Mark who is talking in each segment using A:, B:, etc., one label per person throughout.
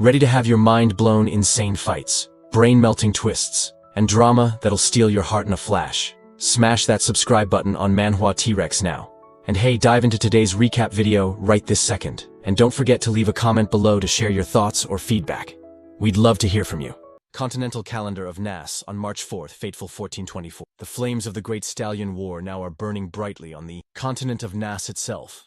A: Ready to have your mind blown insane fights, brain-melting twists, and drama that'll steal your heart in a flash? Smash that subscribe button on Manhwa T-Rex now. And hey, dive into today's recap video right this second. And don't forget to leave a comment below to share your thoughts or feedback. We'd love to hear from you. Continental calendar of Nas on March 4th, fateful 1424. The flames of the Great Stallion War now are burning brightly on the continent of Nas itself.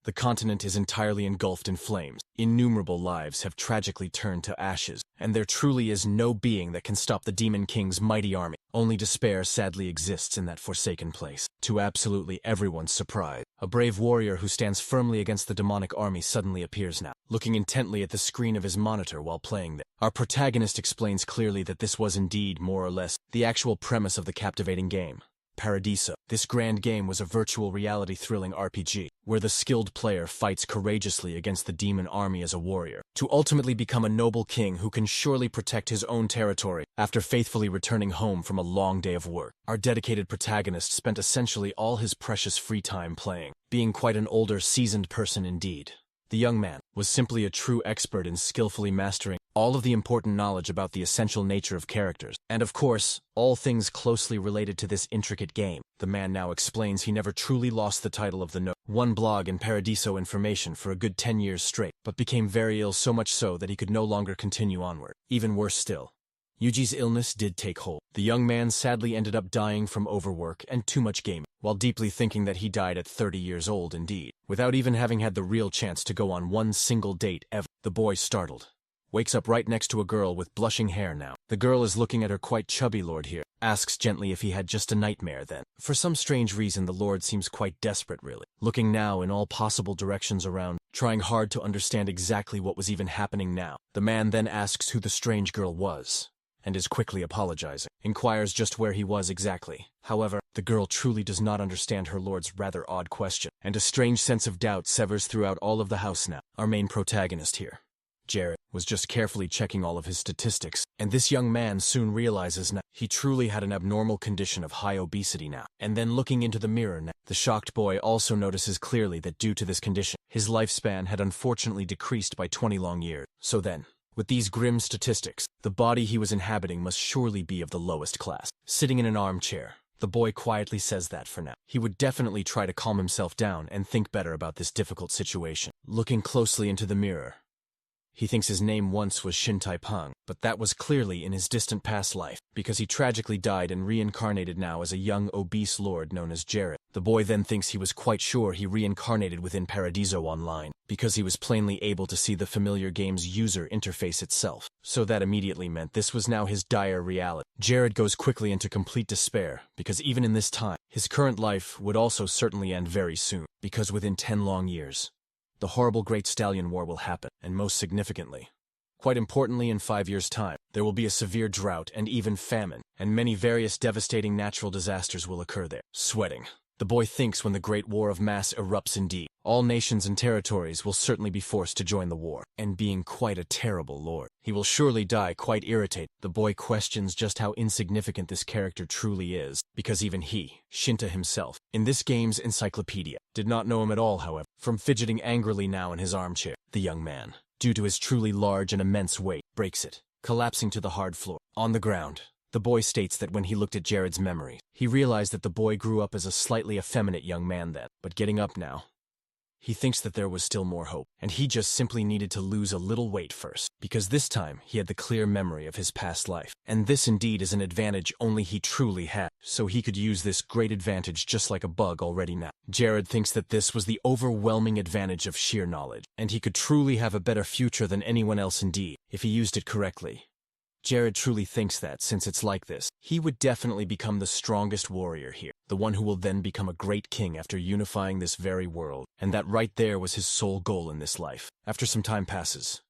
A: The continent is entirely engulfed in flames. Innumerable lives have tragically turned to ashes, and there truly is no being that can stop the Demon King's mighty army. Only despair sadly exists in that forsaken place. To absolutely everyone's surprise, a brave warrior who stands firmly against the demonic army suddenly appears now, looking intently at the screen of his monitor while playing there. Our protagonist explains clearly that this was indeed, more or less, the actual premise of the captivating game. Paradiso. This grand game was a virtual reality thrilling RPG, where the skilled player fights courageously against the demon army as a warrior, to ultimately become a noble king who can surely protect his own territory after faithfully returning home from a long day of work. Our dedicated protagonist spent essentially all his precious free time playing, being quite an older, seasoned person indeed. The young man was simply a true expert in skillfully mastering all of the important knowledge about the essential nature of characters, and of course, all things closely related to this intricate game. The man now explains he never truly lost the title of the #1 blog in Paradiso information for a good 10 years straight, but became very ill, so much so that he could no longer continue onward. Even worse still, Yuji's illness did take hold. The young man sadly ended up dying from overwork and too much gaming, while deeply thinking that he died at 30 years old indeed, without even having had the real chance to go on one single date ever. The boy, startled, wakes up right next to a girl with blushing hair now. The girl is looking at her quite chubby lord here, asks gently if he had just a nightmare then. For some strange reason the lord seems quite desperate really, looking now in all possible directions around, trying hard to understand exactly what was even happening now. The man then asks who the strange girl was, and is quickly apologizing, inquires just where he was exactly. However, the girl truly does not understand her lord's rather odd question, and a strange sense of doubt severs throughout all of the house now. Our main protagonist here, Jared, was just carefully checking all of his statistics, and this young man soon realizes now he truly had an abnormal condition of high obesity now. And then looking into the mirror now, the shocked boy also notices clearly that due to this condition, his lifespan had unfortunately decreased by 20 long years. So then, with these grim statistics, the body he was inhabiting must surely be of the lowest class. Sitting in an armchair, the boy quietly says that for now, he would definitely try to calm himself down and think better about this difficult situation. Looking closely into the mirror, he thinks his name once was Shin Tai-pang, but that was clearly in his distant past life, because he tragically died and reincarnated now as a young obese lord known as Jared. The boy then thinks he was quite sure he reincarnated within Paradiso Online, because he was plainly able to see the familiar game's user interface itself. So that immediately meant this was now his dire reality. Jared goes quickly into complete despair, because even in this time, his current life would also certainly end very soon, because within 10 long years, the horrible Great Stallion War will happen, and most significantly, quite importantly, in 5 years' time, there will be a severe drought and even famine, and many various devastating natural disasters will occur there. Sweating, the boy thinks when the Great War of Mass erupts indeed, all nations and territories will certainly be forced to join the war, and being quite a terrible lord, he will surely die quite irritated. The boy questions just how insignificant this character truly is, because even he, Shinta himself, in this game's encyclopedia, did not know him at all. However, from fidgeting angrily now in his armchair, the young man, due to his truly large and immense weight, breaks it, collapsing to the hard floor. On the ground, the boy states that when he looked at Jared's memory, he realized that the boy grew up as a slightly effeminate young man then, but getting up now, he thinks that there was still more hope, and he just simply needed to lose a little weight first, because this time he had the clear memory of his past life, and this indeed is an advantage only he truly had, so he could use this great advantage just like a bug already now. Jared thinks that this was the overwhelming advantage of sheer knowledge, and he could truly have a better future than anyone else indeed, if he used it correctly. Jared truly thinks that, since it's like this, he would definitely become the strongest warrior here, the one who will then become a great king after unifying this very world, and that right there was his sole goal in this life. After some time passes,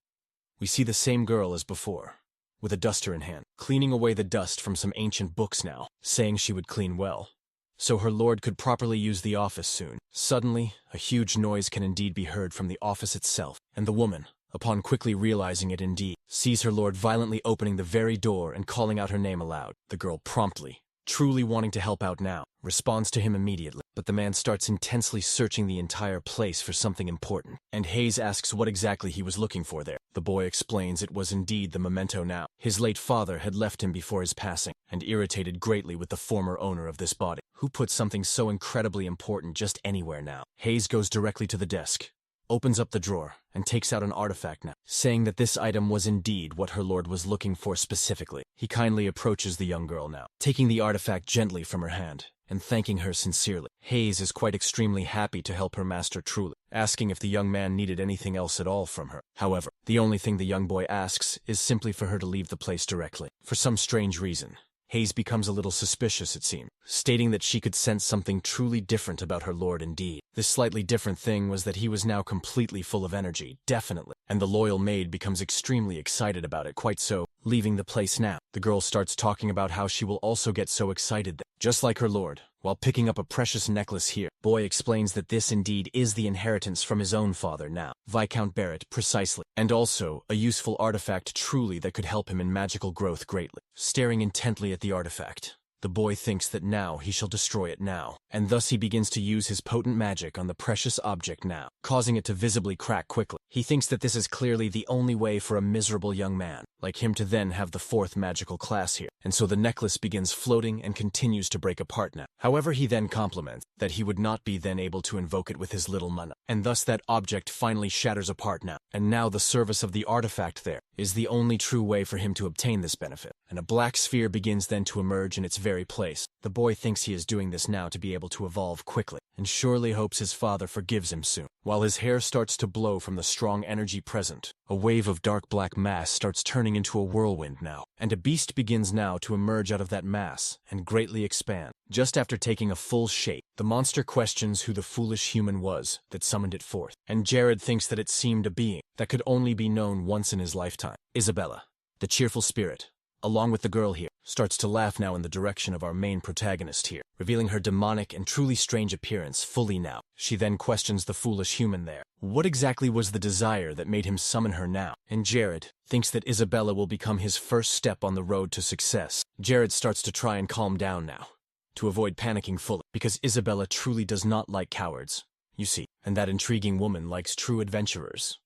A: we see the same girl as before, with a duster in hand, cleaning away the dust from some ancient books now, saying she would clean well, so her lord could properly use the office soon. Suddenly, a huge noise can indeed be heard from the office itself, and the woman, upon quickly realizing it indeed, sees her lord violently opening the very door and calling out her name aloud. The girl promptly truly wanting to help out now, responds to him immediately. But the man starts intensely searching the entire place for something important, and Hayes asks what exactly he was looking for there. The boy explains it was indeed the memento now. His late father had left him before his passing, and irritated greatly with the former owner of this body. Who put something so incredibly important just anywhere now? Hayes goes directly to the desk, opens up the drawer, and takes out an artifact now, saying that this item was indeed what her lord was looking for specifically. He kindly approaches the young girl now, taking the artifact gently from her hand, and thanking her sincerely. Hayes is quite extremely happy to help her master truly, asking if the young man needed anything else at all from her. However, the only thing the young boy asks is simply for her to leave the place directly. For some strange reason, Hayes becomes a little suspicious, it seemed, stating that she could sense something truly different about her lord indeed. This slightly different thing was that he was now completely full of energy, definitely, and the loyal maid becomes extremely excited about it, quite so, leaving the place now. The girl starts talking about how she will also get so excited that, just like her lord, while picking up a precious necklace here, boy explains that this indeed is the inheritance from his own father now, Viscount Barrett, precisely, and also a useful artifact truly that could help him in magical growth greatly. Staring intently at the artifact, the boy thinks that now he shall destroy it now, and thus he begins to use his potent magic on the precious object now, causing it to visibly crack quickly. He thinks that this is clearly the only way for a miserable young man like him to then have the fourth magical class here, and so the necklace begins floating and continues to break apart now. However, he then compliments that he would not be then able to invoke it with his little mana, and thus that object finally shatters apart now, and now the service of the artifact there is the only true way for him to obtain this benefit, and a black sphere begins then to emerge in its very place. The boy thinks he is doing this now to be able to evolve quickly, and surely hopes his father forgives him soon. While his hair starts to blow from the strong energy present, a wave of dark black mass starts turning into a whirlwind now, and a beast begins now to emerge out of that mass and greatly expand. Just after taking a full shape, the monster questions who the foolish human was that summoned it forth, and Jared thinks that it seemed a being that could only be known once in his lifetime. Isabella, the cheerful spirit, along with the girl here, starts to laugh now in the direction of our main protagonist here, revealing her demonic and truly strange appearance fully now. She then questions the foolish human there. What exactly was the desire that made him summon her now? And Jared thinks that Isabella will become his first step on the road to success. Jared starts to try and calm down now, to avoid panicking fully, because Isabella truly does not like cowards, you see, and that intriguing woman likes true adventurers.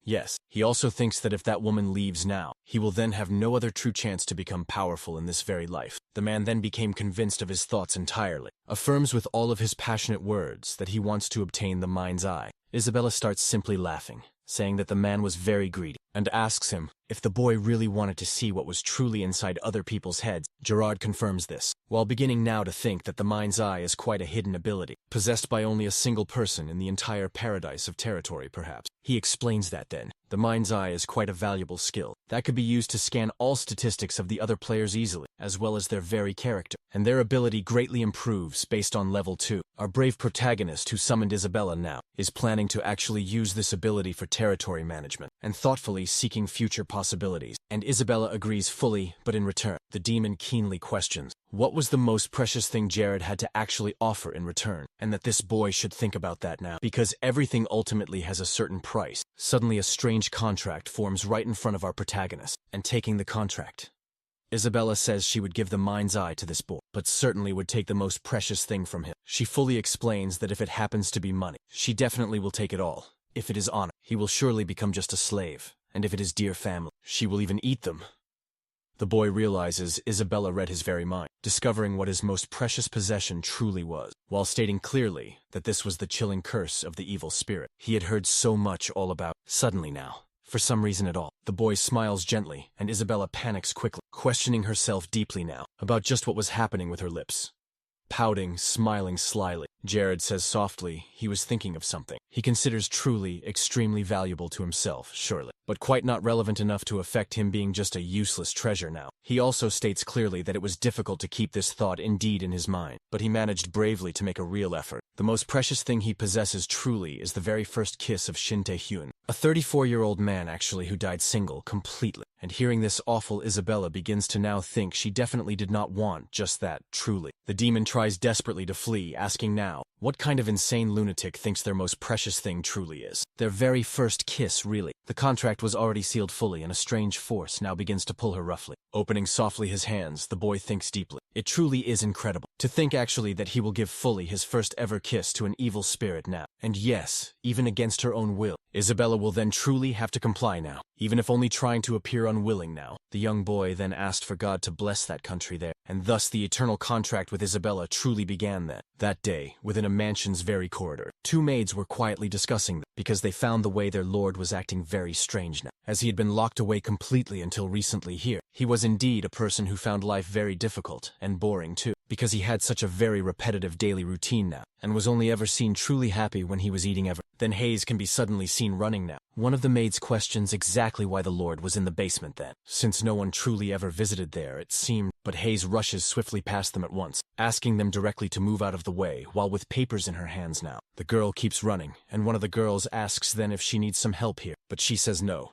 A: Yes, he also thinks that if that woman leaves now, he will then have no other true chance to become powerful in this very life. The man then became convinced of his thoughts entirely, affirms with all of his passionate words that he wants to obtain the mind's eye. Isabella starts simply laughing, saying that the man was very greedy, and asks him if the boy really wanted to see what was truly inside other people's heads. Gerard confirms this, while beginning now to think that the mind's eye is quite a hidden ability, possessed by only a single person in the entire paradise of territory perhaps. He explains that then, the mind's eye is quite a valuable skill that could be used to scan all statistics of the other players easily, as well as their very character, and their ability greatly improves based on level 2. Our brave protagonist who summoned Isabella now is planning to actually use this ability for territory management, and thoughtfully seeking future possibilities. And Isabella agrees fully, but in return, the demon keenly questions what was the most precious thing Jared had to actually offer in return, and that this boy should think about that now, because everything ultimately has a certain price. Suddenly a strange contract forms right in front of our protagonist, and taking the contract, Isabella says she would give the mind's eye to this boy, but certainly would take the most precious thing from him. She fully explains that if it happens to be money, she definitely will take it all. If it is honor, he will surely become just a slave, and if it is dear family, she will even eat them. The boy realizes Isabella read his very mind, discovering what his most precious possession truly was, while stating clearly that this was the chilling curse of the evil spirit he had heard so much all about. Suddenly now, for some reason at all, the boy smiles gently, and Isabella panics quickly, questioning herself deeply now about just what was happening with her lips. Pouting, smiling slyly, Jared says softly he was thinking of something he considers truly extremely valuable to himself, surely, but quite not relevant enough to affect him being just a useless treasure now. He also states clearly that it was difficult to keep this thought indeed in his mind, but he managed bravely to make a real effort. The most precious thing he possesses truly is the very first kiss of Shin Tae-hyun, a 34-year-old man actually who died single completely. And hearing this awful, Isabella begins to now think she definitely did not want just that, truly. The demon tries desperately to flee, asking now, what kind of insane lunatic thinks their most precious thing truly is? Their very first kiss, really. The contract was already sealed fully, and a strange force now begins to pull her roughly. Opening softly his hands, the boy thinks deeply. It truly is incredible. To think actually that he will give fully his first ever kiss to an evil spirit now. And yes, even against her own will, Isabella will then truly have to comply now, even if only trying to appear unwilling now. The young boy then asked for God to bless that country there, and thus the eternal contract with Isabella truly began then. That day, within a mansion's very corridor, two maids were quietly discussing them, because they found the way their lord was acting very strange now, as he had been locked away completely until recently here. He was indeed a person who found life very difficult, and boring too, because he had such a very repetitive daily routine now, and was only ever seen truly happy when he was eating ever. Then Hayes can be suddenly seen running now. One of the maids questions exactly why the lord was in the basement then, since no one truly ever visited there, it seemed, but Hayes rushes swiftly past them at once, asking them directly to move out of the way, while with papers in her hands now. The girl keeps running, and one of the girls asks then if she needs some help here, but she says no.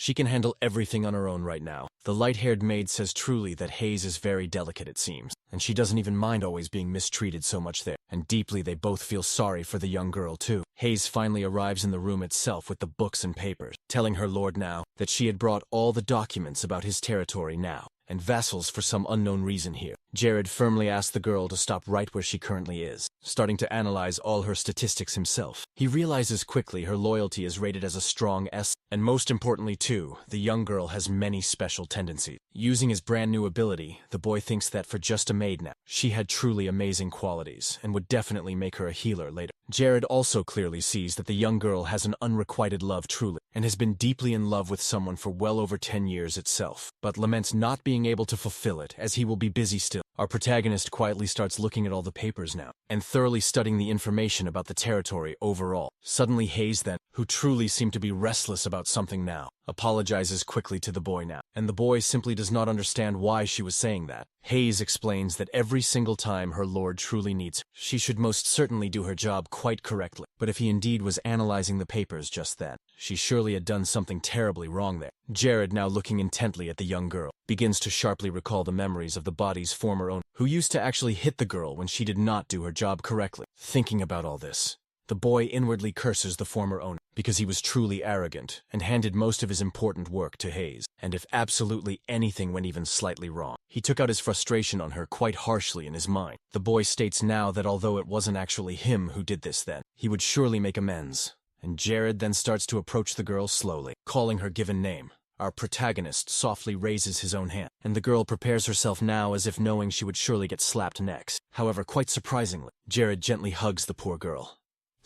A: She can handle everything on her own right now. The light-haired maid says truly that Hayes is very delicate, it seems, and she doesn't even mind always being mistreated so much there, and deeply they both feel sorry for the young girl too. Hayes finally arrives in the room itself with the books and papers, telling her lord now that she had brought all the documents about his territory now, and vassals for some unknown reason here. Jared firmly asked the girl to stop right where she currently is, starting to analyze all her statistics himself. He realizes quickly her loyalty is rated as a strong S, and most importantly too, the young girl has many special tendencies. Using his brand new ability, the boy thinks that for just a maid now, she had truly amazing qualities, and would definitely make her a healer later. Jared also clearly sees that the young girl has an unrequited love truly, and has been deeply in love with someone for well over 10 years itself, but laments not being able to fulfill it, as he will be busy still. Our protagonist quietly starts looking at all the papers now, and thoroughly studying the information about the territory overall. Suddenly Hayes then, who truly seemed to be restless about something now, apologizes quickly to the boy now, and the boy simply does not understand why she was saying that. Hayes explains that every single time her lord truly needs her, she should most certainly do her job quite correctly, but if he indeed was analyzing the papers just then, she surely had done something terribly wrong there. Jared, now looking intently at the young girl, begins to sharply recall the memories of the body's former owner, who used to actually hit the girl when she did not do her job correctly. Thinking about all this, the boy inwardly curses the former owner, because he was truly arrogant, and handed most of his important work to Hayes, and if absolutely anything went even slightly wrong, he took out his frustration on her quite harshly in his mind. The boy states now that although it wasn't actually him who did this then, he would surely make amends, and Jared then starts to approach the girl slowly, calling her given name. Our protagonist softly raises his own hand, and the girl prepares herself now as if knowing she would surely get slapped next. However, quite surprisingly, Jared gently hugs the poor girl,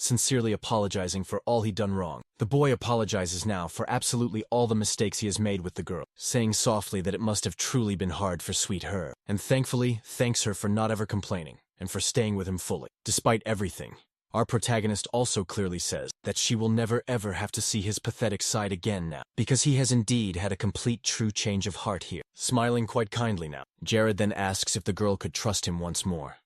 A: sincerely apologizing for all he'd done wrong. The boy apologizes now for absolutely all the mistakes he has made with the girl, saying softly that it must have truly been hard for sweet her, and thankfully thanks her for not ever complaining, and for staying with him fully, despite everything. Our protagonist also clearly says that she will never ever have to see his pathetic side again now, because he has indeed had a complete true change of heart here. Smiling quite kindly now, Jared then asks if the girl could trust him once more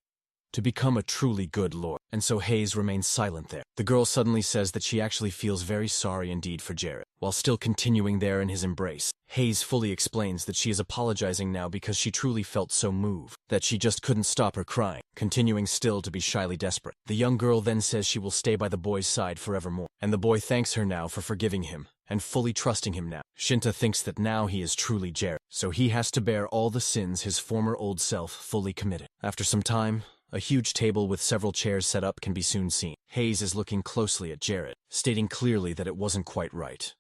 A: to become a truly good lord, and so Hayes remains silent there. The girl suddenly says that she actually feels very sorry indeed for Jared, while still continuing there in his embrace. Hayes fully explains that she is apologizing now because she truly felt so moved that she just couldn't stop her crying, continuing still to be shyly desperate. The young girl then says she will stay by the boy's side forevermore, and the boy thanks her now for forgiving him and fully trusting him now. Shinta thinks that now he is truly Jared, so he has to bear all the sins his former old self fully committed. After some time, a huge table with several chairs set up can be soon seen. Hayes is looking closely at Jared, stating clearly that it wasn't quite right.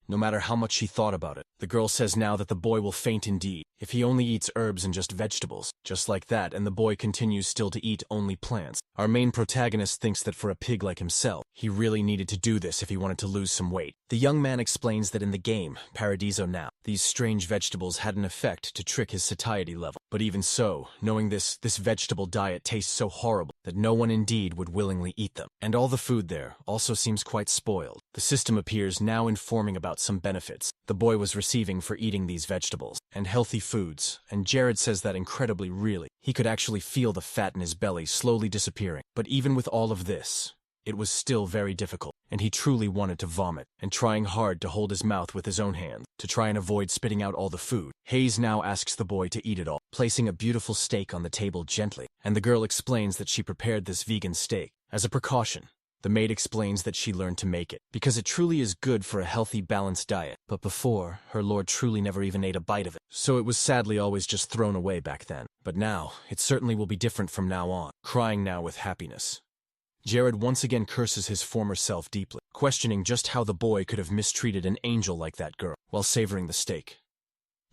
A: No matter how much she thought about it, the girl says now that the boy will faint indeed if he only eats herbs and just vegetables. Just like that, and the boy continues still to eat only plants. Our main protagonist thinks that for a pig like himself, he really needed to do this if he wanted to lose some weight. The young man explains that in the game, Paradiso now, these strange vegetables had an effect to trick his satiety level. But even so, knowing this vegetable diet tastes so horrible that no one indeed would willingly eat them. And all the food there also seems quite spoiled. The system appears now informing about some benefits the boy was receiving for eating these vegetables and healthy foods, and Jared says that incredibly really, he could actually feel the fat in his belly slowly disappearing. But even with all of this, it was still very difficult, and he truly wanted to vomit, and trying hard to hold his mouth with his own hand, to try and avoid spitting out all the food. Hayes now asks the boy to eat it all, placing a beautiful steak on the table gently, and the girl explains that she prepared this vegan steak as a precaution, The maid explains that she learned to make it, because it truly is good for a healthy, balanced diet. But before, her lord truly never even ate a bite of it, so it was sadly always just thrown away back then. But now, it certainly will be different from now on, crying now with happiness. Jared once again curses his former self deeply, questioning just how the boy could have mistreated an angel like that girl, while savoring the steak.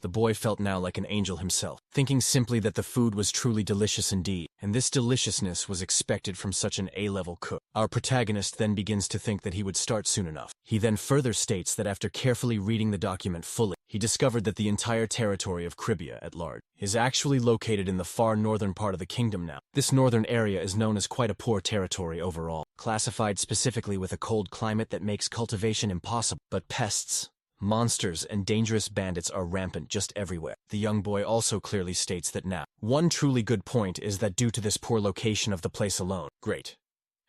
A: The boy felt now like an angel himself, thinking simply that the food was truly delicious indeed, and this deliciousness was expected from such an A-level cook. Our protagonist then begins to think that he would start soon enough. He then further states that after carefully reading the document fully, he discovered that the entire territory of Cribia at large is actually located in the far northern part of the kingdom now. This northern area is known as quite a poor territory overall, classified specifically with a cold climate that makes cultivation impossible, but pests, monsters, and dangerous bandits are rampant just everywhere. The young boy also clearly states that now, one truly good point is that due to this poor location of the place alone, great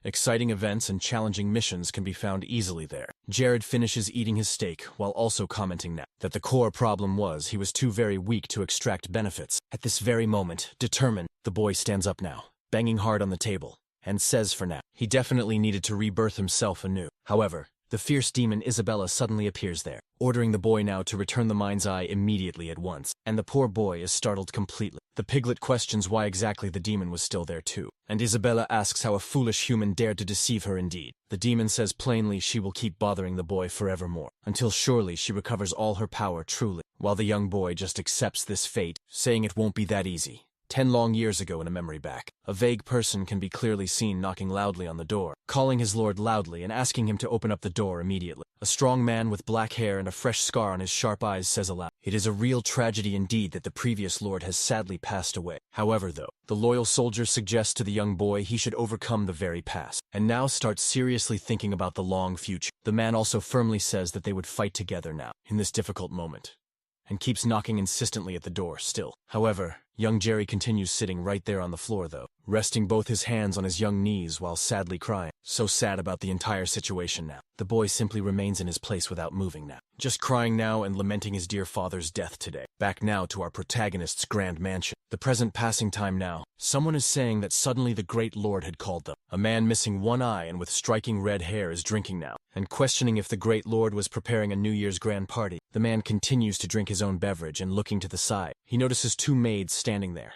A: exciting events and challenging missions can be found easily there. Jared finishes eating his steak while also commenting now that the core problem was he was too very weak to extract benefits. At this very moment, determined, the boy stands up now, banging hard on the table, and says for now, he definitely needed to rebirth himself anew. However, the fierce demon Isabella suddenly appears there, ordering the boy now to return the mind's eye immediately at once, and the poor boy is startled completely. The piglet questions why exactly the demon was still there too, and Isabella asks how a foolish human dared to deceive her indeed. The demon says plainly she will keep bothering the boy forevermore, until surely she recovers all her power truly, while the young boy just accepts this fate, saying it won't be that easy. 10 long years ago in a memory back, a vague person can be clearly seen knocking loudly on the door, calling his lord loudly and asking him to open up the door immediately. A strong man with black hair and a fresh scar on his sharp eyes says aloud, "It is a real tragedy indeed that the previous lord has sadly passed away." However though, the loyal soldier suggests to the young boy he should overcome the very past, and now start seriously thinking about the long future. The man also firmly says that they would fight together now, in this difficult moment, and keeps knocking insistently at the door still. However, young Jerry continues sitting right there on the floor though, resting both his hands on his young knees while sadly crying. So sad about the entire situation now. The boy simply remains in his place without moving now, just crying now and lamenting his dear father's death today. Back now to our protagonist's grand mansion. The present passing time now. Someone is saying that suddenly the great lord had called them. A man missing one eye and with striking red hair is drinking now, and questioning if the great lord was preparing a New Year's grand party. The man continues to drink his own beverage and looking to the side, he notices two maids standing there.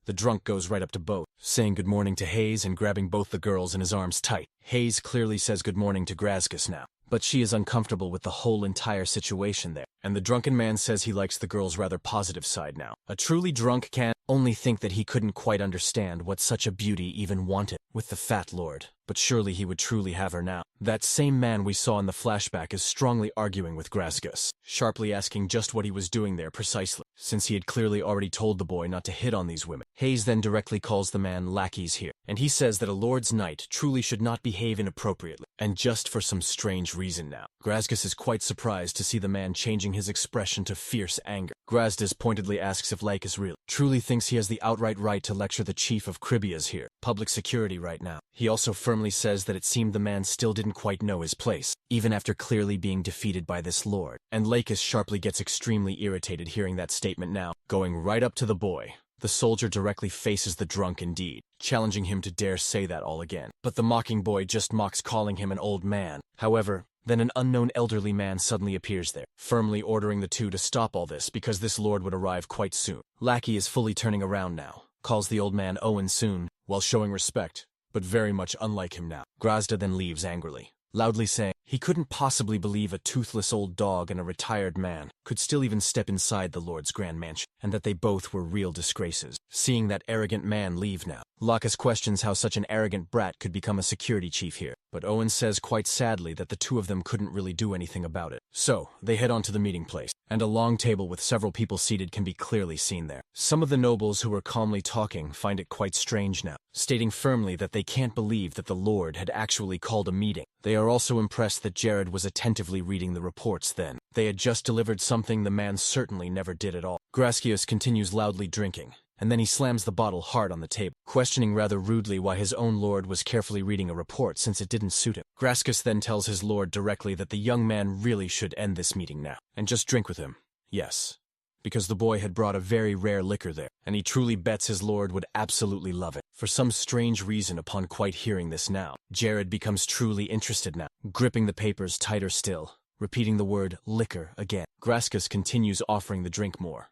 A: The drunk goes right up to both, saying good morning to Hayes and grabbing both the girls in his arms tight. Hayes clearly says good morning to Grazgus now, but she is uncomfortable with the whole entire situation there, and the drunken man says he likes the girl's rather positive side now. A truly drunk can only think that he couldn't quite understand what such a beauty even wanted with the fat lord, but surely he would truly have her now. That same man we saw in the flashback is strongly arguing with Grazgus, sharply asking just what he was doing there precisely, since he had clearly already told the boy not to hit on these women. Hayes then directly calls the man lackeys here, and he says that a lord's knight truly should not behave inappropriately, and just for some strange reason now. Grazgus is quite surprised to see the man changing his expression to fierce anger. Grazgus pointedly asks if Lycus really truly thinks he has the outright right to lecture the chief of Cribias here, public security right now. He also firmly says that it seemed the man still didn't quite know his place, even after clearly being defeated by this lord, and Lycus sharply gets extremely irritated hearing that statement now, going right up to the boy. The soldier directly faces the drunk indeed, challenging him to dare say that all again, but the mocking boy just mocks calling him an old man. However, then an unknown elderly man suddenly appears there, firmly ordering the two to stop all this because this lord would arrive quite soon. Lackey is fully turning around now, calls the old man Owen soon, while showing respect, but very much unlike him now. Grazda then leaves angrily, loudly saying he couldn't possibly believe a toothless old dog and a retired man could still even step inside the lord's grand mansion, and that they both were real disgraces. Seeing that arrogant man leave now, Lacus questions how such an arrogant brat could become a security chief here, but Owen says quite sadly that the two of them couldn't really do anything about it. So, they head on to the meeting place, and a long table with several people seated can be clearly seen there. Some of the nobles who were calmly talking find it quite strange now, stating firmly that they can't believe that the lord had actually called a meeting. They are also impressed that Jared was attentively reading the reports then. They had just delivered something the man certainly never did at all. Grascius continues loudly drinking, and then he slams the bottle hard on the table, questioning rather rudely why his own lord was carefully reading a report since it didn't suit him. Grascus then tells his lord directly that the young man really should end this meeting now, and just drink with him. Yes, because the boy had brought a very rare liquor there, and he truly bets his lord would absolutely love it. For some strange reason, upon quite hearing this now, Jared becomes truly interested now, gripping the papers tighter still, repeating the word liquor again. Graskus continues offering the drink more,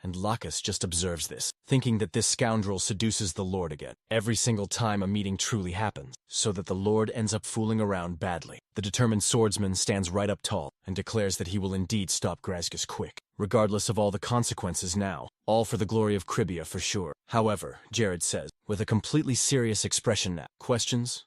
A: and Lacus just observes this, thinking that this scoundrel seduces the lord again, every single time a meeting truly happens, so that the lord ends up fooling around badly. The determined swordsman stands right up tall and declares that he will indeed stop Graskus quick, regardless of all the consequences now, all for the glory of Cribia for sure. However, Jared says, with a completely serious expression now, questions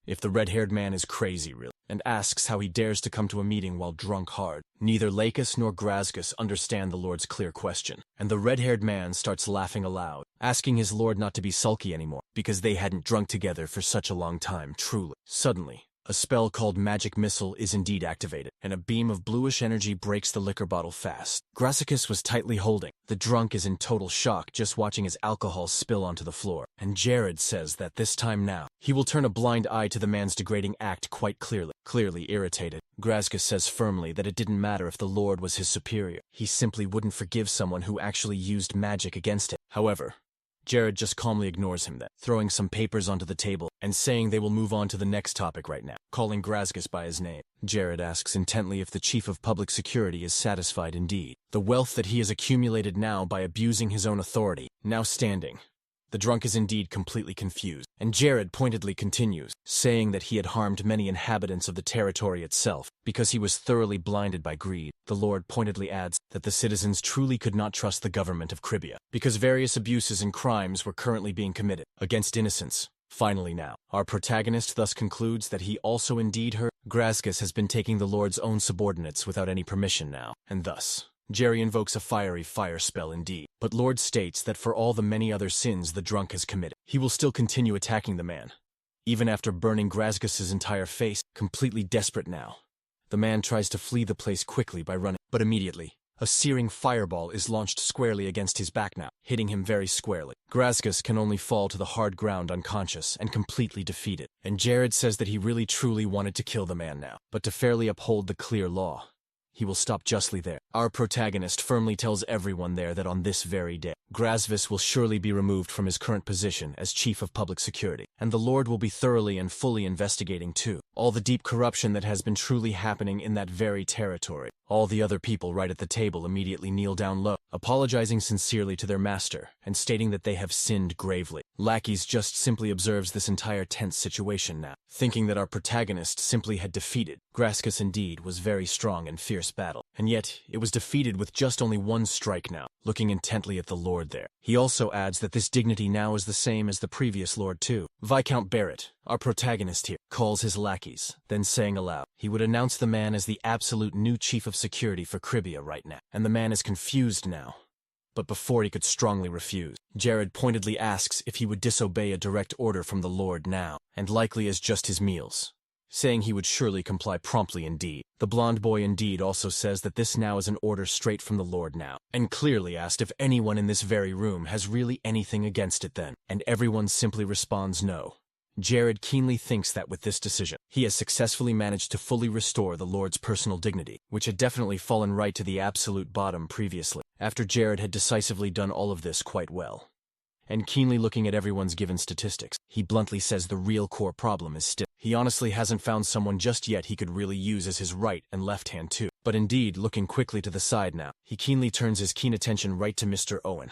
A: if the red-haired man is crazy really, and asks how he dares to come to a meeting while drunk hard. Neither Lacus nor Graskus understand the lord's clear question, and the red-haired man starts laughing aloud, asking his lord not to be sulky anymore, because they hadn't drunk together for such a long time, truly. Suddenly, a spell called Magic Missile is indeed activated, and a beam of bluish energy breaks the liquor bottle fast. Graskus was tightly holding. The drunk is in total shock just watching his alcohol spill onto the floor, and Jared says that this time now, he will turn a blind eye to the man's degrading act quite clearly. Clearly irritated, Graskus says firmly that it didn't matter if the lord was his superior. He simply wouldn't forgive someone who actually used magic against him. However, Jared just calmly ignores him then, throwing some papers onto the table and saying they will move on to the next topic right now, calling Graskus by his name. Jared asks intently if the chief of public security is satisfied indeed. The wealth that he has accumulated now by abusing his own authority, now standing. The drunk is indeed completely confused, and Jared pointedly continues, saying that he had harmed many inhabitants of the territory itself because he was thoroughly blinded by greed. The lord pointedly adds that the citizens truly could not trust the government of Cribia because various abuses and crimes were currently being committed against innocents. Finally now, our protagonist thus concludes that he also indeed heard Graskus has been taking the lord's own subordinates without any permission now, and thus Jerry invokes a fiery fire spell indeed, but Lord states that for all the many other sins the drunk has committed, he will still continue attacking the man, even after burning Graskus's entire face. Completely desperate now, the man tries to flee the place quickly by running, but immediately, a searing fireball is launched squarely against his back now, hitting him very squarely. Graskus can only fall to the hard ground unconscious and completely defeated, and Jared says that he really truly wanted to kill the man now, but to fairly uphold the clear law, he will stop justly there. Our protagonist firmly tells everyone there that on this very day, Graskus will surely be removed from his current position as chief of public security, and the lord will be thoroughly and fully investigating too all the deep corruption that has been truly happening in that very territory. All the other people right at the table immediately kneel down low, apologizing sincerely to their master and stating that they have sinned gravely. Lackeys just simply observes this entire tense situation now, thinking that our protagonist simply had defeated. Graskus indeed was very strong and fierce battle, and yet it was defeated with just only one strike now, looking intently at the lord there. He also adds that this dignity now is the same as the previous lord too. Viscount Barrett, our protagonist here, calls his lackeys, then saying aloud, he would announce the man as the absolute new chief of security for Cribia right now, and the man is confused now. But before he could strongly refuse, Jared pointedly asks if he would disobey a direct order from the lord now, and likely as just his meals, saying he would surely comply promptly indeed. The blonde boy indeed also says that this now is an order straight from the lord now, and clearly asked if anyone in this very room has really anything against it then, and everyone simply responds no. Jared keenly thinks that with this decision, he has successfully managed to fully restore the lord's personal dignity, which had definitely fallen right to the absolute bottom previously, after Jared had decisively done all of this quite well. And keenly looking at everyone's given statistics, he bluntly says the real core problem is still, he honestly hasn't found someone just yet he could really use as his right and left hand too. But indeed, looking quickly to the side now, he keenly turns his keen attention right to Mr. Owen.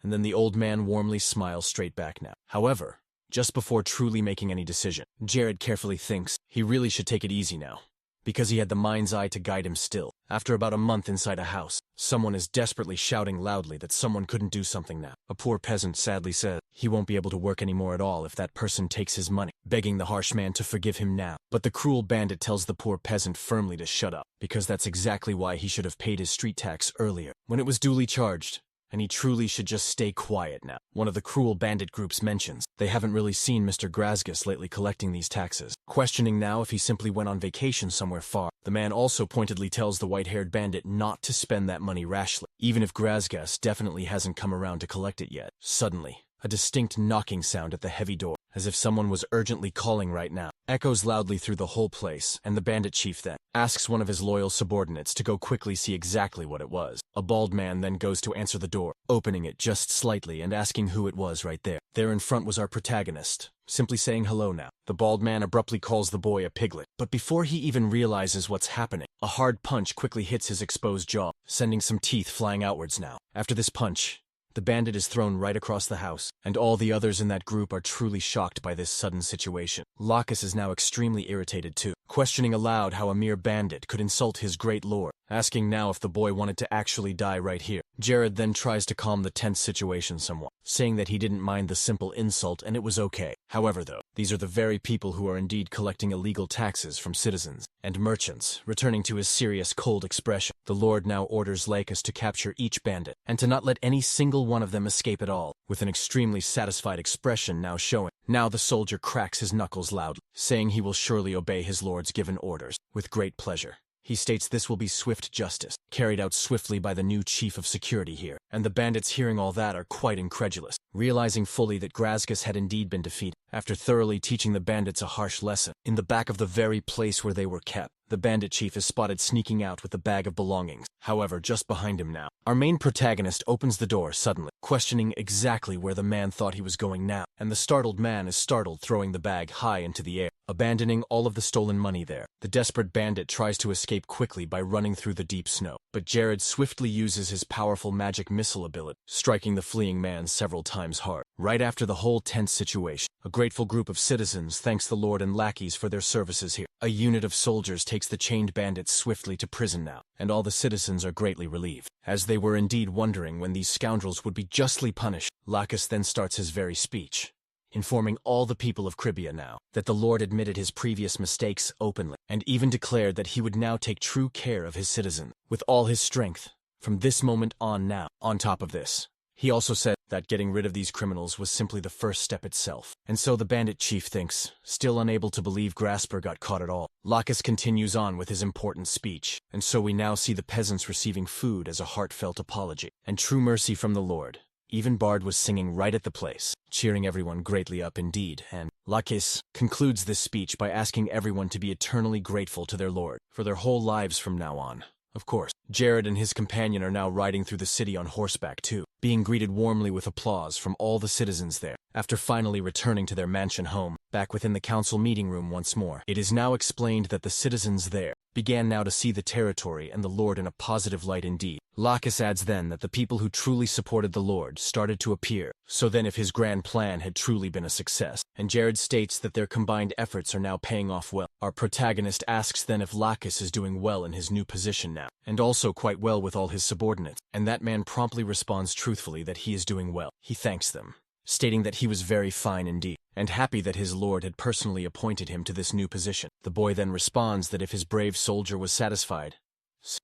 A: And then the old man warmly smiles straight back now. However, just before truly making any decision, Jared carefully thinks he really should take it easy now, because he had the mind's eye to guide him still. After about a month inside a house, someone is desperately shouting loudly that someone couldn't do something now. A poor peasant sadly says he won't be able to work anymore at all if that person takes his money, begging the harsh man to forgive him now. But the cruel bandit tells the poor peasant firmly to shut up, because that's exactly why he should have paid his street tax earlier, when it was duly charged. And he truly should just stay quiet now. One of the cruel bandit groups mentions they haven't really seen Mr. Graskus lately collecting these taxes, questioning now if he simply went on vacation somewhere far. The man also pointedly tells the white-haired bandit not to spend that money rashly, even if Graskus definitely hasn't come around to collect it yet. Suddenly, a distinct knocking sound at the heavy door, as if someone was urgently calling right now. Echoes loudly through the whole place, and the bandit chief then asks one of his loyal subordinates to go quickly see exactly what it was. A bald man then goes to answer the door, opening it just slightly and asking who it was right there. There in front was our protagonist, simply saying hello now. The bald man abruptly calls the boy a piglet, but before he even realizes what's happening, a hard punch quickly hits his exposed jaw, sending some teeth flying outwards now. After this punch, the bandit is thrown right across the house, and all the others in that group are truly shocked by this sudden situation. Lacus is now extremely irritated too, questioning aloud how a mere bandit could insult his great lord, asking now if the boy wanted to actually die right here. Jared then tries to calm the tense situation somewhat, saying that he didn't mind the simple insult and it was okay. However though, these are the very people who are indeed collecting illegal taxes from citizens and merchants. Returning to his serious, cold expression, the Lord now orders Lacus to capture each bandit, and to not let any single one of them escape at all, with an extremely satisfied expression now showing. Now the soldier cracks his knuckles loudly, saying he will surely obey his lord's given orders, with great pleasure. He states this will be swift justice, carried out swiftly by the new chief of security here, and the bandits hearing all that are quite incredulous, realizing fully that Grazgus had indeed been defeated. After thoroughly teaching the bandits a harsh lesson, in the back of the very place where they were kept, the bandit chief is spotted sneaking out with the bag of belongings. However, just behind him now, our main protagonist opens the door suddenly, questioning exactly where the man thought he was going now, and the startled man is startled, throwing the bag high into the air, abandoning all of the stolen money there. The desperate bandit tries to escape quickly by running through the deep snow, but Jared swiftly uses his powerful magic missile ability, striking the fleeing man several times hard. Right after the whole tense situation, a grateful group of citizens thanks the Lord and lackeys for their services here. A unit of soldiers takes the chained bandits swiftly to prison now, and all the citizens are greatly relieved, as they were indeed wondering when these scoundrels would be justly punished. Lacus then starts his very speech, informing all the people of Cribia now that the Lord admitted his previous mistakes openly, and even declared that he would now take true care of his citizens with all his strength from this moment on now. On top of this, he also said that getting rid of these criminals was simply the first step itself. And so the bandit chief thinks, still unable to believe Grasper got caught at all. Lacus continues on with his important speech, and so we now see the peasants receiving food as a heartfelt apology and true mercy from the Lord. Even Bard was singing right at the place, cheering everyone greatly up indeed, and Lacus concludes this speech by asking everyone to be eternally grateful to their Lord for their whole lives from now on. Of course, Jared and his companion are now riding through the city on horseback too, being greeted warmly with applause from all the citizens there. After finally returning to their mansion home, back within the council meeting room once more, it is now explained that the citizens there began now to see the territory and the Lord in a positive light indeed. Lacus adds then that the people who truly supported the Lord started to appear, so then if his grand plan had truly been a success, and Jared states that their combined efforts are now paying off well. Our protagonist asks then if Lacus is doing well in his new position now, and also quite well with all his subordinates, and that man promptly responds truthfully that he is doing well. He thanks them, stating that he was very fine indeed, and happy that his lord had personally appointed him to this new position. The boy then responds that if his brave soldier was satisfied,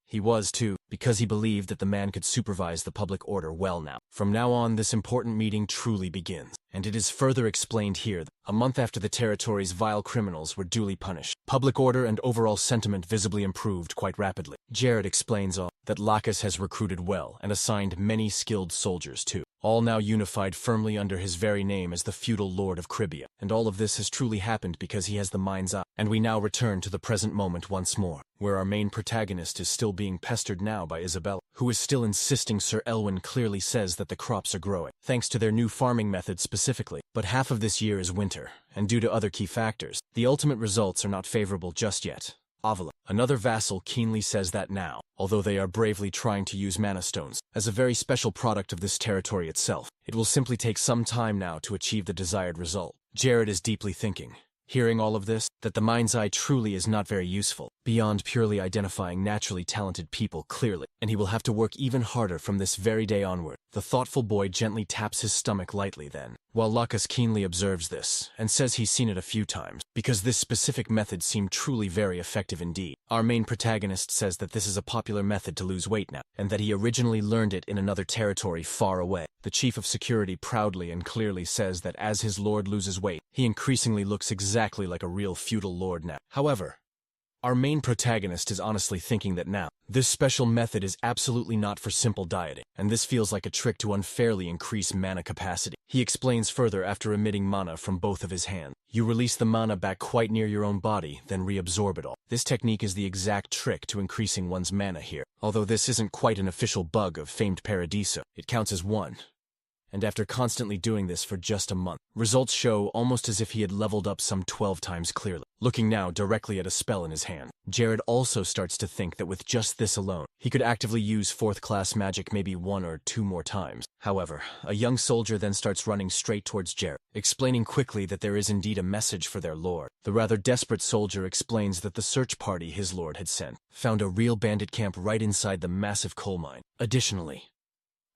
A: he was too, because he believed that the man could supervise the public order well now. From now on, this important meeting truly begins, and it is further explained here that a month after the territory's vile criminals were duly punished, public order and overall sentiment visibly improved quite rapidly. Jared explains all that Lacus has recruited well and assigned many skilled soldiers too, all now unified firmly under his very name as the feudal lord of Cribia. And all of this has truly happened because he has the mind's eye. And we now return to the present moment once more, where our main protagonist is still being pestered now by Isabella, who is still insisting Sir Elwyn clearly says that the crops are growing, thanks to their new farming methods specifically. But half of this year is winter, and due to other key factors, the ultimate results are not favorable just yet. Avila, another vassal, keenly says that now, although they are bravely trying to use mana stones as a very special product of this territory itself, it will simply take some time now to achieve the desired result. Jared is deeply thinking, hearing all of this, that the mind's eye truly is not very useful, beyond purely identifying naturally talented people clearly, and he will have to work even harder from this very day onward. The thoughtful boy gently taps his stomach lightly then, while Lacus keenly observes this, and says he's seen it a few times, because this specific method seemed truly very effective indeed. Our main protagonist says that this is a popular method to lose weight now, and that he originally learned it in another territory far away. The chief of security proudly and clearly says that as his lord loses weight, he increasingly looks exactly like a real feudal lord now. However, Our main protagonist is honestly thinking that now, this special method is absolutely not for simple dieting, and this feels like a trick to unfairly increase mana capacity. He explains further after emitting mana from both of his hands. You release the mana back quite near your own body, then reabsorb it all. This technique is the exact trick to increasing one's mana here. Although this isn't quite an official bug of famed Paradiso, it counts as one. And after constantly doing this for just a month, results show almost as if he had leveled up some 12 times clearly. Looking now directly at a spell in his hand, Jared also starts to think that with just this alone, he could actively use 4th class magic maybe 1 or 2 more times. However, a young soldier then starts running straight towards Jared, explaining quickly that there is indeed a message for their lord. The rather desperate soldier explains that the search party his lord had sent found a real bandit camp right inside the massive coal mine. Additionally,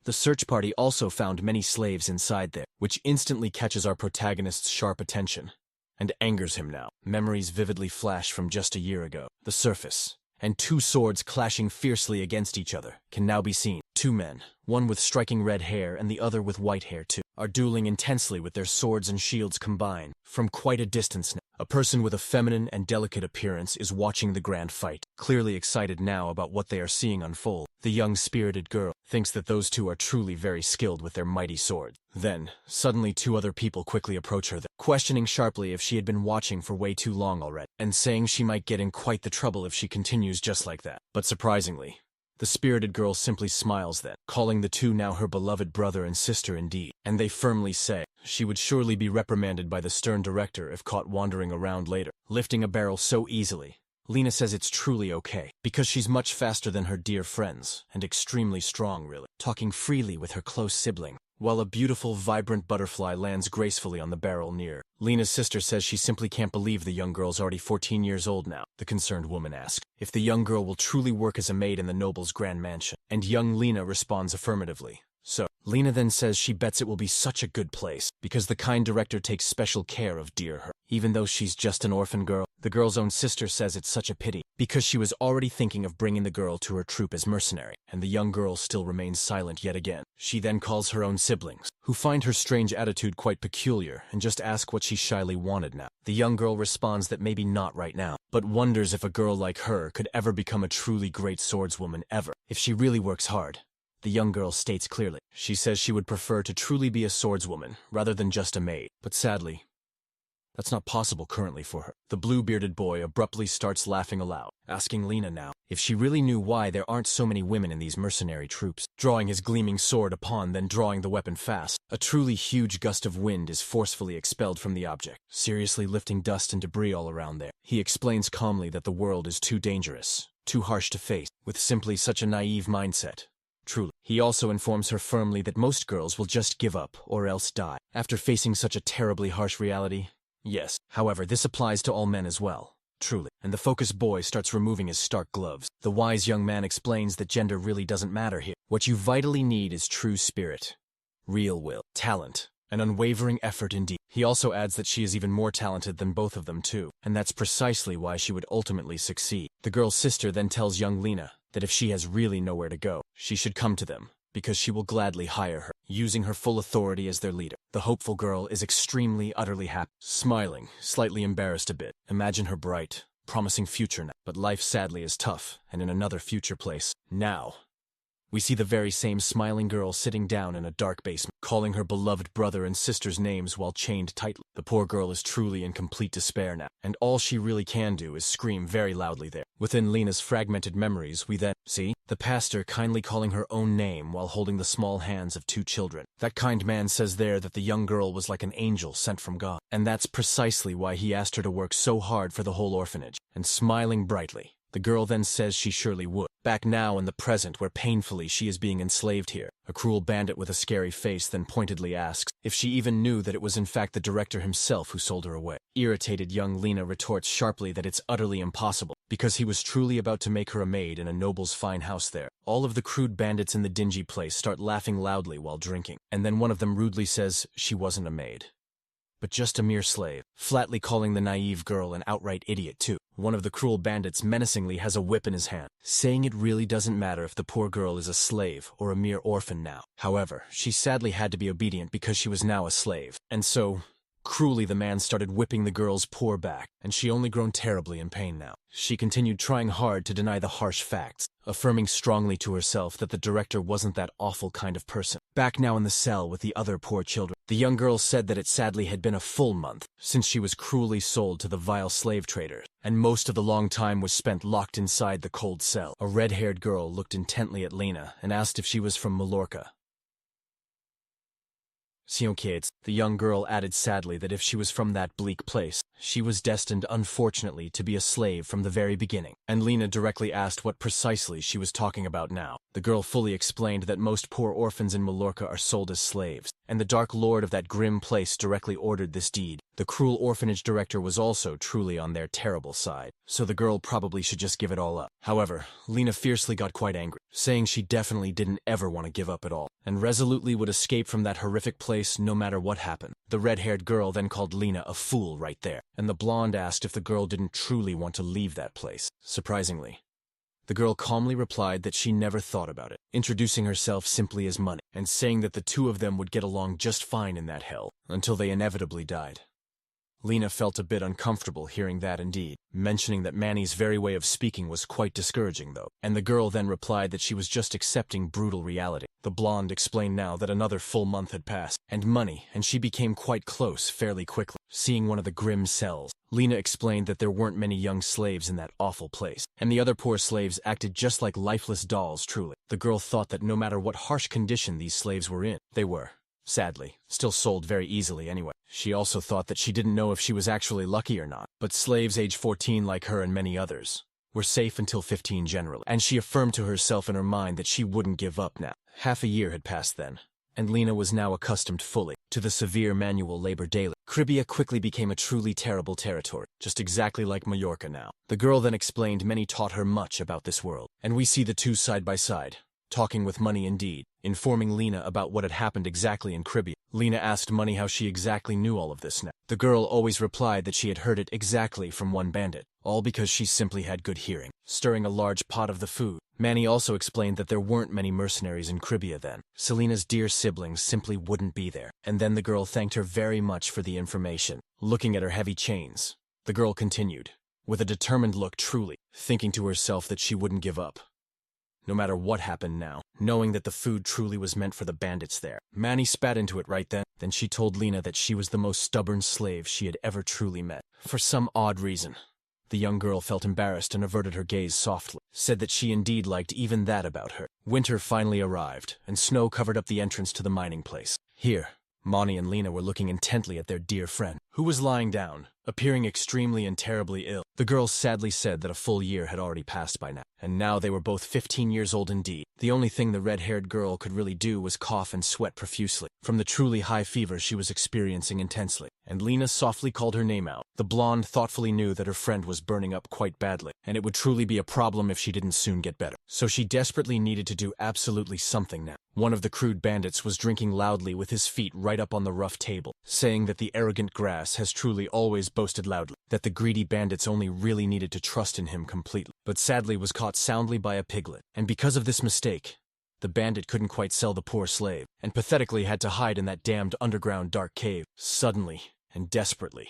A: the search party also found many slaves inside there, which instantly catches our protagonist's sharp attention and angers him now. Memories vividly flash from just a year ago. The surface, and 2 swords clashing fiercely against each other, can now be seen. 2 men, one with striking red hair and the other with white hair too, are dueling intensely with their swords and shields combined. From quite a distance now, a person with a feminine and delicate appearance is watching the grand fight, clearly excited now about what they are seeing unfold. The young spirited girl thinks that those 2 are truly very skilled with their mighty swords. Then, suddenly 2 other people quickly approach her, questioning sharply if she had been watching for way too long already, and saying she might get in quite the trouble if she continues just like that. But surprisingly, the spirited girl simply smiles then, calling the 2 now her beloved brother and sister indeed, and they firmly say she would surely be reprimanded by the stern director if caught wandering around later, lifting a barrel so easily. Lena says it's truly okay, because she's much faster than her dear friends, and extremely strong really, talking freely with her close sibling, while a beautiful, vibrant butterfly lands gracefully on the barrel near. Lena's sister says she simply can't believe the young girl's already 14 years old now. The concerned woman asks if the young girl will truly work as a maid in the noble's grand mansion, and young Lena responds affirmatively. So, Lena then says she bets it will be such a good place, because the kind director takes special care of dear her. Even though she's just an orphan girl, the girl's own sister says it's such a pity, because she was already thinking of bringing the girl to her troop as mercenary, and the young girl still remains silent yet again. She then calls her own siblings, who find her strange attitude quite peculiar, and just ask what she shyly wanted now. The young girl responds that maybe not right now, but wonders if a girl like her could ever become a truly great swordswoman ever, if she really works hard. The young girl states clearly, she says she would prefer to truly be a swordswoman rather than just a maid, but sadly, that's not possible currently for her. The blue-bearded boy abruptly starts laughing aloud, asking Lena now if she really knew why there aren't so many women in these mercenary troops. Drawing his gleaming sword upon, then drawing the weapon fast, a truly huge gust of wind is forcefully expelled from the object, seriously lifting dust and debris all around there. He explains calmly that the world is too dangerous, too harsh to face, with simply such a naive mindset. Truly. He also informs her firmly that most girls will just give up or else die after facing such a terribly harsh reality. Yes, however, this applies to all men as well. Truly. And the focused boy starts removing his stark gloves. The wise young man explains that gender really doesn't matter here. What you vitally need is true spirit, real will, talent, an unwavering effort indeed. He also adds that she is even more talented than both of them too, and that's precisely why she would ultimately succeed. The girl's sister then tells young Lena that if she has really nowhere to go, she should come to them, because she will gladly hire her, using her full authority as their leader. The hopeful girl is extremely, utterly happy, smiling, slightly embarrassed a bit. Imagine her bright, promising future now. But life sadly is tough, and in another future place. Now, we see the very same smiling girl sitting down in a dark basement, calling her beloved brother and sister's names while chained tightly. The poor girl is truly in complete despair now, and all she really can do is scream very loudly there. Within Lena's fragmented memories, we then see the pastor kindly calling her own name while holding the small hands of 2 children. That kind man says there that the young girl was like an angel sent from God, and that's precisely why he asked her to work so hard for the whole orphanage. And smiling brightly, the girl then says she surely would. Back now in the present where painfully she is being enslaved here, a cruel bandit with a scary face then pointedly asks if she even knew that it was in fact the director himself who sold her away. Irritated young Lena retorts sharply that it's utterly impossible, because he was truly about to make her a maid in a noble's fine house there. All of the crude bandits in the dingy place start laughing loudly while drinking, and then one of them rudely says she wasn't a maid, but just a mere slave, flatly calling the naive girl an outright idiot too. One of the cruel bandits menacingly has a whip in his hand, saying it really doesn't matter if the poor girl is a slave or a mere orphan now. However, she sadly had to be obedient because she was now a slave, and so Cruelly, the man started whipping the girl's poor back, and she only grown terribly in pain now. She continued trying hard to deny the harsh facts, affirming strongly to herself that the director wasn't that awful kind of person. Back now in the cell with the other poor children, the young girl said that it sadly had been a full month since she was cruelly sold to the vile slave traders, and most of the long time was spent locked inside the cold cell. A red-haired girl looked intently at Lena and asked if she was from Mallorca. Kids, the young girl added sadly that if she was from that bleak place, she was destined unfortunately to be a slave from the very beginning. And Lena directly asked what precisely she was talking about now. The girl fully explained that most poor orphans in Mallorca are sold as slaves, and the dark lord of that grim place directly ordered this deed. The cruel orphanage director was also truly on their terrible side, so the girl probably should just give it all up. However, Lena fiercely got quite angry, saying she definitely didn't ever want to give up at all, and resolutely would escape from that horrific place no matter what happened. The red-haired girl then called Lena a fool right there, and the blonde asked if the girl didn't truly want to leave that place. Surprisingly, the girl calmly replied that she never thought about it, introducing herself simply as Money, and saying that the two of them would get along just fine in that hell, until they inevitably died. Lena felt a bit uncomfortable hearing that indeed, mentioning that Manny's very way of speaking was quite discouraging though, and the girl then replied that she was just accepting brutal reality. The blonde explained now that another full month had passed, and Money and she became quite close fairly quickly. Seeing one of the grim cells, Lena explained that there weren't many young slaves in that awful place, and the other poor slaves acted just like lifeless dolls truly. The girl thought that no matter what harsh condition these slaves were in, they were, sadly, still sold very easily anyway. She also thought that she didn't know if she was actually lucky or not, but slaves age 14 like her and many others were safe until 15 generally, and she affirmed to herself in her mind that she wouldn't give up now. Half a year had passed then, and Lena was now accustomed fully to the severe manual labor daily. Caribbean quickly became a truly terrible territory, just exactly like Mallorca now. The girl then explained Manny taught her much about this world, and we see the two side by side, talking with Money indeed, informing Lena about what had happened exactly in Caribbean. Lena asked Money how she exactly knew all of this now. The girl always replied that she had heard it exactly from one bandit, all because she simply had good hearing. Stirring a large pot of the food, Manny also explained that there weren't many mercenaries in Caribbean then. Selena's dear siblings simply wouldn't be there, and then the girl thanked her very much for the information. Looking at her heavy chains, the girl continued, with a determined look truly, thinking to herself that she wouldn't give up, no matter what happened now, knowing that the food truly was meant for the bandits there. Manny spat into it right then. Then she told Lena that she was the most stubborn slave she had ever truly met. For some odd reason, the young girl felt embarrassed and averted her gaze softly, said that she indeed liked even that about her. Winter finally arrived, and snow covered up the entrance to the mining place. Here, Monty and Lena were looking intently at their dear friend, who was lying down, appearing extremely and terribly ill. The girls sadly said that a full year had already passed by now, and now they were both 15 years old indeed. The only thing the red-haired girl could really do was cough and sweat profusely, from the truly high fever she was experiencing intensely, and Lena softly called her name out. The blonde thoughtfully knew that her friend was burning up quite badly, and it would truly be a problem if she didn't soon get better. So she desperately needed to do absolutely something now. One of the crude bandits was drinking loudly with his feet right up on the rough table, saying that the arrogant grass has truly always boasted loudly, that the greedy bandits only really needed to trust in him completely, but sadly was caught soundly by a piglet, and because of this mistake, the bandit couldn't quite sell the poor slave, and pathetically had to hide in that damned underground dark cave. Suddenly, and desperately,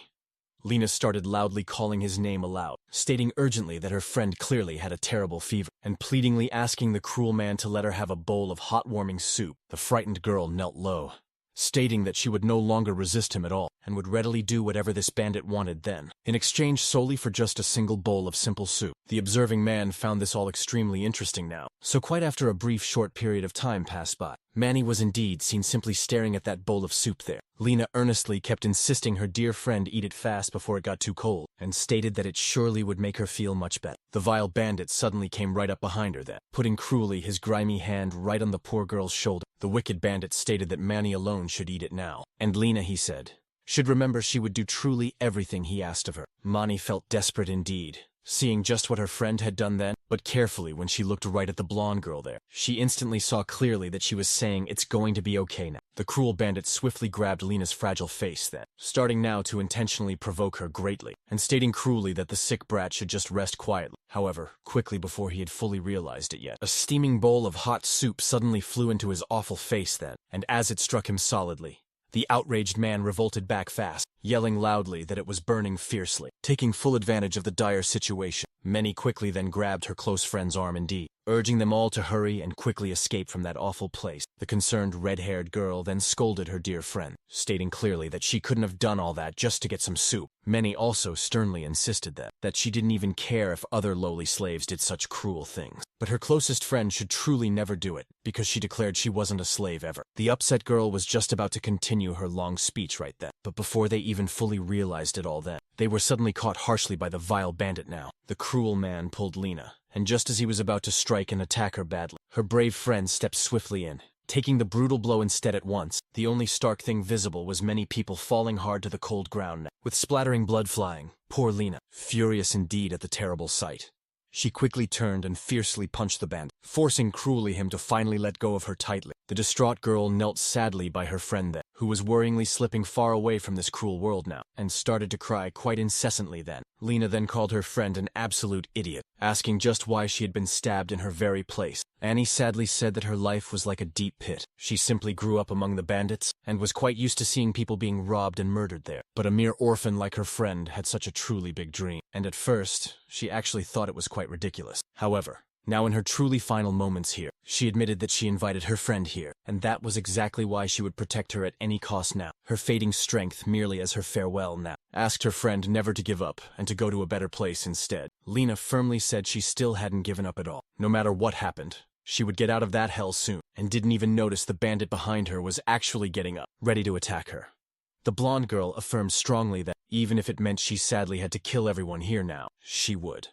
A: Lena started loudly calling his name aloud, stating urgently that her friend clearly had a terrible fever, and pleadingly asking the cruel man to let her have a bowl of hot warming soup. The frightened girl knelt low, stating that she would no longer resist him at all, and would readily do whatever this bandit wanted then, in exchange solely for just a single bowl of simple soup. The observing man found this all extremely interesting now, so quite after a brief short period of time passed by, Manny was indeed seen simply staring at that bowl of soup there. Lena earnestly kept insisting her dear friend eat it fast before it got too cold, and stated that it surely would make her feel much better. The vile bandit suddenly came right up behind her then, putting cruelly his grimy hand right on the poor girl's shoulder. The wicked bandit stated that Manny alone should eat it now, and Lena, he said, should remember she would do truly everything he asked of her. Manny felt desperate indeed, seeing just what her friend had done then, but carefully when she looked right at the blonde girl there, she instantly saw clearly that she was saying it's going to be okay now. The cruel bandit swiftly grabbed Lena's fragile face then, starting now to intentionally provoke her greatly, and stating cruelly that the sick brat should just rest quietly. However, quickly before he had fully realized it yet, a steaming bowl of hot soup suddenly flew into his awful face then, and as it struck him solidly, The outraged man revolted back fast, yelling loudly that it was burning fiercely. Taking full advantage of the dire situation, Many quickly then grabbed her close friend's arm indeed, urging them all to hurry and quickly escape from that awful place. The concerned red-haired girl then scolded her dear friend, stating clearly that she couldn't have done all that just to get some soup. Many also sternly insisted that she didn't even care if other lowly slaves did such cruel things. But her closest friend should truly never do it, because she declared she wasn't a slave ever. The upset girl was just about to continue her long speech right then, but before they even fully realized it all then, they were suddenly caught harshly by the vile bandit now. The cruel man pulled Lena, and just as he was about to strike and attack her badly, her brave friend stepped swiftly in, taking the brutal blow instead at once. The only stark thing visible was many people falling hard to the cold ground now, with splattering blood flying. Poor Lena, furious indeed at the terrible sight, she quickly turned and fiercely punched the bandit, forcing cruelly him to finally let go of her tightly. The distraught girl knelt sadly by her friend then, who was worryingly slipping far away from this cruel world now, and started to cry quite incessantly then. Lena then called her friend an absolute idiot, asking just why she had been stabbed in her very place. Annie sadly said that her life was like a deep pit. She simply grew up among the bandits, and was quite used to seeing people being robbed and murdered there. But a mere orphan like her friend had such a truly big dream, and at first, she actually thought it was quite ridiculous. However, now in her truly final moments here, she admitted that she invited her friend here, and that was exactly why she would protect her at any cost now, her fading strength merely as her farewell now. Asked her friend never to give up, and to go to a better place instead. Lena firmly said she still hadn't given up at all. No matter what happened, she would get out of that hell soon, and didn't even notice the bandit behind her was actually getting up, ready to attack her. The blonde girl affirmed strongly that, even if it meant she sadly had to kill everyone here now, she would.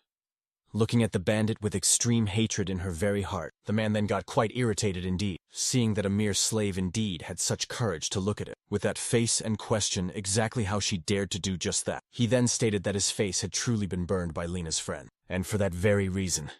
A: Looking at the bandit with extreme hatred in her very heart, the man then got quite irritated indeed, seeing that a mere slave indeed had such courage to look at it, with that face and question exactly how she dared to do just that. He then stated that his face had truly been burned by Lena's friend, and for that very reason,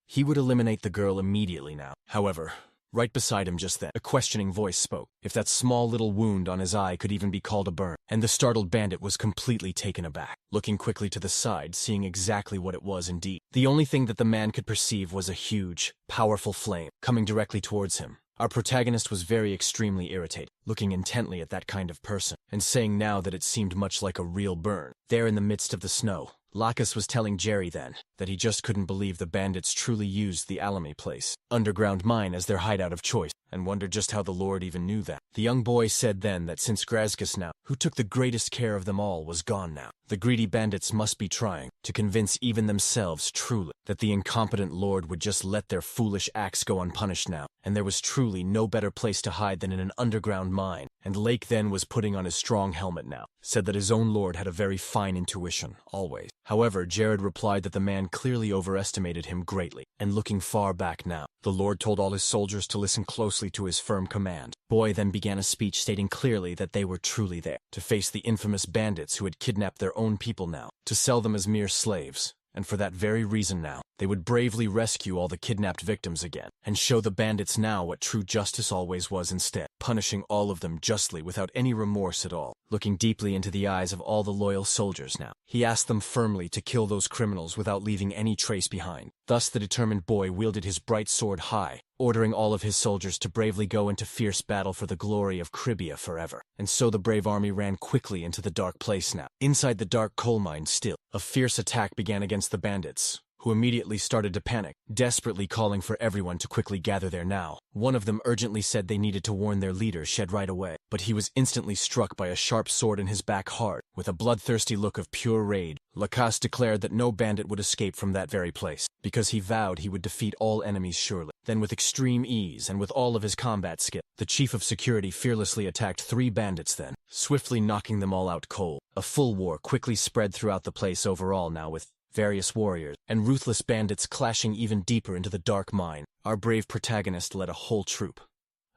A: he would eliminate the girl immediately now. However, right beside him just then, a questioning voice spoke, if that small little wound on his eye could even be called a burn, and the startled bandit was completely taken aback, looking quickly to the side, seeing exactly what it was indeed. The only thing that the man could perceive was a huge, powerful flame coming directly towards him. Our protagonist was very extremely irritated, looking intently at that kind of person, and saying now that it seemed much like a real burn. There in the midst of the snow, Lacus was telling Jerry then that he just couldn't believe the bandits truly used the Alamy place, underground mine, as their hideout of choice, and wondered just how the Lord even knew that. The young boy said then that since Grazgus now, who took the greatest care of them all, was gone now, the greedy bandits must be trying to convince even themselves truly that the incompetent Lord would just let their foolish acts go unpunished now, and there was truly no better place to hide than in an underground mine. And Lake then was putting on his strong helmet now, said that his own Lord had a very fine intuition, always. However, Jared replied that the man clearly overestimated him greatly, and looking far back now, the Lord told all his soldiers to listen closely to his firm command. Boy then began a speech stating clearly that they were truly there to face the infamous bandits who had kidnapped their own people now, to sell them as mere slaves. And for that very reason now, they would bravely rescue all the kidnapped victims again, and show the bandits now what true justice always was instead, punishing all of them justly without any remorse at all. Looking deeply into the eyes of all the loyal soldiers now, he asked them firmly to kill those criminals without leaving any trace behind. Thus the determined boy wielded his bright sword high, ordering all of his soldiers to bravely go into fierce battle for the glory of Cribia forever. And so the brave army ran quickly into the dark place now. Inside the dark coal mine still, a fierce attack began against the bandits, who immediately started to panic, desperately calling for everyone to quickly gather there now. One of them urgently said they needed to warn their leader Shed right away, but he was instantly struck by a sharp sword in his back hard. With a bloodthirsty look of pure rage, Lacasse declared that no bandit would escape from that very place, because he vowed he would defeat all enemies surely. Then with extreme ease and with all of his combat skill, the chief of security fearlessly attacked 3 bandits then, swiftly knocking them all out cold. A full war quickly spread throughout the place overall now, with various warriors and ruthless bandits clashing even deeper into the dark mine. Our brave protagonist led a whole troop,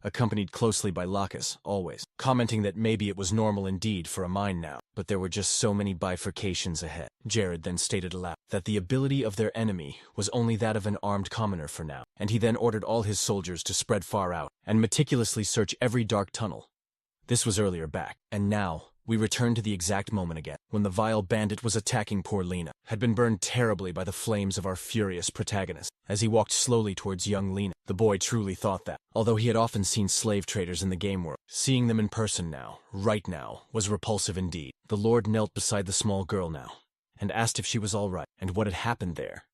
A: accompanied closely by Lacus, always, commenting that maybe it was normal indeed for a mine now, but there were just so many bifurcations ahead. Jared then stated aloud that the ability of their enemy was only that of an armed commoner for now, and he then ordered all his soldiers to spread far out and meticulously search every dark tunnel. This was earlier back, and now, We return to the exact moment again, when the vile bandit was attacking poor Lena, had been burned terribly by the flames of our furious protagonist. As he walked slowly towards young Lena, the boy truly thought that, although he had often seen slave traders in the game world, seeing them in person now, right now, was repulsive indeed. The Lord knelt beside the small girl now, and asked if she was all right, and what had happened there.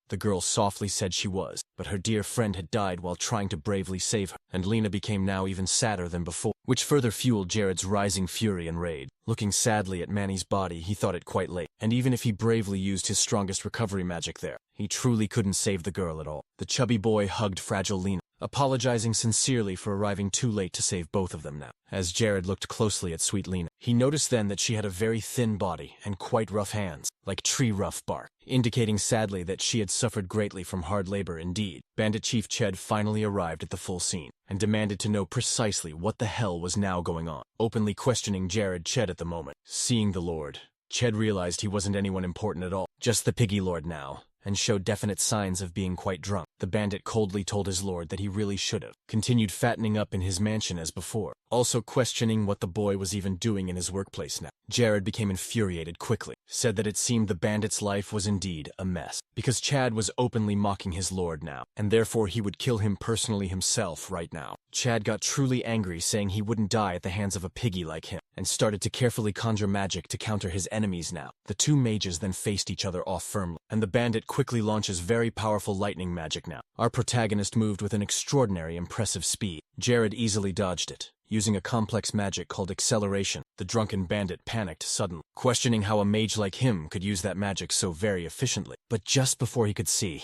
A: The girl softly said she was, but her dear friend had died while trying to bravely save her, and Lena became now even sadder than before, which further fueled Jared's rising fury and rage. Looking sadly at Manny's body, he thought it quite late, and even if he bravely used his strongest recovery magic there, he truly couldn't save the girl at all. The chubby boy hugged fragile Lena, apologizing sincerely for arriving too late to save both of them now. As Jared looked closely at sweet Lena, he noticed then that she had a very thin body and quite rough hands, like tree-rough bark, indicating sadly that she had suffered greatly from hard labor indeed. Bandit Chief Ched finally arrived at the full scene, and demanded to know precisely what the hell was now going on, openly questioning Jared Ched at the moment. Seeing the Lord, Ched realized he wasn't anyone important at all, just the piggy lord now, and showed definite signs of being quite drunk. The bandit coldly told his lord that he really should have continued fattening up in his mansion as before, also questioning what the boy was even doing in his workplace now. Jared became infuriated quickly, said that it seemed the bandit's life was indeed a mess, because Chad was openly mocking his lord now, and therefore he would kill him personally himself right now. Chad got truly angry, saying he wouldn't die at the hands of a piggy like him, and started to carefully conjure magic to counter his enemies now. The two mages then faced each other off firmly, and the bandit quickly launches very powerful lightning magic now. Our protagonist moved with an extraordinary impressive speed. Jared easily dodged it, using a complex magic called acceleration. The drunken bandit panicked suddenly, questioning how a mage like him could use that magic so very efficiently. But just before he could see,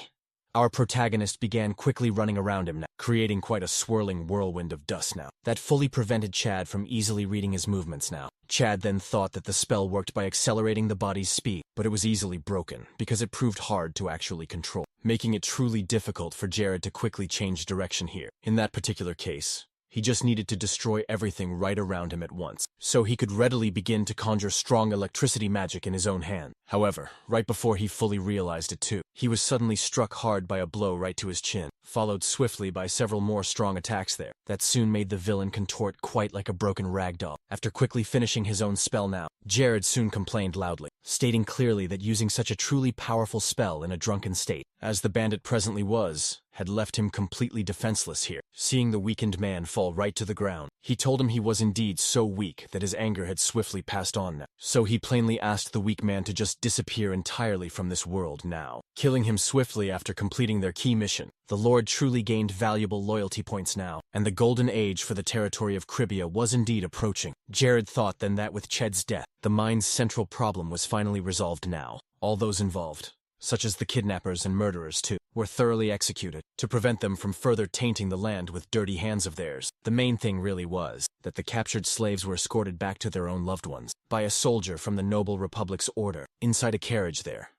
A: our protagonist began quickly running around him now, creating quite a swirling whirlwind of dust now, that fully prevented Chad from easily reading his movements now. Chad then thought that the spell worked by accelerating the body's speed, but it was easily broken, because it proved hard to actually control, making it truly difficult for Jared to quickly change direction here. In that particular case, he just needed to destroy everything right around him at once, so he could readily begin to conjure strong electricity magic in his own hand. However, right before he fully realized it too, he was suddenly struck hard by a blow right to his chin, followed swiftly by several more strong attacks there, that soon made the villain contort quite like a broken rag doll. After quickly finishing his own spell now, Jared soon complained loudly, stating clearly that using such a truly powerful spell in a drunken state, as the bandit presently was, had left him completely defenseless here. Seeing the weakened man fall right to the ground, he told him he was indeed so weak that his anger had swiftly passed on now. So he plainly asked the weak man to just disappear entirely from this world now, killing him swiftly after completing their key mission. The Lord truly gained valuable loyalty points now, and the golden age for the territory of Cribia was indeed approaching. Jared thought then that with Ched's death, the mine's central problem was finally resolved now. All those involved, such as the kidnappers and murderers too, were thoroughly executed, to prevent them from further tainting the land with dirty hands of theirs. The main thing really was that the captured slaves were escorted back to their own loved ones by a soldier from the Noble Republic's order, inside a carriage there.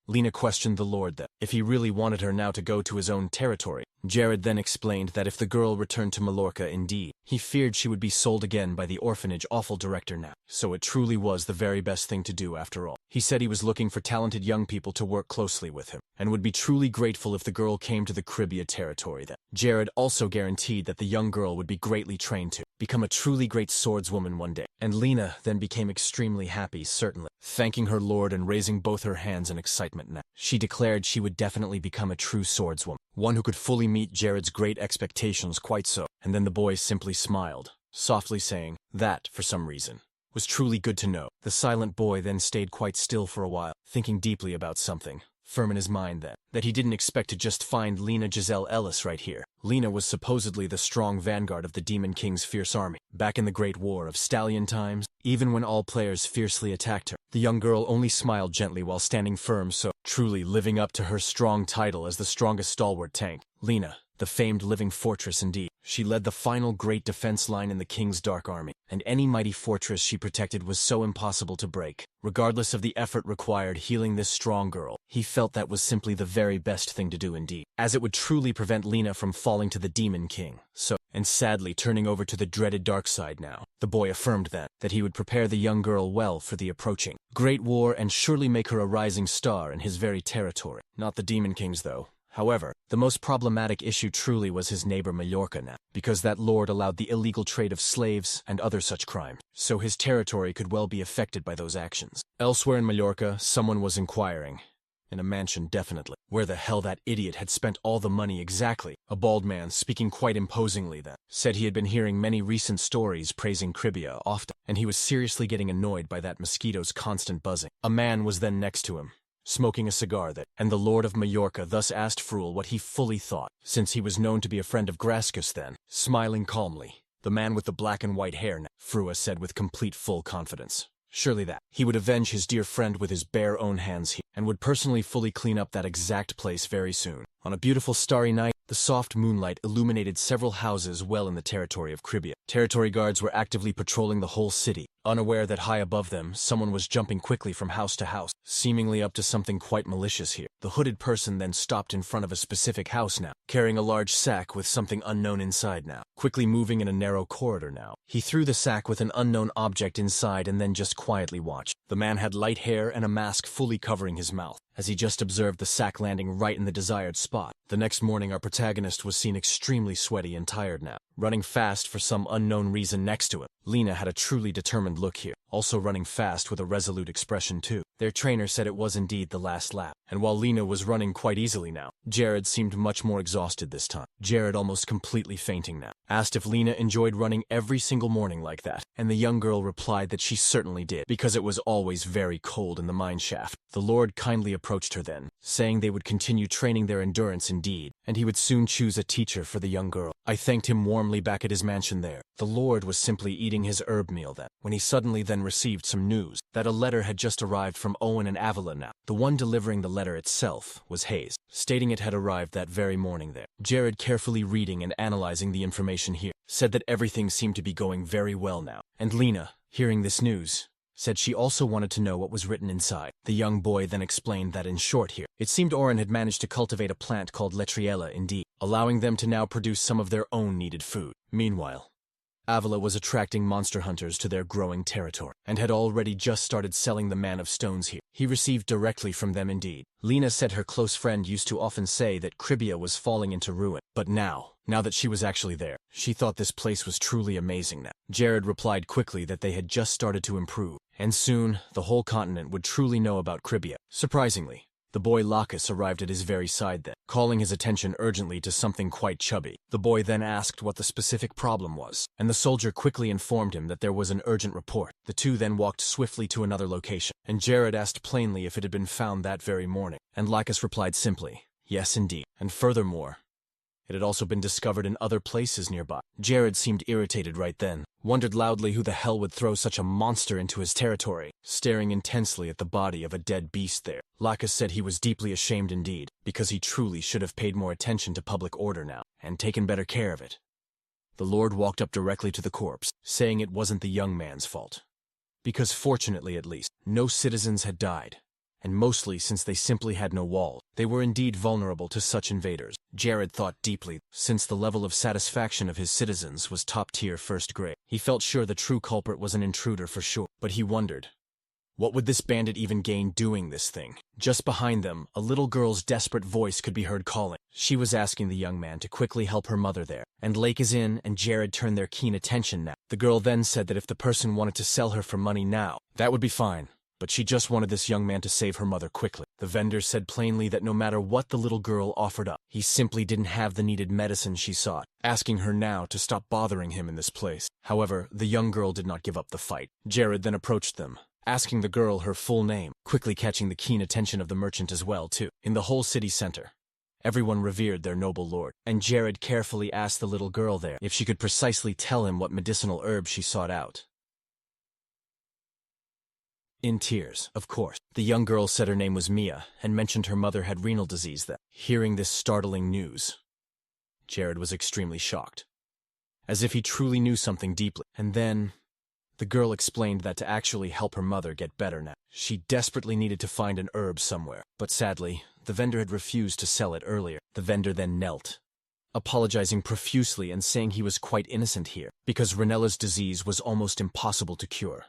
A: Lena questioned the Lord that, if he really wanted her now to go to his own territory. Jared then explained that if the girl returned to Mallorca indeed, he feared she would be sold again by the orphanage awful director now. So it truly was the very best thing to do after all. He said he was looking for talented young people to work closely with him, and would be truly grateful if the girl came to the Cribia territory then. Jared also guaranteed that the young girl would be greatly trained to become a truly great swordswoman one day. And Lena then became extremely happy, certainly, thanking her lord and raising both her hands in excitement now. She declared she would definitely become a true swordswoman, one who could fully meet Jared's great expectations quite so. And then the boy simply smiled, softly saying, that, for some reason, was truly good to know. The silent boy then stayed quite still for a while, thinking deeply about something, firm in his mind then, that he didn't expect to just find Lena Giselle Ellis right here. Lena was supposedly the strong vanguard of the Demon King's fierce army, back in the Great War of Stallion times, even when all players fiercely attacked her. The young girl only smiled gently while standing firm, so truly living up to her strong title as the strongest stalwart tank. Lena, the famed living fortress indeed. She led the final great defense line in the King's Dark Army, and any mighty fortress she protected was so impossible to break. Regardless of the effort required healing this strong girl, he felt that was simply the very best thing to do indeed, as it would truly prevent Lena from falling to the Demon King. So, and sadly turning over to the dreaded dark side now, the boy affirmed that he would prepare the young girl well for the approaching Great War and surely make her a rising star in his very territory. Not the Demon King's though. However, the most problematic issue truly was his neighbor Mallorca now, because that lord allowed the illegal trade of slaves and other such crimes, so his territory could well be affected by those actions. Elsewhere in Mallorca, someone was inquiring. In a mansion, definitely. Where the hell that idiot had spent all the money exactly? A bald man, speaking quite imposingly then, said he had been hearing many recent stories praising Cribia often, and he was seriously getting annoyed by that mosquito's constant buzzing. A man was then next to him, smoking a cigar that, and the Lord of Mallorca thus asked Fruel what he fully thought, since he was known to be a friend of Grascus then, smiling calmly. The man with the black and white hair now, Frua said with complete full confidence. Surely that. He would avenge his dear friend with his bare own hands here, and would personally fully clean up that exact place very soon. On a beautiful starry night, the soft moonlight illuminated several houses well in the territory of Cribia. Territory guards were actively patrolling the whole city, unaware that high above them, someone was jumping quickly from house to house, seemingly up to something quite malicious here. The hooded person then stopped in front of a specific house now, carrying a large sack with something unknown inside now. Quickly moving in a narrow corridor now, he threw the sack with an unknown object inside and then just quietly watched. The man had light hair and a mask fully covering his mouth, as he just observed the sack landing right in the desired spot. The next morning our protagonist was seen extremely sweaty and tired now, running fast for some unknown reason next to him. Lena had a truly determined look here, also running fast with a resolute expression too. Their trainer said it was indeed the last lap, and while Lena was running quite easily now, Jared seemed much more exhausted this time. Jared almost completely fainting now, asked if Lena enjoyed running every single morning like that, and the young girl replied that she certainly did, because it was always very cold in the mine shaft. The Lord kindly approached her then, saying they would continue training their endurance indeed, and he would soon choose a teacher for the young girl. I thanked him warmly back at his mansion there. The Lord was simply eating his herb meal then, when he suddenly then received some news that a letter had just arrived from Owen and Avila now. The one delivering the letter itself was Hayes, stating it had arrived that very morning there. Jared, carefully reading and analyzing the information here, said that everything seemed to be going very well now. And Lena, hearing this news, said she also wanted to know what was written inside. The young boy then explained that in short here, it seemed Oren had managed to cultivate a plant called Letriella indeed, allowing them to now produce some of their own needed food. Meanwhile, Avila was attracting monster hunters to their growing territory, and had already just started selling the Man of Stones here. He received directly from them indeed. Lena said her close friend used to often say that Cribia was falling into ruin, but now that she was actually there, she thought this place was truly amazing now. Jared replied quickly that they had just started to improve, and soon the whole continent would truly know about Cribia. Surprisingly, the boy Lacus arrived at his very side then, calling his attention urgently to something quite chubby. The boy then asked what the specific problem was, and the soldier quickly informed him that there was an urgent report. The two then walked swiftly to another location, and Jared asked plainly if it had been found that very morning, and Lacus replied simply, yes indeed, and furthermore, it had also been discovered in other places nearby. Jared seemed irritated right then, wondered loudly who the hell would throw such a monster into his territory, staring intensely at the body of a dead beast there. Lacus said he was deeply ashamed indeed, because he truly should have paid more attention to public order now, and taken better care of it. The Lord walked up directly to the corpse, saying it wasn't the young man's fault, because fortunately at least, no citizens had died, and mostly since they simply had no wall, they were indeed vulnerable to such invaders. Jared thought deeply, since the level of satisfaction of his citizens was top-tier first grade. He felt sure the true culprit was an intruder for sure, but he wondered, what would this bandit even gain doing this thing? Just behind them, a little girl's desperate voice could be heard calling. She was asking the young man to quickly help her mother there. And Lake is in, and Jared turned their keen attention now. The girl then said that if the person wanted to sell her for money now, that would be fine. But she just wanted this young man to save her mother quickly. The vendor said plainly that no matter what the little girl offered up, he simply didn't have the needed medicine she sought, asking her now to stop bothering him in this place. However, the young girl did not give up the fight. Jared then approached them, asking the girl her full name, quickly catching the keen attention of the merchant as well too. In the whole city center, everyone revered their noble lord, and Jared carefully asked the little girl there if she could precisely tell him what medicinal herb she sought out. In tears, of course. The young girl said her name was Mia, and mentioned her mother had renal disease that. Hearing this startling news, Jared was extremely shocked, as if he truly knew something deeply. And then, the girl explained that to actually help her mother get better now, she desperately needed to find an herb somewhere. But sadly, the vendor had refused to sell it earlier. The vendor then knelt, apologizing profusely and saying he was quite innocent here, because Renella's disease was almost impossible to cure.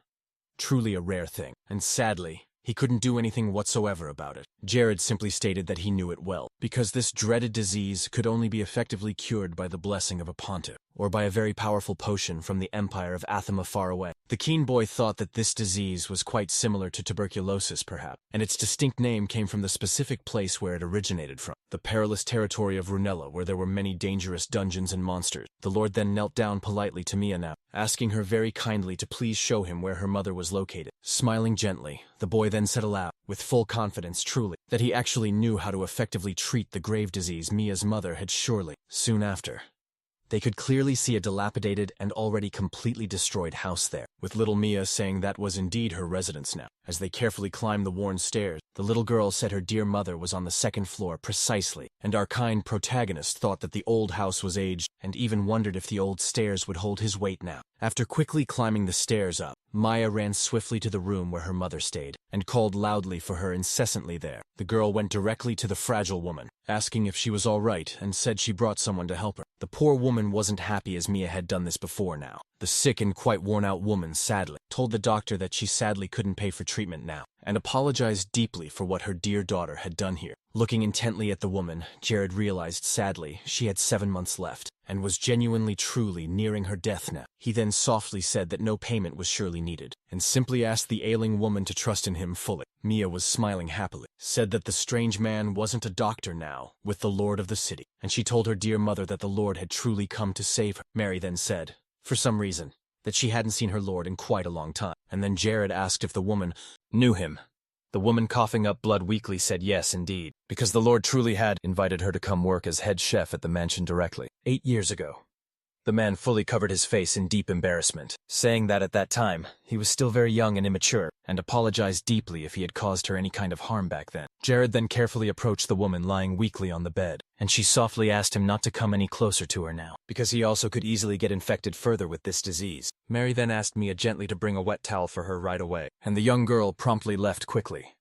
A: Truly a rare thing, and sadly, He couldn't do anything whatsoever about it. Jared simply stated that he knew it well, because this dreaded disease could only be effectively cured by the blessing of a pontiff, or by a very powerful potion from the empire of Athema far away. The keen boy thought that this disease was quite similar to tuberculosis perhaps, and its distinct name came from the specific place where it originated from, the perilous territory of Runella, where there were many dangerous dungeons and monsters. The Lord then knelt down politely to Mia now, asking her very kindly to please show him where her mother was located. Smiling gently, the boy then said aloud, with full confidence truly, that he actually knew how to effectively treat the grave disease Mia's mother had surely. Soon after, they could clearly see a dilapidated and already completely destroyed house there, with little Mia saying that was indeed her residence now. As they carefully climbed the worn stairs, the little girl said her dear mother was on the second floor precisely, and our kind protagonist thought that the old house was aged, and even wondered if the old stairs would hold his weight now. After quickly climbing the stairs up, Maya ran swiftly to the room where her mother stayed, and called loudly for her incessantly there. The girl went directly to the fragile woman, asking if she was all right, and said she brought someone to help her. The poor woman wasn't happy as Mia had done this before now. The sick and quite worn-out woman sadly told the doctor that she sadly couldn't pay for treatment now, and apologized deeply for what her dear daughter had done here. Looking intently at the woman, Jared realized sadly she had 7 months left, and was genuinely truly nearing her death now. He then softly said that no payment was surely needed, and simply asked the ailing woman to trust in him fully. Mia was smiling happily, said that the strange man wasn't a doctor now, with the lord of the city, and she told her dear mother that the Lord had truly come to save her. Mary then said, for some reason, that she hadn't seen her lord in quite a long time, and then Jared asked if the woman knew him. The woman, coughing up blood weakly, said yes indeed, because the Lord truly had invited her to come work as head chef at the mansion directly, 8 years ago. The man fully covered his face in deep embarrassment, saying that at that time, he was still very young and immature, and apologized deeply if he had caused her any kind of harm back then. Jared then carefully approached the woman lying weakly on the bed, and she softly asked him not to come any closer to her now, because he also could easily get infected further with this disease. Mary then asked Mia gently to bring a wet towel for her right away, and the young girl promptly left quickly,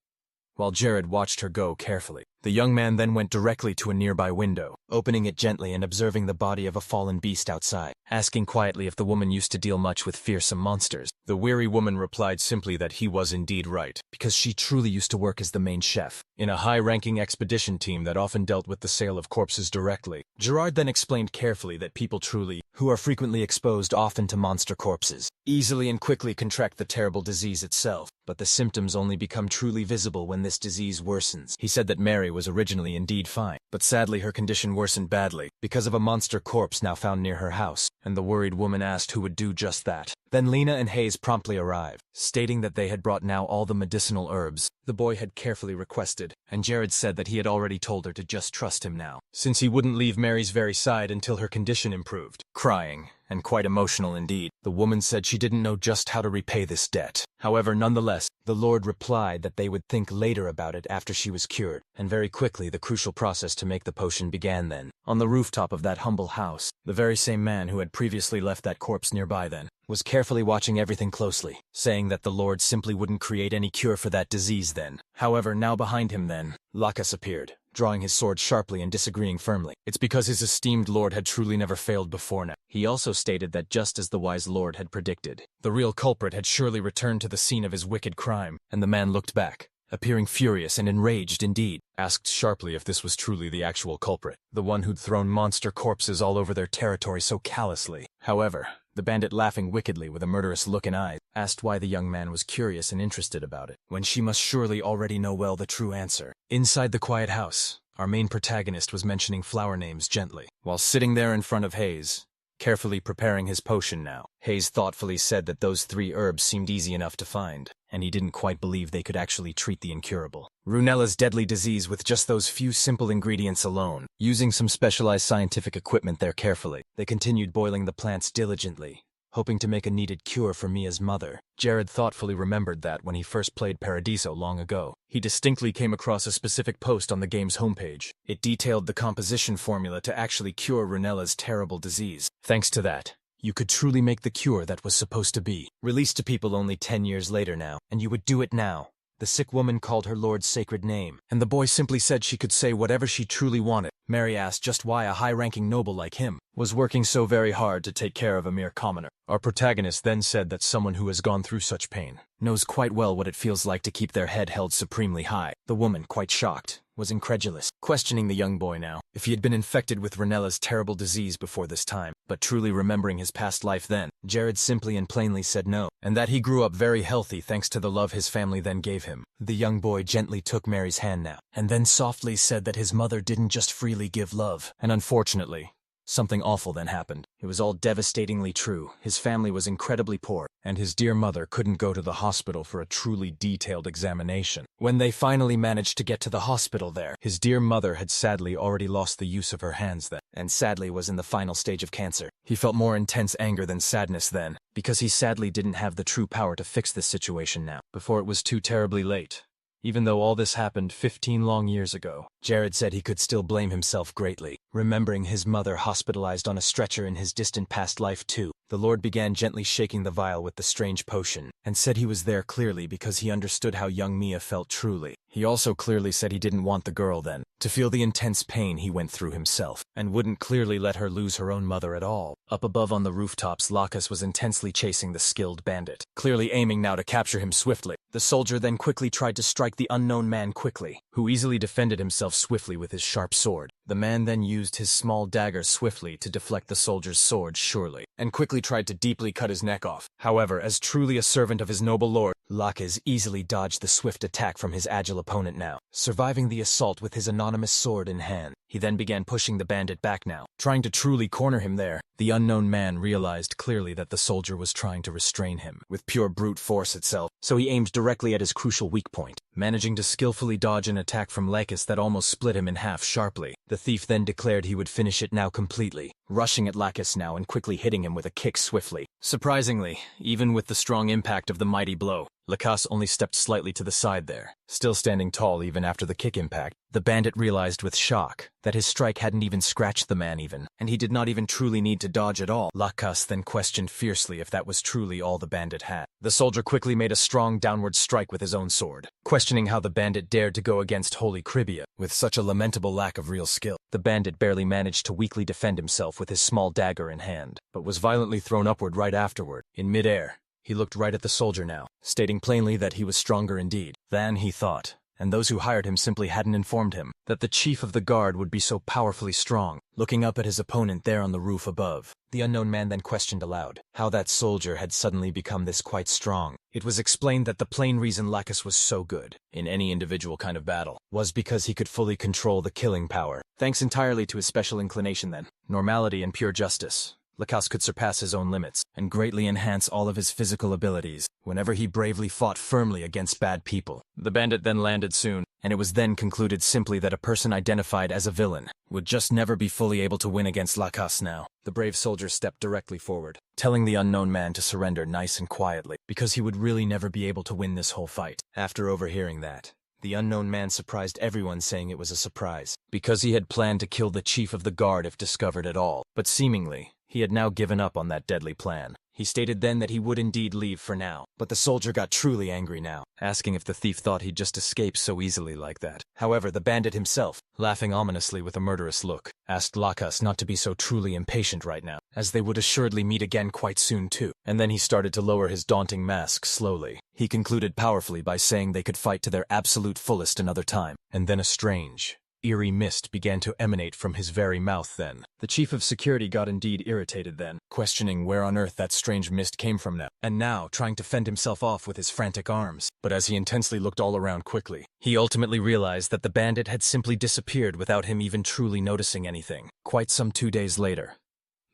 A: while Jared watched her go carefully. The young man then went directly to a nearby window, opening it gently and observing the body of a fallen beast outside, asking quietly if the woman used to deal much with fearsome monsters. The weary woman replied simply that he was indeed right, because she truly used to work as the main chef in a high-ranking expedition team that often dealt with the sale of corpses directly. Gerard then explained carefully that people truly, who are frequently exposed often to monster corpses, easily and quickly contract the terrible disease itself, but the symptoms only become truly visible when this disease worsens. He said that Mary was originally indeed fine, but sadly her condition worsened badly because of a monster corpse now found near her house, and the worried woman asked who would do just that. Then Lena and Hayes promptly arrived, stating that they had brought now all the medicinal herbs the boy had carefully requested, and Jared said that he had already told her to just trust him now, since he wouldn't leave Mary's very side until her condition improved. Crying, and quite emotional indeed, the woman said she didn't know just how to repay this debt. However, nonetheless, the Lord replied that they would think later about it after she was cured, and very quickly the crucial process to make the potion began then. On the rooftop of that humble house, the very same man who had previously left that corpse nearby then, was carefully watching everything closely, saying that the Lord simply wouldn't create any cure for that disease then. However, now behind him then, Lacus appeared, drawing his sword sharply and disagreeing firmly. It's because his esteemed lord had truly never failed before now. He also stated that just as the wise lord had predicted, the real culprit had surely returned to the scene of his wicked crime, and the man looked back, appearing furious and enraged indeed, asked sharply if this was truly the actual culprit, the one who'd thrown monster corpses all over their territory so callously. However, the bandit, laughing wickedly with a murderous look in eyes, asked why the young man was curious and interested about it, when she must surely already know well the true answer. Inside the quiet house, our main protagonist was mentioning flower names gently, while sitting there in front of Hayes, carefully preparing his potion now. Hayes thoughtfully said that those 3 herbs seemed easy enough to find, and he didn't quite believe they could actually treat the incurable Runella's deadly disease with just those few simple ingredients alone. Using some specialized scientific equipment there carefully, they continued boiling the plants diligently, hoping to make a needed cure for Mia's mother. Jared thoughtfully remembered that when he first played Paradiso long ago, he distinctly came across a specific post on the game's homepage. It detailed the composition formula to actually cure Runella's terrible disease. Thanks to that, you could truly make the cure that was supposed to be released to people only 10 years later now, and you would do it now, The sick woman called her lord's sacred name, and the boy simply said she could say whatever she truly wanted. Mary asked just why a high-ranking noble like him was working so very hard to take care of a mere commoner. Our protagonist then said that someone who has gone through such pain knows quite well what it feels like to keep their head held supremely high. The woman, quite shocked, was incredulous, questioning the young boy now if he had been infected with Renella's terrible disease before this time, but truly remembering his past life then. Jared simply and plainly said no, and that he grew up very healthy thanks to the love his family then gave him. The young boy gently took Mary's hand now, and then softly said that his mother didn't just freely give love, and unfortunately, something awful then happened. It was all devastatingly true. His family was incredibly poor, and his dear mother couldn't go to the hospital for a truly detailed examination. When they finally managed to get to the hospital there, his dear mother had sadly already lost the use of her hands then, and sadly was in the final stage of cancer. He felt more intense anger than sadness then, because he sadly didn't have the true power to fix this situation now, before it was too terribly late. Even though all this happened 15 long years ago, Jared said he could still blame himself greatly, remembering his mother hospitalized on a stretcher in his distant past life too. The Lord began gently shaking the vial with the strange potion, and said he was there clearly because he understood how young Mia felt truly. He also clearly said he didn't want the girl then to feel the intense pain he went through himself, and wouldn't clearly let her lose her own mother at all. Up above on the rooftops, Lacus was intensely chasing the skilled bandit, clearly aiming now to capture him swiftly. The soldier then quickly tried to strike the unknown man quickly, who easily defended himself swiftly with his sharp sword. The man then used his small dagger swiftly to deflect the soldier's sword surely, and quickly tried to deeply cut his neck off. However, as truly a servant of his noble lord, Lacus easily dodged the swift attack from his agile opponent now, surviving the assault with his anonymous sword in hand. He then began pushing the bandit back now, trying to truly corner him there. The unknown man realized clearly that the soldier was trying to restrain him with pure brute force itself, so he aimed directly at his crucial weak point, managing to skillfully dodge an attack from Lacus that almost split him in half sharply. The thief then declared he would finish it now completely, rushing at Lacus now and quickly hitting him with a kick swiftly. Surprisingly, even with the strong impact of the mighty blow, Lacus only stepped slightly to the side there, still standing tall even after the kick impact. The bandit realized with shock that his strike hadn't even scratched the man even, and he did not even truly need to dodge at all. Lacus then questioned fiercely if that was truly all the bandit had. The soldier quickly made a strong downward strike with his own sword, questioning how the bandit dared to go against Holy Cribia with such a lamentable lack of real skill. The bandit barely managed to weakly defend himself with his small dagger in hand, but was violently thrown upward right afterward. In midair, he looked right at the soldier now, stating plainly that he was stronger indeed than he thought, and those who hired him simply hadn't informed him that the chief of the guard would be so powerfully strong. Looking up at his opponent there on the roof above, the unknown man then questioned aloud how that soldier had suddenly become this quite strong. It was explained that the plain reason Lacus was so good in any individual kind of battle was because he could fully control the killing power, thanks entirely to his special inclination then, normality and pure justice. Lacus could surpass his own limits and greatly enhance all of his physical abilities whenever he bravely fought firmly against bad people. The bandit then landed soon, and it was then concluded simply that a person identified as a villain would just never be fully able to win against Lacus now. The brave soldier stepped directly forward, telling the unknown man to surrender nice and quietly, because he would really never be able to win this whole fight. After overhearing that, the unknown man surprised everyone, saying it was a surprise, because he had planned to kill the chief of the guard if discovered at all, but seemingly he had now given up on that deadly plan. He stated then that he would indeed leave for now, but the soldier got truly angry now, asking if the thief thought he'd just escape so easily like that. However, the bandit himself, laughing ominously with a murderous look, asked Lacus not to be so truly impatient right now, as they would assuredly meet again quite soon too. And then he started to lower his daunting mask slowly. He concluded powerfully by saying they could fight to their absolute fullest another time, and then a strange, eerie mist began to emanate from his very mouth then. The chief of security got indeed irritated then, questioning where on earth that strange mist came from now, and now trying to fend himself off with his frantic arms. But as he intensely looked all around quickly, he ultimately realized that the bandit had simply disappeared without him even truly noticing anything. Quite some 2 days later,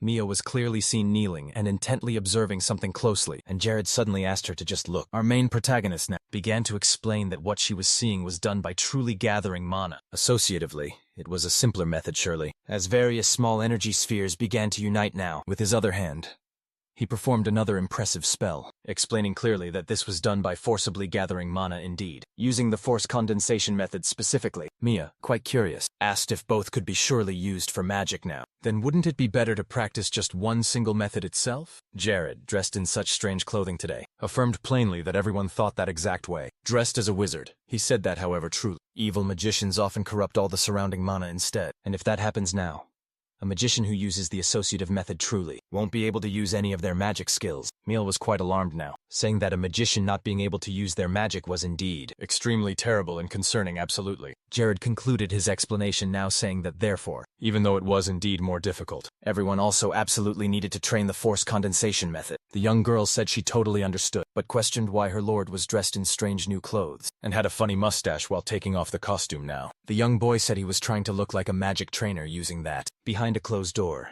A: Mia was clearly seen kneeling and intently observing something closely, and Jared suddenly asked her to just look. Our main protagonist now began to explain that what she was seeing was done by truly gathering mana. Associatively, it was a simpler method surely, as various small energy spheres began to unite now. With his other hand, he performed another impressive spell, explaining clearly that this was done by forcibly gathering mana indeed, using the force condensation method specifically. Mia, quite curious, asked if both could be surely used for magic now. Then wouldn't it be better to practice just one single method itself? Jared, dressed in such strange clothing today, affirmed plainly that everyone thought that exact way. Dressed as a wizard, he said that however truly. Evil magicians often corrupt all the surrounding mana instead, and if that happens now, a magician who uses the associative method truly won't be able to use any of their magic skills. Miel was quite alarmed now, saying that a magician not being able to use their magic was indeed extremely terrible and concerning absolutely. Jared concluded his explanation now saying that therefore, even though it was indeed more difficult, everyone also absolutely needed to train the force condensation method. The young girl said she totally understood, but questioned why her lord was dressed in strange new clothes and had a funny mustache while taking off the costume now. The young boy said he was trying to look like a magic trainer using that. Behind a closed door,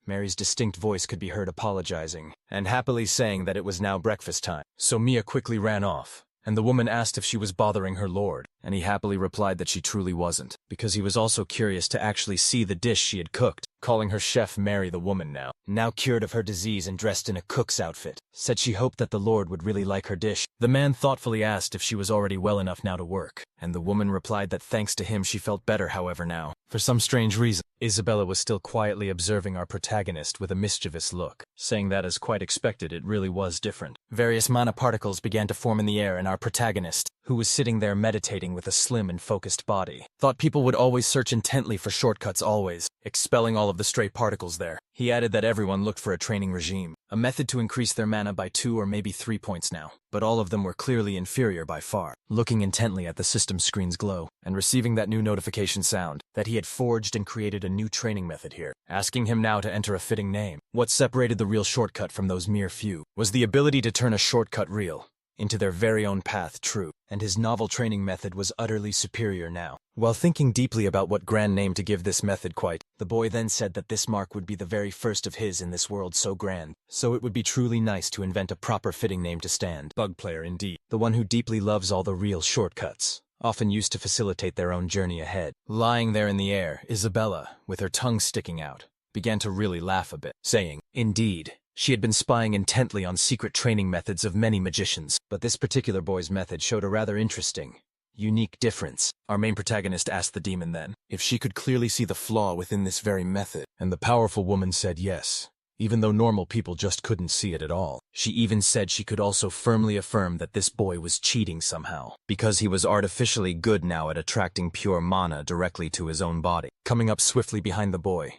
A: Mary's distinct voice could be heard apologizing and happily saying that it was now breakfast time. So Mia quickly ran off, and the woman asked if she was bothering her lord, and he happily replied that she truly wasn't, because he was also curious to actually see the dish she had cooked, calling her chef Mary the woman now cured of her disease and dressed in a cook's outfit, said she hoped that the lord would really like her dish. The man thoughtfully asked if she was already well enough now to work, and the woman replied that thanks to him she felt better however now. For some strange reason, Isabella was still quietly observing our protagonist with a mischievous look, saying that as quite expected it really was different. Various mana particles began to form in the air and our protagonist, who was sitting there meditating with a slim and focused body, thought people would always search intently for shortcuts always, expelling all of the stray particles there. He added that everyone looked for a training regime, a method to increase their mana by 2 or maybe 3 points now, but all of them were clearly inferior by far. Looking intently at the system screen's glow, and receiving that new notification sound, that he had forged and created a new training method here, asking him now to enter a fitting name. What separated the real shortcut from those mere few was the ability to turn a shortcut real into their very own path true, and his novel training method was utterly superior now. While thinking deeply about what grand name to give this method the boy then said that this mark would be the very first of his in this world so grand, so it would be truly nice to invent a proper fitting name to stand. Bug player indeed, the one who deeply loves all the real shortcuts, often used to facilitate their own journey ahead. Lying there in the air, Isabella, with her tongue sticking out, began to really laugh a bit, saying, indeed, she had been spying intently on secret training methods of many magicians, but this particular boy's method showed a rather interesting, unique difference. Our main protagonist asked the demon then if she could clearly see the flaw within this very method, and the powerful woman said yes, even though normal people just couldn't see it at all. She even said she could also firmly affirm that this boy was cheating somehow, because he was artificially good now at attracting pure mana directly to his own body. Coming up swiftly behind the boy,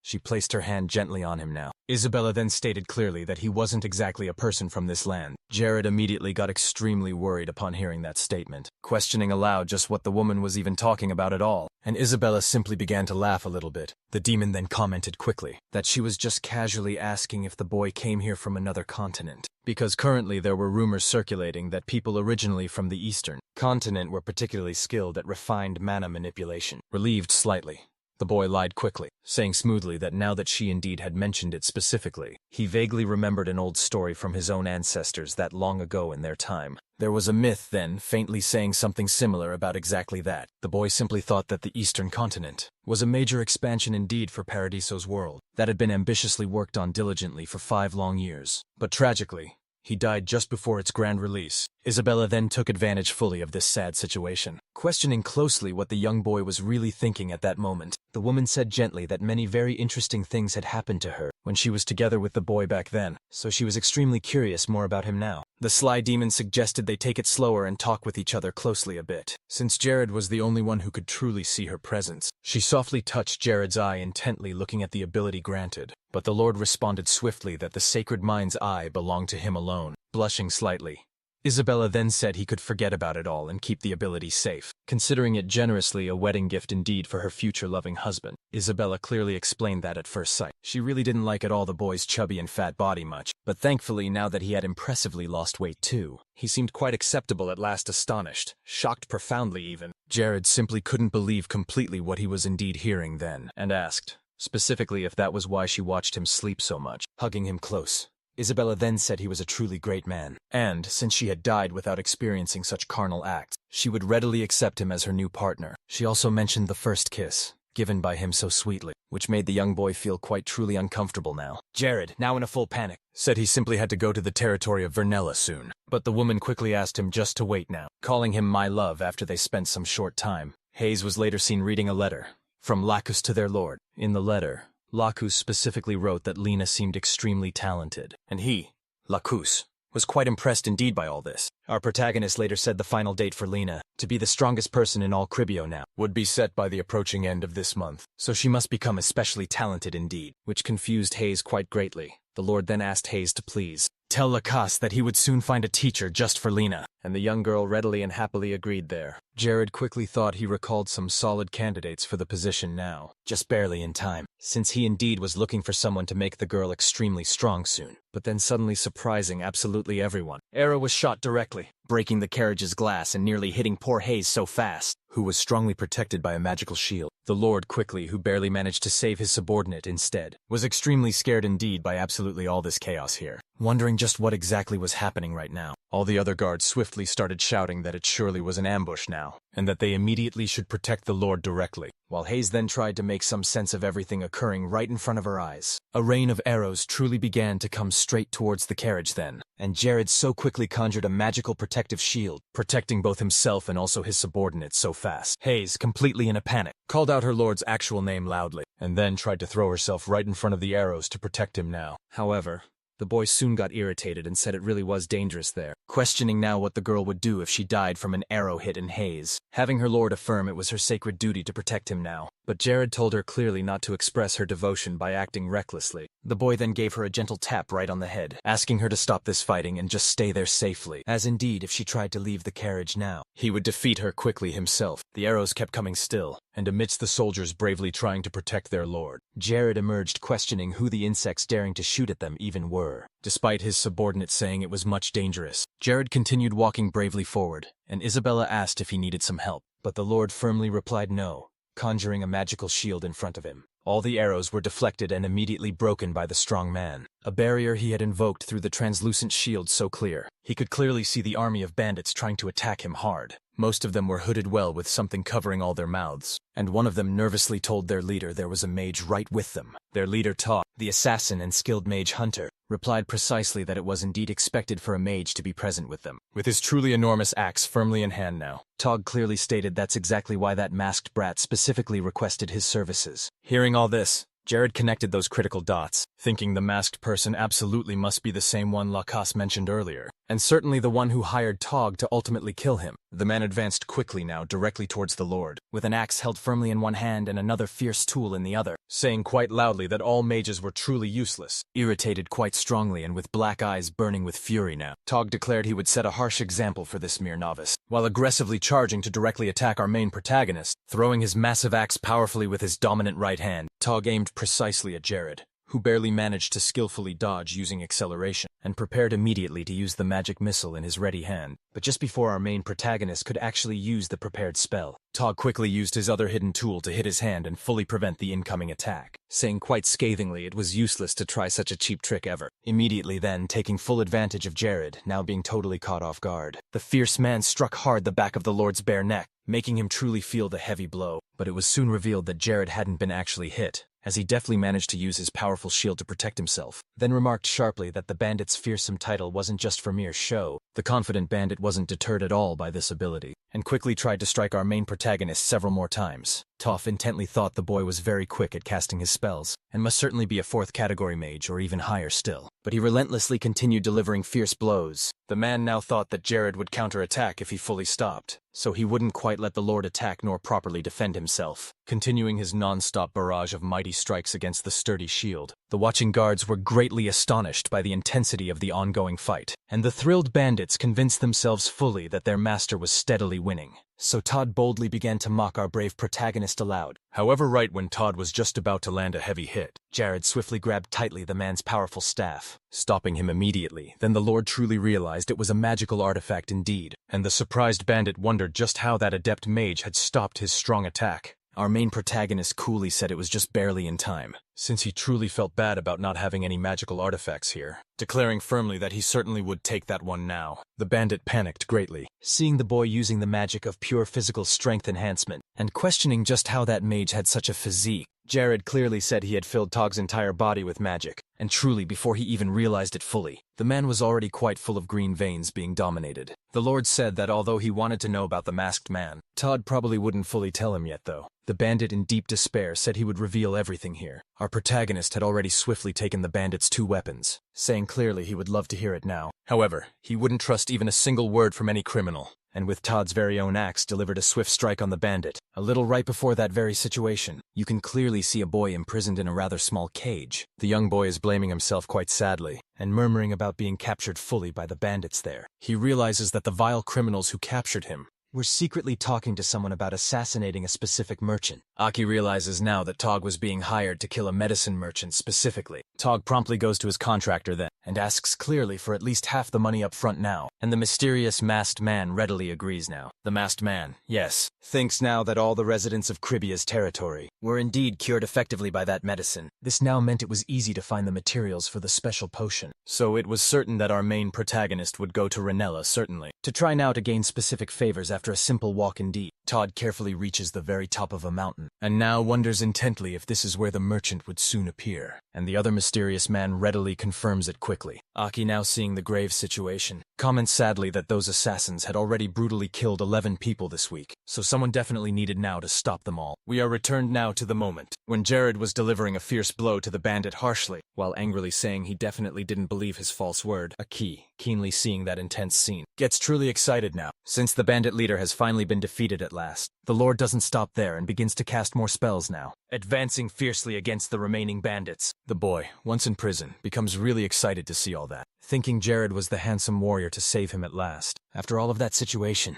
A: she placed her hand gently on him now. Isabella then stated clearly that he wasn't exactly a person from this land. Jared immediately got extremely worried upon hearing that statement, questioning aloud just what the woman was even talking about at all, and Isabella simply began to laugh a little bit. The demon then commented quickly that she was just casually asking if the boy came here from another continent, because currently there were rumors circulating that people originally from the eastern continent were particularly skilled at refined mana manipulation. Relieved slightly, the boy lied quickly, saying smoothly that now that she indeed had mentioned it specifically, he vaguely remembered an old story from his own ancestors that long ago in their time. There was a myth then faintly saying something similar about exactly that. The boy simply thought that the eastern continent was a major expansion indeed for Paradiso's world that had been ambitiously worked on diligently for 5 long years. But tragically, he died just before its grand release. Isabella then took advantage fully of this sad situation. Questioning closely what the young boy was really thinking at that moment, the woman said gently that many very interesting things had happened to her when she was together with the boy back then, so she was extremely curious more about him now. The sly demon suggested they take it slower and talk with each other closely a bit, since Jared was the only one who could truly see her presence. She softly touched Jared's eye intently looking at the ability granted, but the Lord responded swiftly that the sacred mind's eye belonged to him alone. Blushing slightly, Isabella then said he could forget about it all and keep the ability safe, considering it generously a wedding gift indeed for her future loving husband. Isabella clearly explained that at first sight. She really didn't like at all the boy's chubby and fat body much, but thankfully now that he had impressively lost weight too, he seemed quite acceptable at last, astonished, shocked profoundly even. Jared simply couldn't believe completely what he was indeed hearing then, and asked, specifically if that was why she watched him sleep so much, hugging him close. Isabella then said he was a truly great man, and, since she had died without experiencing such carnal acts, she would readily accept him as her new partner. She also mentioned the first kiss, given by him so sweetly, which made the young boy feel quite truly uncomfortable now. Jared, now in a full panic, said he simply had to go to the territory of Vernella soon. But the woman quickly asked him just to wait now, calling him my love after they spent some short time. Hayes was later seen reading a letter from Lacus to their lord. In the letter, Lacus specifically wrote that Lena seemed extremely talented, and he, Lacus, was quite impressed indeed by all this. Our protagonist later said the final date for Lena, to be the strongest person in all Cribio now, would be set by the approaching end of this month, so she must become especially talented indeed, which confused Hayes quite greatly. The Lord then asked Hayes to please tell Lacasse that he would soon find a teacher just for Lena, and the young girl readily and happily agreed there. Jared quickly thought he recalled some solid candidates for the position now, just barely in time, since he indeed was looking for someone to make the girl extremely strong soon, but then suddenly surprising absolutely everyone. Arrow was shot directly, breaking the carriage's glass and nearly hitting poor Hayes so fast, who was strongly protected by a magical shield. The Lord quickly, who barely managed to save his subordinate instead, was extremely scared indeed by absolutely all this chaos here, wondering just what exactly was happening right now. All the other guards swiftly started shouting that it surely was an ambush now, and that they immediately should protect the Lord directly, while Hayes then tried to make some sense of everything occurring right in front of her eyes. A rain of arrows truly began to come straight towards the carriage then, and Jared so quickly conjured a magical protective shield, protecting both himself and also his subordinates so fast. Hayes, completely in a panic, called out her lord's actual name loudly, and then tried to throw herself right in front of the arrows to protect him now. However, the boy soon got irritated and said it really was dangerous there, questioning now what the girl would do if she died from an arrow hit in Hayes, having her lord affirm it was her sacred duty to protect him now. But Jared told her clearly not to express her devotion by acting recklessly. The boy then gave her a gentle tap right on the head, asking her to stop this fighting and just stay there safely, as indeed if she tried to leave the carriage now, he would defeat her quickly himself. The arrows kept coming still, and amidst the soldiers bravely trying to protect their lord, Jared emerged questioning who the insects daring to shoot at them even were, despite his subordinate saying it was much dangerous. Jared continued walking bravely forward, and Isabella asked if he needed some help, but the Lord firmly replied no, conjuring a magical shield in front of him. All the arrows were deflected and immediately broken by the strong man, a barrier he had invoked through the translucent shield so clear. He could clearly see the army of bandits trying to attack him hard. Most of them were hooded well with something covering all their mouths, and one of them nervously told their leader there was a mage right with them. Their leader Tog, the assassin and skilled mage hunter, replied precisely that it was indeed expected for a mage to be present with them. With his truly enormous axe firmly in hand now, Tog clearly stated that's exactly why that masked brat specifically requested his services. Hearing all this, Jared connected those critical dots, thinking the masked person absolutely must be the same one Lacasse mentioned earlier, and certainly the one who hired Tog to ultimately kill him. The man advanced quickly now directly towards the Lord, with an axe held firmly in one hand and another fierce tool in the other, saying quite loudly that all mages were truly useless. Irritated quite strongly and with black eyes burning with fury now, Tog declared he would set a harsh example for this mere novice, while aggressively charging to directly attack our main protagonist. Throwing his massive axe powerfully with his dominant right hand, Tog aimed precisely at Jared, who barely managed to skillfully dodge using acceleration, and prepared immediately to use the magic missile in his ready hand. But just before our main protagonist could actually use the prepared spell, Tog quickly used his other hidden tool to hit his hand and fully prevent the incoming attack, saying quite scathingly it was useless to try such a cheap trick ever. Immediately then, taking full advantage of Jared, now being totally caught off guard, the fierce man struck hard the back of the Lord's bare neck, making him truly feel the heavy blow. But it was soon revealed that Jared hadn't been actually hit, as he deftly managed to use his powerful shield to protect himself, then remarked sharply that the bandit's fearsome title wasn't just for mere show. The confident bandit wasn't deterred at all by this ability, and quickly tried to strike our main protagonist several more times. Toph intently thought the boy was very quick at casting his spells, and must certainly be a 4th category mage or even higher still. But he relentlessly continued delivering fierce blows. The man now thought that Jared would counterattack if he fully stopped, so he wouldn't quite let the Lord attack nor properly defend himself, continuing his non-stop barrage of mighty strikes against the sturdy shield. The watching guards were greatly astonished by the intensity of the ongoing fight, and the thrilled bandits convinced themselves fully that their master was steadily winning. So Todd boldly began to mock our brave protagonist aloud. However, right when Todd was just about to land a heavy hit, Jared swiftly grabbed tightly the man's powerful staff, stopping him immediately. Then the Lord truly realized it was a magical artifact indeed, and the surprised bandit wondered just how that adept mage had stopped his strong attack. Our main protagonist coolly said it was just barely in time, since he truly felt bad about not having any magical artifacts here, declaring firmly that he certainly would take that one now. The bandit panicked greatly, seeing the boy using the magic of pure physical strength enhancement, and questioning just how that mage had such a physique. Jared clearly said he had filled Tog's entire body with magic, and truly before he even realized it fully, the man was already quite full of green veins being dominated. The Lord said that although he wanted to know about the masked man, Todd probably wouldn't fully tell him yet though. The bandit in deep despair said he would reveal everything here. Our protagonist had already swiftly taken the bandit's 2 weapons, saying clearly he would love to hear it now. However, he wouldn't trust even a single word from any criminal, and with Todd's very own axe delivered a swift strike on the bandit. A little right before that very situation, you can clearly see a boy imprisoned in a rather small cage. The young boy is blaming himself quite sadly, and murmuring about being captured fully by the bandits there. He realizes that the vile criminals who captured him were secretly talking to someone about assassinating a specific merchant. Aki realizes now that Tog was being hired to kill a medicine merchant specifically. Tog promptly goes to his contractor then, and asks clearly for at least half the money up front now, and the mysterious masked man readily agrees now. The masked man, yes, thinks now that all the residents of Cribia's territory were indeed cured effectively by that medicine. This now meant it was easy to find the materials for the special potion. So it was certain that our main protagonist would go to Ranella, certainly, to try now to gain specific favors after a simple walk indeed. Todd carefully reaches the very top of a mountain, and now wonders intently if this is where the merchant would soon appear. And the other mysterious man readily confirms it quickly. Aki, now seeing the grave situation, comments sadly that those assassins had already brutally killed 11 people this week, so someone definitely needed now to stop them all. We are returned now to the moment when Jared was delivering a fierce blow to the bandit harshly, while angrily saying he definitely didn't believe his false word. Aki, keenly seeing that intense scene, gets truly excited now, since the bandit leader has finally been defeated at last. The Lord doesn't stop there and begins to cast more spells now, advancing fiercely against the remaining bandits. The boy, once in prison, becomes really excited to see all that, thinking Jared was the handsome warrior to save him at last. After all of that situation,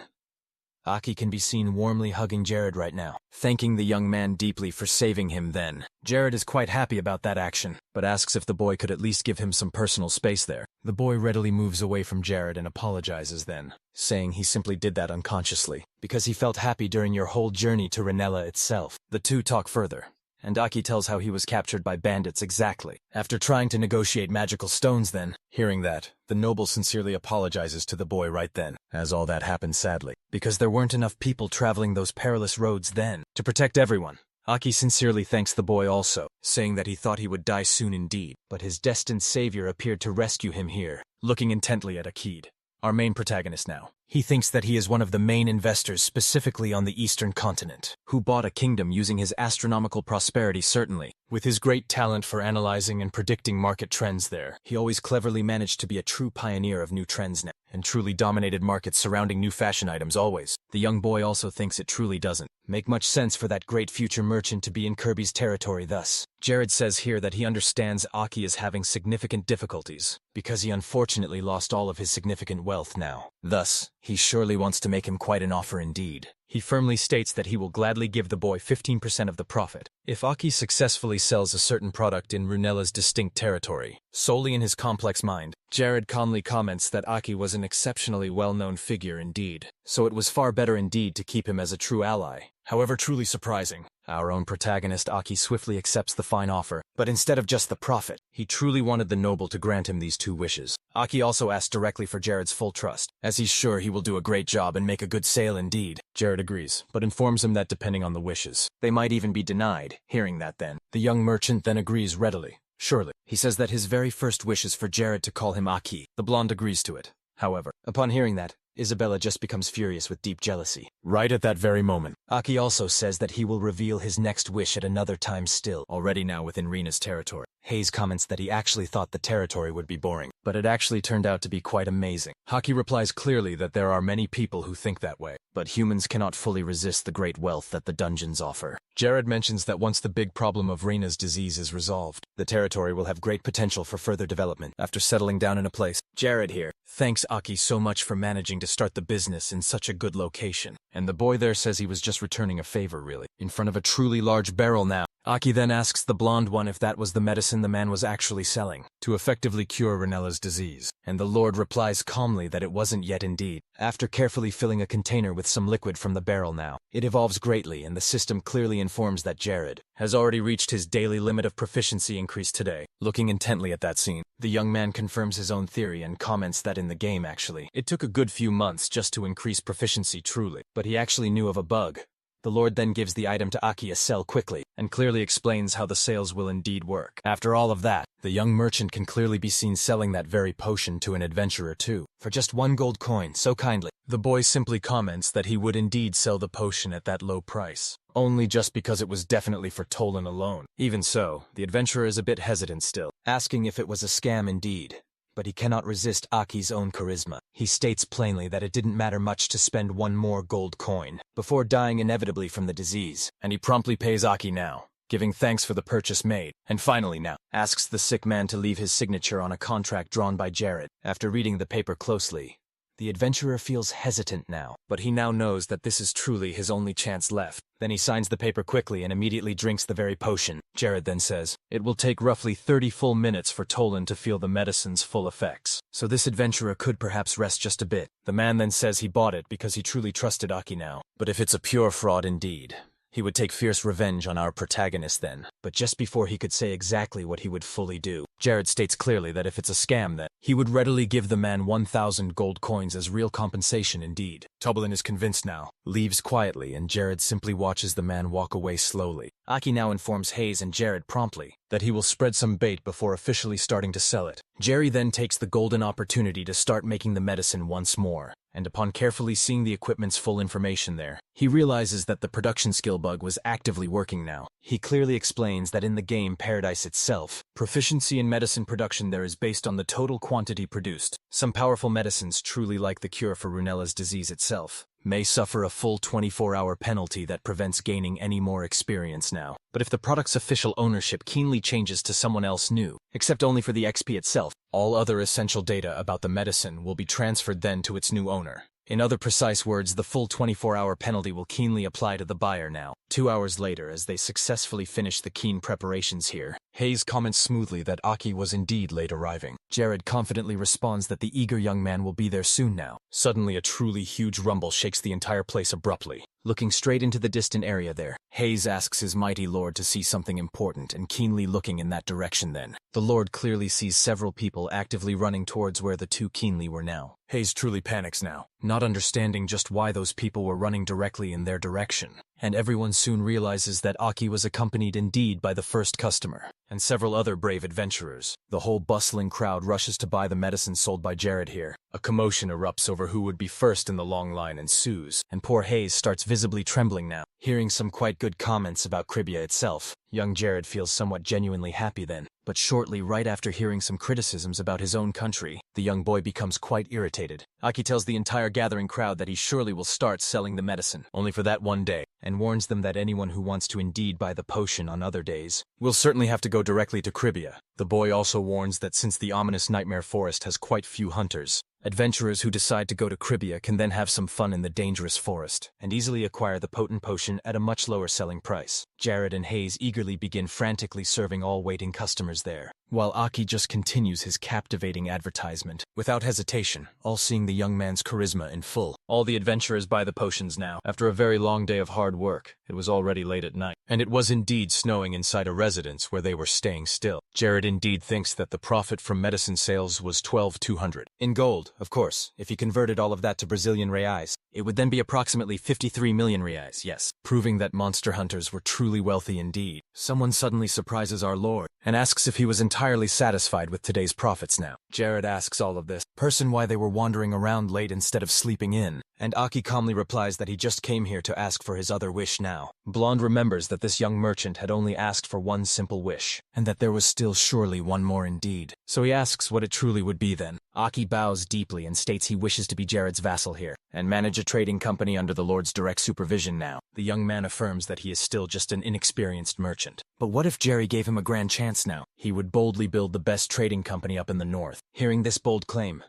A: Aki can be seen warmly hugging Jared right now, thanking the young man deeply for saving him then. Jared is quite happy about that action, but asks if the boy could at least give him some personal space there. The boy readily moves away from Jared and apologizes then, saying he simply did that unconsciously, because he felt happy during your whole journey to Ranella itself. The two talk further, and Aki tells how he was captured by bandits exactly, after trying to negotiate magical stones then. Hearing that, the noble sincerely apologizes to the boy right then, as all that happened sadly, because there weren't enough people traveling those perilous roads then to protect everyone. Aki sincerely thanks the boy also, saying that he thought he would die soon indeed, but his destined savior appeared to rescue him here, looking intently at Akid, our main protagonist now. He thinks that he is one of the main investors specifically on the eastern continent, who bought a kingdom using his astronomical prosperity certainly. With his great talent for analyzing and predicting market trends there, he always cleverly managed to be a true pioneer of new trends now, and truly dominated markets surrounding new fashion items always. The young boy also thinks it truly doesn't make much sense for that great future merchant to be in Kirby's territory thus. Jared says here that he understands Aki is having significant difficulties, because he unfortunately lost all of his significant wealth now. Thus, he surely wants to make him quite an offer indeed. He firmly states that he will gladly give the boy 15% of the profit if Aki successfully sells a certain product in Runella's distinct territory. Solely in his complex mind, Jared calmly comments that Aki was an exceptionally well-known figure indeed, so it was far better indeed to keep him as a true ally. However truly surprising, our own protagonist Aki swiftly accepts the fine offer, but instead of just the profit, he truly wanted the noble to grant him these 2 wishes. Aki also asks directly for Jared's full trust, as he's sure he will do a great job and make a good sale indeed. Jared agrees, but informs him that depending on the wishes, they might even be denied. Hearing that then, the young merchant then agrees readily. Surely, he says that his very first wish is for Jared to call him Aki. The blonde agrees to it. However, upon hearing that, Isabella just becomes furious with deep jealousy. Right at that very moment, Aki also says that he will reveal his next wish at another time still, already now within Rina's territory. Hayes comments that he actually thought the territory would be boring, but it actually turned out to be quite amazing. Haki replies clearly that there are many people who think that way, but humans cannot fully resist the great wealth that the dungeons offer. Jared mentions that once the big problem of Rina's disease is resolved, the territory will have great potential for further development after settling down in a place. Jared here thanks Aki so much for managing to start the business in such a good location, and the boy there says he was just returning a favor really, in front of a truly large barrel now. Aki then asks the blonde one if that was the medicine the man was actually selling, to effectively cure Renella's disease, and the Lord replies calmly that it wasn't yet indeed. After carefully filling a container with some liquid from the barrel now, it evolves greatly and the system clearly informs that Jared has already reached his daily limit of proficiency increase today. Looking intently at that scene, the young man confirms his own theory and comments that in the game actually, it took a good few months just to increase proficiency truly, but he actually knew of a bug. The Lord then gives the item to Aki a sell quickly, and clearly explains how the sales will indeed work. After all of that, the young merchant can clearly be seen selling that very potion to an adventurer too, for just 1 gold coin, so kindly. The boy simply comments that he would indeed sell the potion at that low price, only just because it was definitely for Tolan alone. Even so, the adventurer is a bit hesitant still, asking if it was a scam indeed. But he cannot resist Aki's own charisma. He states plainly that it didn't matter much to spend 1 more gold coin, before dying inevitably from the disease, and he promptly pays Aki now, giving thanks for the purchase made, and finally now, asks the sick man to leave his signature on a contract drawn by Jared. After reading the paper closely, the adventurer feels hesitant now, but he now knows that this is truly his only chance left. Then he signs the paper quickly and immediately drinks the very potion. Jared then says, it will take roughly 30 full minutes for Tolan to feel the medicine's full effects, so this adventurer could perhaps rest just a bit. The man then says he bought it because he truly trusted Aki now, but if it's a pure fraud indeed, he would take fierce revenge on our protagonist then. But just before he could say exactly what he would fully do, Jared states clearly that if it's a scam then, he would readily give the man 1,000 gold coins as real compensation indeed. Tolan is convinced now, leaves quietly, and Jared simply watches the man walk away slowly. Aki now informs Hayes and Jared promptly that he will spread some bait before officially starting to sell it. Jerry then takes the golden opportunity to start making the medicine once more, and upon carefully seeing the equipment's full information there, he realizes that the production skill bug was actively working now. He clearly explains that in the game Paradise itself, proficiency in medicine production there is based on the total quantity produced. Some powerful medicines, truly like the cure for Runella's disease itself, may suffer a full 24-hour penalty that prevents gaining any more experience now. But if the product's official ownership keenly changes to someone else new, except only for the XP itself, all other essential data about the medicine will be transferred then to its new owner. In other precise words, the full 24-hour penalty will keenly apply to the buyer now. 2 hours later, as they successfully finish the keen preparations here, Hayes comments smoothly that Aki was indeed late arriving. Jared confidently responds that the eager young man will be there soon now. Suddenly, a truly huge rumble shakes the entire place abruptly. Looking straight into the distant area there, Hayes asks his mighty lord to see something important, and keenly looking in that direction then, the lord clearly sees several people actively running towards where the two keenly were now. Hayes truly panics now, not understanding just why those people were running directly in their direction. And everyone soon realizes that Aki was accompanied indeed by the first customer, and several other brave adventurers. The whole bustling crowd rushes to buy the medicine sold by Jared here. A commotion erupts over who would be first in the long line ensues, and poor Hayes starts visibly trembling now. Hearing some quite good comments about Kribia itself, young Jared feels somewhat genuinely happy then. But shortly right after hearing some criticisms about his own country, the young boy becomes quite irritated. Aki tells the entire gathering crowd that he surely will start selling the medicine, only for that one day, and warns them that anyone who wants to indeed buy the potion on other days will certainly have to go directly to Kribia. The boy also warns that since the ominous Nightmare Forest has quite few hunters, adventurers who decide to go to Kribia can then have some fun in the dangerous forest, and easily acquire the potent potion at a much lower selling price. Jared and Hayes eagerly begin frantically serving all waiting customers there, while Aki just continues his captivating advertisement. Without hesitation, all seeing the young man's charisma in full. All the adventurers buy the potions now. After a very long day of hard work, it was already late at night, and it was indeed snowing inside a residence where they were staying still. Jared indeed thinks that the profit from medicine sales was 12,200. In gold, of course. If he converted all of that to Brazilian reais, it would then be approximately 53 million reais, yes, proving that monster hunters were truly wealthy indeed. Someone suddenly surprises our lord, and asks if he was entirely satisfied with today's profits now. Jared asks all of this person why they were wandering around late instead of sleeping in, and Aki calmly replies that he just came here to ask for his other wish now. Blonde remembers that this young merchant had only asked for one simple wish, and that there was still surely one more indeed. So he asks what it truly would be then. Aki bows deeply and states he wishes to be Jared's vassal here, and manage a trading company under the Lord's direct supervision now. The young man affirms that he is still just an inexperienced merchant. But what if Jerry gave him a grand chance now? He would boldly build the best trading company up in the north. Hearing this bold claim,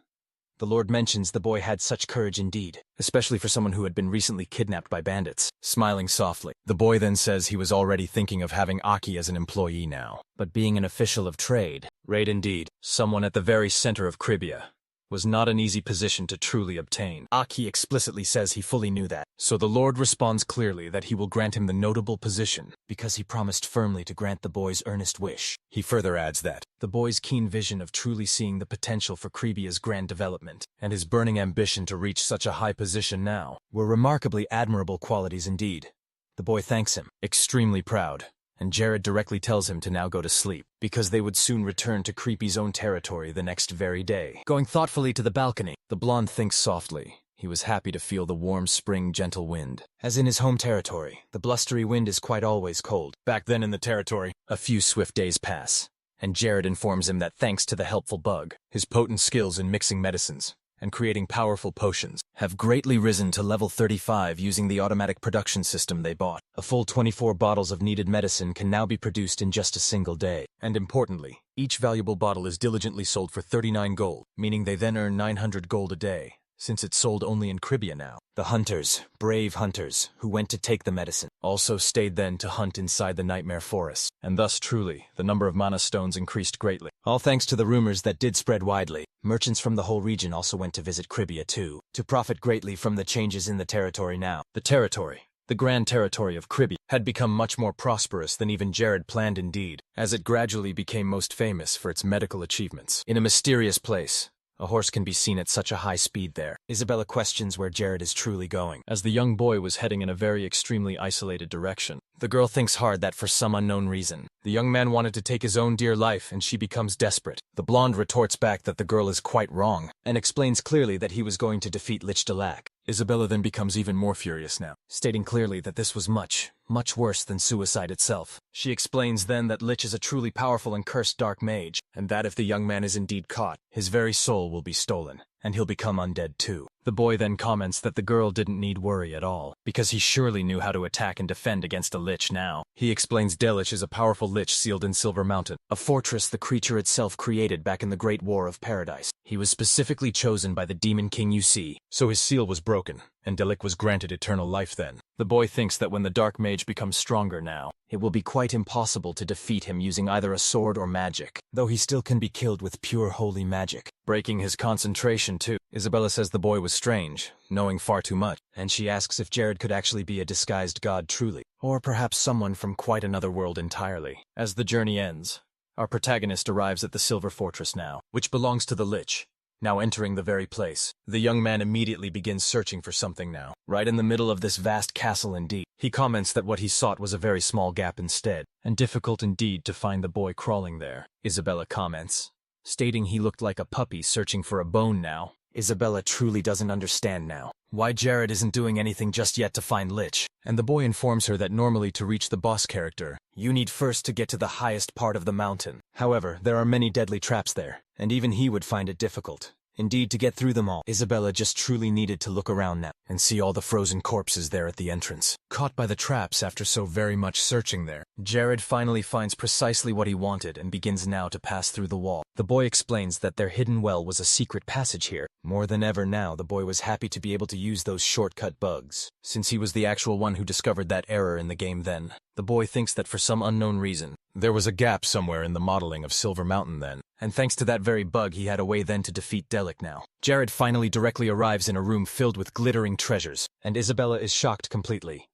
A: The Lord mentions the boy had such courage indeed, especially for someone who had been recently kidnapped by bandits. Smiling softly, the boy then says he was already thinking of having Aki as an employee now. But being an official of trade, right indeed, someone at the very center of Kribia, was not an easy position to truly obtain. Aki explicitly says he fully knew that. So the Lord responds clearly that he will grant him the notable position because he promised firmly to grant the boy's earnest wish. He further adds that the boy's keen vision of truly seeing the potential for Kribia's grand development and his burning ambition to reach such a high position now were remarkably admirable qualities indeed. The boy thanks him, extremely proud, and Jared directly tells him to now go to sleep, because they would soon return to Creepy's own territory the next very day. Going thoughtfully to the balcony, the blonde thinks softly. He was happy to feel the warm spring gentle wind. As in his home territory, the blustery wind is quite always cold. Back then in the territory, a few swift days pass, and Jared informs him that thanks to the helpful bug, his potent skills in mixing medicines and creating powerful potions have greatly risen to level 35 using the automatic production system they bought. A full 24 bottles of needed medicine can now be produced in just a single day. And importantly, each valuable bottle is diligently sold for 39 gold, meaning they then earn 900 gold a day, since it's sold only in Kribia now. The hunters, brave hunters, who went to take the medicine, also stayed then to hunt inside the nightmare forest, and thus truly, the number of mana stones increased greatly. All thanks to the rumors that did spread widely. Merchants from the whole region also went to visit Kribia too, to profit greatly from the changes in the territory now. The territory, the grand territory of Kribia, had become much more prosperous than even Jared planned indeed, as it gradually became most famous for its medical achievements. In a mysterious place, a horse can be seen at such a high speed there. Isabella questions where Jared is truly going, as the young boy was heading in a very extremely isolated direction. The girl thinks hard that for some unknown reason, the young man wanted to take his own dear life and she becomes desperate. The blonde retorts back that the girl is quite wrong, and explains clearly that he was going to defeat Lich Delac. Isabella then becomes even more furious now, stating clearly that this was much worse than suicide itself. She explains then that Lich is a truly powerful and cursed dark mage, and that if the young man is indeed caught, his very soul will be stolen, and he'll become undead too. The boy then comments that the girl didn't need worry at all, because he surely knew how to attack and defend against a lich now. He explains Delich is a powerful lich sealed in Silver Mountain, a fortress the creature itself created back in the Great War of Paradise. He was specifically chosen by the Demon King you see, so his seal was broken, and Delich was granted eternal life then. The boy thinks that when the dark mage becomes stronger now, it will be quite impossible to defeat him using either a sword or magic, though he still can be killed with pure holy magic. Breaking his concentration too, Isabella says the boy was strange, knowing far too much, and she asks if Jared could actually be a disguised god truly, or perhaps someone from quite another world entirely. As the journey ends, our protagonist arrives at the Silver Fortress now, which belongs to the Lich. Now entering the very place, the young man immediately begins searching for something now, right in the middle of this vast castle indeed. He comments that what he sought was a very small gap instead, and difficult indeed to find the boy crawling there. Isabella comments, stating he looked like a puppy searching for a bone now. Isabella truly doesn't understand now why Jared isn't doing anything just yet to find Lich, and the boy informs her that normally to reach the boss character, you need first to get to the highest part of the mountain. However, there are many deadly traps there, and even he would find it difficult. Indeed, to get through them all, Isabella just truly needed to look around now and see all the frozen corpses there at the entrance. Caught by the traps after so very much searching there, Jared finally finds precisely what he wanted and begins now to pass through the wall. The boy explains that their hidden well was a secret passage here. More than ever now, the boy was happy to be able to use those shortcut bugs, since he was the actual one who discovered that error in the game then. The boy thinks that for some unknown reason, there was a gap somewhere in the modeling of Silver Mountain then, and thanks to that very bug he had a way then to defeat Delich now. Jared finally directly arrives in a room filled with glittering treasures, and Isabella is shocked completely.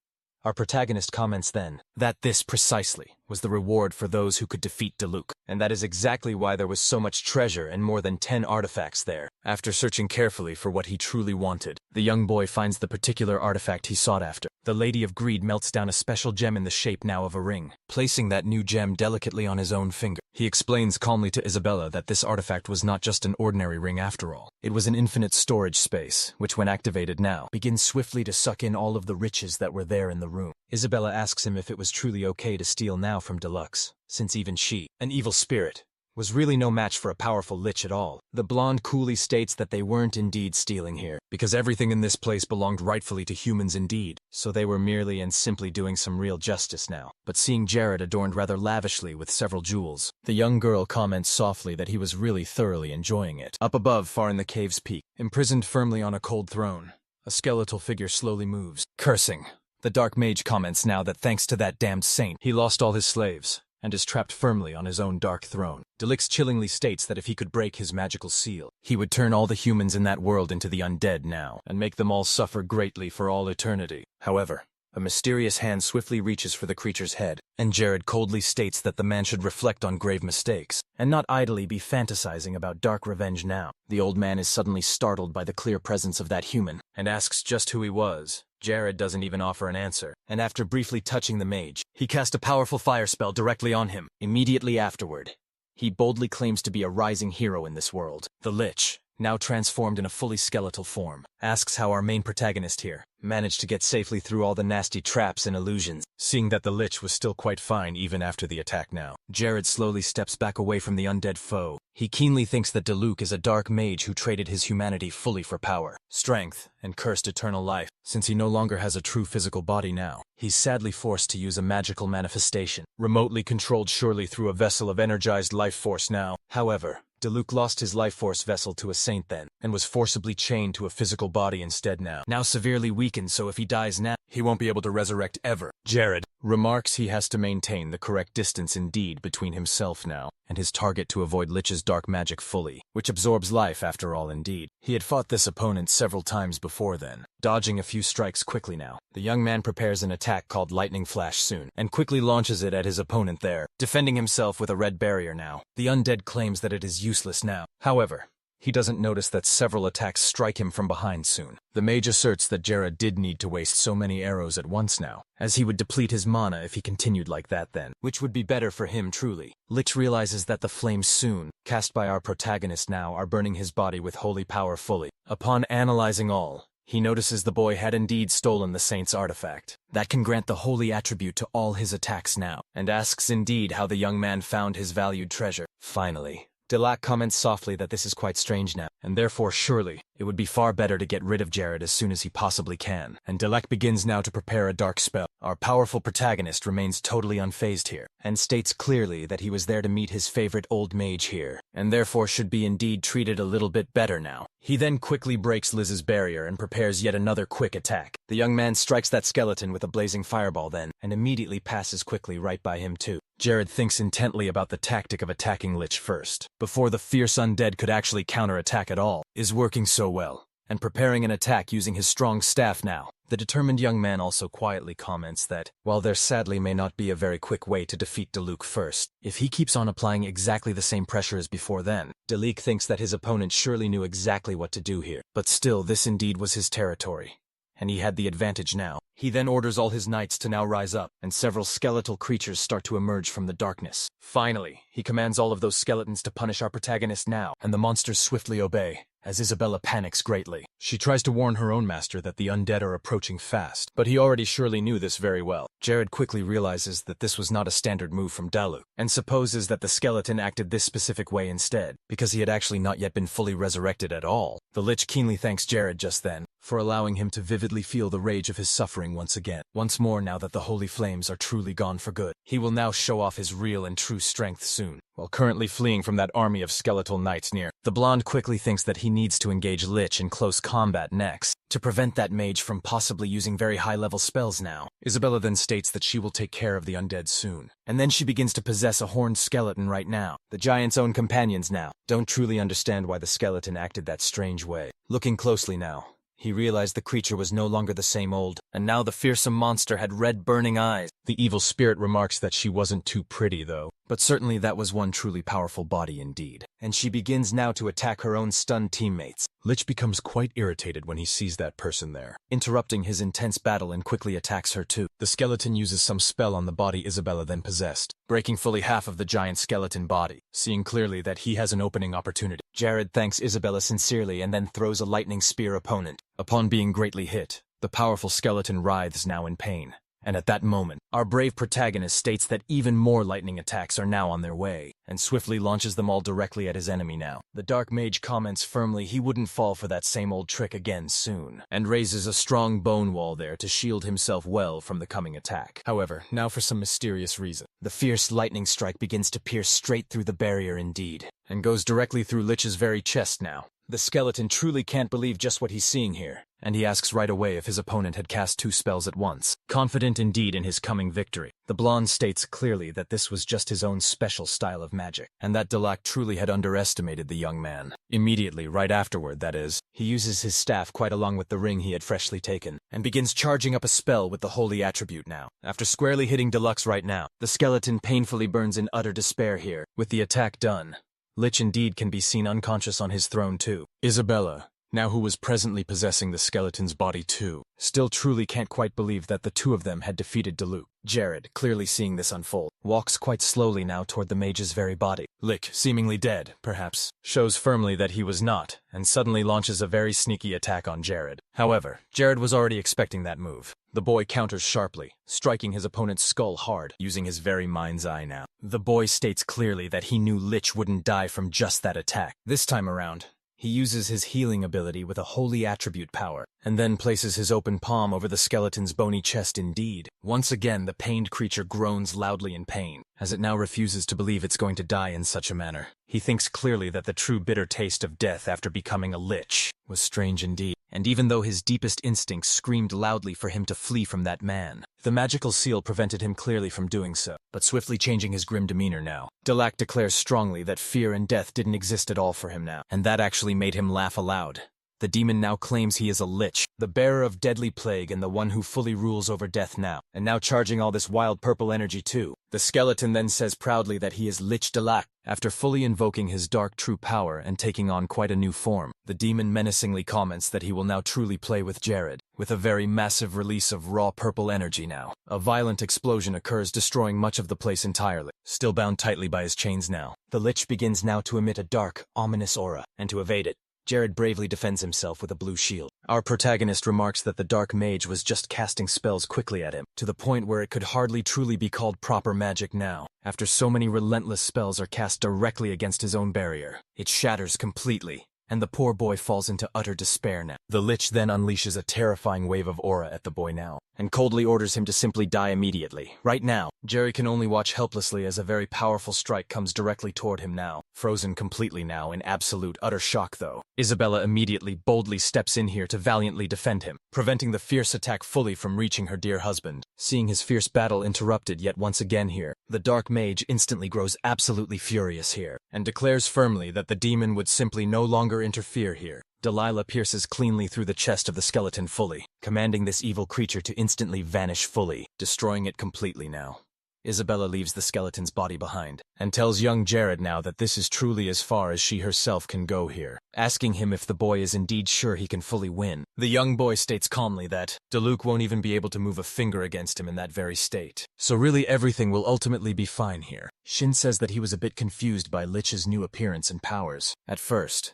A: Our protagonist comments then that this precisely was the reward for those who could defeat Deluc, and that is exactly why there was so much treasure and more than 10 artifacts there. After searching carefully for what he truly wanted, the young boy finds the particular artifact he sought after. The Lady of Greed melts down a special gem in the shape now of a ring, placing that new gem delicately on his own finger. He explains calmly to Isabella that this artifact was not just an ordinary ring after all. It was an infinite storage space, which when activated now, begins swiftly to suck in all of the riches that were there in the room. Isabella asks him if it was truly okay to steal now from Deluxe, since even she, an evil spirit, was really no match for a powerful lich at all. The blonde coolly states that they weren't indeed stealing here, because everything in this place belonged rightfully to humans indeed, so they were merely and simply doing some real justice now. But seeing Jared adorned rather lavishly with several jewels, the young girl comments softly that he was really thoroughly enjoying it. Up above, far in the cave's peak, imprisoned firmly on a cold throne, a skeletal figure slowly moves, cursing. The dark mage comments now that thanks to that damned saint, he lost all his slaves, and is trapped firmly on his own dark throne. Delix chillingly states that if he could break his magical seal, he would turn all the humans in that world into the undead now, and make them all suffer greatly for all eternity. However, a mysterious hand swiftly reaches for the creature's head, and Jared coldly states that the man should reflect on grave mistakes, and not idly be fantasizing about dark revenge now. The old man is suddenly startled by the clear presence of that human, and asks just who he was. Jared doesn't even offer an answer, and after briefly touching the mage, he cast a powerful fire spell directly on him. Immediately afterward, he boldly claims to be a rising hero in this world. The lich, now transformed in a fully skeletal form, asks how our main protagonist here managed to get safely through all the nasty traps and illusions. Seeing that the lich was still quite fine even after the attack now, Jared slowly steps back away from the undead foe. He keenly thinks that Diluc is a dark mage who traded his humanity fully for power, strength, and cursed eternal life. Since he no longer has a true physical body now, he's sadly forced to use a magical manifestation, remotely controlled surely through a vessel of energized life force now. However, Diluc lost his life force vessel to a saint then, and was forcibly chained to a physical body instead now severely weakened, so if he dies now, he won't be able to resurrect ever. Jared remarks he has to maintain the correct distance indeed between himself now and his target to avoid Lich's dark magic fully, which absorbs life after all indeed. He had fought this opponent several times before then, dodging a few strikes quickly now. The young man prepares an attack called Lightning Flash soon, and quickly launches it at his opponent there, defending himself with a red barrier now. The undead claims that it is useless now. However, he doesn't notice that several attacks strike him from behind soon. The mage asserts that Jared did need to waste so many arrows at once now, as he would deplete his mana if he continued like that then, which would be better for him truly. Lich realizes that the flames soon, cast by our protagonist now, are burning his body with holy power fully. Upon analyzing all, he notices the boy had indeed stolen the saint's artifact that can grant the holy attribute to all his attacks now, and asks indeed how the young man found his valued treasure. Finally, Dilac comments softly that this is quite strange now, and therefore surely it would be far better to get rid of Jared as soon as he possibly can. And Dilac begins now to prepare a dark spell. Our powerful protagonist remains totally unfazed here, and states clearly that he was there to meet his favorite old mage here, and therefore should be indeed treated a little bit better now. He then quickly breaks Liz's barrier and prepares yet another quick attack. The young man strikes that skeleton with a blazing fireball then, and immediately passes quickly right by him too. Jared thinks intently about the tactic of attacking Lich first, before the fierce undead could actually counterattack at all, is working so well, and preparing an attack using his strong staff now. The determined young man also quietly comments that, while there sadly may not be a very quick way to defeat Diluc first, if he keeps on applying exactly the same pressure as before then, Diluc thinks that his opponent surely knew exactly what to do here. But still, this indeed was his territory, and he had the advantage now. He then orders all his knights to now rise up, and several skeletal creatures start to emerge from the darkness. Finally, he commands all of those skeletons to punish our protagonist now, and the monsters swiftly obey, as Isabella panics greatly. She tries to warn her own master that the undead are approaching fast, but he already surely knew this very well. Jared quickly realizes that this was not a standard move from Diluc, and supposes that the skeleton acted this specific way instead, because he had actually not yet been fully resurrected at all. The Lich keenly thanks Jared just then, for allowing him to vividly feel the rage of his suffering once again. Once more now that the holy flames are truly gone for good. He will now show off his real and true strength soon, while currently fleeing from that army of skeletal knights near. The blonde quickly thinks that he needs to engage Lich in close combat next, to prevent that mage from possibly using very high-level spells now. Isabella then states that she will take care of the undead soon, and then she begins to possess a horned skeleton right now. The giant's own companions now don't truly understand why the skeleton acted that strange way. Looking closely now, he realized the creature was no longer the same old, and now the fearsome monster had red burning eyes. The evil spirit remarks that she wasn't too pretty though, but certainly that was one truly powerful body indeed, and she begins now to attack her own stunned teammates. Lich becomes quite irritated when he sees that person there, interrupting his intense battle and quickly attacks her too. The skeleton uses some spell on the body Isabella then possessed, breaking fully half of the giant skeleton body, seeing clearly that he has an opening opportunity. Jared thanks Isabella sincerely and then throws a lightning spear opponent. Upon being greatly hit, the powerful skeleton writhes now in pain, And at that moment, our brave protagonist states that even more lightning attacks are now on their way, and swiftly launches them all directly at his enemy now. The Dark Mage comments firmly he wouldn't fall for that same old trick again soon, and raises a strong bone wall there to shield himself well from the coming attack. However, now for some mysterious reason. The fierce lightning strike begins to pierce straight through the barrier indeed, and goes directly through Lich's very chest now. The skeleton truly can't believe just what he's seeing here, and he asks right away if his opponent had cast 2 spells at once. Confident indeed in his coming victory, the blonde states clearly that this was just his own special style of magic, and that Delac truly had underestimated the young man. Immediately, right afterward that is, he uses his staff quite along with the ring he had freshly taken, and begins charging up a spell with the holy attribute now. After squarely hitting Deluxe right now, the skeleton painfully burns in utter despair here. With the attack done, Lich indeed can be seen unconscious on his throne too. Isabella, now who was presently possessing the skeleton's body too, still truly can't quite believe that the two of them had defeated Diluc. Jared, clearly seeing this unfold, walks quite slowly now toward the mage's very body. Lich, seemingly dead, perhaps, shows firmly that he was not, and suddenly launches a very sneaky attack on Jared. However, Jared was already expecting that move. The boy counters sharply, striking his opponent's skull hard, using his very mind's eye now. The boy states clearly that he knew Lich wouldn't die from just that attack. This time around, he uses his healing ability with a holy attribute power, and then places his open palm over the skeleton's bony chest indeed. Once again, the pained creature groans loudly in pain, as it now refuses to believe it's going to die in such a manner. He thinks clearly that the true bitter taste of death after becoming a lich was strange indeed, and even though his deepest instincts screamed loudly for him to flee from that man, the magical seal prevented him clearly from doing so. But swiftly changing his grim demeanor now, Delac declares strongly that fear and death didn't exist at all for him now, and that actually made him laugh aloud. The demon now claims he is a lich, the bearer of deadly plague and the one who fully rules over death now, and now charging all this wild purple energy too. The skeleton then says proudly that he is Lich Delac. After fully invoking his dark true power and taking on quite a new form, the demon menacingly comments that he will now truly play with Jared, with a very massive release of raw purple energy now. A violent explosion occurs, destroying much of the place entirely. Still bound tightly by his chains now, the Lich begins now to emit a dark, ominous aura, and to evade it, Jared bravely defends himself with a blue shield. Our protagonist remarks that the Dark Mage was just casting spells quickly at him, to the point where it could hardly truly be called proper magic now. After so many relentless spells are cast directly against his own barrier, it shatters completely, and the poor boy falls into utter despair now. The Lich then unleashes a terrifying wave of aura at the boy now, and coldly orders him to simply die immediately. Right now, Jerry can only watch helplessly as a very powerful strike comes directly toward him now, frozen completely now in absolute utter shock though. Isabella immediately boldly steps in here to valiantly defend him, preventing the fierce attack fully from reaching her dear husband. Seeing his fierce battle interrupted yet once again here, the Dark Mage instantly grows absolutely furious here, and declares firmly that the demon would simply no longer interfere here. Delilah pierces cleanly through the chest of the skeleton fully, commanding this evil creature to instantly vanish fully, destroying it completely now. Isabella leaves the skeleton's body behind, and tells young Jared now that this is truly as far as she herself can go here, asking him if the boy is indeed sure he can fully win. The young boy states calmly that Diluc won't even be able to move a finger against him in that very state, so really everything will ultimately be fine here. Shin says that he was a bit confused by Lich's new appearance and powers at first,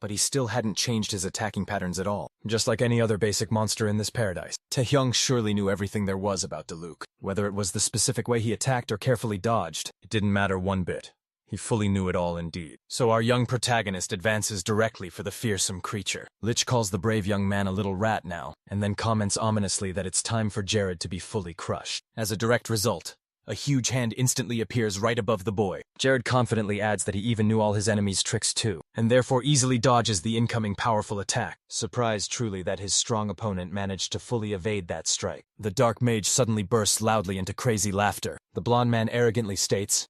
A: but he still hadn't changed his attacking patterns at all, just like any other basic monster in this paradise. Taehyung surely knew everything there was about Diluc. Whether it was the specific way he attacked or carefully dodged, it didn't matter one bit. He fully knew it all indeed. So our young protagonist advances directly for the fearsome creature. Lich calls the brave young man a little rat now, and then comments ominously that it's time for Jared to be fully crushed. As a direct result, a huge hand instantly appears right above the boy. Jared confidently adds that he even knew all his enemy's tricks too, and therefore easily dodges the incoming powerful attack, surprised truly that his strong opponent managed to fully evade that strike. The Dark Mage suddenly bursts loudly into crazy laughter. The blonde man arrogantly states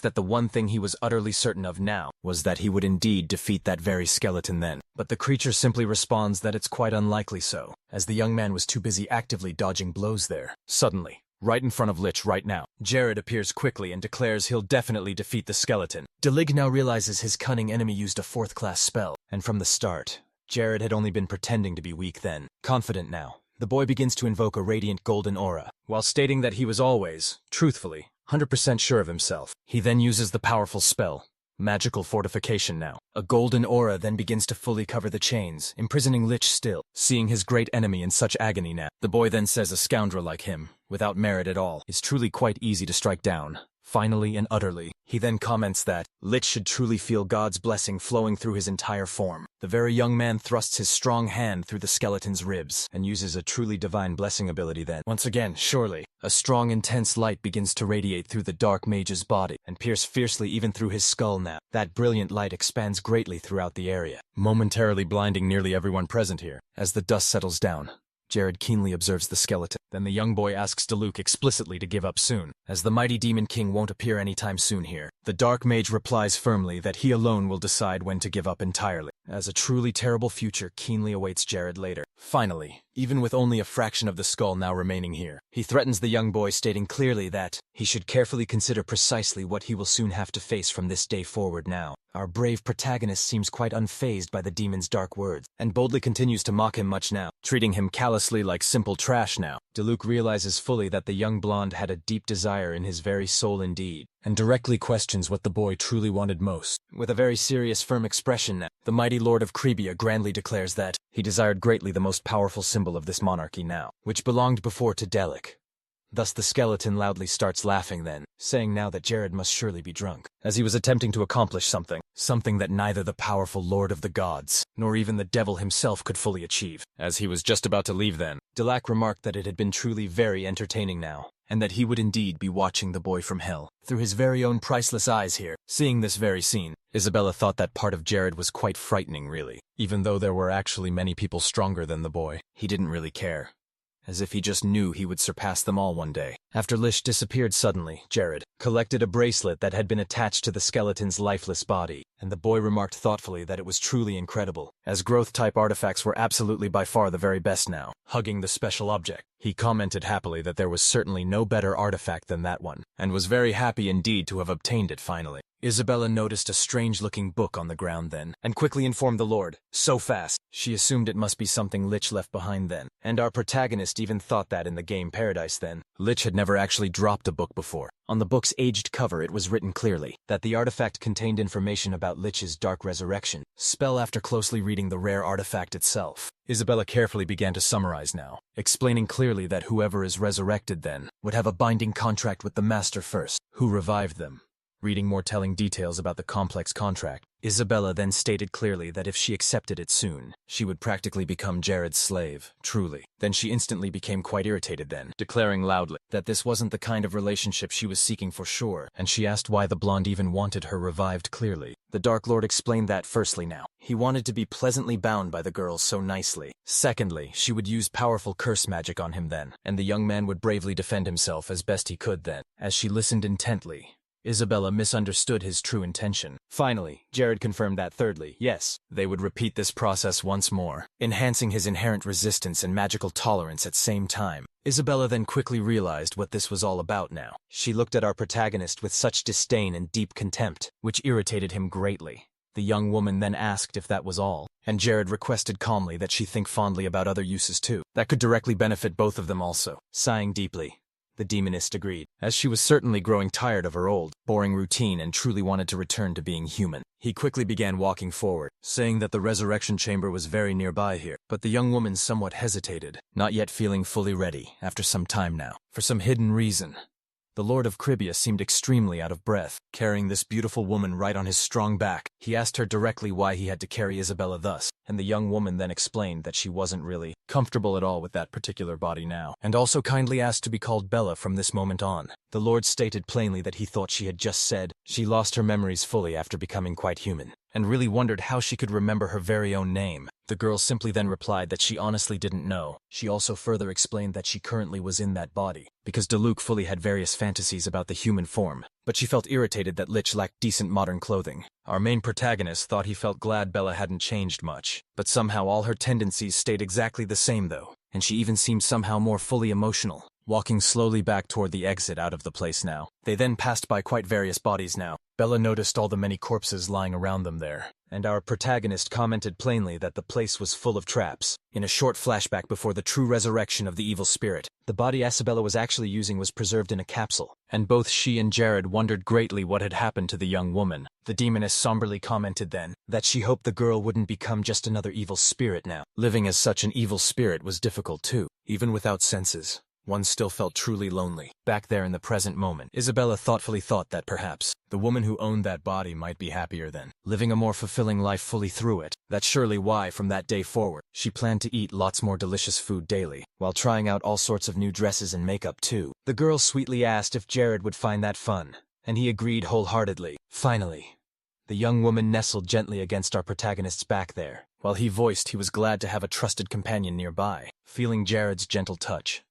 A: that the one thing he was utterly certain of now was that he would indeed defeat that very skeleton then. But the creature simply responds that it's quite unlikely so, as the young man was too busy actively dodging blows there. Suddenly, right in front of Lich right now, Jared appears quickly and declares he'll definitely defeat the skeleton. Dilig now realizes his cunning enemy used a 4th-class spell, and from the start, Jared had only been pretending to be weak then. Confident now, the boy begins to invoke a radiant golden aura, while stating that he was always, truthfully, 100% sure of himself. He then uses the powerful spell, Magical Fortification now. A golden aura then begins to fully cover the chains, imprisoning Lich still, seeing his great enemy in such agony now. The boy then says a scoundrel like him without merit at all, is truly quite easy to strike down. Finally and utterly, he then comments that Lich should truly feel God's blessing flowing through his entire form. The very young man thrusts his strong hand through the skeleton's ribs and uses a truly divine blessing ability then. Once again, surely, a strong intense light begins to radiate through the dark mage's body and pierce fiercely even through his skull now. That brilliant light expands greatly throughout the area, momentarily blinding nearly everyone present here. As the dust settles down, Jared keenly observes the skeleton. Then the young boy asks Diluc explicitly to give up soon, as the mighty Demon King won't appear anytime soon here. The Dark Mage replies firmly that he alone will decide when to give up entirely, as a truly terrible future keenly awaits Jared later. Finally, even with only a fraction of the skull now remaining here, he threatens the young boy, stating clearly that he should carefully consider precisely what he will soon have to face from this day forward now. Our brave protagonist seems quite unfazed by the demon's dark words, and boldly continues to mock him much now, treating him callously like simple trash now. Diluc realizes fully that the young blonde had a deep desire in his very soul indeed, and directly questions what the boy truly wanted most. With a very serious, firm expression now, the mighty Lord of Kribia grandly declares that he desired greatly the most powerful symbol of this monarchy now, which belonged before to Delic. Thus the skeleton loudly starts laughing then, saying now that Jared must surely be drunk, as he was attempting to accomplish something that neither the powerful Lord of the Gods, nor even the devil himself could fully achieve. As he was just about to leave then, Delac remarked that it had been truly very entertaining now, and that he would indeed be watching the boy from hell through his very own priceless eyes here. Seeing this very scene, Isabella thought that part of Jared was quite frightening really. Even though there were actually many people stronger than the boy, he didn't really care, as if he just knew he would surpass them all one day. After Lish disappeared suddenly, Jared collected a bracelet that had been attached to the skeleton's lifeless body, and the boy remarked thoughtfully that it was truly incredible, as growth-type artifacts were absolutely by far the very best now. Hugging the special object, he commented happily that there was certainly no better artifact than that one, and was very happy indeed to have obtained it finally. Isabella noticed a strange-looking book on the ground then, and quickly informed the Lord, so fast. She assumed it must be something Lich left behind then, and our protagonist even thought that in the game Paradise then, Lich had never actually dropped a book before. On the book's aged cover it was written clearly that the artifact contained information about Lich's dark resurrection spell. After closely reading the rare artifact itself, Isabella carefully began to summarize now, explaining clearly that whoever is resurrected then would have a binding contract with the Master first, who revived them. Reading more telling details about the complex contract, Isabella then stated clearly that if she accepted it soon, she would practically become Jared's slave, truly. Then she instantly became quite irritated then, declaring loudly that this wasn't the kind of relationship she was seeking for sure, and she asked why the blonde even wanted her revived clearly. The Dark Lord explained that firstly now, he wanted to be pleasantly bound by the girl so nicely. Secondly, she would use powerful curse magic on him then, and the young man would bravely defend himself as best he could then. As she listened intently, Isabella misunderstood his true intention. Finally, Jared confirmed that thirdly, yes, they would repeat this process once more, enhancing his inherent resistance and magical tolerance at same time. Isabella then quickly realized what this was all about now. She looked at our protagonist with such disdain and deep contempt, which irritated him greatly. The young woman then asked if that was all, and Jared requested calmly that she think fondly about other uses too, that could directly benefit both of them also. Sighing deeply, the demonist agreed, as she was certainly growing tired of her old, boring routine and truly wanted to return to being human. He quickly began walking forward, saying that the resurrection chamber was very nearby here, but the young woman somewhat hesitated, not yet feeling fully ready, after some time now. For some hidden reason, the Lord of Kribia seemed extremely out of breath, carrying this beautiful woman right on his strong back. He asked her directly why he had to carry Isabella thus, and the young woman then explained that she wasn't really comfortable at all with that particular body now, and also kindly asked to be called Bella from this moment on. The Lord stated plainly that he thought she had just said she lost her memories fully after becoming quite human, and really wondered how she could remember her very own name. The girl simply then replied that she honestly didn't know. She also further explained that she currently was in that body, because Diluc fully had various fantasies about the human form, but she felt irritated that Lich lacked decent modern clothing. Our main protagonist thought he felt glad Bella hadn't changed much, but somehow all her tendencies stayed exactly the same though, and she even seemed somehow more fully emotional. Walking slowly back toward the exit out of the place now, they then passed by quite various bodies now. Bella noticed all the many corpses lying around them there, and our protagonist commented plainly that the place was full of traps. In a short flashback before the true resurrection of the evil spirit, the body Isabella was actually using was preserved in a capsule, and both she and Jared wondered greatly what had happened to the young woman. The demoness somberly commented then that she hoped the girl wouldn't become just another evil spirit now. Living as such an evil spirit was difficult too, even without senses. one still felt truly lonely. Back there in the present moment, Isabella thoughtfully thought that perhaps the woman who owned that body might be happier then, living a more fulfilling life fully through it. That's surely why, from that day forward, she planned to eat lots more delicious food daily, while trying out all sorts of new dresses and makeup too. The girl sweetly asked if Jared would find that fun, and he agreed wholeheartedly. Finally, the young woman nestled gently against our protagonist's back there, while he voiced he was glad to have a trusted companion nearby. Feeling Jared's gentle touch,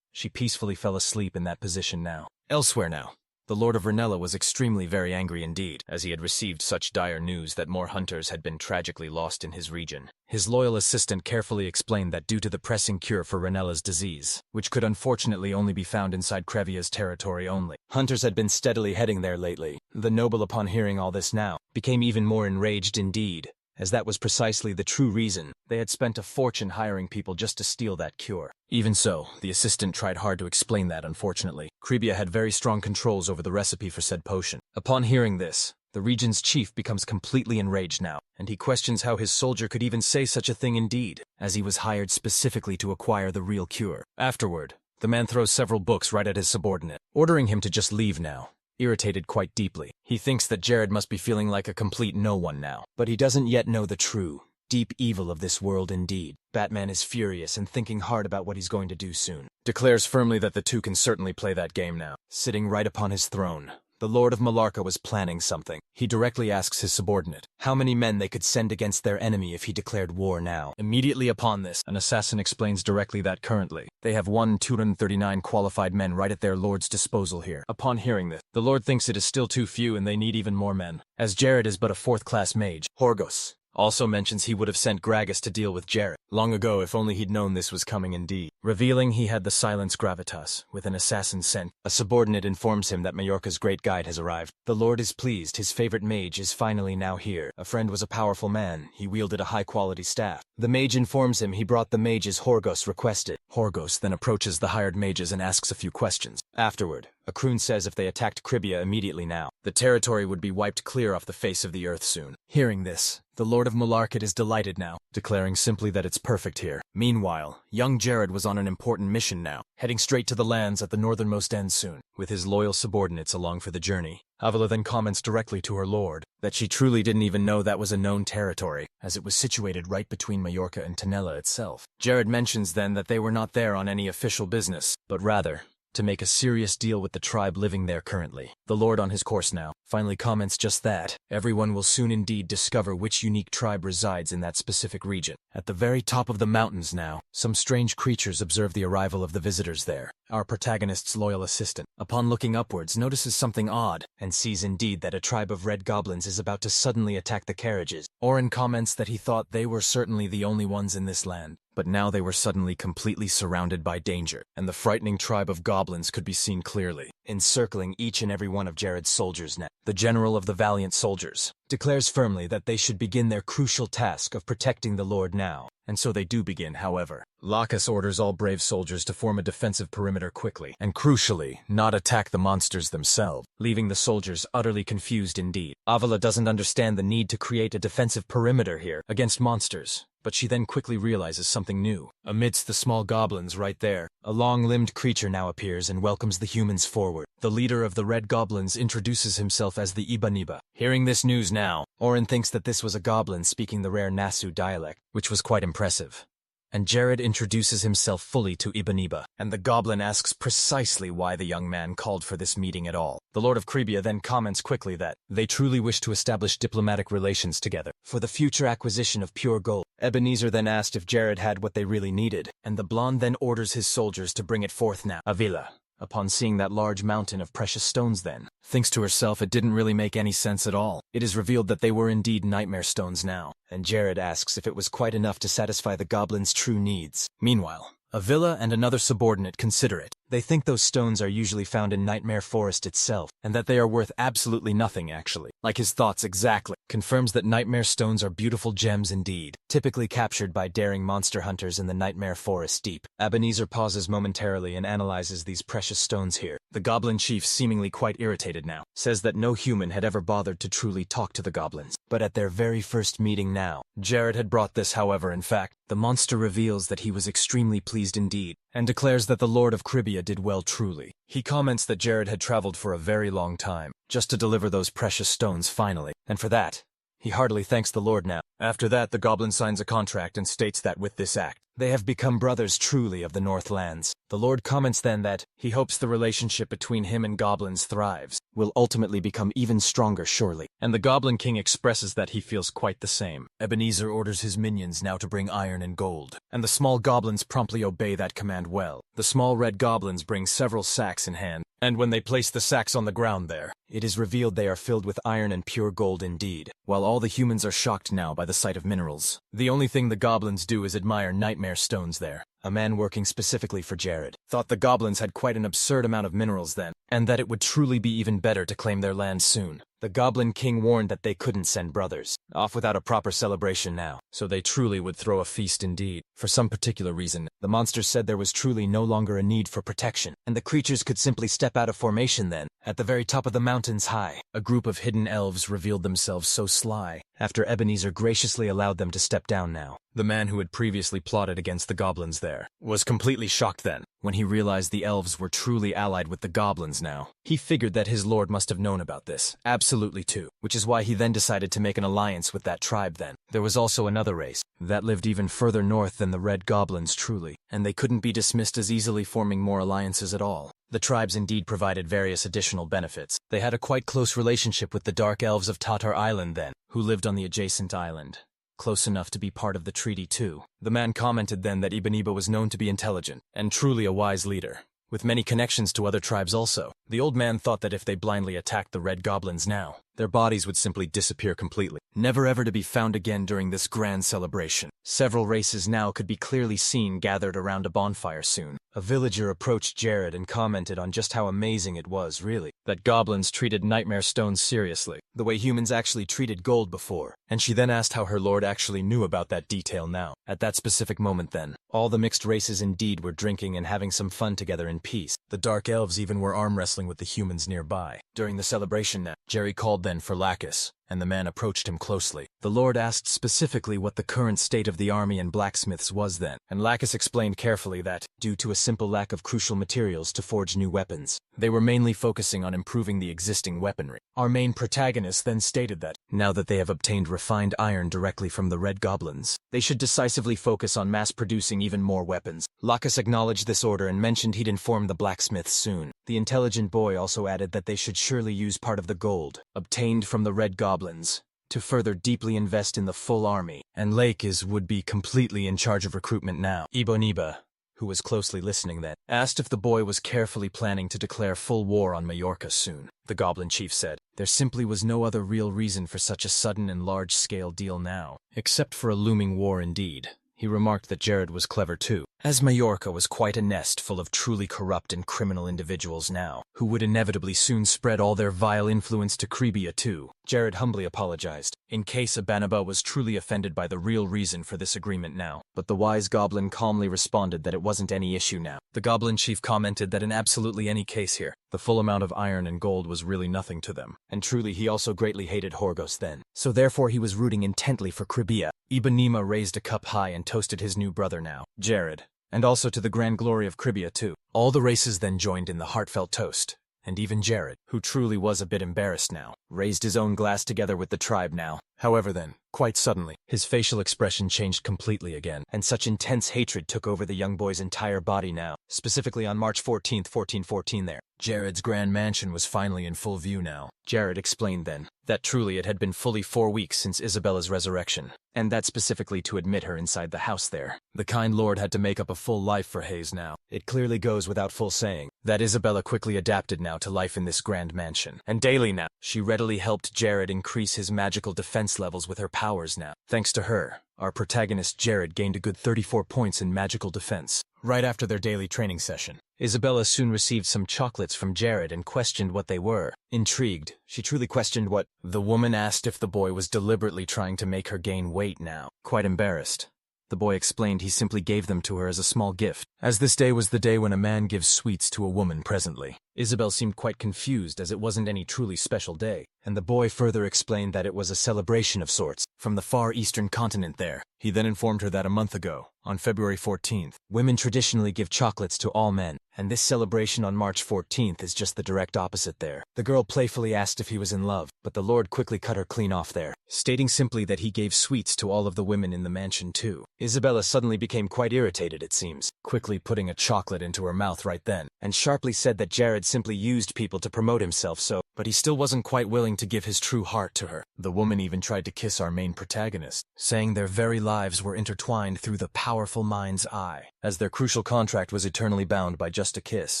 A: she peacefully fell asleep in that position now. Elsewhere now, the Lord of Ranella was extremely very angry indeed, as he had received such dire news that more hunters had been tragically lost in his region. His loyal assistant carefully explained that due to the pressing cure for Ranella's disease, which could unfortunately only be found inside Krevia's territory only, hunters had been steadily heading there lately. The noble, upon hearing all this now, became even more enraged indeed, as that was precisely the true reason they had spent a fortune hiring people just to steal that cure. Even so, the assistant tried hard to explain that, unfortunately. Kribia had very strong controls over the recipe for said potion. Upon hearing this, the region's chief becomes completely enraged now, and he questions how his soldier could even say such a thing indeed, as he was hired specifically to acquire the real cure. Afterward, the man throws several books right at his subordinate, ordering him to just leave now. Irritated quite deeply, he thinks that Jared must be feeling like a complete no-one now, but he doesn't yet know the true, deep evil of this world indeed. Batman is furious and thinking hard about what he's going to do soon. Declares firmly that the two can certainly play that game now. Sitting right upon his throne, the Lord of Mallarka was planning something. He directly asks his subordinate how many men they could send against their enemy if he declared war now. Immediately upon this, an assassin explains directly that currently they have 239 qualified men right at their lord's disposal here. Upon hearing this, the lord thinks it is still too few and they need even more men, as Jared is but a 4th-class mage. Horgos also mentions he would have sent Gragas to deal with Jared long ago if only he'd known this was coming indeed. Revealing he had the silence gravitas, with an assassin sent, a subordinate informs him that Majorca's great guide has arrived. The lord is pleased, his favorite mage is finally now here. A friend was a powerful man, he wielded a high-quality staff. The mage informs him he brought the mages Horgos requested. Horgos then approaches the hired mages and asks a few questions. Afterward, a croon says if they attacked Kribia immediately now, the territory would be wiped clear off the face of the earth soon. Hearing this, the Lord of Mallarka is delighted now, declaring simply that it's perfect here. Meanwhile, young Jared was on an important mission now, heading straight to the lands at the northernmost end soon, with his loyal subordinates along for the journey. Avila then comments directly to her lord that she truly didn't even know that was a known territory, as it was situated right between Majorca and Tenella itself. Jared mentions then that they were not there on any official business, but rather to make a serious deal with the tribe living there currently. The lord, on his course now, finally comments just that. Everyone will soon indeed discover which unique tribe resides in that specific region. At the very top of the mountains now, some strange creatures observe the arrival of the visitors there. Our protagonist's loyal assistant, upon looking upwards, notices something odd, and sees indeed that a tribe of red goblins is about to suddenly attack the carriages. Orin comments that he thought they were certainly the only ones in this land, but now they were suddenly completely surrounded by danger, and the frightening tribe of goblins could be seen clearly, encircling each and every one of Jared's soldiers now. The general of the valiant soldiers declares firmly that they should begin their crucial task of protecting the lord now, and so they do begin. However, Lacus orders all brave soldiers to form a defensive perimeter quickly, and crucially, not attack the monsters themselves, leaving the soldiers utterly confused indeed. Avila doesn't understand the need to create a defensive perimeter here against monsters, but she then quickly realizes something new. Amidst the small goblins right there, a long-limbed creature now appears and welcomes the humans forward. The leader of the red goblins introduces himself as the Ibaniba. Hearing this news now, Orin thinks that this was a goblin speaking the rare Nasu dialect, which was quite impressive. And Jared introduces himself fully to Ibaniba, and the goblin asks precisely why the young man called for this meeting at all. The Lord of Kribia then comments quickly that they truly wish to establish diplomatic relations together for the future acquisition of pure gold. Ebenezer then asked if Jared had what they really needed, and the blonde then orders his soldiers to bring it forth now. Avila, upon seeing that large mountain of precious stones then, thinks to herself it didn't really make any sense at all. It is revealed that they were indeed nightmare stones now, and Jared asks if it was quite enough to satisfy the goblin's true needs. Meanwhile, Avila and another subordinate consider it, They think those stones are usually found in Nightmare Forest itself, and that they are worth absolutely nothing actually. Like his thoughts exactly. Confirms that Nightmare stones are beautiful gems indeed, typically captured by daring monster hunters in the Nightmare Forest deep. Ebenezer pauses momentarily and analyzes these precious stones here. The Goblin Chief, seemingly quite irritated now, says that no human had ever bothered to truly talk to the goblins. But at their very first meeting now, Jared had brought this. However, in fact, the monster reveals that he was extremely pleased indeed, and declares that the Lord of Cribia did well truly. He comments that Jared had traveled for a very long time, just to deliver those precious stones finally, and for that, he heartily thanks the Lord now. After that, the goblin signs a contract and states that with this act, they have become brothers truly of the Northlands. The Lord comments then that he hopes the relationship between him and goblins thrives, will ultimately become even stronger surely. And the Goblin King expresses that he feels quite the same. Ebenezer orders his minions now to bring iron and gold, and the small goblins promptly obey that command well. The small red goblins bring several sacks in hand, and when they place the sacks on the ground there, it is revealed they are filled with iron and pure gold indeed, while all the humans are shocked now by the sight of minerals. The only thing the goblins do is admire Nightmare stones there. A man working specifically for Jared thought the goblins had quite an absurd amount of minerals then, and that it would truly be even better to claim their land soon. The Goblin King warned that they couldn't send brothers off without a proper celebration now, so they truly would throw a feast indeed. For some particular reason, the monsters said there was truly no longer a need for protection, and the creatures could simply step out of formation then, at the very top of the mountains high. A group of hidden elves revealed themselves so sly, after Ebenezer graciously allowed them to step down now. The man who had previously plotted against the goblins there was completely shocked then, when he realized the elves were truly allied with the goblins now. He figured that his lord must have known about this, absolutely too, which is why he then decided to make an alliance with that tribe then. There was also another race that lived even further north than the red goblins truly, and they couldn't be dismissed as easily forming more alliances at all. The tribes indeed provided various additional benefits. They had a quite close relationship with the Dark Elves of Tatar Island then, who lived on the adjacent island. Close enough to be part of the treaty too. The man commented then that Ibaniba was known to be intelligent, and truly a wise leader, with many connections to other tribes also. The old man thought that if they blindly attacked the red goblins now, their bodies would simply disappear completely, never ever to be found again during this grand celebration. Several races now could be clearly seen gathered around a bonfire soon. A villager approached Jared and commented on just how amazing it was, really, that goblins treated Nightmare stones seriously, the way humans actually treated gold before. And she then asked how her lord actually knew about that detail now. At that specific moment then, all the mixed races indeed were drinking and having some fun together in peace. The Dark Elves even were arm wrestling with the humans nearby. During the celebration now, Jerry called then for Lacus, and the man approached him closely. The Lord asked specifically what the current state of the army and blacksmiths was then, and Lacus explained carefully that, due to a simple lack of crucial materials to forge new weapons, they were mainly focusing on improving the existing weaponry. Our main protagonist then stated that, now that they have obtained refined iron directly from the Red Goblins, they should decisively focus on mass-producing even more weapons. Lacus acknowledged this order and mentioned he'd inform the blacksmiths soon. The intelligent boy also added that they should surely use part of the gold, obtained from the Red Goblins, to further deeply invest in the full army, and Lakes would be completely in charge of recruitment now. Iboniba, who was closely listening then, asked if the boy was carefully planning to declare full war on Majorca soon. The Goblin Chief said, there simply was no other real reason for such a sudden and large-scale deal now, except for a looming war indeed. He remarked that Jared was clever too, as Majorca was quite a nest full of truly corrupt and criminal individuals now, who would inevitably soon spread all their vile influence to Cribia too. Jared humbly apologized, in case Abanaba was truly offended by the real reason for this agreement now, but the wise goblin calmly responded that it wasn't any issue now. The Goblin Chief commented that in absolutely any case here, the full amount of iron and gold was really nothing to them, and truly he also greatly hated Horgos then, so therefore he was rooting intently for Cribia. Ibanema raised a cup high and toasted his new brother now, Jared, and also to the grand glory of Cribia too. All the races then joined in the heartfelt toast, and even Jared, who truly was a bit embarrassed now, raised his own glass together with the tribe now. However then, quite suddenly, his facial expression changed completely again, and such intense hatred took over the young boy's entire body now, specifically on March 14th, 1414 there. Jared's grand mansion was finally in full view now. Jared explained then that truly it had been fully 4 weeks since Isabella's resurrection, and that specifically to admit her inside the house there. The kind Lord had to make up a full life for Hayes now. It clearly goes without full saying that Isabella quickly adapted now to life in this grand mansion, and daily now, she readily helped Jared increase his magical defense levels with her powers now. Thanks to her, our protagonist Jared gained a good 34 points in magical defense. Right after their daily training session, Isabella soon received some chocolates from Jared and questioned what they were. Intrigued, she truly questioned what the woman asked if the boy was deliberately trying to make her gain weight now. Quite embarrassed, the boy explained he simply gave them to her as a small gift, as this day was the day when a man gives sweets to a woman presently. Isabel seemed quite confused as it wasn't any truly special day, and the boy further explained that it was a celebration of sorts from the far eastern continent there. He then informed her that a month ago, on February 14th, women traditionally give chocolates to all men, and this celebration on March 14th is just the direct opposite there. The girl playfully asked if he was in love, but the Lord quickly cut her clean off there, stating simply that he gave sweets to all of the women in the mansion too. Isabella suddenly became quite irritated, it seems, quickly putting a chocolate into her mouth right then, and sharply said that Jared simply used people to promote himself but he still wasn't quite willing to give his true heart to her. The woman even tried to kiss our main protagonist, saying their very lives were intertwined through the powerful mind's eye, as their crucial contract was eternally bound by just a kiss.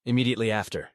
A: Immediately after,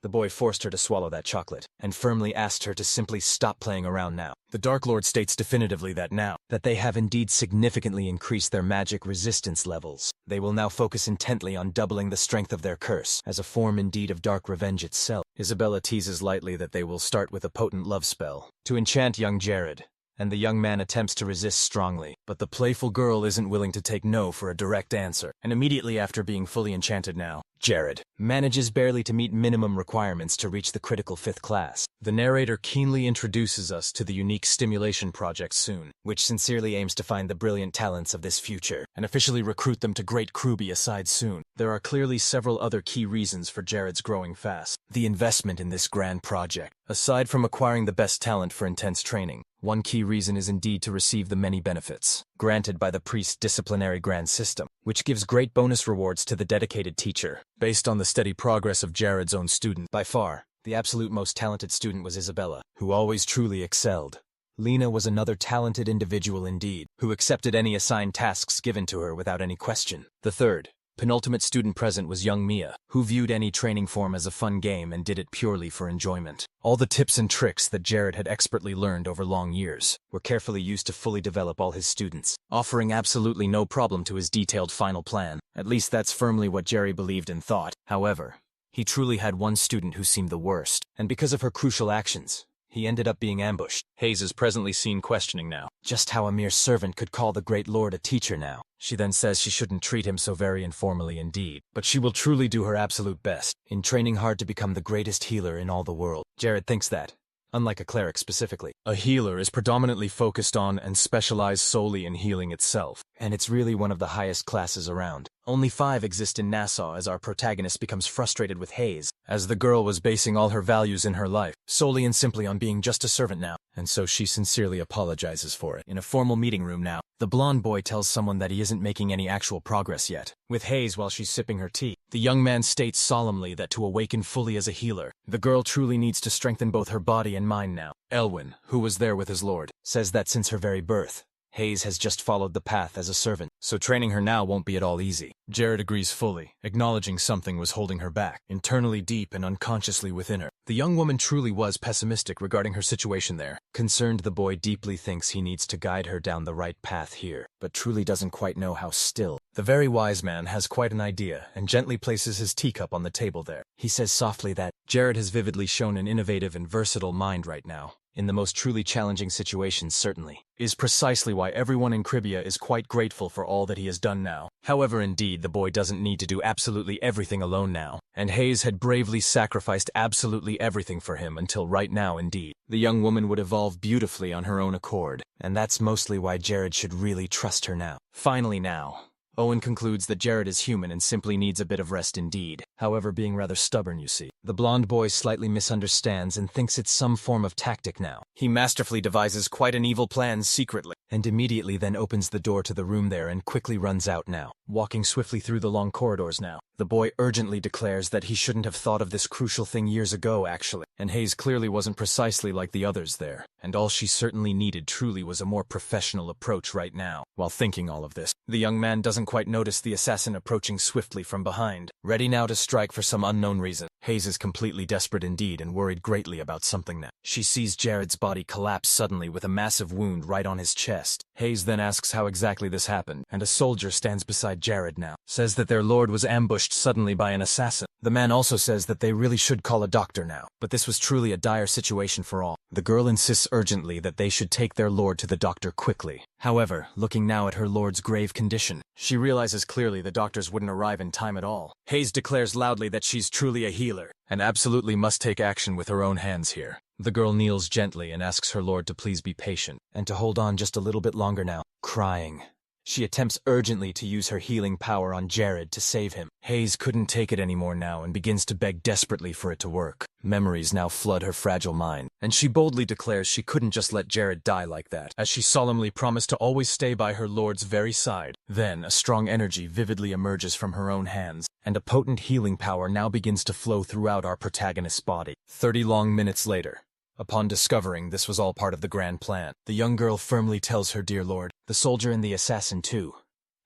A: the boy forced her to swallow that chocolate, and firmly asked her to simply stop playing around now. The Dark Lord states definitively that now that they have indeed significantly increased their magic resistance levels, they will now focus intently on doubling the strength of their curse, as a form indeed of dark revenge itself. Isabella teases lightly that they will start with a potent love spell to enchant young Jared, and the young man attempts to resist strongly, but the playful girl isn't willing to take no for a direct answer, and immediately after being fully enchanted now, Jared manages barely to meet minimum requirements to reach the critical 5th class. The narrator keenly introduces us to the unique stimulation project soon, which sincerely aims to find the brilliant talents of this future, and officially recruit them to Great Kruby aside soon. There are clearly several other key reasons for Jared's growing fast. The investment in this grand project. Aside from acquiring the best talent for intense training, one key reason is indeed to receive the many benefits granted by the priest's disciplinary grand system, which gives great bonus rewards to the dedicated teacher. Based on the steady progress of Jared's own student, by far, the absolute most talented student was Isabella, who always truly excelled. Lena was another talented individual indeed, who accepted any assigned tasks given to her without any question. The third, penultimate student present was young Mia, who viewed any training form as a fun game and did it purely for enjoyment. All the tips and tricks that Jared had expertly learned over long years were carefully used to fully develop all his students, offering absolutely no problem to his detailed final plan. At least that's firmly what Jerry believed and thought. However, he truly had one student who seemed the worst, and because of her crucial actions, he ended up being ambushed. Hayes is presently seen questioning now just how a mere servant could call the Great Lord a teacher now. She then says she shouldn't treat him so very informally indeed, but she will truly do her absolute best in training hard to become the greatest healer in all the world. Jared thinks that, unlike a cleric specifically, a healer is predominantly focused on and specialized solely in healing itself, and it's really one of the highest classes around. Only 5 exist in Nassau as our protagonist becomes frustrated with Hayes, as the girl was basing all her values in her life solely and simply on being just a servant now, and so she sincerely apologizes for it. In a formal meeting room now, the blonde boy tells someone that he isn't making any actual progress yet, with Hayes while she's sipping her tea. The young man states solemnly that to awaken fully as a healer, the girl truly needs to strengthen both her body and mind now. Elwyn, who was there with his lord, says that since her very birth, Hayes has just followed the path as a servant, so training her now won't be at all easy. Jared agrees fully, acknowledging something was holding her back, internally deep and unconsciously within her. The young woman truly was pessimistic regarding her situation there. Concerned, the boy deeply thinks he needs to guide her down the right path here, but truly doesn't quite know how still. The very wise man has quite an idea and gently places his teacup on the table there. He says softly that Jared has vividly shown an innovative and versatile mind right now, in the most truly challenging situations certainly, is precisely why everyone in Kribia is quite grateful for all that he has done now. However, indeed, the boy doesn't need to do absolutely everything alone now, and Hayes had bravely sacrificed absolutely everything for him until right now indeed. The young woman would evolve beautifully on her own accord, and that's mostly why Jared should really trust her now. Finally now, Owen concludes that Jared is human and simply needs a bit of rest indeed, however being rather stubborn you see. The blonde boy slightly misunderstands and thinks it's some form of tactic now. He masterfully devises quite an evil plan secretly, and immediately then opens the door to the room there and quickly runs out now, walking swiftly through the long corridors now. The boy urgently declares that he shouldn't have thought of this crucial thing years ago actually, and Hayes clearly wasn't precisely like the others there, and all she certainly needed truly was a more professional approach right now. While thinking all of this, the young man doesn't quite notice the assassin approaching swiftly from behind, ready now to strike for some unknown reason. Hayes is completely desperate indeed and worried greatly about something now. She sees Jared's body collapse suddenly with a massive wound right on his chest. Hayes then asks how exactly this happened, and a soldier stands beside Jared now. Says that their lord was ambushed suddenly by an assassin. The man also says that they really should call a doctor now, but this was truly a dire situation for all. The girl insists urgently that they should take their lord to the doctor quickly. However, looking now at her lord's grave condition, she realizes clearly the doctors wouldn't arrive in time at all. Hayes declares loudly that she's truly a healer, and absolutely must take action with her own hands here. The girl kneels gently and asks her lord to please be patient, and to hold on just a little bit longer now, crying. She attempts urgently to use her healing power on Jared to save him. Hayes couldn't take it anymore now and begins to beg desperately for it to work. Memories now flood her fragile mind, and she boldly declares she couldn't just let Jared die like that, as she solemnly promised to always stay by her lord's very side. Then, a strong energy vividly emerges from her own hands, and a potent healing power now begins to flow throughout our protagonist's body. 30 long minutes later, upon discovering this was all part of the grand plan, the young girl firmly tells her dear lord, the soldier and the assassin too,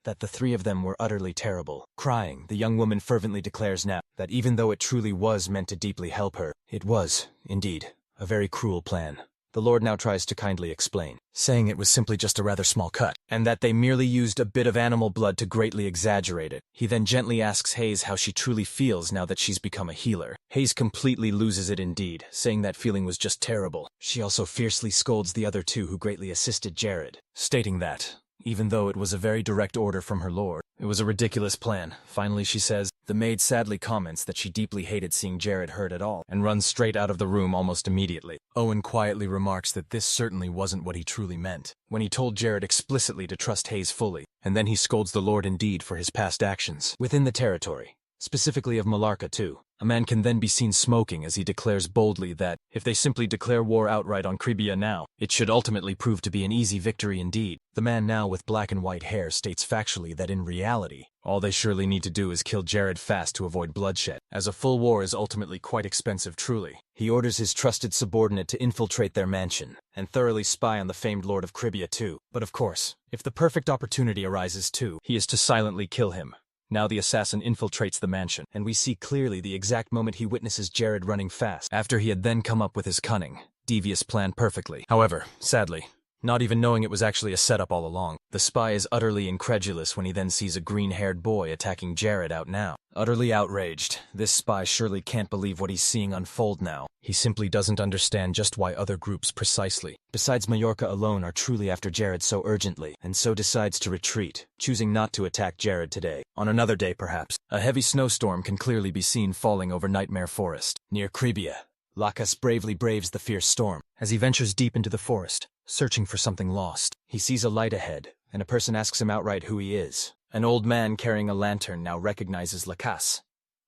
A: that the three of them were utterly terrible. Crying, the young woman fervently declares now that even though it truly was meant to deeply help her, it was, indeed, a very cruel plan. The lord now tries to kindly explain, saying it was simply just a rather small cut, and that they merely used a bit of animal blood to greatly exaggerate it. He then gently asks Hayes how she truly feels now that she's become a healer. Hayes completely loses it indeed, saying that feeling was just terrible. She also fiercely scolds the other two who greatly assisted Jared, stating that, even though it was a very direct order from her lord, it was a ridiculous plan. Finally, she says, the maid sadly comments that she deeply hated seeing Jared hurt at all, and runs straight out of the room almost immediately. Owen quietly remarks that this certainly wasn't what he truly meant, when he told Jared explicitly to trust Hayes fully, and then he scolds the lord indeed for his past actions within the territory, specifically of Malarca too. A man can then be seen smoking as he declares boldly that, if they simply declare war outright on Kribia now, it should ultimately prove to be an easy victory indeed. The man now with black and white hair states factually that in reality, all they surely need to do is kill Jared fast to avoid bloodshed, as a full war is ultimately quite expensive truly. He orders his trusted subordinate to infiltrate their mansion, and thoroughly spy on the famed lord of Kribia too. But of course, if the perfect opportunity arises too, he is to silently kill him. Now the assassin infiltrates the mansion, and we see clearly the exact moment he witnesses Jared running fast, after he had then come up with his cunning, devious plan perfectly. However, sadly, not even knowing it was actually a setup all along, the spy is utterly incredulous when he then sees a green-haired boy attacking Jared out now. Utterly outraged, this spy surely can't believe what he's seeing unfold now. He simply doesn't understand just why other groups precisely, besides Majorca alone, are truly after Jared so urgently, and so decides to retreat, choosing not to attack Jared today. On another day perhaps, a heavy snowstorm can clearly be seen falling over Nightmare Forest. Near Kribia, Lacus bravely braves the fierce storm. As he ventures deep into the forest, searching for something lost, he sees a light ahead, and a person asks him outright who he is. An old man carrying a lantern now recognizes Lacus,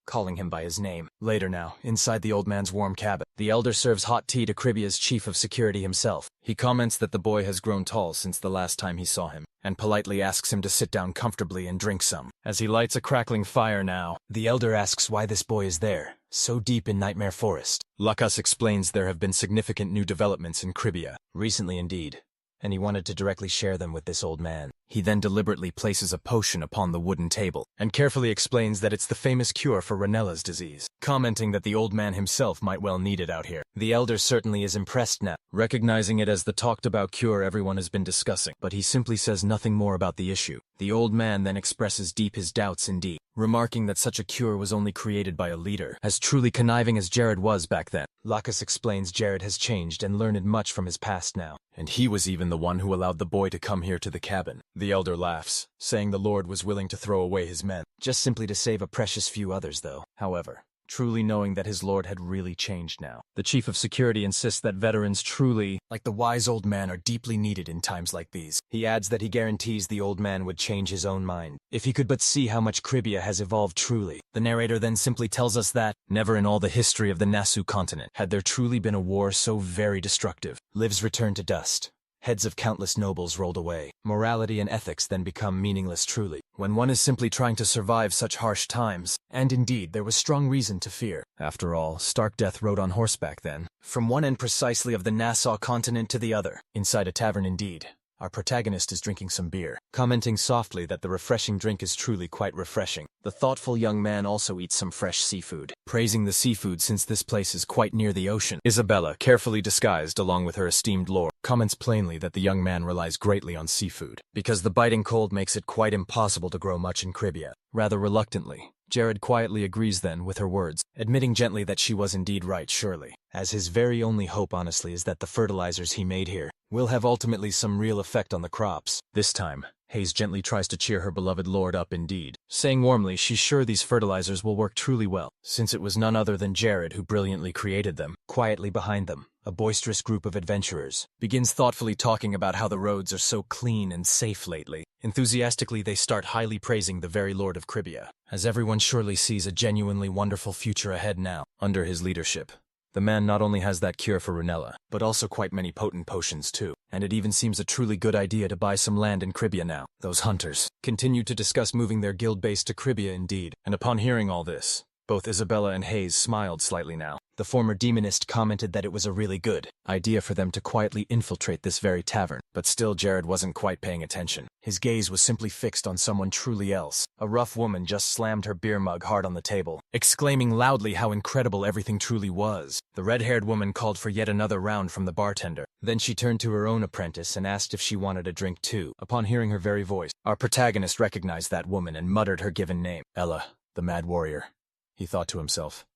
A: calling him by his name. Later now, inside the old man's warm cabin, the elder serves hot tea to Kribia's chief of security himself. He comments that the boy has grown tall since the last time he saw him, and politely asks him to sit down comfortably and drink some. As he lights a crackling fire now, the elder asks why this boy is there, so deep in Nightmare Forest. Lacus explains there have been significant new developments in Kribia, recently indeed, and he wanted to directly share them with this old man. He then deliberately places a potion upon the wooden table, and carefully explains that it's the famous cure for Ranella's disease, commenting that the old man himself might well need it out here. The elder certainly is impressed now, recognizing it as the talked-about cure everyone has been discussing, but he simply says nothing more about the issue. The old man then expresses deep his doubts indeed, remarking that such a cure was only created by a leader, as truly conniving as Jared was back then. Lacus explains Jared has changed and learned much from his past now, and he was even the one who allowed the boy to come here to the cabin. The elder laughs, saying the Lord was willing to throw away his men, just simply to save a precious few others though. However, truly knowing that his lord had really changed now, the chief of security insists that veterans truly, like the wise old man, are deeply needed in times like these. He adds that he guarantees the old man would change his own mind, if he could but see how much Kribia has evolved truly. The narrator then simply tells us that, never in all the history of the Nasu continent had there truly been a war so very destructive. Lives return to dust. Heads of countless nobles rolled away. Morality and ethics then become meaningless truly, when one is simply trying to survive such harsh times. And indeed, there was strong reason to fear. After all, stark death rode on horseback then, from one end precisely of the Nassau continent to the other. Inside a tavern indeed, our protagonist is drinking some beer, commenting softly that the refreshing drink is truly quite refreshing. The thoughtful young man also eats some fresh seafood, praising the seafood since this place is quite near the ocean. Isabella, carefully disguised along with her esteemed lord, comments plainly that the young man relies greatly on seafood, because the biting cold makes it quite impossible to grow much in Cribia. Rather reluctantly, Jared quietly agrees then with her words, admitting gently that she was indeed right surely, as his very only hope honestly is that the fertilizers he made here will have ultimately some real effect on the crops. This time, Hayes gently tries to cheer her beloved lord up indeed, saying warmly she's sure these fertilizers will work truly well, since it was none other than Jared who brilliantly created them. Quietly behind them, a boisterous group of adventurers begins thoughtfully talking about how the roads are so clean and safe lately. Enthusiastically they start highly praising the very Lord of Cribia, as everyone surely sees a genuinely wonderful future ahead now, under his leadership. The man not only has that cure for Runella, but also quite many potent potions too, and it even seems a truly good idea to buy some land in Cribia now. Those hunters continued to discuss moving their guild base to Cribia indeed, and upon hearing all this, both Isabella and Hayes smiled slightly now. The former demonist commented that it was a really good idea for them to quietly infiltrate this very tavern, but still Jared wasn't quite paying attention. His gaze was simply fixed on someone truly else. A rough woman just slammed her beer mug hard on the table, exclaiming loudly how incredible everything truly was. The red-haired woman called for yet another round from the bartender. Then she turned to her own apprentice and asked if she wanted a drink too. Upon hearing her very voice, our protagonist recognized that woman and muttered her given name. Ella, the Mad Warrior, he thought to himself.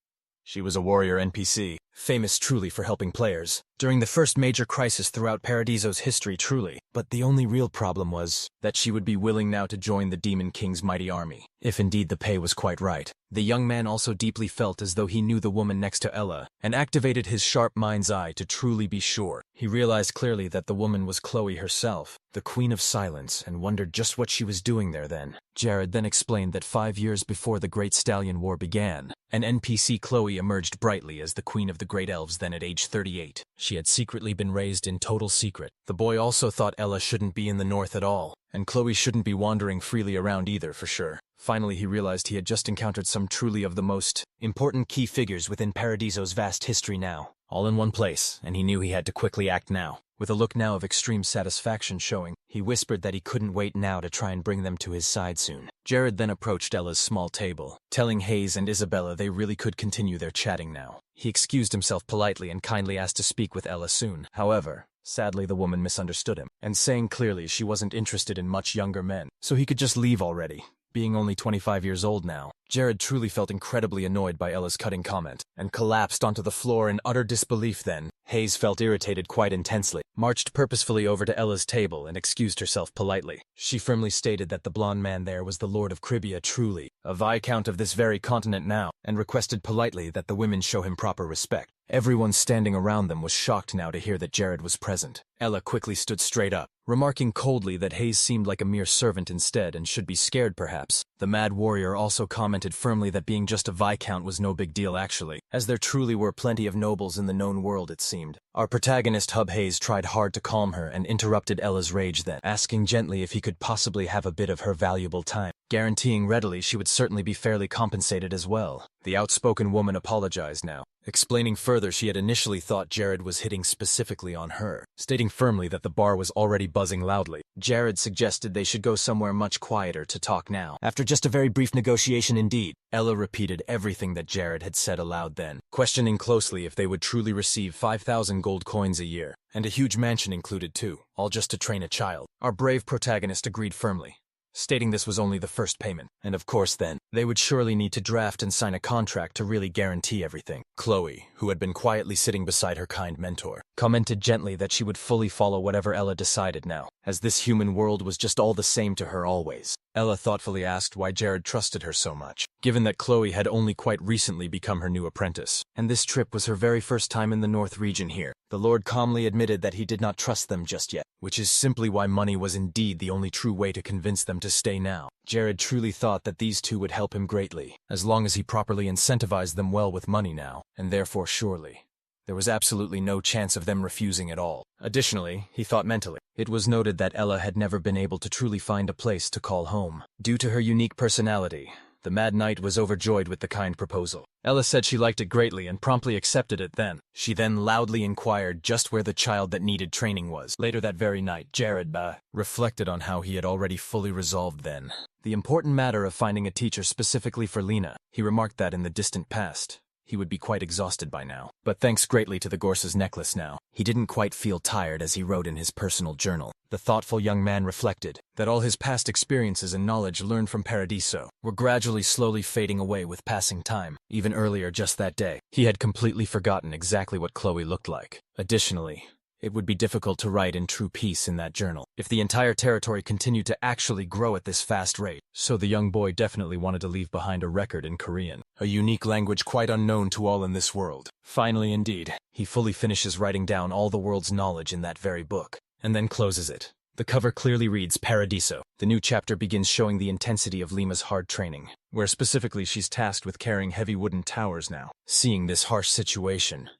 A: She was a warrior NPC, famous truly for helping players during the first major crisis throughout Paradiso's history truly, but the only real problem was that she would be willing now to join the Demon King's mighty army, if indeed the pay was quite right. The young man also deeply felt as though he knew the woman next to Ella, and activated his sharp mind's eye to truly be sure. He realized clearly that the woman was Chloe herself, the Queen of Silence, and wondered just what she was doing there then. Jared then explained that 5 years before the Great Stallion War began, an NPC Chloe emerged brightly as the Queen of the Great Elves then at age 38. She had secretly been raised in total secret. The boy also thought Ella shouldn't be in the north at all, and Chloe shouldn't be wandering freely around either for sure. Finally he realized he had just encountered some truly of the most important key figures within Paradiso's vast history now, all in one place, and he knew he had to quickly act now. With a look now of extreme satisfaction showing, he whispered that he couldn't wait now to try and bring them to his side soon. Jared then approached Ella's small table, telling Hayes and Isabella they really could continue their chatting now. He excused himself politely and kindly asked to speak with Ella soon. However, sadly the woman misunderstood him, and saying clearly she wasn't interested in much younger men, so he could just leave already. Being only 25 years old now, Jared truly felt incredibly annoyed by Ella's cutting comment, and collapsed onto the floor in utter disbelief then. Hayes felt irritated quite intensely, marched purposefully over to Ella's table and excused herself politely. She firmly stated that the blonde man there was the Lord of Cribia truly, a viscount of this very continent now, and requested politely that the women show him proper respect. Everyone standing around them was shocked now to hear that Jared was present. Ella quickly stood straight up, remarking coldly that Hayes seemed like a mere servant instead and should be scared perhaps. The Mad Warrior also commented firmly that being just a viscount was no big deal actually, as there truly were plenty of nobles in the known world it seemed. Our protagonist Hub Hayes tried hard to calm her and interrupted Ella's rage then, asking gently if he could possibly have a bit of her valuable time, guaranteeing readily she would certainly be fairly compensated as well. The outspoken woman apologized now, explaining further she had initially thought Jared was hitting specifically on her, stating firmly that the bar was already buzzing loudly. Jared suggested they should go somewhere much quieter to talk now. After just a very brief negotiation indeed, Ella repeated everything that Jared had said aloud then, questioning closely if they would truly receive 5,000 gold coins a year, and a huge mansion included too, all just to train a child. Our brave protagonist agreed firmly, stating this was only the first payment, and of course then, they would surely need to draft and sign a contract to really guarantee everything. Chloe, who had been quietly sitting beside her kind mentor, commented gently that she would fully follow whatever Ella decided now, as this human world was just all the same to her always. Ella thoughtfully asked why Jared trusted her so much, given that Chloe had only quite recently become her new apprentice, and this trip was her very first time in the North region here. The Lord calmly admitted that he did not trust them just yet, which is simply why money was indeed the only true way to convince them to stay now. Jared truly thought that these two would help him greatly, as long as he properly incentivized them well with money now, and therefore surely there was absolutely no chance of them refusing at all. Additionally, he thought mentally, it was noted that Ella had never been able to truly find a place to call home. Due to her unique personality, The Mad Knight was overjoyed with the kind proposal. Ella said she liked it greatly and promptly accepted it then. She then loudly inquired just where the child that needed training was. Later that very night, Jared reflected on how he had already fully resolved then the important matter of finding a teacher specifically for Lena. He remarked that in the distant past, he would be quite exhausted by now. But thanks greatly to the Gorse's necklace now, he didn't quite feel tired as he wrote in his personal journal. The thoughtful young man reflected that all his past experiences and knowledge learned from Paradiso were gradually slowly fading away with passing time. Even earlier just that day, he had completely forgotten exactly what Chloe looked like. Additionally, it would be difficult to write in true peace in that journal if the entire territory continued to actually grow at this fast rate. So the young boy definitely wanted to leave behind a record in Korean, a unique language quite unknown to all in this world. Finally, indeed, he fully finishes writing down all the world's knowledge in that very book, and then closes it. The cover clearly reads Paradiso. The new chapter begins showing the intensity of Lima's hard training, where specifically she's tasked with carrying heavy wooden towers now. Seeing this harsh situation,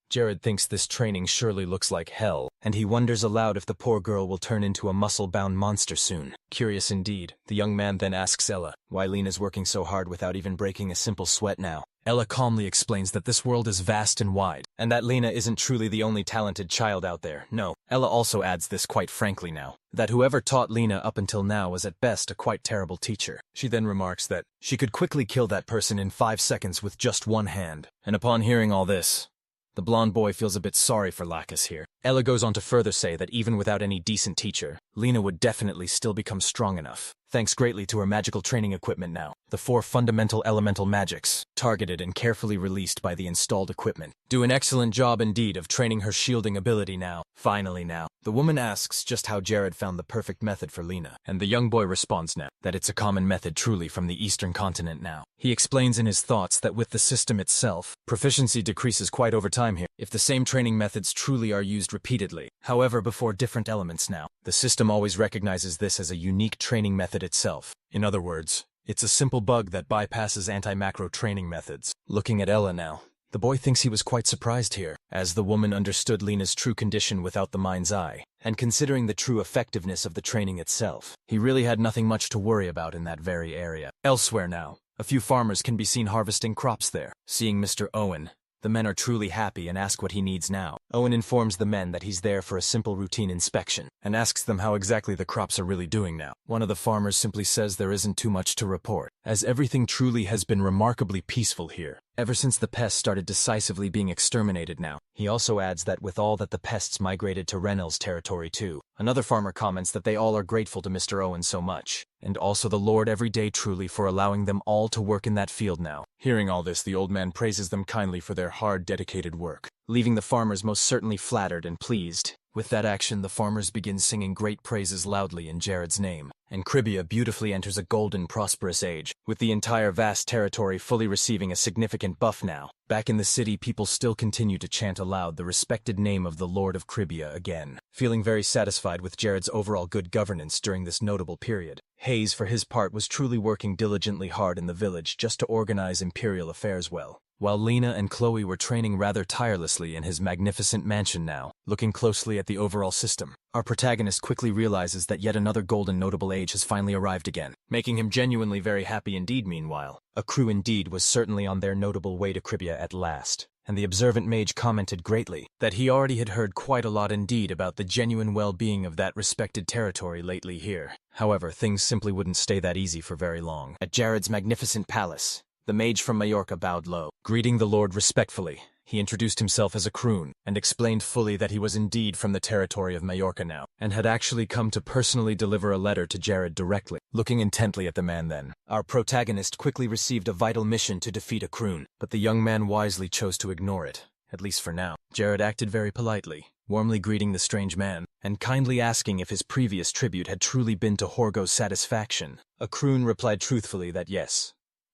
A: Jared thinks this training surely looks like hell, and he wonders aloud if the poor girl will turn into a muscle-bound monster soon. Curious indeed, the young man then asks Ella why Lena's working so hard without even breaking a simple sweat now. Ella calmly explains that this world is vast and wide, and that Lena isn't truly the only talented child out there. No, Ella also adds this quite frankly now, that whoever taught Lena up until now was at best a quite terrible teacher. She then remarks that she could quickly kill that person in 5 seconds with just one hand. And upon hearing all this, the blonde boy feels a bit sorry for Lacus here. Ella goes on to further say that even without any decent teacher, Lena would definitely still become strong enough, thanks greatly to her magical training equipment now. The 4 fundamental elemental magics, targeted and carefully released by the installed equipment, do an excellent job indeed of training her shielding ability now. Finally now, the woman asks just how Jared found the perfect method for Lena, and the young boy responds now that it's a common method truly from the eastern continent now. He explains in his thoughts that with the system itself, proficiency decreases quite over time here, if the same training methods truly are used repeatedly. However, before different elements now, the system always recognizes this as a unique training method itself. In other words, it's a simple bug that bypasses anti-macro training methods. Looking at Ella now, the boy thinks he was quite surprised here, as the woman understood Lena's true condition without the mind's eye, and considering the true effectiveness of the training itself, he really had nothing much to worry about in that very area. Elsewhere now, a few farmers can be seen harvesting crops there. Seeing Mr. Owen, the men are truly happy and ask what he needs now. Owen informs the men that he's there for a simple routine inspection, and asks them how exactly the crops are really doing now. One of the farmers simply says there isn't too much to report, as everything truly has been remarkably peaceful here, ever since the pests started decisively being exterminated now. He also adds that with all that the pests migrated to Renel's territory too. Another farmer comments that they all are grateful to Mr. Owen so much, and also the Lord every day truly for allowing them all to work in that field now. Hearing all this, the old man praises them kindly for their hard, dedicated work, leaving the farmers most certainly flattered and pleased. With that action, the farmers begin singing great praises loudly in Jared's name, and Cribia beautifully enters a golden, prosperous age, with the entire vast territory fully receiving a significant buff now. Back in the city, people still continue to chant aloud the respected name of the Lord of Cribia again, feeling very satisfied with Jared's overall good governance during this notable period. Hayes, for his part, was truly working diligently hard in the village just to organize imperial affairs well, while Lena and Chloe were training rather tirelessly in his magnificent mansion now. Looking closely at the overall system, our protagonist quickly realizes that yet another golden notable age has finally arrived again, making him genuinely very happy indeed. Meanwhile, a crew indeed was certainly on their notable way to Cribia at last, and the observant mage commented greatly that he already had heard quite a lot indeed about the genuine well-being of that respected territory lately here. However, things simply wouldn't stay that easy for very long. At Jared's magnificent palace, the mage from Majorca bowed low. Greeting the lord respectfully, he introduced himself as a croon, and explained fully that he was indeed from the territory of Majorca now, and had actually come to personally deliver a letter to Jared directly. Looking intently at the man then, our protagonist quickly received a vital mission to defeat a croon, but the young man wisely chose to ignore it, at least for now. Jared acted very politely, warmly greeting the strange man, and kindly asking if his previous tribute had truly been to Horgo's satisfaction. A croon replied truthfully that yes.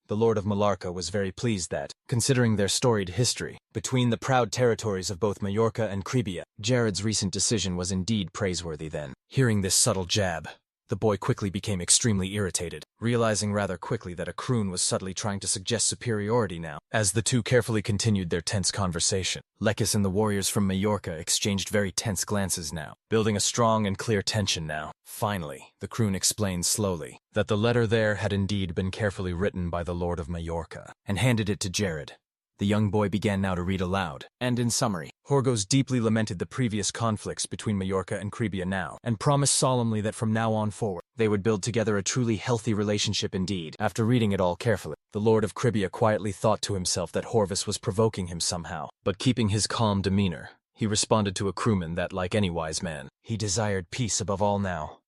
A: The Lord of Malarca was very pleased that, considering their storied history, between the proud territories of both Majorca and Cribia, Jared's recent decision was indeed praiseworthy then. Hearing this subtle jab, The boy quickly became extremely irritated, realizing rather quickly that a croon was subtly trying to suggest superiority now. As the two carefully continued their tense conversation, Lekis and the warriors from Majorca exchanged very tense glances now, building a strong and clear tension now. Finally, the croon explained slowly that the letter there had indeed been carefully written by the Lord of Majorca, and handed it to Jared. The young boy began now to read aloud, and in summary, Horgos deeply lamented the previous conflicts between Majorca and Cribia now, and promised solemnly that from now on forward, they would build together a truly healthy relationship indeed. After reading it all carefully, the Lord of Cribia quietly thought to himself that Horvus was provoking him somehow, but keeping his calm demeanor, he responded to a crewman that, like any wise man, he desired peace above all now.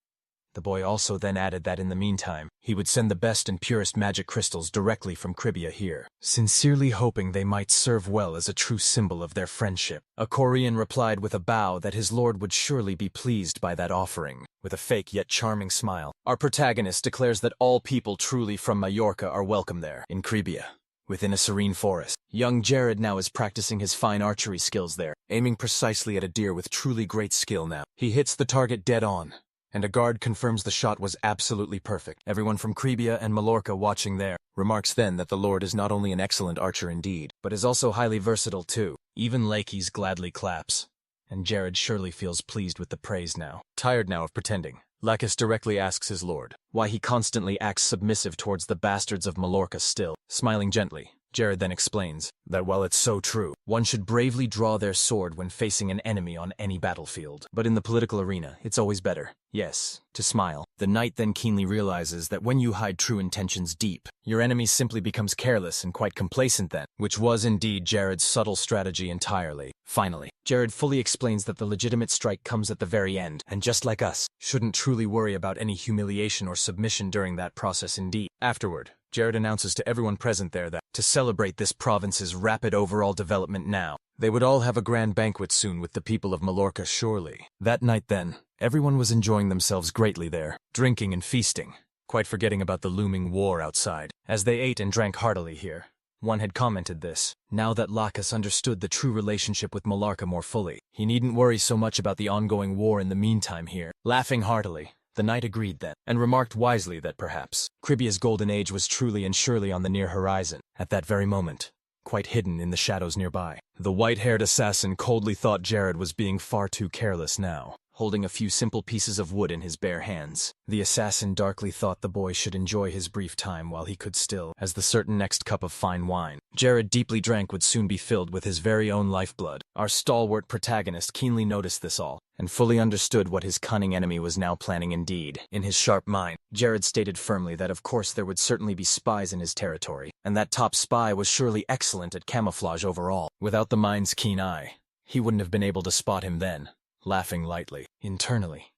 A: The boy also then added that in the meantime, he would send the best and purest magic crystals directly from Cribia here, sincerely hoping they might serve well as a true symbol of their friendship. A Korean replied with a bow that his lord would surely be pleased by that offering. With a fake yet charming smile, our protagonist declares that all people truly from Majorca are welcome there, in Cribia, within a serene forest. Young Jared now is practicing his fine archery skills there, aiming precisely at a deer with truly great skill now. He hits the target dead on, and a guard confirms the shot was absolutely perfect. Everyone from Cribia and Majorca watching there remarks then that the Lord is not only an excellent archer indeed, but is also highly versatile too. Even Lakis gladly claps, and Jared surely feels pleased with the praise now. Tired now of pretending, Lekis directly asks his lord why he constantly acts submissive towards the bastards of Majorca still. Smiling gently, Jared then explains that while it's so true, one should bravely draw their sword when facing an enemy on any battlefield. But in the political arena, it's always better, yes, to smile. The knight then keenly realizes that when you hide true intentions deep, your enemy simply becomes careless and quite complacent then, which was indeed Jared's subtle strategy entirely. Finally, Jared fully explains that the legitimate strike comes at the very end, and just like us, shouldn't truly worry about any humiliation or submission during that process indeed. Afterward, Jared announces to everyone present there that, to celebrate this province's rapid overall development now, they would all have a grand banquet soon with the people of Majorca surely. That night then, everyone was enjoying themselves greatly there, drinking and feasting, quite forgetting about the looming war outside. As they ate and drank heartily here, one had commented this: now that Lacus understood the true relationship with Majorca more fully, he needn't worry so much about the ongoing war in the meantime here. Laughing heartily, the knight agreed then, and remarked wisely that perhaps Cribia's golden age was truly and surely on the near horizon, at that very moment, quite hidden in the shadows nearby. The white-haired assassin coldly thought Jared was being far too careless now, holding a few simple pieces of wood in his bare hands. The assassin darkly thought the boy should enjoy his brief time while he could still, as the certain next cup of fine wine Jared deeply drank would soon be filled with his very own lifeblood. Our stalwart protagonist keenly noticed this all, and fully understood what his cunning enemy was now planning indeed. In his sharp mind, Jared stated firmly that of course there would certainly be spies in his territory, and that top spy was surely excellent at camouflage overall. Without the mind's keen eye, he wouldn't have been able to spot him then. Laughing lightly, internally,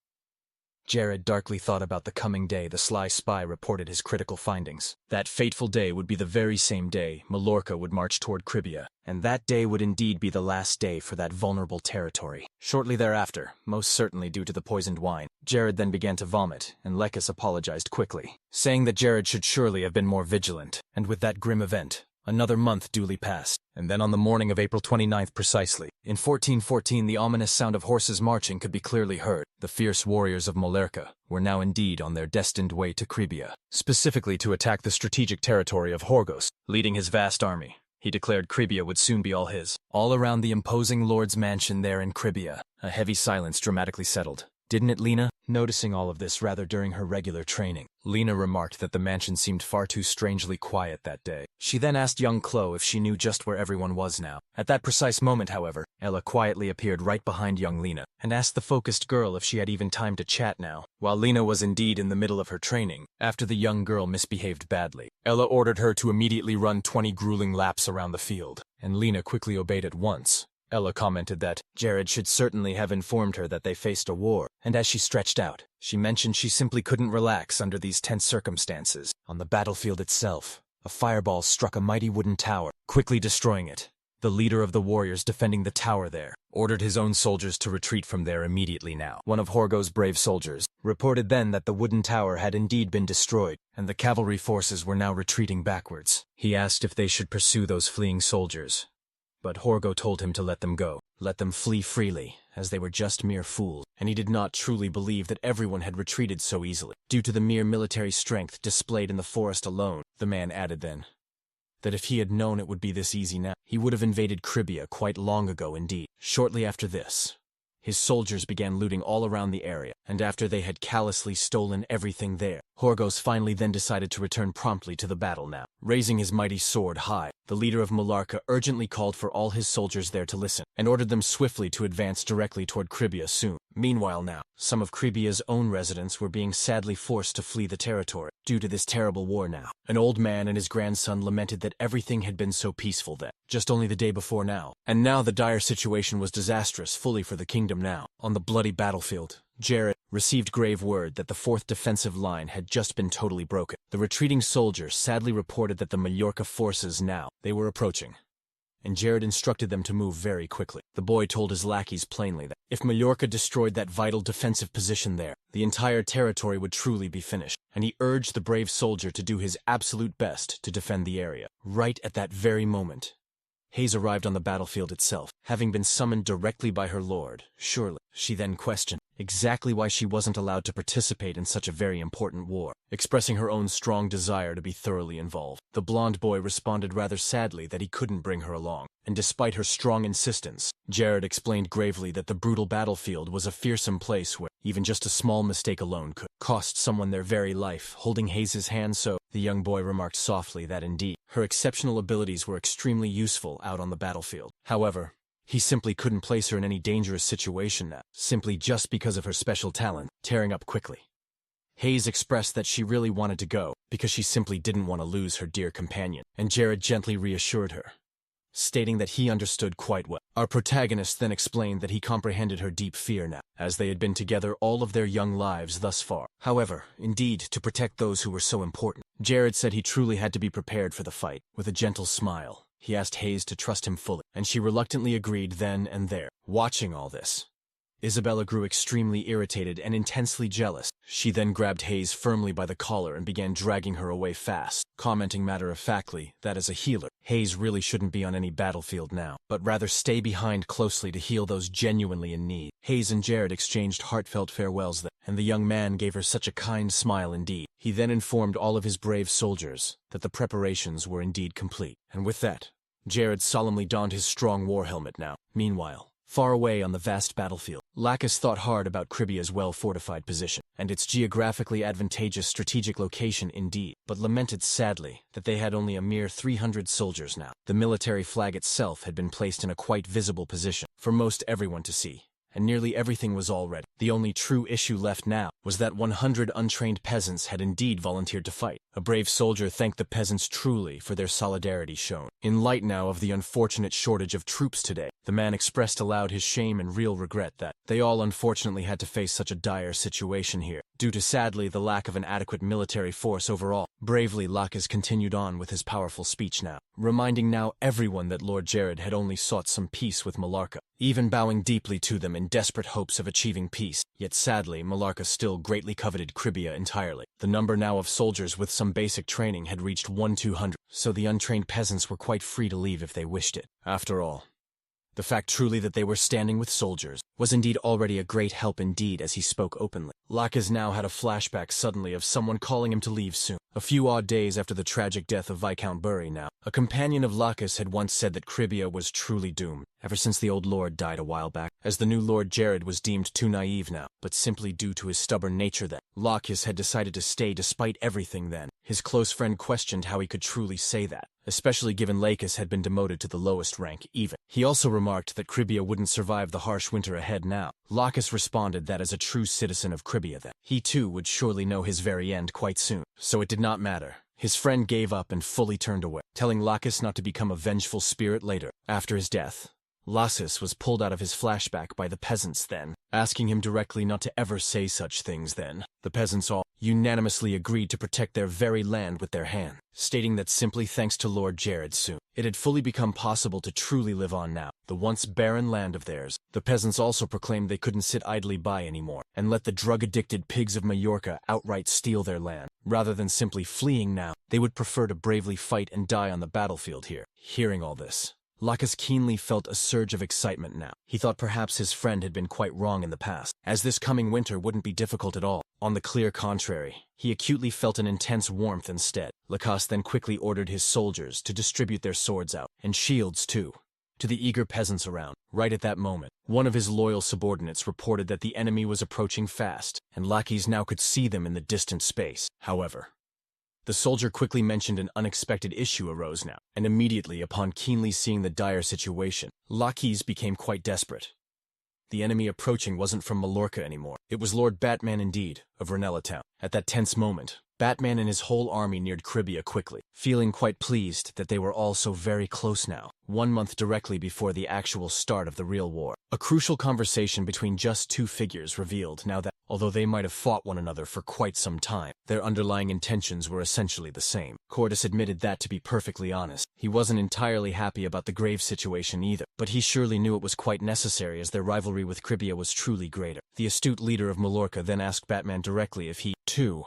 A: Jared darkly thought about the coming day the sly spy reported his critical findings. That fateful day would be the very same day Majorca would march toward Cribia, and that day would indeed be the last day for that vulnerable territory. Shortly thereafter, most certainly due to the poisoned wine, Jared then began to vomit, and Lekis apologized quickly, saying that Jared should surely have been more vigilant. And with that grim event, another month duly passed, and then on the morning of April 29th precisely, in 1414 the ominous sound of horses marching could be clearly heard. The fierce warriors of Majorca were now indeed on their destined way to Cribia, specifically to attack the strategic territory of Horgos. Leading his vast army, he declared Cribia would soon be all his. All around the imposing lord's mansion there in Cribia, a heavy silence dramatically settled. Didn't it, Lena? Noticing all of this rather during her regular training, Lena remarked that the mansion seemed far too strangely quiet that day. She then asked young Chloe if she knew just where everyone was now. At that precise moment, however, Ella quietly appeared right behind young Lena, and asked the focused girl if she had even time to chat now. While Lena was indeed in the middle of her training, after the young girl misbehaved badly, Ella ordered her to immediately run 20 grueling laps around the field, and Lena quickly obeyed at once. Ella commented that Jared should certainly have informed her that they faced a war, and as she stretched out, she mentioned she simply couldn't relax under these tense circumstances. On the battlefield itself, a fireball struck a mighty wooden tower, quickly destroying it. The leader of the warriors defending the tower there ordered his own soldiers to retreat from there immediately now. One of Horgos' brave soldiers reported then that the wooden tower had indeed been destroyed, and the cavalry forces were now retreating backwards. He asked if they should pursue those fleeing soldiers, but Horgo told him to let them go. let them flee freely, as they were just mere fools, and he did not truly believe that everyone had retreated so easily, due to the mere military strength displayed in the forest alone. The man added then, that if he had known it would be this easy now, he would have invaded Cribia quite long ago indeed. Shortly after this, his soldiers began looting all around the area, and after they had callously stolen everything there, Horgos finally then decided to return promptly to the battle now. Raising his mighty sword high, the leader of Malarca urgently called for all his soldiers there to listen, and ordered them swiftly to advance directly toward Cribia soon. Meanwhile now, some of Cribia's own residents were being sadly forced to flee the territory, due to this terrible war now. An old man and his grandson lamented that everything had been so peaceful then, just only the day before now. And now the dire situation was disastrous fully for the kingdom now. On the bloody battlefield, Jared received grave word that the 4th defensive line had just been totally broken. The retreating soldiers sadly reported that the Mallorca forces now, they were approaching, and Jared instructed them to move very quickly. The boy told his lackeys plainly that if Mallorca destroyed that vital defensive position there, the entire territory would truly be finished, and he urged the brave soldier to do his absolute best to defend the area. Right at that very moment, Hayes arrived on the battlefield itself, having been summoned directly by her lord. Surely, she then questioned exactly why she wasn't allowed to participate in such a very important war, expressing her own strong desire to be thoroughly involved. The blonde boy responded rather sadly that he couldn't bring her along, and despite her strong insistence, Jared explained gravely that the brutal battlefield was a fearsome place where even just a small mistake alone could cost someone their very life. Holding Hayes' hand, so the young boy remarked softly that indeed, her exceptional abilities were extremely useful out on the battlefield. However, he simply couldn't place her in any dangerous situation now, simply just because of her special talent. Tearing up quickly, Hayes expressed that she really wanted to go, because she simply didn't want to lose her dear companion, and Jared gently reassured her, stating that he understood quite well. Our protagonist then explained that he comprehended her deep fear now, as they had been together all of their young lives thus far. However, indeed, to protect those who were so important, Jared said he truly had to be prepared for the fight. With a gentle smile, he asked Hayes to trust him fully, and she reluctantly agreed then and there. Watching all this, Isabella grew extremely irritated and intensely jealous. She then grabbed Hayes firmly by the collar and began dragging her away fast, commenting matter-of-factly that as a healer, Hayes really shouldn't be on any battlefield now, but rather stay behind closely to heal those genuinely in need. Hayes and Jared exchanged heartfelt farewells then, and the young man gave her such a kind smile indeed. He then informed all of his brave soldiers that the preparations were indeed complete, and with that, Jared solemnly donned his strong war helmet now. Meanwhile, far away on the vast battlefield, Lacus thought hard about Cribia's well-fortified position, and its geographically advantageous strategic location indeed, but lamented sadly that they had only a mere 300 soldiers now. The military flag itself had been placed in a quite visible position for most everyone to see, and nearly everything was all ready. The only true issue left now was that 100 untrained peasants had indeed volunteered to fight. A brave soldier thanked the peasants truly for their solidarity shown. In light now of the unfortunate shortage of troops today, the man expressed aloud his shame and real regret that they all unfortunately had to face such a dire situation here, due to sadly the lack of an adequate military force overall. Bravely, Lacus continued on with his powerful speech now, reminding now everyone that Lord Jared had only sought some peace with Malarca, even bowing deeply to them in desperate hopes of achieving peace. Yet sadly, Malarca still greatly coveted Cribia entirely. The number now of soldiers with some basic training had reached 200, so the untrained peasants were quite free to leave if they wished it. After all, the fact truly that they were standing with soldiers was indeed already a great help indeed, as he spoke openly. Lacus now had a flashback suddenly of someone calling him to leave soon. A few odd days after the tragic death of Viscount Bury now, a companion of Lacus had once said that Cribia was truly doomed, ever since the old lord died a while back, as the new Lord Jared was deemed too naive now, but simply due to his stubborn nature that Lacus had decided to stay despite everything then. His close friend questioned how he could truly say that, especially given Lacus had been demoted to the lowest rank even. He also remarked that Cribia wouldn't survive the harsh winter ahead now. Lacus responded that as a true citizen of Cribia that he too would surely know his very end quite soon, so it did not matter. His friend gave up and fully turned away, telling Lacus not to become a vengeful spirit later. After his death, Lacus was pulled out of his flashback by the peasants then, asking him directly not to ever say such things then. The peasants all unanimously agreed to protect their very land with their hand, stating that simply thanks to Lord Jared soon, it had fully become possible to truly live on now, the once barren land of theirs. The peasants also proclaimed they couldn't sit idly by anymore, and let the drug-addicted pigs of Mallorca outright steal their land. Rather than simply fleeing now, they would prefer to bravely fight and die on the battlefield here. Hearing all this, Lacus keenly felt a surge of excitement now. He thought perhaps his friend had been quite wrong in the past, as this coming winter wouldn't be difficult at all. On the clear contrary, he acutely felt an intense warmth instead. Lacus then quickly ordered his soldiers to distribute their swords out, and shields too, to the eager peasants around. Right at that moment, one of his loyal subordinates reported that the enemy was approaching fast, and lackeys now could see them in the distant space. However, the soldier quickly mentioned an unexpected issue arose now, and immediately upon keenly seeing the dire situation, lackeys became quite desperate. The enemy approaching wasn't from Mallorca anymore. It was Lord Batman indeed, of Ranella Town. At that tense moment, Batman and his whole army neared Cribia quickly, feeling quite pleased that they were all so very close now, 1 month directly before the actual start of the real war. A crucial conversation between just two figures revealed now that, although they might have fought one another for quite some time, their underlying intentions were essentially the same. Cordus admitted that, to be perfectly honest, he wasn't entirely happy about the grave situation either, but he surely knew it was quite necessary as their rivalry with Cribia was truly greater. The astute leader of Mallorca then asked Batman directly if he, too,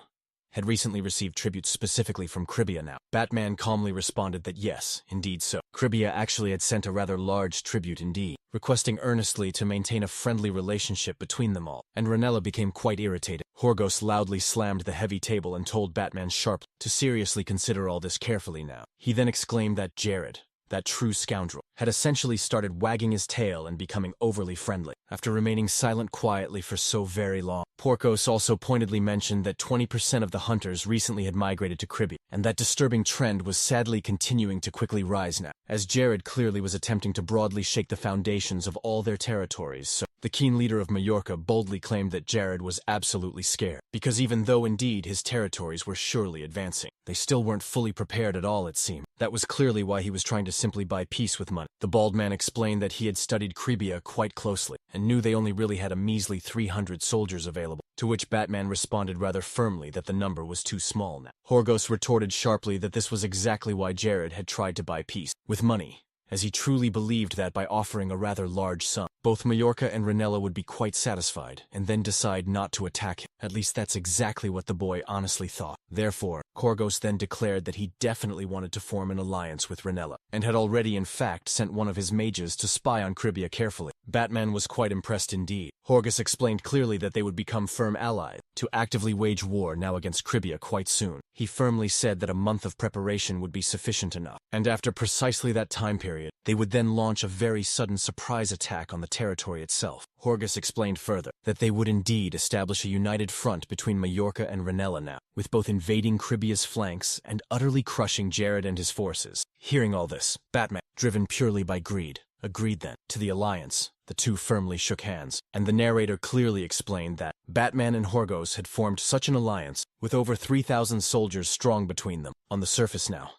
A: had recently received tributes specifically from Cribia now. Batman calmly responded that yes, indeed so. Cribia actually had sent a rather large tribute indeed, requesting earnestly to maintain a friendly relationship between them all, and Ranella became quite irritated. Horgos loudly slammed the heavy table and told Batman sharply to seriously consider all this carefully now. He then exclaimed that Jared, that true scoundrel, had essentially started wagging his tail and becoming overly friendly, after remaining silent quietly for so very long. Porcos also pointedly mentioned that 20% of the hunters recently had migrated to Cribia, and that disturbing trend was sadly continuing to quickly rise now, as Jared clearly was attempting to broadly shake the foundations of all their territories. So the keen leader of Mallorca boldly claimed that Jared was absolutely scared, because even though indeed his territories were surely advancing, they still weren't fully prepared at all, it seemed. That was clearly why he was trying to simply buy peace with money. The bald man explained that he had studied Cribia quite closely, and knew they only really had a measly 300 soldiers available, to which Batman responded rather firmly that the number was too small now. Horgos retorted sharply that this was exactly why Jared had tried to buy peace with money, as he truly believed that by offering a rather large sum, both Mallorca and Ranella would be quite satisfied, and then decide not to attack him. At least that's exactly what the boy honestly thought. Therefore, Horgos then declared that he definitely wanted to form an alliance with Ranella, and had already in fact sent one of his mages to spy on Cribia carefully. Batman was quite impressed indeed. Horgos explained clearly that they would become firm allies, to actively wage war now against Cribia quite soon. He firmly said that a month of preparation would be sufficient enough, and after precisely that time period, they would then launch a very sudden surprise attack on the territory itself. Horgos explained further that they would indeed establish a united front between Mallorca and Ranella now, with both invading Cribia's flanks and utterly crushing Jared and his forces. Hearing all this, Batman, driven purely by greed, agreed then to the alliance. The two firmly shook hands, and the narrator clearly explained that Batman and Horgos had formed such an alliance, with over 3,000 soldiers strong between them. On the surface now,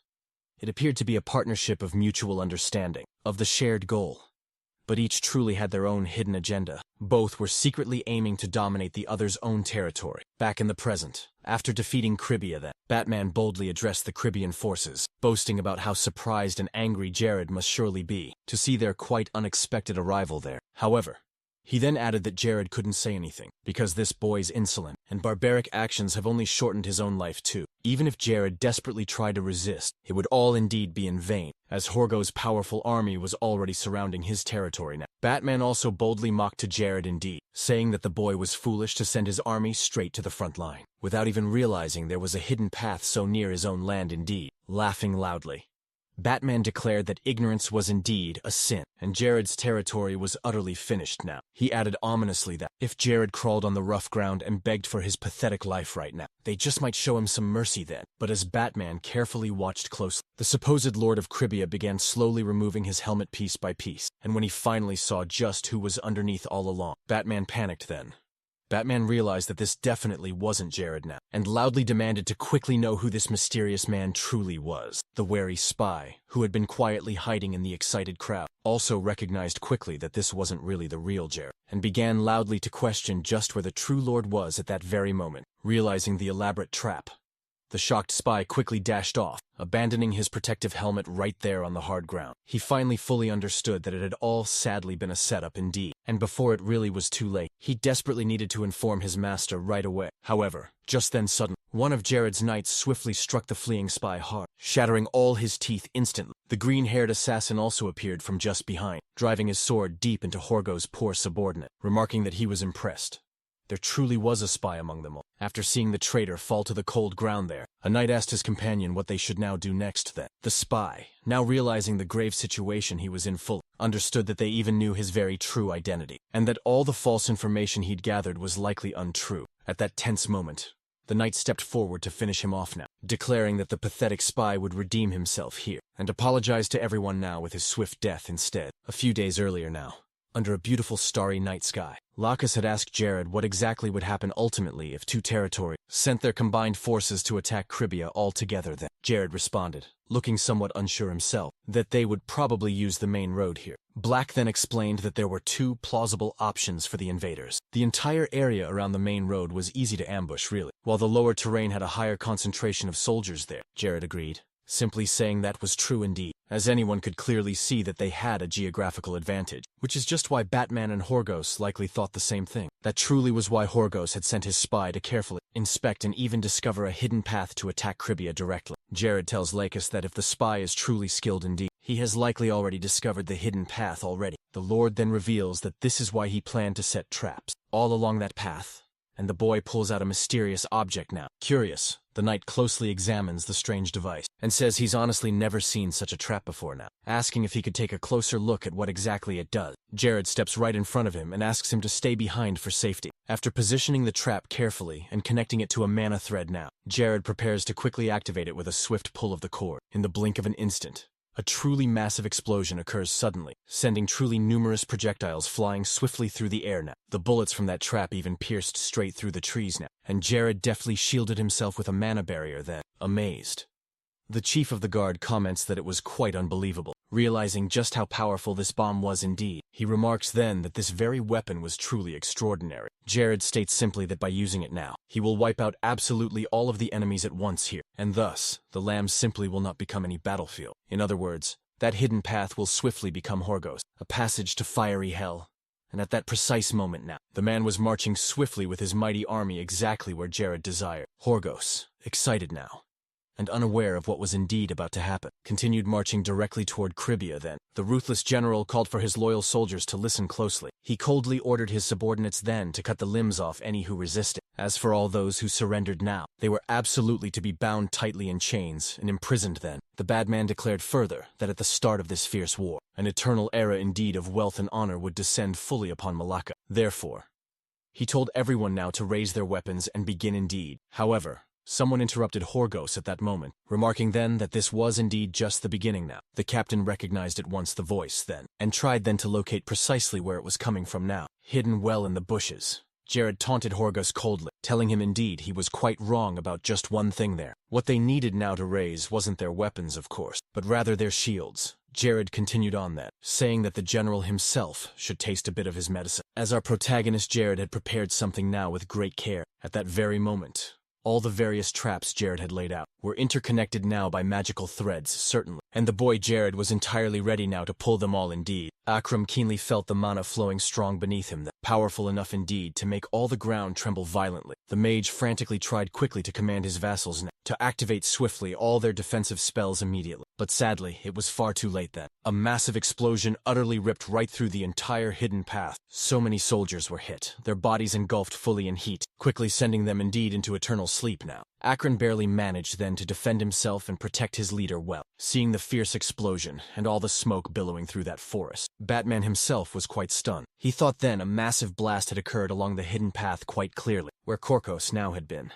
A: it appeared to be a partnership of mutual understanding, of the shared goal. But each truly had their own hidden agenda. Both were secretly aiming to dominate the other's own territory. Back in the present, after defeating Cribia then, Batman boldly addressed the Cribian forces, boasting about how surprised and angry Jared must surely be to see their quite unexpected arrival there. However, he then added that Jared couldn't say anything, because this boy's insolent and barbaric actions have only shortened his own life too. Even if Jared desperately tried to resist, it would all indeed be in vain, as Horgos' powerful army was already surrounding his territory now. Batman also boldly mocked to Jared indeed, saying that the boy was foolish to send his army straight to the front line, without even realizing there was a hidden path so near his own land indeed. Laughing loudly, Batman declared that ignorance was indeed a sin, and Jared's territory was utterly finished now. He added ominously that if Jared crawled on the rough ground and begged for his pathetic life right now, they just might show him some mercy then. But as Batman carefully watched closely, the supposed Lord of Cribia began slowly removing his helmet piece by piece, and when he finally saw just who was underneath all along, Batman panicked then. Batman realized that this definitely wasn't Jared now, and loudly demanded to quickly know who this mysterious man truly was. The wary spy, who had been quietly hiding in the excited crowd, also recognized quickly that this wasn't really the real Jared, and began loudly to question just where the true Lord was at that very moment. Realizing the elaborate trap, the shocked spy quickly dashed off, abandoning his protective helmet right there on the hard ground. He finally fully understood that it had all sadly been a setup indeed, and before it really was too late, he desperately needed to inform his master right away. However, just then suddenly, One of Jared's knights swiftly struck the fleeing spy hard, shattering all his teeth instantly. The green-haired assassin also appeared from just behind, driving his sword deep into Horgo's poor subordinate, remarking that he was impressed. There truly was a spy among them all. After seeing the traitor fall to the cold ground there, a knight asked his companion what they should now do next then. The spy, now realizing the grave situation he was in fully, understood that they even knew his very true identity, and that all the false information he'd gathered was likely untrue. At that tense moment, the knight stepped forward to finish him off now, declaring that the pathetic spy would redeem himself here, and apologize to everyone now with his swift death instead. A few days earlier now, under a beautiful starry night sky, Lacus had asked Jared what exactly would happen ultimately if two territories sent their combined forces to attack Cribia all together then. Jared responded, looking somewhat unsure himself, that they would probably use the main road here. Black then explained that there were two plausible options for the invaders. The entire area around the main road was easy to ambush really, while the lower terrain had a higher concentration of soldiers there. Jared agreed, simply saying that was true indeed, as anyone could clearly see that they had a geographical advantage, which is just why Batman and Horgos likely thought the same thing. That truly was why Horgos had sent his spy to carefully inspect and even discover a hidden path to attack Cribia directly. Jared tells Lacus that if the spy is truly skilled indeed, he has likely already discovered the hidden path already. The Lord then reveals that this is why he planned to set traps all along that path, and the boy pulls out a mysterious object now. Curious, the knight closely examines the strange device, and says he's honestly never seen such a trap before now, asking if he could take a closer look at what exactly it does. Jared steps right in front of him and asks him to stay behind for safety. After positioning the trap carefully and connecting it to a mana thread now, Jared prepares to quickly activate it with a swift pull of the cord. In the blink of an instant, a truly massive explosion occurs suddenly, sending truly numerous projectiles flying swiftly through the air now. The bullets from that trap even pierced straight through the trees now, and Jared deftly shielded himself with a mana barrier then, amazed. The chief of the guard comments that it was quite unbelievable, realizing just how powerful this bomb was indeed. He remarks then that this very weapon was truly extraordinary. Jared states simply that by using it now, he will wipe out absolutely all of the enemies at once here, and thus, the land simply will not become any battlefield. In other words, that hidden path will swiftly become Horgos, a passage to fiery hell. And at that precise moment now, the man was marching swiftly with his mighty army exactly where Jared desired. Horgos, excited now, and unaware of what was indeed about to happen, continued marching directly toward Cribia then. The ruthless general called for his loyal soldiers to listen closely. He coldly ordered his subordinates then to cut the limbs off any who resisted. As for all those who surrendered now, they were absolutely to be bound tightly in chains and imprisoned then. The bad man declared further that at the start of this fierce war, an eternal era indeed of wealth and honor would descend fully upon Malacca. Therefore, he told everyone now to raise their weapons and begin indeed. However, someone interrupted Horgos at that moment, remarking then that this was indeed just the beginning now. The captain recognized at once the voice then, and tried then to locate precisely where it was coming from now, hidden well in the bushes. Jared taunted Horgos coldly, telling him indeed he was quite wrong about just one thing there. What they needed now to raise wasn't their weapons, of course, but rather their shields. Jared continued on then, saying that the general himself should taste a bit of his medicine. As our protagonist Jared had prepared something now with great care, at that very moment, all the various traps Jared had laid out were interconnected now by magical threads, certainly, and the boy Jared was entirely ready now to pull them all indeed. Akram keenly felt the mana flowing strong beneath him, powerful enough indeed to make all the ground tremble violently. The mage frantically tried quickly to command his vassals now to activate swiftly all their defensive spells immediately, but sadly, it was far too late then. A massive explosion utterly ripped right through the entire hidden path. So many soldiers were hit, their bodies engulfed fully in heat, quickly sending them indeed into eternal sleep now. Akron barely managed then to defend himself and protect his leader well, seeing the fierce explosion and all the smoke billowing through that forest. Batman himself was quite stunned. He thought then a massive blast had occurred along the hidden path quite clearly, where Korkos now had been.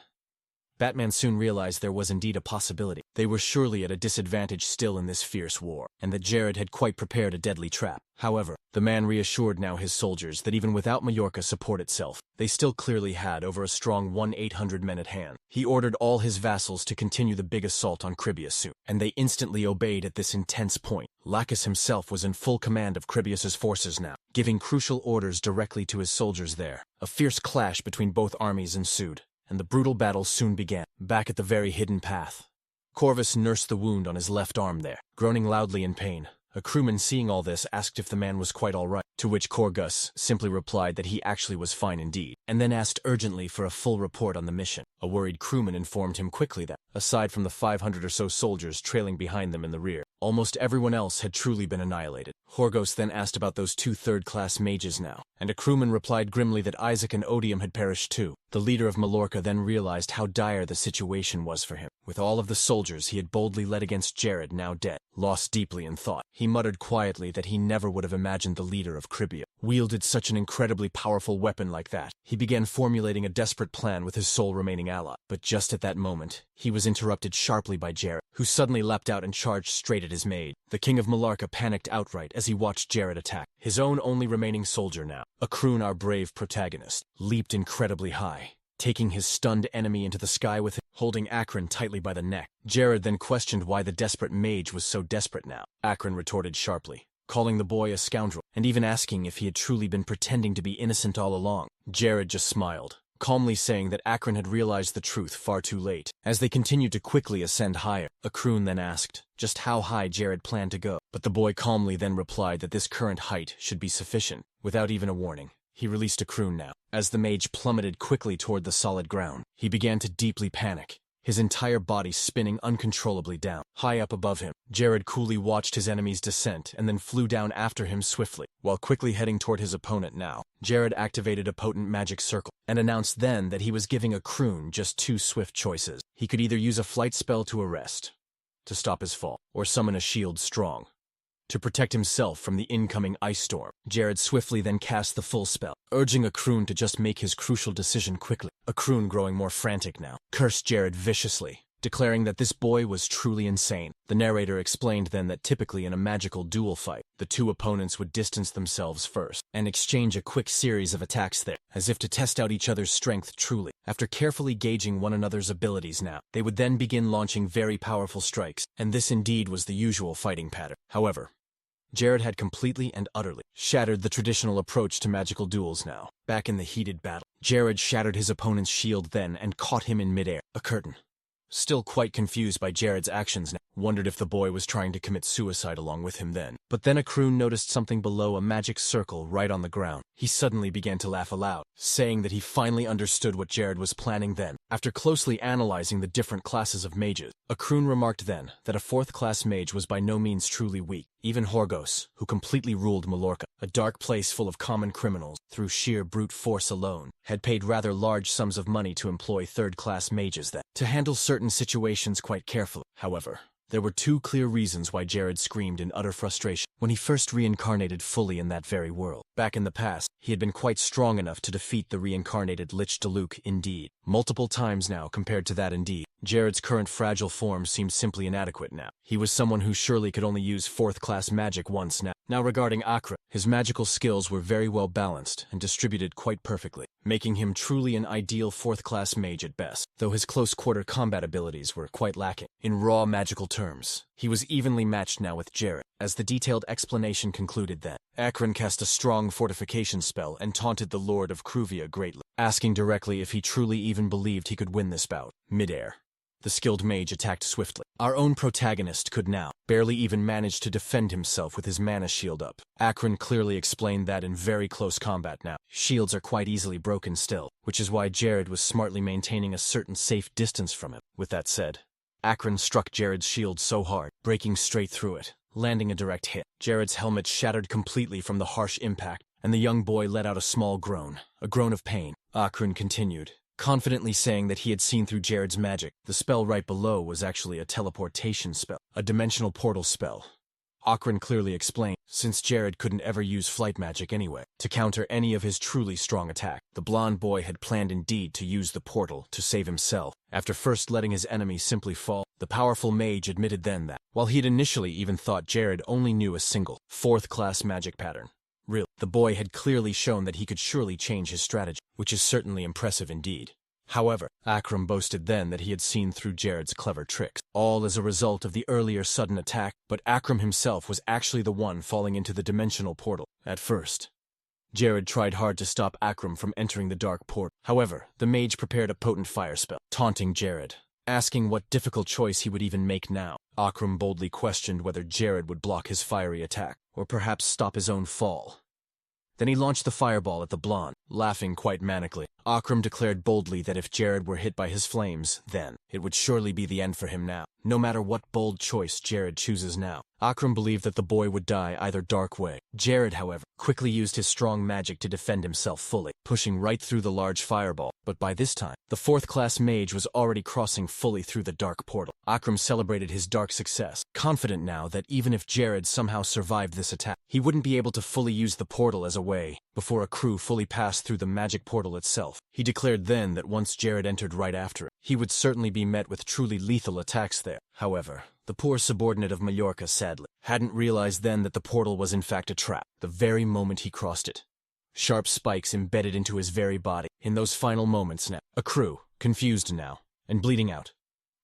A: Batman soon realized there was indeed a possibility. They were surely at a disadvantage still in this fierce war, and that Jared had quite prepared a deadly trap. However, the man reassured now his soldiers that even without Majorca support itself, they still clearly had over a strong 1,800 men at hand. He ordered all his vassals to continue the big assault on Cribia soon, and they instantly obeyed at this intense point. Lacus himself was in full command of Cribius's forces now, giving crucial orders directly to his soldiers there. A fierce clash between both armies ensued, and the brutal battle soon began. Back at the very hidden path, Corvus nursed the wound on his left arm there, groaning loudly in pain. A crewman seeing all this asked if the man was quite all right, to which Korgus simply replied that he actually was fine indeed, and then asked urgently for a full report on the mission. A worried crewman informed him quickly that, aside from the 500 or so soldiers trailing behind them in the rear, almost everyone else had truly been annihilated. Horgos then asked about those 2 third-class mages now, and a crewman replied grimly that Isaac and Odium had perished too. The leader of Mallorca then realized how dire the situation was for him. With all of the soldiers he had boldly led against Jared now dead, lost deeply in thought, he muttered quietly that he never would have imagined the leader of Cribia wielded such an incredibly powerful weapon like that. He began formulating a desperate plan with his sole remaining ally, but just at that moment, he was interrupted sharply by Jared, who suddenly leapt out and charged straight at his mage. The king of Mallorca panicked outright as he watched Jared attack. His own only remaining soldier now, Akrun, our brave protagonist, leaped incredibly high, taking his stunned enemy into the sky with him, holding Akron tightly by the neck. Jared then questioned why the desperate mage was so desperate now. Akron retorted sharply, calling the boy a scoundrel, and even asking if he had truly been pretending to be innocent all along. Jared just smiled, calmly saying that Akron had realized the truth far too late. As they continued to quickly ascend higher, Akrun then asked just how high Jared planned to go, but the boy calmly then replied that this current height should be sufficient. Without even a warning, he released Akrun now. As the mage plummeted quickly toward the solid ground, he began to deeply panic, his entire body spinning uncontrollably down. High up above him, Jared coolly watched his enemy's descent and then flew down after him swiftly. While quickly heading toward his opponent now, Jared activated a potent magic circle and announced then that he was giving Akrun just 2 swift choices. He could either use a flight spell to arrest, to stop his fall, or summon a shield strong to protect himself from the incoming ice storm. Jared swiftly then cast the full spell, urging Akrun to just make his crucial decision quickly. Akrun, growing more frantic now, cursed Jared viciously, declaring that this boy was truly insane. The narrator explained then that typically in a magical duel fight, the 2 opponents would distance themselves first and exchange a quick series of attacks there, as if to test out each other's strength truly. After carefully gauging one another's abilities now, they would then begin launching very powerful strikes, and this indeed was the usual fighting pattern. However, Jared had completely and utterly shattered the traditional approach to magical duels now. Back in the heated battle, Jared shattered his opponent's shield then and caught him in midair. A curtain, still quite confused by Jared's actions now, wondered if the boy was trying to commit suicide along with him then. But then Akrun noticed something below a magic circle right on the ground. He suddenly began to laugh aloud, saying that he finally understood what Jared was planning then. After closely analyzing the different classes of mages, Akrun remarked then that a 4th-class mage was by no means truly weak. Even Horgos, who completely ruled Mallorca, a dark place full of common criminals, through sheer brute force alone, had paid rather large sums of money to employ 3rd-class mages then, to handle certain situations quite carefully. However, there were 2 clear reasons why Jared screamed in utter frustration when he first reincarnated fully in that very world. Back in the past, he had been quite strong enough to defeat the reincarnated Lich Diluc indeed. Multiple times now compared to that indeed. Jared's current fragile form seemed simply inadequate now. He was someone who surely could only use 4th-class magic once now. Now regarding Akra, his magical skills were very well balanced and distributed quite perfectly, making him truly an ideal 4th-class mage at best, though his close-quarter combat abilities were quite lacking. In raw magical terms, he was evenly matched now with Jared. As the detailed explanation concluded then, Akron cast a strong fortification spell and taunted the Lord of Cruvia greatly, asking directly if he truly even believed he could win this bout. Midair, the skilled mage attacked swiftly. Our own protagonist could now barely even manage to defend himself with his mana shield up. Akron clearly explained that in very close combat now, shields are quite easily broken still, which is why Jared was smartly maintaining a certain safe distance from him. With that said, Akron struck Jared's shield so hard, breaking straight through it, landing a direct hit. Jared's helmet shattered completely from the harsh impact, and the young boy let out a small groan, a groan of pain. Akron continued, confidently saying that he had seen through Jared's magic. The spell right below was actually a teleportation spell, a dimensional portal spell. Akron clearly explained, since Jared couldn't ever use flight magic anyway, to counter any of his truly strong attack. The blonde boy had planned indeed to use the portal to save himself. After first letting his enemy simply fall, the powerful mage admitted then that, while he'd initially even thought Jared only knew a single, 4th-class magic pattern, really, the boy had clearly shown that he could surely change his strategy, which is certainly impressive indeed. However, Akram boasted then that he had seen through Jared's clever tricks, all as a result of the earlier sudden attack, but Akram himself was actually the one falling into the dimensional portal. At first, Jared tried hard to stop Akram from entering the dark portal. However, the mage prepared a potent fire spell, taunting Jared, asking what difficult choice he would even make now. Akram boldly questioned whether Jared would block his fiery attack, or perhaps stop his own fall. Then he launched the fireball at the blonde, laughing quite manically. Akram declared boldly that if Jared were hit by his flames, then it would surely be the end for him now, no matter what bold choice Jared chooses now. Akram believed that the boy would die either dark way. Jared, however, quickly used his strong magic to defend himself fully, pushing right through the large fireball. But by this time, the fourth-class mage was already crossing fully through the dark portal. Akram celebrated his dark success, confident now that even if Jared somehow survived this attack, he wouldn't be able to fully use the portal as a way before a crew fully passed through the magic portal itself. He declared then that once Jared entered right after it, he would certainly be met with truly lethal attacks there. However, the poor subordinate of Mallorca sadly hadn't realized then that the portal was in fact a trap, the very moment he crossed it. Sharp spikes embedded into his very body. In those final moments now, a crew, confused now, and bleeding out,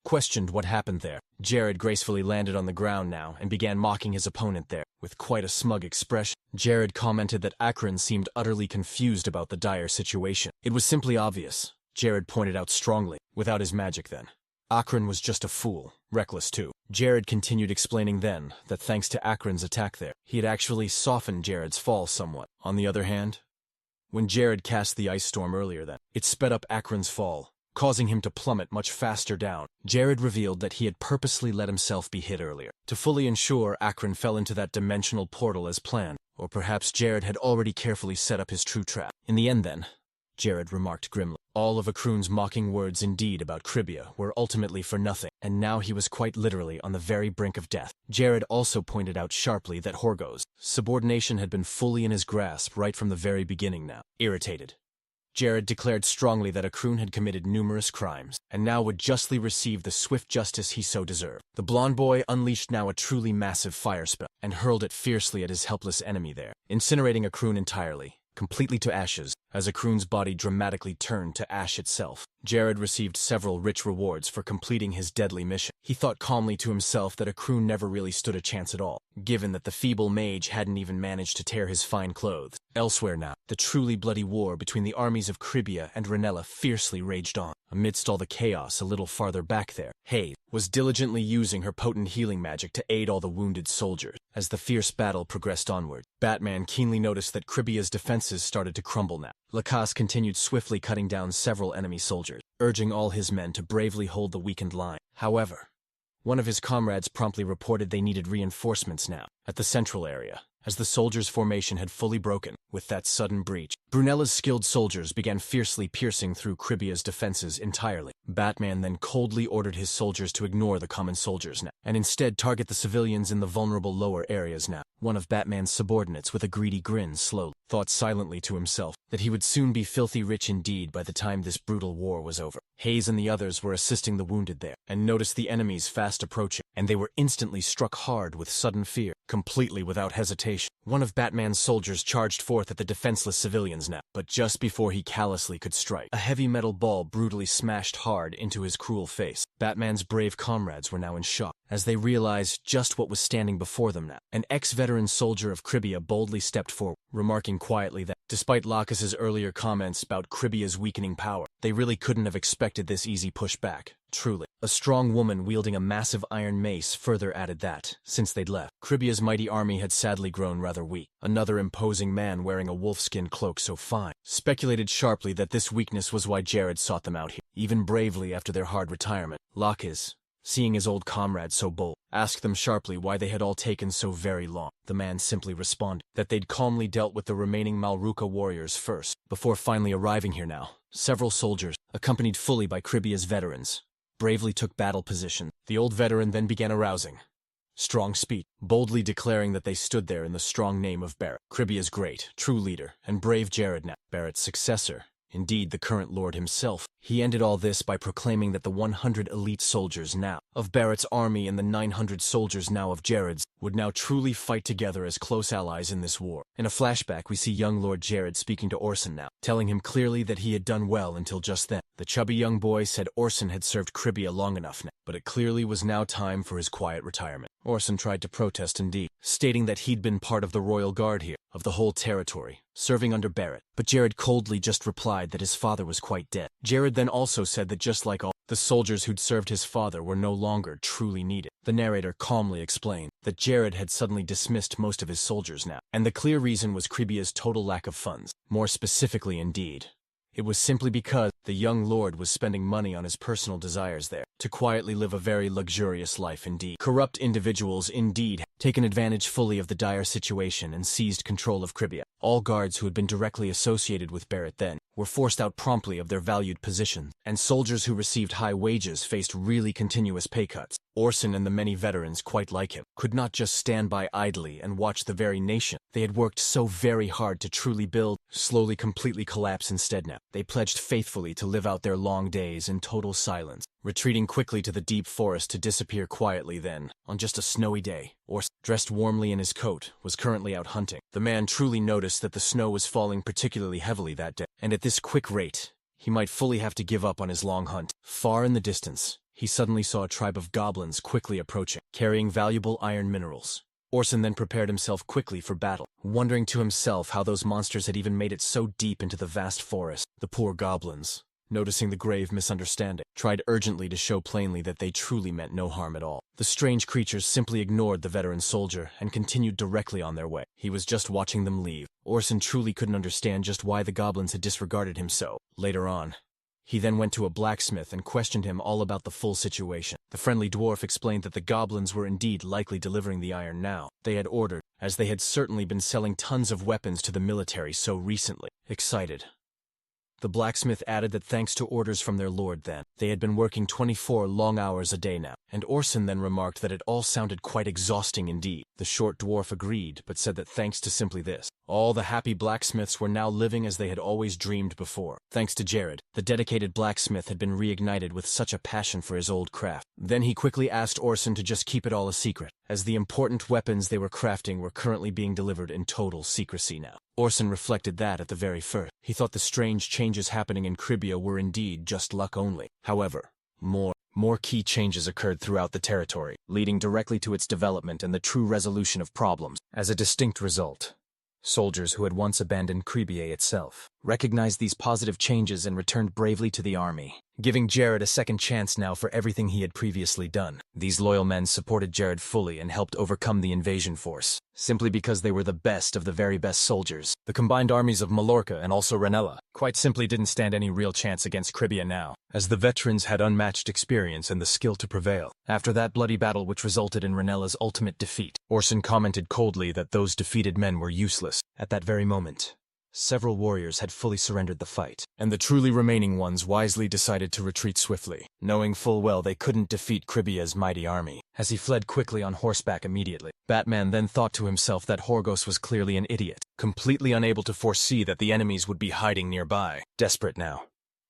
A: questioned what happened there. Jared gracefully landed on the ground now and began mocking his opponent there, with quite a smug expression. Jared commented that Akron seemed utterly confused about the dire situation. It was simply obvious, Jared pointed out strongly, without his magic then. Akron was just a fool, reckless too. Jared continued explaining then that thanks to Akron's attack there, he had actually softened Jared's fall somewhat. On the other hand, when Jared cast the ice storm earlier then, it sped up Akron's fall, causing him to plummet much faster down. Jared revealed that he had purposely let himself be hit earlier, to fully ensure Akron fell into that dimensional portal as planned, or perhaps Jared had already carefully set up his true trap. In the end then, Jared remarked grimly, all of Akron's mocking words indeed about Cribia were ultimately for nothing, and now he was quite literally on the very brink of death. Jared also pointed out sharply that Horgo's subordination had been fully in his grasp right from the very beginning now. Irritated, Jared declared strongly that Akron had committed numerous crimes, and now would justly receive the swift justice he so deserved. The blonde boy unleashed now a truly massive fire spell, and hurled it fiercely at his helpless enemy there, incinerating Akron entirely, completely to ashes, as Akron's body dramatically turned to ash itself. Jared received several rich rewards for completing his deadly mission. He thought calmly to himself that Akron never really stood a chance at all, given that the feeble mage hadn't even managed to tear his fine clothes. Elsewhere now, the truly bloody war between the armies of Cribia and Ranella fiercely raged on. Amidst all the chaos a little farther back there, Hayes was diligently using her potent healing magic to aid all the wounded soldiers. As the fierce battle progressed onward, Batman keenly noticed that Cribia's defenses started to crumble now. Lacasse continued swiftly cutting down several enemy soldiers, urging all his men to bravely hold the weakened line. However, one of his comrades promptly reported they needed reinforcements now, at the central area, as the soldiers' formation had fully broken with that sudden breach. Brunella's skilled soldiers began fiercely piercing through Cribia's defenses entirely. Batman then coldly ordered his soldiers to ignore the common soldiers now, and instead target the civilians in the vulnerable lower areas now. One of Batman's subordinates, with a greedy grin, slowly thought silently to himself that he would soon be filthy rich indeed by the time this brutal war was over. Hayes and the others were assisting the wounded there, and noticed the enemies fast approaching, and they were instantly struck hard with sudden fear, completely without hesitation. One of Batman's soldiers charged forth at the defenseless civilians now, but just before he callously could strike, a heavy metal ball brutally smashed hard into his cruel face. Batman's brave comrades were now in shock, as they realized just what was standing before them now. An ex-veteran soldier of Cribia boldly stepped forward, remarking quietly that, despite Lacaus's earlier comments about Cribia's weakening power, they really couldn't have expected this easy pushback. Truly, a strong woman wielding a massive iron mace further added that, since they'd left, Cribia's mighty army had sadly grown rather weak. Another imposing man wearing a wolfskin cloak so fine speculated sharply that this weakness was why Jared sought them out here, even bravely after their hard retirement. Lacaus, seeing his old comrade so bold, asked them sharply why they had all taken so very long. The man simply responded that they'd calmly dealt with the remaining Malruka warriors first, before finally arriving here now. Several soldiers, accompanied fully by Cribia's veterans, bravely took battle position. The old veteran then began a rousing, strong speech, boldly declaring that they stood there in the strong name of Barrett, Cribia's great, true leader, and brave Jared now, Barrett's successor, indeed the current lord himself. He ended all this by proclaiming that the 100 elite soldiers now of Barrett's army and the 900 soldiers now of Jared's would now truly fight together as close allies in this war. In a flashback, we see young Lord Jared speaking to Orson now, telling him clearly that he had done well until just then. The chubby young boy said Orson had served Cribia long enough now, but it clearly was now time for his quiet retirement. Orson tried to protest indeed, stating that he'd been part of the royal guard here, of the whole territory, serving under Barrett, but Jared coldly just replied that his father was quite dead. Jared then also said that just like all The soldiers who'd served his father were no longer truly needed. The narrator calmly explained that Jared had suddenly dismissed most of his soldiers now, and the clear reason was Kribia's total lack of funds. More specifically indeed, it was simply because the young lord was spending money on his personal desires there, to quietly live a very luxurious life indeed. Corrupt individuals indeed had taken advantage fully of the dire situation and seized control of Kribia. All guards who had been directly associated with Barrett then were forced out promptly of their valued positions, and soldiers who received high wages faced really continuous pay cuts. Orson and the many veterans quite like him could not just stand by idly and watch the very nation they had worked so very hard to truly build slowly completely collapse instead now. They pledged faithfully to live out their long days in total silence, retreating quickly to the deep forest to disappear quietly then, on just a snowy day. Orson, dressed warmly in his coat, was currently out hunting. The man truly noticed that the snow was falling particularly heavily that day, and at this quick rate, he might fully have to give up on his long hunt. Far in the distance, he suddenly saw a tribe of goblins quickly approaching, carrying valuable iron minerals. Orson then prepared himself quickly for battle, wondering to himself how those monsters had even made it so deep into the vast forest. The poor goblins, noticing the grave misunderstanding, tried urgently to show plainly that they truly meant no harm at all. The strange creatures simply ignored the veteran soldier and continued directly on their way. He was just watching them leave. Orson truly couldn't understand just why the goblins had disregarded him so. Later on, he then went to a blacksmith and questioned him all about the full situation. The friendly dwarf explained that the goblins were indeed likely delivering the iron now. They had ordered, as they had certainly been selling tons of weapons to the military so recently. Excited, the blacksmith added that thanks to orders from their lord then, they had been working 24 long hours a day now, and Orson then remarked that it all sounded quite exhausting indeed. The short dwarf agreed, but said that thanks to simply this, all the happy blacksmiths were now living as they had always dreamed before. Thanks to Jared, the dedicated blacksmith had been reignited with such a passion for his old craft. Then he quickly asked Orson to just keep it all a secret, as the important weapons they were crafting were currently being delivered in total secrecy now. Orson reflected that at the very first. He thought the strange changes happening in Kribia were indeed just luck only. However, more key changes occurred throughout the territory, leading directly to its development and the true resolution of problems. As a distinct result, soldiers who had once abandoned Kribia itself recognized these positive changes and returned bravely to the army, giving Jared a second chance now for everything he had previously done. These loyal men supported Jared fully and helped overcome the invasion force, simply because they were the best of the very best soldiers. The combined armies of Mallorca and also Ranella quite simply didn't stand any real chance against Kribia now, as the veterans had unmatched experience and the skill to prevail. After that bloody battle which resulted in Ranella's ultimate defeat, Orson commented coldly that those defeated men were useless. At that very moment, several warriors had fully surrendered the fight, and the truly remaining ones wisely decided to retreat swiftly, knowing full well they couldn't defeat Kribia's mighty army, as he fled quickly on horseback immediately. Batman then thought to himself that Horgos was clearly an idiot, completely unable to foresee that the enemies would be hiding nearby. Desperate now,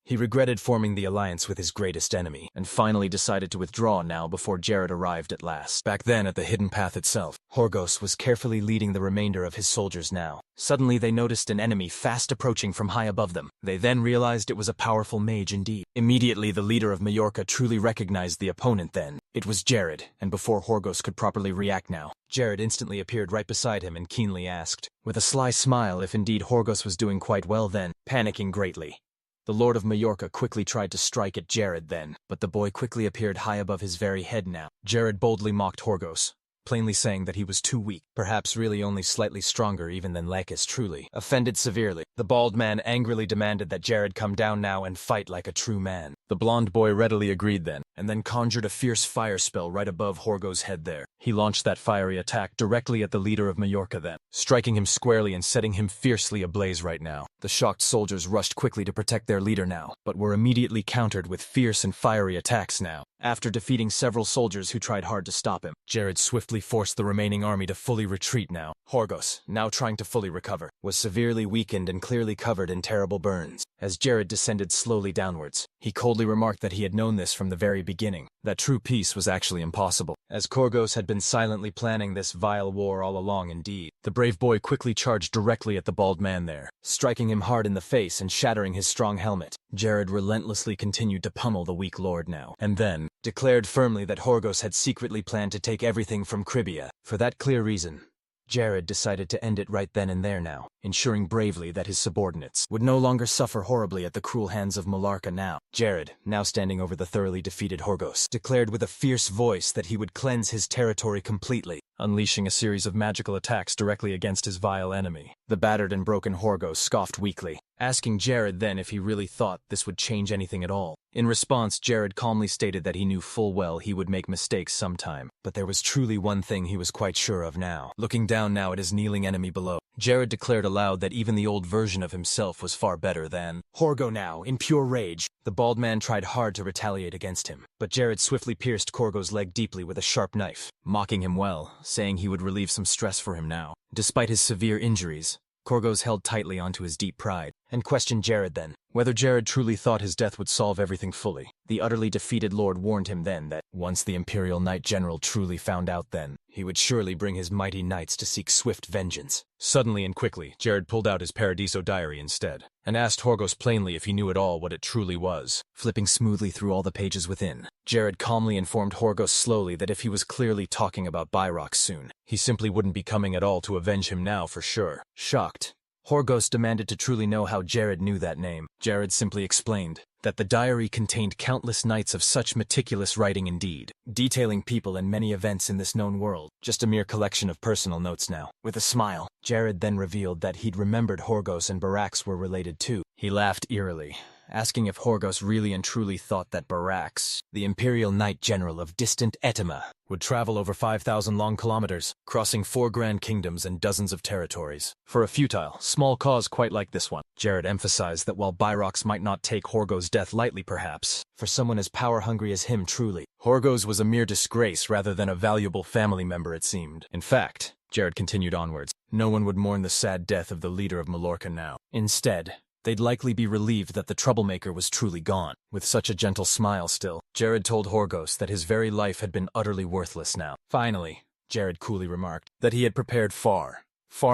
A: he regretted forming the alliance with his greatest enemy, and finally decided to withdraw now before Jared arrived at last. Back then at the hidden path itself, Horgos was carefully leading the remainder of his soldiers now. Suddenly they noticed an enemy fast approaching from high above them. They then realized it was a powerful mage indeed. Immediately the leader of Majorca truly recognized the opponent then. It was Jared, and before Horgos could properly react now, Jared instantly appeared right beside him and keenly asked, with a sly smile, if indeed Horgos was doing quite well then. Panicking greatly, the Lord of Majorca quickly tried to strike at Jared then, but the boy quickly appeared high above his very head now. Jared boldly mocked Horgos, plainly saying that he was too weak, perhaps really only slightly stronger even than Lakis truly. Offended severely, the bald man angrily demanded that Jared come down now and fight like a true man. The blond boy readily agreed then, and then conjured a fierce fire spell right above Horgos' head there. He launched that fiery attack directly at the leader of Majorca then, striking him squarely and setting him fiercely ablaze right now. The shocked soldiers rushed quickly to protect their leader now, but were immediately countered with fierce and fiery attacks now. After defeating several soldiers who tried hard to stop him, Jared swiftly forced the remaining army to fully retreat now. Horgos, now trying to fully recover, was severely weakened and clearly covered in terrible burns. As Jared descended slowly downwards, he coldly remarked that he had known this from the very beginning, that true peace was actually impossible, as Horgos had been silently planning this vile war all along indeed. The brave boy quickly charged directly at the bald man there, striking him hard in the face and shattering his strong helmet. Jared relentlessly continued to pummel the weak lord now, and then declared firmly that Horgos had secretly planned to take everything from Kribia. For that clear reason, Jared decided to end it right then and there now, ensuring bravely that his subordinates would no longer suffer horribly at the cruel hands of Malarca now. Jared, now standing over the thoroughly defeated Horgos, declared with a fierce voice that he would cleanse his territory completely, unleashing a series of magical attacks directly against his vile enemy. The battered and broken Horgos scoffed weakly, asking Jared then if he really thought this would change anything at all. In response, Jared calmly stated that he knew full well he would make mistakes sometime, but there was truly one thing he was quite sure of now. Looking down now at his kneeling enemy below, Jared declared aloud that even the old version of himself was far better than Horgo. Now, in pure rage, the bald man tried hard to retaliate against him, but Jared swiftly pierced Corgo's leg deeply with a sharp knife, mocking him well, saying he would relieve some stress for him now. Despite his severe injuries, Corgos held tightly onto his deep pride, and questioned Jared then, whether Jared truly thought his death would solve everything fully. The utterly defeated lord warned him then that, once the Imperial Knight General truly found out then, he would surely bring his mighty knights to seek swift vengeance. Suddenly and quickly, Jared pulled out his Paradiso diary instead, and asked Horgos plainly if he knew at all what it truly was. Flipping smoothly through all the pages within, Jared calmly informed Horgos slowly that if he was clearly talking about Byrox soon, he simply wouldn't be coming at all to avenge him now for sure. Shocked, Horgos demanded to truly know how Jared knew that name. Jared simply explained that the diary contained countless nights of such meticulous writing indeed, detailing people and many events in this known world, just a mere collection of personal notes now. With a smile, Jared then revealed that he'd remembered Horgos and Barax were related too. He laughed eerily, asking if Horgos really and truly thought that Barax, the Imperial Knight General of distant Etima, would travel over 5,000 long kilometers, crossing 4 grand kingdoms and dozens of territories, for a futile, small cause quite like this one. Jared emphasized that while Byrox might not take Horgos' death lightly perhaps, for someone as power-hungry as him truly, Horgos was a mere disgrace rather than a valuable family member it seemed. In fact, Jared continued onwards, no one would mourn the sad death of the leader of Mallorca now. Instead, they'd likely be relieved that the troublemaker was truly gone. With such a gentle smile still, Jared told Horgos that his very life had been utterly worthless now. Finally, Jared coolly remarked that he had prepared far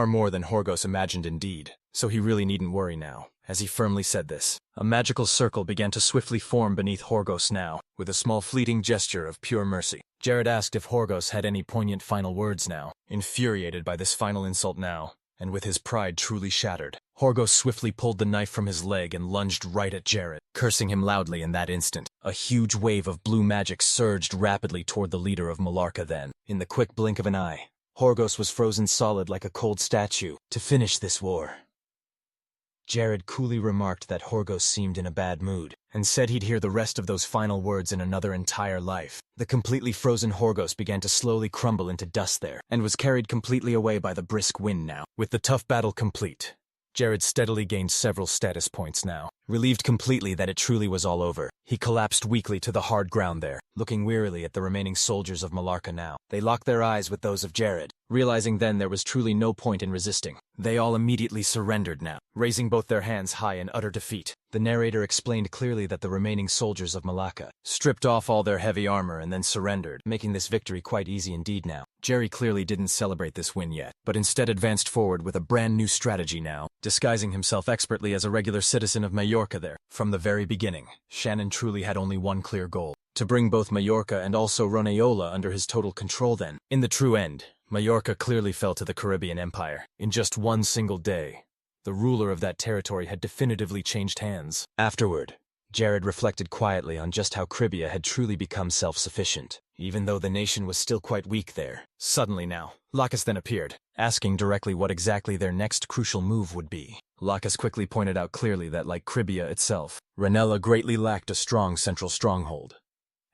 A: more than Horgos imagined indeed, so he really needn't worry now. As he firmly said this, a magical circle began to swiftly form beneath Horgos now, with a small fleeting gesture of pure mercy. Jared asked if Horgos had any poignant final words now, infuriated by this final insult now, and with his pride truly shattered. Horgos swiftly pulled the knife from his leg and lunged right at Jared, cursing him loudly in that instant. A huge wave of blue magic surged rapidly toward the leader of Mallorca then. In the quick blink of an eye, Horgos was frozen solid like a cold statue. To finish this war, Jared coolly remarked that Horgos seemed in a bad mood, and said he'd hear the rest of those final words in another entire life. The completely frozen Horgos began to slowly crumble into dust there, and was carried completely away by the brisk wind now. With the tough battle complete, Jared steadily gained several status points now. Relieved completely that it truly was all over, he collapsed weakly to the hard ground there, looking wearily at the remaining soldiers of Mallorca now. They locked their eyes with those of Jared, realizing then there was truly no point in resisting. They all immediately surrendered now, raising both their hands high in utter defeat. The narrator explained clearly that the remaining soldiers of Malacca stripped off all their heavy armor and then surrendered, making this victory quite easy indeed now. Jerry clearly didn't celebrate this win yet, but instead advanced forward with a brand new strategy now, disguising himself expertly as a regular citizen of Majorca there. From the very beginning, Shannon truly had only one clear goal: to bring both Majorca and also Roneola under his total control then. In the true end, Majorca clearly fell to the Caribbean Empire. In just one single day, the ruler of that territory had definitively changed hands. Afterward, Jared reflected quietly on just how Caribia had truly become self-sufficient, even though the nation was still quite weak there. Suddenly now, Lacus then appeared, asking directly what exactly their next crucial move would be. Lacus quickly pointed out clearly that, like Caribia itself, Ranella greatly lacked a strong central stronghold,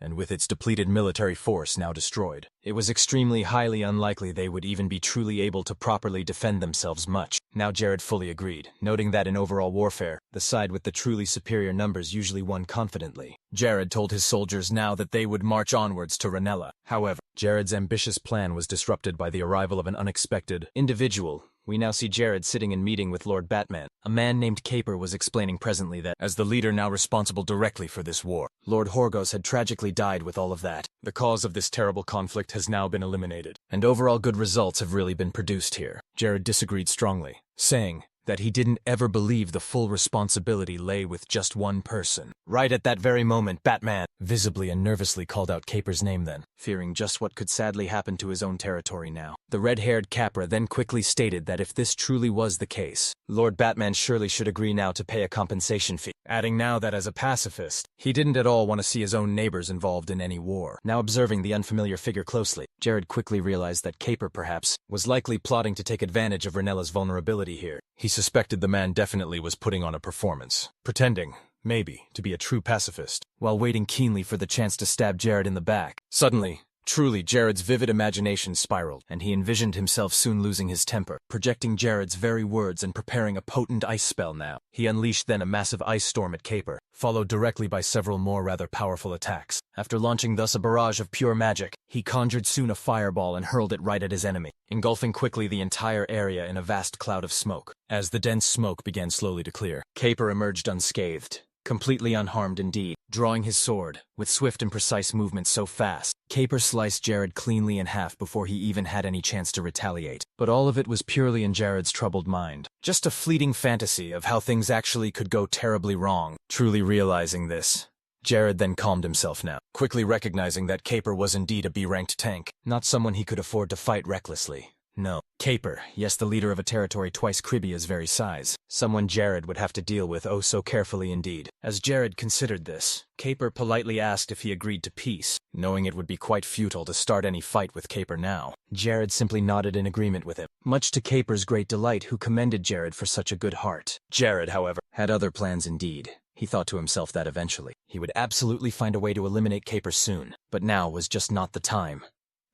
A: and with its depleted military force now destroyed, it was extremely highly unlikely they would even be truly able to properly defend themselves much. Now Jared fully agreed, noting that in overall warfare, the side with the truly superior numbers usually won confidently. Jared told his soldiers now that they would march onwards to Ranella. However, Jared's ambitious plan was disrupted by the arrival of an unexpected individual. We now see Jared sitting in meeting with Lord Batman. A man named Caper was explaining presently that, as the leader now responsible directly for this war, Lord Horgos had tragically died with all of that. The cause of this terrible conflict has now been eliminated, and overall good results have really been produced here. Jared disagreed strongly, saying that he didn't ever believe the full responsibility lay with just one person. Right at that very moment, Batman visibly and nervously called out Caper's name then, fearing just what could sadly happen to his own territory now. The red-haired Capra then quickly stated that if this truly was the case, Lord Batman surely should agree now to pay a compensation fee, adding now that as a pacifist, he didn't at all want to see his own neighbors involved in any war. Now observing the unfamiliar figure closely, Jared quickly realized that Caper, perhaps, was likely plotting to take advantage of Renella's vulnerability here. He suspected the man definitely was putting on a performance, pretending, maybe, to be a true pacifist, while waiting keenly for the chance to stab Jared in the back. Suddenly, truly, Jared's vivid imagination spiraled, and he envisioned himself soon losing his temper, projecting Jared's very words and preparing a potent ice spell now. He unleashed then a massive ice storm at Caper, followed directly by several more rather powerful attacks. After launching thus a barrage of pure magic, he conjured soon a fireball and hurled it right at his enemy, engulfing quickly the entire area in a vast cloud of smoke. As the dense smoke began slowly to clear, Caper emerged unscathed, completely unharmed indeed. Drawing his sword, with swift and precise movements so fast, Caper sliced Jared cleanly in half before he even had any chance to retaliate. But all of it was purely in Jared's troubled mind. Just a fleeting fantasy of how things actually could go terribly wrong. Truly realizing this, Jared then calmed himself now, quickly recognizing that Caper was indeed a B-ranked tank, not someone he could afford to fight recklessly. No. Caper, yes, the leader of a territory twice Cribia's very size. Someone Jared would have to deal with oh so carefully indeed. As Jared considered this, Caper politely asked if he agreed to peace, knowing it would be quite futile to start any fight with Caper now. Jared simply nodded in agreement with him, much to Caper's great delight, who commended Jared for such a good heart. Jared, however, had other plans indeed. He thought to himself that eventually he would absolutely find a way to eliminate Caper soon, but now was just not the time.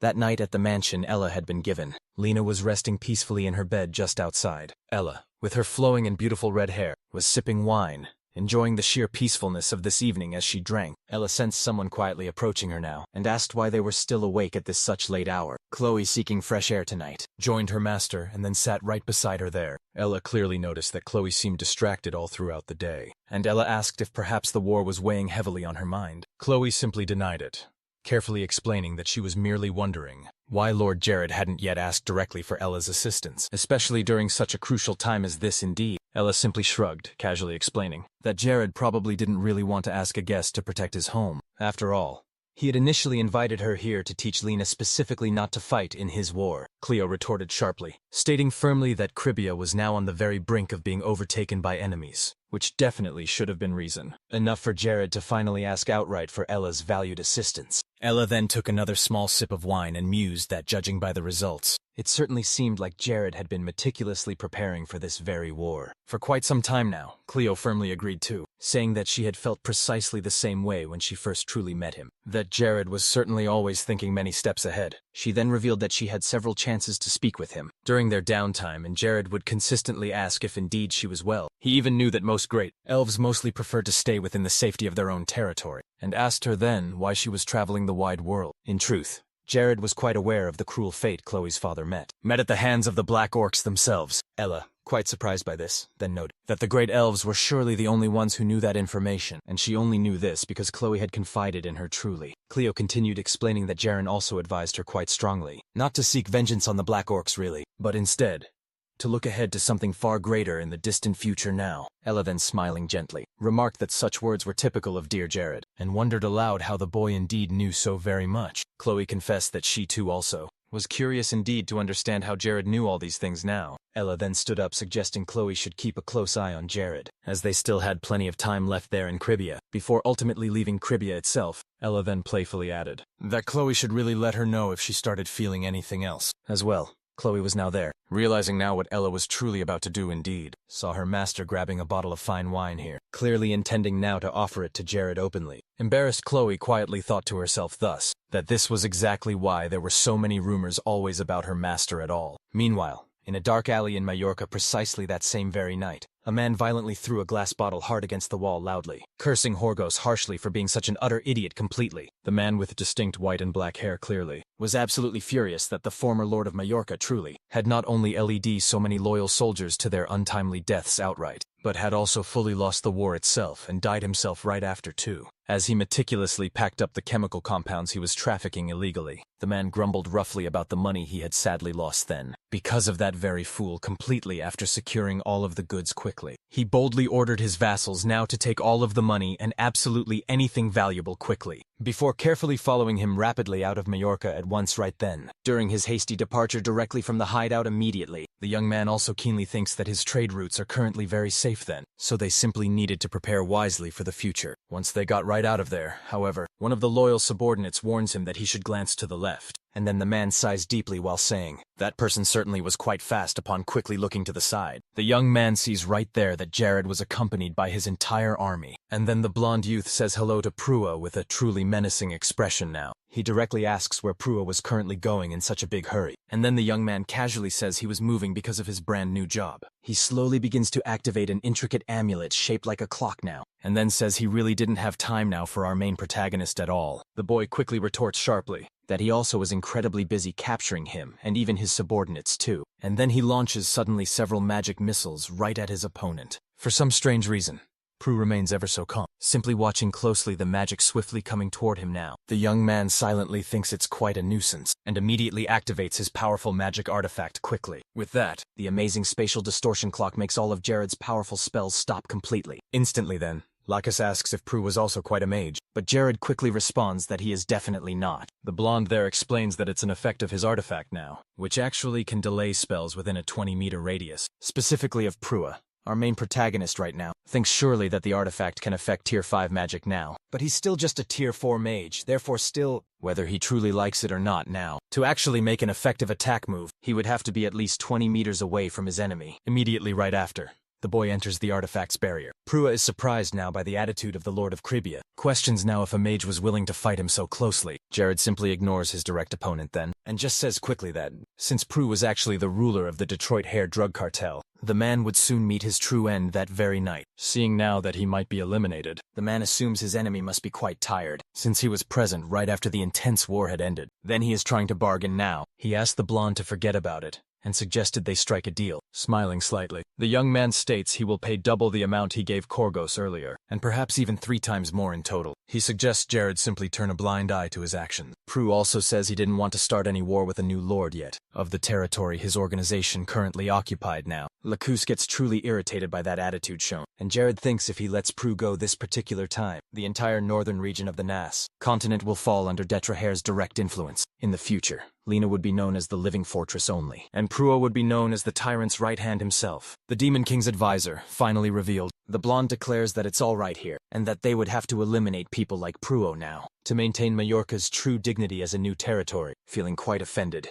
A: That night at the mansion Ella had been given, Lena was resting peacefully in her bed just outside. Ella, with her flowing and beautiful red hair, was sipping wine, enjoying the sheer peacefulness of this evening as she drank. Ella sensed someone quietly approaching her now, and asked why they were still awake at this such late hour. Chloe, seeking fresh air tonight, joined her master and then sat right beside her there. Ella clearly noticed that Chloe seemed distracted all throughout the day, and Ella asked if perhaps the war was weighing heavily on her mind. Chloe simply denied it, carefully explaining that she was merely wondering why Lord Jared hadn't yet asked directly for Ella's assistance, especially during such a crucial time as this indeed. Ella simply shrugged, casually explaining that Jared probably didn't really want to ask a guest to protect his home. After all, he had initially invited her here to teach Lena specifically not to fight in his war. Cleo retorted sharply, stating firmly that Cribia was now on the very brink of being overtaken by enemies, which definitely should have been reason enough for Jared to finally ask outright for Ella's valued assistance. Ella then took another small sip of wine and mused that, judging by the results, it certainly seemed like Jared had been meticulously preparing for this very war. For quite some time now, Cleo firmly agreed too, saying that she had felt precisely the same way when she first truly met him, that Jared was certainly always thinking many steps ahead. She then revealed that she had several chances to speak with him during their downtime, and Jared would consistently ask if indeed she was well. He even knew that most great elves mostly preferred to stay within the safety of their own territory, and asked her then why she was traveling the wide world. In truth, Jared was quite aware of the cruel fate Chloe's father met at the hands of the Black Orcs themselves. Ella, quite surprised by this, then noted that the great elves were surely the only ones who knew that information, and she only knew this because Chloe had confided in her truly. Cleo continued explaining that Jaren also advised her quite strongly not to seek vengeance on the Black Orcs really, but instead to look ahead to something far greater in the distant future now. Ella then, smiling gently, remarked that such words were typical of dear Jared, and wondered aloud how the boy indeed knew so very much. Chloe confessed that she too also was curious indeed to understand how Jared knew all these things now. Ella then stood up, suggesting Chloe should keep a close eye on Jared, as they still had plenty of time left there in Cribia, before ultimately leaving Cribia itself. Ella then playfully added that Chloe should really let her know if she started feeling anything else. As well, Chloe was now there, realizing now what Ella was truly about to do indeed. Saw her master grabbing a bottle of fine wine here, clearly intending now to offer it to Jared openly. Embarrassed Chloe quietly thought to herself thus, that this was exactly why there were so many rumors always about her master at all. Meanwhile, in a dark alley in Majorca precisely that same very night, a man violently threw a glass bottle hard against the wall loudly, cursing Horgos harshly for being such an utter idiot completely. The man with distinct white and black hair clearly was absolutely furious that the former Lord of Majorca truly had not only led so many loyal soldiers to their untimely deaths outright, but had also fully lost the war itself and died himself right after too. as he meticulously packed up the chemical compounds he was trafficking illegally. The man grumbled roughly about the money he had sadly lost then, because of that very fool completely after securing all of the goods quickly. He boldly ordered his vassals now to take all of the money and absolutely anything valuable quickly, before carefully following him rapidly out of Majorca at once right then. During his hasty departure directly from the hideout immediately, the young man also keenly thinks that his trade routes are currently very safe then, so they simply needed to prepare wisely for the future. Once they got right out of there, however, one of the loyal subordinates warns him that he should glance to the left, and then the man sighs deeply while saying, "That person certainly was quite fast." Upon quickly looking to the side, the young man sees right there that Jared was accompanied by his entire army. And then the blonde youth says hello to Prua with a truly menacing expression now. He directly asks where Prua was currently going in such a big hurry, and then the young man casually says he was moving because of his brand new job. He slowly begins to activate an intricate amulet shaped like a clock now, and then says he really didn't have time now for our main protagonist at all. The boy quickly retorts sharply that he also was incredibly busy capturing him and even his subordinates too, and then he launches suddenly several magic missiles right at his opponent. For some strange reason, Prue remains ever so calm, simply watching closely the magic swiftly coming toward him now. The young man silently thinks it's quite a nuisance, and immediately activates his powerful magic artifact quickly. With that, the amazing spatial distortion clock makes all of Jared's powerful spells stop completely. Instantly then, Lacus asks if Prue was also quite a mage, but Jared quickly responds that he is definitely not. The blonde there explains that it's an effect of his artifact now, which actually can delay spells within a 20-meter radius, specifically of Prua. Our main protagonist right now thinks surely that the artifact can affect Tier 5 magic now, but he's still just a Tier 4 mage, therefore still, whether he truly likes it or not now, to actually make an effective attack move, he would have to be at least 20 meters away from his enemy. Immediately right after, the boy enters the artifact's barrier. Prua is surprised now by the attitude of the Lord of Cribia, questions now if a mage was willing to fight him so closely. Jared simply ignores his direct opponent then, and just says quickly that, since Prue was actually the ruler of the Detroit hair drug cartel, the man would soon meet his true end that very night. Seeing now that he might be eliminated, the man assumes his enemy must be quite tired, since he was present right after the intense war had ended. Then he is trying to bargain now. He asked the blonde to forget about it, and suggested they strike a deal. Smiling slightly, the young man states he will pay double the amount he gave Korgos earlier, and perhaps even 3 times more in total. He suggests Jared simply turn a blind eye to his actions. Prue also says he didn't want to start any war with a new lord yet, of the territory his organization currently occupied now. Lacus gets truly irritated by that attitude shown, and Jared thinks if he lets Prue go this particular time, the entire northern region of the Nas continent will fall under Detrahair's direct influence. In the future, Lena would be known as the Living Fortress only, and Prua would be known as the tyrant's right hand himself. The Demon King's advisor, finally revealed, the blonde declares that it's all right here, and that they would have to eliminate people like Pruo now, to maintain Majorca's true dignity as a new territory. Feeling quite offended,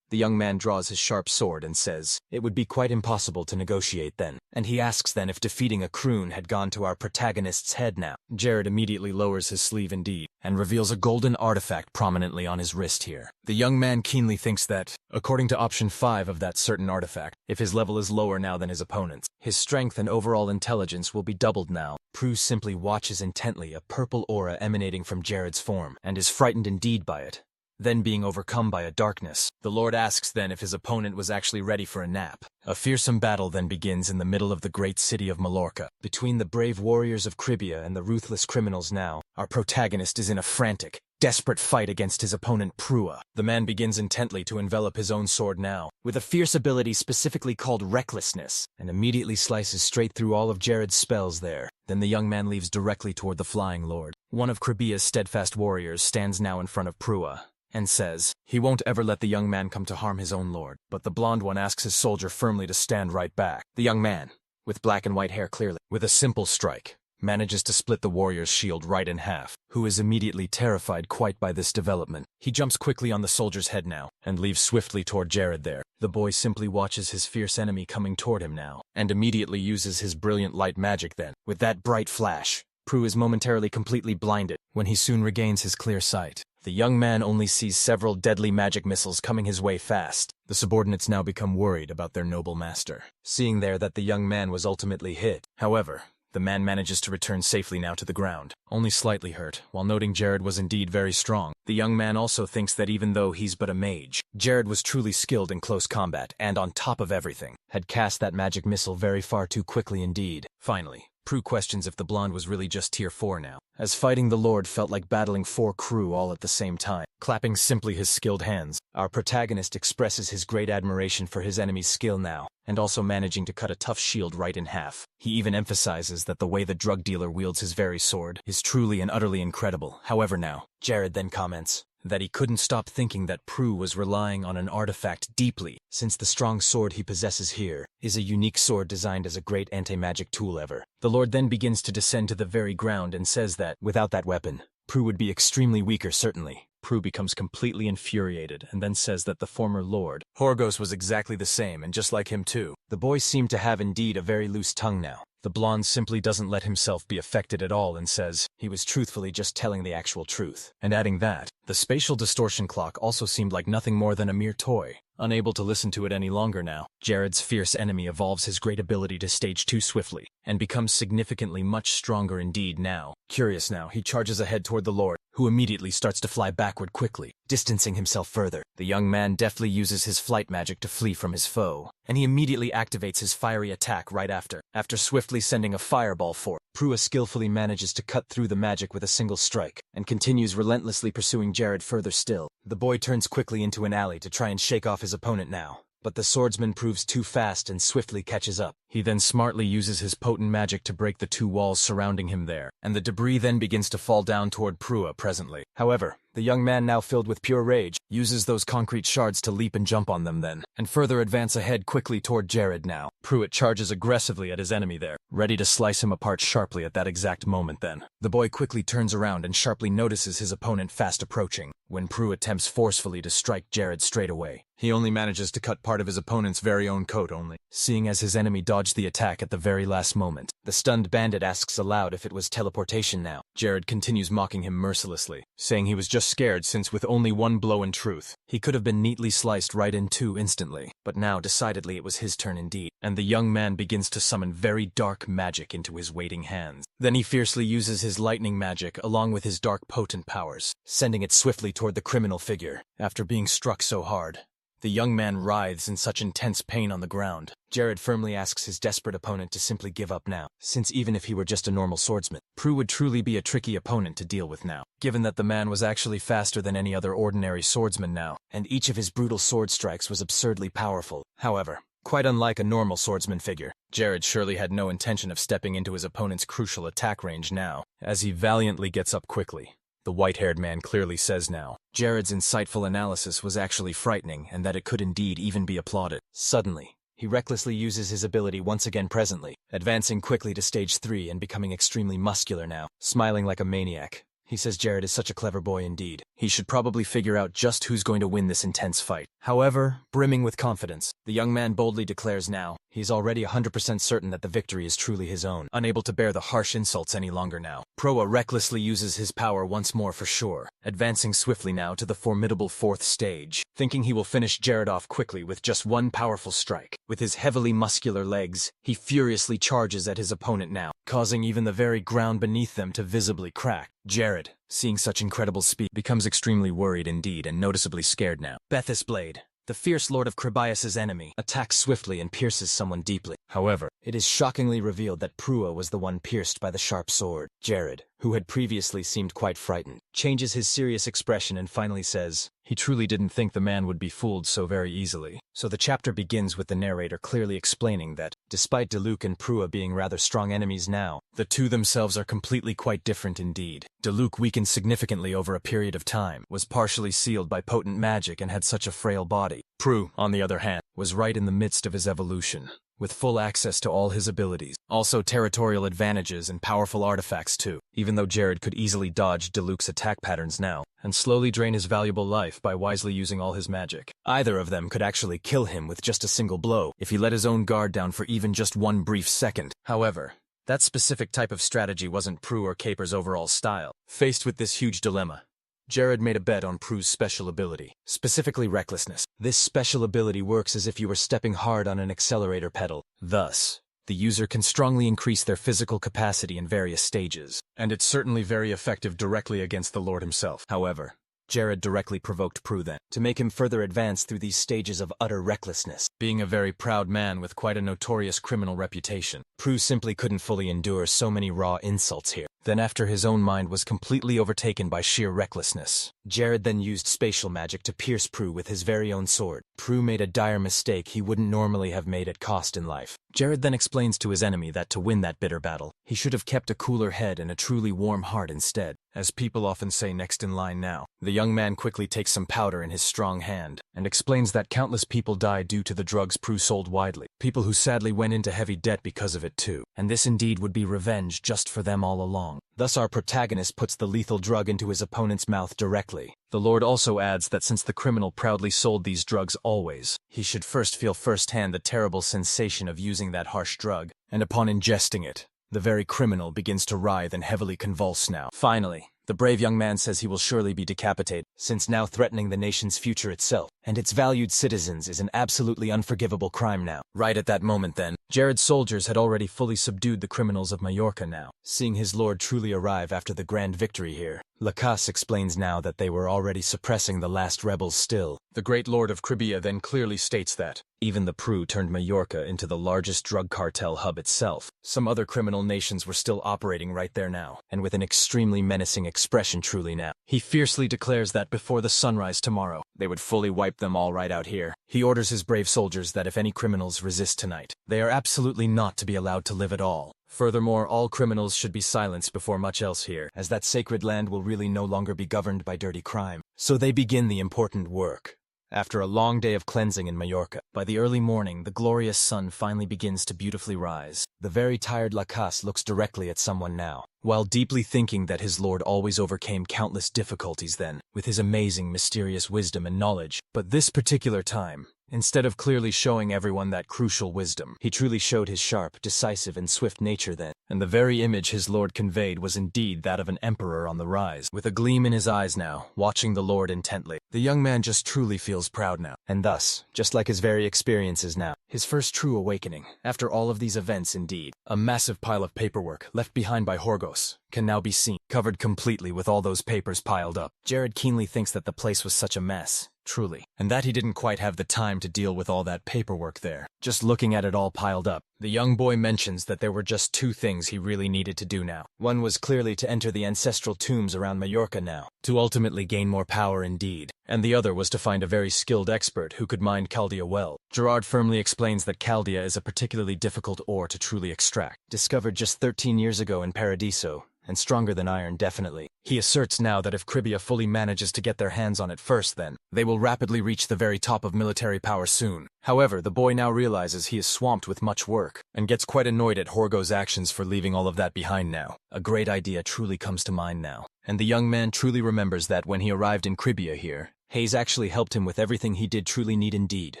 A: the young man draws his sharp sword and says it would be quite impossible to negotiate then, and he asks then if defeating a croon had gone to our protagonist's head now. Jared immediately lowers his sleeve indeed, and reveals a golden artifact prominently on his wrist here. The young man keenly thinks that, according to option 5 of that certain artifact, if his level is lower now than his opponent's, his strength and overall intelligence will be doubled now. Prue simply watches intently a purple aura emanating from Jared's form, and is frightened indeed by it. Then being overcome by a darkness, the Lord asks then if his opponent was actually ready for a nap. A fearsome battle then begins in the middle of the great city of Mallorca. Between the brave warriors of Cribia and the ruthless criminals now, our protagonist is in a frantic, desperate fight against his opponent Prua. The man begins intently to envelop his own sword now, with a fierce ability specifically called Recklessness, and immediately slices straight through all of Jared's spells there. Then the young man leaves directly toward the Flying Lord. One of Cribia's steadfast warriors stands now in front of Prua, and says he won't ever let the young man come to harm his own lord. But the blonde one asks his soldier firmly to stand right back. The young man, with black and white hair clearly, with a simple strike, manages to split the warrior's shield right in half, who is immediately terrified quite by this development. He jumps quickly on the soldier's head now, and leaves swiftly toward Jared there. The boy simply watches his fierce enemy coming toward him now, and immediately uses his brilliant light magic then. With that bright flash, Prue is momentarily completely blinded, when he soon regains his clear sight. The young man only sees several deadly magic missiles coming his way fast. The subordinates now become worried about their noble master, seeing there that the young man was ultimately hit. However, the man manages to return safely now to the ground, only slightly hurt, while noting Jared was indeed very strong. The young man also thinks that even though he's but a mage, Jared was truly skilled in close combat, and on top of everything, had cast that magic missile very far too quickly indeed. Finally, Prue questions if the blonde was really just tier 4 now, as fighting the Lord felt like battling 4 crew all at the same time. Clapping simply his skilled hands, our protagonist expresses his great admiration for his enemy's skill now, and also managing to cut a tough shield right in half. He even emphasizes that the way the drug dealer wields his very sword is truly and utterly incredible. However now, Jared then comments that he couldn't stop thinking that Prue was relying on an artifact deeply, since the strong sword he possesses here is a unique sword designed as a great anti-magic tool ever. The Lord then begins to descend to the very ground and says that, without that weapon, Prue would be extremely weaker certainly. Prue becomes completely infuriated and then says that the former Lord, Horgos, was exactly the same and just like him too. The boy seemed to have indeed a very loose tongue now. The blonde simply doesn't let himself be affected at all and says he was truthfully just telling the actual truth, and adding that the spatial distortion clock also seemed like nothing more than a mere toy. Unable to listen to it any longer now, Jared's fierce enemy evolves his great ability to stage 2 swiftly, and becomes significantly much stronger indeed now. Curious now, he charges ahead toward the Lord, who immediately starts to fly backward quickly, distancing himself further. The young man deftly uses his flight magic to flee from his foe, and he immediately activates his fiery attack right after. After swiftly sending a fireball forth, Prue skillfully manages to cut through the magic with a single strike, and continues relentlessly pursuing Jared further still. The boy turns quickly into an alley to try and shake off his opponent now, but the swordsman proves too fast and swiftly catches up. He then smartly uses his potent magic to break the 2 walls surrounding him there, and the debris then begins to fall down toward Prue presently. However, the young man, now filled with pure rage, uses those concrete shards to leap and jump on them then, and further advance ahead quickly toward Jared now. Prue charges aggressively at his enemy there, ready to slice him apart sharply at that exact moment then. The boy quickly turns around and sharply notices his opponent fast approaching, when Prue attempts forcefully to strike Jared straight away. He only manages to cut part of his opponent's very own coat only, seeing as his enemy dodged the attack at the very last moment. The stunned bandit asks aloud if it was teleportation now. Jared continues mocking him mercilessly, saying he was just scared since with only one blow in truth, he could have been neatly sliced right in 2 instantly. But now decidedly it was his turn indeed, and the young man begins to summon very dark magic into his waiting hands. Then he fiercely uses his lightning magic along with his dark potent powers, sending it swiftly toward the criminal figure. After being struck so hard, the young man writhes in such intense pain on the ground. Jared firmly asks his desperate opponent to simply give up now, since even if he were just a normal swordsman, Prue would truly be a tricky opponent to deal with now, given that the man was actually faster than any other ordinary swordsman now, and each of his brutal sword strikes was absurdly powerful. However, quite unlike a normal swordsman figure, Jared surely had no intention of stepping into his opponent's crucial attack range now, as he valiantly gets up quickly. The white-haired man clearly says now, Jared's insightful analysis was actually frightening and that it could indeed even be applauded. Suddenly, he recklessly uses his ability once again presently, advancing quickly to stage 3 and becoming extremely muscular now, smiling like a maniac. He says Jared is such a clever boy indeed. He should probably figure out just who's going to win this intense fight. However, brimming with confidence, the young man boldly declares now he's already 100% certain that the victory is truly his own, unable to bear the harsh insults any longer now. Proa recklessly uses his power once more for sure, advancing swiftly now to the formidable 4th stage, thinking he will finish Jared off quickly with just one powerful strike. With his heavily muscular legs, he furiously charges at his opponent now, causing even the very ground beneath them to visibly crack. Jared, seeing such incredible speed, becomes extremely worried indeed and noticeably scared now. Bethis Blade, the fierce lord of Krebias' enemy, attacks swiftly and pierces someone deeply. However, it is shockingly revealed that Prua was the one pierced by the sharp sword. Jared, who had previously seemed quite frightened, changes his serious expression and finally says he truly didn't think the man would be fooled so very easily. So the chapter begins with the narrator clearly explaining that, despite Diluc and Prua being rather strong enemies now, the two themselves are completely quite different indeed. Diluc weakened significantly over a period of time, was partially sealed by potent magic and had such a frail body. Prue, on the other hand, was right in the midst of his evolution, with full access to all his abilities, also territorial advantages and powerful artifacts too, even though Jared could easily dodge Diluc's attack patterns now, and slowly drain his valuable life by wisely using all his magic. Either of them could actually kill him with just a single blow, if he let his own guard down for even just one brief second. However, that specific type of strategy wasn't Prue or Caper's overall style. Faced with this huge dilemma, Jared made a bet on Prue's special ability, specifically recklessness. This special ability works as if you were stepping hard on an accelerator pedal. Thus, the user can strongly increase their physical capacity in various stages, and it's certainly very effective directly against the Lord himself. However, Jared directly provoked Prue then, to make him further advance through these stages of utter recklessness. Being a very proud man with quite a notorious criminal reputation, Prue simply couldn't fully endure so many raw insults here. Then after his own mind was completely overtaken by sheer recklessness, Jared then used spatial magic to pierce Prue with his very own sword. Prue made a dire mistake he wouldn't normally have made at cost in life. Jared then explains to his enemy that to win that bitter battle, he should have kept a cooler head and a truly warm heart instead. As people often say next in line now, the young man quickly takes some powder in his strong hand and explains that countless people died due to the drugs Prue sold widely. People who sadly went into heavy debt because of it too. And this indeed would be revenge just for them all along. Thus our protagonist puts the lethal drug into his opponent's mouth directly. The Lord also adds that since the criminal proudly sold these drugs always, he should first feel firsthand the terrible sensation of using that harsh drug, and upon ingesting it, the very criminal begins to writhe and heavily convulse now. Finally, the brave young man says he will surely be decapitated, since now threatening the nation's future itself and its valued citizens is an absolutely unforgivable crime now. Right at that moment then, Jared's soldiers had already fully subdued the criminals of Majorca now. Seeing his lord truly arrive after the grand victory here, Lacasse explains now that they were already suppressing the last rebels still. The great lord of Cribia then clearly states that even the Prue turned Majorca into the largest drug cartel hub itself. Some other criminal nations were still operating right there now, and with an extremely menacing expression truly now. He fiercely declares that before the sunrise tomorrow, they would fully wipe them all right out here. He orders his brave soldiers that if any criminals resist tonight, they are absolutely not to be allowed to live at all. Furthermore, all criminals should be silenced before much else here, as that sacred land will really no longer be governed by dirty crime. So they begin the important work. After a long day of cleansing in Majorca, by the early morning, the glorious sun finally begins to beautifully rise. The very tired Lacasse looks directly at someone now, while deeply thinking that his lord always overcame countless difficulties then, with his amazing mysterious wisdom and knowledge. But this particular time, instead of clearly showing everyone that crucial wisdom, he truly showed his sharp, decisive, and swift nature then. And the very image his lord conveyed was indeed that of an emperor on the rise. With a gleam in his eyes now, watching the lord intently, the young man just truly feels proud now. And thus, just like his very experiences now, his first true awakening, after all of these events indeed, a massive pile of paperwork left behind by Horgos can now be seen, covered completely with all those papers piled up. Jared keenly thinks that the place was such a mess, truly, and that he didn't quite have the time to deal with all that paperwork there. Just looking at it all piled up, the young boy mentions that there were just two things he really needed to do now. One was clearly to enter the ancestral tombs around Majorca now, to ultimately gain more power indeed, and the other was to find a very skilled expert who could mine Chaldea well. Gerard firmly explains that Chaldea is a particularly difficult ore to truly extract, discovered just 13 years ago in Paradiso, and stronger than iron definitely. He asserts now that if Cribia fully manages to get their hands on it first then, they will rapidly reach the very top of military power soon. However, the boy now realizes he is swamped with much work, and gets quite annoyed at Horgo's actions for leaving all of that behind now. A great idea truly comes to mind now, and the young man truly remembers that when he arrived in Cribia here, Hayes actually helped him with everything he did truly need indeed.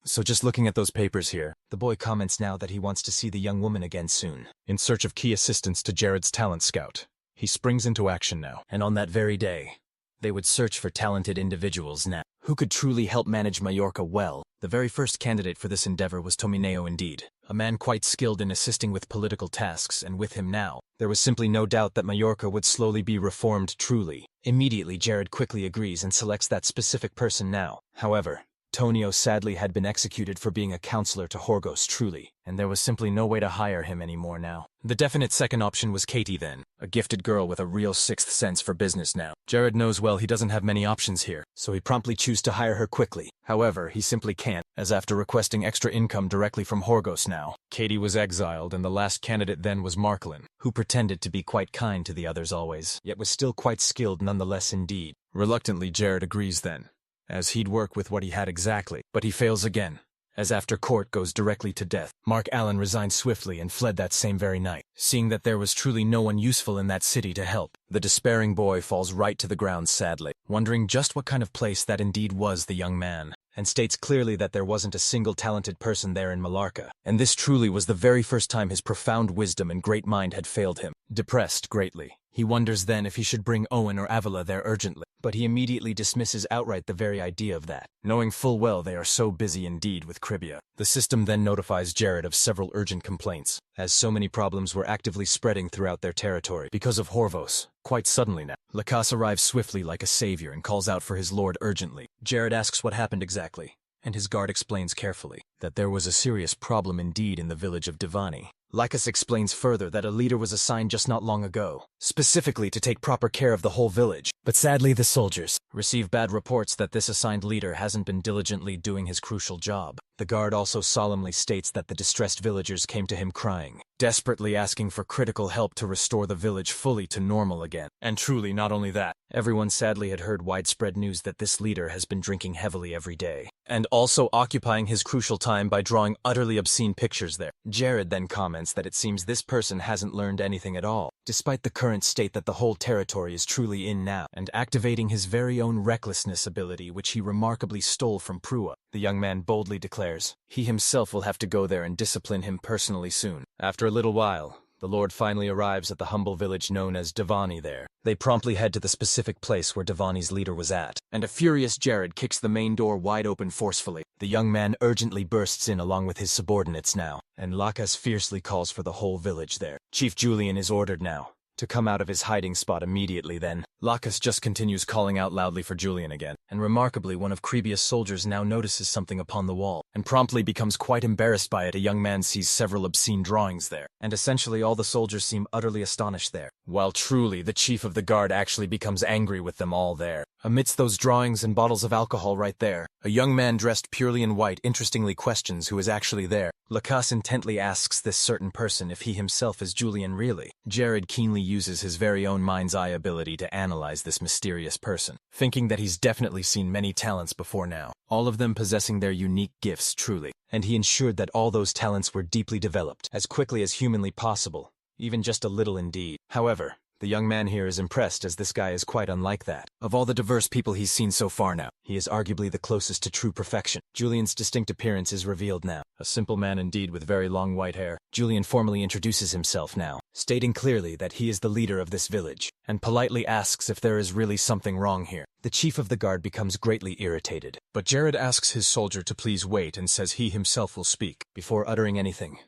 A: So just looking at those papers here, the boy comments now that he wants to see the young woman again soon. In search of key assistance to Jared's talent scout, he springs into action now, and on that very day, they would search for talented individuals now, who could truly help manage Majorca well. The very first candidate for this endeavor was Tomineo indeed, a man quite skilled in assisting with political tasks, and with him now, there was simply no doubt that Majorca would slowly be reformed truly. Immediately Jared quickly agrees and selects that specific person now. However, Tonio sadly had been executed for being a counselor to Horgos truly, and there was simply no way to hire him anymore now. The definite second option was Katie then, a gifted girl with a real sixth sense for business now. Jared knows well he doesn't have many options here, so he promptly chooses to hire her quickly. However, he simply can't, as after requesting extra income directly from Horgos now, Katie was exiled, and the last candidate then was Markelin, who pretended to be quite kind to the others always, yet was still quite skilled nonetheless indeed. Reluctantly Jared agrees then, as he'd work with what he had exactly, but he fails again, as after court goes directly to death. Mark Allen resigned swiftly and fled that same very night. Seeing that there was truly no one useful in that city to help, the despairing boy falls right to the ground sadly, wondering just what kind of place that indeed was the young man, and states clearly that there wasn't a single talented person there in Malarca, and this truly was the very first time his profound wisdom and great mind had failed him. Depressed greatly, He wonders then if he should bring Owen or Avila there urgently, but he immediately dismisses outright the very idea of that, knowing full well they are so busy indeed with Cribia. The system then notifies Jared of several urgent complaints, as so many problems were actively spreading throughout their territory because of Horvos. Quite suddenly now, Lacasse arrives swiftly like a savior and calls out for his lord urgently. Jared asks what happened exactly, and his guard explains carefully that there was a serious problem indeed in the village of Divani. Lacasse explains further that a leader was assigned just not long ago, specifically to take proper care of the whole village. But sadly the soldiers receive bad reports that this assigned leader hasn't been diligently doing his crucial job. The guard also solemnly states that the distressed villagers came to him crying, desperately asking for critical help to restore the village fully to normal again. And truly, not only that, everyone sadly had heard widespread news that this leader has been drinking heavily every day, and also occupying his crucial time by drawing utterly obscene pictures there. Jared then comments that it seems this person hasn't learned anything at all, despite the current state that the whole territory is truly in now, and activating his very own recklessness ability which he remarkably stole from Prua. The young man boldly declares he himself will have to go there and discipline him personally soon. After a little while, the Lord finally arrives at the humble village known as Divani there. They promptly head to the specific place where Divani's leader was at, and a furious Jared kicks the main door wide open forcefully. The young man urgently bursts in along with his subordinates now, and Lacasse fiercely calls for the whole village there. Chief Julian is ordered now to come out of his hiding spot immediately then. Lacasse just continues calling out loudly for Julian again, and remarkably one of Cribia's soldiers now notices something upon the wall, and promptly becomes quite embarrassed by it. A young man sees several obscene drawings there, and essentially all the soldiers seem utterly astonished there, while truly the chief of the guard actually becomes angry with them all there. Amidst those drawings and bottles of alcohol right there, a young man dressed purely in white interestingly questions who is actually there. Lacasse intently asks this certain person if he himself is Julian really. Jared keenly uses his very own mind's eye ability to analyze this mysterious person, thinking that he's definitely seen many talents before now, all of them possessing their unique gifts truly, and he ensured that all those talents were deeply developed as quickly as humanly possible, even just a little indeed. However, the young man here is impressed as this guy is quite unlike that. Of all the diverse people he's seen so far now, he is arguably the closest to true perfection. Julian's distinct appearance is revealed now. A simple man indeed with very long white hair. Julian formally introduces himself now, stating clearly that he is the leader of this village, and politely asks if there is really something wrong here. The chief of the guard becomes greatly irritated, but Jared asks his soldier to please wait and says he himself will speak. Before uttering anything,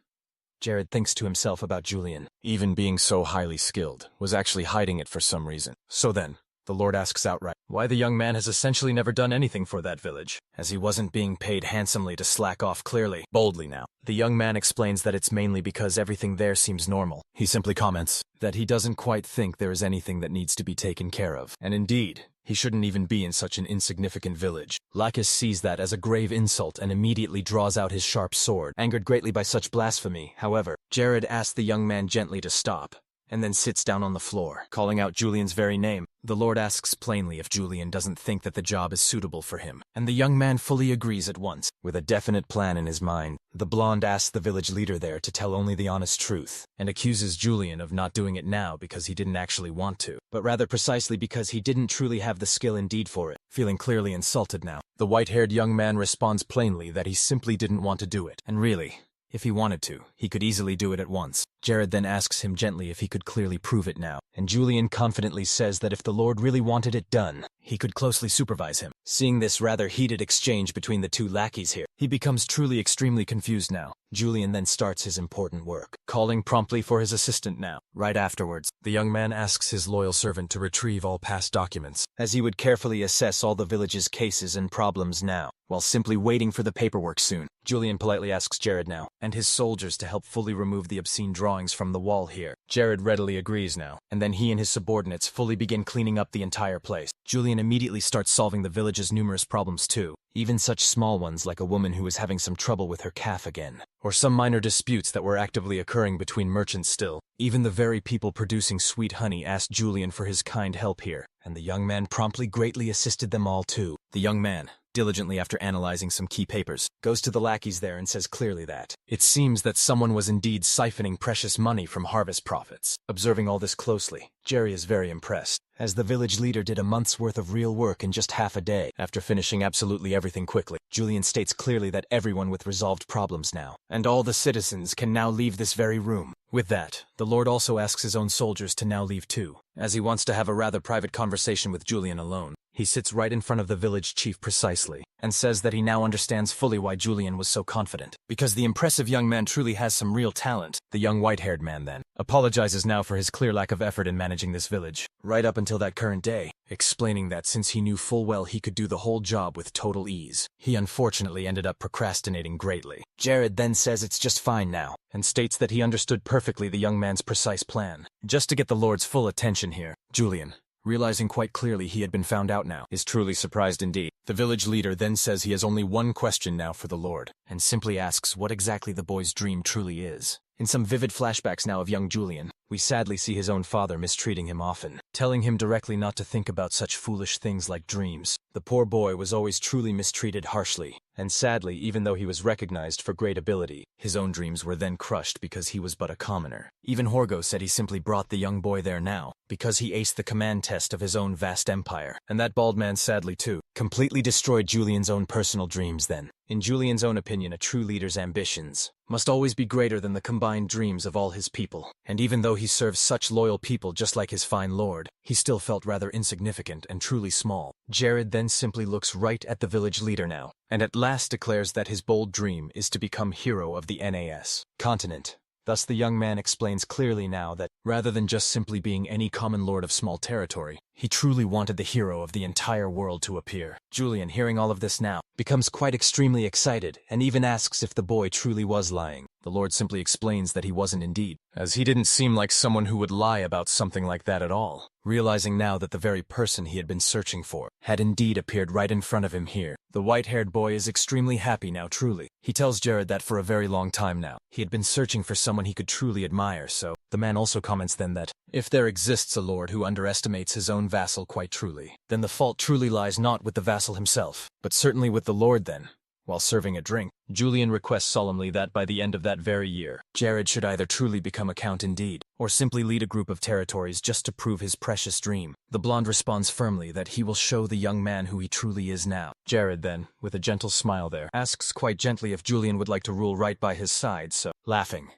A: Jared thinks to himself about Julian, even being so highly skilled, was actually hiding it for some reason. So then, the Lord asks outright why the young man has essentially never done anything for that village, as he wasn't being paid handsomely to slack off clearly. Boldly now, the young man explains that it's mainly because everything there seems normal. He simply comments that he doesn't quite think there is anything that needs to be taken care of, and indeed, he shouldn't even be in such an insignificant village. Lacasse sees that as a grave insult and immediately draws out his sharp sword, angered greatly by such blasphemy. However, Jared asks the young man gently to stop, and then sits down on the floor, calling out Julian's very name. The Lord asks plainly if Julian doesn't think that the job is suitable for him, and the young man fully agrees at once. With a definite plan in his mind, the blonde asks the village leader there to tell only the honest truth, and accuses Julian of not doing it now because he didn't actually want to, but rather precisely because he didn't truly have the skill indeed for it. Feeling clearly insulted now, the white-haired young man responds plainly that he simply didn't want to do it, and really, if he wanted to, he could easily do it at once. Jared then asks him gently if he could clearly prove it now, and Julian confidently says that if the Lord really wanted it done, he could closely supervise him. Seeing this rather heated exchange between the two lackeys here, he becomes truly extremely confused now. Julian then starts his important work, calling promptly for his assistant now. Right afterwards, the young man asks his loyal servant to retrieve all past documents, as he would carefully assess all the village's cases and problems now, while simply waiting for the paperwork soon. Julian politely asks Jared now, and his soldiers to help fully remove the obscene drawings from the wall here. Jared readily agrees now, and then he and his subordinates fully begin cleaning up the entire place. Julian immediately starts solving the village's numerous problems too, even such small ones like a woman who was having some trouble with her calf again, or some minor disputes that were actively occurring between merchants still. Even the very people producing sweet honey asked Julian for his kind help here, and the young man promptly greatly assisted them all too. The young man, diligently after analyzing some key papers, goes to the lackeys there and says clearly that it seems that someone was indeed siphoning precious money from harvest profits. Observing all this closely, Jerry is very impressed, as the village leader did a month's worth of real work in just half a day. After finishing absolutely everything quickly, Julian states clearly that everyone with resolved problems now, and all the citizens can now leave this very room. With that, the Lord also asks his own soldiers to now leave too, as he wants to have a rather private conversation with Julian alone. He sits right in front of the village chief precisely, and says that he now understands fully why Julian was so confident. Because the impressive young man truly has some real talent. The young white-haired man then apologizes now for his clear lack of effort in managing this village, right up until that current day, explaining that since he knew full well he could do the whole job with total ease, he unfortunately ended up procrastinating greatly. Jared then says it's just fine now, and states that he understood perfectly the young man's precise plan. Just to get the Lord's full attention here, Julian, realizing quite clearly he had been found out now, is truly surprised indeed. The village leader then says he has only one question now for the Lord, and simply asks what exactly the boy's dream truly is. In some vivid flashbacks now of young Julian, we sadly see his own father mistreating him often, telling him directly not to think about such foolish things like dreams. The poor boy was always truly mistreated harshly, and sadly, even though he was recognized for great ability, his own dreams were then crushed because he was but a commoner. Even Horgo said he simply brought the young boy there now, because he aced the command test of his own vast empire, and that bald man sadly too, completely destroyed Julian's own personal dreams then. In Julian's own opinion, a true leader's ambitions must always be greater than the combined dreams of all his people, and even though he serves such loyal people just like his fine lord, he still felt rather insignificant and truly small. Jared then simply looks right at the village leader now, and at last declares that his bold dream is to become hero of the NAS continent. Thus the young man explains clearly now that, rather than just simply being any common lord of small territory, he truly wanted the hero of the entire world to appear. Julian, hearing all of this now, becomes quite extremely excited, and even asks if the boy truly was lying. The Lord simply explains that he wasn't indeed, as he didn't seem like someone who would lie about something like that at all, realizing now that the very person he had been searching for had indeed appeared right in front of him here. The white-haired boy is extremely happy now truly. He tells Jared that for a very long time now, he had been searching for someone he could truly admire, so the man also comments then that, if there exists a lord who underestimates his own vassal quite truly, then the fault truly lies not with the vassal himself, but certainly with the lord then. While serving a drink, Julian requests solemnly that by the end of that very year, Jared should either truly become a count indeed, or simply lead a group of territories just to prove his precious dream. The blonde responds firmly that he will show the young man who he truly is now. Jared then, with a gentle smile there, asks quite gently if Julian would like to rule right by his side, so, laughing,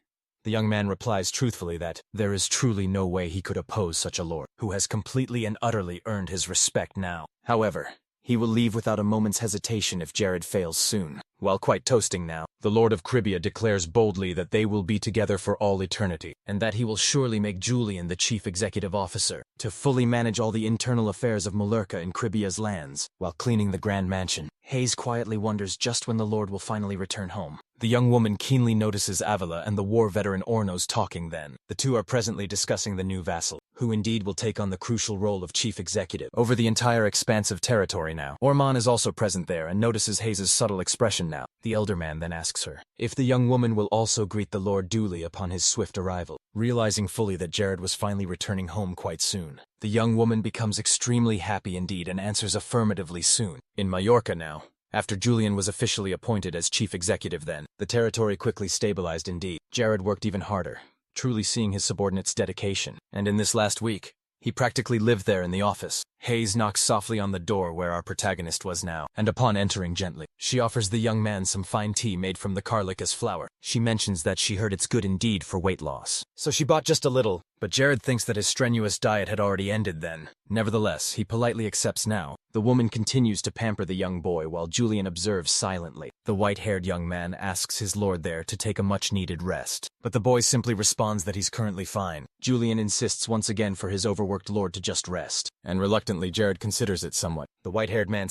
A: the young man replies truthfully that there is truly no way he could oppose such a lord, who has completely and utterly earned his respect now. However, he will leave without a moment's hesitation if Jared fails soon. While quite toasting now, the Lord of Cribia declares boldly that they will be together for all eternity, and that he will surely make Julian the chief executive officer, to fully manage all the internal affairs of Malurka and Cribia's lands. While cleaning the grand mansion, Hayes quietly wonders just when the Lord will finally return home. The young woman keenly notices Avila and the war veteran Ornos talking then. The two are presently discussing the new vassal, who indeed will take on the crucial role of chief executive over the entire expanse of territory now. Ormond is also present there and notices Hayes' subtle expression now. The elder man then asks her if the young woman will also greet the Lord duly upon his swift arrival. Realizing fully that Jared was finally returning home quite soon, the young woman becomes extremely happy indeed and answers affirmatively soon. In Majorca now, after Julian was officially appointed as chief executive then, the territory quickly stabilized indeed. Jared worked even harder, truly seeing his subordinates' dedication, and in this last week, he practically lived there in the office. Hayes knocks softly on the door where our protagonist was now, and upon entering gently, she offers the young man some fine tea made from the Carlicus flower. She mentions that she heard it's good indeed for weight loss, so she bought just a little, but Jared thinks that his strenuous diet had already ended then. Nevertheless, he politely accepts now. The woman continues to pamper the young boy while Julian observes silently. The white-haired young man asks his lord there to take a much-needed rest, but the boy simply responds that he's currently fine. Julian insists once again for his overworked lord to just rest, and reluctantly Jared considers it somewhat. The white-haired man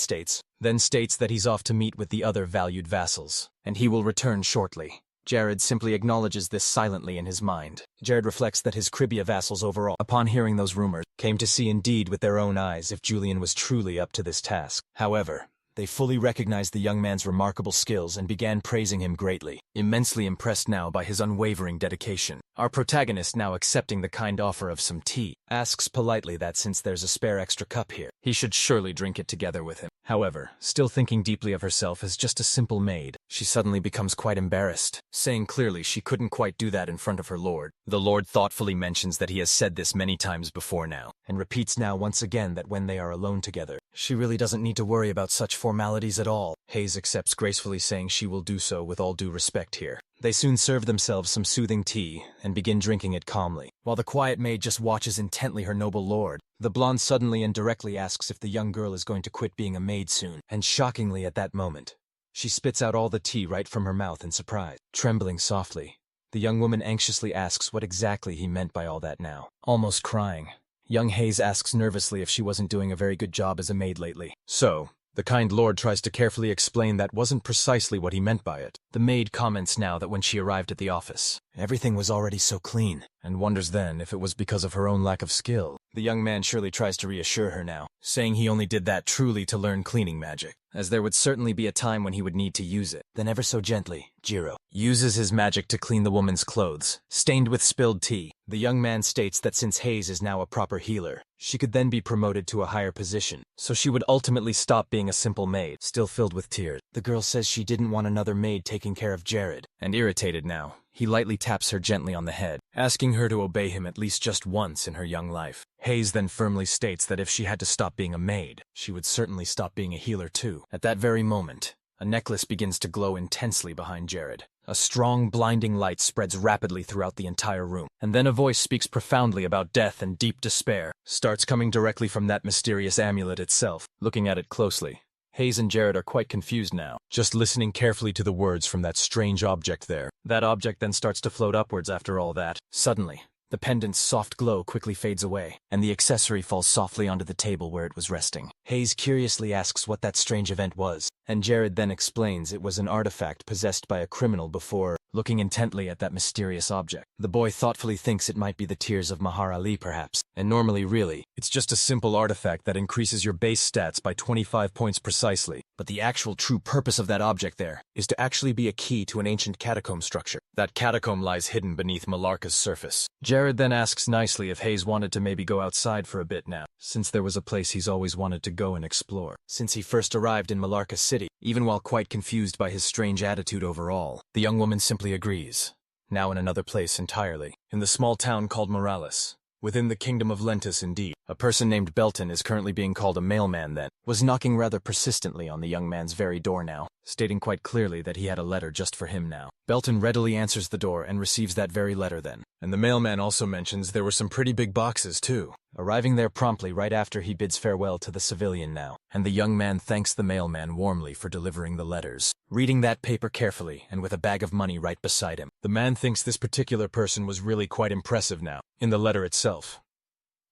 A: then states that he's off to meet with the other valued vassals, and he will return shortly. Jared simply acknowledges this silently in his mind. Jared reflects that his Cribia vassals overall, upon hearing those rumors, came to see indeed with their own eyes if Julian was truly up to this task. However, they fully recognized the young man's remarkable skills and began praising him greatly, immensely impressed now by his unwavering dedication. Our protagonist, now accepting the kind offer of some tea, asks politely that since there's a spare extra cup here, he should surely drink it together with him. However, still thinking deeply of herself as just a simple maid, she suddenly becomes quite embarrassed, saying clearly she couldn't quite do that in front of her lord. The lord thoughtfully mentions that he has said this many times before now, and repeats now once again that when they are alone together, she really doesn't need to worry about such formalities at all. Hayes accepts gracefully, saying she will do so with all due respect here. They soon serve themselves some soothing tea and begin drinking it calmly, while the quiet maid just watches intently her noble lord. The blonde suddenly and directly asks if the young girl is going to quit being a maid soon, and shockingly at that moment, she spits out all the tea right from her mouth in surprise. Trembling softly, the young woman anxiously asks what exactly he meant by all that now. Almost crying, young Hayes asks nervously if she wasn't doing a very good job as a maid lately. So, the kind lord tries to carefully explain that wasn't precisely what he meant by it. The maid comments now that when she arrived at the office, everything was already so clean, and wonders then if it was because of her own lack of skill. The young man surely tries to reassure her now, saying he only did that truly to learn cleaning magic, as there would certainly be a time when he would need to use it. Then ever so gently, Jiro uses his magic to clean the woman's clothes, stained with spilled tea. The young man states that since Hayes is now a proper healer, she could then be promoted to a higher position, so she would ultimately stop being a simple maid. Still filled with tears, the girl says she didn't want another maid taking care of Jared, and irritated now, he lightly taps her gently on the head, asking her to obey him at least just once in her young life. Hayes then firmly states that if she had to stop being a maid, she would certainly stop being a healer too. At that very moment, a necklace begins to glow intensely behind Jared. A strong, blinding light spreads rapidly throughout the entire room, and then a voice speaks profoundly about death and deep despair, starts coming directly from that mysterious amulet itself. Looking at it closely, Hayes and Jared are quite confused now, just listening carefully to the words from that strange object there. That object then starts to float upwards after all that. Suddenly, the pendant's soft glow quickly fades away, and the accessory falls softly onto the table where it was resting. Hayes curiously asks what that strange event was, and Jared then explains it was an artifact possessed by a criminal before, looking intently at that mysterious object. The boy thoughtfully thinks it might be the tears of Mahar Ali perhaps, and normally really, it's just a simple artifact that increases your base stats by 25 points precisely. But the actual true purpose of that object there is to actually be a key to an ancient catacomb structure. That catacomb lies hidden beneath Malarka's surface. Jared then asks nicely if Hayes wanted to maybe go outside for a bit now, since there was a place he's always wanted to go and explore. Since he first arrived in Malarka City, even while quite confused by his strange attitude overall, the young woman simply agrees. Now in another place entirely, in the small town called Morales, within the kingdom of Lentus indeed, a person named Belton is currently being called a mailman then, was knocking rather persistently on the young man's very door now, stating quite clearly that he had a letter just for him now. Belton readily answers the door and receives that very letter then, and the mailman also mentions there were some pretty big boxes too, arriving there promptly right after he bids farewell to the civilian now, and the young man thanks the mailman warmly for delivering the letters, reading that paper carefully and with a bag of money right beside him. The man thinks this particular person was really quite impressive now. In the letter itself,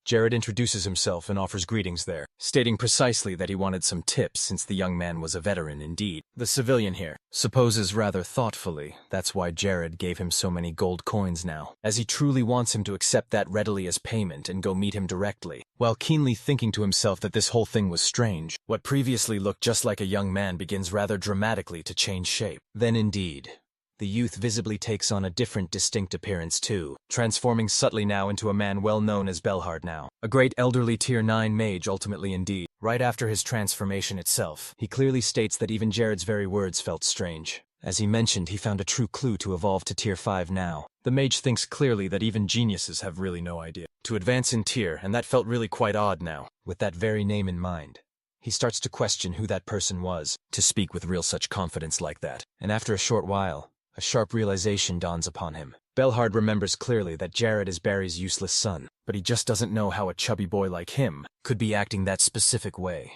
A: Jared introduces himself and offers greetings there, stating precisely that he wanted some tips since the young man was a veteran indeed. The civilian here supposes rather thoughtfully that's why Jared gave him so many gold coins now, as he truly wants him to accept that readily as payment and go meet him directly, while keenly thinking to himself that this whole thing was strange. What previously looked just like a young man begins rather dramatically to change shape. Then indeed, the youth visibly takes on a different distinct appearance too, transforming subtly now into a man well known as Belhard now, a great elderly tier 9 mage ultimately indeed. Right after his transformation itself, he clearly states that even Jared's very words felt strange. As he mentioned, he found a true clue to evolve to tier 5 now. The mage thinks clearly that even geniuses have really no idea to advance in tier, and that felt really quite odd now, with that very name in mind. He starts to question who that person was, to speak with real such confidence like that, and after a short while, a sharp realization dawns upon him. Belhard remembers clearly that Jared is Barry's useless son, but he just doesn't know how a chubby boy like him could be acting that specific way.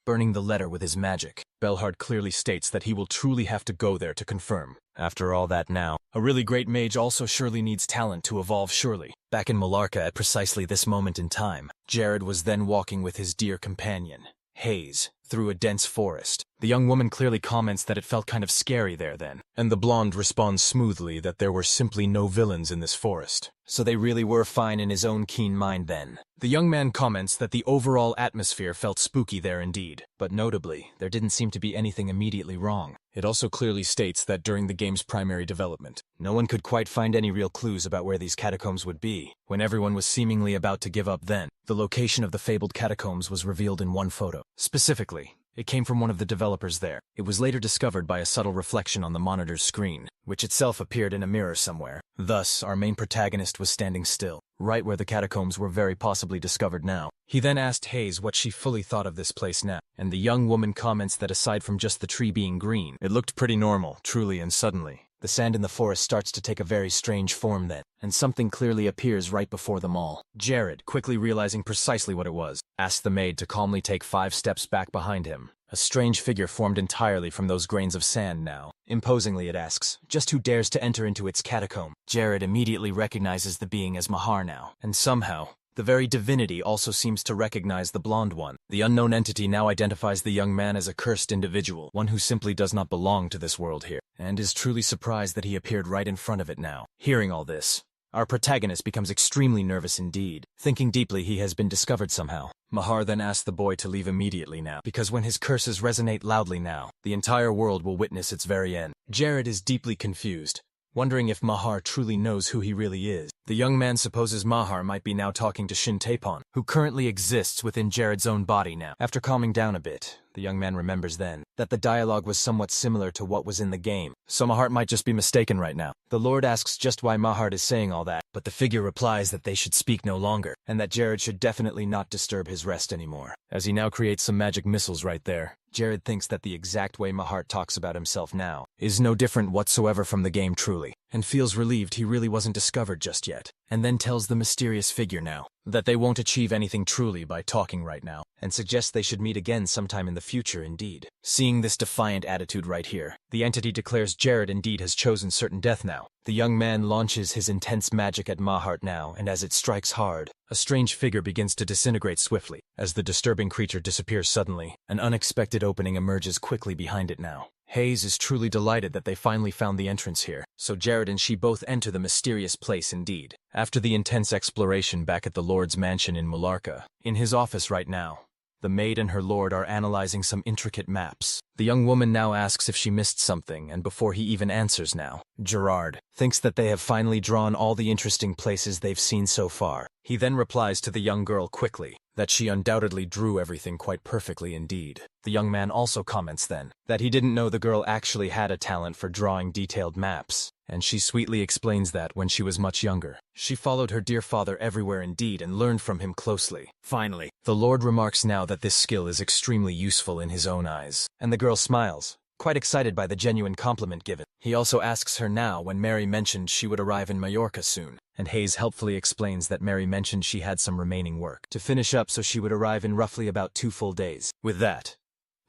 A: Burning the letter with his magic, Belhard clearly states that he will truly have to go there to confirm. After all that now, a really great mage also surely needs talent to evolve surely. Back in Malarka at precisely this moment in time, Jared was then walking with his dear companion, Hayes, through a dense forest. The young woman clearly comments that it felt kind of scary there then, and the blonde responds smoothly that there were simply no villains in this forest. So they really were fine in his own keen mind then. The young man comments that the overall atmosphere felt spooky there indeed, but notably, there didn't seem to be anything immediately wrong. It also clearly states that during the game's primary development, no one could quite find any real clues about where these catacombs would be. When everyone was seemingly about to give up then, the location of the fabled catacombs was revealed in one photo. Specifically, It came from one of the developers there. It was later discovered by a subtle reflection on the monitor's screen, which itself appeared in a mirror somewhere. Thus, our main protagonist was standing still, right where the catacombs were very possibly discovered now. He then asked Hayes what she fully thought of this place now, and the young woman comments that aside from just the tree being green, it looked pretty normal, truly, and suddenly. The sand in the forest starts to take a very strange form then, and something clearly appears right before them all. Jared, quickly realizing precisely what it was, asked the maid to calmly take 5 steps back behind him. A strange figure formed entirely from those grains of sand now. Imposingly it asks, just who dares to enter into its catacomb? Jared immediately recognizes the being as Mahar now, and somehow, the very divinity also seems to recognize the blonde one. The unknown entity now identifies the young man as a cursed individual, one who simply does not belong to this world here, and is truly surprised that he appeared right in front of it now. Hearing all this, our protagonist becomes extremely nervous indeed. Thinking deeply, he has been discovered somehow. Mahar then asks the boy to leave immediately now, because when his curses resonate loudly now, the entire world will witness its very end. Jared is deeply confused, wondering if Mahar truly knows who he really is. The young man supposes Mahar might be now talking to Shin Taepon, who currently exists within Jared's own body now. After calming down a bit, the young man remembers then that the dialogue was somewhat similar to what was in the game, so Mahar might just be mistaken right now. The Lord asks just why Mahar is saying all that, but the figure replies that they should speak no longer, and that Jared should definitely not disturb his rest anymore, as he now creates some magic missiles right there. Jared thinks that the exact way Mahar talks about himself now is no different whatsoever from the game truly, and feels relieved he really wasn't discovered just yet, and then tells the mysterious figure now that they won't achieve anything truly by talking right now, and suggests they should meet again sometime in the future indeed. Seeing this defiant attitude right here, the entity declares Jared indeed has chosen certain death now. The young man launches his intense magic at Mahar now, and as it strikes hard, a strange figure begins to disintegrate swiftly. As the disturbing creature disappears suddenly, an unexpected opening emerges quickly behind it now. Hayes is truly delighted that they finally found the entrance here, so Jared and she both enter the mysterious place indeed. After the intense exploration back at the Lord's mansion in Mularka, in his office right now, the maid and her lord are analyzing some intricate maps. The young woman now asks if she missed something, and before he even answers now, Gerard thinks that they have finally drawn all the interesting places they've seen so far. He then replies to the young girl quickly that she undoubtedly drew everything quite perfectly indeed. The young man also comments then that he didn't know the girl actually had a talent for drawing detailed maps, and she sweetly explains that when she was much younger, she followed her dear father everywhere indeed and learned from him closely. Finally, the Lord remarks now that this skill is extremely useful in his own eyes, and the girl smiles, quite excited by the genuine compliment given. He also asks her now when Mary mentioned she would arrive in Majorca soon, and Hayes helpfully explains that Mary mentioned she had some remaining work to finish up, so she would arrive in roughly about 2 full days. With that,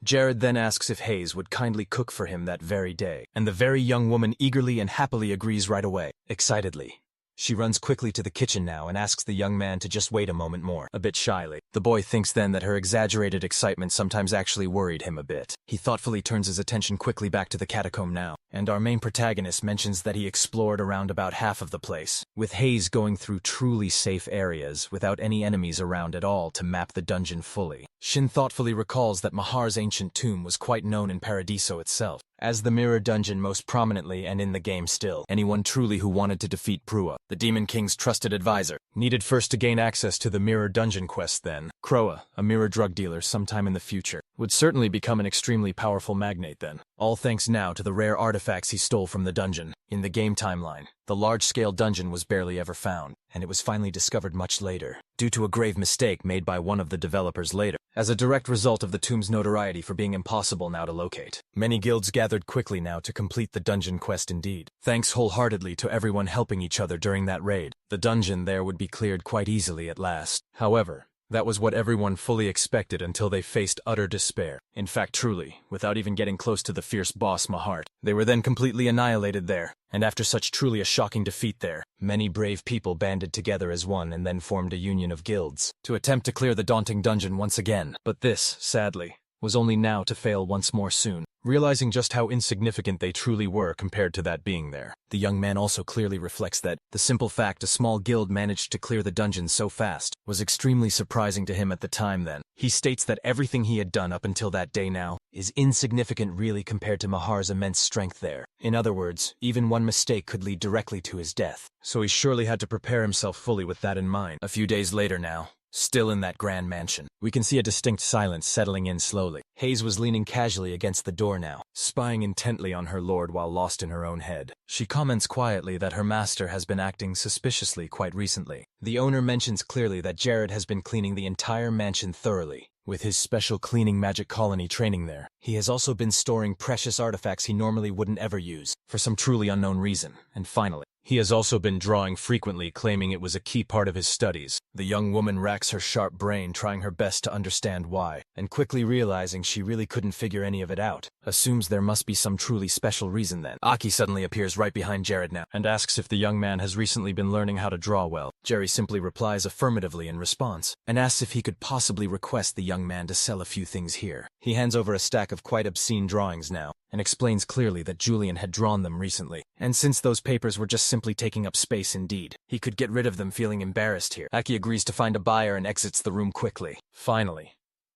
A: Jared then asks if Hayes would kindly cook for him that very day, and the very young woman eagerly and happily agrees right away. Excitedly, she runs quickly to the kitchen now and asks the young man to just wait a moment more, a bit shyly. The boy thinks then that her exaggerated excitement sometimes actually worried him a bit. He thoughtfully turns his attention quickly back to the catacomb now, and our main protagonist mentions that he explored around about half of the place, with Hayes going through truly safe areas without any enemies around at all to map the dungeon fully. Shin thoughtfully recalls that Mahar's ancient tomb was quite known in Paradiso itself, as the mirror dungeon most prominently and in the game still. Anyone truly who wanted to defeat Prua, the Demon King's trusted advisor, needed first to gain access to the mirror dungeon quest then. Kroa, a mirror drug dealer sometime in the future, would certainly become an extremely powerful magnate then. All thanks now to the rare artifacts he stole from the dungeon. In the game timeline, the large-scale dungeon was barely ever found, and it was finally discovered much later, due to a grave mistake made by one of the developers later, as a direct result of the tomb's notoriety for being impossible now to locate. Many guilds gathered quickly now to complete the dungeon quest indeed. Thanks wholeheartedly to everyone helping each other during that raid, the dungeon there would be cleared quite easily at last. However, that was what everyone fully expected until they faced utter despair. In fact, truly, without even getting close to the fierce boss Mahart, they were then completely annihilated there. And after such truly a shocking defeat there, many brave people banded together as one and then formed a union of guilds to attempt to clear the daunting dungeon once again. But this, sadly, was only now to fail once more soon. Realizing just how insignificant they truly were compared to that being there, the young man also clearly reflects that the simple fact a small guild managed to clear the dungeon so fast was extremely surprising to him at the time then. He states that everything he had done up until that day now is insignificant really compared to Mahar's immense strength there. In other words, even one mistake could lead directly to his death, so he surely had to prepare himself fully with that in mind. A few days later now, still in that grand mansion. We can see a distinct silence settling in slowly. Hayes was leaning casually against the door now, spying intently on her lord while lost in her own head. She comments quietly that her master has been acting suspiciously quite recently. The owner mentions clearly that Jared has been cleaning the entire mansion thoroughly, with his special cleaning magic colony training there. He has also been storing precious artifacts he normally wouldn't ever use, for some truly unknown reason. And finally, he has also been drawing frequently, claiming it was a key part of his studies. The young woman racks her sharp brain, trying her best to understand why, and quickly realizing she really couldn't figure any of it out, assumes there must be some truly special reason then. Aki suddenly appears right behind Jared now, and asks if the young man has recently been learning how to draw well. Jerry simply replies affirmatively in response, and asks if he could possibly request the young man to sell a few things here. He hands over a stack of quite obscene drawings now, and explains clearly that Julian had drawn them recently, and since those papers were just simply taking up space indeed, he could get rid of them feeling embarrassed here. Aki agrees to find a buyer and exits the room quickly. Finally,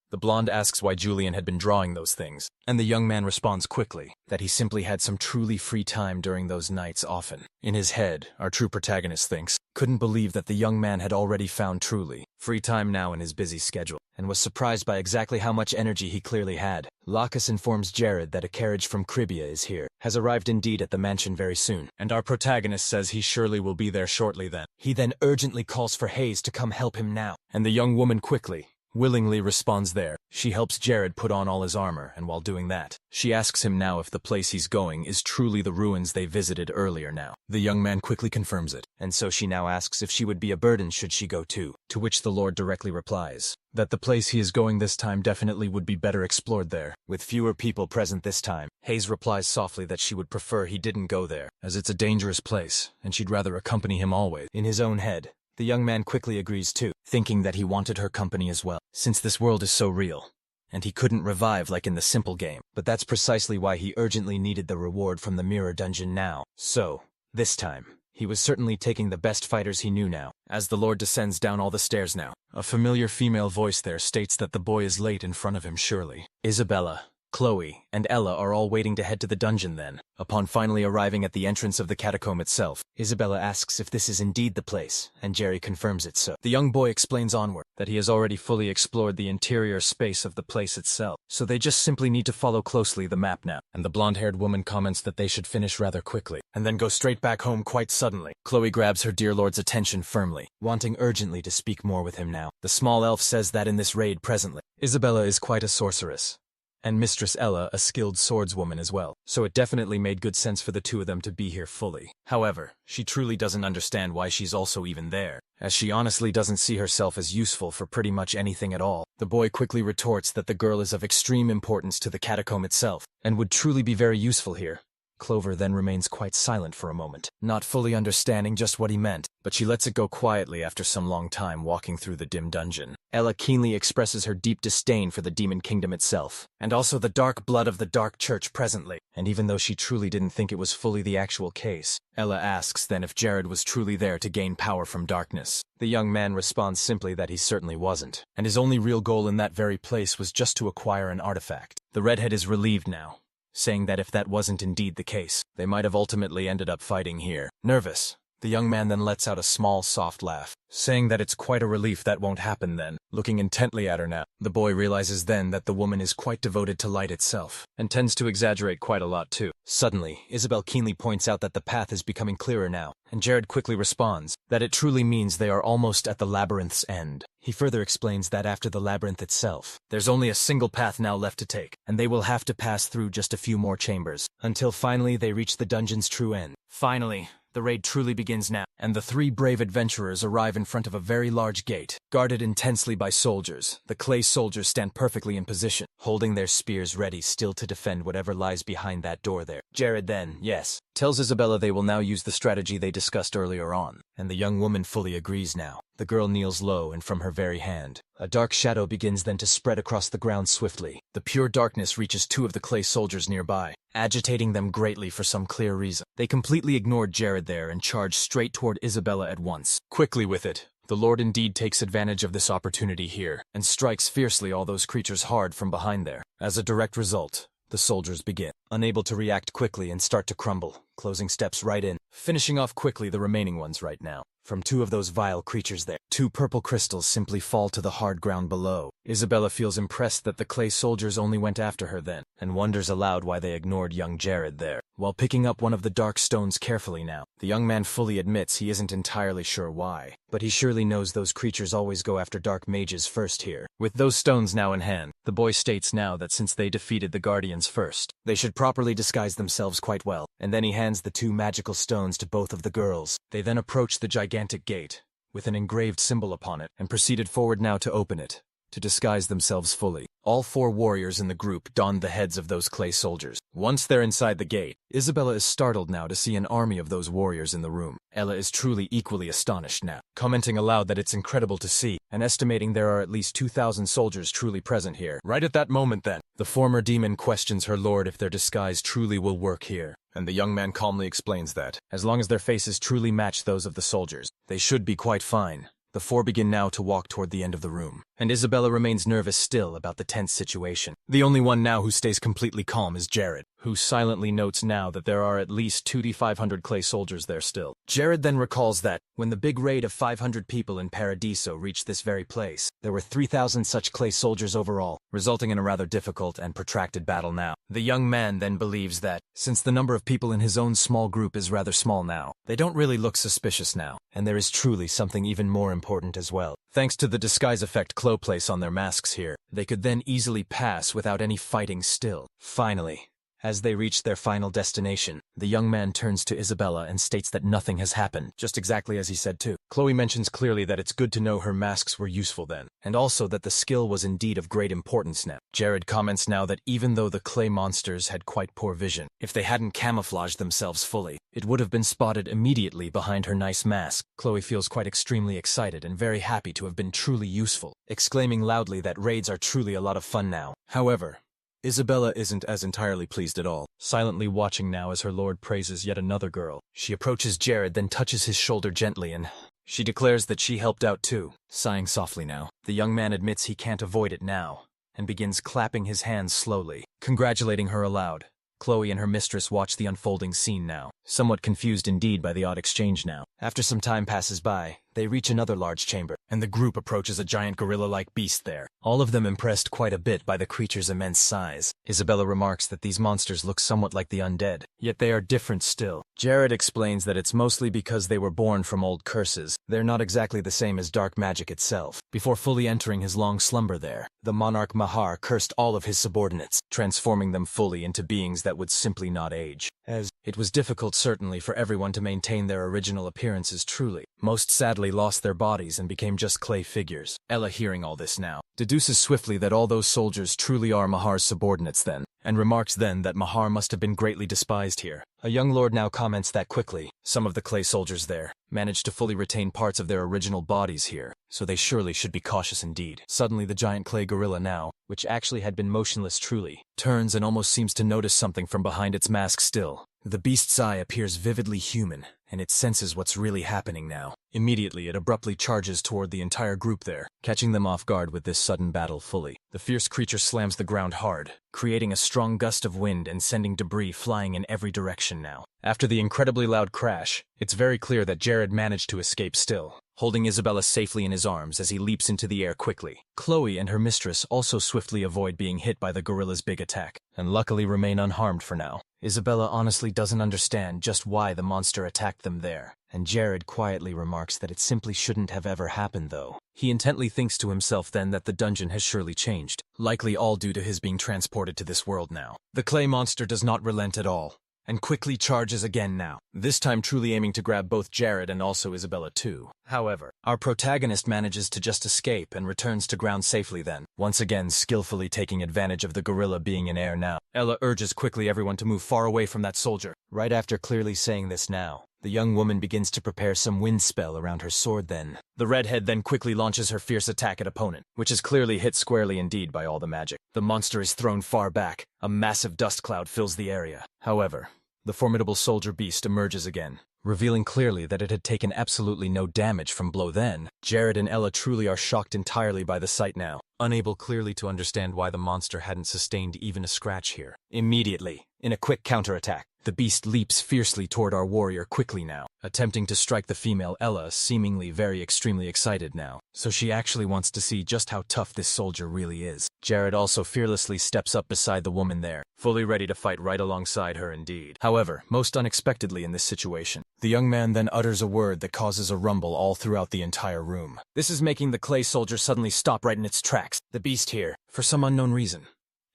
A: the blonde asks why Julian had been drawing those things, and the young man responds quickly that he simply had some truly free time during those nights often. In his head, our true protagonist thinks, couldn't believe that the young man had already found truly free time now in his busy schedule, and was surprised by exactly how much energy he clearly had. Lacus informs Jared that a carriage from Cribia is here, has arrived indeed at the mansion very soon, and our protagonist says he surely will be there shortly then. He then urgently calls for Hayes to come help him now, and the young woman quickly, willingly responds there. She helps Jared put on all his armor, and while doing that, she asks him now if the place he's going is truly the ruins they visited earlier now. The young man quickly confirms it, and so she now asks if she would be a burden should she go too, to which the Lord directly replies that the place he is going this time definitely would be better explored there, with fewer people present this time. Hayes replies softly that she would prefer he didn't go there, as it's a dangerous place, and she'd rather accompany him always. In his own head, the young man quickly agrees too, thinking that he wanted her company as well, since this world is so real, and he couldn't revive like in the simple game. But that's precisely why he urgently needed the reward from the mirror dungeon now. So, this time, he was certainly taking the best fighters he knew now. As the Lord descends down all the stairs now, a familiar female voice there states that the boy is late in front of him surely. Isabella, Chloe, and Ella are all waiting to head to the dungeon then. Upon finally arriving at the entrance of the catacomb itself, Isabella asks if this is indeed the place, and Jerry confirms it so. The young boy explains onward that he has already fully explored the interior space of the place itself, so they just simply need to follow closely the map now. And the blonde-haired woman comments that they should finish rather quickly, and then go straight back home quite suddenly. Chloe grabs her dear lord's attention firmly, wanting urgently to speak more with him now. The small elf says that in this raid presently, Isabella is quite a sorceress, and Mistress Ella a skilled swordswoman as well, so it definitely made good sense for the two of them to be here fully. However, she truly doesn't understand why she's also even there, as she honestly doesn't see herself as useful for pretty much anything at all. The boy quickly retorts that the girl is of extreme importance to the catacomb itself, and would truly be very useful here. Clover then remains quite silent for a moment, not fully understanding just what he meant, but she lets it go quietly after some long time walking through the dim dungeon. Ella keenly expresses her deep disdain for the demon kingdom itself, and also the dark blood of the dark church presently. And even though she truly didn't think it was fully the actual case, Ella asks then if Jared was truly there to gain power from darkness. The young man responds simply that he certainly wasn't, and his only real goal in that very place was just to acquire an artifact. The redhead is relieved now, saying that if that wasn't indeed the case, they might have ultimately ended up fighting here. Nervous, the young man then lets out a small, soft laugh, saying that it's quite a relief that won't happen then. Looking intently at her now, the boy realizes then that the woman is quite devoted to light itself, and tends to exaggerate quite a lot too. Suddenly, Isabel keenly points out that the path is becoming clearer now, and Jared quickly responds that it truly means they are almost at the labyrinth's end. He further explains that after the labyrinth itself, there's only a single path now left to take, and they will have to pass through just a few more chambers, until finally they reach the dungeon's true end. Finally, the raid truly begins now, and the three brave adventurers arrive in front of a very large gate, guarded intensely by soldiers. The clay soldiers stand perfectly in position, holding their spears ready still to defend whatever lies behind that door there. Jared then, yes, tells Isabella they will now use the strategy they discussed earlier on, and the young woman fully agrees now. The girl kneels low, and from her very hand, a dark shadow begins then to spread across the ground swiftly. The pure darkness reaches two of the clay soldiers nearby, agitating them greatly for some clear reason. They completely ignored Jared there and charged straight toward Isabella at once. Quickly with it, the Lord indeed takes advantage of this opportunity here, and strikes fiercely all those creatures hard from behind there. As a direct result, the soldiers begin, unable to react quickly, and start to crumble, closing steps right in, finishing off quickly the remaining ones right now. from two of those vile creatures there. Two purple crystals simply fall to the hard ground below. Isabella feels impressed that the clay soldiers only went after her then, and wonders aloud why they ignored young Jared there. While picking up one of the dark stones carefully now, the young man fully admits he isn't entirely sure why, but he surely knows those creatures always go after dark mages first here. With those stones now in hand, the boy states now that since they defeated the Guardians first, they should properly disguise themselves quite well, and then he hands the two magical stones to both of the girls. They then approach the gigantic gate, with an engraved symbol upon it, and proceeded forward now to open it, to disguise themselves fully. All four warriors in the group donned the heads of those clay soldiers. Once they're inside the gate, Isabella is startled now to see an army of those warriors in the room. Ella is truly equally astonished now, commenting aloud that it's incredible to see, and estimating there are at least 2,000 soldiers truly present here. Right at that moment then, the former demon questions her lord if their disguise truly will work here, and the young man calmly explains that, as long as their faces truly match those of the soldiers, they should be quite fine. The four begin now to walk toward the end of the room, and Isabella remains nervous still about the tense situation. The only one now who stays completely calm is Jared, who silently notes now that there are at least 2,500 clay soldiers there still. Jared then recalls that, when the big raid of 500 people in Paradiso reached this very place, there were 3,000 such clay soldiers overall, resulting in a rather difficult and protracted battle now. The young man then believes that, since the number of people in his own small group is rather small now, they don't really look suspicious now, and there is truly something even more important as well. Thanks to the disguise effect Clo place on their masks here, they could then easily pass without any fighting still. Finally, as they reach their final destination, the young man turns to Isabella and states that nothing has happened, just exactly as he said too. Chloe mentions clearly that it's good to know her masks were useful then, and also that the skill was indeed of great importance now. Jared comments now that even though the clay monsters had quite poor vision, if they hadn't camouflaged themselves fully, it would have been spotted immediately behind her nice mask. Chloe feels quite extremely excited and very happy to have been truly useful, exclaiming loudly that raids are truly a lot of fun now. However, Isabella isn't as entirely pleased at all, silently watching now as her lord praises yet another girl. She approaches Jared, then touches his shoulder gently, and she declares that she helped out too. Sighing softly now, the young man admits he can't avoid it now, and begins clapping his hands slowly, congratulating her aloud. Chloe and her mistress watch the unfolding scene now, somewhat confused indeed by the odd exchange now. After some time passes by, they reach another large chamber, and the group approaches a giant gorilla-like beast there, all of them impressed quite a bit by the creature's immense size. Isabella remarks that these monsters look somewhat like the undead, yet they are different still. Jared explains that it's mostly because they were born from old curses. They're not exactly the same as dark magic itself. Before fully entering his long slumber there, the monarch Mahar cursed all of his subordinates, transforming them fully into beings that would simply not age, as it was difficult certainly for everyone to maintain their original appearances truly. Most sadly lost their bodies and became just clay figures. Ella, hearing all this now, deduces swiftly that all those soldiers truly are Mahar's subordinates then, and remarks then that Mahar must have been greatly despised here. A young lord now comments that quickly, some of the clay soldiers there managed to fully retain parts of their original bodies here, so they surely should be cautious indeed. Suddenly the giant clay gorilla now, which actually had been motionless truly, turns and almost seems to notice something from behind its mask still. The beast's eye appears vividly human, and it senses what's really happening now. Immediately it abruptly charges toward the entire group there, catching them off guard with this sudden battle fully. The fierce creature slams the ground hard, creating a strong gust of wind and sending debris flying in every direction now. After the incredibly loud crash, it's very clear that Jared managed to escape still, holding Isabella safely in his arms as he leaps into the air quickly. Chloe and her mistress also swiftly avoid being hit by the gorilla's big attack, and luckily remain unharmed for now. Isabella honestly doesn't understand just why the monster attacked them there, and Jared quietly remarks that it simply shouldn't have ever happened though. He intently thinks to himself then that the dungeon has surely changed, likely all due to his being transported to this world now. The clay monster does not relent at all, and quickly charges again now, this time truly aiming to grab both Jared and also Isabella too. However, our protagonist manages to just escape and returns to ground safely then, once again skillfully taking advantage of the gorilla being in air now. Ella urges quickly everyone to move far away from that soldier. Right after clearly saying this now, the young woman begins to prepare some wind spell around her sword then. The redhead then quickly launches her fierce attack at opponent, which is clearly hit squarely indeed by all the magic. The monster is thrown far back. A massive dust cloud fills the area. However, the formidable soldier beast emerges again, revealing clearly that it had taken absolutely no damage from blow then. Jared and Ella truly are shocked entirely by the sight now, unable clearly to understand why the monster hadn't sustained even a scratch here. Immediately, in a quick counterattack, the beast leaps fiercely toward our warrior quickly now, attempting to strike the female Ella, seemingly extremely excited now. So she actually wants to see just how tough this soldier really is. Jared also fearlessly steps up beside the woman there, fully ready to fight right alongside her indeed. However, most unexpectedly in this situation, the young man then utters a word that causes a rumble all throughout the entire room. This is making the clay soldier suddenly stop right in its tracks. The beast here, for some unknown reason,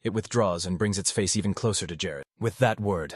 A: it withdraws and brings its face even closer to Jared. With that word,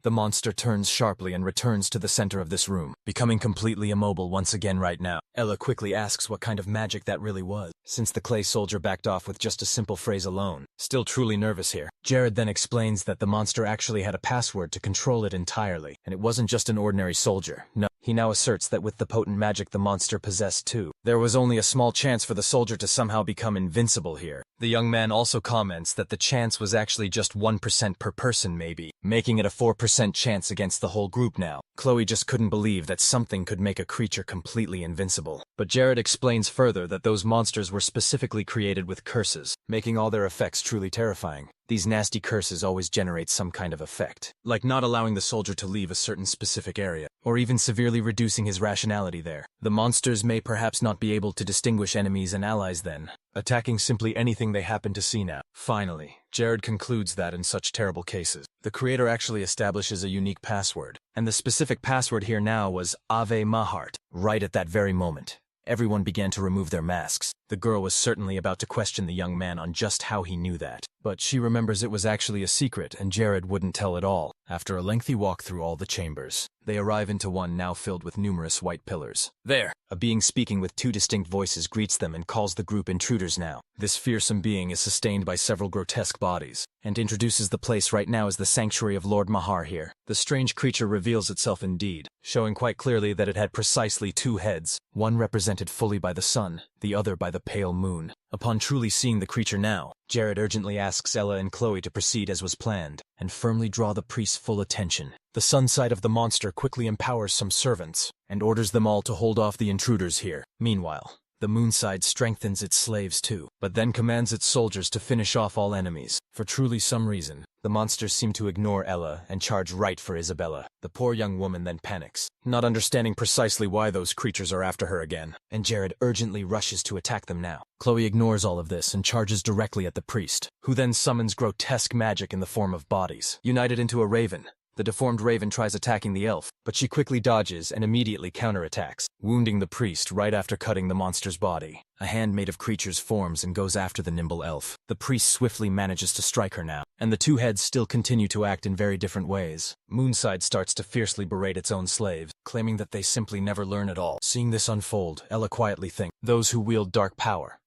A: the monster turns sharply and returns to the center of this room, becoming completely immobile once again right now. Ella quickly asks what kind of magic that really was, since the clay soldier backed off with just a simple phrase alone. Still truly nervous here, Jared then explains that the monster actually had a password to control it entirely, and it wasn't just an ordinary soldier. No, he now asserts that with the potent magic the monster possessed too, there was only a small chance for the soldier to somehow become invincible here. The young man also comments that the chance was actually just 1% per person maybe, making it a 4% chance against the whole group now. Chloe just couldn't believe that something could make a creature completely invincible. But Jared explains further that those monsters were specifically created with curses, making all their effects truly terrifying. These nasty curses always generate some kind of effect, like not allowing the soldier to leave a certain specific area, or even severely reducing his rationality there. The monsters may perhaps not be able to distinguish enemies and allies then, attacking simply anything they happen to see now. Finally, Jared concludes that in such terrible cases, the creator actually establishes a unique password, and the specific password here now was Ave Mahart. Right at that very moment, everyone began to remove their masks. The girl was certainly about to question the young man on just how he knew that, but she remembers it was actually a secret and Jared wouldn't tell at all. After a lengthy walk through all the chambers, they arrive into one now filled with numerous white pillars. There, a being speaking with two distinct voices greets them and calls the group intruders now. This fearsome being is sustained by several grotesque bodies, and introduces the place right now as the sanctuary of Lord Mahar here. The strange creature reveals itself indeed, showing quite clearly that it had precisely two heads, one represented fully by the sun, the other by the pale moon. Upon truly seeing the creature now, Jared urgently asks Ella and Chloe to proceed as was planned, and firmly draw the priest's full attention. The sun side of the monster quickly empowers some servants, and orders them all to hold off the intruders here. Meanwhile, the moon side strengthens its slaves too, but then commands its soldiers to finish off all enemies. For truly some reason, the monsters seem to ignore Ella and charge right for Isabella. The poor young woman then panics, not understanding precisely why those creatures are after her again, and Jared urgently rushes to attack them now. Chloe ignores all of this and charges directly at the priest, who then summons grotesque magic in the form of bodies, united into a raven. The deformed raven tries attacking the elf, but she quickly dodges and immediately counterattacks, wounding the priest right after cutting the monster's body. A hand made of creatures forms and goes after the nimble elf. The priest swiftly manages to strike her now, and the two heads still continue to act in very different ways. Moonside starts to fiercely berate its own slaves, claiming that they simply never learn at all. Seeing this unfold, Ella quietly thinks, those who wield dark power,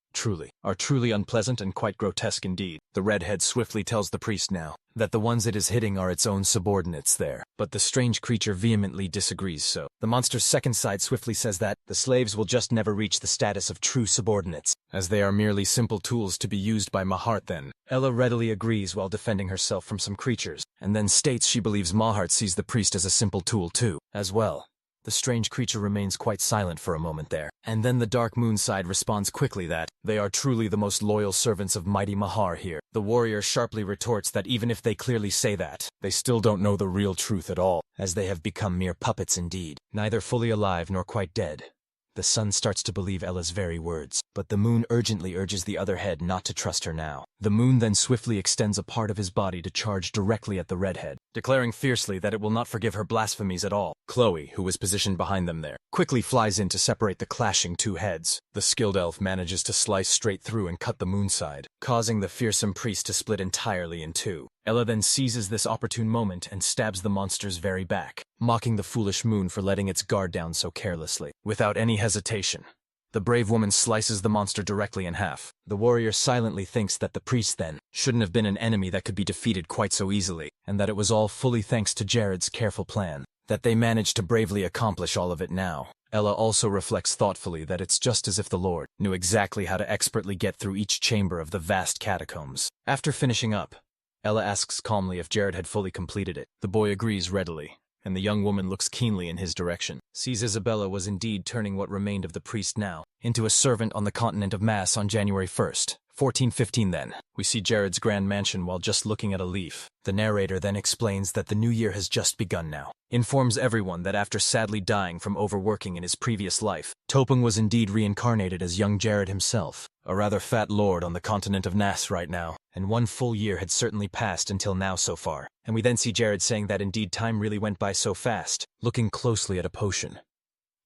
A: are truly unpleasant and quite grotesque indeed. The redhead swiftly tells the priest now that the ones it is hitting are its own subordinates there, but the strange creature vehemently disagrees. So the monster's second side swiftly says that the slaves will just never reach the status of true subordinates, as they are merely simple tools to be used by Mahart then. Ella readily agrees while defending herself from some creatures, and then states she believes Mahart sees the priest as a simple tool too, as well. The strange creature remains quite silent for a moment there, and then the dark moon side responds quickly that they are truly the most loyal servants of mighty Mahar here. The warrior sharply retorts that even if they clearly say that, they still don't know the real truth at all, as they have become mere puppets indeed, neither fully alive nor quite dead. The sun starts to believe Ella's very words, but the moon urgently urges the other head not to trust her now. The moon then swiftly extends a part of his body to charge directly at the redhead, declaring fiercely that it will not forgive her blasphemies at all. Chloe, who was positioned behind them there, quickly flies in to separate the clashing two heads. The skilled elf manages to slice straight through and cut the moon side, causing the fearsome priest to split entirely in two. Ella then seizes this opportune moment and stabs the monster's very back, mocking the foolish moon for letting its guard down so carelessly. Without any hesitation, the brave woman slices the monster directly in half. The warrior silently thinks that the priest then shouldn't have been an enemy that could be defeated quite so easily, and that it was all fully thanks to Jared's careful plan that they managed to bravely accomplish all of it now. Ella also reflects thoughtfully that it's just as if the Lord knew exactly how to expertly get through each chamber of the vast catacombs. After finishing up, Ella asks calmly if Jared had fully completed it. The boy agrees readily, and the young woman looks keenly in his direction. Sees Isabella was indeed turning what remained of the priest now into a servant on the continent of Mass on January 1st. 1415 then. We see Jared's grand mansion while just looking at a leaf. The narrator then explains that the new year has just begun now. Informs everyone that after sadly dying from overworking in his previous life, Topung was indeed reincarnated as young Jared himself. A rather fat lord on the continent of Nas right now, and 1 full year had certainly passed until now so far. And we then see Jared saying that indeed time really went by so fast, looking closely at a potion.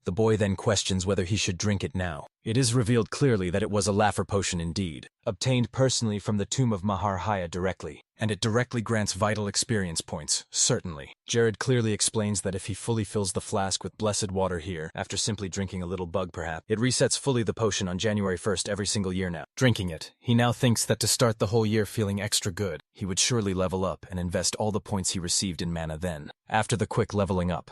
A: The boy then questions whether he should drink it now. It is revealed clearly that it was a Laffer potion indeed, obtained personally from the tomb of Maharhaya directly, and it directly grants vital experience points, certainly. Jared clearly explains that if he fully fills the flask with blessed water here, after simply drinking a little bug perhaps, it resets fully the potion on January 1st every single year now. Drinking it, he now thinks that to start the whole year feeling extra good, he would surely level up and invest all the points he received in mana then, after the quick leveling up.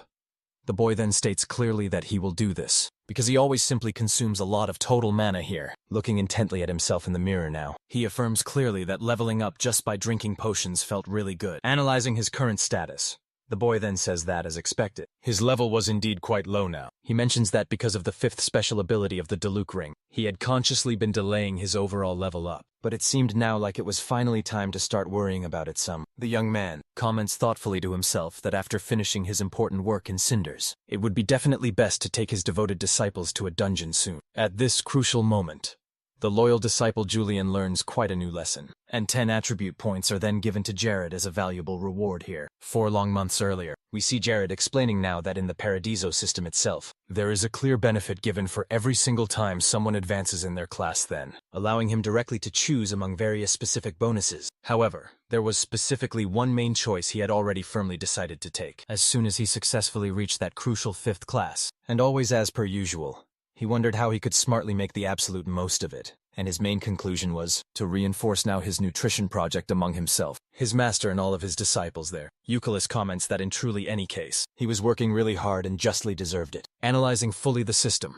A: The boy then states clearly that he will do this, because he always simply consumes a lot of total mana here. Looking intently at himself in the mirror now, he affirms clearly that leveling up just by drinking potions felt really good. Analyzing his current status, the boy then says that, as expected, his level was indeed quite low now. He mentions that because of the 5th special ability of the Diluc ring, he had consciously been delaying his overall level up, but it seemed now like it was finally time to start worrying about it some. The young man comments thoughtfully to himself that after finishing his important work in Cinders, it would be definitely best to take his devoted disciples to a dungeon soon. At this crucial moment, the loyal disciple Julian learns quite a new lesson, and 10 attribute points are then given to Jared as a valuable reward here. 4 long months earlier, we see Jared explaining now that in the Paradiso system itself, there is a clear benefit given for every single time someone advances in their class then, allowing him directly to choose among various specific bonuses. However, there was specifically one main choice he had already firmly decided to take, as soon as he successfully reached that crucial 5th class, and always as per usual. He wondered how he could smartly make the absolute most of it, and his main conclusion was to reinforce now his nutrition project among himself, his master and all of his disciples there. Euclid comments that in truly any case, he was working really hard and justly deserved it. Analyzing fully the system,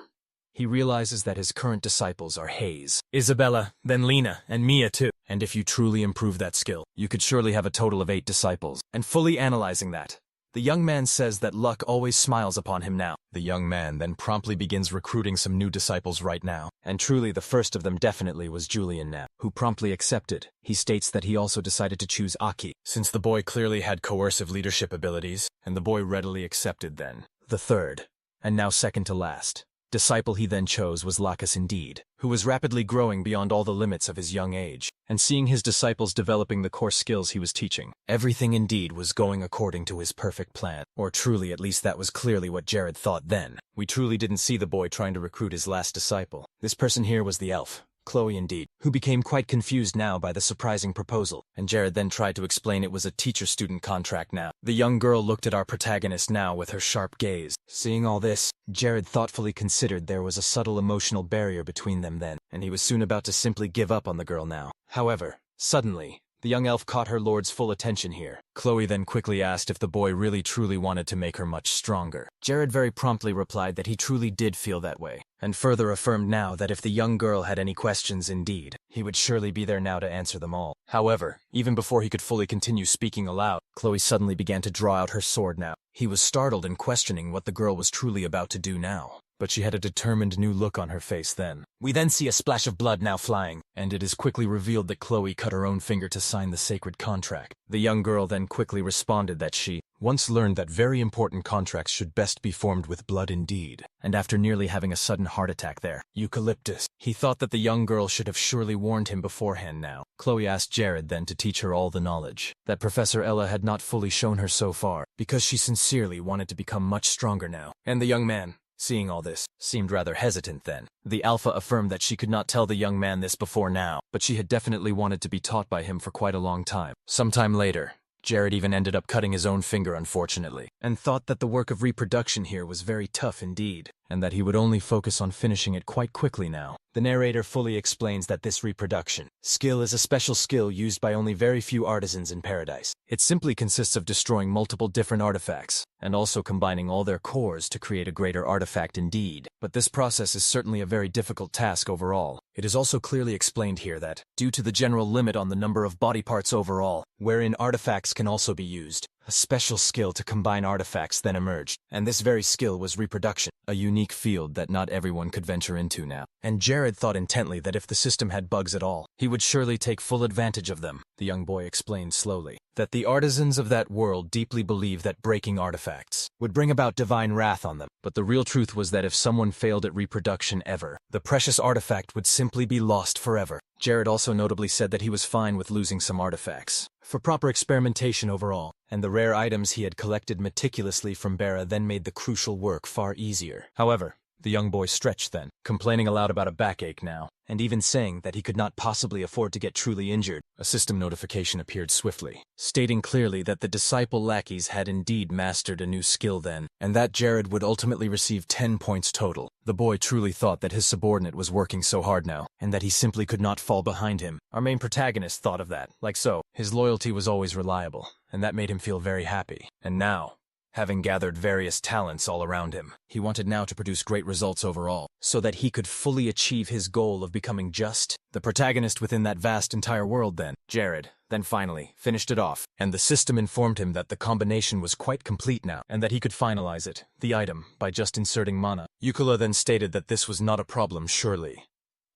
A: he realizes that his current disciples are Hayes, Isabella, then Lena, and Mia too. And if you truly improve that skill, you could surely have a total of 8 disciples. And fully analyzing that, the young man says that luck always smiles upon him now. The young man then promptly begins recruiting some new disciples right now, and truly the first of them definitely was Julian now, who promptly accepted. He states that he also decided to choose Aki, since the boy clearly had coercive leadership abilities, and the boy readily accepted then. The third, and now second to last, disciple he then chose was Lacus indeed, who was rapidly growing beyond all the limits of his young age, and seeing his disciples developing the core skills he was teaching. Everything indeed was going according to his perfect plan, or truly at least that was clearly what Jared thought then. We truly didn't see the boy trying to recruit his last disciple. This person here was the elf, Chloe indeed, who became quite confused now by the surprising proposal, and Jared then tried to explain it was a teacher-student contract now. The young girl looked at our protagonist now with her sharp gaze. Seeing all this, Jared thoughtfully considered there was a subtle emotional barrier between them then, and he was soon about to simply give up on the girl now. However, suddenly, the young elf caught her lord's full attention here. Chloe then quickly asked if the boy really truly wanted to make her much stronger. Jared very promptly replied that he truly did feel that way, and further affirmed now that if the young girl had any questions indeed, he would surely be there now to answer them all. However, even before he could fully continue speaking aloud, Chloe suddenly began to draw out her sword now. He was startled and questioning what the girl was truly about to do now, but she had a determined new look on her face then. We then see a splash of blood now flying, and it is quickly revealed that Chloe cut her own finger to sign the sacred contract. The young girl then quickly responded that she once learned that very important contracts should best be formed with blood indeed, and after nearly having a sudden heart attack there, Eucalyptus, he thought that the young girl should have surely warned him beforehand now. Chloe asked Jared then to teach her all the knowledge that Professor Ella had not fully shown her so far, because she sincerely wanted to become much stronger now. And the young man, seeing all this, seemed rather hesitant then. The alpha affirmed that she could not tell the young man this before now, but she had definitely wanted to be taught by him for quite a long time. Sometime later, Jared even ended up cutting his own finger unfortunately, and thought that the work of reproduction here was very tough indeed, and that he would only focus on finishing it quite quickly now. The narrator fully explains that this reproduction skill is a special skill used by only very few artisans in Paradise. It simply consists of destroying multiple different artifacts, and also combining all their cores to create a greater artifact indeed. But this process is certainly a very difficult task overall. It is also clearly explained here that, due to the general limit on the number of body parts overall, wherein artifacts can also be used, A special skill to combine artifacts then emerged, and this very skill was reproduction, a unique field that not everyone could venture into now. And Jared thought intently that if the system had bugs at all, he would surely take full advantage of them. The young boy explained slowly that the artisans of that world deeply believe that breaking artifacts would bring about divine wrath on them. But the real truth was that if someone failed at reproduction ever, the precious artifact would simply be lost forever. Jared also notably said that he was fine with losing some artifacts for proper experimentation overall, and the rare items he had collected meticulously from Bara then made the crucial work far easier. However, the young boy stretched then, complaining aloud about a backache now, and even saying that he could not possibly afford to get truly injured. A system notification appeared swiftly, stating clearly that the disciple lackeys had indeed mastered a new skill then, and that Jared would ultimately receive 10 points total. The boy truly thought that his subordinate was working so hard now, and that he simply could not fall behind him. Our main protagonist thought of that, like so. His loyalty was always reliable, and that made him feel very happy. And now, having gathered various talents all around him, he wanted now to produce great results overall, so that he could fully achieve his goal of becoming just the protagonist within that vast entire world then. Jared, then finally, finished it off, and the system informed him that the combination was quite complete now, and that he could finalize it, the item, by just inserting mana. Yahello then stated that this was not a problem surely.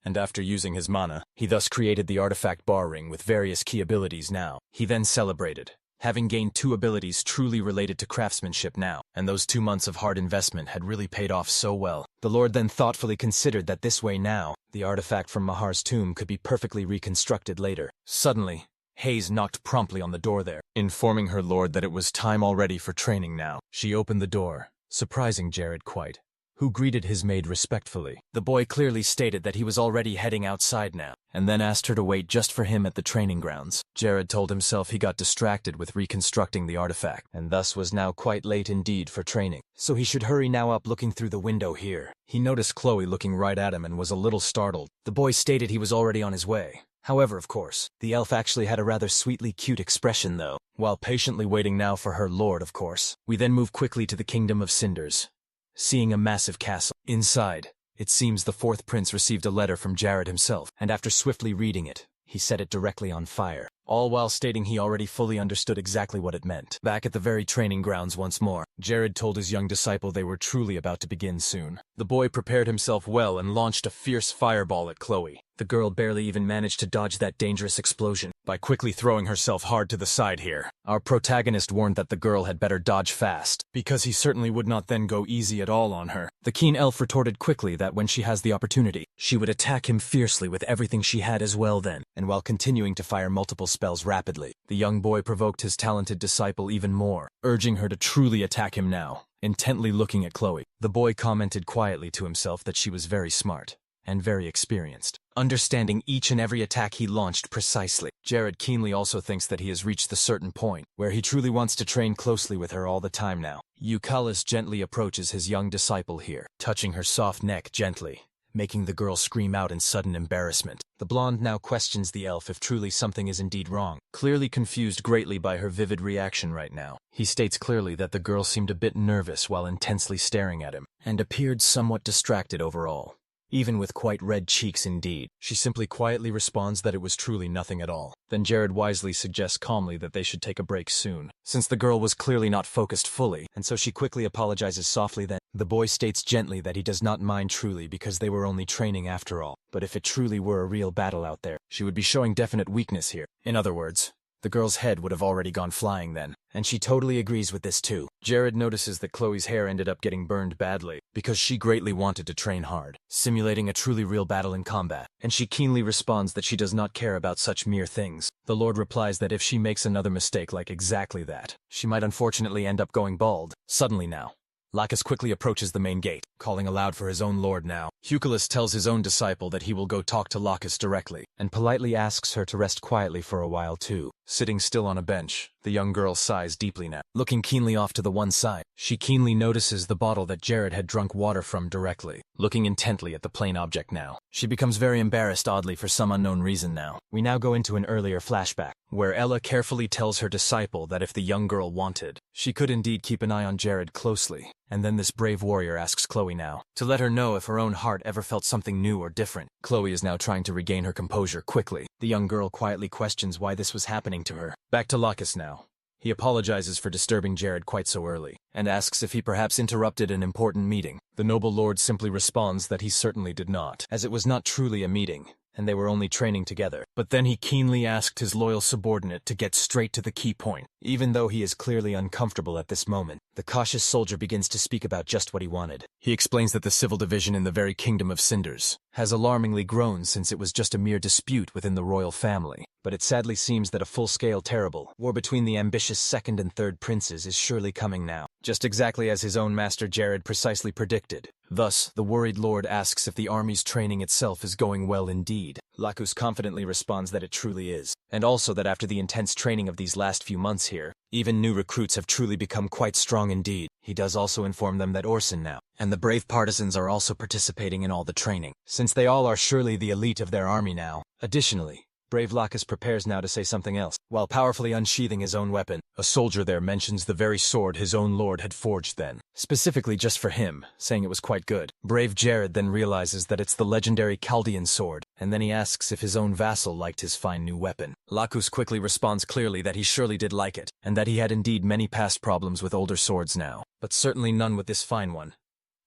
A: And after using his mana, he thus created the artifact bar ring with various key abilities now. He then celebrated, having gained 2 abilities truly related to craftsmanship now, and those 2 months of hard investment had really paid off so well. The Lord then thoughtfully considered that this way now, the artifact from Mahar's tomb could be perfectly reconstructed later. Suddenly, Hayes knocked promptly on the door there, informing her lord that it was time already for training now. She opened the door, surprising Jared quite, who greeted his maid respectfully. The boy clearly stated that he was already heading outside now, and then asked her to wait just for him at the training grounds. Jared told himself he got distracted with reconstructing the artifact, and thus was now quite late indeed for training. So he should hurry now up. Looking through the window here, he noticed Chloe looking right at him and was a little startled. The boy stated he was already on his way. However, of course, the elf actually had a rather sweetly cute expression though, while patiently waiting now for her lord, of course. We then move quickly to the Kingdom of Cinders, seeing a massive castle. Inside, it seems the 4th prince received a letter from Jared himself, and after swiftly reading it, he set it directly on fire, all while stating he already fully understood exactly what it meant. Back at the very training grounds once more, Jared told his young disciple they were truly about to begin soon. The boy prepared himself well and launched a fierce fireball at Chloe. The girl barely even managed to dodge that dangerous explosion by quickly throwing herself hard to the side here. Our protagonist warned that the girl had better dodge fast, because he certainly would not then go easy at all on her. The keen elf retorted quickly that when she has the opportunity, she would attack him fiercely with everything she had as well then, and while continuing to fire multiple spells rapidly, the young boy provoked his talented disciple even more, urging her to truly attack him now. Intently looking at Chloe, the boy commented quietly to himself that she was very smart and very experienced, understanding each and every attack he launched precisely. Jared keenly also thinks that he has reached the certain point where he truly wants to train closely with her all the time now. Eucalyptus gently approaches his young disciple here, touching her soft neck gently, making the girl scream out in sudden embarrassment. The blonde now questions the elf if truly something is indeed wrong, clearly confused greatly by her vivid reaction right now. He states clearly that the girl seemed a bit nervous while intensely staring at him, and appeared somewhat distracted overall. Even with quite red cheeks indeed, she simply quietly responds that it was truly nothing at all. Then Jared wisely suggests calmly that they should take a break soon, since the girl was clearly not focused fully, and so she quickly apologizes softly then. The boy states gently that he does not mind truly because they were only training after all, but if it truly were a real battle out there, she would be showing definite weakness here. In other words, the girl's head would have already gone flying then, and she totally agrees with this too. Jared notices that Chloe's hair ended up getting burned badly, because she greatly wanted to train hard, simulating a truly real battle in combat, and she keenly responds that she does not care about such mere things. The Lord replies that if she makes another mistake like exactly that, she might unfortunately end up going bald. Suddenly now, Lacus quickly approaches the main gate, calling aloud for his own lord now. Eucalyptus tells his own disciple that he will go talk to Lacus directly, and politely asks her to rest quietly for a while too. Sitting still on a bench, the young girl sighs deeply now. Looking keenly off to the one side, she keenly notices the bottle that Jared had drunk water from directly. Looking intently at the plain object now, she becomes very embarrassed oddly for some unknown reason now. We now go into an earlier flashback, where Ella carefully tells her disciple that if the young girl wanted, she could indeed keep an eye on Jared closely. And then this brave warrior asks Chloe now to let her know if her own heart ever felt something new or different. Chloe is now trying to regain her composure quickly. The young girl quietly questions why this was happening to her. Back to Lacus now, He apologizes for disturbing Jared quite so early, and asks if he perhaps interrupted an important meeting. The noble lord simply responds that he certainly did not, as it was not truly a meeting, and they were only training together. But then he keenly asked his loyal subordinate to get straight to the key point. Even though he is clearly uncomfortable at this moment, the cautious soldier begins to speak about just what he wanted. He explains that the civil division in the very kingdom of Cinders has alarmingly grown since it was just a mere dispute within the royal family. But it sadly seems that a full-scale terrible war between the ambitious second and third princes is surely coming now, just exactly as his own master Jared precisely predicted. Thus, the worried lord asks if the army's training itself is going well indeed. Lacus confidently responds that it truly is, and also that after the intense training of these last few months here, even new recruits have truly become quite strong indeed. He does also inform them that Orson now, and the brave partisans are also participating in all the training, since they all are surely the elite of their army now. Additionally, brave Lacus prepares now to say something else, while powerfully unsheathing his own weapon. A soldier there mentions the very sword his own lord had forged then, specifically just for him, saying it was quite good. Brave Jared then realizes that it's the legendary Chaldean sword, and then he asks if his own vassal liked his fine new weapon. Lacus quickly responds clearly that he surely did like it, and that he had indeed many past problems with older swords now, but certainly none with this fine one.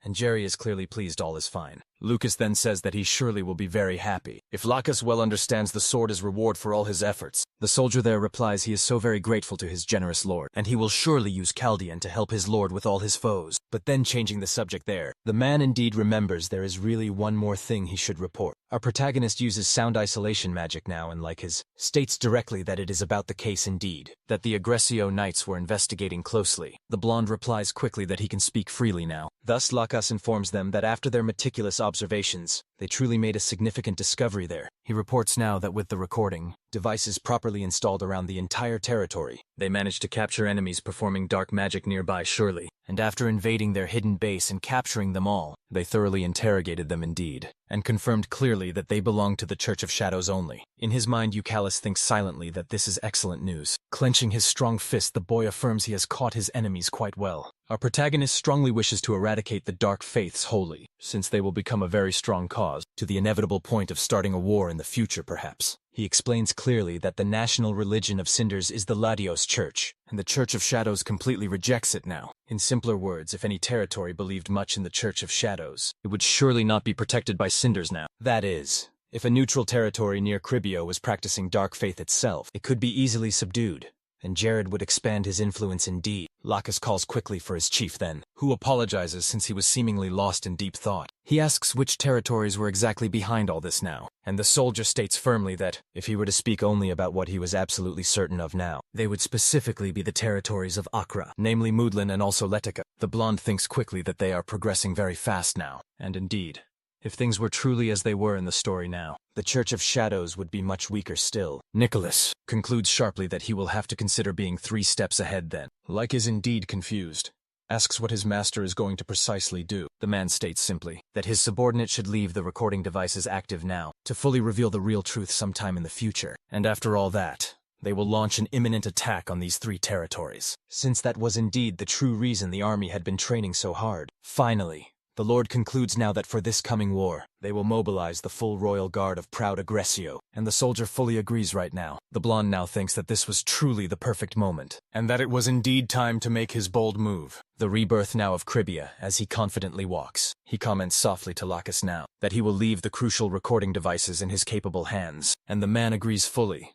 A: And Jerry is clearly pleased all is fine. Lucas then says that he surely will be very happy if Lacus well understands the sword as reward for all his efforts. The soldier there replies he is so very grateful to his generous lord, and he will surely use Chaldean to help his lord with all his foes. But then changing the subject there, the man indeed remembers there is really one more thing he should report. Our protagonist uses sound isolation magic now and like his states directly that it is about the case indeed, that the Aggressio Knights were investigating closely. The blonde replies quickly that he can speak freely now. Thus Lacus informs them that after their meticulous observations, they truly made a significant discovery there. He reports now that with the recording devices properly installed around the entire territory, they managed to capture enemies performing dark magic nearby surely, and after invading their hidden base and capturing them all, they thoroughly interrogated them indeed, and confirmed clearly that they belonged to the Church of Shadows only. In his mind, Eucalus thinks silently that this is excellent news. Clenching his strong fist, the boy affirms he has caught his enemies quite well. Our protagonist strongly wishes to eradicate the dark faiths wholly, since they will become a very strong cause, to the inevitable point of starting a war in the future perhaps. He explains clearly that the national religion of Cinders is the Latios Church, and the Church of Shadows completely rejects it now. In simpler words, if any territory believed much in the Church of Shadows, it would surely not be protected by Cinders now. That is, if a neutral territory near Cribio was practicing dark faith itself, it could be easily subdued, and Jared would expand his influence indeed. Lacus calls quickly for his chief then, who apologizes since he was seemingly lost in deep thought. He asks which territories were exactly behind all this now, and the soldier states firmly that, if he were to speak only about what he was absolutely certain of now, they would specifically be the territories of Acra, namely Moodlin and also Letica. The blonde thinks quickly that they are progressing very fast now, and indeed, if things were truly as they were in the story now, the Church of Shadows would be much weaker still. Nicholas concludes sharply that he will have to consider being 3 steps ahead then. Like is indeed confused. Asks what his master is going to precisely do. The man states simply that his subordinate should leave the recording devices active now, to fully reveal the real truth sometime in the future. And after all that, they will launch an imminent attack on these 3 territories, since that was indeed the true reason the army had been training so hard. Finally, the Lord concludes now that for this coming war, they will mobilize the full royal guard of proud Aggressio, and the soldier fully agrees right now. The blonde now thinks that this was truly the perfect moment, and that it was indeed time to make his bold move. The rebirth now of Cribia, as he confidently walks. He comments softly to Lacus now, that he will leave the crucial recording devices in his capable hands, and the man agrees fully.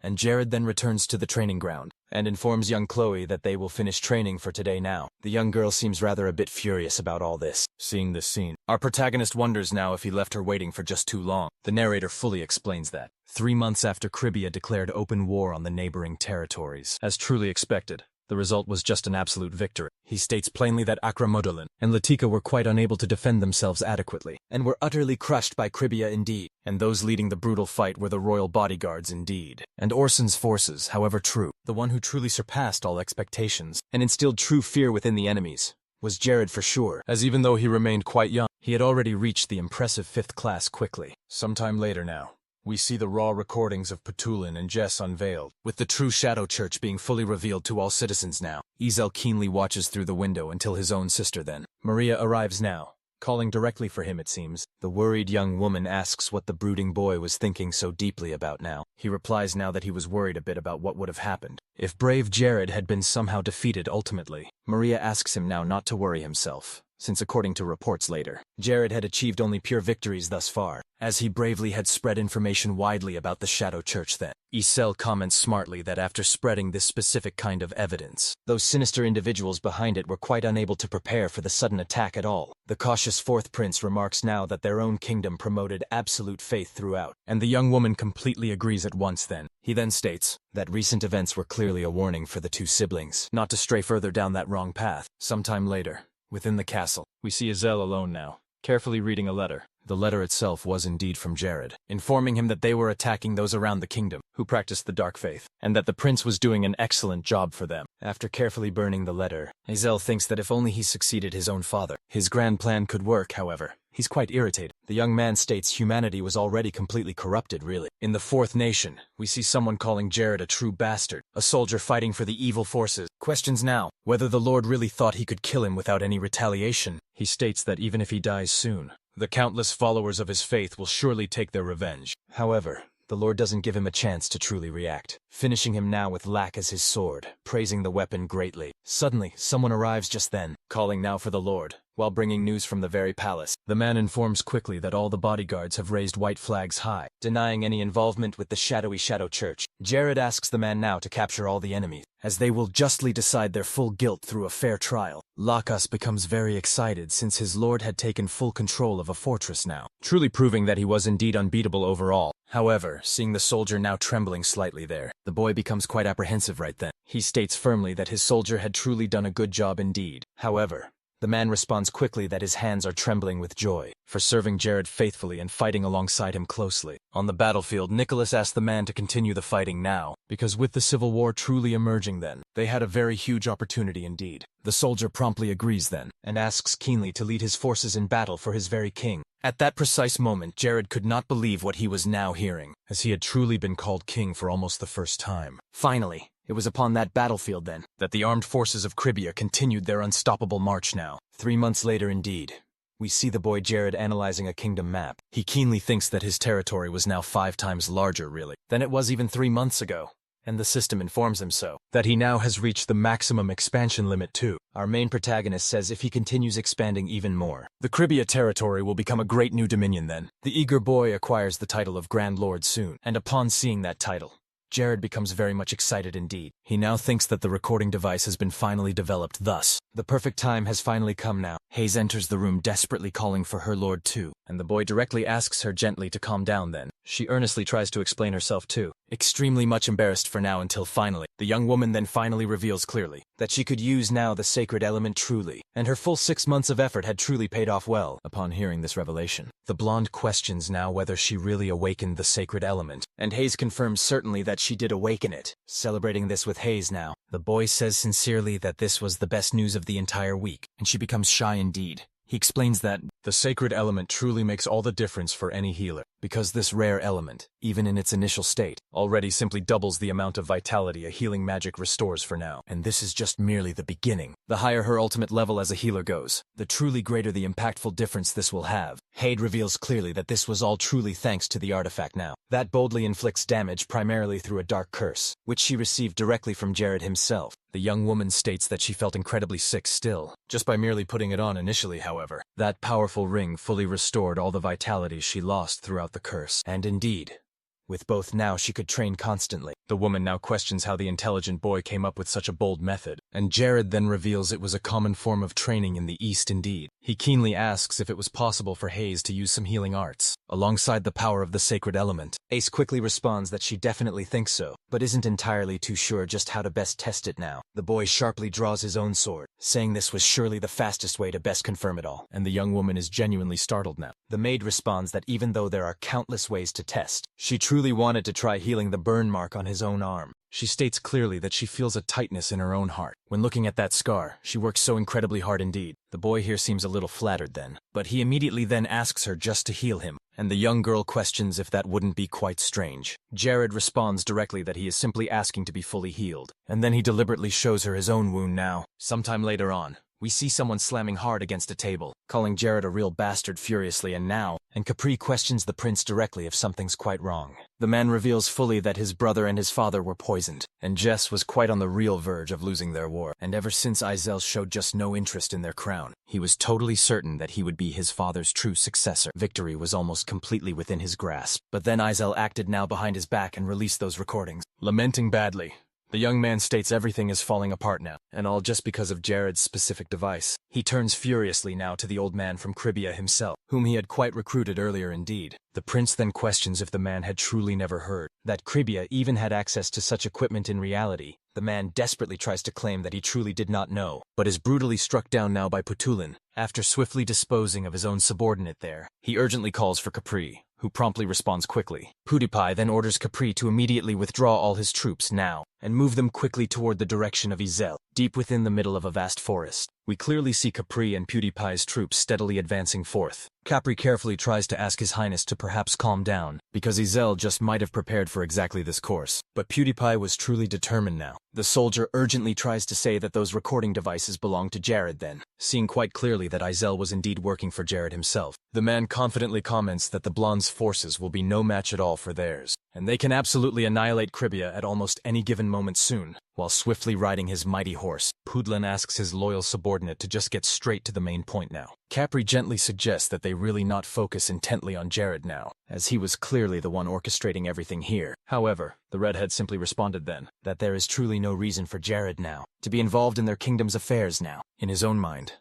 A: And Jared then returns to the training ground, and informs young Chloe that they will finish training for today now. The young girl seems rather a bit furious about all this. Seeing this scene, our protagonist wonders now if he left her waiting for just too long. The narrator fully explains that. 3 months after Cribia declared open war on the neighboring territories, as truly expected, the result was just an absolute victory. He states plainly that Acramodolin and Latika were quite unable to defend themselves adequately, and were utterly crushed by Cribia indeed, and those leading the brutal fight were the royal bodyguards indeed. And Orson's forces, however true, the one who truly surpassed all expectations, and instilled true fear within the enemies, was Jared for sure, as even though he remained quite young, he had already reached the impressive 5th class quickly. Sometime later now, we see the raw recordings of Petulin and Jess unveiled, with the true Shadow Church being fully revealed to all citizens now. Ezel keenly watches through the window until his own sister then. Maria arrives now, calling directly for him it seems. The worried young woman asks what the brooding boy was thinking so deeply about now. He replies now that he was worried a bit about what would have happened if brave Jared had been somehow defeated ultimately. Maria asks him now not to worry himself, since according to reports later, Jared had achieved only pure victories thus far, as he bravely had spread information widely about the Shadow Church then. Isel comments smartly that after spreading this specific kind of evidence, those sinister individuals behind it were quite unable to prepare for the sudden attack at all. The cautious fourth prince remarks now that their own kingdom promoted absolute faith throughout, and the young woman completely agrees at once then. He then states that recent events were clearly a warning for the two siblings not to stray further down that wrong path. Sometime later, within the castle, we see Isel alone now, carefully reading a letter. The letter itself was indeed from Jared, informing him that they were attacking those around the kingdom who practiced the dark faith, and that the prince was doing an excellent job for them. After carefully burning the letter, Isel thinks that if only he succeeded his own father, his grand plan could work. However, he's quite irritated. The young man states humanity was already completely corrupted, really. In the fourth nation, we see someone calling Jared a true bastard, a soldier fighting for the evil forces. Questions now whether the Lord really thought he could kill him without any retaliation. He states that even if he dies soon, the countless followers of his faith will surely take their revenge. However, the Lord doesn't give him a chance to truly react, finishing him now with Lack as his sword, praising the weapon greatly. Suddenly, someone arrives just then, calling now for the Lord, while bringing news from the very palace. The man informs quickly that all the bodyguards have raised white flags high, denying any involvement with the shadowy Shadow Church. Jared asks the man now to capture all the enemies, as they will justly decide their full guilt through a fair trial. Lakas becomes very excited since his lord had taken full control of a fortress now, truly proving that he was indeed unbeatable overall. However, seeing the soldier now trembling slightly there, the boy becomes quite apprehensive right then. He states firmly that his soldier had truly done a good job indeed. However, the man responds quickly that his hands are trembling with joy for serving Jared faithfully and fighting alongside him closely. On the battlefield, Nicholas asks the man to continue the fighting now, because with the civil war truly emerging then, they had a very huge opportunity indeed. The soldier promptly agrees then, and asks keenly to lead his forces in battle for his very king. At that precise moment, Jared could not believe what he was now hearing, as he had truly been called king for almost the first time. Finally, it was upon that battlefield then, that the armed forces of Cribia continued their unstoppable march now. 3 months later indeed, we see the boy Jared analyzing a kingdom map. He keenly thinks that his territory was now 5 times larger really than it was even 3 months ago, and the system informs him so, that he now has reached the maximum expansion limit too. Our main protagonist says if he continues expanding even more, the Cribia territory will become a great new dominion then. The eager boy acquires the title of Grand Lord soon, and upon seeing that title, Jared becomes very much excited indeed. He now thinks that the recording device has been finally developed. Thus, the perfect time has finally come now. Hayes enters the room desperately calling for her lord too, and the boy directly asks her gently to calm down then. She earnestly tries to explain herself too, extremely much embarrassed for now until finally, the young woman then finally reveals clearly that she could use now the sacred element truly, and her full 6 months of effort had truly paid off well. Upon hearing this revelation, the blonde questions now whether she really awakened the sacred element, and Hayes confirms certainly that she did awaken it. Celebrating this with Hayes now, the boy says sincerely that this was the best news of the entire week, and she becomes shy indeed. He explains that the sacred element truly makes all the difference for any healer, because this rare element, even in its initial state, already simply doubles the amount of vitality a healing magic restores for now. And this is just merely the beginning. The higher her ultimate level as a healer goes, the truly greater the impactful difference this will have. Hayes reveals clearly that this was all truly thanks to the artifact now. That boldly inflicts damage primarily through a dark curse, which she received directly from Jared himself. The young woman states that she felt incredibly sick still, just by merely putting it on initially. However, that powerful ring fully restored all the vitality she lost throughout the curse. And indeed, with both now she could train constantly. The woman now questions how the intelligent boy came up with such a bold method, and Jared then reveals it was a common form of training in the East indeed. He keenly asks if it was possible for Hayes to use some healing arts, alongside the power of the sacred element. Ace quickly responds that she definitely thinks so, but isn't entirely too sure just how to best test it now. The boy sharply draws his own sword, saying this was surely the fastest way to best confirm it all, and the young woman is genuinely startled now. The maid responds that even though there are countless ways to test, she truly wanted to try healing the burn mark on his own arm. She states clearly that she feels a tightness in her own heart. When looking at that scar, she works so incredibly hard indeed. The boy here seems a little flattered then, but he immediately then asks her just to heal him, and the young girl questions if that wouldn't be quite strange. Jared responds directly that he is simply asking to be fully healed, and then he deliberately shows her his own wound now. Sometime later on, we see someone slamming hard against a table, calling Jared a real bastard furiously and Capri questions the prince directly if something's quite wrong. The man reveals fully that his brother and his father were poisoned, and Jess was quite on the real verge of losing their war. And ever since Izel showed just no interest in their crown, he was totally certain that he would be his father's true successor. Victory was almost completely within his grasp. But then Izel acted now behind his back and released those recordings. Lamenting badly, the young man states everything is falling apart now, and all just because of Jared's specific device. He turns furiously now to the old man from Cribia himself, whom he had quite recruited earlier indeed. The prince then questions if the man had truly never heard that Cribia even had access to such equipment in reality. The man desperately tries to claim that he truly did not know, but is brutally struck down now by Putulin. After swiftly disposing of his own subordinate there, he urgently calls for Capri, who promptly responds quickly. PewDiePie then orders Capri to immediately withdraw all his troops now, and move them quickly toward the direction of Izel, deep within the middle of a vast forest. We clearly see Capri and PewDiePie's troops steadily advancing forth. Capri carefully tries to ask His Highness to perhaps calm down, because Izel just might have prepared for exactly this course. But PewDiePie was truly determined now. The soldier urgently tries to say that those recording devices belonged to Jared then, seeing quite clearly that Izel was indeed working for Jared himself. The man confidently comments that the Blonde's forces will be no match at all for theirs, and they can absolutely annihilate Cribia at almost any given moment soon. While swiftly riding his mighty horse, Pudlin asks his loyal subordinate to just get straight to the main point now. Capri gently suggests that they really not focus intently on Jared now, as he was clearly the one orchestrating everything here. However, the redhead simply responded then, that there is truly no reason for Jared now to be involved in their kingdom's affairs now. In his own mind,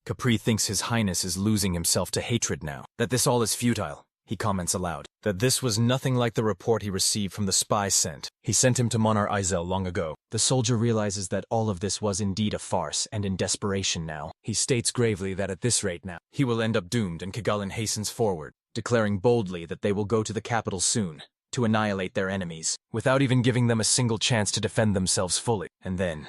A: Capri thinks His Highness is losing himself to hatred now, that this all is futile. He comments aloud that this was nothing like the report he received from the spy he sent him to Monarch Izel long ago. The soldier realizes that all of this was indeed a farce, and in desperation now, he states gravely that at this rate now, he will end up doomed, and Kigalin hastens forward, declaring boldly that they will go to the capital soon, to annihilate their enemies, without even giving them a single chance to defend themselves fully. And then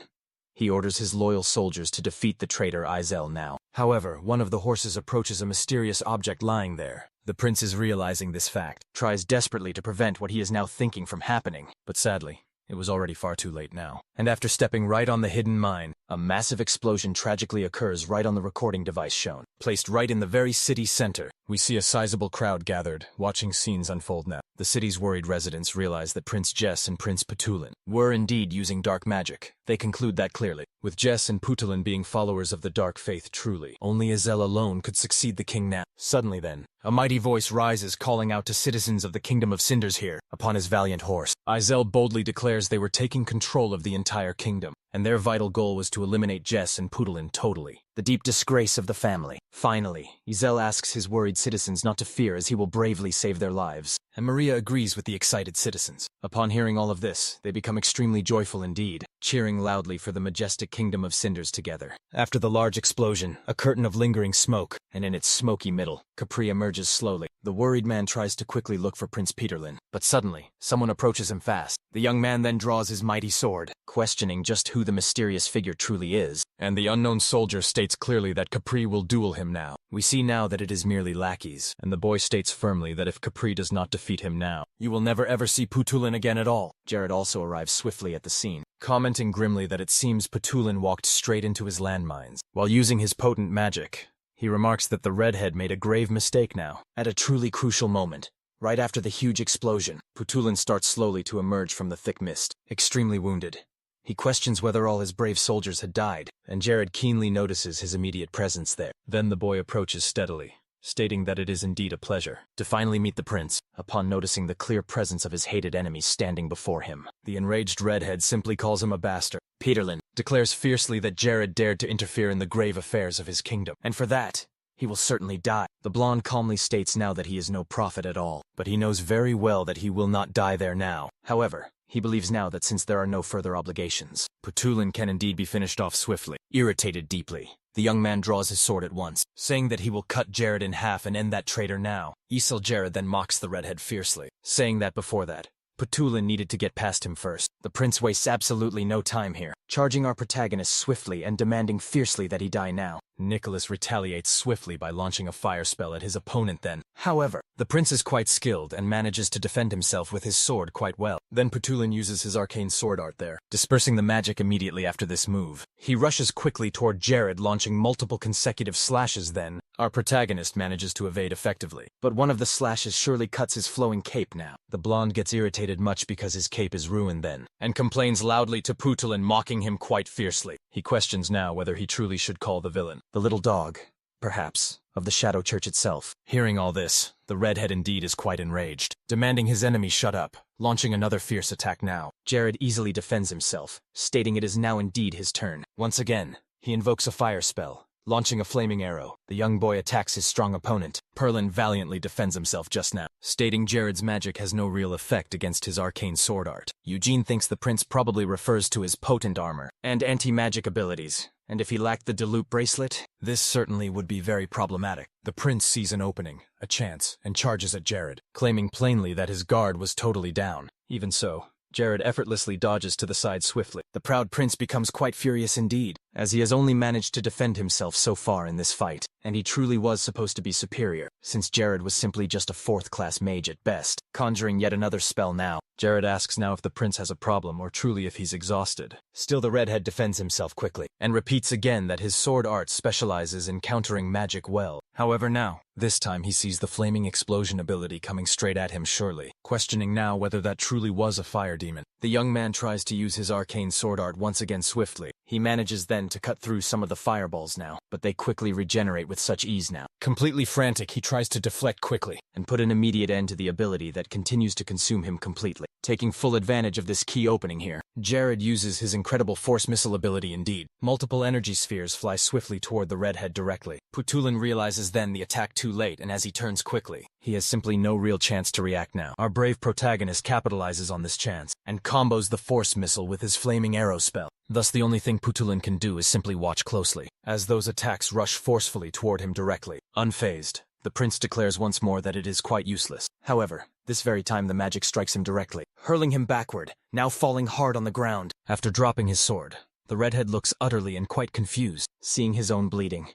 A: he orders his loyal soldiers to defeat the traitor Izel now. However, one of the horses approaches a mysterious object lying there. The prince is realizing this fact, tries desperately to prevent what he is now thinking from happening, but sadly, it was already far too late now. And after stepping right on the hidden mine, a massive explosion tragically occurs right on the recording device shown, placed right in the very city center. We see a sizable crowd gathered, watching scenes unfold now. The city's worried residents realize that Prince Jess and Prince Putulin were indeed using dark magic. They conclude that clearly. With Jess and Putulin being followers of the dark faith truly, only Izel alone could succeed the king now. Suddenly then, a mighty voice rises calling out to citizens of the Kingdom of Cinders here, upon his valiant horse. Izel boldly declares they were taking control of the entire kingdom, and their vital goal was to eliminate Jess and Putulin totally. The deep disgrace of the family. Finally, Izel asks his worried citizens not to fear as he will bravely save their lives, and Maria agrees with the excited citizens. Upon hearing all of this, they become extremely joyful indeed, cheering loudly for the majestic Kingdom of Cinders together. After the large explosion, a curtain of lingering smoke, and in its smoky middle, Capri emerges slowly. The worried man tries to quickly look for Prince Peterlin, but suddenly, someone approaches him fast. The young man then draws his mighty sword, questioning just who the mysterious figure truly is, and the unknown soldier states clearly that Capri will duel him now. We see now that it is merely lackeys, and the boy states firmly that if Capri does not defeat him now, you will never ever see Putulin again at all. Jared also arrives swiftly at the scene, commenting grimly that it seems Putulin walked straight into his landmines. While using his potent magic, he remarks that the redhead made a grave mistake now. At a truly crucial moment, right after the huge explosion, Putulin starts slowly to emerge from the thick mist, extremely wounded. He questions whether all his brave soldiers had died, and Jared keenly notices his immediate presence there. Then the boy approaches steadily, stating that it is indeed a pleasure to finally meet the prince, upon noticing the clear presence of his hated enemies standing before him. The enraged redhead simply calls him a bastard. Peterlin declares fiercely that Jared dared to interfere in the grave affairs of his kingdom, and for that, he will certainly die. The blonde calmly states now that he is no prophet at all, but he knows very well that he will not die there now. However, he believes now that since there are no further obligations, Putulin can indeed be finished off swiftly. Irritated deeply, the young man draws his sword at once, saying that he will cut Jared in half and end that traitor now. Isel Jared then mocks the redhead fiercely, saying that before that, Putulin needed to get past him first. The prince wastes absolutely no time here, charging our protagonist swiftly and demanding fiercely that he die now. Nicholas retaliates swiftly by launching a fire spell at his opponent then. However, the prince is quite skilled and manages to defend himself with his sword quite well. Then Putulin uses his arcane sword art there, dispersing the magic immediately after this move. He rushes quickly toward Jared, launching multiple consecutive slashes. Then, our protagonist manages to evade effectively. But one of the slashes surely cuts his flowing cape now. The blonde gets irritated much because his cape is ruined then, and complains loudly to Putulin, mocking him quite fiercely. He questions now whether he truly should call the villain the little dog, perhaps, of the Shadow Church itself. Hearing all this, the redhead indeed is quite enraged, demanding his enemy shut up, launching another fierce attack now. Jared easily defends himself, stating it is now indeed his turn. Once again, he invokes a fire spell, launching a flaming arrow. The young boy attacks his strong opponent. Perlin valiantly defends himself just now, stating Jared's magic has no real effect against his arcane sword art. Eugene thinks the prince probably refers to his potent armor and anti-magic abilities, and if he lacked the Deloop bracelet, this certainly would be very problematic. The prince sees an opening, a chance, and charges at Jared, claiming plainly that his guard was totally down. Even so, Jared effortlessly dodges to the side swiftly. The proud prince becomes quite furious indeed, as he has only managed to defend himself so far in this fight, and he truly was supposed to be superior, since Jared was simply just a 4th-class mage at best. Conjuring yet another spell now, Jared asks now if the prince has a problem or truly if he's exhausted. Still, the redhead defends himself quickly, and repeats again that his sword art specializes in countering magic well. However now, this time he sees the flaming explosion ability coming straight at him surely, questioning now whether that truly was a fire demon. The young man tries to use his arcane sword art once again swiftly. He manages then to cut through some of the fireballs now, but they quickly regenerate with such ease now. Completely frantic, he tries to deflect quickly and put an immediate end to the ability that continues to consume him completely. Taking full advantage of this key opening here, Jared uses his incredible force missile ability indeed. Multiple energy spheres fly swiftly toward the redhead directly. Putulin realizes then the attack too late, and as he turns quickly, he has simply no real chance to react now. Our brave protagonist capitalizes on this chance and combos the force missile with his flaming arrow spell. Thus the only thing Putulin can do is simply watch closely, as those attacks rush forcefully toward him directly. Unfazed, the prince declares once more that it is quite useless. However, this very time the magic strikes him directly, hurling him backward, now falling hard on the ground. After dropping his sword, the redhead looks utterly and quite confused, seeing his own bleeding.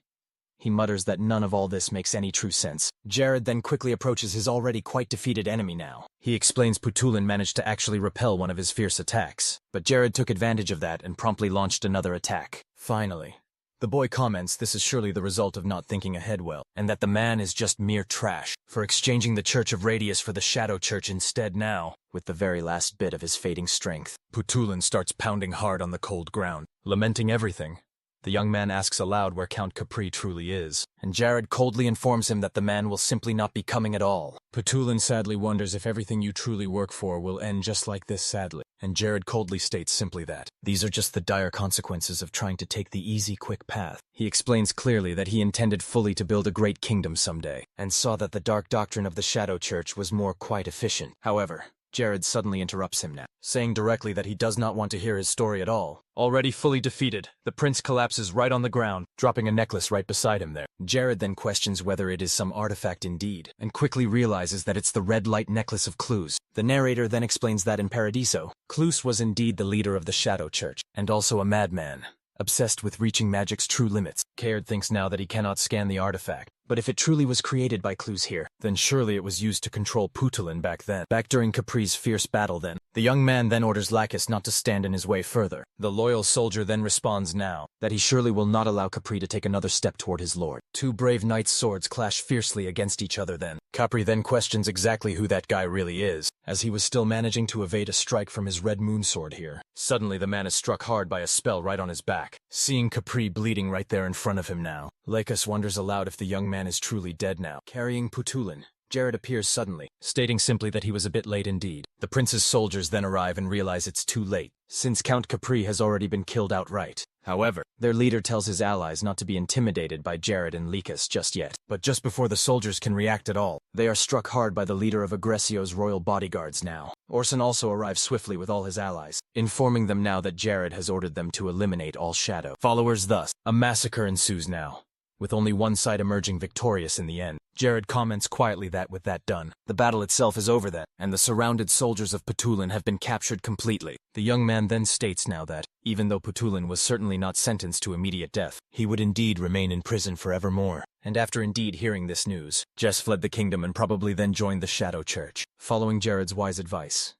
A: He mutters that none of all this makes any true sense. Jared then quickly approaches his already quite defeated enemy now. He explains Putulin managed to actually repel one of his fierce attacks, but Jared took advantage of that and promptly launched another attack. Finally, the boy comments this is surely the result of not thinking ahead well, and that the man is just mere trash for exchanging the Church of Radius for the Shadow Church instead now. With the very last bit of his fading strength, Putulin starts pounding hard on the cold ground, lamenting everything. The young man asks aloud where Count Capri truly is, and Jared coldly informs him that the man will simply not be coming at all. Putulin sadly wonders if everything you truly work for will end just like this sadly, and Jared coldly states simply that these are just the dire consequences of trying to take the easy, quick path. He explains clearly that he intended fully to build a great kingdom someday, and saw that the dark doctrine of the Shadow Church was more quite efficient. However, Jared suddenly interrupts him now, saying directly that he does not want to hear his story at all. Already fully defeated, the prince collapses right on the ground, dropping a necklace right beside him there. Jared then questions whether it is some artifact indeed, and quickly realizes that it's the red light necklace of Cluse. The narrator then explains that in Paradiso, Cluse was indeed the leader of the Shadow Church, and also a madman, obsessed with reaching magic's true limits. Caird thinks now that he cannot scan the artifact, but if it truly was created by Cluse here, then surely it was used to control Putulin back then. Back during Capri's fierce battle then, the young man then orders Lacus not to stand in his way further. The loyal soldier then responds now that he surely will not allow Capri to take another step toward his lord. Two brave knights' swords clash fiercely against each other then. Capri then questions exactly who that guy really is, as he was still managing to evade a strike from his red moon sword here. Suddenly the man is struck hard by a spell right on his back, seeing Capri bleeding right there in front of him now. Lacus wonders aloud if the young man is truly dead now. Carrying Putulin, Jared appears suddenly, stating simply that he was a bit late indeed. The prince's soldiers then arrive and realize it's too late, since Count Capri has already been killed outright. However, their leader tells his allies not to be intimidated by Jared and Lacus just yet. But just before the soldiers can react at all, they are struck hard by the leader of Aggressio's royal bodyguards now. Orson also arrives swiftly with all his allies, informing them now that Jared has ordered them to eliminate all Shadow followers. Thus, a massacre ensues now, with only one side emerging victorious in the end. Jared comments quietly that with that done, the battle itself is over then, and the surrounded soldiers of Putulin have been captured completely. The young man then states now that, even though Putulin was certainly not sentenced to immediate death, he would indeed remain in prison forevermore. And after indeed hearing this news, Jess fled the kingdom and probably then joined the Shadow Church. Following Jared's wise advice,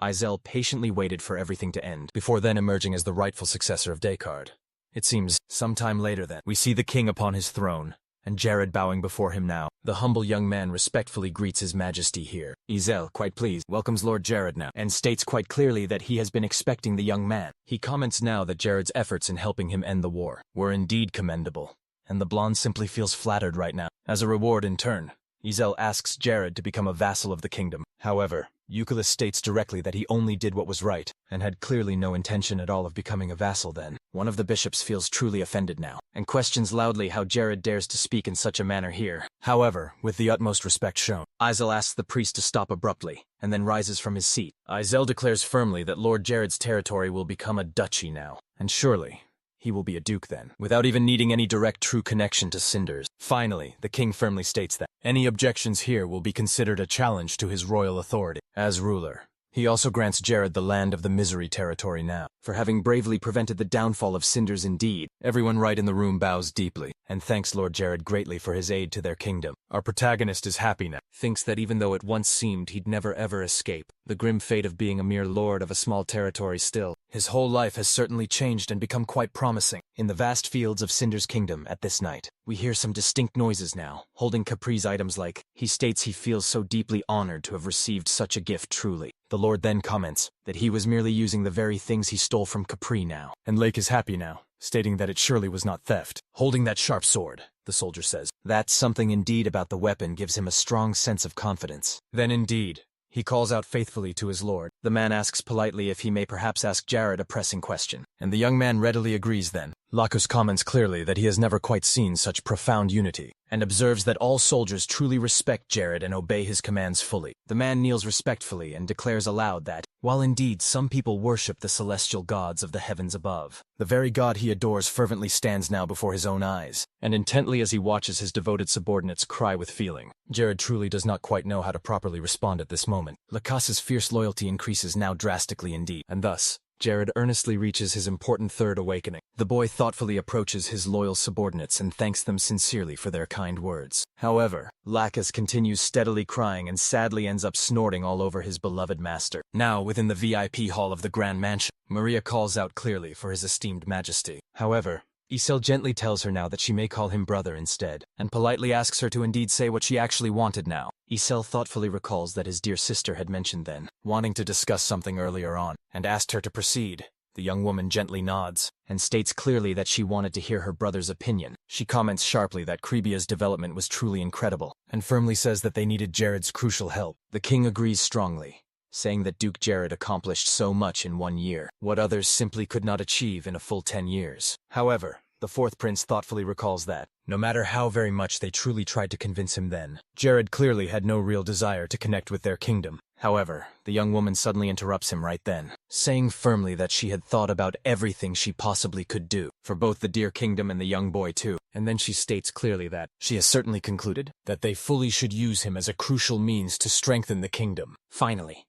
A: Izel patiently waited for everything to end, before then emerging as the rightful successor of Descartes. It seems, sometime later then, we see the king upon his throne, and Jared bowing before him now. The humble young man respectfully greets his majesty here. Izel, quite pleased, welcomes Lord Jared now, and states quite clearly that he has been expecting the young man. He comments now that Jared's efforts in helping him end the war were indeed commendable, and the blonde simply feels flattered right now. As a reward in turn, Izel asks Jared to become a vassal of the kingdom. However, Euclid states directly that he only did what was right, and had clearly no intention at all of becoming a vassal then. One of the bishops feels truly offended now, and questions loudly how Jared dares to speak in such a manner here. However, with the utmost respect shown, Izel asks the priest to stop abruptly, and then rises from his seat. Izel declares firmly that Lord Jared's territory will become a duchy now, and surely he will be a duke then, without even needing any direct true connection to Cinders. Finally, the king firmly states that any objections here will be considered a challenge to his royal authority as ruler. He also grants Jared the land of the Misery territory now, for having bravely prevented the downfall of Cinders indeed. Everyone right in the room bows deeply, and thanks Lord Jared greatly for his aid to their kingdom. Our protagonist is happy now, thinks that even though it once seemed he'd never ever escape the grim fate of being a mere lord of a small territory still, his whole life has certainly changed and become quite promising. In the vast fields of Cinders' kingdom at this night, we hear some distinct noises now, holding Capri's items like, he states he feels so deeply honored to have received such a gift truly. The Lord then comments that he was merely using the very things he stole from Capri now. And Lake is happy now, stating that it surely was not theft. Holding that sharp sword, the soldier says, that something indeed about the weapon gives him a strong sense of confidence. Then indeed, he calls out faithfully to his lord. The man asks politely if he may perhaps ask Jared a pressing question, and the young man readily agrees then. Lacus comments clearly that he has never quite seen such profound unity, and observes that all soldiers truly respect Jared and obey his commands fully. The man kneels respectfully and declares aloud that, while indeed some people worship the celestial gods of the heavens above, the very god he adores fervently stands now before his own eyes, and intently as he watches his devoted subordinates cry with feeling. Jared truly does not quite know how to properly respond at this moment. Lacus's fierce loyalty increases now drastically indeed, and thus, Jared earnestly reaches his important third awakening. The boy thoughtfully approaches his loyal subordinates and thanks them sincerely for their kind words. However, Lacus continues steadily crying and sadly ends up snorting all over his beloved master. Now, within the VIP hall of the Grand Mansion, Maria calls out clearly for his esteemed majesty. However, Isel gently tells her now that she may call him brother instead, and politely asks her to indeed say what she actually wanted now. Isel thoughtfully recalls that his dear sister had mentioned then, wanting to discuss something earlier on, and asked her to proceed. The young woman gently nods, and states clearly that she wanted to hear her brother's opinion. She comments sharply that Krebia's development was truly incredible, and firmly says that they needed Jared's crucial help. The king agrees strongly, saying that Duke Jared accomplished so much in 1 year, what others simply could not achieve in a full 10 years. However, the fourth prince thoughtfully recalls that, no matter how very much they truly tried to convince him then, Jared clearly had no real desire to connect with their kingdom. However, the young woman suddenly interrupts him right then, saying firmly that she had thought about everything she possibly could do, for both the dear kingdom and the young boy too. And then she states clearly that she has certainly concluded that they fully should use him as a crucial means to strengthen the kingdom. Finally,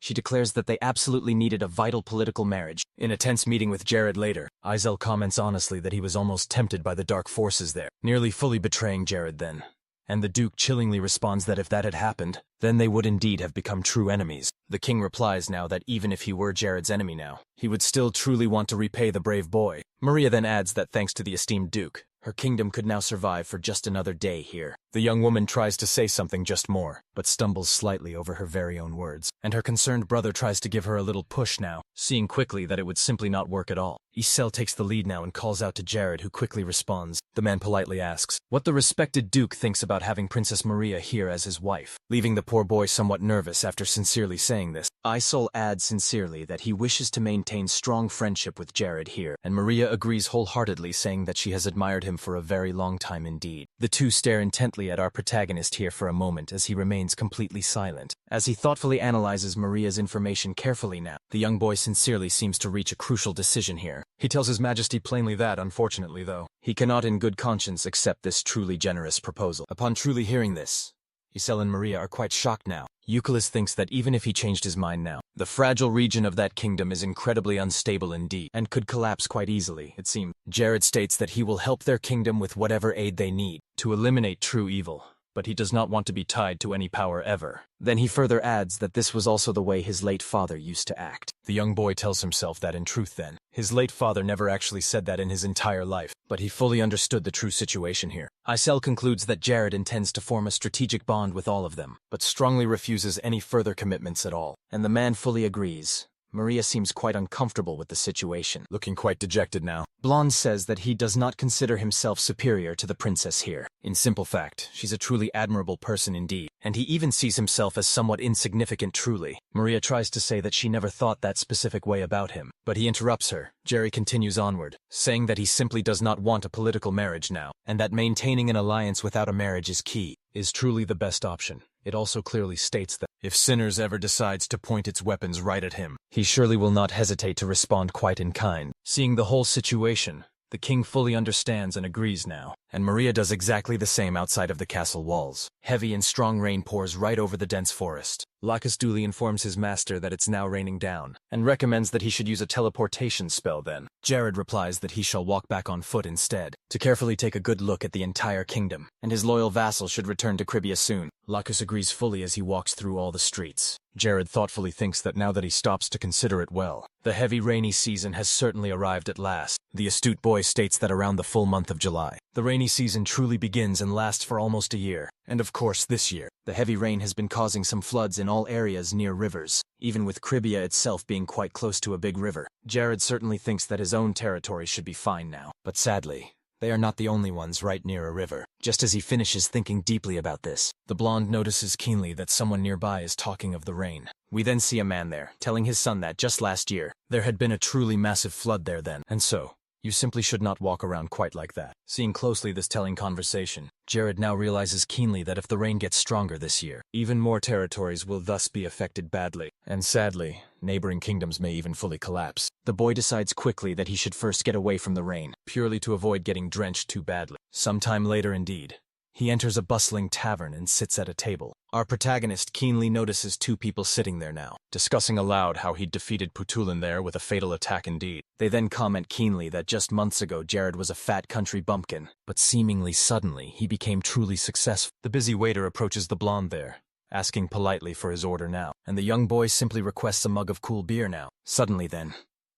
A: she declares that they absolutely needed a vital political marriage. In a tense meeting with Jared later, Izel comments honestly that he was almost tempted by the dark forces there, nearly fully betraying Jared then. And the Duke chillingly responds that if that had happened, then they would indeed have become true enemies. The king replies now that even if he were Jared's enemy now, he would still truly want to repay the brave boy. Maria then adds that thanks to the esteemed Duke, her kingdom could now survive for just another day here. The young woman tries to say something just more, but stumbles slightly over her very own words, and her concerned brother tries to give her a little push now, seeing quickly that it would simply not work at all. Isel takes the lead now and calls out to Jared, who quickly responds. The man politely asks what the respected Duke thinks about having Princess Maria here as his wife, leaving the poor boy somewhat nervous after sincerely saying this. Isel adds sincerely that he wishes to maintain strong friendship with Jared here, and Maria agrees wholeheartedly, saying that she has admired him for a very long time indeed. The two stare intently intently at our protagonist here for a moment as he remains completely silent. As he thoughtfully analyzes Maria's information carefully now, the young boy sincerely seems to reach a crucial decision here. He tells His Majesty plainly that, unfortunately though, he cannot in good conscience accept this truly generous proposal. Upon truly hearing this, Yahello and Maria are quite shocked now. Yahello thinks that even if he changed his mind now, the fragile region of that kingdom is incredibly unstable indeed, and could collapse quite easily, it seems. Jared states that he will help their kingdom with whatever aid they need to eliminate true evil, but he does not want to be tied to any power ever. Then he further adds that this was also the way his late father used to act. The young boy tells himself that in truth then, his late father never actually said that in his entire life, but he fully understood the true situation here. Yahello concludes that Jared intends to form a strategic bond with all of them, but strongly refuses any further commitments at all, and the man fully agrees. Maria seems quite uncomfortable with the situation, looking quite dejected now. Blonde says that he does not consider himself superior to the princess here. In simple fact, she's a truly admirable person indeed, and he even sees himself as somewhat insignificant truly. Maria tries to say that she never thought that specific way about him, but he interrupts her. Jerry continues onward, saying that he simply does not want a political marriage now, and that maintaining an alliance without a marriage is key, is truly the best option. It also clearly states that if Sinners ever decides to point its weapons right at him, he surely will not hesitate to respond quite in kind. Seeing the whole situation, the king fully understands and agrees now, and Maria does exactly the same outside of the castle walls. Heavy and strong rain pours right over the dense forest. Lacus duly informs his master that it's now raining down, and recommends that he should use a teleportation spell then. Jared replies that he shall walk back on foot instead, to carefully take a good look at the entire kingdom, and his loyal vassal should return to Cribia soon. Lacus agrees fully as he walks through all the streets. Jared thoughtfully thinks that now that he stops to consider it well, the heavy rainy season has certainly arrived at last. The astute boy states that around the full month of July, the rainy season truly begins and lasts for almost a year. And of course this year, the heavy rain has been causing some floods in all areas near rivers, even with Cribia itself being quite close to a big river. Jared certainly thinks that his own territory should be fine now, but sadly, they are not the only ones right near a river. Just as he finishes thinking deeply about this, the blonde notices keenly that someone nearby is talking of the rain. We then see a man there, telling his son that just last year, there had been a truly massive flood there then, and so, you simply should not walk around quite like that. Seeing closely this telling conversation, Jared now realizes keenly that if the rain gets stronger this year, even more territories will thus be affected badly, and sadly, neighboring kingdoms may even fully collapse. The boy decides quickly that he should first get away from the rain, purely to avoid getting drenched too badly. Sometime later indeed, he enters a bustling tavern and sits at a table. Our protagonist keenly notices two people sitting there now, discussing aloud how he'd defeated Putulin there with a fatal attack indeed. They then comment keenly that just months ago Jared was a fat country bumpkin, but seemingly suddenly he became truly successful. The busy waiter approaches the blonde there, asking politely for his order now, and the young boy simply requests a mug of cool beer now. Suddenly then,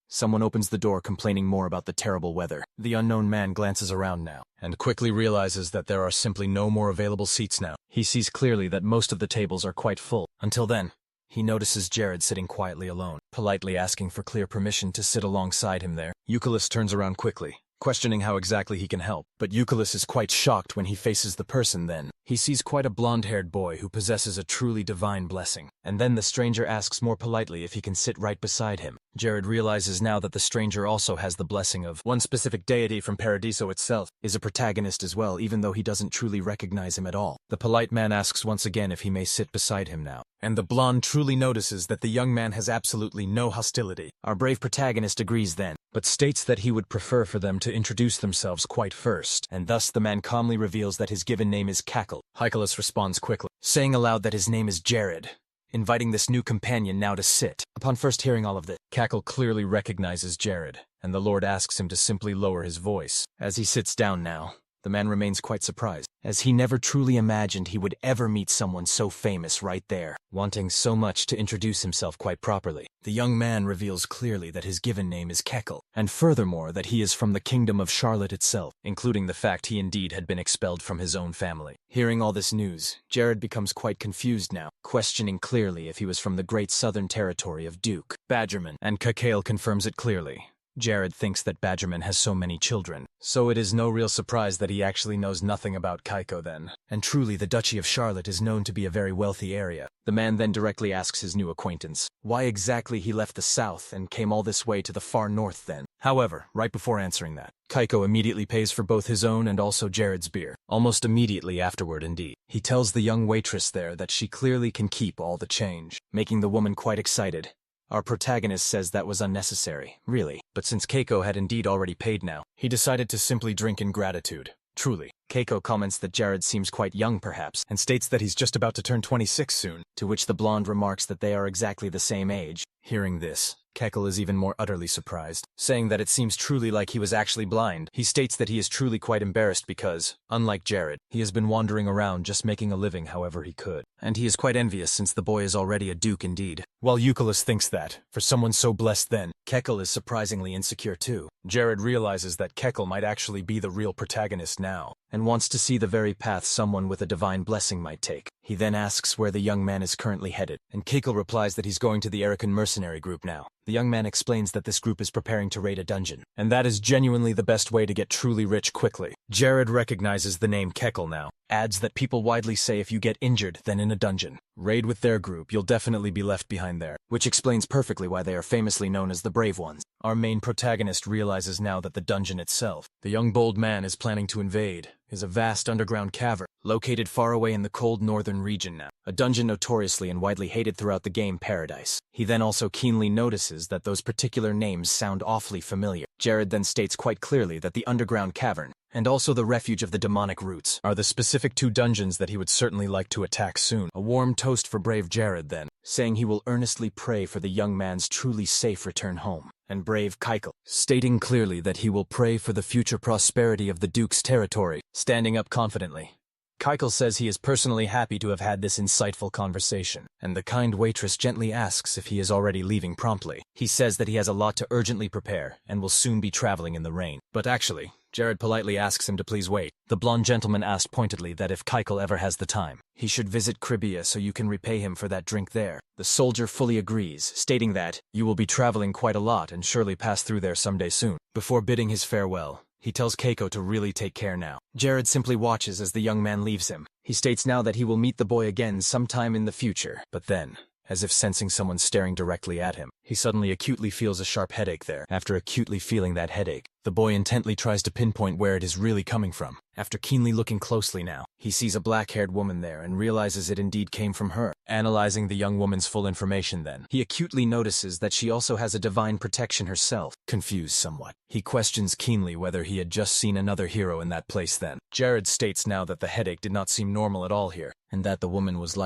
A: someone opens the door complaining more about the terrible weather. The unknown man glances around now, and quickly realizes that there are simply no more available seats now. He sees clearly that most of the tables are quite full. Until then, he notices Jared sitting quietly alone, politely asking for clear permission to sit alongside him there. Yahello turns around quickly, questioning how exactly he can help, but Yahello is quite shocked when he faces the person then. He sees quite a blonde-haired boy who possesses a truly divine blessing, and then the stranger asks more politely if he can sit right beside him. Jared realizes now that the stranger also has the blessing of one specific deity from Paradiso itself, is a protagonist as well, even though he doesn't truly recognize him at all. The polite man asks once again if he may sit beside him now, and the blonde truly notices that the young man has absolutely no hostility. Our brave protagonist agrees then, but states that he would prefer for them to introduce themselves quite first, and thus the man calmly reveals that his given name is Cackle. Yahello responds quickly, saying aloud that his name is Jared, inviting this new companion now to sit. Upon first hearing all of this, Cackle clearly recognizes Jared, and the Lord asks him to simply lower his voice. As he sits down now, the man remains quite surprised, as he never truly imagined he would ever meet someone so famous right there, wanting so much to introduce himself quite properly. The young man reveals clearly that his given name is Kekel, and furthermore that he is from the kingdom of Charlotte itself, including the fact he indeed had been expelled from his own family. Hearing all this news, Jared becomes quite confused now, questioning clearly if he was from the great southern territory of Duke Badgerman, and Kekel confirms it clearly. Jared thinks that Badgerman has so many children, so it is no real surprise that he actually knows nothing about Kaiko then. And truly the Duchy of Charlotte is known to be a very wealthy area. The man then directly asks his new acquaintance why exactly he left the south and came all this way to the far north then. However, right before answering that, Kaiko immediately pays for both his own and also Jared's beer. Almost immediately afterward, indeed. He tells the young waitress there that she clearly can keep all the change, making the woman quite excited. Our protagonist says that was unnecessary, really. But since Keiko had indeed already paid now, he decided to simply drink in gratitude. Truly. Keiko comments that Jared seems quite young perhaps, and states that he's just about to turn 26 soon, to which the blonde remarks that they are exactly the same age. Hearing this, Keiko is even more utterly surprised, saying that it seems truly like he was actually blind. He states that he is truly quite embarrassed because, unlike Jared, he has been wandering around just making a living however he could. And he is quite envious since the boy is already a duke indeed. While Euclid thinks that, for someone so blessed then, Kekel is surprisingly insecure too. Jared realizes that Kekel might actually be the real protagonist now, and wants to see the very path someone with a divine blessing might take. He then asks where the young man is currently headed, and Kekel replies that he's going to the Erican mercenary group now. The young man explains that this group is preparing to raid a dungeon, and that is genuinely the best way to get truly rich quickly. Jared recognizes the name Kekel now, adds that people widely say if you get injured, then in a dungeon. Raid with their group, you'll definitely be left behind there, which explains perfectly why they are famously known as the Brave Ones. Our main protagonist realizes now that the dungeon itself, the young bold man is planning to invade, is a vast underground cavern, located far away in the cold northern region now, a dungeon notoriously and widely hated throughout the game Paradise. He then also keenly notices that those particular names sound awfully familiar. Jared then states quite clearly that the underground cavern, and also the refuge of the demonic roots, are the specific two dungeons that he would certainly like to attack soon. A warm toast for brave Jared then, saying he will earnestly pray for the young man's truly safe return home. And brave Keiko, stating clearly that he will pray for the future prosperity of the Duke's territory, standing up confidently. Keiko says he is personally happy to have had this insightful conversation, and the kind waitress gently asks if he is already leaving promptly. He says that he has a lot to urgently prepare, and will soon be traveling in the rain. But actually, Jared politely asks him to please wait. The blonde gentleman asked pointedly that if Keiko ever has the time, he should visit Cribia so you can repay him for that drink there. The soldier fully agrees, stating that, you will be traveling quite a lot and surely pass through there someday soon. Before bidding his farewell, he tells Keiko to really take care now. Jared simply watches as the young man leaves him. He states now that he will meet the boy again sometime in the future. But then, as if sensing someone staring directly at him, he suddenly acutely feels a sharp headache there. After acutely feeling that headache, the boy intently tries to pinpoint where it is really coming from. After keenly looking closely now, he sees a black-haired woman there and realizes it indeed came from her. Analyzing the young woman's full information then, he acutely notices that she also has a divine protection herself. Confused somewhat, he questions keenly whether he had just seen another hero in that place then. Jared states now that the headache did not seem normal at all here, and that the woman was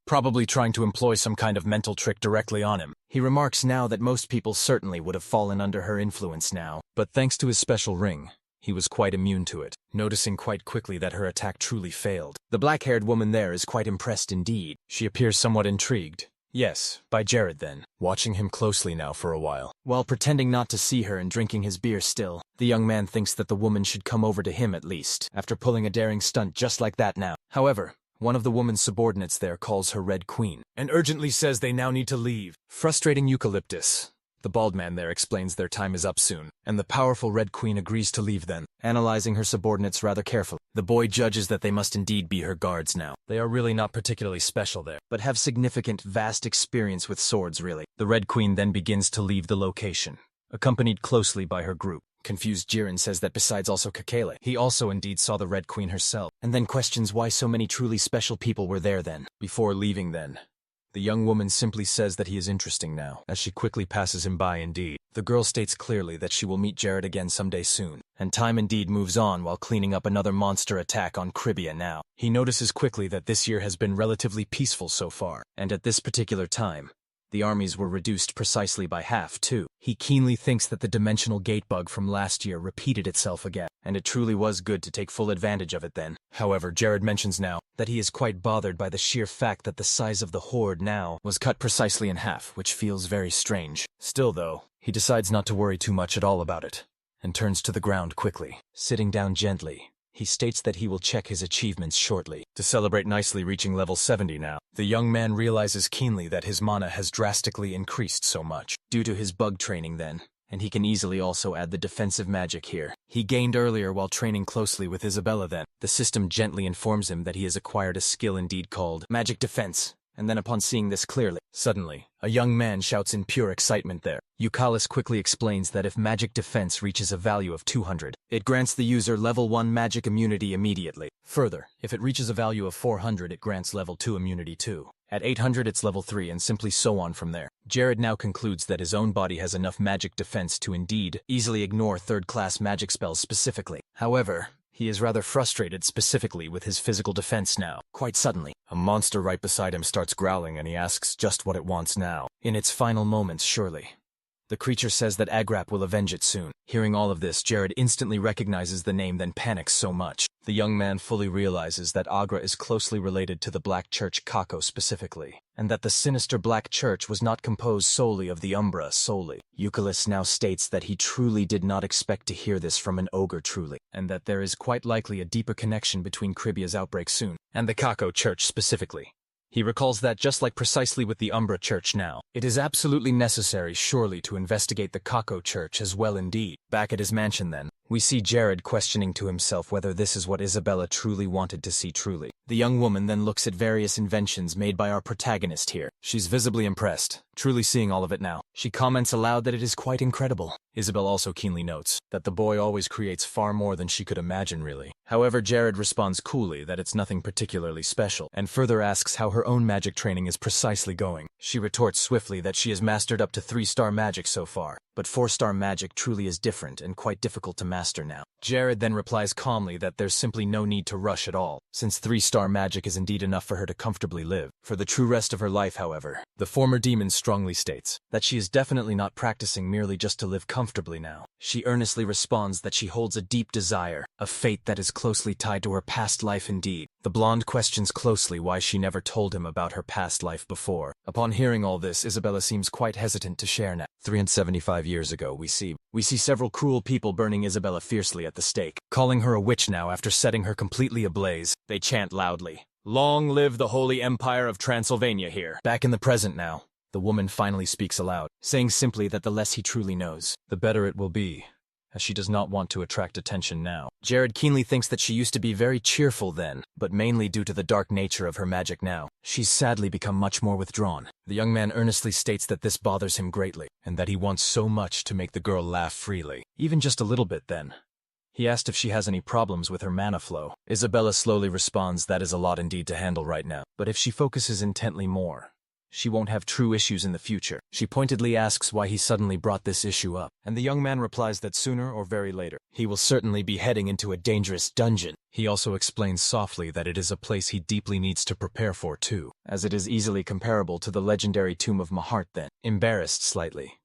A: probably trying to employ some kind of mental trick directly on him. He remarks now that most people certainly would have fallen under her influence now, but thanks to his special ring, he was quite immune to it, noticing quite quickly that her attack truly failed. The black-haired woman there is quite impressed indeed. She appears somewhat intrigued. Yes, by Jared then, watching him closely now for a while. While pretending not to see her and drinking his beer still, the young man thinks that the woman should come over to him at least, after pulling a daring stunt just like that now. However, one of the woman's subordinates there calls her Red Queen, and urgently says they now need to leave. Frustrating Eucalyptus, the bald man there explains their time is up soon, and the powerful Red Queen agrees to leave then. Analyzing her subordinates rather carefully, the boy judges that they must indeed be her guards now. They are really not particularly special there, but have significant, vast experience with swords really. The Red Queen then begins to leave the location, accompanied closely by her group. Confused Jiren says that besides also Kakele, he also indeed saw the Red Queen herself, and then questions why so many truly special people were there then. Before leaving then, the young woman simply says that he is interesting now, as she quickly passes him by indeed. The girl states clearly that she will meet Jared again someday soon, and time indeed moves on while cleaning up another monster attack on Cribia now. He notices quickly that this year has been relatively peaceful so far, and at this particular time, the armies were reduced precisely by half, too. He keenly thinks that the dimensional gate bug from last year repeated itself again, and it truly was good to take full advantage of it then. However, Jared mentions now that he is quite bothered by the sheer fact that the size of the horde now was cut precisely in half, which feels very strange. Still though, he decides not to worry too much at all about it, and turns to the ground quickly, sitting down gently. He states that he will check his achievements shortly, to celebrate nicely reaching level 70 now. The young man realizes keenly that his mana has drastically increased so much, due to his bug training then, and he can easily also add the defensive magic here. He gained earlier while training closely with Isabella then. The system gently informs him that he has acquired a skill indeed called Magic Defense, and then upon seeing this clearly, suddenly, a young man shouts in pure excitement there. Eucalis quickly explains that if magic defense reaches a value of 200, it grants the user level 1 magic immunity immediately. Further, if it reaches a value of 400, it grants level 2 immunity too. At 800 it's level 3 and simply so on from there. Jared now concludes that his own body has enough magic defense to indeed easily ignore third-class magic spells specifically. However, he is rather frustrated specifically with his physical defense now. Quite suddenly, a monster right beside him starts growling and he asks just what it wants now. In its final moments, surely. The creature says that Agrap will avenge it soon. Hearing all of this, Jared instantly recognizes the name, then panics so much. The young man fully realizes that Agra is closely related to the Black Church Kako specifically, and that the sinister Black Church was not composed solely of the Umbra solely. Eucalis now states that he truly did not expect to hear this from an ogre truly, and that there is quite likely a deeper connection between Cribia's outbreak soon, and the Kako Church specifically. He recalls that just like precisely with the Umbra Church now, it is absolutely necessary surely to investigate the Kako Church as well indeed. Back at his mansion then, we see Jared questioning to himself whether this is what Isabella truly wanted to see truly. The young woman then looks at various inventions made by our protagonist here. She's visibly impressed, truly seeing all of it now. She comments aloud that it is quite incredible. Isabel also keenly notes that the boy always creates far more than she could imagine really. However, Jared responds coolly that it's nothing particularly special, and further asks how her own magic training is precisely going. She retorts swiftly that she has mastered up to 3-star magic so far, but 4-star magic truly is different and quite difficult to master now. Jared then replies calmly that there's simply no need to rush at all, since 3-star magic is indeed enough for her to comfortably live. For the true rest of her life, however, the former demon strongly states that she is definitely not practicing merely just to live comfortably now. She earnestly responds that she holds a deep desire, a fate that is closely tied to her past life indeed. The blonde questions closely why she never told him about her past life before. Upon hearing all this, Isabella seems quite hesitant to share now. 375 years ago, we see several cruel people burning Isabella fiercely at the stake, calling her a witch now after setting her completely ablaze. They chant loudly, "Long live the Holy Empire of Transylvania here." Back in the present now, the woman finally speaks aloud, saying simply that the less he truly knows, the better it will be, as she does not want to attract attention now. Jared keenly thinks that she used to be very cheerful then, but mainly due to the dark nature of her magic now, she's sadly become much more withdrawn. The young man earnestly states that this bothers him greatly, and that he wants so much to make the girl laugh freely, even just a little bit then. He asked if she has any problems with her mana flow. Isabella slowly responds that is a lot indeed to handle right now, but if she focuses intently more, she won't have true issues in the future. She pointedly asks why he suddenly brought this issue up, and the young man replies that sooner or very later, he will certainly be heading into a dangerous dungeon. He also explains softly that it is a place he deeply needs to prepare for too, as it is easily comparable to the legendary tomb of Mahart then. Embarrassed slightly,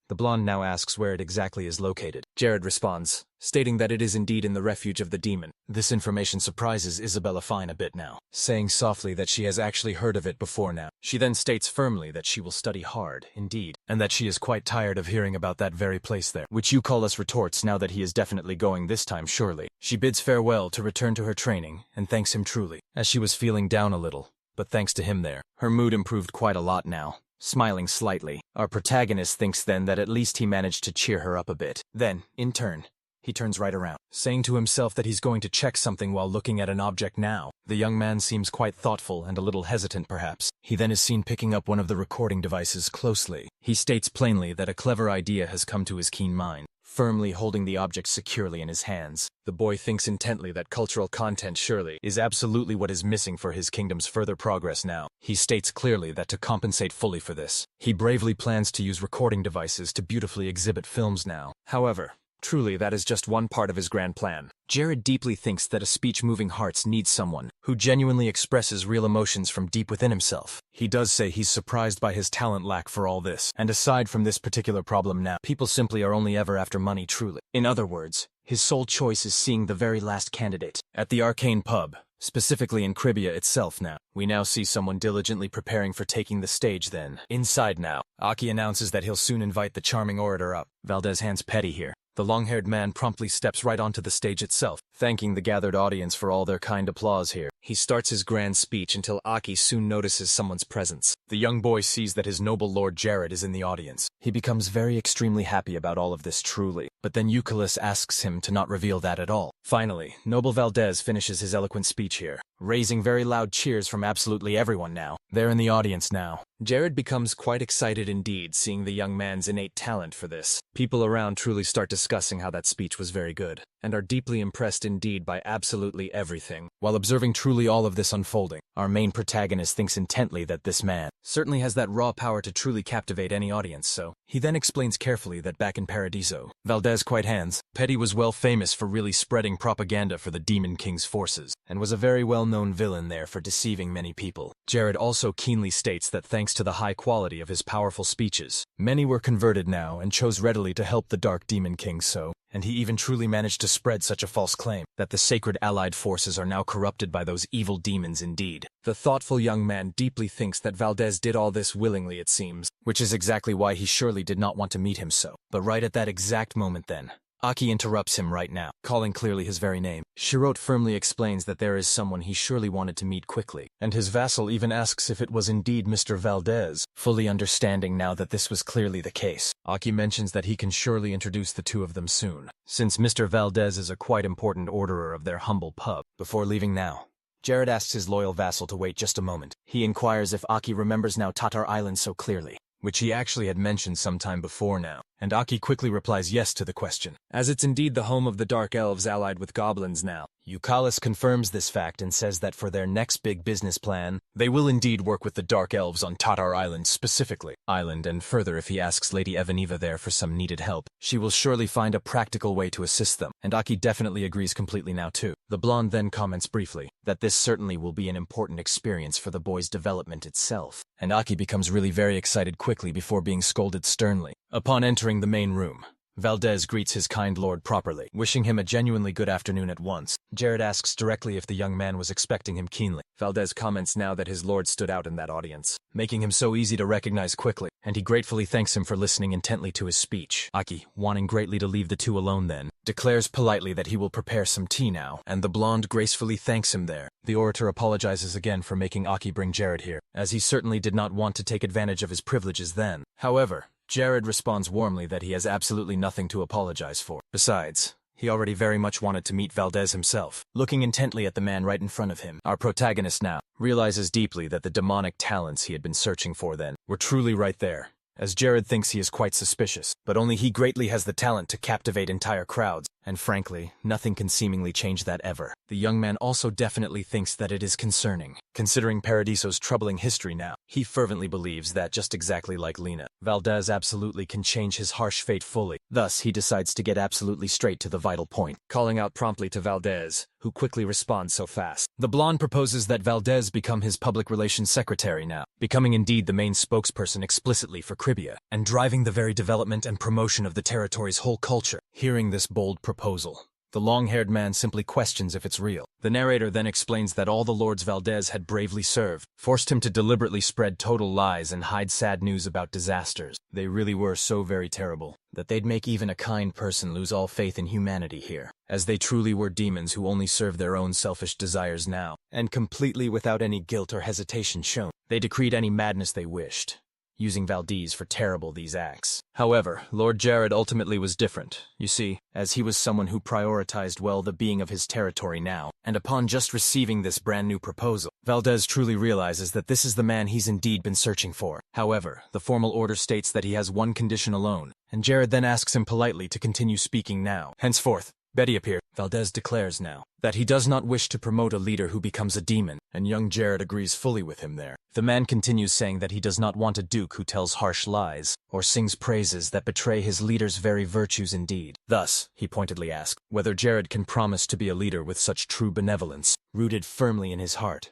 A: the blonde now asks where it exactly is located. Jared responds, stating that it is indeed in the refuge of the demon. This information surprises Isabella fine a bit now, saying softly that she has actually heard of it before now. She then states firmly that she will study hard, indeed, and that she is quite tired of hearing about that very place there, which Eucalis retorts now that he is definitely going this time surely. She bids farewell to return to her training, and thanks him truly, as she was feeling down a little, but thanks to him there, her mood improved quite a lot now. Smiling slightly, our protagonist thinks then that at least he managed to cheer her up a bit. Then, in turn, he turns right around, saying to himself that he's going to check something while looking at an object now. The young man seems quite thoughtful and a little hesitant perhaps. He then is seen picking up one of the recording devices closely. He states plainly that a clever idea has come to his keen mind, firmly holding the object securely in his hands. The boy thinks intently that cultural content surely is absolutely what is missing for his kingdom's further progress now. He states clearly that to compensate fully for this, he bravely plans to use recording devices to beautifully exhibit films now. However, truly that is just one part of his grand plan. Jared deeply thinks that a speech moving hearts needs someone who genuinely expresses real emotions from deep within himself. He does say he's surprised by his talent lack for all this, and aside from this particular problem now, people simply are only ever after money truly. In other words, his sole choice is seeing the very last candidate at the arcane pub, specifically in Cribia itself now. We now see someone diligently preparing for taking the stage then. Inside now, Aki announces that he'll soon invite the charming orator up. Valdez hands petty here. The long-haired man promptly steps right onto the stage itself, thanking the gathered audience for all their kind applause here. He starts his grand speech until Aki soon notices someone's presence. The young boy sees that his noble Lord Jared is in the audience. He becomes very extremely happy about all of this truly, but then Eucalyptus asks him to not reveal that at all. Finally, noble Valdez finishes his eloquent speech here, raising very loud cheers from absolutely everyone now. They're in the audience now. Jared becomes quite excited indeed, seeing the young man's innate talent for this. People around truly start discussing how that speech was very good, and are deeply impressed indeed by absolutely everything. While observing truly all of this unfolding, our main protagonist thinks intently that this man certainly has that raw power to truly captivate any audience, so he then explains carefully that back in Paradiso, Valdez quite hands, Petty was well famous for really spreading propaganda for the Demon King's forces, and was a very well-known villain there for deceiving many people. Jared also keenly states that thanks to the high quality of his powerful speeches, many were converted now and chose readily to help the Dark Demon King so, and he even truly managed to spread such a false claim, that the sacred allied forces are now corrupted by those evil demons indeed. The thoughtful young man deeply thinks that Valdez did all this willingly, it seems, which is exactly why he surely did not want to meet him so. But right at that exact moment then, Aki interrupts him right now, calling clearly his very name. Shirot firmly explains that there is someone he surely wanted to meet quickly, and his vassal even asks if it was indeed Mr. Valdez, fully understanding now that this was clearly the case. Aki mentions that he can surely introduce the two of them soon, since Mr. Valdez is a quite important orderer of their humble pub. Before leaving now, Jared asks his loyal vassal to wait just a moment. He inquires if Aki remembers now Tatar Island so clearly, which he actually had mentioned some time before now, and Aki quickly replies yes to the question, as it's indeed the home of the Dark Elves allied with goblins now. Eucalyptus confirms this fact and says that for their next big business plan, they will indeed work with the Dark Elves on Tatar Island specifically. And further if he asks Lady Evaniva there for some needed help, she will surely find a practical way to assist them, and Aki definitely agrees completely now too. The blonde then comments briefly that this certainly will be an important experience for the boy's development itself, and Aki becomes really very excited quickly before being scolded sternly. Upon entering the main room, Valdez greets his kind lord properly, wishing him a genuinely good afternoon at once. Jared asks directly if the young man was expecting him keenly. Valdez comments now that his lord stood out in that audience, making him so easy to recognize quickly, and he gratefully thanks him for listening intently to his speech. Aki, wanting greatly to leave the two alone then, declares politely that he will prepare some tea now, and the blonde gracefully thanks him there. The orator apologizes again for making Aki bring Jared here, as he certainly did not want to take advantage of his privileges then. However, Jared responds warmly that he has absolutely nothing to apologize for. Besides, he already very much wanted to meet Valdez himself. Looking intently at the man right in front of him, our protagonist now realizes deeply that the demonic talents he had been searching for then were truly right there, as Jared thinks he is quite suspicious, but only he greatly has the talent to captivate entire crowds, and frankly, nothing can seemingly change that ever. The young man also definitely thinks that it is concerning, considering Paradiso's troubling history now. He fervently believes that just exactly like Lena, Valdez absolutely can change his harsh fate fully. Thus, he decides to get absolutely straight to the vital point, calling out promptly to Valdez, who quickly responds so fast. The blonde proposes that Valdez become his public relations secretary now, becoming indeed the main spokesperson explicitly for Cribia, and driving the very development and promotion of the territory's whole culture. Hearing this bold proposal, the long-haired man simply questions if it's real. The narrator then explains that all the lords Valdez had bravely served forced him to deliberately spread total lies and hide sad news about disasters. They really were so very terrible that they'd make even a kind person lose all faith in humanity here, as they truly were demons who only served their own selfish desires now, and completely without any guilt or hesitation shown, they decreed any madness they wished, using Valdez for terrible these acts. However, Lord Jared ultimately was different, you see, as he was someone who prioritized well the being of his territory now, and upon just receiving this brand new proposal, Valdez truly realizes that this is the man he's indeed been searching for. However, the formal order states that he has one condition alone, and Jared then asks him politely to continue speaking now. Henceforth, Betty appeared. Valdez declares now that he does not wish to promote a leader who becomes a demon, and young Jared agrees fully with him there. The man continues saying that he does not want a duke who tells harsh lies, or sings praises that betray his leader's very virtues indeed. Thus, he pointedly asked whether Jared can promise to be a leader with such true benevolence, rooted firmly in his heart.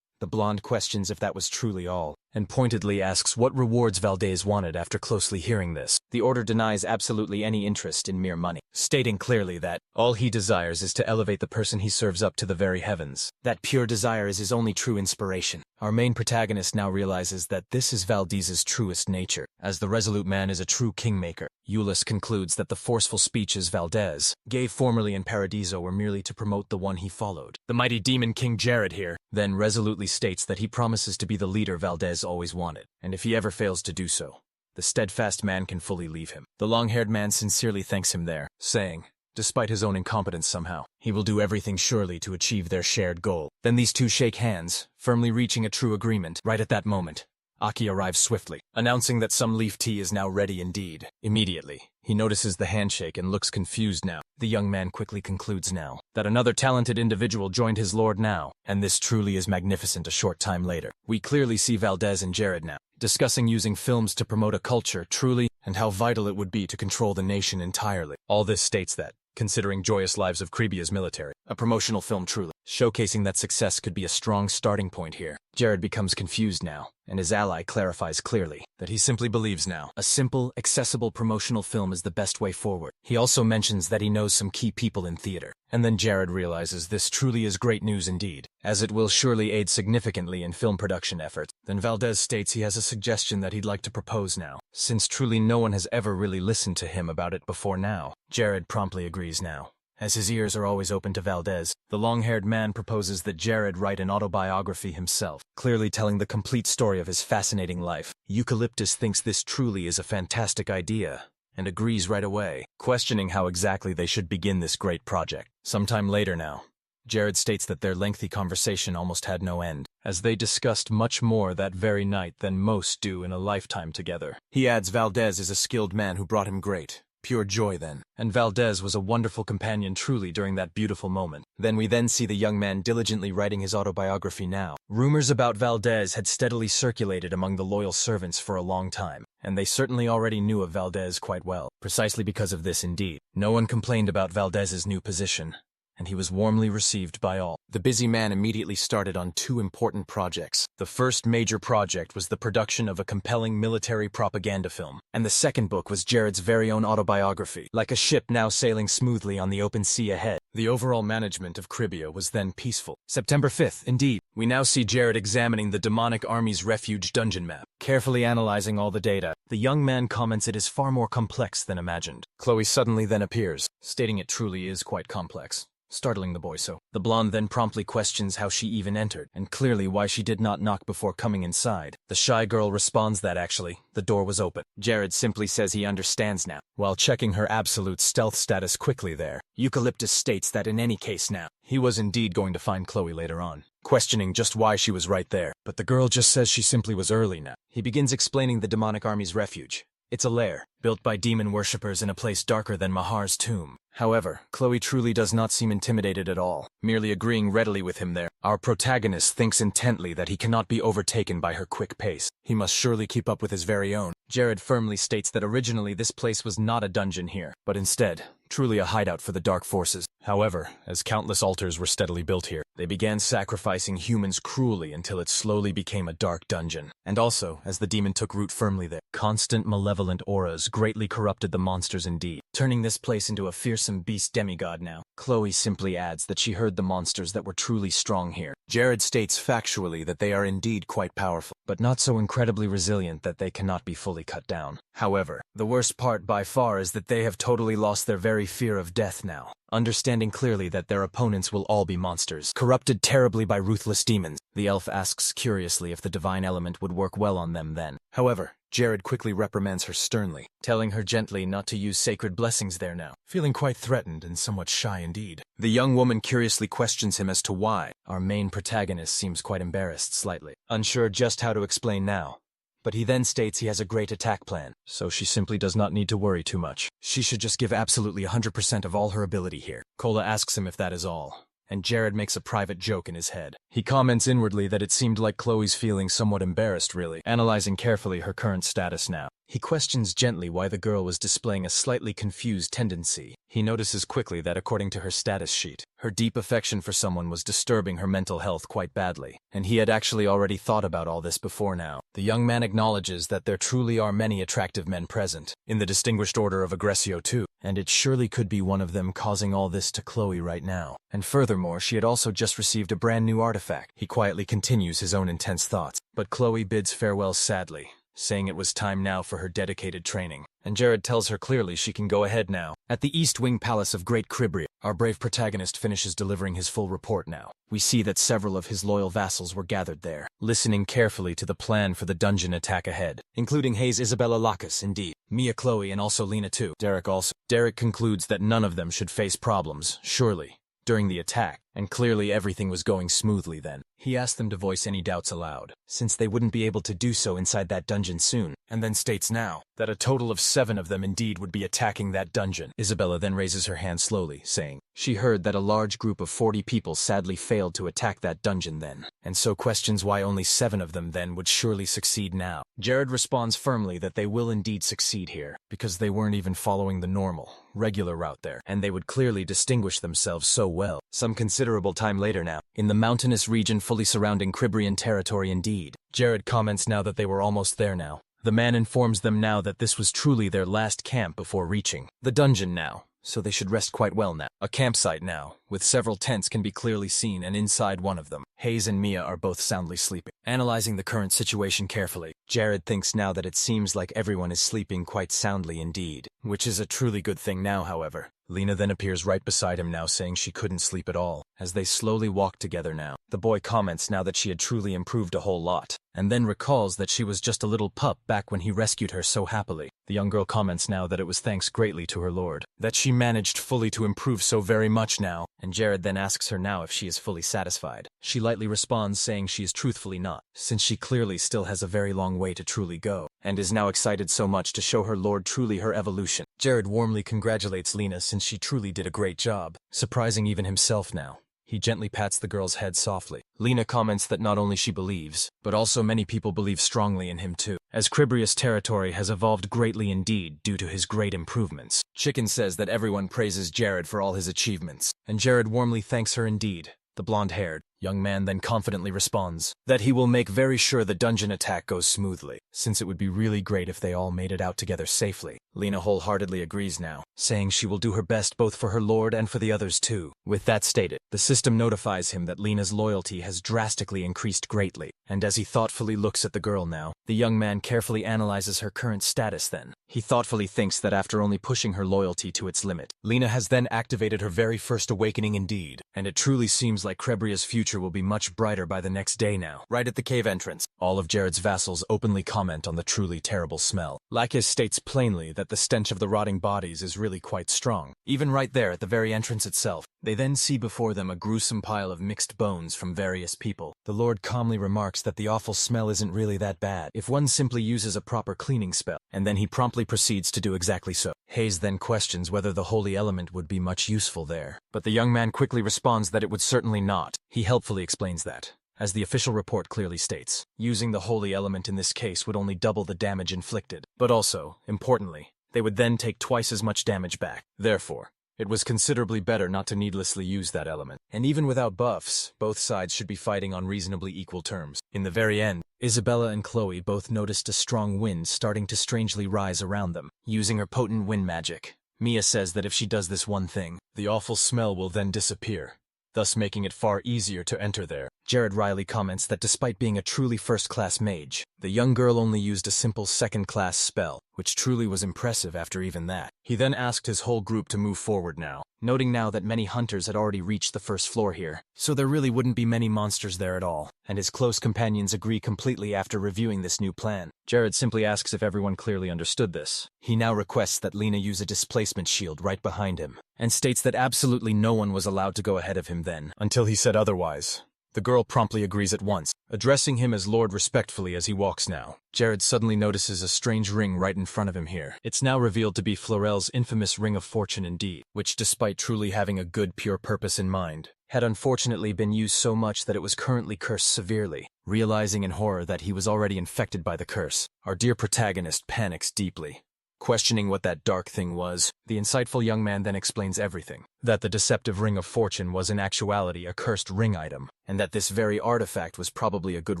A: The blonde questions if that was truly all, and pointedly asks what rewards Valdez wanted after closely hearing this. The order denies absolutely any interest in mere money, stating clearly that all he desires is to elevate the person he serves up to the very heavens. That pure desire is his only true inspiration. Our main protagonist now realizes that this is Valdez's truest nature. As the resolute man is a true kingmaker, Eulis concludes that the forceful speeches Valdez gave formerly in Paradiso were merely to promote the one he followed. The mighty demon King Jared here then resolutely states that he promises to be the leader Valdez always wanted, and if he ever fails to do so, the steadfast man can fully leave him. The long-haired man sincerely thanks him there, saying, despite his own incompetence somehow, he will do everything surely to achieve their shared goal. Then these two shake hands, firmly reaching a true agreement. Right at that moment, Aki arrives swiftly, announcing that some leaf tea is now ready indeed. Immediately, he notices the handshake and looks confused now. The young man quickly concludes now that another talented individual joined his lord now, and this truly is magnificent. A short time later, we clearly see Valdez and Jared now, discussing using films to promote a culture truly, and how vital it would be to control the nation entirely. All this states that, considering Joyous Lives of Crebia's military, a promotional film truly, showcasing that success could be a strong starting point here. Jared becomes confused now, and his ally clarifies clearly that he simply believes now a simple, accessible promotional film is the best way forward. He also mentions that he knows some key people in theater, and then Jared realizes this truly is great news indeed, as it will surely aid significantly in film production efforts. Then Valdez states he has a suggestion that he'd like to propose now, since truly no one has ever really listened to him about it before now. Jared promptly agrees now, as his ears are always open to Valdez. The long-haired man proposes that Jared write an autobiography himself, clearly telling the complete story of his fascinating life. Eucalyptus thinks this truly is a fantastic idea, and agrees right away, questioning how exactly they should begin this great project. Sometime later now, Jared states that their lengthy conversation almost had no end, as they discussed much more that very night than most do in a lifetime together. He adds Valdez is a skilled man who brought him great, pure joy then, and Valdez was a wonderful companion truly during that beautiful moment. Then we see the young man diligently writing his autobiography now. Rumors about Valdez had steadily circulated among the loyal servants for a long time, and they certainly already knew of Valdez quite well. Precisely because of this indeed, no one complained about Valdez's new position, and he was warmly received by all. The busy man immediately started on two important projects. The first major project was the production of a compelling military propaganda film, and the second book was Jared's very own autobiography. Like a ship now sailing smoothly on the open sea ahead, the overall management of Cribia was then peaceful. September 5th, indeed, we now see Jared examining the demonic army's refuge dungeon map, carefully analyzing all the data. The young man comments it is far more complex than imagined. Chloe suddenly then appears, stating it truly is quite complex, startling the boy so. The blonde then promptly questions how she even entered, and clearly why she did not knock before coming inside. The shy girl responds that actually, the door was open. Jared simply says he understands now, while checking her absolute stealth status quickly there. Eucalyptus states that in any case now, he was indeed going to find Chloe later on, questioning just why she was right there. But the girl just says she simply was early now. He begins explaining the demonic army's refuge. It's a lair, built by demon worshippers in a place darker than Mahar's tomb. However, Chloe truly does not seem intimidated at all, merely agreeing readily with him there. Our protagonist thinks intently that he cannot be overtaken by her quick pace. He must surely keep up with his very own. Jared firmly states that originally this place was not a dungeon here, but instead, truly a hideout for the dark forces. However, as countless altars were steadily built here, they began sacrificing humans cruelly until it slowly became a dark dungeon. And also, as the demon took root firmly there, constant malevolent auras greatly corrupted the monsters indeed, turning this place into a fearsome beast demigod now. Chloe simply adds that she heard the monsters that were truly strong here. Jared states factually that they are indeed quite powerful, but not so incredibly resilient that they cannot be fully cut down. However, the worst part by far is that they have totally lost their very fear of death now, understanding clearly that their opponents will all be monsters, corrupted terribly by ruthless demons. The elf asks curiously if the divine element would work well on them then. However, Jared quickly reprimands her sternly, telling her gently not to use sacred blessings there now, feeling quite threatened and somewhat shy indeed. The young woman curiously questions him as to why. Our main protagonist seems quite embarrassed slightly, unsure just how to explain now. But he then states he has a great attack plan, so she simply does not need to worry too much. She should just give absolutely 100% of all her ability here. Kola asks him if that is all, and Jared makes a private joke in his head. He comments inwardly that it seemed like Chloe's feeling somewhat embarrassed really, analyzing carefully her current status now. He questions gently why the girl was displaying a slightly confused tendency. He notices quickly that according to her status sheet, her deep affection for someone was disturbing her mental health quite badly, and he had actually already thought about all this before now. The young man acknowledges that there truly are many attractive men present, in the distinguished order of Aggressio too, and it surely could be one of them causing all this to Chloe right now. And furthermore, she had also just received a brand new artifact. He quietly continues his own intense thoughts, but Chloe bids farewell sadly, saying it was time now for her dedicated training, and Jared tells her clearly she can go ahead now. At the East Wing Palace of Great Cribria, our brave protagonist finishes delivering his full report now. We see that several of his loyal vassals were gathered there, listening carefully to the plan for the dungeon attack ahead, including Hayes, Isabella, Lacus, indeed, Mia, Chloe, and also Lena too. Derek also. Derek concludes that none of them should face problems, surely, during the attack, and clearly everything was going smoothly then. He asked them to voice any doubts aloud, since they wouldn't be able to do so inside that dungeon soon, and then states now that a total of 7 of them indeed would be attacking that dungeon. Isabella then raises her hand slowly, saying she heard that a large group of 40 people sadly failed to attack that dungeon then, and so questions why only 7 of them then would surely succeed now. Jared responds firmly that they will indeed succeed here, because they weren't even following the normal, regular route there, and they would clearly distinguish themselves so well. Some considerable time later now, in the mountainous region fully surrounding Cribrian territory indeed, Jared comments now that they were almost there now. The man informs them now that this was truly their last camp before reaching the dungeon now, so they should rest quite well now. A campsite now, with several tents can be clearly seen, and inside one of them, Hayes and Mia are both soundly sleeping. Analyzing the current situation carefully, Jared thinks now that it seems like everyone is sleeping quite soundly indeed, which is a truly good thing now, however. Lena then appears right beside him now, saying she couldn't sleep at all. As they slowly walk together now, the boy comments now that she had truly improved a whole lot, and then recalls that she was just a little pup back when he rescued her so happily. The young girl comments now that it was thanks greatly to her lord that she managed fully to improve so very much now, and Jared then asks her now if she is fully satisfied. She lightly responds, saying she is truthfully not, since she clearly still has a very long way to truly go, and is now excited so much to show her lord truly her evolution. Jared warmly congratulates Lena since she truly did a great job, surprising even himself now. He gently pats the girl's head softly. Lena comments that not only she believes, but also many people believe strongly in him too, as Cribria's territory has evolved greatly indeed due to his great improvements. Chicken says that everyone praises Jared for all his achievements, and Jared warmly thanks her indeed. The blonde-haired young man then confidently responds that he will make very sure the dungeon attack goes smoothly, since it would be really great if they all made it out together safely. Lena wholeheartedly agrees now, saying she will do her best both for her lord and for the others too. With that stated, the system notifies him that Lena's loyalty has drastically increased greatly, and as he thoughtfully looks at the girl now, the young man carefully analyzes her current status then. He thoughtfully thinks that after only pushing her loyalty to its limit, Lena has then activated her very first awakening indeed, and it truly seems like Cribria's future will be much brighter by the next day now. Right at the cave entrance, all of Jared's vassals openly comment on the truly terrible smell. Lacus states plainly that the stench of the rotting bodies is really quite strong. Even right there at the very entrance itself, they then see before them a gruesome pile of mixed bones from various people. The Lord calmly remarks that the awful smell isn't really that bad if one simply uses a proper cleaning spell, and then he promptly proceeds to do exactly so. Hayes then questions whether the holy element would be much useful there, but the young man quickly responds that it would certainly not. He helpfully explains that, as the official report clearly states, using the holy element in this case would only double the damage inflicted, but also, importantly, they would then take twice as much damage back. Therefore, it was considerably better not to needlessly use that element. And even without buffs, both sides should be fighting on reasonably equal terms. In the very end, Isabella and Chloe both noticed a strong wind starting to strangely rise around them, using her potent wind magic. Mia says that if she does this one thing, the awful smell will then disappear, thus making it far easier to enter there. Jared Riley comments that despite being a truly first-class mage, the young girl only used a simple second-class spell, which truly was impressive after even that. He then asked his whole group to move forward now, noting now that many hunters had already reached the first floor here, so there really wouldn't be many monsters there at all, and his close companions agree completely after reviewing this new plan. Jared simply asks if everyone clearly understood this. He now requests that Lena use a displacement shield right behind him, and states that absolutely no one was allowed to go ahead of him then, until he said otherwise. The girl promptly agrees at once, addressing him as Lord respectfully as he walks now. Jared suddenly notices a strange ring right in front of him here. It's now revealed to be Florel's infamous Ring of Fortune indeed, which despite truly having a good pure purpose in mind, had unfortunately been used so much that it was currently cursed severely. Realizing in horror that he was already infected by the curse, our dear protagonist panics deeply. Questioning what that dark thing was, the insightful young man then explains everything. That the deceptive Ring of Fortune was in actuality a cursed ring item, and that this very artifact was probably a good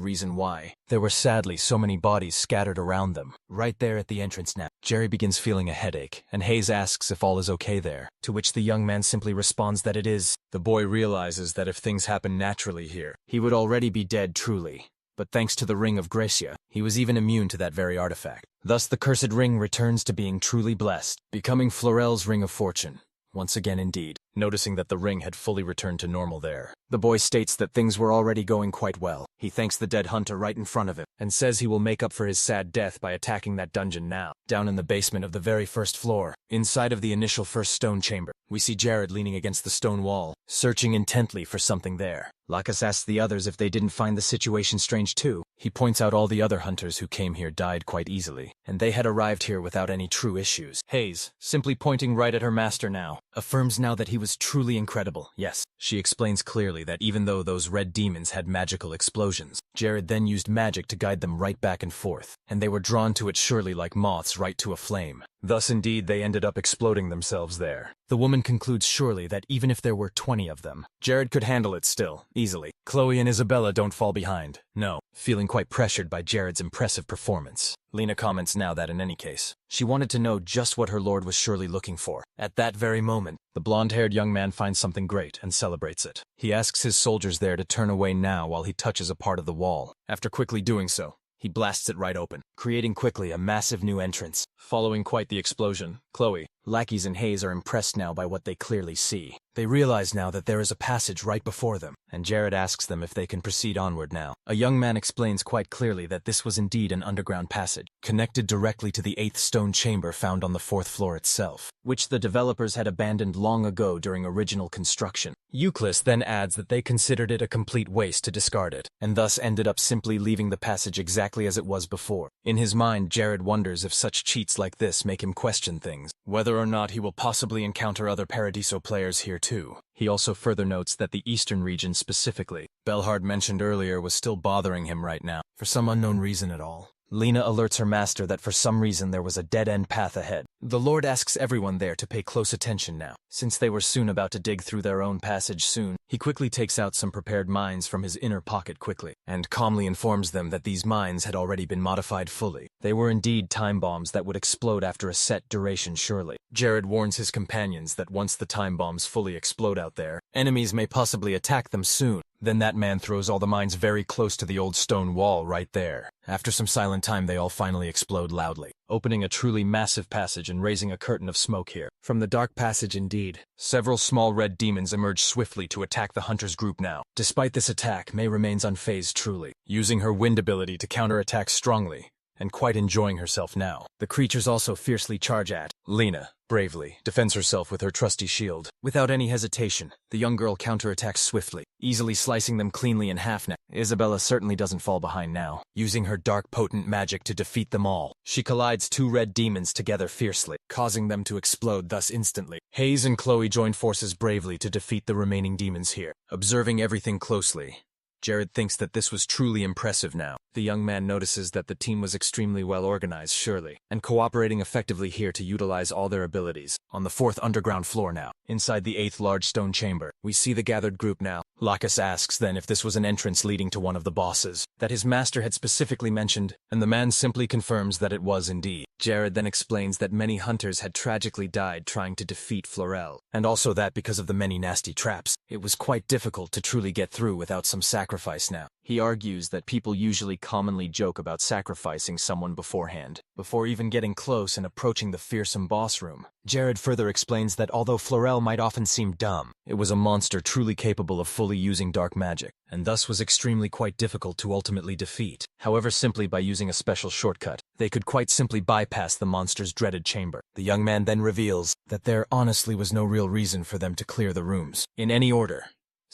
A: reason why there were sadly so many bodies scattered around them. Right there at the entrance now, Jerry begins feeling a headache, and Hayes asks if all is okay there, to which the young man simply responds that it is. The boy realizes that if things happen naturally here, he would already be dead truly. But thanks to the Ring of Gracia, he was even immune to that very artifact. Thus the cursed ring returns to being truly blessed, becoming Florel's Ring of Fortune. Once again indeed, noticing that the ring had fully returned to normal there. The boy states that things were already going quite well. He thanks the dead hunter right in front of him, and says he will make up for his sad death by attacking that dungeon now. Down in the basement of the very first floor, inside of the initial first stone chamber, we see Jared leaning against the stone wall, searching intently for something there. Lacus asks the others if they didn't find the situation strange too. He points out all the other hunters who came here died quite easily, and they had arrived here without any true issues. Hayes, simply pointing right at her master now, affirms now that he was truly incredible. Yes, she explains clearly that even though those red demons had magical explosions, Jared then used magic to guide them right back and forth, and they were drawn to it surely like moths right to a flame. Thus indeed they ended up exploding themselves there. The woman concludes surely that even if there were 20 of them, Jared could handle it still, easily. Chloe and Isabella don't fall behind. No, feeling quite pressured by Jared's impressive performance. Lena comments now that in any case, she wanted to know just what her lord was surely looking for. At that very moment, the blonde-haired young man finds something great and celebrates it. He asks his soldiers there to turn away now while he touches a part of the wall. After quickly doing so, he blasts it right open, creating quickly a massive new entrance. Following quite the explosion, Chloe, lackeys and Hayes are impressed now by what they clearly see. They realize now that there is a passage right before them, and Jared asks them if they can proceed onward now. A young man explains quite clearly that this was indeed an underground passage, connected directly to the 8th stone chamber found on the 4th floor itself, which the developers had abandoned long ago during original construction. Euclid then adds that they considered it a complete waste to discard it, and thus ended up simply leaving the passage exactly as it was before. In his mind, Jared wonders if such cheats like this make him question things, whether or not he will possibly encounter other Paradiso players here too. He also further notes that the eastern region specifically, Belhard mentioned earlier, was still bothering him right now, for some unknown reason at all. Lena alerts her master that for some reason there was a dead-end path ahead. The Lord asks everyone there to pay close attention now, since they were soon about to dig through their own passage soon. He quickly takes out some prepared mines from his inner pocket quickly, and calmly informs them that these mines had already been modified fully. They were indeed time bombs that would explode after a set duration surely. Jared warns his companions that once the time bombs fully explode out there, enemies may possibly attack them soon. Then that man throws all the mines very close to the old stone wall right there. After some silent time they all finally explode loudly, opening a truly massive passage and raising a curtain of smoke here. From the dark passage indeed, several small red demons emerge swiftly to attack the hunters group now. Despite this attack, May remains unfazed truly, using her wind ability to counterattack strongly, and quite enjoying herself now. The creatures also fiercely charge at Lena. Bravely defends herself with her trusty shield. Without any hesitation, the young girl counterattacks swiftly, easily slicing them cleanly in half now. Isabella certainly doesn't fall behind now, using her dark potent magic to defeat them all. She collides 2 red demons together fiercely, causing them to explode thus instantly. Hayes and Chloe join forces bravely to defeat the remaining demons here. Observing everything closely, Jared thinks that this was truly impressive now. The young man notices that the team was extremely well organized surely, and cooperating effectively here to utilize all their abilities. On the 4th underground floor now, inside the 8th large stone chamber, we see the gathered group now. Lacus asks then if this was an entrance leading to one of the bosses that his master had specifically mentioned, and the man simply confirms that it was indeed. Jared then explains that many hunters had tragically died trying to defeat Florel, and also that because of the many nasty traps, it was quite difficult to truly get through without some sacrifice now. He argues that people usually commonly joke about sacrificing someone beforehand, before even getting close and approaching the fearsome boss room. Jared further explains that although Florel might often seem dumb, it was a monster truly capable of fully using dark magic, and thus was extremely quite difficult to ultimately defeat. However, simply by using a special shortcut, they could quite simply bypass the monster's dreaded chamber. The young man then reveals that there honestly was no real reason for them to clear the rooms in any order,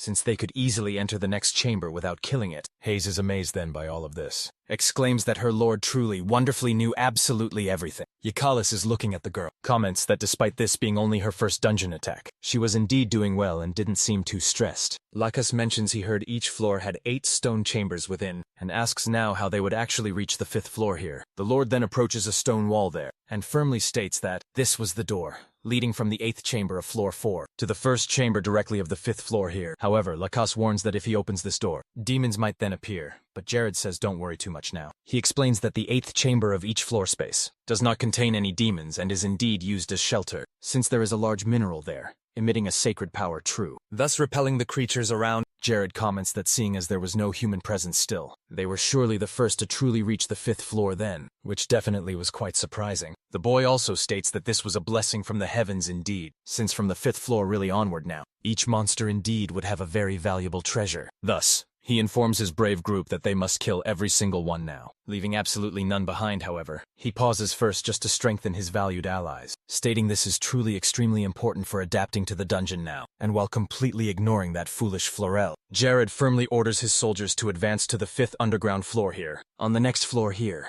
A: since they could easily enter the next chamber without killing it. Hayes is amazed then by all of this, exclaims that her lord truly, wonderfully knew absolutely everything. Yahello is looking at the girl, comments that despite this being only her first dungeon attack, she was indeed doing well and didn't seem too stressed. Lakas mentions he heard each floor had 8 stone chambers within, and asks now how they would actually reach the 5th floor here. The lord then approaches a stone wall there, and firmly states that this was the door, leading from the 8th chamber of floor 4 to the 1st chamber directly of the 5th floor here. However, Lakas warns that if he opens this door, demons might then appear, but Jared says don't worry too much now. He explains that the 8th chamber of each floor space does not contain any demons and is indeed used as shelter, since there is a large mineral there, emitting a sacred power true, thus repelling the creatures around. Jared comments that seeing as there was no human presence still, they were surely the first to truly reach the 5th floor then, which definitely was quite surprising. The boy also states that this was a blessing from the heavens indeed, since from the 5th floor really onward now, each monster indeed would have a very valuable treasure. Thus, he informs his brave group that they must kill every single one now, leaving absolutely none behind. However, he pauses first just to strengthen his valued allies, stating this is truly extremely important for adapting to the dungeon now, and while completely ignoring that foolish Florel, Jared firmly orders his soldiers to advance to the 5th underground floor here. On the next floor here,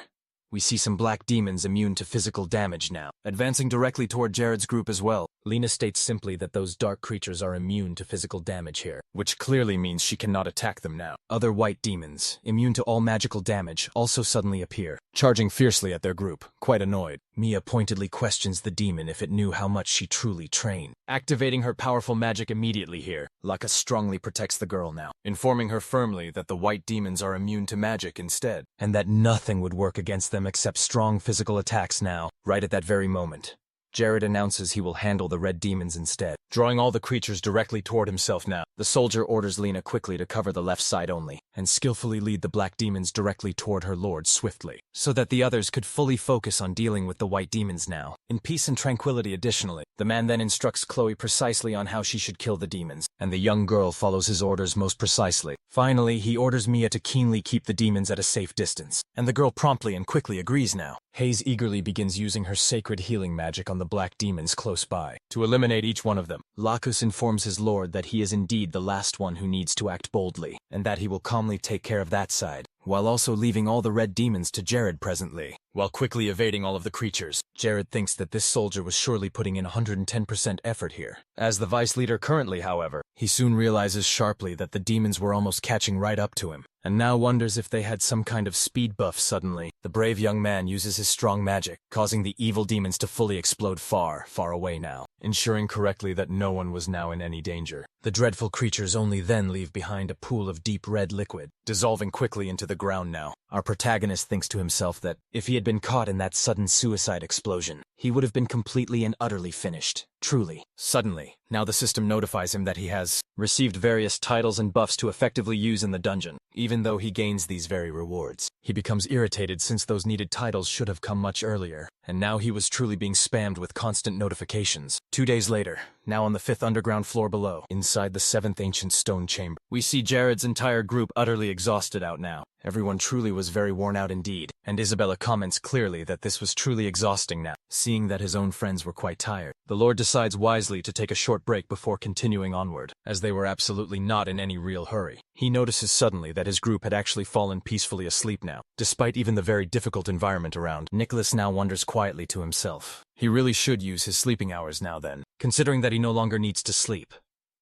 A: we see some black demons immune to physical damage now, advancing directly toward Jared's group as well. Lena states simply that those dark creatures are immune to physical damage here, which clearly means she cannot attack them now. Other white demons, immune to all magical damage, also suddenly appear, charging fiercely at their group, quite annoyed. Mia pointedly questions the demon if it knew how much she truly trained, activating her powerful magic immediately here. Lakas strongly protects the girl now, informing her firmly that the white demons are immune to magic instead, and that nothing would work against them except strong physical attacks now. Right at that very moment, Jared announces he will handle the red demons instead, drawing all the creatures directly toward himself now. The soldier orders Lena quickly to cover the left side only, and skillfully lead the black demons directly toward her lord swiftly, so that the others could fully focus on dealing with the white demons now, in peace and tranquility. Additionally, the man then instructs Chloe precisely on how she should kill the demons, and the young girl follows his orders most precisely. Finally, he orders Mia to keenly keep the demons at a safe distance, and the girl promptly and quickly agrees now. Hayes eagerly begins using her sacred healing magic on the black demons close by, to eliminate each one of them. Lakas informs his lord that he is indeed the last one who needs to act boldly, and that he will calmly take care of that side, while also leaving all the red demons to Jared presently. While quickly evading all of the creatures, Jared thinks that this soldier was surely putting in 110% effort here. As the vice leader currently, however, he soon realizes sharply that the demons were almost catching right up to him, and now wonders if they had some kind of speed buff suddenly. The brave young man uses his strong magic, causing the evil demons to fully explode far, far away now, ensuring correctly that no one was now in any danger. The dreadful creatures only then leave behind a pool of deep red liquid, dissolving quickly into the ground now. Our protagonist thinks to himself that if he had been caught in that sudden suicide explosion, he would have been completely and utterly finished. Truly. Suddenly, now the system notifies him that he has received various titles and buffs to effectively use in the dungeon, even though he gains these very rewards. He becomes irritated since those needed titles should have come much earlier, and now he was truly being spammed with constant notifications. 2 days later, now on the 5th underground floor below, inside the 7th ancient stone chamber, we see Jared's entire group utterly exhausted out now. Everyone truly was very worn out indeed, and Isabella comments clearly that this was truly exhausting now, seeing that his own friends were quite tired. The Lord decides wisely to take a short break before continuing onward, as they were absolutely not in any real hurry. He notices suddenly that his group had actually fallen peacefully asleep now, despite even the very difficult environment around. Nicholas now wonders quietly to himself. He really should use his sleeping hours now then, considering that he no longer needs to sleep.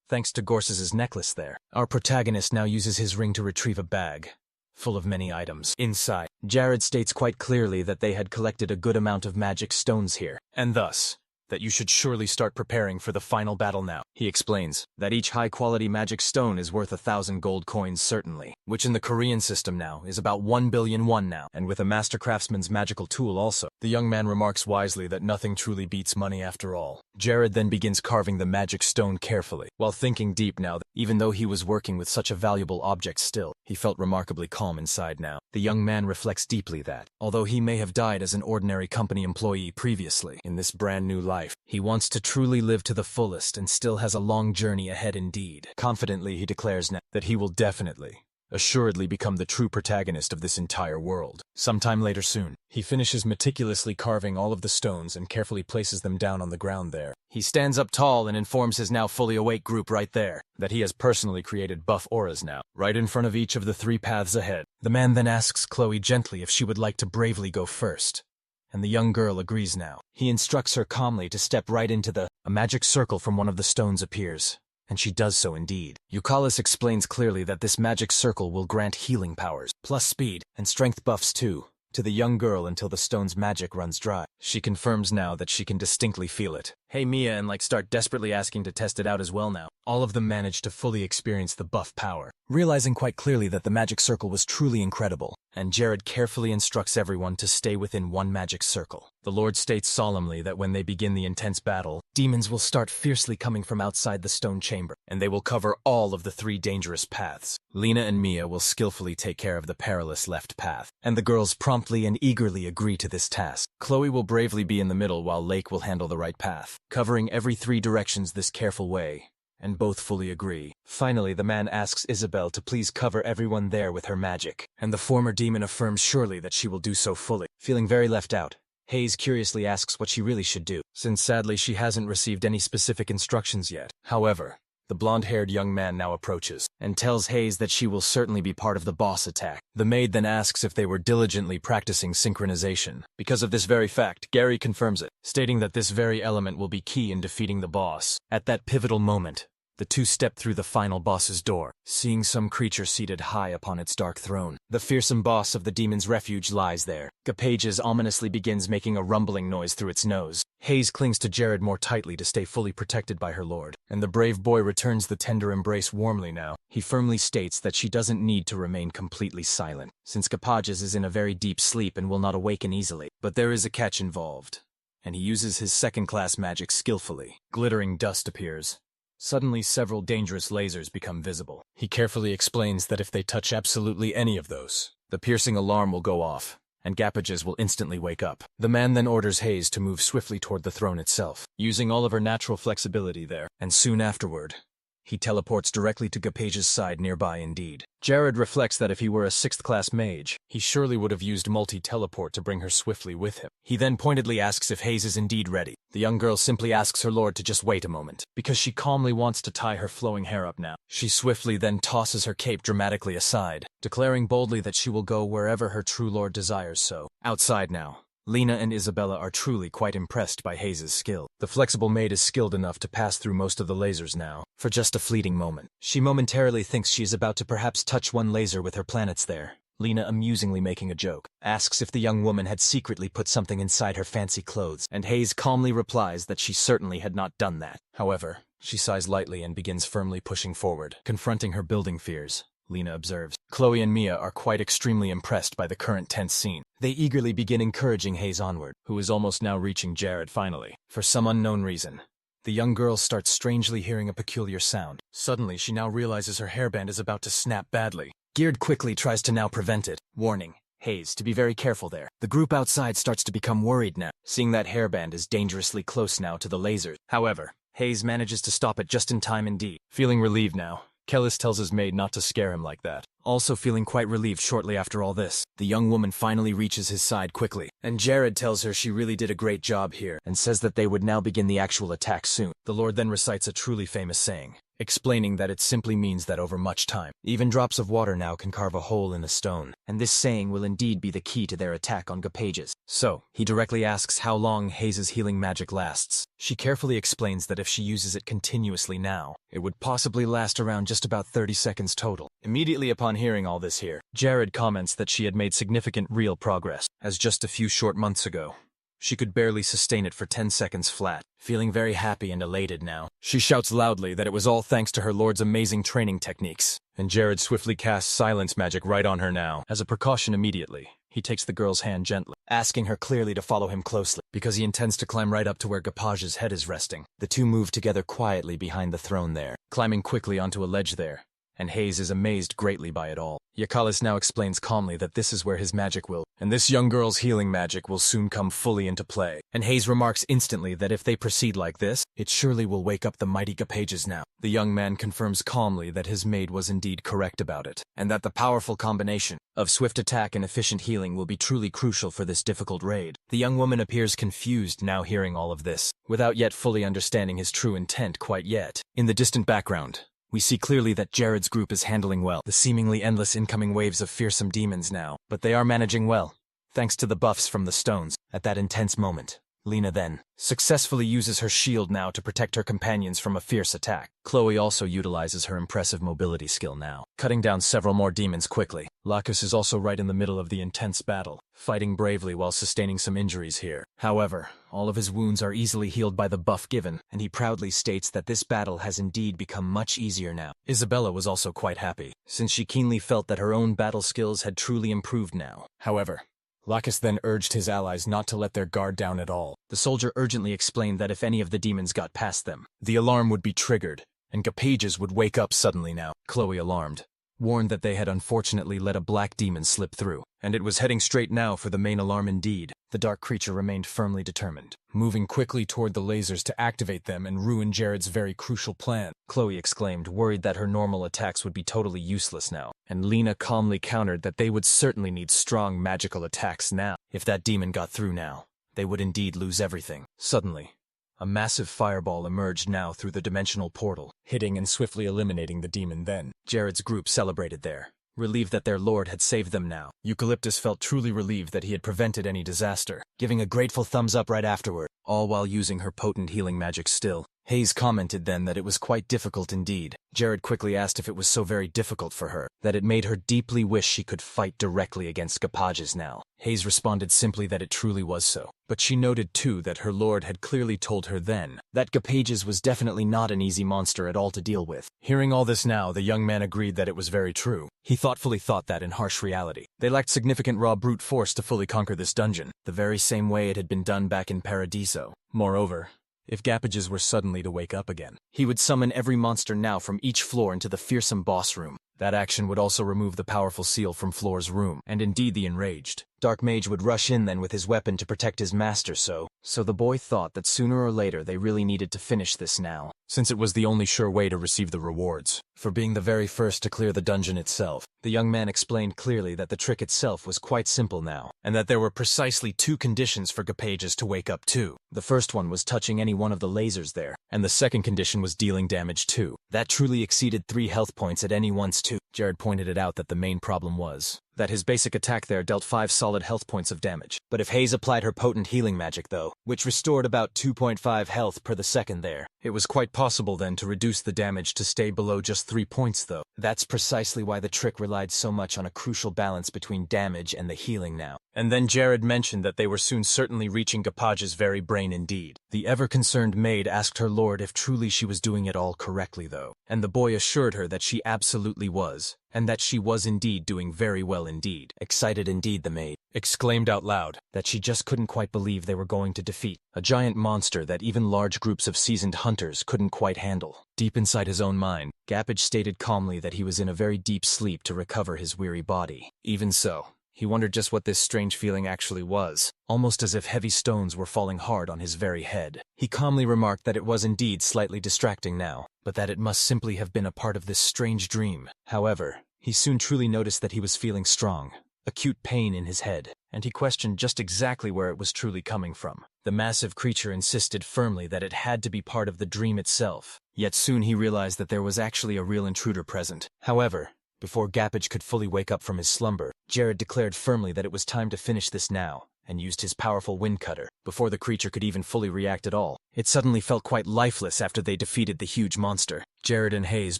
A: Thanks to Gorses's necklace there, our protagonist now uses his ring to retrieve a bag full of many items. Inside, Jared states quite clearly that they had collected a good amount of magic stones here, and thus, that you should surely start preparing for the final battle now. He explains that each high-quality magic stone is worth 1,000 gold coins certainly, which in the Korean system now is about 1 billion won now, and with a master craftsman's magical tool also. The young man remarks wisely that nothing truly beats money after all. Jared then begins carving the magic stone carefully, while thinking deep now that even though he was working with such a valuable object still, he felt remarkably calm inside now. The young man reflects deeply that, although he may have died as an ordinary company employee previously, in this brand new life, he wants to truly live to the fullest and still has a long journey ahead indeed. Confidently he declares now that he will definitely, assuredly become the true protagonist of this entire world. Sometime later soon, he finishes meticulously carving all of the stones and carefully places them down on the ground there. He stands up tall and informs his now fully awake group right there that he has personally created buff auras now, right in front of each of the 3 paths ahead. The man then asks Chloe gently if she would like to bravely go first, and the young girl agrees now. He instructs her calmly to step right into a magic circle from one of the stones appears, and she does so indeed. Eucalyptus explains clearly that this magic circle will grant healing powers, plus speed, and strength buffs too, to the young girl until the stone's magic runs dry. She confirms now that she can distinctly feel it. Hey Mia and start desperately asking to test it out as well now. All of them manage to fully experience the buff power, realizing quite clearly that the magic circle was truly incredible, and Jared carefully instructs everyone to stay within one magic circle. The Lord states solemnly that when they begin the intense battle, demons will start fiercely coming from outside the stone chamber, and they will cover all of the 3 dangerous paths. Lena and Mia will skillfully take care of the perilous left path, and the girls promptly and eagerly agree to this task. Chloe will bravely be in the middle while Lake will handle the right path, covering every 3 directions this careful way, and both fully agree. Finally, the man asks Isabel to please cover everyone there with her magic, and the former demon affirms surely that she will do so fully. Feeling very left out, Hayes curiously asks what she really should do, since sadly she hasn't received any specific instructions yet. However, the blonde-haired young man now approaches, and tells Hayes that she will certainly be part of the boss attack. The maid then asks if they were diligently practicing synchronization. Because of this very fact, Gary confirms it, stating that this very element will be key in defeating the boss. At that pivotal moment, the 2 step through the final boss's door, seeing some creature seated high upon its dark throne. The fearsome boss of the demon's refuge lies there. Gapages ominously begins making a rumbling noise through its nose. Hayes clings to Jared more tightly to stay fully protected by her lord, and the brave boy returns the tender embrace warmly now. He firmly states that she doesn't need to remain completely silent, since Gapages is in a very deep sleep and will not awaken easily. But there is a catch involved, and he uses his second-class magic skillfully. Glittering dust appears. Suddenly, several dangerous lasers become visible. He carefully explains that if they touch absolutely any of those, the piercing alarm will go off, and Gapages will instantly wake up. The man then orders Hayes to move swiftly toward the throne itself, using all of her natural flexibility there, and soon afterward, he teleports directly to Gapage's side nearby indeed. Jared reflects that if he were a 6th-class mage, he surely would have used multi-teleport to bring her swiftly with him. He then pointedly asks if Hayes is indeed ready. The young girl simply asks her lord to just wait a moment, because she calmly wants to tie her flowing hair up now. She swiftly then tosses her cape dramatically aside, declaring boldly that she will go wherever her true lord desires so. Outside now, Lena and Isabella are truly quite impressed by Hayes' skill. The flexible maid is skilled enough to pass through most of the lasers now, for just a fleeting moment. She momentarily thinks she is about to perhaps touch one laser with her planets there. Lena, amusingly making a joke, asks if the young woman had secretly put something inside her fancy clothes, and Hayes calmly replies that she certainly had not done that. However, she sighs lightly and begins firmly pushing forward, confronting her building fears. Lena observes. Chloe and Mia are quite extremely impressed by the current tense scene. They eagerly begin encouraging Hayes onward, who is almost now reaching Jared finally. For some unknown reason, the young girl starts strangely hearing a peculiar sound. Suddenly, she now realizes her hairband is about to snap badly. Geared quickly tries to now prevent it, warning Hayes to be very careful there. The group outside starts to become worried now, seeing that hairband is dangerously close now to the lasers. However, Hayes manages to stop it just in time indeed. Feeling relieved now, Kellis tells his maid not to scare him like that. Also feeling quite relieved shortly after all this, the young woman finally reaches his side quickly, and Jared tells her she really did a great job here, and says that they would now begin the actual attack soon. The Lord then recites a truly famous saying, explaining that it simply means that over much time, even drops of water now can carve a hole in a stone, and this saying will indeed be the key to their attack on Gapages. So, he directly asks how long Hayes' healing magic lasts. She carefully explains that if she uses it continuously now, it would possibly last around just about 30 seconds total. Immediately upon hearing all this here, Jared comments that she had made significant real progress, as just a few short months ago, she could barely sustain it for 10 seconds flat. Feeling very happy and elated now, she shouts loudly that it was all thanks to her lord's amazing training techniques, and Jared swiftly casts silence magic right on her now. As a precaution immediately, he takes the girl's hand gently, asking her clearly to follow him closely, because he intends to climb right up to where Gapage's head is resting. The two move together quietly behind the throne there, climbing quickly onto a ledge there. and Hayes is amazed greatly by it all. Yahello now explains calmly that this is where his magic will, and this young girl's healing magic will soon come fully into play. And Hayes remarks instantly that if they proceed like this, it surely will wake up the mighty Gapages now. The young man confirms calmly that his maid was indeed correct about it, and that the powerful combination of swift attack and efficient healing will be truly crucial for this difficult raid. The young woman appears confused now hearing all of this, without yet fully understanding his true intent quite yet. In the distant background, we see clearly that Jared's group is handling well the seemingly endless incoming waves of fearsome demons now, but they are managing well, thanks to the buffs from the stones. At that intense moment, Lena then successfully uses her shield now to protect her companions from a fierce attack. Chloe also utilizes her impressive mobility skill now, cutting down several more demons quickly. Lacus is also right in the middle of the intense battle, fighting bravely while sustaining some injuries here. However, all of his wounds are easily healed by the buff given, and he proudly states that this battle has indeed become much easier now. Isabella was also quite happy, since she keenly felt that her own battle skills had truly improved now. However, Lacus then urged his allies not to let their guard down at all. The soldier urgently explained that if any of the demons got past them, the alarm would be triggered, and Gapages would wake up suddenly now. Chloe, alarmed, warned that they had unfortunately let a black demon slip through, and it was heading straight now for the main alarm indeed. The dark creature remained firmly determined, moving quickly toward the lasers to activate them and ruin Jared's very crucial plan. Chloe exclaimed, worried that her normal attacks would be totally useless now, and Lena calmly countered that they would certainly need strong magical attacks now. If that demon got through now, they would indeed lose everything. Suddenly, a massive fireball emerged now through the dimensional portal, hitting and swiftly eliminating the demon. Then Jared's group celebrated there, relieved that their lord had saved them now. Eucalyptus felt truly relieved that he had prevented any disaster, giving a grateful thumbs up right afterward, all while using her potent healing magic still. Hayes commented then that it was quite difficult indeed. Jared quickly asked if it was so very difficult for her, that it made her deeply wish she could fight directly against Gapages now. Hayes responded simply that it truly was so, but she noted too that her lord had clearly told her then that Gapages was definitely not an easy monster at all to deal with. Hearing all this now, the young man agreed that it was very true. He thoughtfully thought that in harsh reality, they lacked significant raw brute force to fully conquer this dungeon, the very same way it had been done back in Paradiso. Moreover, if Gapages were suddenly to wake up again, he would summon every monster now from each floor into the fearsome boss room. That action would also remove the powerful seal from Floor's room, and indeed the enraged Dark Mage would rush in then with his weapon to protect his master. So the boy thought that sooner or later they really needed to finish this now, since it was the only sure way to receive the rewards for being the very first to clear the dungeon itself. The young man explained clearly that the trick itself was quite simple now, and that there were precisely two conditions for Gapages to wake up too. The first one was touching any one of the lasers there, and the second condition was dealing damage too. That truly exceeded 3 health points at any once too. Jared pointed it out that the main problem was that his basic attack there dealt 5 solid health points of damage. But if Hayes applied her potent healing magic though, which restored about 2.5 health per the second there, it was quite possible then to reduce the damage to stay below just 3 points though. That's precisely why the trick relied so much on a crucial balance between damage and the healing now. And then Jared mentioned that they were soon certainly reaching Gapage's very brain indeed. The ever-concerned maid asked her lord if truly she was doing it all correctly though, and the boy assured her that she absolutely was, and that she was indeed doing very well indeed. Excited indeed, the maid exclaimed out loud that she just couldn't quite believe they were going to defeat a giant monster that even large groups of seasoned hunters couldn't quite handle. Deep inside his own mind, Gapage stated calmly that he was in a very deep sleep to recover his weary body. Even so, he wondered just what this strange feeling actually was, almost as if heavy stones were falling hard on his very head. He calmly remarked that it was indeed slightly distracting now, but that it must simply have been a part of this strange dream. However, he soon truly noticed that he was feeling strong, acute pain in his head, and he questioned just exactly where it was truly coming from. The massive creature insisted firmly that it had to be part of the dream itself, yet soon he realized that there was actually a real intruder present. However, before Gapage could fully wake up from his slumber, Jared declared firmly that it was time to finish this now, and used his powerful wind cutter. Before the creature could even fully react at all, it suddenly felt quite lifeless after they defeated the huge monster. Jared and Hayes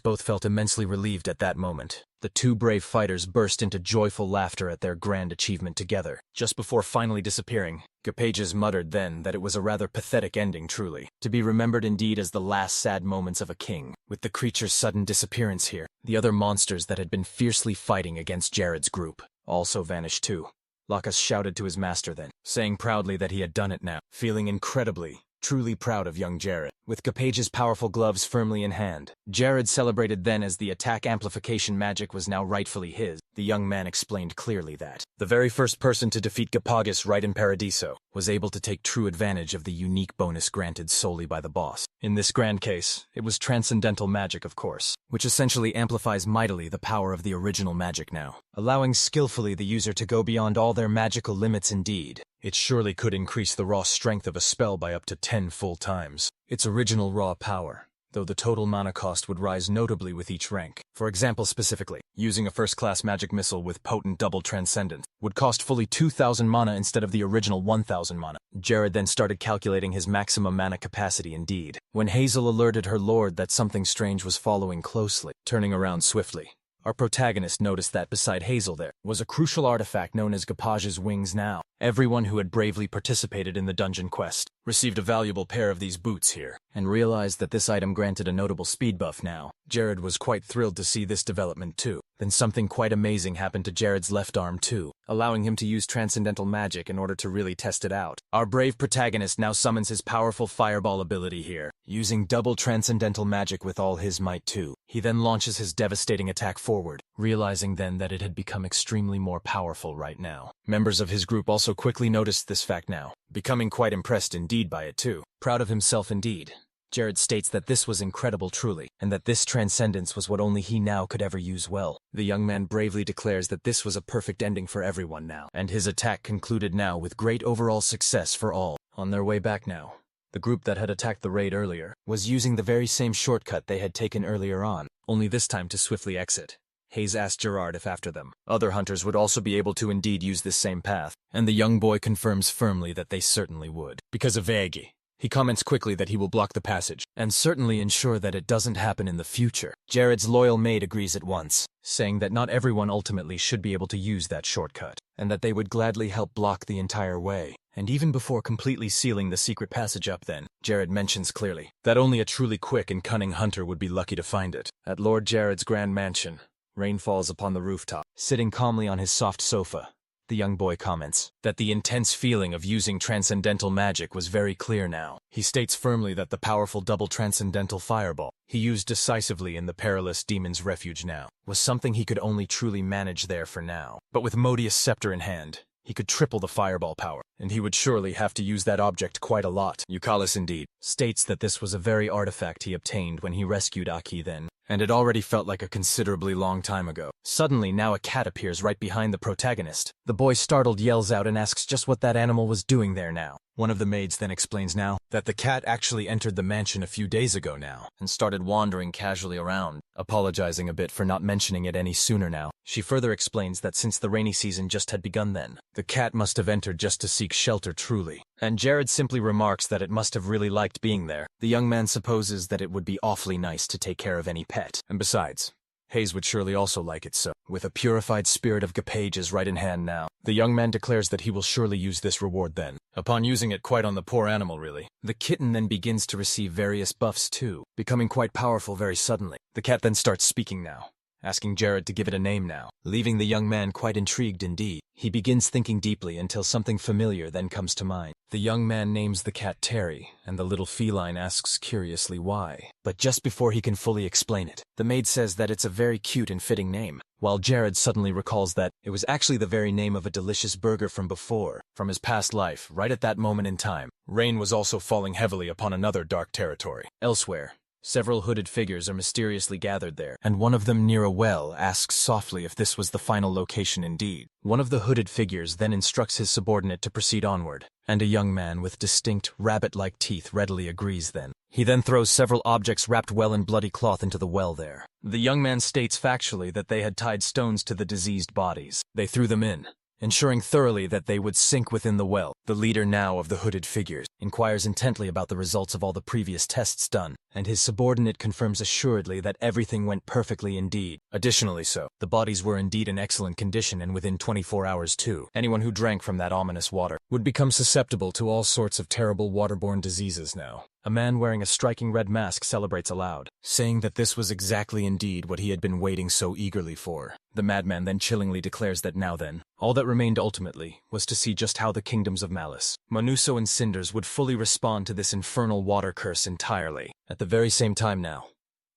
A: both felt immensely relieved at that moment. The two brave fighters burst into joyful laughter at their grand achievement together. Just before finally disappearing, Gapages muttered then that it was a rather pathetic ending truly, to be remembered indeed as the last sad moments of a king. With the creature's sudden disappearance here, the other monsters that had been fiercely fighting against Jared's group also vanished too. Lacus shouted to his master then, saying proudly that he had done it now, feeling incredibly, truly proud of young Jared. With Capage's powerful gloves firmly in hand, Jared celebrated then as the attack amplification magic was now rightfully his. The young man explained clearly that the very first person to defeat Capagus right in Paradiso was able to take true advantage of the unique bonus granted solely by the boss. In this grand case, it was transcendental magic, of course, which essentially amplifies mightily the power of the original magic now, allowing skillfully the user to go beyond all their magical limits indeed. It surely could increase the raw strength of a spell by up to 10 full times its original raw power, though the total mana cost would rise notably with each rank. For example specifically, using a first-class magic missile with potent double transcendence would cost fully 2,000 mana instead of the original 1,000 mana. Jared then started calculating his maximum mana capacity indeed, when Hazel alerted her lord that something strange was following closely. Turning around swiftly, our protagonist noticed that beside Hazel there was a crucial artifact known as Capage's wings now. Everyone who had bravely participated in the dungeon quest received a valuable pair of these boots here, and realized that this item granted a notable speed buff now. Jared was quite thrilled to see this development too. Then something quite amazing happened to Jared's left arm too, allowing him to use transcendental magic in order to really test it out. Our brave protagonist now summons his powerful fireball ability here, using double transcendental magic with all his might too. He then launches his devastating attack forward, realizing then that it had become extremely more powerful right now. Members of his group also quickly noticed this fact now, becoming quite impressed indeed by it too. Proud of himself indeed, Jared states that this was incredible truly, and that this transcendence was what only he now could ever use well. The young man bravely declares that this was a perfect ending for everyone now, and his attack concluded now with great overall success for all. On their way back now, the group that had attacked the raid earlier was using the very same shortcut they had taken earlier on, only this time to swiftly exit. Hayes asked Gerard if after them, other hunters would also be able to indeed use this same path, and the young boy confirms firmly that they certainly would. Because of Vegi, he comments quickly that he will block the passage, and certainly ensure that it doesn't happen in the future. Jared's loyal maid agrees at once, saying that not everyone ultimately should be able to use that shortcut, and that they would gladly help block the entire way. And even before completely sealing the secret passage up then, Jared mentions clearly that only a truly quick and cunning hunter would be lucky to find it. At Lord Jared's grand mansion, rain falls upon the rooftop. Sitting calmly on his soft sofa, the young boy comments that the intense feeling of using transcendental magic was very clear now. He states firmly that the powerful double transcendental fireball he used decisively in the perilous demon's refuge now was something he could only truly manage there for now. But with Modius' scepter in hand, he could triple the fireball power, and he would surely have to use that object quite a lot. Eucalis indeed states that this was a very artifact he obtained when he rescued Aki then, and it already felt like a considerably long time ago. Suddenly now a cat appears right behind the protagonist. The boy startled yells out and asks just what that animal was doing there now. One of the maids then explains now that the cat actually entered the mansion a few days ago now, and started wandering casually around, apologizing a bit for not mentioning it any sooner now. She further explains that since the rainy season just had begun then, the cat must have entered just to seek shelter truly. And Jared simply remarks that it must have really liked being there. The young man supposes that it would be awfully nice to take care of any pet. And besides, Hayes would surely also like it so. With a purified spirit of Capage's right in hand now, the young man declares that he will surely use this reward then. Upon using it quite on the poor animal really, the kitten then begins to receive various buffs too, becoming quite powerful very suddenly. The cat then starts speaking now, asking Jared to give it a name now, leaving the young man quite intrigued indeed. He begins thinking deeply until something familiar then comes to mind. The young man names the cat Terry, and the little feline asks curiously why. But just before he can fully explain it, the maid says that it's a very cute and fitting name, while Jared suddenly recalls that it was actually the very name of a delicious burger from before, from his past life, right at that moment in time. Rain was also falling heavily upon another dark territory. Elsewhere, several hooded figures are mysteriously gathered there, and one of them near a well asks softly if this was the final location indeed. One of the hooded figures then instructs his subordinate to proceed onward, and a young man with distinct, rabbit-like teeth readily agrees then. He then throws several objects wrapped well in bloody cloth into the well there. The young man states factually that they had tied stones to the diseased bodies. They threw them in, ensuring thoroughly that they would sink within the well. The leader now of the hooded figures inquires intently about the results of all the previous tests done, and his subordinate confirms assuredly that everything went perfectly indeed. Additionally so, the bodies were indeed in excellent condition, and within 24 hours too. Anyone who drank from that ominous water would become susceptible to all sorts of terrible waterborne diseases now. A man wearing a striking red mask celebrates aloud, saying that this was exactly indeed what he had been waiting so eagerly for. The madman then chillingly declares that now then, All that remained ultimately was to see just how the kingdoms of Malice, Manuso and Cinders would fully respond to this infernal water curse entirely. At the very same time now,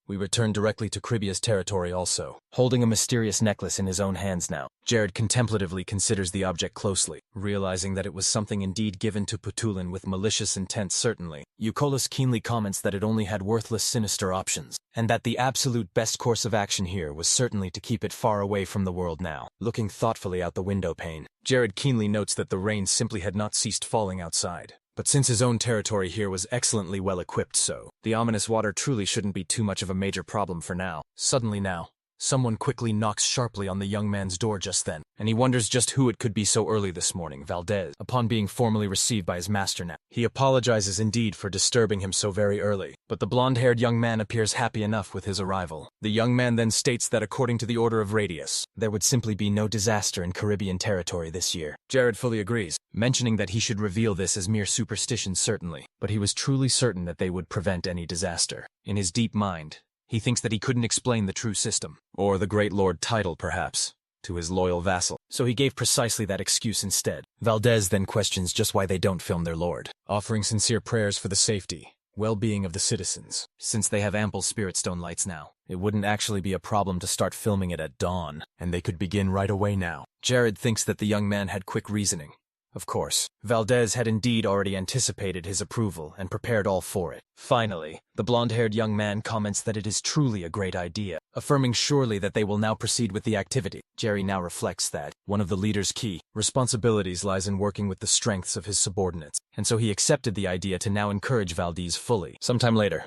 A: we return directly to Cribia's territory also. Holding a mysterious necklace in his own hands now, Jared contemplatively considers the object closely, realizing that it was something indeed given to Putulin with malicious intent certainly. Eucolus keenly comments that it only had worthless sinister options, and that the absolute best course of action here was certainly to keep it far away from the world now. Looking thoughtfully out the window pane, Jared keenly notes that the rain simply had not ceased falling outside. But since his own territory here was excellently well equipped, so the ominous water truly shouldn't be too much of a major problem for now. Suddenly now, someone quickly knocks sharply on the young man's door just then, and he wonders just who it could be so early this morning. Valdez, upon being formally received by his master now. He apologizes indeed for disturbing him so very early, but the blonde-haired young man appears happy enough with his arrival. The young man then states that according to the Order of Radius, there would simply be no disaster in Caribbean territory this year. Jared fully agrees, mentioning that he should reveal this as mere superstition certainly, but he was truly certain that they would prevent any disaster. In his deep mind, he thinks that he couldn't explain the true system, or the Great Lord title perhaps, to his loyal vassal, so he gave precisely that excuse instead. Valdez then questions just why they don't film their lord, offering sincere prayers for the safety, well-being of the citizens. Since they have ample spirit stone lights now, it wouldn't actually be a problem to start filming it at dawn, and they could begin right away now. Jared thinks that the young man had quick reasoning. Of course, Valdez had indeed already anticipated his approval and prepared all for it. Finally, the blonde-haired young man comments that it is truly a great idea, affirming surely that they will now proceed with the activity. Jerry now reflects that one of the leader's key responsibilities lies in working with the strengths of his subordinates, and so he accepted the idea to now encourage Valdez fully. Sometime later,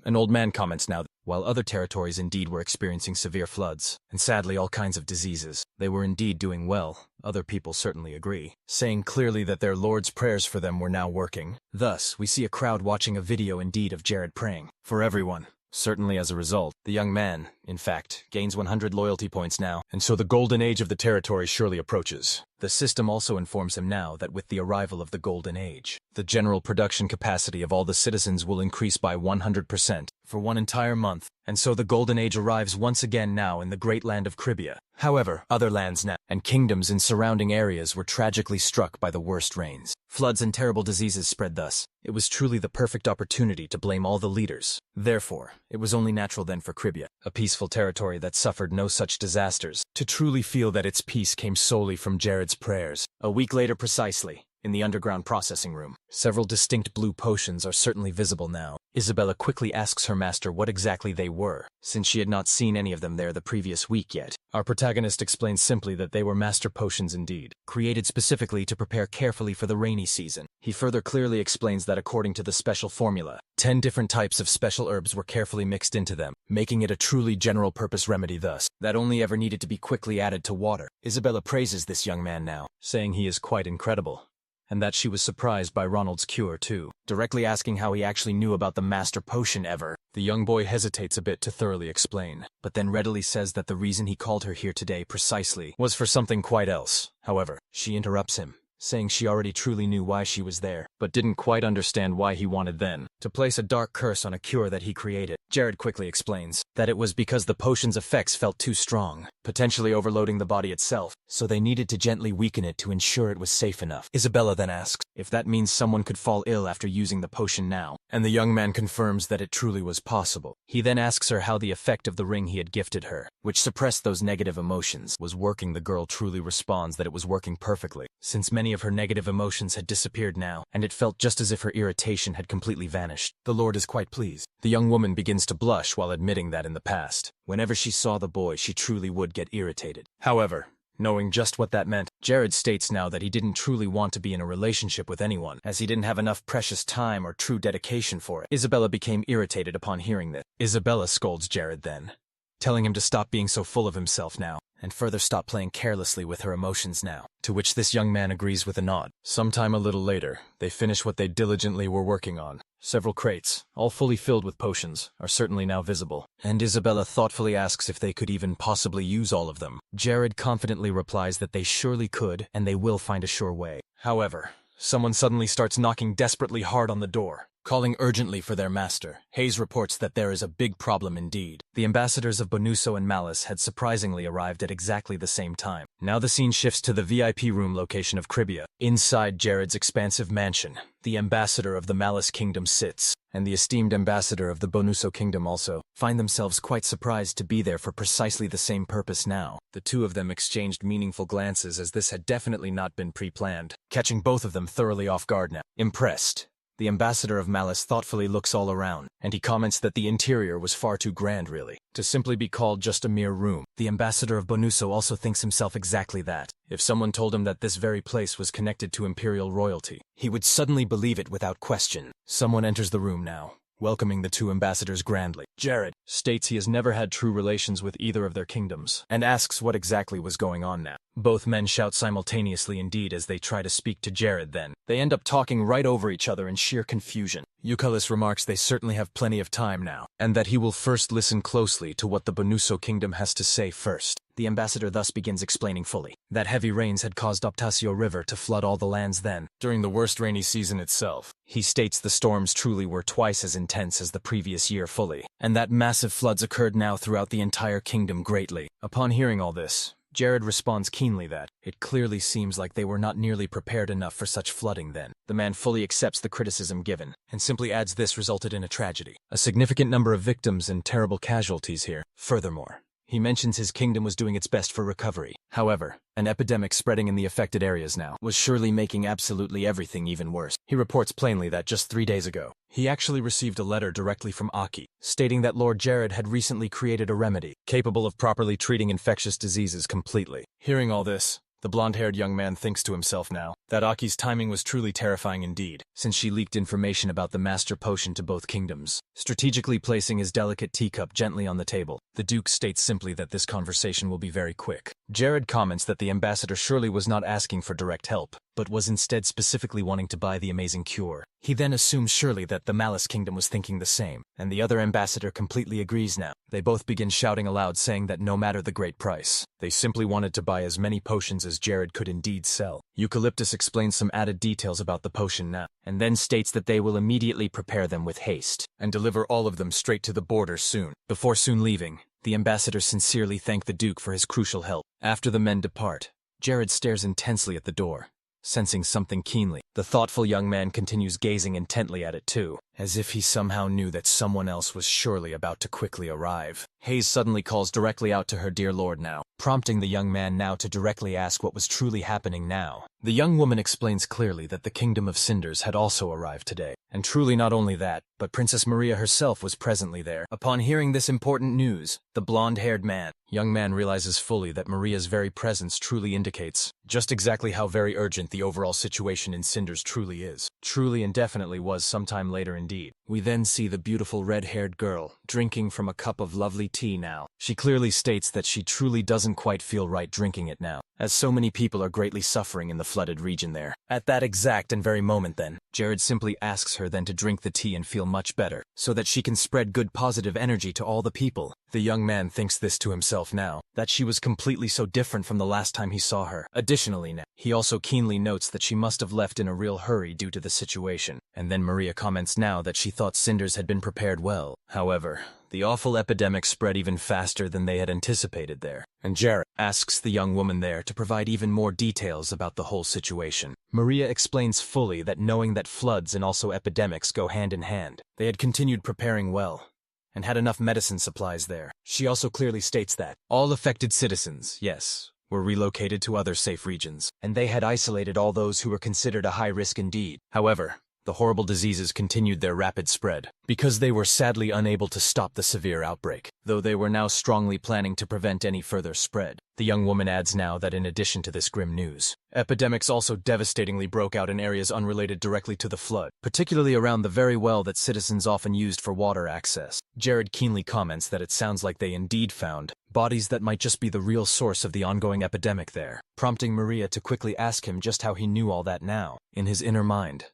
A: an old man comments now that while other territories indeed were experiencing severe floods, and sadly all kinds of diseases, they were indeed doing well. Other people certainly agree, saying clearly that their lord's prayers for them were now working. Thus, we see a crowd watching a video indeed of Jared praying for everyone. Certainly as a result, the young man, in fact, gains 100 loyalty points now, and so the golden age of the territory surely approaches. The system also informs him now that with the arrival of the golden age, the general production capacity of all the citizens will increase by 100% for one entire month, and so the golden age arrives once again now in the great land of Cribia. However, other lands now, and kingdoms in surrounding areas were tragically struck by the worst rains. Floods and terrible diseases spread thus. It was truly the perfect opportunity to blame all the leaders. Therefore, it was only natural then for Cribia, a peaceful territory that suffered no such disasters, to truly feel that its peace came solely from Jared's prayers. A week later precisely, in the underground processing room, several distinct blue potions are certainly visible now. Isabella quickly asks her master what exactly they were, since she had not seen any of them there the previous week yet. Our protagonist explains simply that they were master potions indeed, created specifically to prepare carefully for the rainy season. He further clearly explains that according to the special formula, 10 different types of special herbs were carefully mixed into them, making it a truly general-purpose remedy thus, that only ever needed to be quickly added to water. Isabella praises this young man now, saying he is quite incredible, and that she was surprised by Ronald's cure too, directly asking how he actually knew about the master potion ever. The young boy hesitates a bit to thoroughly explain, but then readily says that the reason he called her here today precisely was for something quite else. However, she interrupts him, saying she already truly knew why she was there, but didn't quite understand why he wanted then to place a dark curse on a cure that he created. Jared quickly explains that it was because the potion's effects felt too strong, potentially overloading the body itself, so they needed to gently weaken it to ensure it was safe enough. Isabella then asks if that means someone could fall ill after using the potion now, and the young man confirms that it truly was possible. He then asks her how the effect of the ring he had gifted her, which suppressed those negative emotions, was working. The girl truly responds that it was working perfectly, since many of her negative emotions had disappeared now, and it felt just as if her irritation had completely vanished. The Lord is quite pleased. The young woman begins to blush while admitting that in the past, whenever she saw the boy, she truly would get irritated. However, knowing just what that meant, Jared states now that he didn't truly want to be in a relationship with anyone, as he didn't have enough precious time or true dedication for it. Isabella became irritated upon hearing this. Isabella scolds Jared then, telling him to stop being so full of himself now, and further stop playing carelessly with her emotions now, to which this young man agrees with a nod. Sometime a little later, they finish what they diligently were working on. Several crates, all fully filled with potions, are certainly now visible, and Isabella thoughtfully asks if they could even possibly use all of them. Jared confidently replies that they surely could, and they will find a sure way. However, someone suddenly starts knocking desperately hard on the door, Calling urgently for their master, Hayes reports that there is a big problem indeed. The ambassadors of Bonuso and Malice had surprisingly arrived at exactly the same time. Now the scene shifts to the VIP room location of Cribia. Inside Jared's expansive mansion, the ambassador of the Malice Kingdom sits, and the esteemed ambassador of the Bonuso Kingdom also find themselves quite surprised to be there for precisely the same purpose now. The two of them exchanged meaningful glances as this had definitely not been pre-planned, catching both of them thoroughly off guard now. Impressed, the ambassador of Malice thoughtfully looks all around, and he comments that the interior was far too grand really, to simply be called just a mere room. The ambassador of Bonuso also thinks himself exactly that. If someone told him that this very place was connected to imperial royalty, he would suddenly believe it without question. Someone enters the room now, welcoming the two ambassadors grandly. Jared states he has never had true relations with either of their kingdoms, and asks what exactly was going on now. Both men shout simultaneously indeed as they try to speak to Jared then. They end up talking right over each other in sheer confusion. Eucalyptus remarks they certainly have plenty of time now, and that he will first listen closely to what the Bonuso Kingdom has to say first. The ambassador thus begins explaining fully that heavy rains had caused Optasio River to flood all the lands then, during the worst rainy season itself. He states the storms truly were twice as intense as the previous year fully, and that massive floods occurred now throughout the entire kingdom greatly. Upon hearing all this, Jared responds keenly that it clearly seems like they were not nearly prepared enough for such flooding then. The man fully accepts the criticism given, and simply adds this resulted in a tragedy. A significant number of victims and terrible casualties here. Furthermore, he mentions his kingdom was doing its best for recovery. However, an epidemic spreading in the affected areas now was surely making absolutely everything even worse. He reports plainly that just 3 days ago, he actually received a letter directly from Aki, stating that Lord Jared had recently created a remedy capable of properly treating infectious diseases completely. Hearing all this, the blonde-haired young man thinks to himself now that Aki's timing was truly terrifying indeed, since she leaked information about the master potion to both kingdoms. Strategically placing his delicate teacup gently on the table, the Duke states simply that this conversation will be very quick. Jared comments that the ambassador surely was not asking for direct help, but was instead specifically wanting to buy the amazing cure. He then assumes surely that the Malice Kingdom was thinking the same, and the other ambassador completely agrees now. They both begin shouting aloud saying that no matter the great price, they simply wanted to buy as many potions as Jared could indeed sell. Eucalyptus explains some added details about the potion now, and then states that they will immediately prepare them with haste, and deliver all of them straight to the border soon. Before soon leaving, the ambassadors sincerely thank the Duke for his crucial help. After the men depart, Jared stares intensely at the door, sensing something keenly. The thoughtful young man continues gazing intently at it too, as if he somehow knew that someone else was surely about to quickly arrive. Hayes suddenly calls directly out to her dear lord now, prompting the young man now to directly ask what was truly happening now. The young woman explains clearly that the Kingdom of Cinders had also arrived today, and truly not only that, but Princess Maria herself was presently there. Upon hearing this important news, the blonde-haired young man realizes fully that Maria's very presence truly indicates just exactly how very urgent the overall situation in Cinders truly is. Truly and definitely was sometime later indeed. We then see the beautiful red-haired girl drinking from a cup of lovely tea now. She clearly states that she truly doesn't quite feel right drinking it now, as so many people are greatly suffering in the flooded region there. At that exact and very moment then, Jared simply asks her then to drink the tea and feel much better, so that she can spread good positive energy to all the people. The young man thinks this to himself now, that she was completely so different from the last time he saw her. Additionally now, he also keenly notes that she must have left in a real hurry due to the situation. And then Maria comments now that she thought Cinders had been prepared well. However, the awful epidemic spread even faster than they had anticipated there, and Jared asks the young woman there to provide even more details about the whole situation. Maria explains fully that knowing that floods and also epidemics go hand in hand, they had continued preparing well, and had enough medicine supplies there. She also clearly states that all affected citizens, yes, were relocated to other safe regions, and they had isolated all those who were considered a high risk indeed. However, the horrible diseases continued their rapid spread, because they were sadly unable to stop the severe outbreak, though they were now strongly planning to prevent any further spread. The young woman adds now that in addition to this grim news, epidemics also devastatingly broke out in areas unrelated directly to the flood, particularly around the very well that citizens often used for water access. Jared keenly comments that it sounds like they indeed found bodies that might just be the real source of the ongoing epidemic there, prompting Maria to quickly ask him just how he knew all that now. In his inner mind,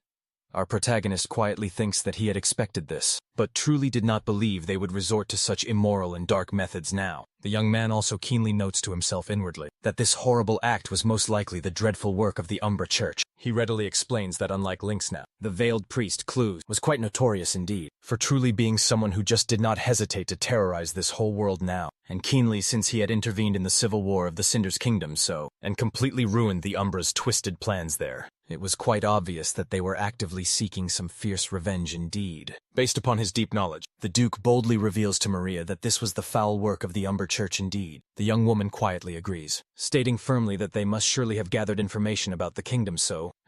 A: our protagonist quietly thinks that he had expected this, but truly did not believe they would resort to such immoral and dark methods now. The young man also keenly notes to himself inwardly that this horrible act was most likely the dreadful work of the Umbra Church. He readily explains that unlike Lynx now, the veiled priest, Clues, was quite notorious indeed, for truly being someone who just did not hesitate to terrorize this whole world now, and keenly since he had intervened in the civil war of the Cinder's kingdom and completely ruined the Umbra's twisted plans there. It was quite obvious that they were actively seeking some fierce revenge indeed. Based upon his deep knowledge, the Duke boldly reveals to Maria that this was the foul work of the Umbra Church indeed. The young woman quietly agrees, stating firmly that they must surely have gathered information about the kingdom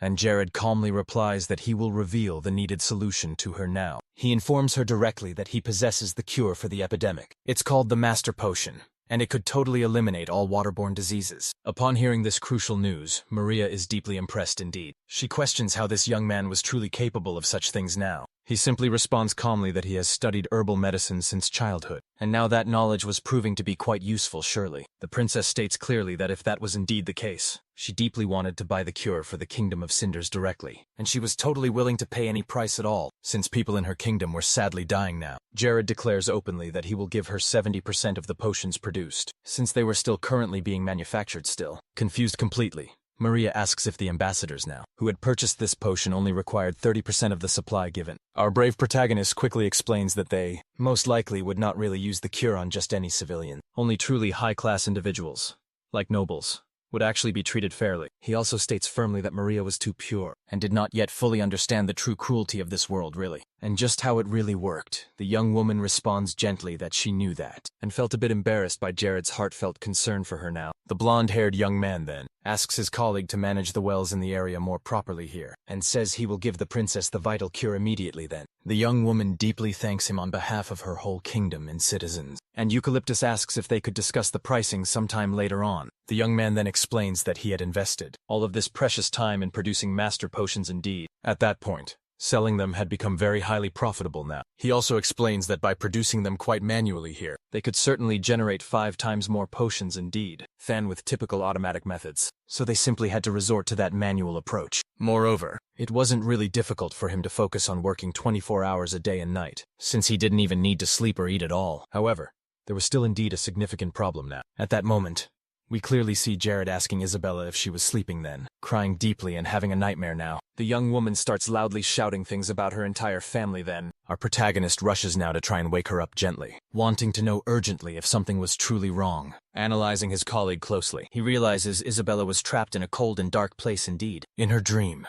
A: and Jared calmly replies that he will reveal the needed solution to her now. He informs her directly that he possesses the cure for the epidemic. It's called the Master Potion, and it could totally eliminate all waterborne diseases. Upon hearing this crucial news, Maria is deeply impressed indeed. She questions how this young man was truly capable of such things now. He simply responds calmly that he has studied herbal medicine since childhood, and now that knowledge was proving to be quite useful surely. The princess states clearly that if that was indeed the case, she deeply wanted to buy the cure for the Kingdom of Cinders directly, and she was totally willing to pay any price at all, since people in her kingdom were sadly dying now. Jared declares openly that he will give her 70% of the potions produced, since they were still currently being manufactured still. Confused completely, Maria asks if the ambassadors now, who had purchased this potion, only required 30% of the supply given. Our brave protagonist quickly explains that they, most likely, would not really use the cure on just any civilian. Only truly high-class individuals, like nobles, would actually be treated fairly. He also states firmly that Maria was too pure, and did not yet fully understand the true cruelty of this world really, and just how it really worked. The young woman responds gently that she knew that, and felt a bit embarrassed by Jared's heartfelt concern for her now. The blonde-haired young man then asks his colleague to manage the wells in the area more properly here, and says he will give the princess the vital cure immediately then. The young woman deeply thanks him on behalf of her whole kingdom and citizens, and Eucalyptus asks if they could discuss the pricing sometime later on. The young man then explains that he had invested all of this precious time in producing master potions indeed. At that point, selling them had become very highly profitable now. He also explains that by producing them quite manually here, they could certainly generate 5 times more potions indeed than with typical automatic methods, so they simply had to resort to that manual approach. Moreover, it wasn't really difficult for him to focus on working 24 hours a day and night, since he didn't even need to sleep or eat at all. However, there was still indeed a significant problem now. At that moment, we clearly see Jared asking Isabella if she was sleeping then, crying deeply and having a nightmare now. The young woman starts loudly shouting things about her entire family then. Our protagonist rushes now to try and wake her up gently, wanting to know urgently if something was truly wrong. Analyzing his colleague closely, he realizes Isabella was trapped in a cold and dark place indeed. In her dream,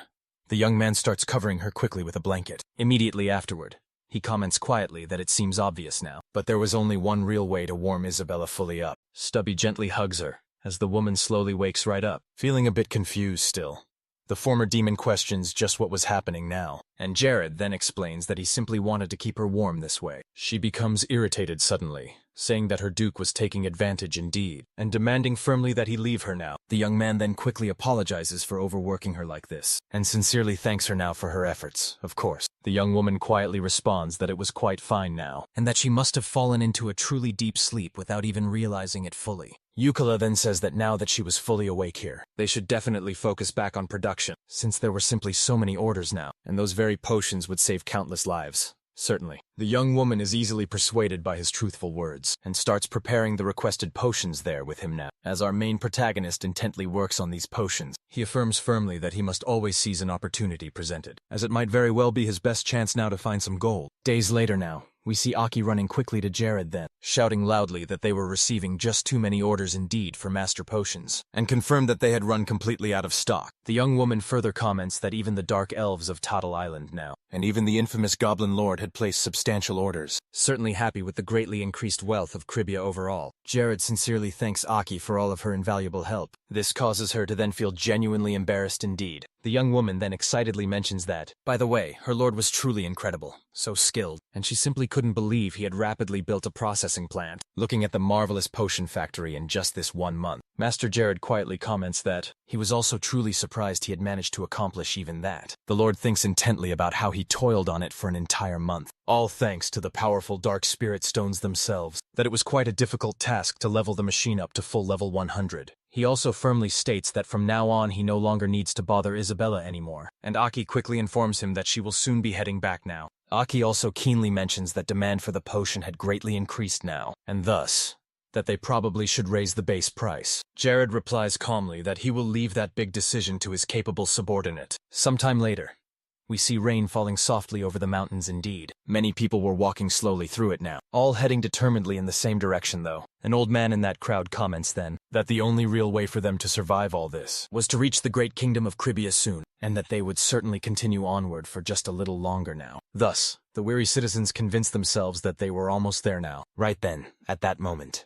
A: the young man starts covering her quickly with a blanket. Immediately afterward, he comments quietly that it seems obvious now, but there was only one real way to warm Isabella fully up. Stubby gently hugs her, as the woman slowly wakes right up, feeling a bit confused still. The former demon questions just what was happening now, and Jared then explains that he simply wanted to keep her warm this way. She becomes irritated suddenly, saying that her duke was taking advantage indeed, and demanding firmly that he leave her now. The young man then quickly apologizes for overworking her like this, and sincerely thanks her now for her efforts, of course. The young woman quietly responds that it was quite fine now, and that she must have fallen into a truly deep sleep without even realizing it fully. Eucla then says that now that she was fully awake here, they should definitely focus back on production, since there were simply so many orders now, and those very potions would save countless lives. Certainly. The young woman is easily persuaded by his truthful words, and starts preparing the requested potions there with him now. As our main protagonist intently works on these potions, he affirms firmly that he must always seize an opportunity presented, as it might very well be his best chance now to find some gold. Days later now, we see Aki running quickly to Jared then, shouting loudly that they were receiving just too many orders indeed for master potions, and confirmed that they had run completely out of stock. The young woman further comments that even the dark elves of Toddle Island now, and even the infamous Goblin Lord had placed substantial orders, certainly happy with the greatly increased wealth of Cribia overall. Jared sincerely thanks Aki for all of her invaluable help. This causes her to then feel genuinely embarrassed indeed. The young woman then excitedly mentions that, by the way, her lord was truly incredible, so skilled, and she simply couldn't believe he had rapidly built a processing plant, looking at the marvelous potion factory in just this 1 month. Master Jared quietly comments that he was also truly surprised he had managed to accomplish even that. The lord thinks intently about how he toiled on it for an entire month, all thanks to the powerful dark spirit stones themselves, that it was quite a difficult task to level the machine up to full level 100. He also firmly states that from now on he no longer needs to bother Isabella anymore, and Aki quickly informs him that she will soon be heading back now. Aki also keenly mentions that demand for the potion had greatly increased now, and thus, that they probably should raise the base price. Jared replies calmly that he will leave that big decision to his capable subordinate. Sometime later, we see rain falling softly over the mountains indeed. Many people were walking slowly through it now, all heading determinedly in the same direction though. An old man in that crowd comments then that the only real way for them to survive all this was to reach the great kingdom of Cribia soon, and that they would certainly continue onward for just a little longer now. Thus, the weary citizens convinced themselves that they were almost there now. Right then, at that moment,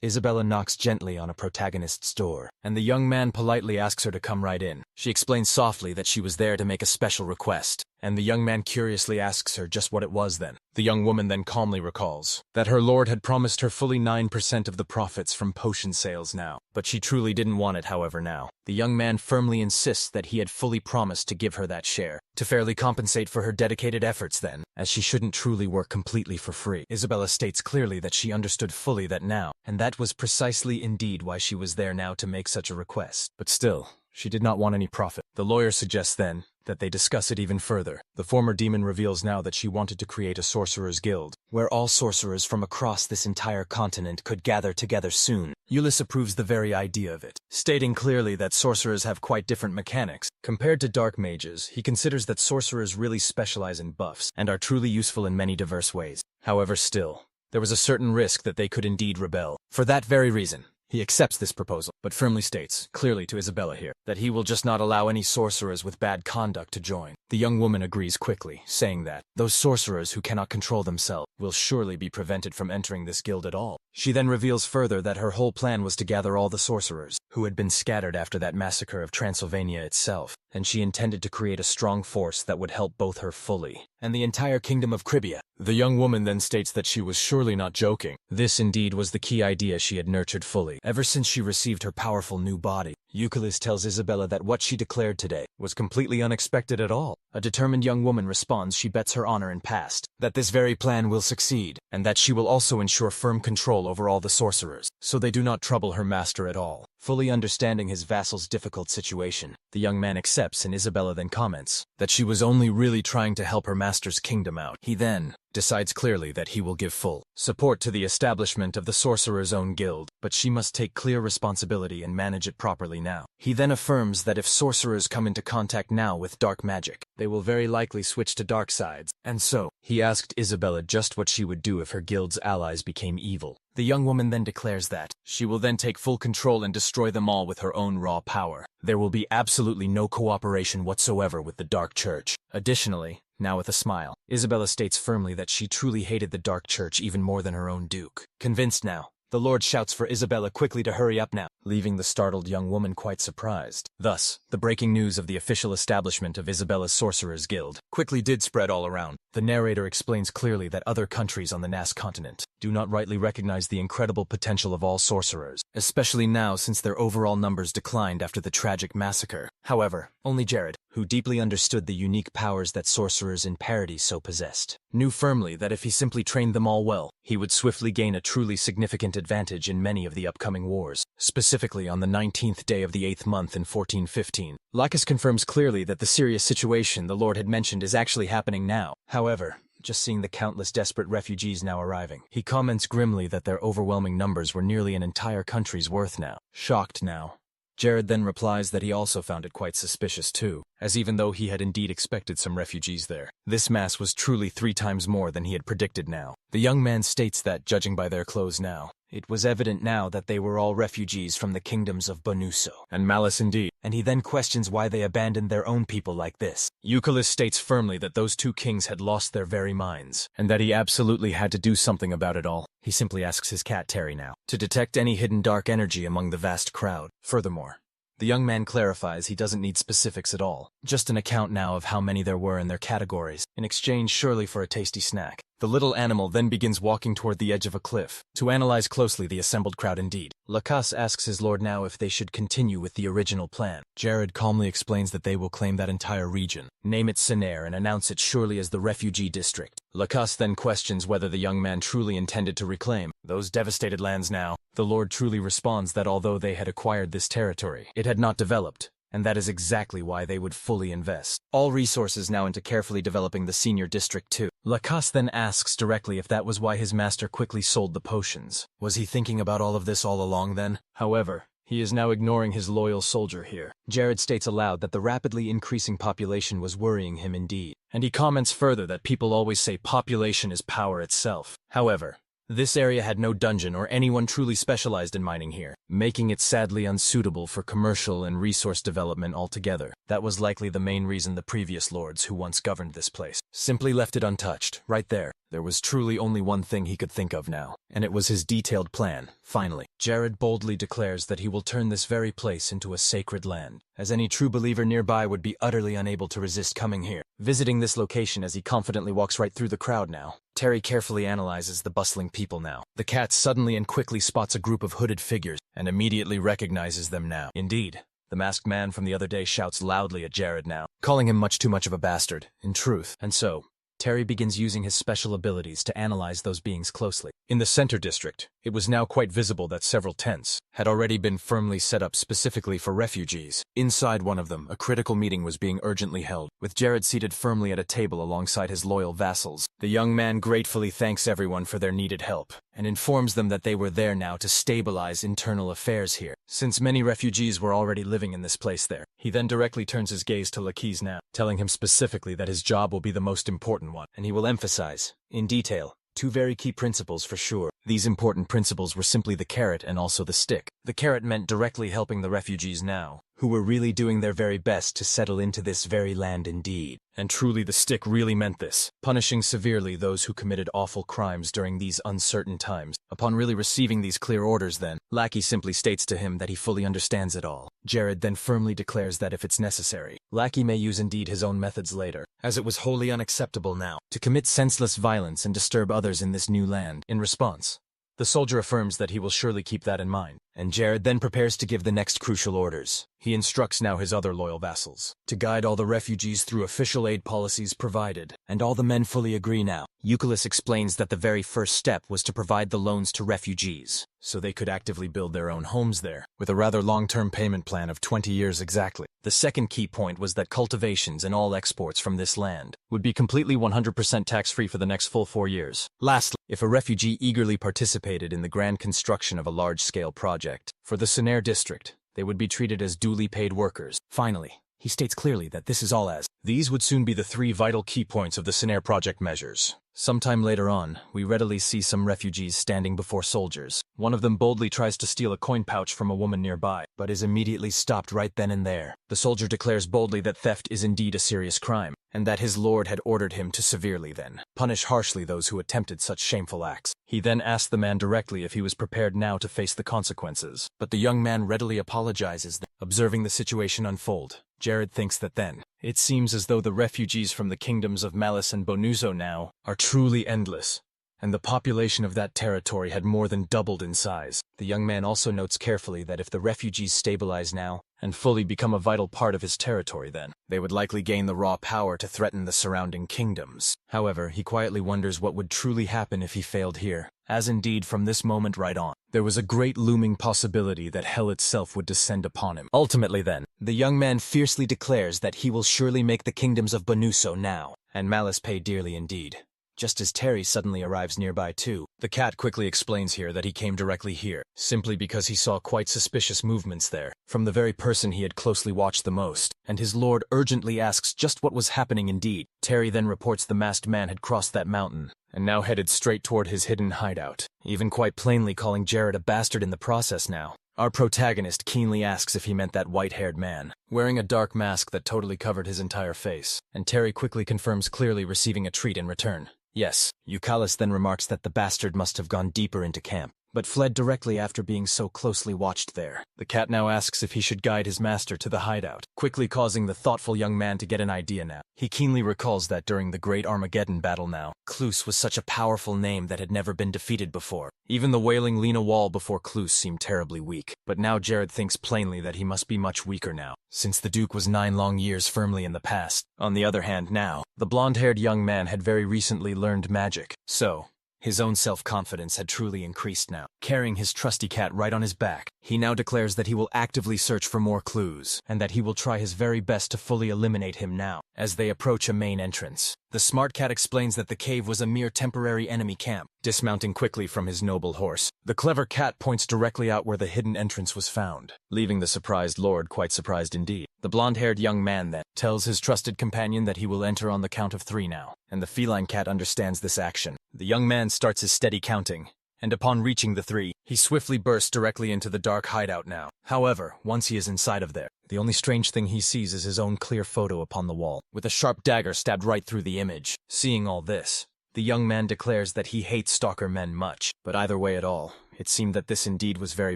A: Isabella knocks gently on a protagonist's door, and the young man politely asks her to come right in. She explains softly that she was there to make a special request, and the young man curiously asks her just what it was then. The young woman then calmly recalls that her lord had promised her fully 9% of the profits from potion sales now, but she truly didn't want it however now. The young man firmly insists that he had fully promised to give her that share, to fairly compensate for her dedicated efforts then, as she shouldn't truly work completely for free. Isabella states clearly that she understood fully that now, and that was precisely indeed why she was there now to make such a request. But still, she did not want any profit. The lawyer suggests then that they discuss it even further. The former demon reveals now that she wanted to create a sorcerer's guild, where all sorcerers from across this entire continent could gather together soon. Eulis approves the very idea of it, stating clearly that sorcerers have quite different mechanics. Compared to dark mages, he considers that sorcerers really specialize in buffs, and are truly useful in many diverse ways. However, still, there was a certain risk that they could indeed rebel. For that very reason, he accepts this proposal, but firmly states, clearly to Isabella here, that he will just not allow any sorcerers with bad conduct to join. The young woman agrees quickly, saying that those sorcerers who cannot control themselves will surely be prevented from entering this guild at all. She then reveals further that her whole plan was to gather all the sorcerers who had been scattered after that massacre of Transylvania itself, and she intended to create a strong force that would help both her fully and the entire kingdom of Cribia. The young woman then states that she was surely not joking. This indeed was the key idea she had nurtured fully ever since she received her powerful new body. Euclid tells Isabella that what she declared today was completely unexpected at all. A determined young woman responds she bets her honor and past that this very plan will succeed, and that she will also ensure firm control over all the sorcerers, so they do not trouble her master at all. Fully understanding his vassal's difficult situation, the young man accepts, and Isabella then comments that she was only really trying to help her master's kingdom out. He then decides clearly that he will give full support to the establishment of the sorcerer's own guild, but she must take clear responsibility and manage it properly now. He then affirms that if sorcerers come into contact now with dark magic, they will very likely switch to dark sides, and so he asked Isabella just what she would do if her guild's allies became evil. The young woman then declares that she will then take full control and destroy them all with her own raw power. There will be absolutely no cooperation whatsoever with the Dark Church. Additionally, now with a smile, Isabella states firmly that she truly hated the Dark Church even more than her own duke. Convinced now, the Lord shouts for Isabella quickly to hurry up now, leaving the startled young woman quite surprised. Thus, the breaking news of the official establishment of Isabella's Sorcerer's Guild quickly did spread all around. The narrator explains clearly that other countries on the Nas continent do not rightly recognize the incredible potential of all sorcerers, especially now since their overall numbers declined after the tragic massacre. However, only Jared, who deeply understood the unique powers that sorcerers in Paradis so possessed, knew firmly that if he simply trained them all well, he would swiftly gain a truly significant advantage in many of the upcoming wars, specifically on the 19th day of the 8th month in 1415. Lacus confirms clearly that the serious situation the Lord had mentioned is actually happening now. However, just seeing the countless desperate refugees now arriving, he comments grimly that their overwhelming numbers were nearly an entire country's worth now. Shocked now, Jared then replies that he also found it quite suspicious too, as even though he had indeed expected some refugees there, this mass was truly 3 times more than he had predicted now. The young man states that, judging by their clothes now, it was evident now that they were all refugees from the kingdoms of Bonuso and Malice indeed, and he then questions why they abandoned their own people like this. Euclid states firmly that those 2 kings had lost their very minds, and that he absolutely had to do something about it all. He simply asks his cat Terry now to detect any hidden dark energy among the vast crowd. Furthermore, the young man clarifies he doesn't need specifics at all, just an account now of how many there were in their categories, in exchange surely for a tasty snack. The little animal then begins walking toward the edge of a cliff, to analyze closely the assembled crowd indeed. Lacas asks his lord now if they should continue with the original plan. Jared calmly explains that they will claim that entire region, name it Senaire, and announce it surely as the refugee district. Lacas then questions whether the young man truly intended to reclaim those devastated lands now. The lord truly responds that although they had acquired this territory, it had not developed, and that is exactly why they would fully invest all resources now into carefully developing the senior district too. Lacasse then asks directly if that was why his master quickly sold the potions. Was he thinking about all of this all along then? However, he is now ignoring his loyal soldier here. Jared states aloud that the rapidly increasing population was worrying him indeed, and he comments further that people always say population is power itself. However, this area had no dungeon or anyone truly specialized in mining here, making it sadly unsuitable for commercial and resource development altogether. That was likely the main reason the previous lords who once governed this place simply left it untouched. Right there, there was truly only one thing he could think of now, and it was his detailed plan. Finally, Jared boldly declares that he will turn this very place into a sacred land, as any true believer nearby would be utterly unable to resist coming here. Visiting this location as he confidently walks right through the crowd now, Terry carefully analyzes the bustling people now. The cat suddenly and quickly spots a group of hooded figures and immediately recognizes them now. Indeed, the masked man from the other day shouts loudly at Jared now, calling him much too much of a bastard, in truth. And so, Terry begins using his special abilities to analyze those beings closely. In the center district, it was now quite visible that several tents had already been firmly set up specifically for refugees. Inside one of them, a critical meeting was being urgently held, with Jared seated firmly at a table alongside his loyal vassals. The young man gratefully thanks everyone for their needed help, and informs them that they were there now to stabilize internal affairs here, since many refugees were already living in this place there. He then directly turns his gaze to Lacasse now, telling him specifically that his job will be the most important one, and he will emphasize, in detail, two very key principles for sure. These important principles were simply the carrot and also the stick. The carrot meant directly helping the refugees now, who were really doing their very best to settle into this very land indeed. And truly the stick really meant this, punishing severely those who committed awful crimes during these uncertain times. Upon really receiving these clear orders then, Lackey simply states to him that he fully understands it all. Jared then firmly declares that if it's necessary, Lackey may use indeed his own methods later, as it was wholly unacceptable now to commit senseless violence and disturb others in this new land. In response, the soldier affirms that he will surely keep that in mind, and Jared then prepares to give the next crucial orders. He instructs now his other loyal vassals to guide all the refugees through official aid policies provided, and all the men fully agree now. Euclid explains that the very first step was to provide the loans to refugees, so they could actively build their own homes there, with a rather long-term payment plan of 20 years exactly. The second key point was that cultivations and all exports from this land would be completely 100% tax-free for the next full 4 years. Lastly, if a refugee eagerly participated in the grand construction of a large-scale project for the Scenaire district, they would be treated as duly paid workers. Finally, he states clearly that this is all as these would soon be the 3 vital key points of the Scenaire project measures. Sometime later on, we readily see some refugees standing before soldiers. One of them boldly tries to steal a coin pouch from a woman nearby, but is immediately stopped right then and there. The soldier declares boldly that theft is indeed a serious crime, and that his lord had ordered him to severely then punish harshly those who attempted such shameful acts. He then asked the man directly if he was prepared now to face the consequences, but the young man readily apologizes. Observing the situation unfold, Jared thinks that then, it seems as though the refugees from the kingdoms of Malice and Bonuso now are truly endless, and the population of that territory had more than doubled in size. The young man also notes carefully that if the refugees stabilize now and fully become a vital part of his territory then, they would likely gain the raw power to threaten the surrounding kingdoms. However, he quietly wonders what would truly happen if he failed here, as indeed from this moment right on, there was a great looming possibility that hell itself would descend upon him. Ultimately then, the young man fiercely declares that he will surely make the kingdoms of Bonuso now, and Malice pay dearly indeed. Just as Terry suddenly arrives nearby too, the cat quickly explains here that he came directly here, simply because he saw quite suspicious movements there, from the very person he had closely watched the most, and his lord urgently asks just what was happening indeed. Terry then reports the masked man had crossed that mountain, and now headed straight toward his hidden hideout, even quite plainly calling Jared a bastard in the process now. Our protagonist keenly asks if he meant that white-haired man, wearing a dark mask that totally covered his entire face, and Terry quickly confirms clearly receiving a treat in return. Yes, Eucallis then remarks that the bastard must have gone deeper into camp, but fled directly after being so closely watched there. The cat now asks if he should guide his master to the hideout, quickly causing the thoughtful young man to get an idea now. He keenly recalls that during the Great Armageddon battle now, Cluse was such a powerful name that had never been defeated before. Even the wailing Lena Wall before Cluse seemed terribly weak, but now Jared thinks plainly that he must be much weaker now, since the Duke was 9 long years firmly in the past. On the other hand now, the blonde-haired young man had very recently learned magic, so His own self-confidence had truly increased now. Carrying his trusty cat right on his back, he now declares that he will actively search for more clues, and that he will try his very best to fully eliminate him now. As they approach a main entrance, the smart cat explains that the cave was a mere temporary enemy camp. Dismounting quickly from his noble horse, the clever cat points directly out where the hidden entrance was found, leaving the surprised lord quite surprised indeed. The blonde-haired young man then tells his trusted companion that he will enter on the count of 3 now, and the feline cat understands this action. The young man starts his steady counting, and upon reaching the 3, he swiftly bursts directly into the dark hideout now. However, once he is inside of there, the only strange thing he sees is his own clear photo upon the wall, with a sharp dagger stabbed right through the image. Seeing all this, the young man declares that he hates stalker men much, but either way at all, it seemed that this indeed was very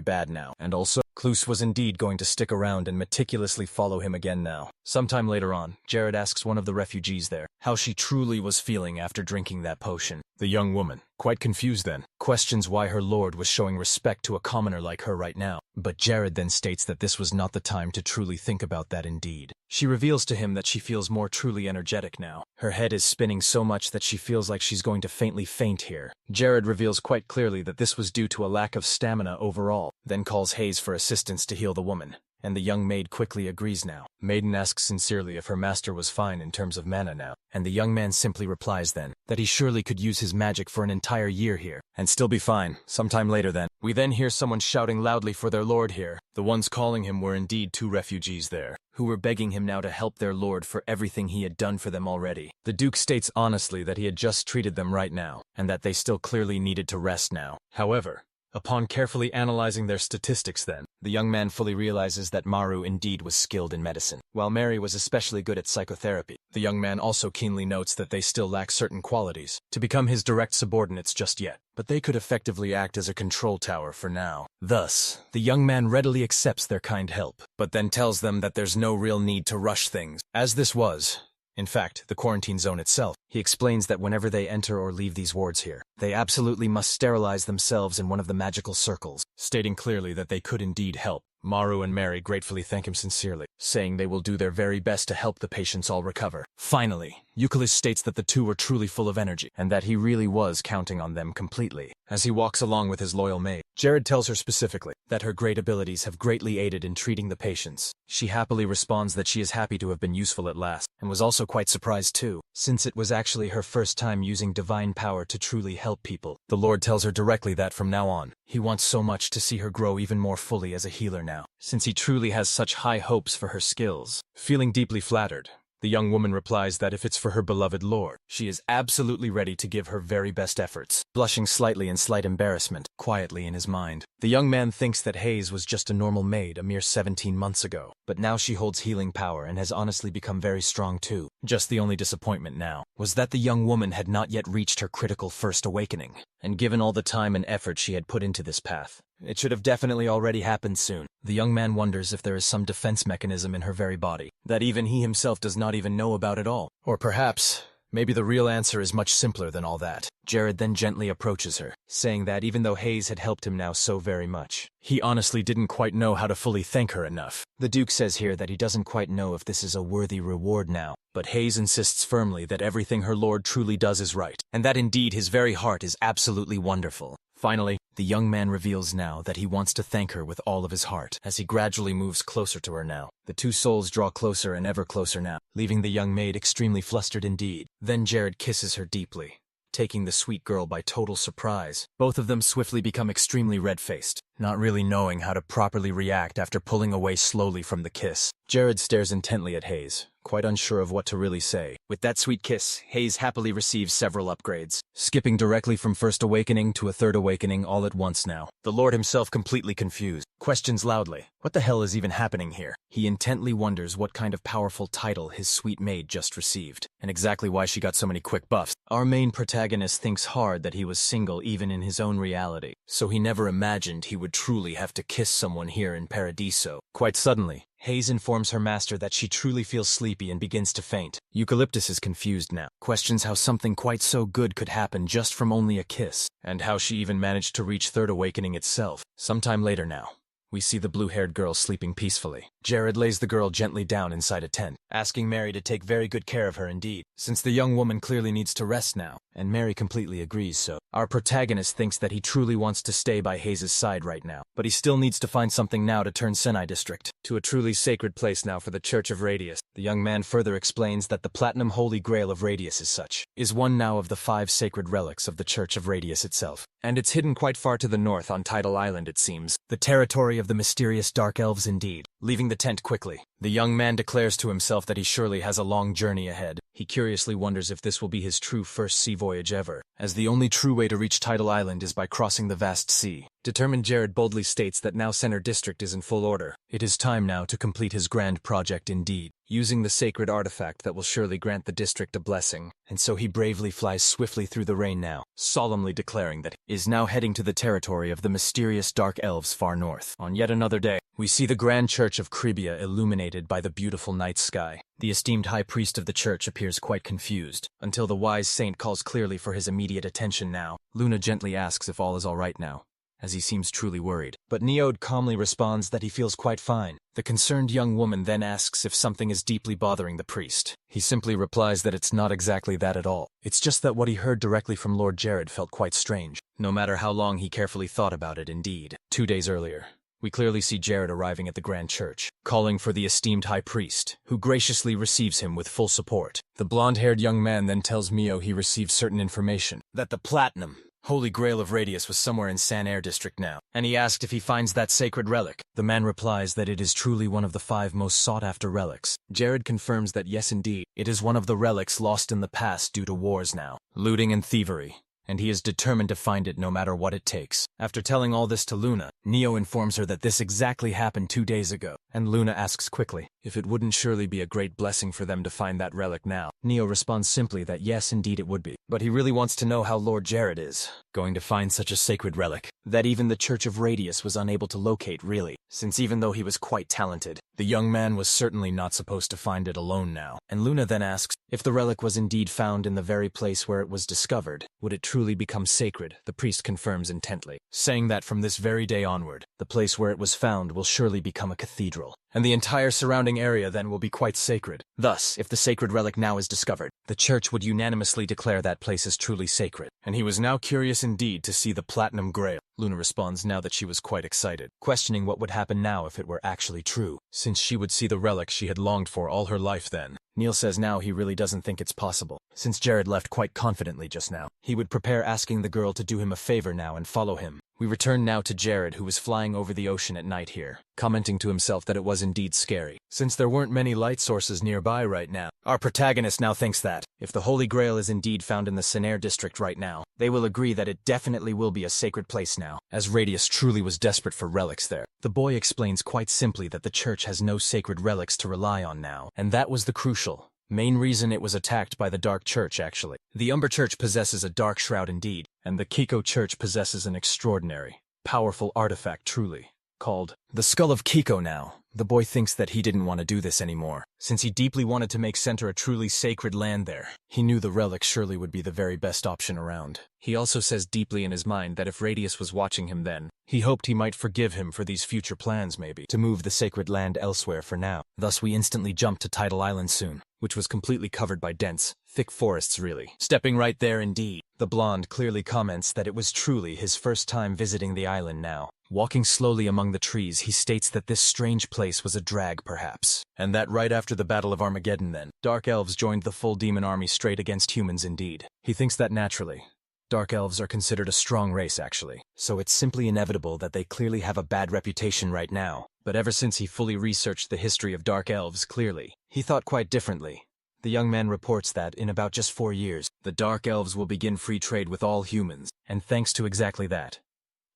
A: bad now, and also, Kloos was indeed going to stick around and meticulously follow him again now. Sometime later on, Jared asks one of the refugees there how she truly was feeling after drinking that potion. The young woman, quite confused then, questions why her lord was showing respect to a commoner like her right now. But Jared then states that this was not the time to truly think about that indeed. She reveals to him that she feels more truly energetic now. Her head is spinning so much that she feels like she's going to faintly faint here. Jared reveals quite clearly that this was due to a lack of stamina overall, then calls Hayes for assistance to heal the woman. And the young maid quickly agrees now. Maiden asks sincerely if her master was fine in terms of mana now, and the young man simply replies then that he surely could use his magic for an entire year here, and still be fine. Sometime later then, we then hear someone shouting loudly for their lord here. The ones calling him were indeed 2 refugees there, who were begging him now to help their lord for everything he had done for them already. The Duke states honestly that he had just treated them right now, and that they still clearly needed to rest now. However, upon carefully analyzing their statistics then, the young man fully realizes that Maru indeed was skilled in medicine, while Mary was especially good at psychotherapy. The young man also keenly notes that they still lack certain qualities to become his direct subordinates just yet, but they could effectively act as a control tower for now. Thus, the young man readily accepts their kind help, but then tells them that there's no real need to rush things, as this was, in fact, the quarantine zone itself. He explains that whenever they enter or leave these wards here, they absolutely must sterilize themselves in one of the magical circles, stating clearly that they could indeed help. Maru and Mary gratefully thank him sincerely, saying they will do their very best to help the patients all recover. Finally, Euclid states that the 2 were truly full of energy, and that he really was counting on them completely. As he walks along with his loyal maid, Jared tells her specifically that her great abilities have greatly aided in treating the patients. She happily responds that she is happy to have been useful at last, and was also quite surprised too, since it was actually her first time using divine power to truly help people. The Lord tells her directly that from now on, he wants so much to see her grow even more fully as a healer now, since he truly has such high hopes for her skills. Feeling deeply flattered, the young woman replies that if it's for her beloved lord, she is absolutely ready to give her very best efforts. Blushing slightly in slight embarrassment, quietly in his mind, the young man thinks that Hayes was just a normal maid a mere 17 months ago, but now she holds healing power and has honestly become very strong too. Just the only disappointment now was that the young woman had not yet reached her critical first awakening, and given all the time and effort she had put into this path, it should have definitely already happened soon. The young man wonders if there is some defense mechanism in her very body that even he himself does not even know about at all. Or perhaps, maybe the real answer is much simpler than all that. Jared then gently approaches her, saying that even though Hayes had helped him now so very much, he honestly didn't quite know how to fully thank her enough. The Duke says here that he doesn't quite know if this is a worthy reward now, but Hayes insists firmly that everything her lord truly does is right, and that indeed his very heart is absolutely wonderful. Finally, the young man reveals now that he wants to thank her with all of his heart. As he gradually moves closer to her now, the 2 souls draw closer and ever closer now, leaving the young maid extremely flustered indeed. Then Jared kisses her deeply, taking the sweet girl by total surprise. Both of them swiftly become extremely red-faced, not really knowing how to properly react after pulling away slowly from the kiss. Jared stares intently at Hayes, quite unsure of what to really say. With that sweet kiss, Hayes happily receives several upgrades, skipping directly from first awakening to a third awakening all at once now. The Lord himself completely confused, questions loudly, what the hell is even happening here? He intently wonders what kind of powerful title his sweet maid just received, and exactly why she got so many quick buffs. Our main protagonist thinks hard that he was single even in his own reality, so he never imagined he would truly have to kiss someone here in Paradiso. Quite suddenly, Hayes informs her master that she truly feels sleepy and begins to faint. Eucalyptus is confused now, questions how something quite so good could happen just from only a kiss, and how she even managed to reach third awakening itself. Sometime later now, we see the blue-haired girl sleeping peacefully. Jared lays the girl gently down inside a tent, asking Mary to take very good care of her indeed, since the young woman clearly needs to rest now, and Mary completely agrees so. Our protagonist thinks that he truly wants to stay by Hayes' side right now, but he still needs to find something now to turn Senai District to a truly sacred place now for the Church of Radius. The young man further explains that the Platinum Holy Grail of Radius is one now of the 5 sacred relics of the Church of Radius itself, and it's hidden quite far to the north on Tidal Island it seems, the territory of the mysterious Dark Elves indeed. Leaving the tent quickly, the young man declares to himself that he surely has a long journey ahead. He curiously wonders if this will be his true first sea voyage ever, as the only true way to reach Tidal Island is by crossing the vast sea. Determined, Jared boldly states that now Center District is in full order. It is time now to complete his grand project indeed, using the sacred artifact that will surely grant the district a blessing, and so he bravely flies swiftly through the rain now, solemnly declaring that he is now heading to the territory of the mysterious Dark Elves far north. On yet another day, we see the grand church of Kribia illuminated by the beautiful night sky. The esteemed high priest of the church appears quite confused, until the wise saint calls clearly for his immediate attention now. Luna gently asks if all is alright now, as he seems truly worried. But Neode calmly responds that he feels quite fine. The concerned young woman then asks if something is deeply bothering the priest. He simply replies that it's not exactly that at all. It's just that what he heard directly from Lord Jared felt quite strange, no matter how long he carefully thought about it indeed. 2 days earlier, we clearly see Jared arriving at the grand church, calling for the esteemed high priest, who graciously receives him with full support. The blonde-haired young man then tells Mio he received certain information, that the Platinum Holy Grail of Radius was somewhere in San Air District now, and he asked if he finds that sacred relic. The man replies that it is truly one of the 5 most sought-after relics. Jared confirms that yes indeed, it is one of the relics lost in the past due to wars now, looting and thievery, and he is determined to find it no matter what it takes. After telling all this to Luna, Neo informs her that this exactly happened 2 days ago, and Luna asks quickly if it wouldn't surely be a great blessing for them to find that relic now. Neo responds simply that yes, indeed it would be, but he really wants to know how Lord Jared is going to find such a sacred relic that even the Church of Radius was unable to locate really, since even though he was quite talented, the young man was certainly not supposed to find it alone now. And Luna then asks if the relic was indeed found in the very place where it was discovered, would it truly become sacred? The priest confirms intently, saying that from this very day onward, the place where it was found will surely become a cathedral, and the entire surrounding area then will be quite sacred. Thus, if the sacred relic now is discovered, the church would unanimously declare that place as truly sacred. And he was now curious indeed to see the Platinum Grail. Luna responds now that she was quite excited, questioning what would happen now if it were actually true, since she would see the relic she had longed for all her life then. Neil says now he really doesn't think it's possible, since Jared left quite confidently just now. He would prepare asking the girl to do him a favor now and follow him. We return now to Jared, who was flying over the ocean at night here, commenting to himself that it was indeed scary, since there weren't many light sources nearby right now. Our protagonist now thinks that, if the Holy Grail is indeed found in the Senair district right now, they will agree that it definitely will be a sacred place now, as Radius truly was desperate for relics there. The boy explains quite simply that the church has no sacred relics to rely on now, and that was the crucial main reason it was attacked by the Dark Church actually. The Umber Church possesses a dark shroud indeed, and the Kiko Church possesses an extraordinary, powerful artifact truly, called the Skull of Kiko now. The boy thinks that he didn't want to do this anymore, since he deeply wanted to make Center a truly sacred land there. He knew the relic surely would be the very best option around. He also says deeply in his mind that if Radius was watching him then, he hoped he might forgive him for these future plans maybe, to move the sacred land elsewhere for now. Thus we instantly jump to Tidal Island soon, which was completely covered by dense, thick forests really. Stepping right there indeed, the blonde clearly comments that it was truly his first time visiting the island now. Walking slowly among the trees, he states that this strange place was a drag perhaps, and that right after the Battle of Armageddon then, Dark Elves joined the full demon army straight against humans indeed. He thinks that naturally, Dark Elves are considered a strong race actually, so it's simply inevitable that they clearly have a bad reputation right now. But ever since he fully researched the history of Dark Elves clearly, he thought quite differently. The young man reports that, in about just 4 years, the Dark Elves will begin free trade with all humans, and thanks to exactly that,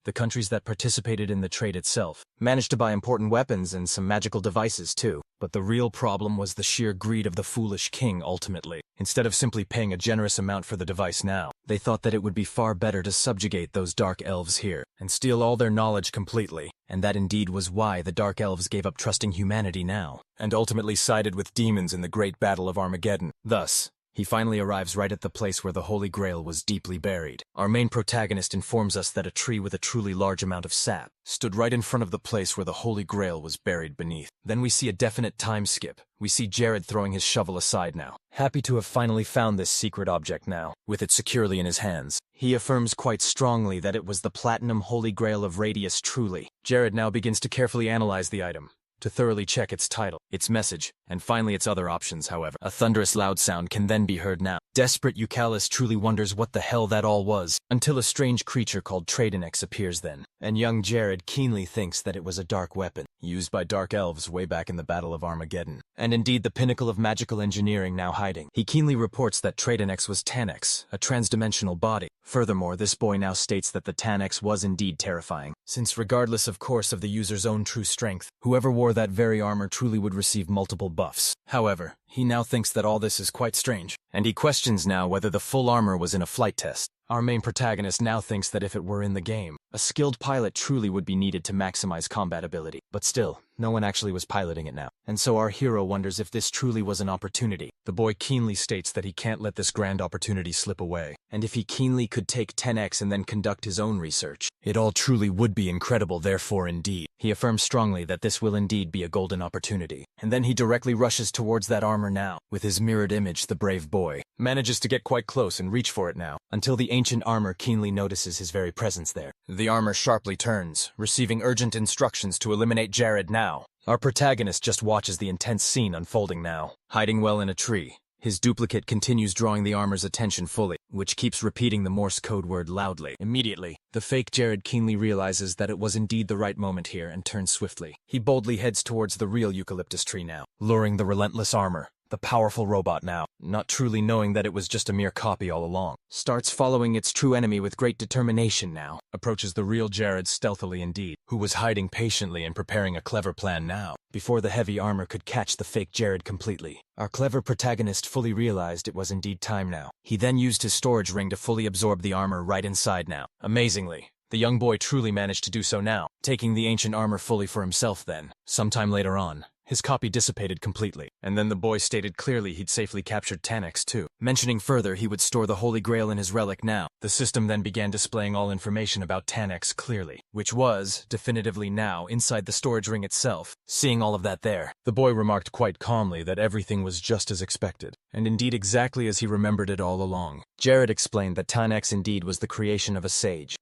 A: the countries that participated in the trade itself managed to buy important weapons and some magical devices too. But the real problem was the sheer greed of the foolish king ultimately. Instead of simply paying a generous amount for the device now, they thought that it would be far better to subjugate those Dark Elves here and steal all their knowledge completely. And that indeed was why the Dark Elves gave up trusting humanity now, and ultimately sided with demons in the great battle of Armageddon. Thus, He finally arrives right at the place where the Holy Grail was deeply buried. Our main protagonist informs us that a tree with a truly large amount of sap stood right in front of the place where the Holy Grail was buried beneath. Then we see a definite time skip. We see Jared throwing his shovel aside now, happy to have finally found this secret object now, with it securely in his hands. He affirms quite strongly that it was the Platinum Holy Grail of Radius truly. Jared now begins to carefully analyze the item, to thoroughly check its title, its message, and finally its other options, however. A thunderous loud sound can then be heard now. Desperate Eucalis truly wonders what the hell that all was, until a strange creature called Tradenex appears then, and young Jared keenly thinks that it was a dark weapon, used by dark elves way back in the Battle of Armageddon, and indeed the pinnacle of magical engineering now hiding. He keenly reports that Tradenex was Tanex, a transdimensional body. Furthermore, this boy now states that the Tanex was indeed terrifying, since regardless of course of the user's own true strength, whoever wore that very armor truly would receive multiple buffs. However, he now thinks that all this is quite strange, and he questions now whether the full armor was in a flight test. Our main protagonist now thinks that if it were in the game, a skilled pilot truly would be needed to maximize combat ability. But still, no one actually was piloting it now. And so our hero wonders if this truly was an opportunity. The boy keenly states that he can't let this grand opportunity slip away. And if he keenly could take 10x and then conduct his own research, it all truly would be incredible, therefore indeed. He affirms strongly that this will indeed be a golden opportunity. And then he directly rushes towards that armor now. With his mirrored image, the brave boy manages to get quite close and reach for it now, until the ancient armor keenly notices his very presence there. The armor sharply turns, receiving urgent instructions to eliminate Jared now. Our protagonist just watches the intense scene unfolding now. Hiding well in a tree, his duplicate continues drawing the armor's attention fully, which keeps repeating the Morse code word loudly. Immediately, the fake Jared keenly realizes that it was indeed the right moment here and turns swiftly. He boldly heads towards the real eucalyptus tree now, luring the relentless armor. The powerful robot now, not truly knowing that it was just a mere copy all along, starts following its true enemy with great determination now, approaches the real Jared stealthily indeed, who was hiding patiently and preparing a clever plan now, before the heavy armor could catch the fake Jared completely. Our clever protagonist fully realized it was indeed time now. He then used his storage ring to fully absorb the armor right inside now. Amazingly, the young boy truly managed to do so now, taking the ancient armor fully for himself then. Sometime later on, his copy dissipated completely, and then the boy stated clearly he'd safely captured Tanex too. Mentioning further he would store the Holy Grail in his relic now. The system then began displaying all information about Tanex clearly, which was, definitively now, inside the storage ring itself. Seeing all of that there, the boy remarked quite calmly that everything was just as expected, and indeed exactly as he remembered it all along. Jared explained that Tanex indeed was the creation of a sage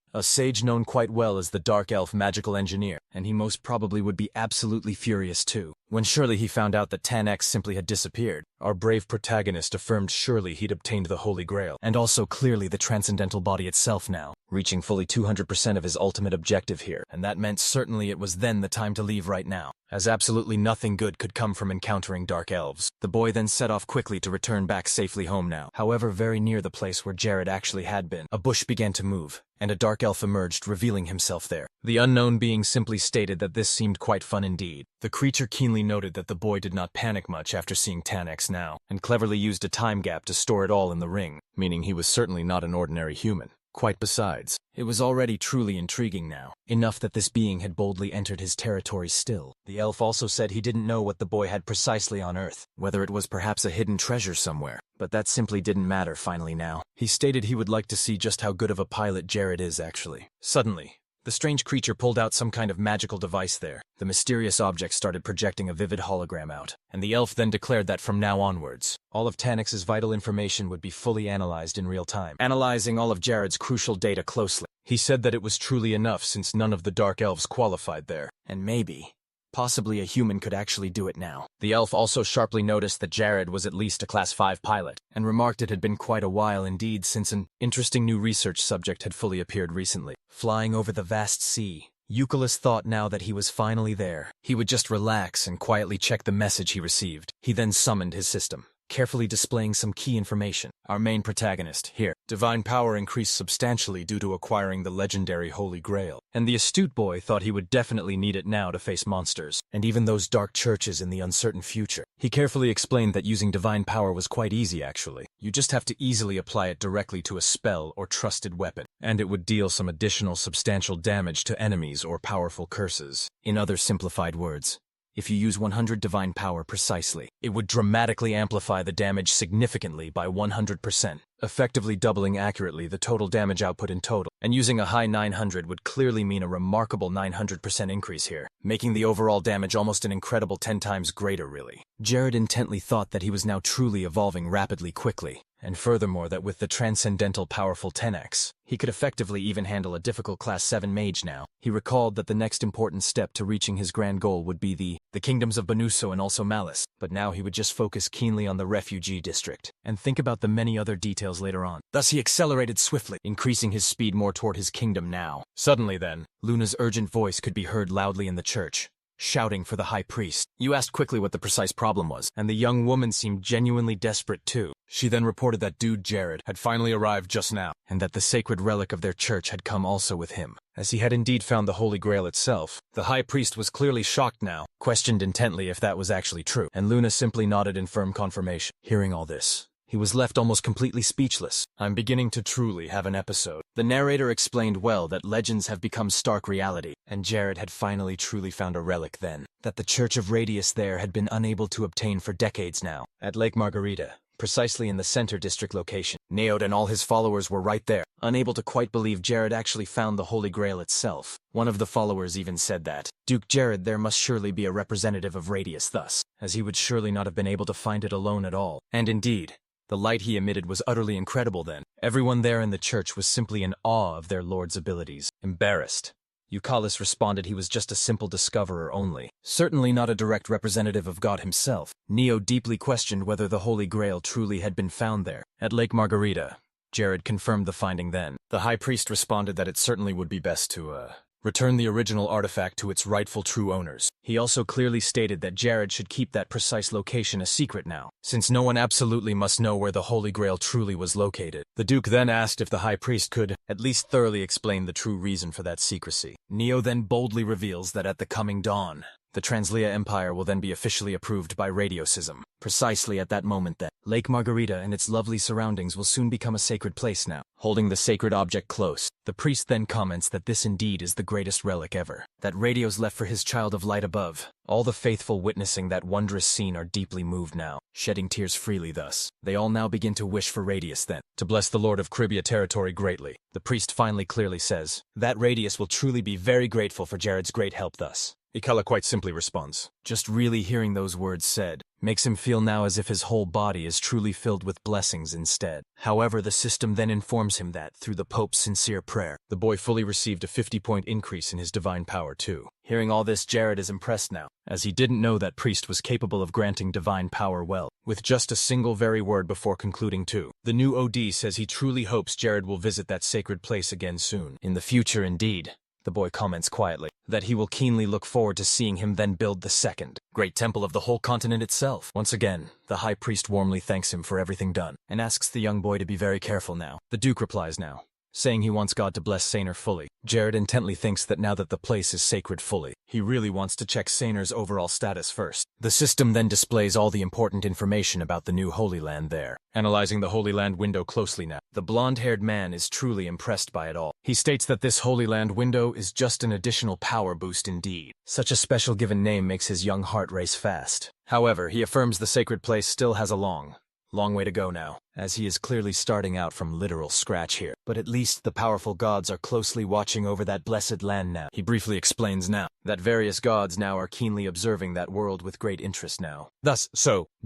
A: known quite well as the Dark Elf Magical Engineer, and he most probably would be absolutely furious too, when surely he found out that Tanex simply had disappeared. Our brave protagonist affirmed surely he'd obtained the Holy Grail, and also clearly the transcendental body itself now, reaching fully 200% of his ultimate objective here, and that meant certainly it was then the time to leave right now, as absolutely nothing good could come from encountering dark elves. The boy then set off quickly to return back safely home now. However, very near the place where Jared actually had been, a bush began to move, and a dark elf emerged, revealing himself there. The unknown being simply stated that this seemed quite fun indeed. The creature keenly noted that the boy did not panic much after seeing Tanex now, and cleverly used a time gap to store it all in the ring, meaning he was certainly not an ordinary human. Quite besides, it was already truly intriguing now, enough that this being had boldly entered his territory still. The elf also said he didn't know what the boy had precisely on Earth, whether it was perhaps a hidden treasure somewhere, but that simply didn't matter finally now. He stated he would like to see just how good of a pilot Jared is actually. Suddenly, the strange creature pulled out some kind of magical device there. The mysterious object started projecting a vivid hologram out, and the elf then declared that from now onwards, all of Tanex's vital information would be fully analyzed in real time, analyzing all of Jared's crucial data closely. He said that it was truly enough since none of the dark elves qualified there, and maybe, possibly a human could actually do it now. The elf also sharply noticed that Jared was at least a Class 5 pilot, and remarked it had been quite a while indeed since an interesting new research subject had fully appeared recently. Flying over the vast sea, Eucalyptus thought now that he was finally there, he would just relax and quietly check the message he received. He then summoned his system, carefully displaying some key information. Our main protagonist, here, divine power increased substantially due to acquiring the legendary Holy Grail, and the astute boy thought he would definitely need it now to face monsters, and even those dark churches in the uncertain future. He carefully explained that using divine power was quite easy actually. You just have to easily apply it directly to a spell or trusted weapon, and it would deal some additional substantial damage to enemies or powerful curses. In other simplified words, if you use 100 divine power precisely. It would dramatically amplify the damage significantly by 100%, effectively doubling accurately the total damage output in total. And using a high 900 would clearly mean a remarkable 900% increase here, making the overall damage almost an incredible 10 times greater really. Jared intently thought that he was now truly evolving rapidly quickly. And furthermore that with the transcendental powerful 10x, he could effectively even handle a difficult class 7 mage now. He recalled that the next important step to reaching his grand goal would be the kingdoms of Banuso and also Malice, but now he would just focus keenly on the refugee district, and think about the many other details later on. Thus he accelerated swiftly, increasing his speed more toward his kingdom now. Suddenly then, Luna's urgent voice could be heard loudly in the church, shouting for the high priest. You asked quickly what the precise problem was, and the young woman seemed genuinely desperate too. She then reported that dude Jared had finally arrived just now, and that the sacred relic of their church had come also with him, as he had indeed found the Holy Grail itself. The high priest was clearly shocked now, questioned intently if that was actually true, and Luna simply nodded in firm confirmation. Hearing all this, he was left almost completely speechless. I'm beginning to truly have an episode. The narrator explained well that legends have become stark reality, and Jared had finally truly found a relic then, that the Church of Radius there had been unable to obtain for decades now. At Lake Margarita, precisely in the center district location, Neod and all his followers were right there, unable to quite believe Jared actually found the Holy Grail itself. One of the followers even said that Duke Jared there must surely be a representative of Radius thus, as he would surely not have been able to find it alone at all. And indeed, the light he emitted was utterly incredible then. Everyone there in the church was simply in awe of their lord's abilities. Embarrassed, Eucalis responded he was just a simple discoverer only, certainly not a direct representative of God himself. Neo deeply questioned whether the Holy Grail truly had been found there. At Lake Margarita, Jared confirmed the finding then. The high priest responded that it certainly would be best to, return the original artifact to its rightful true owners. He also clearly stated that Jared should keep that precise location a secret now, since no one absolutely must know where the Holy Grail truly was located. The Duke then asked if the High Priest could at least thoroughly explain the true reason for that secrecy. Neo then boldly reveals that at the coming dawn, the Translia Empire will then be officially approved by Radiosism. Precisely at that moment then, Lake Margarita and its lovely surroundings will soon become a sacred place now. Holding the sacred object close, the priest then comments that this indeed is the greatest relic ever, that Radios left for his child of light above. All the faithful witnessing that wondrous scene are deeply moved now, shedding tears freely thus. They all now begin to wish for Radius then, to bless the Lord of Cribia territory greatly. The priest finally clearly says that Radius will truly be very grateful for Jared's great help thus. Ikala quite simply responds. Just really hearing those words said makes him feel now as if his whole body is truly filled with blessings instead. However, the system then informs him that, through the Pope's sincere prayer, the boy fully received a 50-point increase in his divine power too. Hearing all this, Jared is impressed now, as he didn't know that priest was capable of granting divine power well, with just a single very word before concluding too. The new OD says he truly hopes Jared will visit that sacred place again soon. In the future indeed. The boy comments quietly that he will keenly look forward to seeing him then build the second great temple of the whole continent itself. Once again, the high priest warmly thanks him for everything done and asks the young boy to be very careful now. The Duke replies now, saying he wants God to bless Saner fully. Jared intently thinks that now that the place is sacred fully, he really wants to check Saner's overall status first. The system then displays all the important information about the new Holy Land there. Analyzing the Holy Land window closely now, the blonde-haired man is truly impressed by it all. He states that this Holy Land window is just an additional power boost indeed. Such a special given name makes his young heart race fast. However, he affirms the sacred place still has a long way to go now, as he is clearly starting out from literal scratch here. But at least the powerful gods are closely watching over that blessed land now. He briefly explains now that various gods now are keenly observing that world with great interest now. Thus,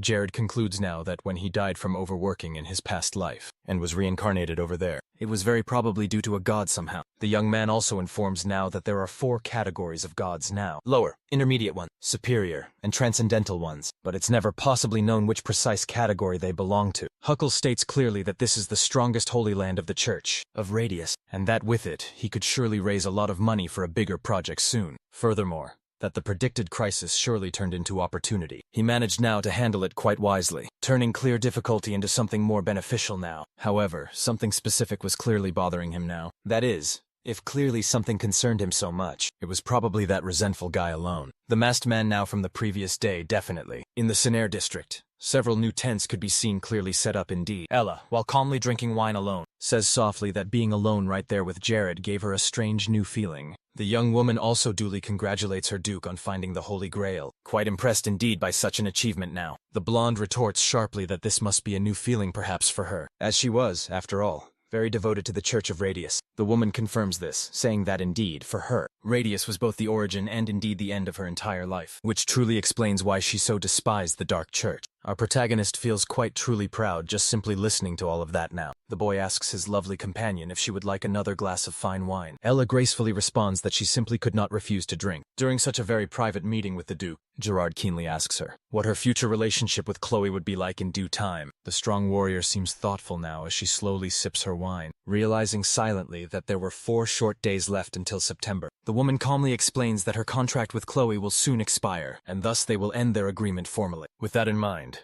A: Jared concludes now that when he died from overworking in his past life, and was reincarnated over there, it was very probably due to a god somehow. The young man also informs now that there are 4 categories of gods now. Lower, intermediate one, superior, and transcendental ones. But it's never possibly known which precise category they belong to. Huckle states clearly that this is the strongest holy land of the Church of Radius, and that with it, he could surely raise a lot of money for a bigger project soon. Furthermore, that the predicted crisis surely turned into opportunity. He managed now to handle it quite wisely, turning clear difficulty into something more beneficial now. However, something specific was clearly bothering him now. That is, If clearly something concerned him so much, it was probably that resentful guy alone. The masked man now from the previous day, definitely. In the Scenaire district, several new tents could be seen clearly set up indeed. Ella, while calmly drinking wine alone, says softly that being alone right there with Jared gave her a strange new feeling. The young woman also duly congratulates her duke on finding the Holy Grail, quite impressed indeed by such an achievement now. The blonde retorts sharply that this must be a new feeling perhaps for her, as she was, after all, very devoted to the Church of Radius. The woman confirms this, saying that indeed, for her, Radius was both the origin and indeed the end of her entire life, which truly explains why she so despised the Dark Church. Our protagonist feels quite truly proud just simply listening to all of that now. The boy asks his lovely companion if she would like another glass of fine wine. Ella gracefully responds that she simply could not refuse to drink. During such a very private meeting with the Duke, Gerard keenly asks her what her future relationship with Chloe would be like in due time. The strong warrior seems thoughtful now as she slowly sips her wine, realizing silently that there were 4 short days left until September. The woman calmly explains that her contract with Chloe will soon expire, and thus they will end their agreement formally. With that in mind,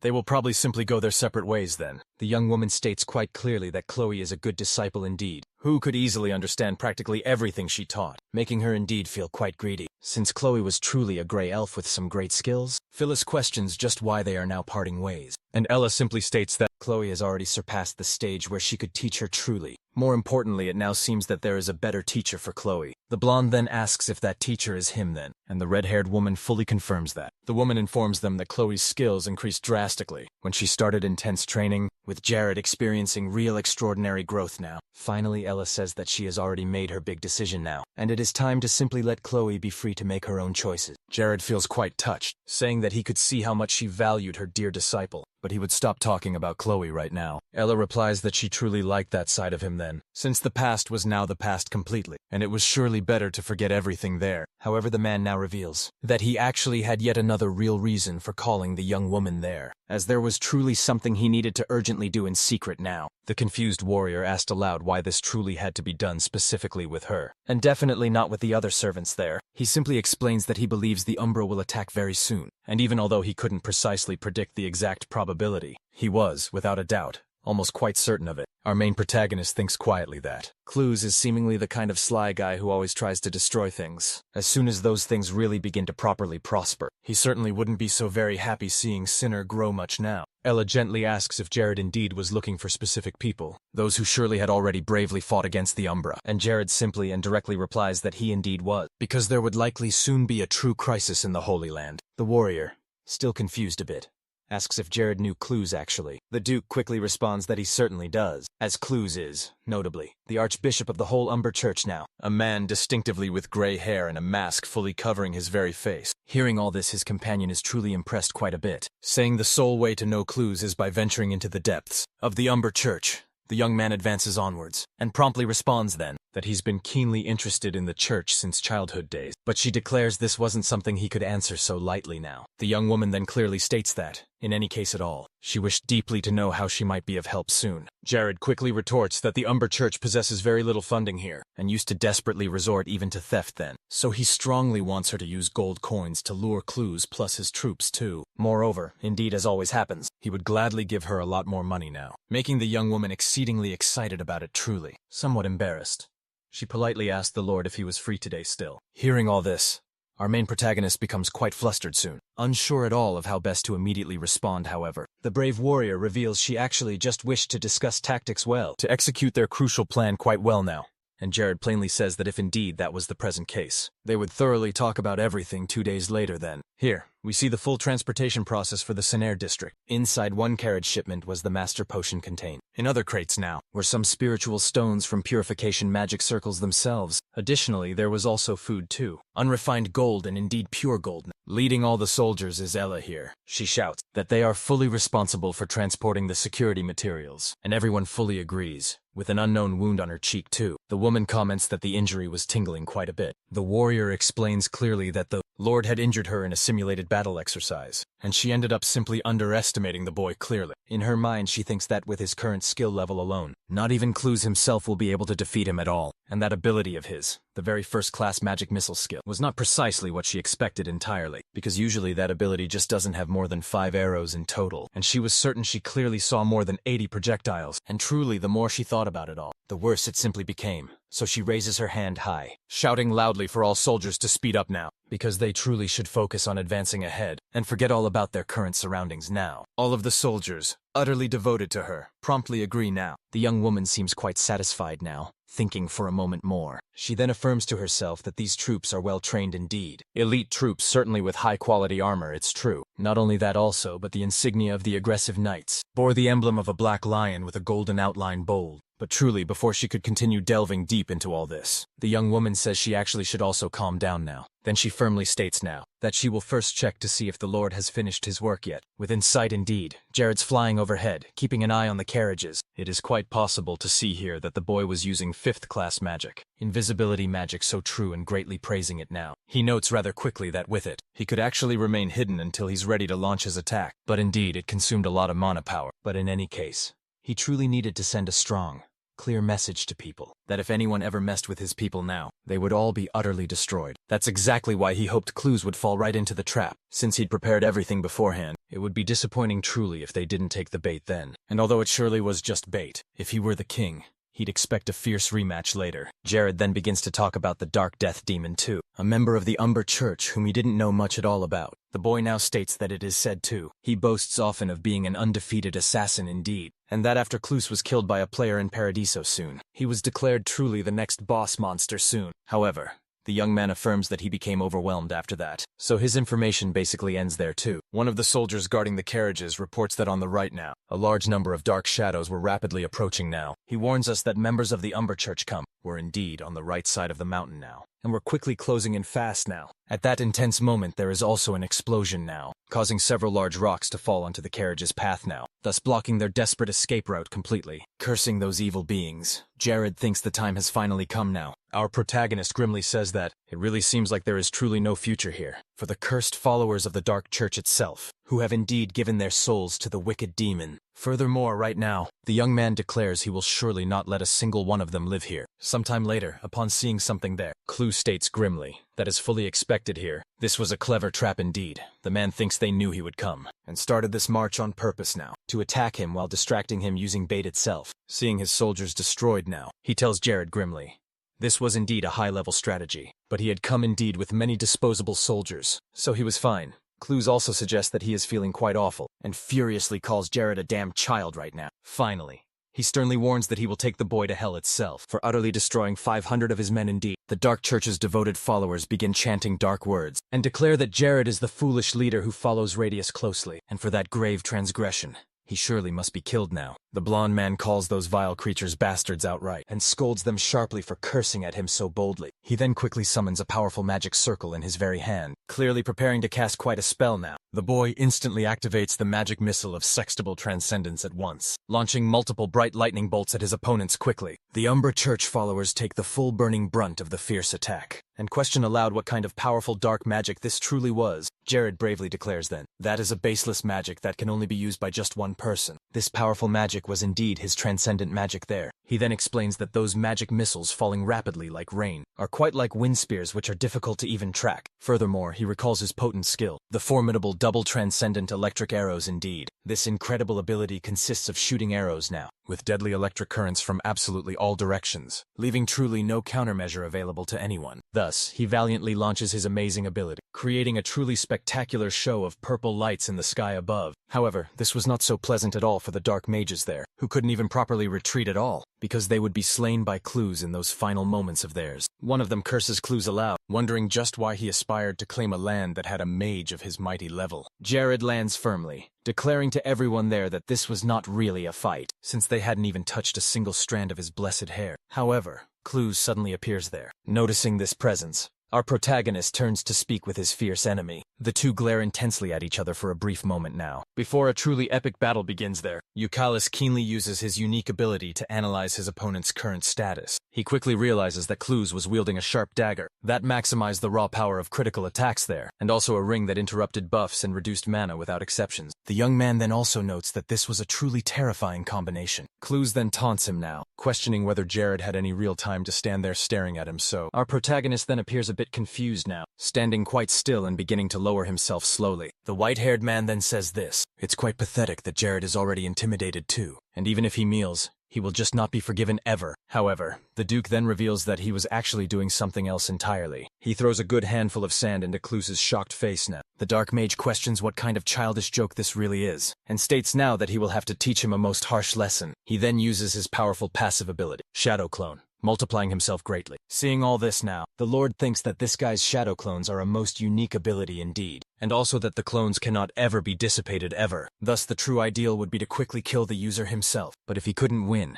A: they will probably simply go their separate ways then. The young woman states quite clearly that Chloe is a good disciple indeed, who could easily understand practically everything she taught, making her indeed feel quite greedy. Since Chloe was truly a gray elf with some great skills, Phyllis questions just why they are now parting ways. And Ella simply states that Chloe has already surpassed the stage where she could teach her truly. More importantly, it now seems that there is a better teacher for Chloe. The blonde then asks if that teacher is him then, and the red-haired woman fully confirms that. The woman informs them that Chloe's skills increased drastically when she started intense training, with Jared experiencing real extraordinary growth now. Finally, Ella says that she has already made her big decision now, and it is time to simply let Chloe be free to make her own choices. Jared feels quite touched, saying that he could see how much she valued her dear disciple, but he would stop talking about Chloe right now. Ella replies that she truly liked that side of him then, since the past was now the past completely, and it was surely better to forget everything there. However, the man now reveals that he actually had yet another real reason for calling the young woman there, as there was truly something he needed to urgently do in secret now. The confused warrior asked aloud why this truly had to be done specifically with her, and definitely not with the other servants there. He simply explains that he believes the Umbra will attack very soon, and even although he couldn't precisely predict the exact probability, he was, without a doubt, almost quite certain of it. Our main protagonist thinks quietly that Clues is seemingly the kind of sly guy who always tries to destroy things. As soon as those things really begin to properly prosper, he certainly wouldn't be so very happy seeing Sinner grow much now. Ella gently asks if Jared indeed was looking for specific people, those who surely had already bravely fought against the Umbra, and Jared simply and directly replies that he indeed was, because there would likely soon be a true crisis in the Holy Land. The warrior, still confused a bit, asks if Jared knew Clues actually. The Duke quickly responds that he certainly does, as Clues is, notably, the Archbishop of the whole Umber Church now, a man distinctively with gray hair and a mask fully covering his very face. Hearing all this, his companion is truly impressed quite a bit, saying the sole way to know Clues is by venturing into the depths of the Umber Church. The young man advances onwards, and promptly responds then that he's been keenly interested in the church since childhood days, but she declares this wasn't something he could answer so lightly now. The young woman then clearly states that, in any case at all, she wished deeply to know how she might be of help soon. Jared quickly retorts that the Umber Church possesses very little funding here, and used to desperately resort even to theft then, so he strongly wants her to use gold coins to lure Clues plus his troops too. Moreover, indeed as always happens, he would gladly give her a lot more money now, making the young woman exceedingly excited about it truly. Somewhat embarrassed, she politely asked the Lord if he was free today still. Hearing all this, our main protagonist becomes quite flustered soon, unsure at all of how best to immediately respond. However, the brave warrior reveals she actually just wished to discuss tactics well, to execute their crucial plan quite well now. And Jared plainly says that if indeed that was the present case, they would thoroughly talk about everything 2 days later then. Here, we see the full transportation process for the Scenaire district. Inside one carriage shipment was the master potion contained. In other crates now were some spiritual stones from purification magic circles themselves. Additionally, there was also food too. Unrefined gold and indeed pure gold. Leading all the soldiers is Ella here. She shouts that they are fully responsible for transporting the security materials, and everyone fully agrees, with an unknown wound on her cheek too. The woman comments that the injury was tingling quite a bit. The warrior explains clearly that the Lord had injured her in a simulated battle exercise, and she ended up simply underestimating the boy clearly. In her mind, she thinks that with his current skill level alone, not even Clues himself will be able to defeat him at all, and that ability of his, the very first-class magic missile skill, was not precisely what she expected entirely, because usually that ability just doesn't have more than 5 arrows in total, and she was certain she clearly saw more than 80 projectiles, and truly the more she thought about it all, the worse it simply became. So she raises her hand high, shouting loudly for all soldiers to speed up now, because they truly should focus on advancing ahead, and forget all about their current surroundings now. All of the soldiers, utterly devoted to her, promptly agree now. The young woman seems quite satisfied now, thinking for a moment more. She then affirms to herself that these troops are well trained indeed. Elite troops, certainly with high-quality armor, it's true. Not only that also, but the insignia of the aggressive knights bore the emblem of a black lion with a golden outline bold. But truly, before she could continue delving deep into all this, the young woman says she actually should also calm down now. Then she firmly states now that she will first check to see if the Lord has finished his work yet. Within sight indeed, Jared's flying overhead, keeping an eye on the carriages. It is quite possible to see here that the boy was using 5th-class magic. Invisibility magic so true and greatly praising it now. He notes rather quickly that with it, he could actually remain hidden until he's ready to launch his attack. But indeed, it consumed a lot of mana power. But in any case, he truly needed to send a strong, clear message to people, that if anyone ever messed with his people now, they would all be utterly destroyed. That's exactly why he hoped clues would fall right into the trap. Since he'd prepared everything beforehand, it would be disappointing truly if they didn't take the bait then. And although it surely was just bait, if he were the king, he'd expect a fierce rematch later. Jared then begins to talk about the Dark Death Demon too, a member of the Umber Church whom he didn't know much at all about. The boy now states that it is said too. He boasts often of being an undefeated assassin indeed, and that after Cluse was killed by a player in Paradiso soon, he was declared truly the next boss monster soon. However, the young man affirms that he became overwhelmed after that, so his information basically ends there too. One of the soldiers guarding the carriages reports that on the right now, a large number of dark shadows were rapidly approaching now. He warns us that members of the Umber Church were indeed on the right side of the mountain now, and were quickly closing in fast now. At that intense moment there is also an explosion now, causing several large rocks to fall onto the carriage's path now, thus blocking their desperate escape route completely. Cursing those evil beings, Jared thinks the time has finally come now. Our protagonist grimly says that it really seems like there is truly no future here for the cursed followers of the Dark Church itself, who have indeed given their souls to the wicked demon. Furthermore, right now, the young man declares he will surely not let a single one of them live here. Sometime later, upon seeing something there, Clue states grimly that is fully expected here. This was a clever trap indeed. The man thinks they knew he would come, and started this march on purpose now, to attack him while distracting him using bait itself. Seeing his soldiers destroyed now, he tells Jared grimly this was indeed a high-level strategy, but he had come indeed with many disposable soldiers, so he was fine. Clues also suggest that he is feeling quite awful, and furiously calls Jared a damn child right now. Finally, he sternly warns that he will take the boy to hell itself for utterly destroying 500 of his men indeed. The Dark Church's devoted followers begin chanting dark words, and declare that Jared is the foolish leader who follows Radius closely, and for that grave transgression, he surely must be killed now. The blonde man calls those vile creatures bastards outright, and scolds them sharply for cursing at him so boldly. He then quickly summons a powerful magic circle in his very hand, clearly preparing to cast quite a spell now. The boy instantly activates the magic missile of sextuple transcendence at once, launching multiple bright lightning bolts at his opponents quickly. The Umber Church followers take the full burning brunt of the fierce attack, and question aloud what kind of powerful dark magic this truly was. Jared bravely declares then, that is a baseless magic that can only be used by just one person. This powerful magic was indeed his transcendent magic there. He then explains that those magic missiles falling rapidly like rain are quite like wind spears which are difficult to even track. Furthermore, he recalls his potent skill, the formidable double transcendent electric arrows indeed. This incredible ability consists of shooting arrows now, with deadly electric currents from absolutely all directions, leaving truly no countermeasure available to anyone. Thus, he valiantly launches his amazing ability, creating a truly spectacular show of purple lights in the sky above. However, this was not so pleasant at all for the dark mages there, who couldn't even properly retreat at all, because they would be slain by Clues in those final moments of theirs. One of them curses Clues aloud, wondering just why he aspired to claim a land that had a mage of his mighty level. Jared lands firmly, declaring to everyone there that this was not really a fight, since they hadn't even touched a single strand of his blessed hair. However, Clues suddenly appears there. Noticing this presence, Our protagonist turns to speak with his fierce enemy. The two glare intensely at each other for a brief moment now. Before a truly epic battle begins there, Yahello keenly uses his unique ability to analyze his opponent's current status. He quickly realizes that Cluze was wielding a sharp dagger. That maximized the raw power of critical attacks there, and also a ring that interrupted buffs and reduced mana without exceptions. The young man then also notes that this was a truly terrifying combination. Cluze then taunts him now, questioning whether Jared had any real time to stand there staring at him so. Our protagonist then appears a bit confused now, standing quite still and beginning to lower himself slowly. The white-haired man then says this: "It's quite pathetic that Jared is already intimidated too, and even if he kneels, he will just not be forgiven ever." However, the Duke then reveals that he was actually doing something else entirely. He throws a good handful of sand into Cluze's shocked face now. The Dark Mage questions what kind of childish joke this really is, and states now that he will have to teach him a most harsh lesson. He then uses his powerful passive ability, Shadow Clone, multiplying himself greatly. Seeing all this now, the Lord thinks that this guy's shadow clones are a most unique ability indeed, and also that the clones cannot ever be dissipated ever. Thus the true ideal would be to quickly kill the user himself. But if he couldn't win,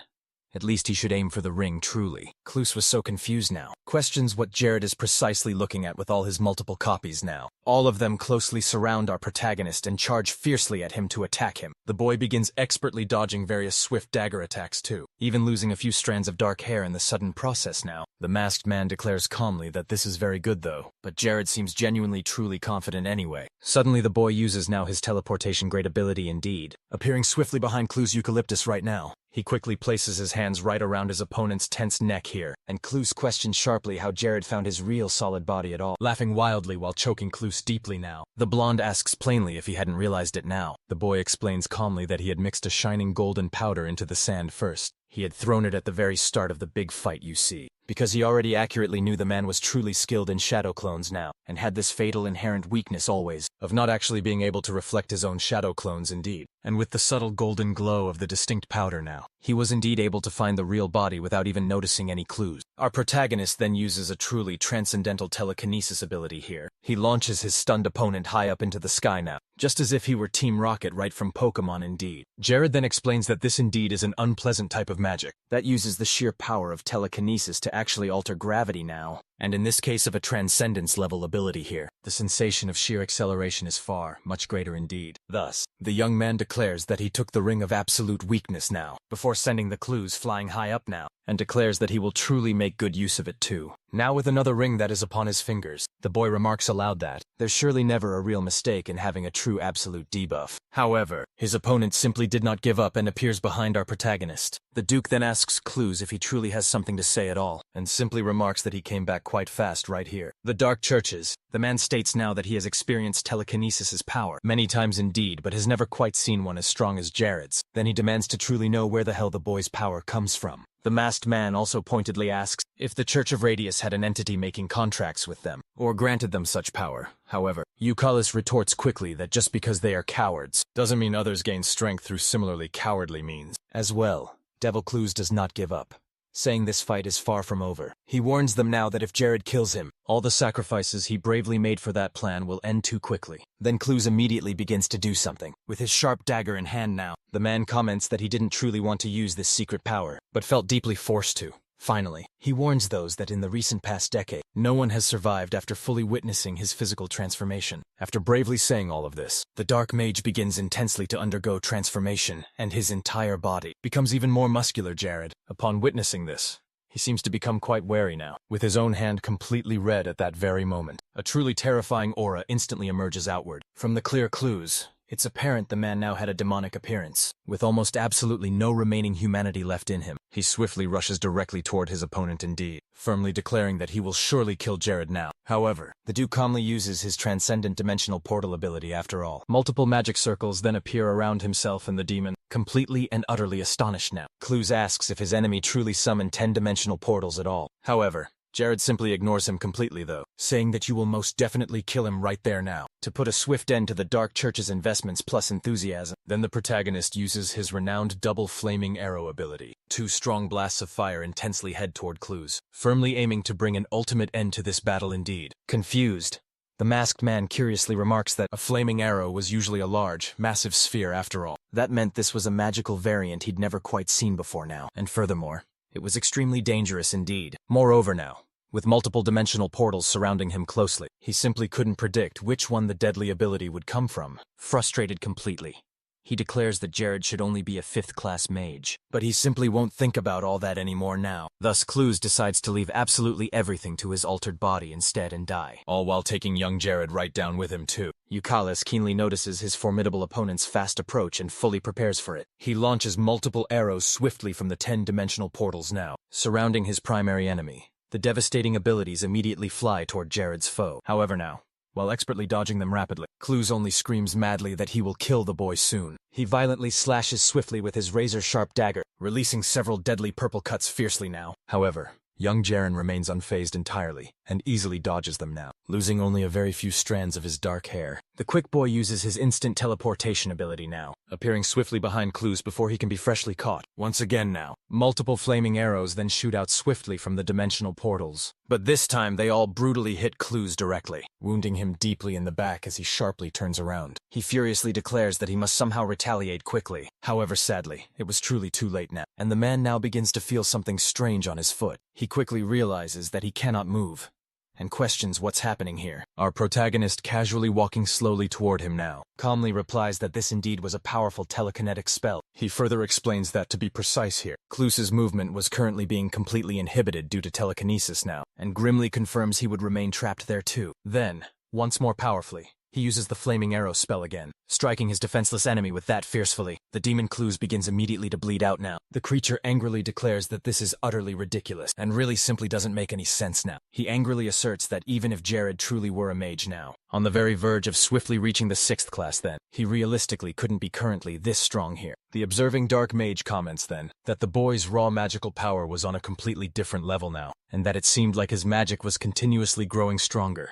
A: at least he should aim for the ring truly. Cluze was so confused now, questions what Jared is precisely looking at with all his multiple copies now. All of them closely surround our protagonist and charge fiercely at him to attack him. The boy begins expertly dodging various swift dagger attacks too, even losing a few strands of dark hair in the sudden process now. The masked man declares calmly that this is very good though, but Jared seems genuinely truly confident anyway. Suddenly the boy uses now his teleportation great ability indeed, appearing swiftly behind Cluze eucalyptus right now. He quickly places his hands right around his opponent's tense neck here, and Cluze questions sharply how Jared found his real solid body at all, laughing wildly while choking Cluze deeply now. The blonde asks plainly if he hadn't realized it now. The boy explains calmly that he had mixed a shining golden powder into the sand first. He had thrown it at the very start of the big fight you see, because he already accurately knew the man was truly skilled in shadow clones now, and had this fatal inherent weakness always, of not actually being able to reflect his own shadow clones indeed. And with the subtle golden glow of the distinct powder now, he was indeed able to find the real body without even noticing any clues. Our protagonist then uses a truly transcendental telekinesis ability here. He launches his stunned opponent high up into the sky now, just as if he were Team Rocket right from Pokemon indeed. Jared then explains that this indeed is an unpleasant type of magic that uses the sheer power of telekinesis to actually alter gravity now, and in this case of a transcendence level ability here, the sensation of sheer acceleration is far, much greater indeed. Thus, the young man declares that he took the ring of absolute weakness now, before sending the Cluze flying high up now, and declares that he will truly make good use of it too. Now with another ring that is upon his fingers, the boy remarks aloud that there's surely never a real mistake in having a true absolute debuff. However, his opponent simply did not give up and appears behind our protagonist. The Duke then asks Cluze if he truly has something to say at all, and simply remarks that he came back quite fast right here. The Dark Churches. The man states now that he has experienced telekinesis's power many times indeed, but has never quite seen one as strong as Jared's. Then he demands to truly know where the hell the boy's power comes from. The masked man also pointedly asks if the Church of Radius had an entity making contracts with them, or granted them such power. However, Yahello retorts quickly that just because they are cowards, doesn't mean others gain strength through similarly cowardly means. As well, Devil Cluze does not give up, saying this fight is far from over. He warns them now that if Jared kills him, all the sacrifices he bravely made for that plan will end too quickly. Then Cluze immediately begins to do something. With his sharp dagger in hand now, the man comments that he didn't truly want to use this secret power, but felt deeply forced to. Finally, he warns those that in the recent past decade, no one has survived after fully witnessing his physical transformation. After bravely saying all of this, the Dark Mage begins intensely to undergo transformation, and his entire body becomes even more muscular. Jared, upon witnessing this, he seems to become quite wary now, with his own hand completely red at that very moment. A truly terrifying aura instantly emerges outward. From the clear Cluze, it's apparent the man now had a demonic appearance, with almost absolutely no remaining humanity left in him. He swiftly rushes directly toward his opponent indeed, firmly declaring that he will surely kill Jared now. However, the Duke calmly uses his transcendent dimensional portal ability after all. Multiple magic circles then appear around himself and the demon, completely and utterly astonished now. Cluze asks if his enemy truly summoned 10-dimensional portals at all. However, Jared simply ignores him completely though, saying that you will most definitely kill him right there now, to put a swift end to the Dark Church's investments plus enthusiasm. Then the protagonist uses his renowned double flaming arrow ability. 2 strong blasts of fire intensely head toward Cluze, firmly aiming to bring an ultimate end to this battle indeed. Confused, the masked man curiously remarks that a flaming arrow was usually a large, massive sphere after all. That meant this was a magical variant he'd never quite seen before now, and furthermore, it was extremely dangerous indeed. Moreover now, with multiple dimensional portals surrounding him closely. He simply couldn't predict which one the deadly ability would come from. Frustrated completely, he declares that Jared should only be a 5th-class mage, but he simply won't think about all that anymore now. Thus, Clues decides to leave absolutely everything to his altered body instead and die, all while taking young Jared right down with him too. Eucalis keenly notices his formidable opponent's fast approach and fully prepares for it. He launches multiple arrows swiftly from the 10-dimensional portals now, surrounding his primary enemy. The devastating abilities immediately fly toward Jared's foe. However now, while expertly dodging them rapidly, Clues only screams madly that he will kill the boy soon. He violently slashes swiftly with his razor-sharp dagger, releasing several deadly purple cuts fiercely now. However, young Jaren remains unfazed entirely, and easily dodges them now, losing only a very few strands of his dark hair. The quick boy uses his instant teleportation ability now, appearing swiftly behind Clues before he can be freshly caught. Once again now, multiple flaming arrows then shoot out swiftly from the dimensional portals. But this time they all brutally hit Clues directly, wounding him deeply in the back as he sharply turns around. He furiously declares that he must somehow retaliate quickly. However, sadly, it was truly too late now, and the man now begins to feel something strange on his foot. He quickly realizes that he cannot move, and questions what's happening here. Our protagonist, casually walking slowly toward him now, calmly replies that this indeed was a powerful telekinetic spell. He further explains that, to be precise here, Clues' movement was currently being completely inhibited due to telekinesis now, and grimly confirms he would remain trapped there too. Then, once more powerfully, he uses the flaming arrow spell again, striking his defenseless enemy with that fiercely. The demon Clues begins immediately to bleed out now. The creature angrily declares that this is utterly ridiculous, and really simply doesn't make any sense now. He angrily asserts that even if Jared truly were a mage now, on the very verge of swiftly reaching the 6th class then, he realistically couldn't be currently this strong here. The observing dark mage comments then, that the boy's raw magical power was on a completely different level now, and that it seemed like his magic was continuously growing stronger.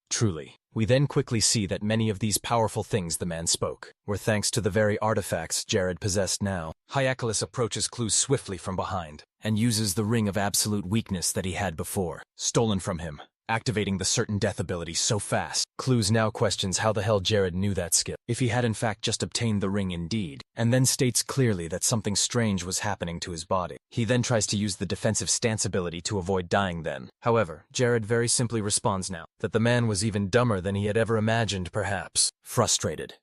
A: Truly. We then quickly see that many of these powerful things the man spoke were thanks to the very artifacts Jared possessed now. Yahello approaches Clues swiftly from behind, and uses the ring of absolute weakness that he had before, stolen from him, activating the certain death ability so fast. Clues now questions how the hell Jared knew that skill, if he had in fact just obtained the ring indeed, and then states clearly that something strange was happening to his body. He then tries to use the defensive stance ability to avoid dying then. However, Jared very simply responds now that the man was even dumber than he had ever imagined perhaps. Frustrated,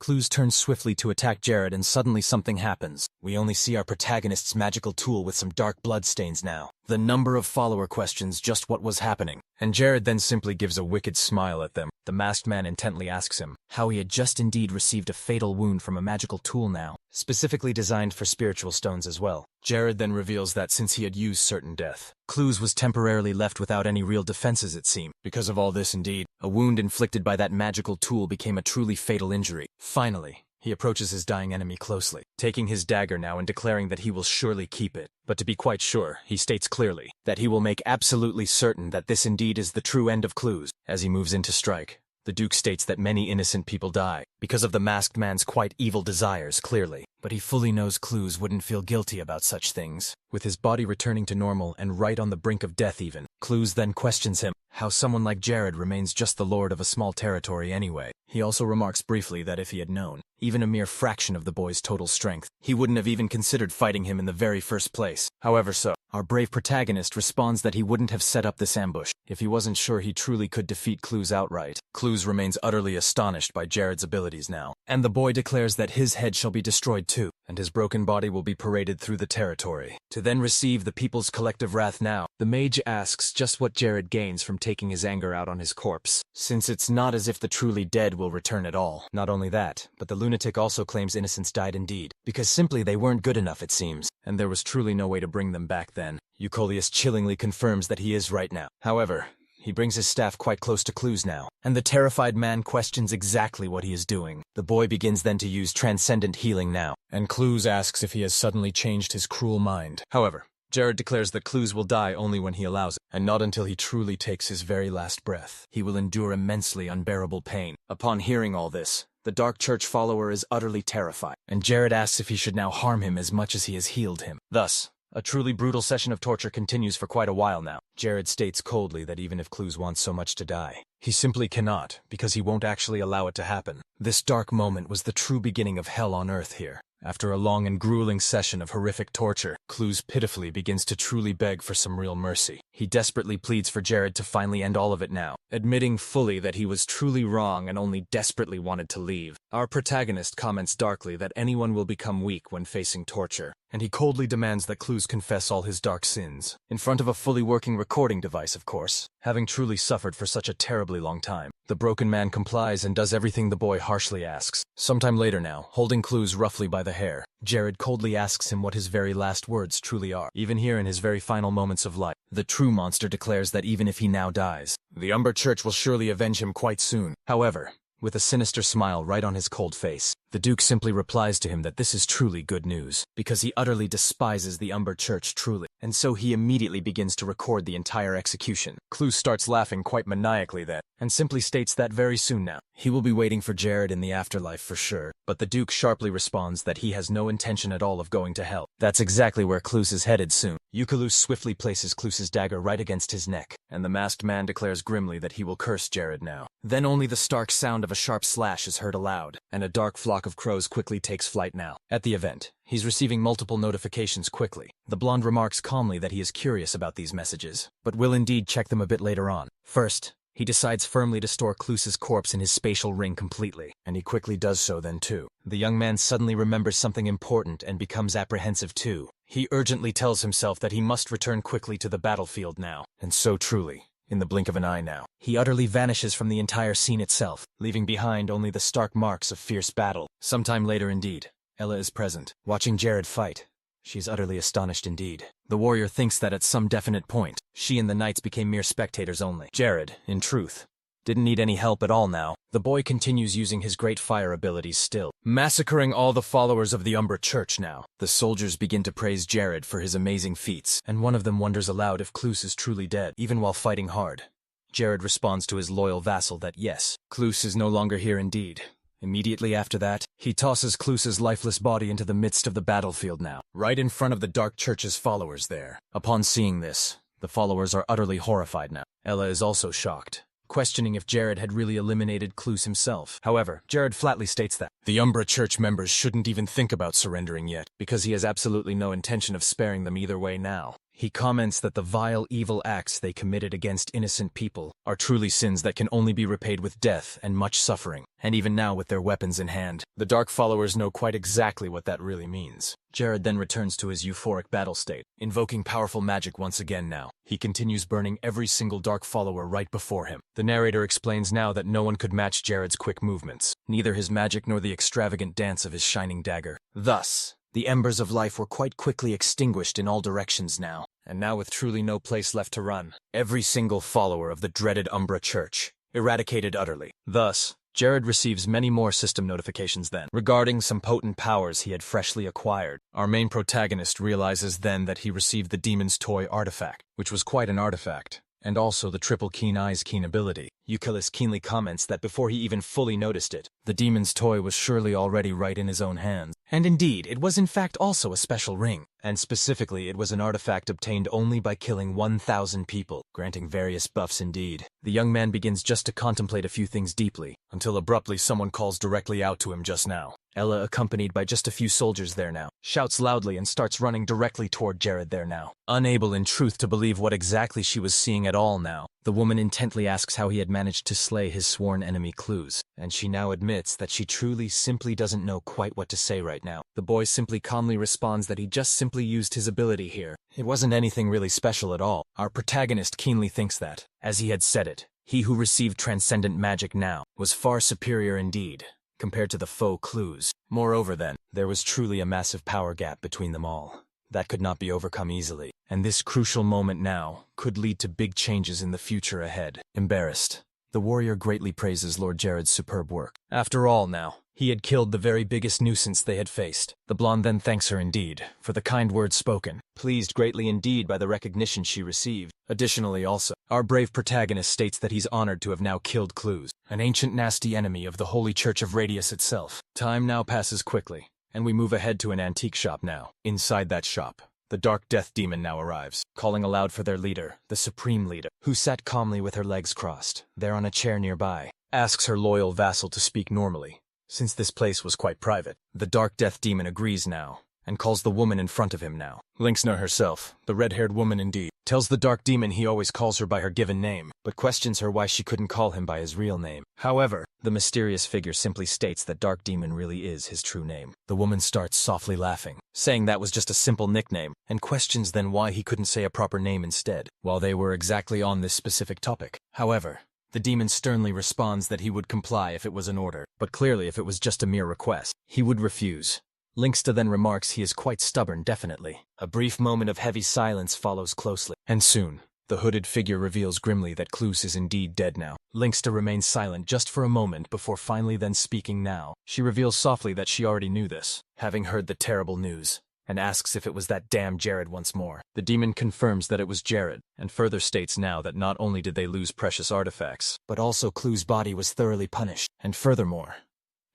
A: Clues turns swiftly to attack Jared, and suddenly something happens. We only see our protagonist's magical tool with some dark bloodstains now. The number of follower questions just what was happening, and Jared then simply gives a wicked smile at them. The masked man intently asks him how he had just indeed received a fatal wound from a magical tool now, specifically designed for spiritual stones as well. Jared then reveals that since he had used certain death, Clues was temporarily left without any real defenses it seemed. Because of all this indeed, a wound inflicted by that magical tool became a truly fatal injury. Finally, he approaches his dying enemy closely, taking his dagger now and declaring that he will surely keep it. But to be quite sure, he states clearly that he will make absolutely certain that this indeed is the true end of Clues. As he moves in to strike, the Duke states that many innocent people die because of the masked man's quite evil desires, clearly. But he fully knows Clues wouldn't feel guilty about such things. With his body returning to normal and right on the brink of death even, Clues then questions him how someone like Jared remains just the lord of a small territory anyway. He also remarks briefly that if he had known even a mere fraction of the boy's total strength, he wouldn't have even considered fighting him in the very first place. However, our brave protagonist responds that he wouldn't have set up this ambush if he wasn't sure he truly could defeat Clues outright. Clues remains utterly astonished by Jared's abilities now, and the boy declares that his head shall be destroyed too, and his broken body will be paraded through the territory, to then receive the people's collective wrath now. The mage asks just what Jared gains from taking his anger out on his corpse, since it's not as if the truly dead will return at all. Not only that, but the lunatic also claims innocents died indeed, because simply they weren't good enough it seems, and there was truly no way to bring them back then. Eucolius chillingly confirms that he is right now. However, he brings his staff quite close to Clues now, and the terrified man questions exactly what he is doing. The boy begins then to use transcendent healing now, and Clues asks if he has suddenly changed his cruel mind. However, Jared declares that Clues will die only when he allows it, and not until he truly takes his very last breath. He will endure immensely unbearable pain. Upon hearing all this, the Dark Church follower is utterly terrified, and Jared asks if he should now harm him as much as he has healed him. Thus, a truly brutal session of torture continues for quite a while now. Jared states coldly that even if Clues wants so much to die, he simply cannot, because he won't actually allow it to happen. This dark moment was the true beginning of hell on earth here, After a long and grueling session of horrific torture, Clues pitifully begins to truly beg for some real mercy. He desperately pleads for Jared to finally end all of it now, admitting fully that he was truly wrong and only desperately wanted to leave. Our protagonist comments darkly that anyone will become weak when facing torture, and he coldly demands that Clues confess all his dark sins. In front of a fully working recording device, of course, having truly suffered for such a terribly long time. The broken man complies and does everything the boy harshly asks. Sometime later now, holding Clues roughly by the hair, Jared coldly asks him what his very last words truly are. Even here in his very final moments of life, the true monster declares that even if he now dies, the Umber Church will surely avenge him quite soon. However, with a sinister smile right on his cold face, the Duke simply replies to him that this is truly good news, because he utterly despises the Umber Church truly, and so he immediately begins to record the entire execution. Clues starts laughing quite maniacally then, and simply states that very soon now, he will be waiting for Jared in the afterlife for sure, but the Duke sharply responds that he has no intention at all of going to hell. That's exactly where Clues is headed soon. Yahello swiftly places Clues' dagger right against his neck, and the masked man declares grimly that he will curse Jared now. Then only the stark sound of a sharp slash is heard aloud, and a dark flock of crows quickly takes flight now. At the event, he's receiving multiple notifications quickly. The blonde remarks calmly that he is curious about these messages, but will indeed check them a bit later on. First, he decides firmly to store Clues' corpse in his spatial ring completely, and he quickly does so then too. The young man suddenly remembers something important and becomes apprehensive too. He urgently tells himself that he must return quickly to the battlefield now, and so truly, in the blink of an eye now, he utterly vanishes from the entire scene itself, leaving behind only the stark marks of fierce battle. Sometime later indeed, Ella is present, watching Jared fight. She is utterly astonished indeed. The warrior thinks that at some definite point, she and the knights became mere spectators only. Jared, in truth, didn't need any help at all now. The boy continues using his great fire abilities still, massacring all the followers of the Umber Church now. The soldiers begin to praise Jared for his amazing feats, and one of them wonders aloud if Clues is truly dead, even while fighting hard. Jared responds to his loyal vassal that yes, Clues is no longer here indeed. Immediately after that, he tosses Clues' lifeless body into the midst of the battlefield now, right in front of the Dark Church's followers there. Upon seeing this, the followers are utterly horrified now. Ella is also shocked, questioning if Jared had really eliminated Clues himself. However, Jared flatly states that the Umbra Church members shouldn't even think about surrendering yet, because he has absolutely no intention of sparing them either way now. He comments that the vile, evil acts they committed against innocent people are truly sins that can only be repaid with death and much suffering, and even now with their weapons in hand. The Dark followers know quite exactly what that really means. Jared then returns to his euphoric battle state, invoking powerful magic once again now. He continues burning every single Dark follower right before him. The narrator explains now that no one could match Jared's quick movements, neither his magic nor the extravagant dance of his shining dagger. Thus, the embers of life were quite quickly extinguished in all directions now, and now with truly no place left to run, every single follower of the dreaded Umbra Church eradicated utterly. Thus, Jared receives many more system notifications then, regarding some potent powers he had freshly acquired. Our main protagonist realizes then that he received the Demon's Toy artifact, which was quite an artifact, and also the triple keen eyes keen ability. Yahello keenly comments that before he even fully noticed it, the Demon's Toy was surely already right in his own hands. And indeed, it was in fact also a special ring, and specifically it was an artifact obtained only by killing 1,000 people, granting various buffs indeed. The young man begins just to contemplate a few things deeply, until abruptly someone calls directly out to him just now. Ella, accompanied by just a few soldiers there now, shouts loudly and starts running directly toward Jared there now. Unable in truth to believe what exactly she was seeing at all now, the woman intently asks how he had managed to slay his sworn enemy Clues, and she now admits that she truly simply doesn't know quite what to say right now. The boy simply calmly responds that he just simply used his ability here. It wasn't anything really special at all. Our protagonist keenly thinks that, as he had said it, he who received transcendent magic now was far superior indeed, compared to the foe Clues. Moreover then, there was truly a massive power gap between them all. That could not be overcome easily, and this crucial moment now could lead to big changes in the future ahead. Embarrassed, the warrior greatly praises Lord Jared's superb work. After all now, he had killed the very biggest nuisance they had faced. The blonde then thanks her indeed for the kind words spoken, pleased greatly indeed by the recognition she received. Additionally also, our brave protagonist states that he's honored to have now killed Clues, an ancient nasty enemy of the Holy Church of Radius itself. Time now passes quickly, and we move ahead to an antique shop now. Inside that shop, the Dark Death Demon now arrives, calling aloud for their leader, the Supreme Leader, who sat calmly with her legs crossed, there on a chair nearby, asks her loyal vassal to speak normally, since this place was quite private. The Dark Death Demon agrees now, and calls the woman in front of him now. Linksna herself, the red-haired woman indeed, tells the Dark Demon he always calls her by her given name, but questions her why she couldn't call him by his real name. However, the mysterious figure simply states that Dark Demon really is his true name. The woman starts softly laughing, saying that was just a simple nickname, and questions then why he couldn't say a proper name instead, while they were exactly on this specific topic. However, the demon sternly responds that he would comply if it was an order, but clearly if it was just a mere request, he would refuse. Linksta then remarks he is quite stubborn, definitely. A brief moment of heavy silence follows closely, and soon, the hooded figure reveals grimly that Kloos is indeed dead now. Linksta remains silent just for a moment before finally then speaking now. She reveals softly that she already knew this, having heard the terrible news, and asks if it was that damn Jared once more. The demon confirms that it was Jared, and further states now that not only did they lose precious artifacts, but also Kloos' body was thoroughly punished, and furthermore,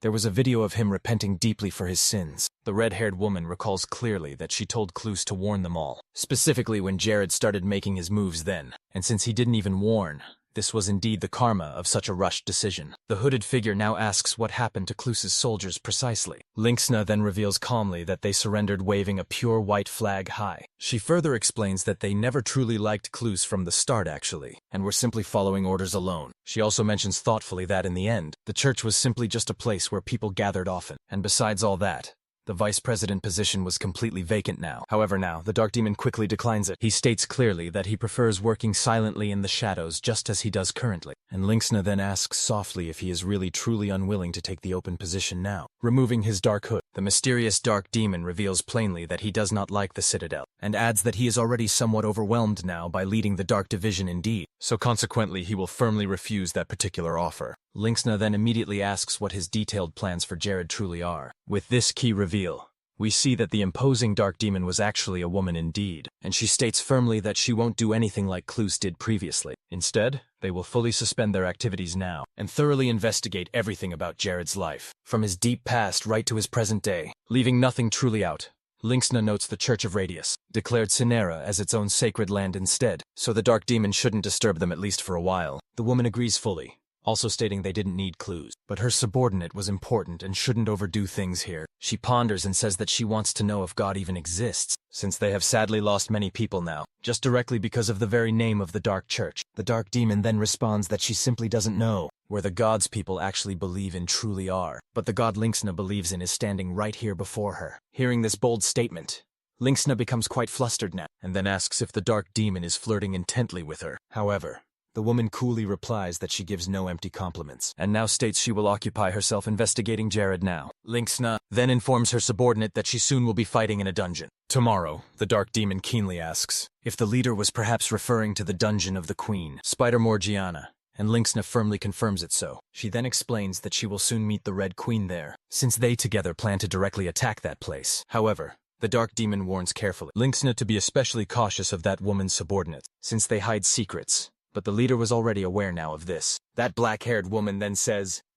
A: there was a video of him repenting deeply for his sins. The red-haired woman recalls clearly that she told Kloos to warn them all, specifically when Jared started making his moves then, and since he didn't even warn, this was indeed the karma of such a rushed decision. The hooded figure now asks what happened to Kloos' soldiers precisely. Linksna then reveals calmly that they surrendered waving a pure white flag high. She further explains that they never truly liked Kloos from the start actually, and were simply following orders alone. She also mentions thoughtfully that in the end, the church was simply just a place where people gathered often, and besides all that, the vice president position was completely vacant now. However now, the Dark Demon quickly declines it. He states clearly that he prefers working silently in the shadows just as he does currently. And Linksna then asks softly if he is really truly unwilling to take the open position now. Removing his dark hood, the mysterious Dark Demon reveals plainly that he does not like the Citadel, and adds that he is already somewhat overwhelmed now by leading the Dark Division indeed, so consequently he will firmly refuse that particular offer. Linksna then immediately asks what his detailed plans for Jared truly are. With this key reveal, we see that the imposing Dark Demon was actually a woman indeed, and she states firmly that she won't do anything like Kloos did previously. Instead, they will fully suspend their activities now, and thoroughly investigate everything about Jared's life, from his deep past right to his present day, leaving nothing truly out. Linksna notes the Church of Radius, declared Cinera as its own sacred land instead, so the Dark Demon shouldn't disturb them at least for a while. The woman agrees fully, also stating they didn't need Kloos, but her subordinate was important and shouldn't overdo things here. She ponders and says that she wants to know if God even exists, since they have sadly lost many people now, just directly because of the very name of the Dark Church. The Dark Demon then responds that she simply doesn't know where the gods people actually believe in truly are, but the god Linksna believes in is standing right here before her. Hearing this bold statement, Linksna becomes quite flustered now, and then asks if the Dark Demon is flirting intently with her. However, the woman coolly replies that she gives no empty compliments, and now states she will occupy herself investigating Jared now. Linksna then informs her subordinate that she soon will be fighting in a dungeon. Tomorrow, the Dark Demon keenly asks if the leader was perhaps referring to the dungeon of the Queen, Spider Morgiana, and Linksna firmly confirms it so. She then explains that she will soon meet the Red Queen there, since they together plan to directly attack that place. However, the Dark Demon warns carefully Linksna to be especially cautious of that woman's subordinate, since they hide secrets. But the leader was already aware now of this. That black-haired woman then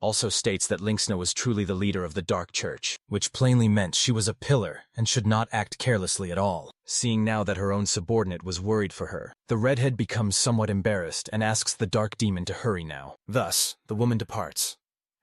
A: also states that Linksna was truly the leader of the Dark Church, which plainly meant she was a pillar and should not act carelessly at all. Seeing now that her own subordinate was worried for her, the redhead becomes somewhat embarrassed and asks the Dark Demon to hurry now. Thus, the woman departs.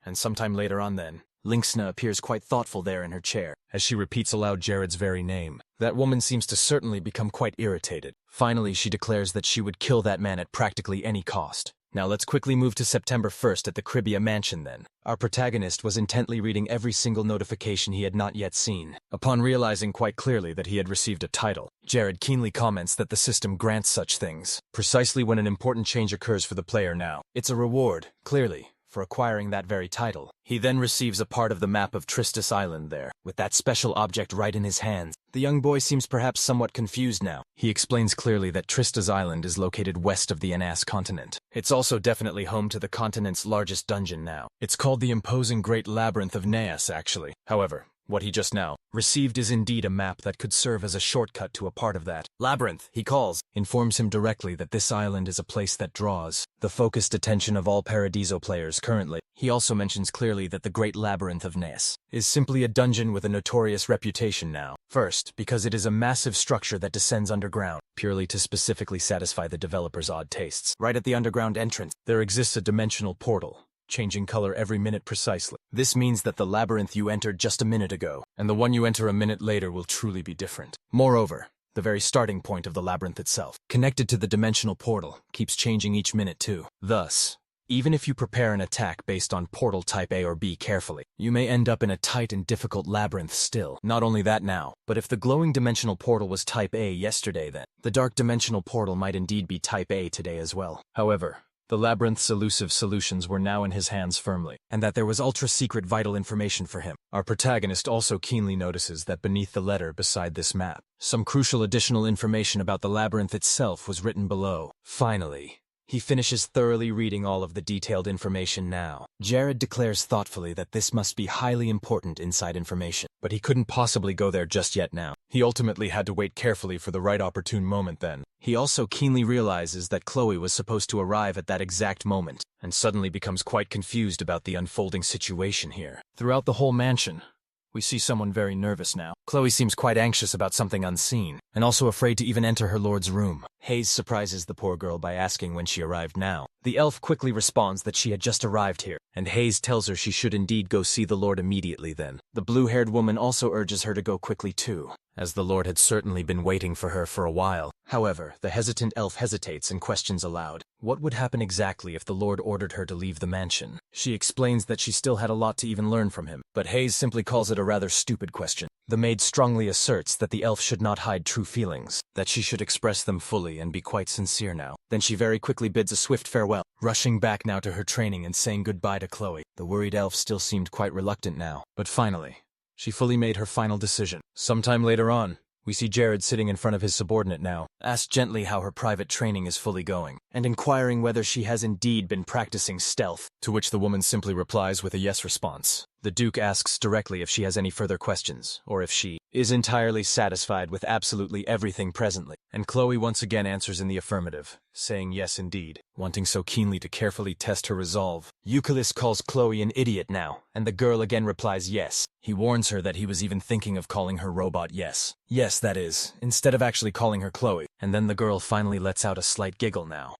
A: And sometime later on then, Linksna appears quite thoughtful there in her chair, as she repeats aloud Jared's very name. That woman seems to certainly become quite irritated. Finally, she declares that she would kill that man at practically any cost. Now let's quickly move to September 1st at the Cribia mansion then. Our protagonist was intently reading every single notification he had not yet seen. Upon realizing quite clearly that he had received a title, Jared keenly comments that the system grants such things, precisely when an important change occurs for the player now. It's a reward, clearly, for acquiring that very title. He then receives a part of the map of Tristis Island there, with that special object right in his hands. The young boy seems perhaps somewhat confused now. He explains clearly that Tristis Island is located west of the Anas continent. It's also definitely home to the continent's largest dungeon now. It's called the imposing Great Labyrinth of Neas, actually. However, what he just now received is indeed a map that could serve as a shortcut to a part of that labyrinth. He informs him directly that this island is a place that draws the focused attention of all Paradiso players currently. He also mentions clearly that the Great Labyrinth of Neas is simply a dungeon with a notorious reputation now. First, because it is a massive structure that descends underground, purely to specifically satisfy the developer's odd tastes. Right at the underground entrance, there exists a dimensional portal, changing color every minute precisely. This means that the labyrinth you entered just a minute ago, and the one you enter a minute later will truly be different. Moreover, the very starting point of the labyrinth itself, connected to the dimensional portal, keeps changing each minute too. Thus, even if you prepare an attack based on portal type A or B carefully, you may end up in a tight and difficult labyrinth still. Not only that now, but if the glowing dimensional portal was type A yesterday then, the dark dimensional portal might indeed be type A today as well. However, the labyrinth's elusive solutions were now in his hands firmly, and that there was ultra-secret vital information for him. Our protagonist also keenly notices that beneath the letter beside this map, some crucial additional information about the labyrinth itself was written below. Finally, he finishes thoroughly reading all of the detailed information now. Jared declares thoughtfully that this must be highly important inside information, but he couldn't possibly go there just yet now. He ultimately had to wait carefully for the right opportune moment then. He also keenly realizes that Chloe was supposed to arrive at that exact moment, and suddenly becomes quite confused about the unfolding situation here. Throughout the whole mansion, we see someone very nervous now. Chloe seems quite anxious about something unseen, and also afraid to even enter her lord's room. Hayes surprises the poor girl by asking when she arrived now. The elf quickly responds that she had just arrived here, and Hayes tells her she should indeed go see the lord immediately then. The blue-haired woman also urges her to go quickly too, as the lord had certainly been waiting for her for a while. However, the hesitant elf hesitates and questions aloud. What would happen exactly if the lord ordered her to leave the mansion? She explains that she still had a lot to even learn from him, but Hayes simply calls it a rather stupid question. The maid strongly asserts that the elf should not hide true feelings, that she should express them fully and be quite sincere now. Then she very quickly bids a swift farewell, rushing back now to her training and saying goodbye to Chloe. The worried elf still seemed quite reluctant now, but finally, she fully made her final decision. Sometime later on, we see Jared sitting in front of his subordinate now, asked gently how her private training is fully going, and inquiring whether she has indeed been practicing stealth, to which the woman simply replies with a yes response. The Duke asks directly if she has any further questions, or if she is entirely satisfied with absolutely everything presently, and Chloe once again answers in the affirmative, saying yes indeed, wanting so keenly to carefully test her resolve. Euclid calls Chloe an idiot now, and the girl again replies yes. He warns her that he was even thinking of calling her robot yes. Yes, that is, instead of actually calling her Chloe, and then the girl finally lets out a slight giggle now.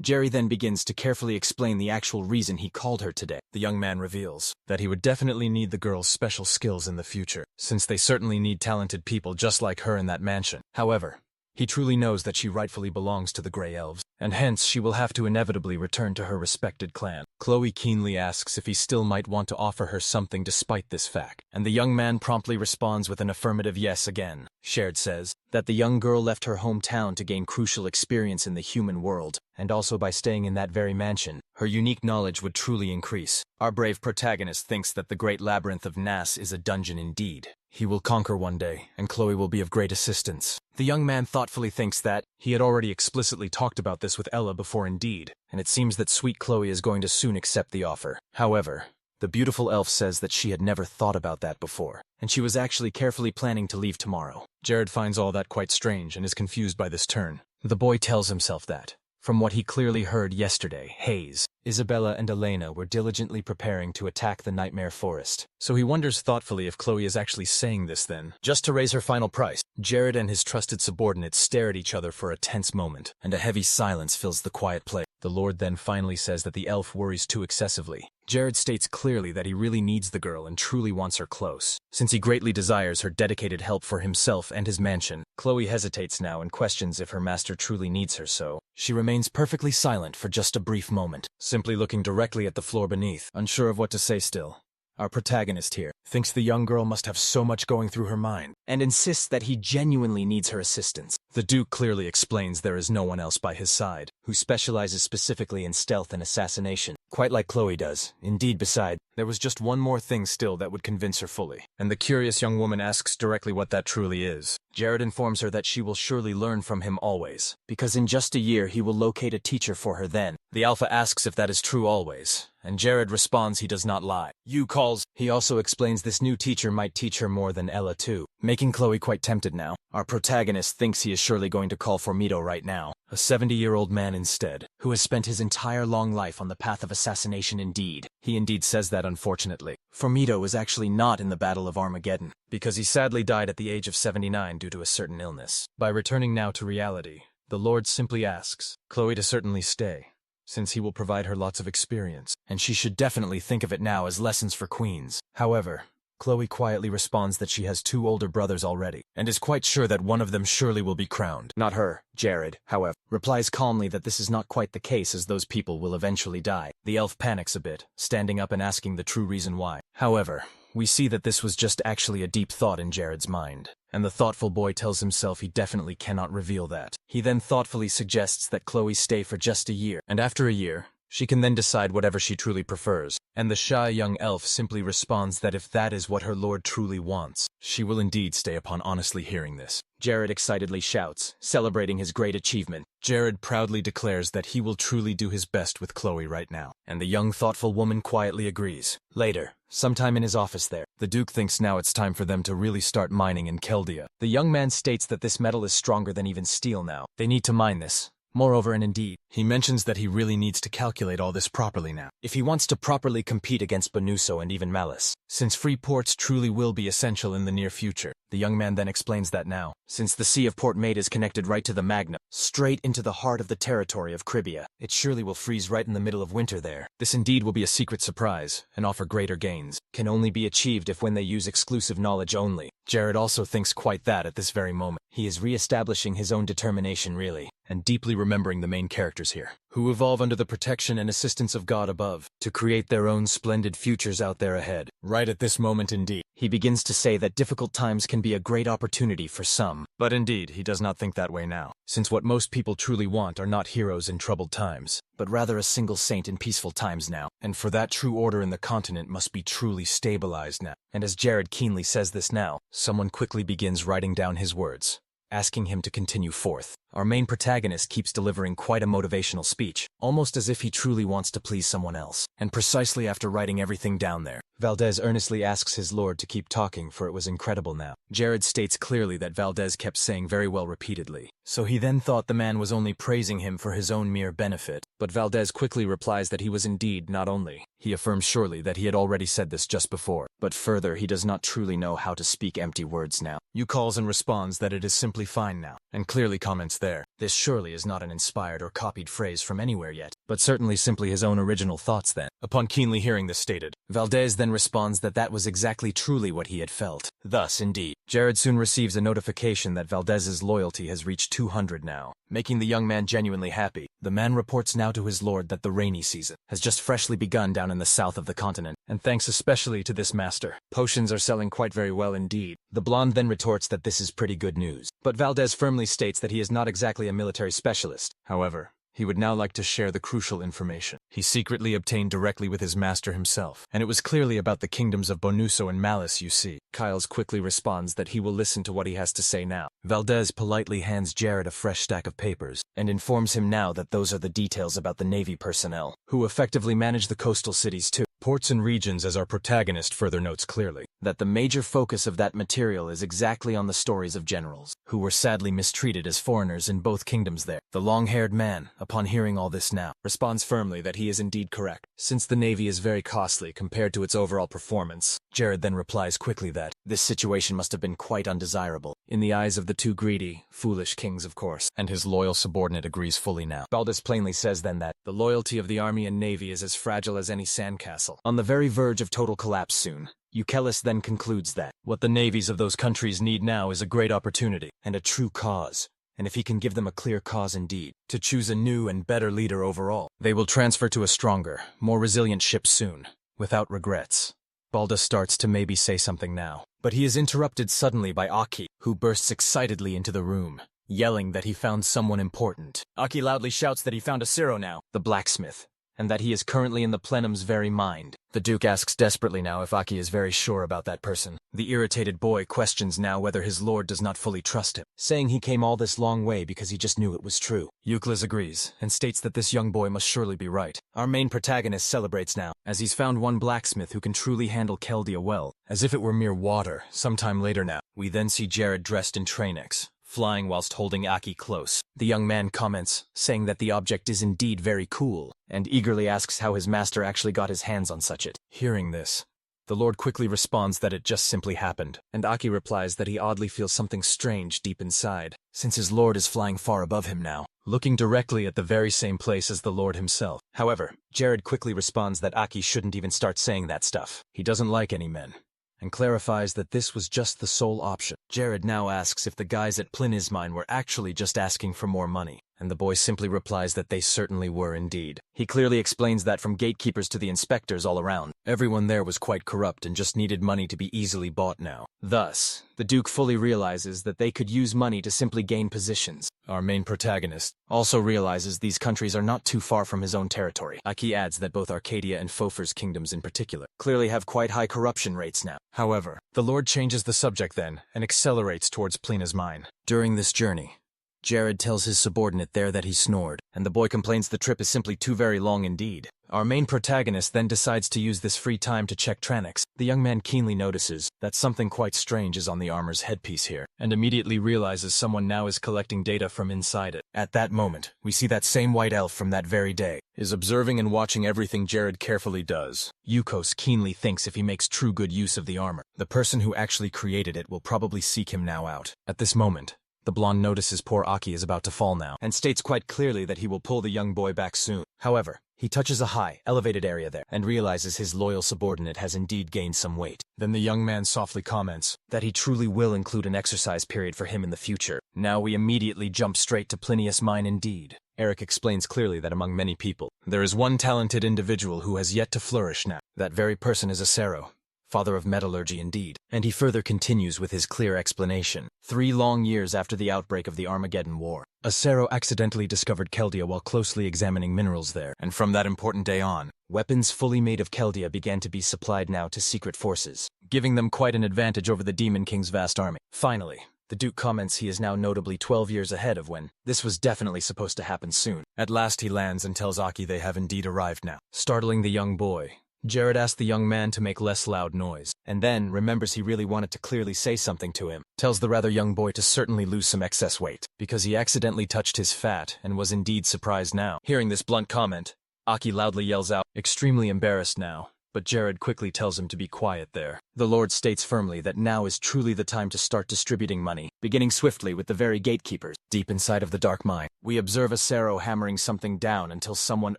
A: Jerry then begins to carefully explain the actual reason he called her today. The young man reveals that he would definitely need the girl's special skills in the future, since they certainly need talented people just like her in that mansion. However, he truly knows that she rightfully belongs to the Grey Elves, and hence she will have to inevitably return to her respected clan. Chloe keenly asks if he still might want to offer her something despite this fact, and the young man promptly responds with an affirmative yes again. Shared says that the young girl left her hometown to gain crucial experience in the human world, and also by staying in that very mansion, her unique knowledge would truly increase. Our brave protagonist thinks that the great labyrinth of Nas is a dungeon indeed. He will conquer one day, and Chloe will be of great assistance. The young man thoughtfully thinks that he had already explicitly talked about this with Ella before indeed, and it seems that sweet Chloe is going to soon accept the offer. However, the beautiful elf says that she had never thought about that before, and she was actually carefully planning to leave tomorrow. Jared finds all that quite strange and is confused by this turn. The boy tells himself that, from what he clearly heard yesterday, Hayes, Isabella, and Elena were diligently preparing to attack the Nightmare Forest. So he wonders thoughtfully if Chloe is actually saying this then, just to raise her final price. Jared and his trusted subordinate stare at each other for a tense moment, and a heavy silence fills the quiet place. The Lord then finally says that the elf worries too excessively. Jared states clearly that he really needs the girl and truly wants her close, since he greatly desires her dedicated help for himself and his mansion. Chloe hesitates now and questions if her master truly needs her, so she remains perfectly silent for just a brief moment, simply looking directly at the floor beneath, unsure of what to say still. Our protagonist here thinks the young girl must have so much going through her mind, and insists that he genuinely needs her assistance. The Duke clearly explains there is no one else by his side, who specializes specifically in stealth and assassination, quite like Chloe does. Indeed, besides, there was just one more thing still that would convince her fully, and the curious young woman asks directly what that truly is. Jared informs her that she will surely learn from him always, because in just a year he will locate a teacher for her then. The Alpha asks if that is true always, and Jared responds he does not lie. You calls. He also explains this new teacher might teach her more than Ella too, making Chloe quite tempted now. Our protagonist thinks he is surely going to call for Mito right now, a 70-year-old man instead, who has spent his entire long life on the path of assassination indeed. He indeed says that unfortunately, for Mito was actually not in the Battle of Armageddon, because he sadly died at the age of 79 due to a certain illness. By returning now to reality, the Lord simply asks Chloe to certainly stay, since he will provide her lots of experience, and she should definitely think of it now as lessons for queens. However, Chloe quietly responds that she has 2 older brothers already, and is quite sure that one of them surely will be crowned. Not her. Jared, however, replies calmly that this is not quite the case, as those people will eventually die. The elf panics a bit, standing up and asking the true reason why. However, we see that this was just actually a deep thought in Jared's mind, and the thoughtful boy tells himself he definitely cannot reveal that. He then thoughtfully suggests that Chloe stay for just a year, and after a year, she can then decide whatever she truly prefers, and the shy young elf simply responds that if that is what her lord truly wants, she will indeed stay. Upon honestly hearing this, Jared excitedly shouts, celebrating his great achievement. Jared proudly declares that he will truly do his best with Chloe right now, and the young thoughtful woman quietly agrees. Later, sometime in his office there, the Duke thinks now it's time for them to really start mining in Keldia. The young man states that this metal is stronger than even steel now. They need to mine this. Moreover, and indeed, he mentions that he really needs to calculate all this properly now, if he wants to properly compete against Bonuso and even Malice, since free ports truly will be essential in the near future. The young man then explains that now, since the Sea of Port Maid is connected right to the Magna, straight into the heart of the territory of Cribia, it surely will freeze right in the middle of winter there. This indeed will be a secret surprise, and offer greater gains. Can only be achieved if when they use exclusive knowledge only. Jared also thinks quite that at this very moment. He is re-establishing his own determination really, and deeply remembering the main characters here, who evolve under the protection and assistance of God above, to create their own splendid futures out there ahead. Right at this moment indeed, he begins to say that difficult times can be a great opportunity for some. But indeed, he does not think that way now, since what most people truly want are not heroes in troubled times, but rather a single saint in peaceful times now. And for that, true order in the continent must be truly stabilized now. And as Jared keenly says this now, someone quickly begins writing down his words, asking him to continue forth. Our main protagonist keeps delivering quite a motivational speech, almost as if he truly wants to please someone else. And precisely after writing everything down there, Valdez earnestly asks his lord to keep talking, for it was incredible now. Jared states clearly that Valdez kept saying very well repeatedly, so he then thought the man was only praising him for his own mere benefit. But Valdez quickly replies that he was indeed not only. He affirms surely that he had already said this just before, but further he does not truly know how to speak empty words now. Yu calls and responds that it is simply fine now, and clearly comments there, this surely is not an inspired or copied phrase from anywhere yet, but certainly simply his own original thoughts then. Upon keenly hearing this stated, Valdez then responds that that was exactly truly what he had felt. Thus, indeed, Jared soon receives a notification that Valdez's loyalty has reached 200 now, making the young man genuinely happy. The man reports now to his lord that the rainy season has just freshly begun down in the south of the continent, and thanks especially to this master, potions are selling quite very well indeed. The blonde then retorts that this is pretty good news, but Valdez firmly states that he is not exactly a military specialist. However, he would now like to share the crucial information he secretly obtained directly with his master himself, and it was clearly about the kingdoms of Bonuso and Malice, you see. Kyles quickly responds that he will listen to what he has to say now. Valdez politely hands Jared a fresh stack of papers, and informs him now that those are the details about the Navy personnel, who effectively manage the coastal cities too. Ports and regions, as our protagonist further notes clearly, that the major focus of that material is exactly on the stories of generals, who were sadly mistreated as foreigners in both kingdoms there. The long-haired man, upon hearing all this now, responds firmly that he is indeed correct, since the Navy is very costly compared to its overall performance. Jared then replies quickly that this situation must have been quite undesirable, in the eyes of the two greedy, foolish kings of course, and his loyal subordinate agrees fully now. Valdez plainly says then that the loyalty of the army and navy is as fragile as any sandcastle, on the very verge of total collapse soon. Eucellus then concludes that what the navies of those countries need now is a great opportunity, and a true cause. And if he can give them a clear cause indeed, to choose a new and better leader overall, they will transfer to a stronger, more resilient ship soon, without regrets. Balda starts to maybe say something now, but he is interrupted suddenly by Aki, who bursts excitedly into the room, yelling that he found someone important. Aki loudly shouts that he found Asura now, the blacksmith, and that he is currently in the plenum's very mind. The Duke asks desperately now if Aki is very sure about that person. The irritated boy questions now whether his lord does not fully trust him, saying he came all this long way because he just knew it was true. Euclid agrees, and states that this young boy must surely be right. Our main protagonist celebrates now, as he's found one blacksmith who can truly handle Keldia well, as if it were mere water. Sometime later now, we then see Jared dressed in Tranex, flying whilst holding Aki close. The young man comments, saying that the object is indeed very cool, and eagerly asks how his master actually got his hands on such it. Hearing this, the lord quickly responds that it just simply happened, and Aki replies that he oddly feels something strange deep inside, since his lord is flying far above him now, looking directly at the very same place as the Lord himself. However, Jared quickly responds that Aki shouldn't even start saying that stuff. He doesn't like any men, and clarifies that this was just the sole option. Jared now asks if the guys at Plyn's mine were actually just asking for more money, and the boy simply replies that they certainly were indeed. He clearly explains that from gatekeepers to the inspectors all around, everyone there was quite corrupt and just needed money to be easily bought now. Thus, the Duke fully realizes that they could use money to simply gain positions. Our main protagonist also realizes these countries are not too far from his own territory. Aki adds that both Arcadia and Fofer's kingdoms in particular clearly have quite high corruption rates now. However, the Lord changes the subject then and accelerates towards Plina's mine. During this journey, Jared tells his subordinate there that he snored, and the boy complains the trip is simply too very long indeed. Our main protagonist then decides to use this free time to check Tranix. The young man keenly notices that something quite strange is on the armor's headpiece here, and immediately realizes someone now is collecting data from inside it. At that moment, we see that same white elf from that very day is observing and watching everything Jared carefully does. Yukos keenly thinks if he makes true good use of the armor, the person who actually created it will probably seek him now out. At this moment, the blonde notices poor Aki is about to fall now, and states quite clearly that he will pull the young boy back soon. However, he touches a high, elevated area there, and realizes his loyal subordinate has indeed gained some weight. Then the young man softly comments that he truly will include an exercise period for him in the future. Now we immediately jump straight to Plinius Mine indeed. Eric explains clearly that among many people, there is one talented individual who has yet to flourish now. That very person is Asura, father of metallurgy indeed. And he further continues with his clear explanation. 3 long years after the outbreak of the Armageddon War, Asura accidentally discovered Keldia while closely examining minerals there, and from that important day on, weapons fully made of Keldia began to be supplied now to secret forces, giving them quite an advantage over the Demon King's vast army. Finally, the Duke comments he is now notably 12 years ahead of when this was definitely supposed to happen soon. At last he lands and tells Aki they have indeed arrived now, startling the young boy. Jared asks the young man to make less loud noise, and then remembers he really wanted to clearly say something to him. Tells the rather young boy to certainly lose some excess weight, because he accidentally touched his fat and was indeed surprised now. Hearing this blunt comment, Aki loudly yells out, extremely embarrassed now, but Jared quickly tells him to be quiet there. The Lord states firmly that now is truly the time to start distributing money, beginning swiftly with the very gatekeepers. Deep inside of the dark mine, we observe Asaro hammering something down until someone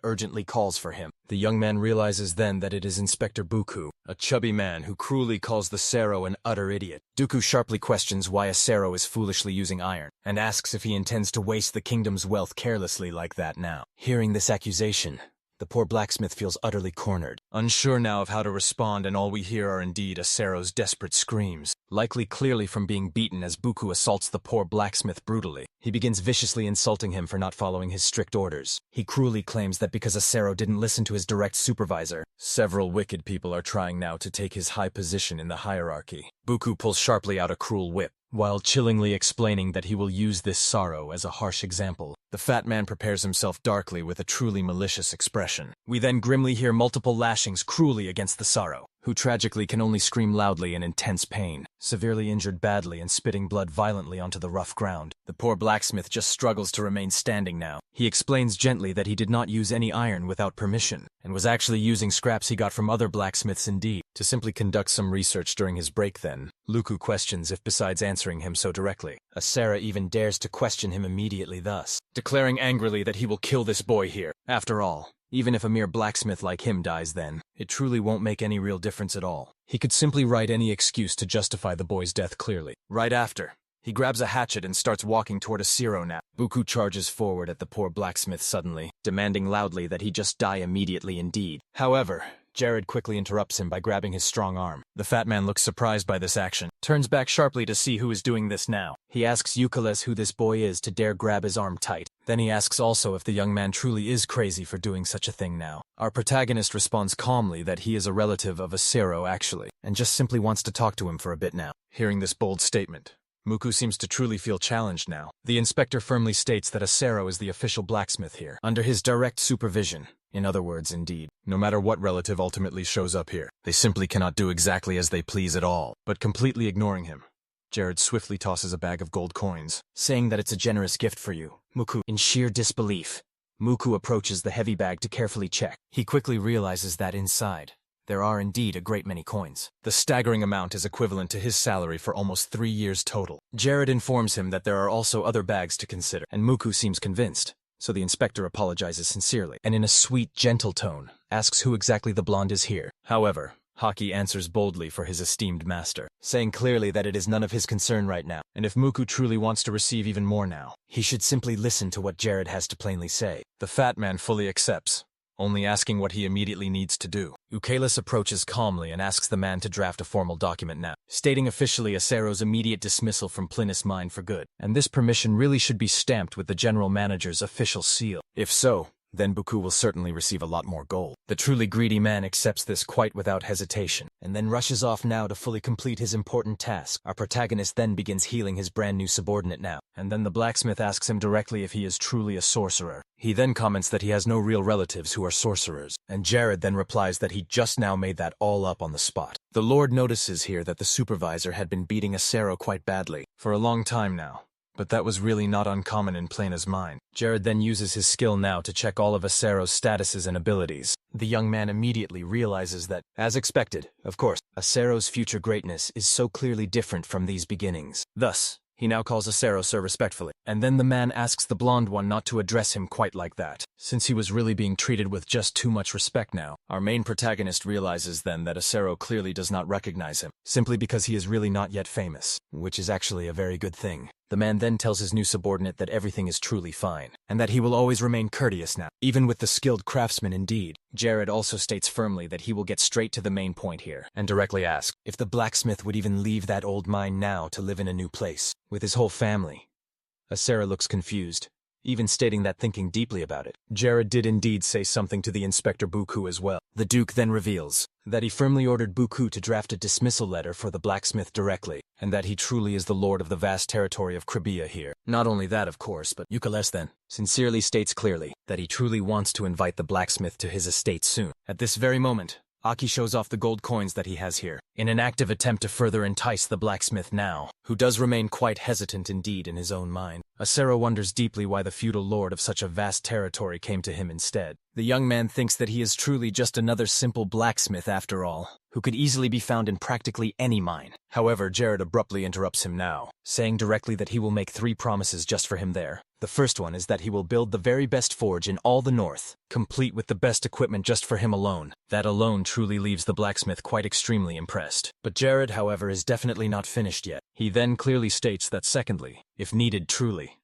A: urgently calls for him. The young man realizes then that it is Inspector Buku, a chubby man who cruelly calls the Sero an utter idiot. Dooku sharply questions why Asaro is foolishly using iron, and asks if he intends to waste the kingdom's wealth carelessly like that now. Hearing this accusation, the poor blacksmith feels utterly cornered, unsure now of how to respond, and all we hear are indeed Asaro's desperate screams, likely clearly from being beaten as Buku assaults the poor blacksmith brutally. He begins viciously insulting him for not following his strict orders. He cruelly claims that because Asaro didn't listen to his direct supervisor, several wicked people are trying now to take his high position in the hierarchy. Buku pulls sharply out a cruel whip, while chillingly explaining that he will use this sorrow as a harsh example. The fat man prepares himself darkly with a truly malicious expression. We then grimly hear multiple lashings cruelly against the sorrow, who tragically can only scream loudly in intense pain, severely injured badly and spitting blood violently onto the rough ground. The poor blacksmith just struggles to remain standing now. He explains gently that he did not use any iron without permission, and was actually using scraps he got from other blacksmiths indeed, to simply conduct some research during his break then. Luku questions if besides answering him so directly, Asara even dares to question him immediately thus, declaring angrily that he will kill this boy here. After all, even if a mere blacksmith like him dies then, it truly won't make any real difference at all. He could simply write any excuse to justify the boy's death clearly. Right after, he grabs a hatchet and starts walking toward Asiro now. Buku charges forward at the poor blacksmith suddenly, demanding loudly that he just die immediately indeed. However, Jared quickly interrupts him by grabbing his strong arm. The fat man looks surprised by this action, turns back sharply to see who is doing this now. He asks Euclid who this boy is to dare grab his arm tight. Then he asks also if the young man truly is crazy for doing such a thing now. Our protagonist responds calmly that he is a relative of Asiro actually, and just simply wants to talk to him for a bit now. Hearing this bold statement, Muku seems to truly feel challenged now. The inspector firmly states that Asaro is the official blacksmith here, under his direct supervision. In other words, indeed, no matter what relative ultimately shows up here, they simply cannot do exactly as they please at all. But completely ignoring him, Jared swiftly tosses a bag of gold coins, saying that it's a generous gift for you, Muku. In sheer disbelief, Muku approaches the heavy bag to carefully check. He quickly realizes that inside, there are indeed a great many coins. The staggering amount is equivalent to his salary for almost 3 years total. Jared informs him that there are also other bags to consider, and Muku seems convinced. so the inspector apologizes sincerely, and in a sweet, gentle tone, asks who exactly the blonde is here. However, Haki answers boldly for his esteemed master, saying clearly that it is none of his concern right now, and if Muku truly wants to receive even more now, he should simply listen to what Jared has to plainly say. The fat man fully accepts, only asking what he immediately needs to do. Ukelis approaches calmly and asks the man to draft a formal document now, stating officially Asero's immediate dismissal from Plinus Mine for good, and this permission really should be stamped with the general manager's official seal. If so, then Buku will certainly receive a lot more gold. The truly greedy man accepts this quite without hesitation, and then rushes off now to fully complete his important task. Our protagonist then begins healing his brand new subordinate now, and then the blacksmith asks him directly if he is truly a sorcerer. He then comments that he has no real relatives who are sorcerers, and Jared then replies that he just now made that all up on the spot. The Lord notices here that the supervisor had been beating Asura quite badly, for a long time now. But that was really not uncommon in Plena's mind. Jared then uses his skill now to check all of Asero's statuses and abilities. The young man immediately realizes that, as expected, of course, Asero's future greatness is so clearly different from these beginnings. Thus, he now calls Asura sir respectfully, and then the man asks the blonde one not to address him quite like that, since he was really being treated with just too much respect now. Our main protagonist realizes then that Asura clearly does not recognize him, simply because he is really not yet famous, which is actually a very good thing. The man then tells his new subordinate that everything is truly fine, and that he will always remain courteous now, even with the skilled craftsman indeed. Jared also states firmly that he will get straight to the main point here, and directly asks if the blacksmith would even leave that old mine now to live in a new place, with his whole family. Asura looks confused, even stating that thinking deeply about it, Jared did indeed say something to the Inspector Buku as well. The Duke then reveals that he firmly ordered Buku to draft a dismissal letter for the blacksmith directly, and that he truly is the lord of the vast territory of Kribia here. Not only that, of course, but Ukeles then sincerely states clearly that he truly wants to invite the blacksmith to his estate soon. At this very moment, Aki shows off the gold coins that he has here, in an active attempt to further entice the blacksmith now, who does remain quite hesitant indeed in his own mind. Asura wonders deeply why the feudal lord of such a vast territory came to him instead. The young man thinks that he is truly just another simple blacksmith after all, who could easily be found in practically any mine. However, Jared abruptly interrupts him now, saying directly that he will make 3 promises just for him there. The first one is that he will build the very best forge in all the north, complete with the best equipment just for him alone. That alone truly leaves the blacksmith quite extremely impressed. But Jared, however, is definitely not finished yet. He then clearly states that secondly, if needed truly,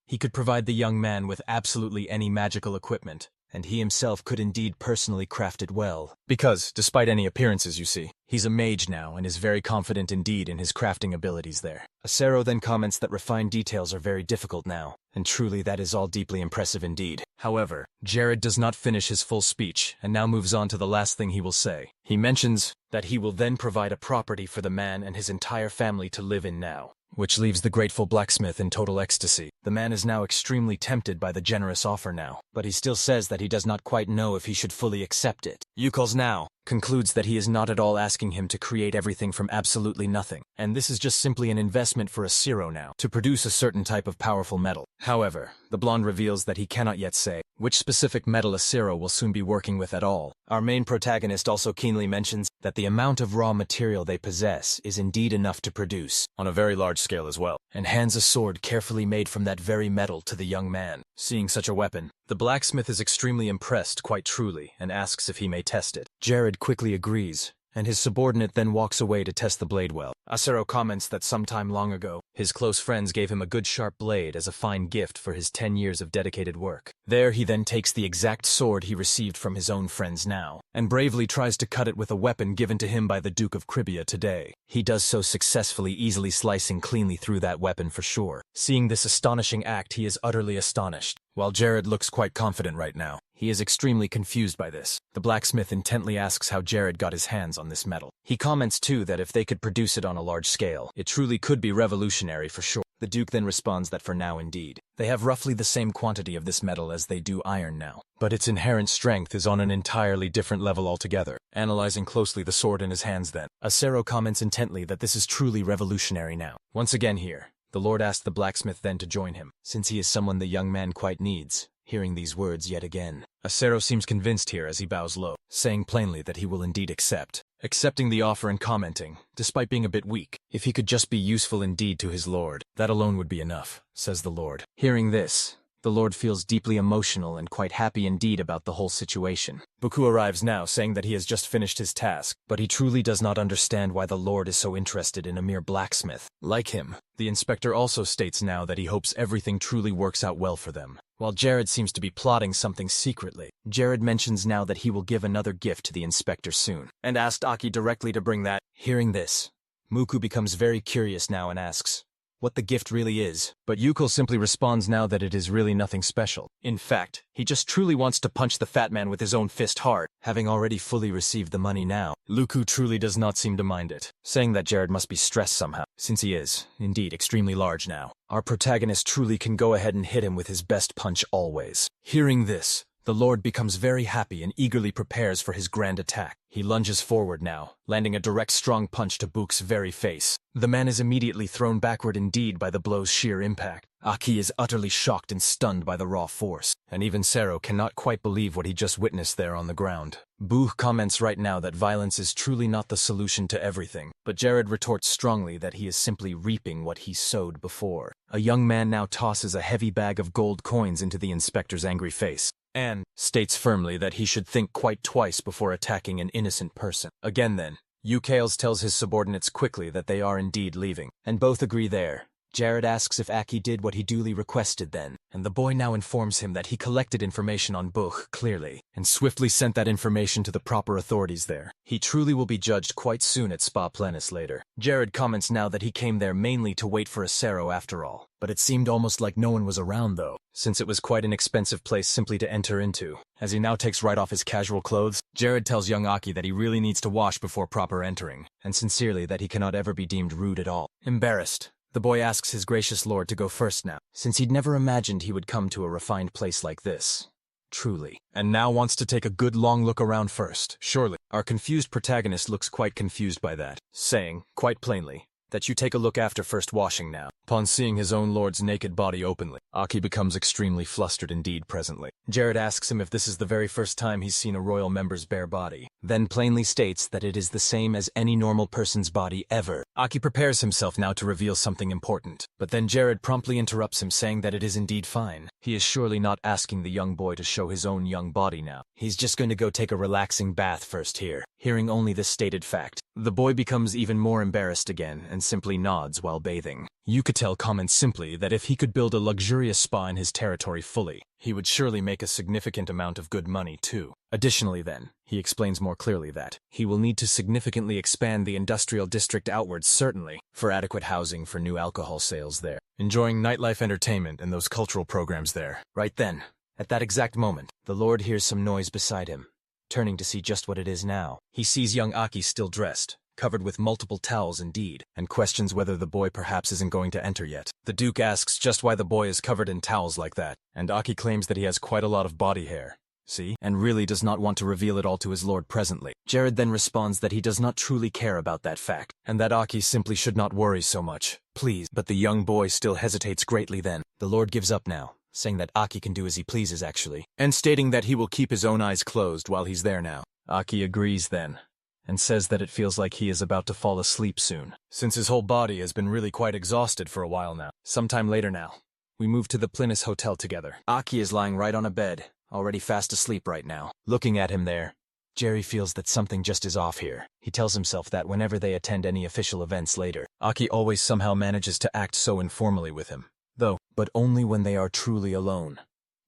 A: he could provide the young man with absolutely any magical equipment, and he himself could indeed personally craft it well. Because, despite any appearances you see, he's a mage now and is very confident indeed in his crafting abilities there. Asura then comments that refined details are very difficult now, and truly that is all deeply impressive indeed. However, Jared does not finish his full speech and now moves on to the last thing he will say. He mentions that he will then provide a property for the man and his entire family to live in now, which leaves the grateful blacksmith in total ecstasy. The man is now extremely tempted by the generous offer now, but he still says that he does not quite know if he should fully accept it. Yukols now concludes that he is not at all asking him to create everything from absolutely nothing, and this is just simply an investment for Asura now, to produce a certain type of powerful metal. However, the blonde reveals that he cannot yet say which specific metal Asura will soon be working with at all. Our main protagonist also keenly mentions that the amount of raw material they possess is indeed enough to produce, on a very large scale as well, and hands a sword carefully made from that very metal to the young man. Seeing such a weapon, the blacksmith is extremely impressed quite truly and asks if he may test it. Jared quickly agrees, and his subordinate then walks away to test the blade well. Asura comments that sometime long ago, his close friends gave him a good sharp blade as a fine gift for his 10 years of dedicated work. There he then takes the exact sword he received from his own friends now, and bravely tries to cut it with a weapon given to him by the Duke of Kribia today. He does so successfully, easily slicing cleanly through that weapon for sure. Seeing this astonishing act, he is utterly astonished. While Jared looks quite confident right now, he is extremely confused by this. The blacksmith intently asks how Jared got his hands on this metal. He comments too that if they could produce it on a large scale, it truly could be revolutionary for sure. The Duke then responds that for now indeed, they have roughly the same quantity of this metal as they do iron now, but its inherent strength is on an entirely different level altogether. Analyzing closely the sword in his hands then, Asura comments intently that this is truly revolutionary now. Once again here, the Lord asked the blacksmith then to join him, since he is someone the young man quite needs. Hearing these words yet again, Asura seems convinced here as he bows low, saying plainly that he will indeed accept. Accepting the offer and commenting, despite being a bit weak, if he could just be useful indeed to his lord, that alone would be enough, says the Lord. Hearing this, The Lord feels deeply emotional and quite happy indeed about the whole situation. Buku arrives now, saying that he has just finished his task, but he truly does not understand why the Lord is so interested in a mere blacksmith. Like him, the inspector also states now that he hopes everything truly works out well for them. While Jared seems to be plotting something secretly, Jared mentions now that he will give another gift to the inspector soon, and asked Aki directly to bring that. Hearing this, Muku becomes very curious now and asks what the gift really is, but Yukil simply responds now that it is really nothing special. In fact, he just truly wants to punch the fat man with his own fist hard, having already fully received the money now. Luku truly does not seem to mind it, saying that Jared must be stressed somehow, since he is, indeed, extremely large now. Our protagonist truly can go ahead and hit him with his best punch always. Hearing this, the Lord becomes very happy and eagerly prepares for his grand attack. He lunges forward now, landing a direct strong punch to Book's very face. The man is immediately thrown backward indeed by the blow's sheer impact. Aki is utterly shocked and stunned by the raw force, and even Sero cannot quite believe what he just witnessed there on the ground. Book comments right now that violence is truly not the solution to everything, but Jared retorts strongly that he is simply reaping what he sowed before. A young man now tosses a heavy bag of gold coins into the inspector's angry face, and states firmly that he should think quite twice before attacking an innocent person. Again then, Yukales tells his subordinates quickly that they are indeed leaving, and both agree there. Jared asks if Aki did what he duly requested then, and the boy now informs him that he collected information on Buch clearly, and swiftly sent that information to the proper authorities there. He truly will be judged quite soon at Spa Plenis later. Jared comments now that he came there mainly to wait for Asura after all, but it seemed almost like no one was around though, since it was quite an expensive place simply to enter into. As he now takes right off his casual clothes, Jared tells young Aki that he really needs to wash before proper entering, and sincerely that he cannot ever be deemed rude at all. Embarrassed, the boy asks his gracious lord to go first now, since he'd never imagined he would come to a refined place like this. Truly. And now wants to take a good long look around first, surely. Our confused protagonist looks quite confused by that, saying, quite plainly, that you take a look after first washing now. Upon seeing his own lord's naked body openly, Aki becomes extremely flustered indeed presently. Jared asks him if this is the very first time he's seen a royal member's bare body, then plainly states that it is the same as any normal person's body ever. Aki prepares himself now to reveal something important, but then Jared promptly interrupts him saying that it is indeed fine. He is surely not asking the young boy to show his own young body now. He's just going to go take a relaxing bath first here. Hearing only this stated fact, the boy becomes even more embarrassed again and simply nods while bathing. Yucatel comments simply that if he could build a luxurious spa in his territory fully, he would surely make a significant amount of good money too. Additionally then, he explains more clearly that he will need to significantly expand the industrial district outwards certainly, for adequate housing for new alcohol sales there. Enjoying nightlife entertainment and those cultural programs there. Right then, at that exact moment, the Lord hears some noise beside him. Turning to see just what it is now, he sees young Aki still dressed, covered with multiple towels indeed, and questions whether the boy perhaps isn't going to enter yet. The Duke asks just why the boy is covered in towels like that, and Aki claims that he has quite a lot of body hair. See? And really does not want to reveal it all to his lord presently. Jared then responds that he does not truly care about that fact, and that Aki simply should not worry so much. Please. But the young boy still hesitates greatly then. The lord gives up now, saying that Aki can do as he pleases actually, and stating that he will keep his own eyes closed while he's there now. Aki agrees then, and says that it feels like he is about to fall asleep soon, since his whole body has been really quite exhausted for a while now. Sometime later now, we move to the Plinis Hotel together. Aki is lying right on a bed, already fast asleep right now. Looking at him there, Jerry feels that something just is off here. He tells himself that whenever they attend any official events later, Aki always somehow manages to act so informally with him. Though, but only when they are truly alone,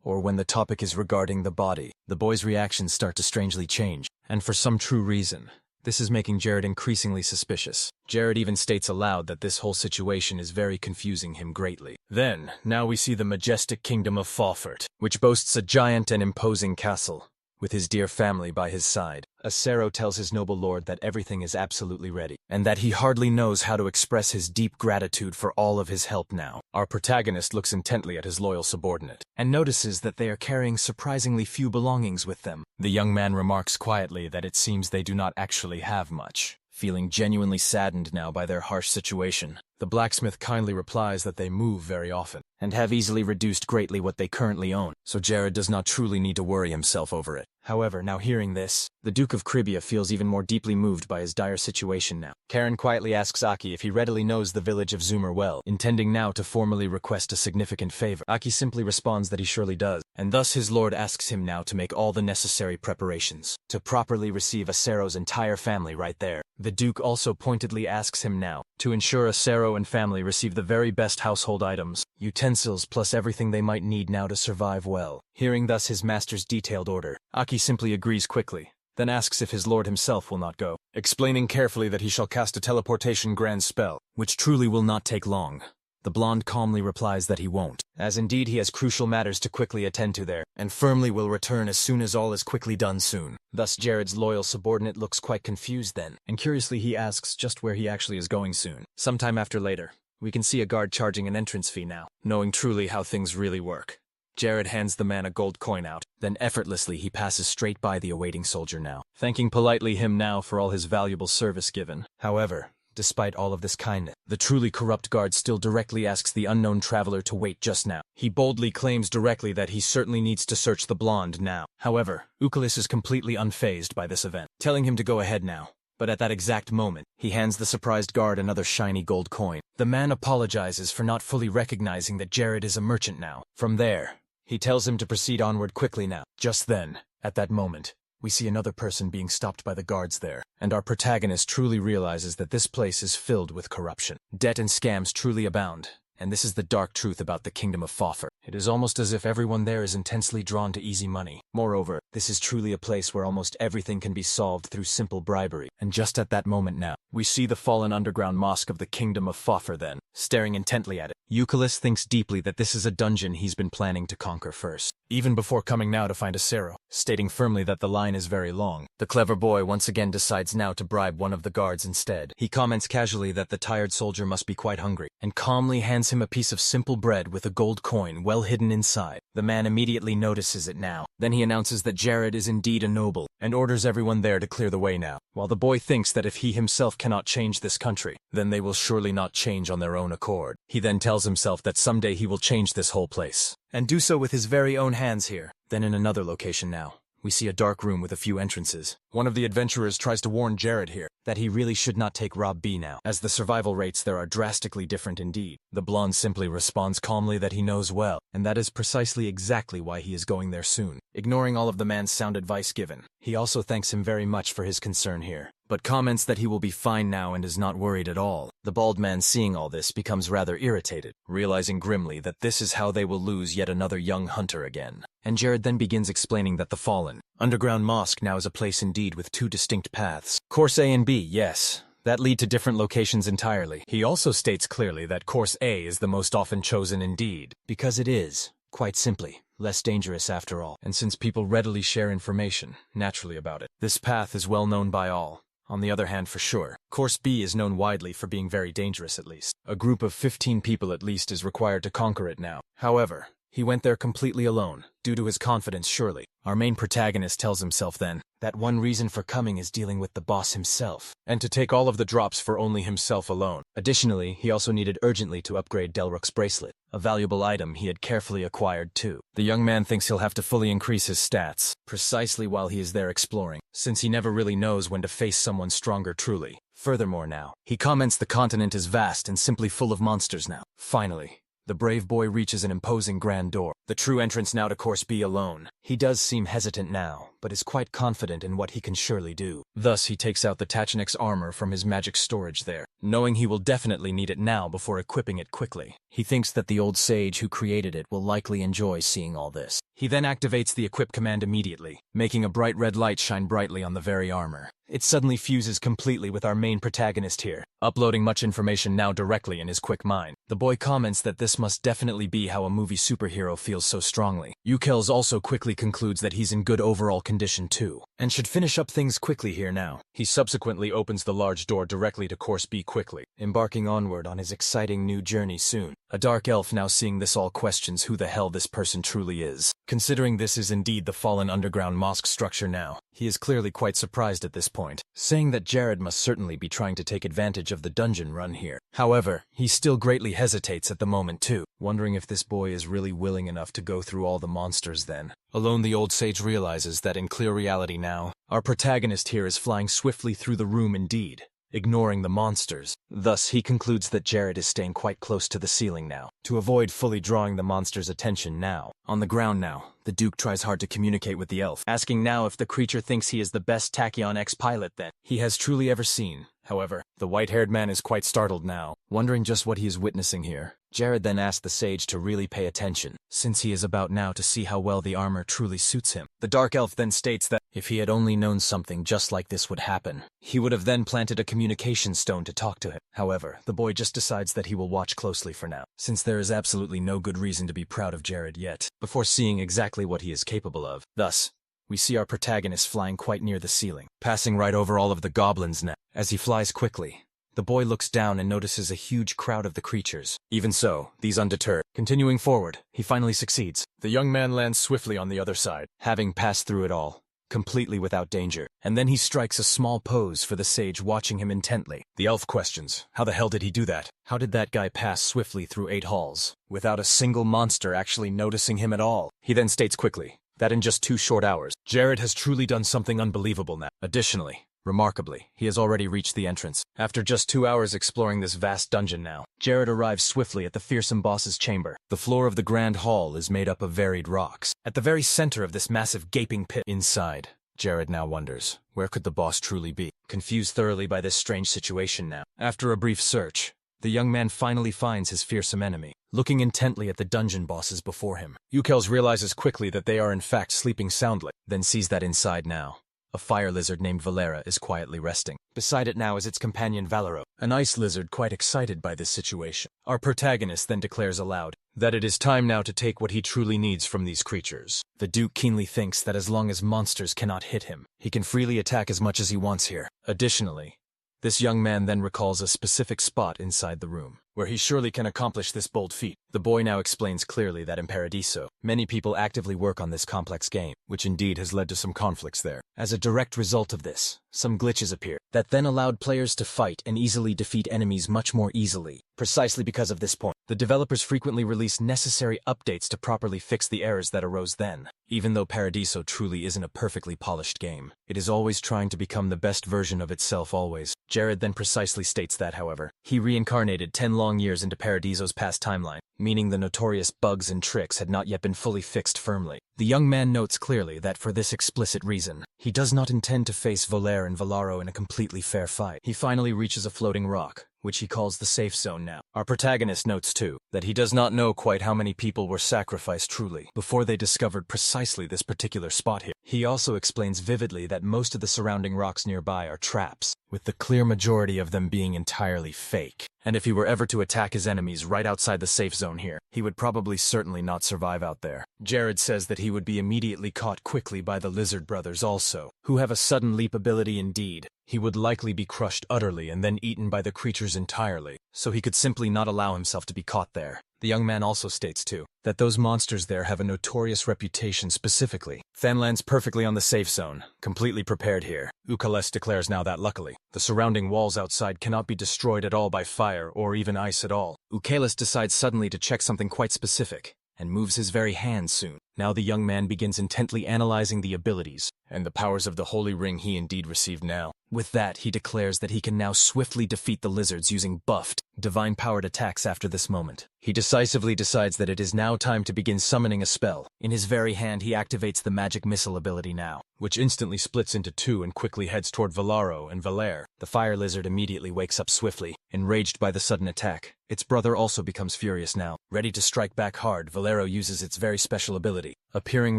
A: or when the topic is regarding the body. The boy's reactions start to strangely change, and for some true reason, this is making Jared increasingly suspicious. Jared even states aloud that this whole situation is very confusing him greatly. Then, now we see the majestic kingdom of Fawfort, which boasts a giant and imposing castle, with his dear family by his side. Asura tells his noble lord that everything is absolutely ready, and that he hardly knows how to express his deep gratitude for all of his help now. Our protagonist looks intently at his loyal subordinate, and notices that they are carrying surprisingly few belongings with them. The young man remarks quietly that it seems they do not actually have much. Feeling genuinely saddened now by their harsh situation, the blacksmith kindly replies that they move very often, and have easily reduced greatly what they currently own, so Jared does not truly need to worry himself over it. However, now hearing this, the Duke of Cribia feels even more deeply moved by his dire situation now. Karen quietly asks Aki if he readily knows the village of Zoomer well, intending now to formally request a significant favor. Aki simply responds that he surely does, and thus his lord asks him now to make all the necessary preparations to properly receive Asero's entire family right there. The Duke also pointedly asks him now to ensure Asero and family receive the very best household items, utensils plus everything they might need now to survive well. Hearing thus his master's detailed order, Aki simply agrees quickly, then asks if his lord himself will not go, explaining carefully that he shall cast a teleportation grand spell, which truly will not take long. The blonde calmly replies that he won't, as indeed he has crucial matters to quickly attend to there, and firmly will return as soon as all is quickly done soon. Thus Jared's loyal subordinate looks quite confused then, and curiously he asks just where he actually is going soon. Sometime after later, we can see a guard charging an entrance fee now, knowing truly how things really work. Jared hands the man a gold coin out, then effortlessly he passes straight by the awaiting soldier now, thanking politely him now for all his valuable service given. However, despite all of this kindness, the truly corrupt guard still directly asks the unknown traveler to wait just now. He boldly claims directly that he certainly needs to search the blonde now. However, Ukalis is completely unfazed by this event, telling him to go ahead now. But at that exact moment, he hands the surprised guard another shiny gold coin. The man apologizes for not fully recognizing that Jared is a merchant now. From there, he tells him to proceed onward quickly now. Just then, at that moment, we see another person being stopped by the guards there, and our protagonist truly realizes that this place is filled with corruption. Debt and scams truly abound, and this is the dark truth about the kingdom of Fafr. It is almost as if everyone there is intensely drawn to easy money. Moreover, this is truly a place where almost everything can be solved through simple bribery. And just at that moment now, we see the fallen underground mosque of the kingdom of Fafr then, staring intently at it. Eucalyptus thinks deeply that this is a dungeon he's been planning to conquer first, even before coming now to find Asura, stating firmly that the line is very long. The clever boy once again decides now to bribe one of the guards instead. He comments casually that the tired soldier must be quite hungry, and calmly hands him a piece of simple bread with a gold coin well hidden inside. The man immediately notices it now. Then he announces that Jared is indeed a noble, and orders everyone there to clear the way now, while the boy thinks that if he himself cannot change this country, then they will surely not change on their own accord. He then tells himself that someday he will change this whole place, and do so with his very own hands here. Then in another location now, we see a dark room with a few entrances. One of the adventurers tries to warn Jared here that he really should not take Rob B now, as the survival rates there are drastically different indeed. The blonde simply responds calmly that he knows well, and that is precisely exactly why he is going there soon. Ignoring all of the man's sound advice given, he also thanks him very much for his concern here, but comments that he will be fine now and is not worried at all. The bald man, seeing all this, becomes rather irritated, realizing grimly that this is how they will lose yet another young hunter again. And Jared then begins explaining that the fallen underground mosque now is a place indeed with two distinct paths. Course A and B, yes, that lead to different locations entirely. He also states clearly that course A is the most often chosen indeed, because it is, quite simply, less dangerous after all. And since people readily share information, naturally about it, this path is well known by all. On the other hand, for sure, course B is known widely for being very dangerous at least. A group of 15 people at least is required to conquer it now. However, he went there completely alone, due to his confidence surely. Our main protagonist tells himself then that one reason for coming is dealing with the boss himself, and to take all of the drops for only himself alone. Additionally, he also needed urgently to upgrade Delrook's bracelet, a valuable item he had carefully acquired too. The young man thinks he'll have to fully increase his stats, precisely while he is there exploring, since he never really knows when to face someone stronger truly. Furthermore now, he comments the continent is vast and simply full of monsters now. Finally, the brave boy reaches an imposing grand door, the true entrance now to course B alone. He does seem hesitant now, but is quite confident in what he can surely do. Thus he takes out the Tachinek's armor from his magic storage there, knowing he will definitely need it now before equipping it quickly. He thinks that the old sage who created it will likely enjoy seeing all this. He then activates the equip command immediately, making a bright red light shine brightly on the very armor. It suddenly fuses completely with our main protagonist here, uploading much information now directly in his quick mind. The boy comments that this must definitely be how a movie superhero feels so strongly. Ukels also quickly concludes that he's in good overall condition too, and should finish up things quickly here now. He subsequently opens the large door directly to course B quickly, embarking onward on his exciting new journey soon. A dark elf now seeing this all questions who the hell this person truly is. Considering this is indeed the fallen underground mosque structure now, he is clearly quite surprised at this point, saying that Jared must certainly be trying to take advantage of the dungeon run here. However, he still greatly hesitates at the moment too, wondering if this boy is really willing enough to go through all the monsters then. Alone, the old sage realizes that in clear reality now, our protagonist here is flying swiftly through the room indeed, ignoring the monsters. Thus, he concludes that Jared is staying quite close to the ceiling now, to avoid fully drawing the monster's attention now. On the ground now, the Duke tries hard to communicate with the elf, asking now if the creature thinks he is the best Tachyon X pilot that he has truly ever seen. However, the white-haired man is quite startled now, wondering just what he is witnessing here. Jared then asks the sage to really pay attention, since he is about now to see how well the armor truly suits him. The dark elf then states that if he had only known something just like this would happen, he would have then planted a communication stone to talk to him. However, the boy just decides that he will watch closely for now, since there is absolutely no good reason to be proud of Jared yet, before seeing exactly what he is capable of. Thus, we see our protagonist flying quite near the ceiling, passing right over all of the goblins now. As he flies quickly, the boy looks down and notices a huge crowd of the creatures. Even so, these undeterred. Continuing forward, he finally succeeds. The young man lands swiftly on the other side, having passed through it all, completely without danger. And then he strikes a small pose for the sage watching him intently. The elf questions, how the hell did he do that? How did that guy pass swiftly through 8 halls, without a single monster actually noticing him at all? He then states quickly that in just 2 short hours, Jared has truly done something unbelievable now. Additionally, remarkably, he has already reached the entrance. After just 2 hours exploring this vast dungeon now, Jared arrives swiftly at the fearsome boss's chamber. The floor of the grand hall is made up of varied rocks. At the very center of this massive gaping pit inside, Jared now wonders, where could the boss truly be? Confused thoroughly by this strange situation now, after a brief search, the young man finally finds his fearsome enemy, looking intently at the dungeon bosses before him. Ukels realizes quickly that they are in fact sleeping soundly, then sees that inside now, a fire lizard named Valera is quietly resting. Beside it now is its companion Valero, an ice lizard quite excited by this situation. Our protagonist then declares aloud that it is time now to take what he truly needs from these creatures. The Duke keenly thinks that as long as monsters cannot hit him, he can freely attack as much as he wants here. Additionally, this young man then recalls a specific spot inside the room, where he surely can accomplish this bold feat. The boy now explains clearly that in Paradiso, many people actively work on this complex game, which indeed has led to some conflicts there. As a direct result of this, some glitches appear that then allowed players to fight and easily defeat enemies much more easily. Precisely because of this point, the developers frequently release necessary updates to properly fix the errors that arose then. Even though Paradiso truly isn't a perfectly polished game, it is always trying to become the best version of itself always. Jared then precisely states that, however, he reincarnated 10 long years into Paradiso's past timeline, meaning the notorious bugs and tricks had not yet been fully fixed firmly. The young man notes clearly that for this explicit reason, he does not intend to face Valere and Valaro in a completely fair fight. He finally reaches a floating rock, which he calls the safe zone now. Our protagonist notes too, that he does not know quite how many people were sacrificed truly, before they discovered precisely this particular spot here. He also explains vividly that most of the surrounding rocks nearby are traps, with the clear majority of them being entirely fake. And if he were ever to attack his enemies right outside the safe zone here, he would probably certainly not survive out there. Jared says that he would be immediately caught quickly by the Lizard Brothers also, who have a sudden leap ability indeed. He would likely be crushed utterly and then eaten by the creatures entirely, so he could simply not allow himself to be caught there. The young man also states too, that those monsters there have a notorious reputation specifically. Than lands perfectly on the safe zone, completely prepared here. Ukales declares now that luckily, the surrounding walls outside cannot be destroyed at all by fire or even ice at all. Ukales decides suddenly to check something quite specific, and moves his very hand soon. Now the young man begins intently analyzing the abilities, and the powers of the holy ring he indeed received now. With that, he declares that he can now swiftly defeat the lizards using buffed, divine-powered attacks after this moment. He decisively decides that it is now time to begin summoning a spell. In his very hand, he activates the magic missile ability now, which instantly splits into 2 and quickly heads toward Valaro and Valere. The fire lizard immediately wakes up swiftly, enraged by the sudden attack. Its brother also becomes furious now. Ready to strike back hard, Valero uses its very special ability, appearing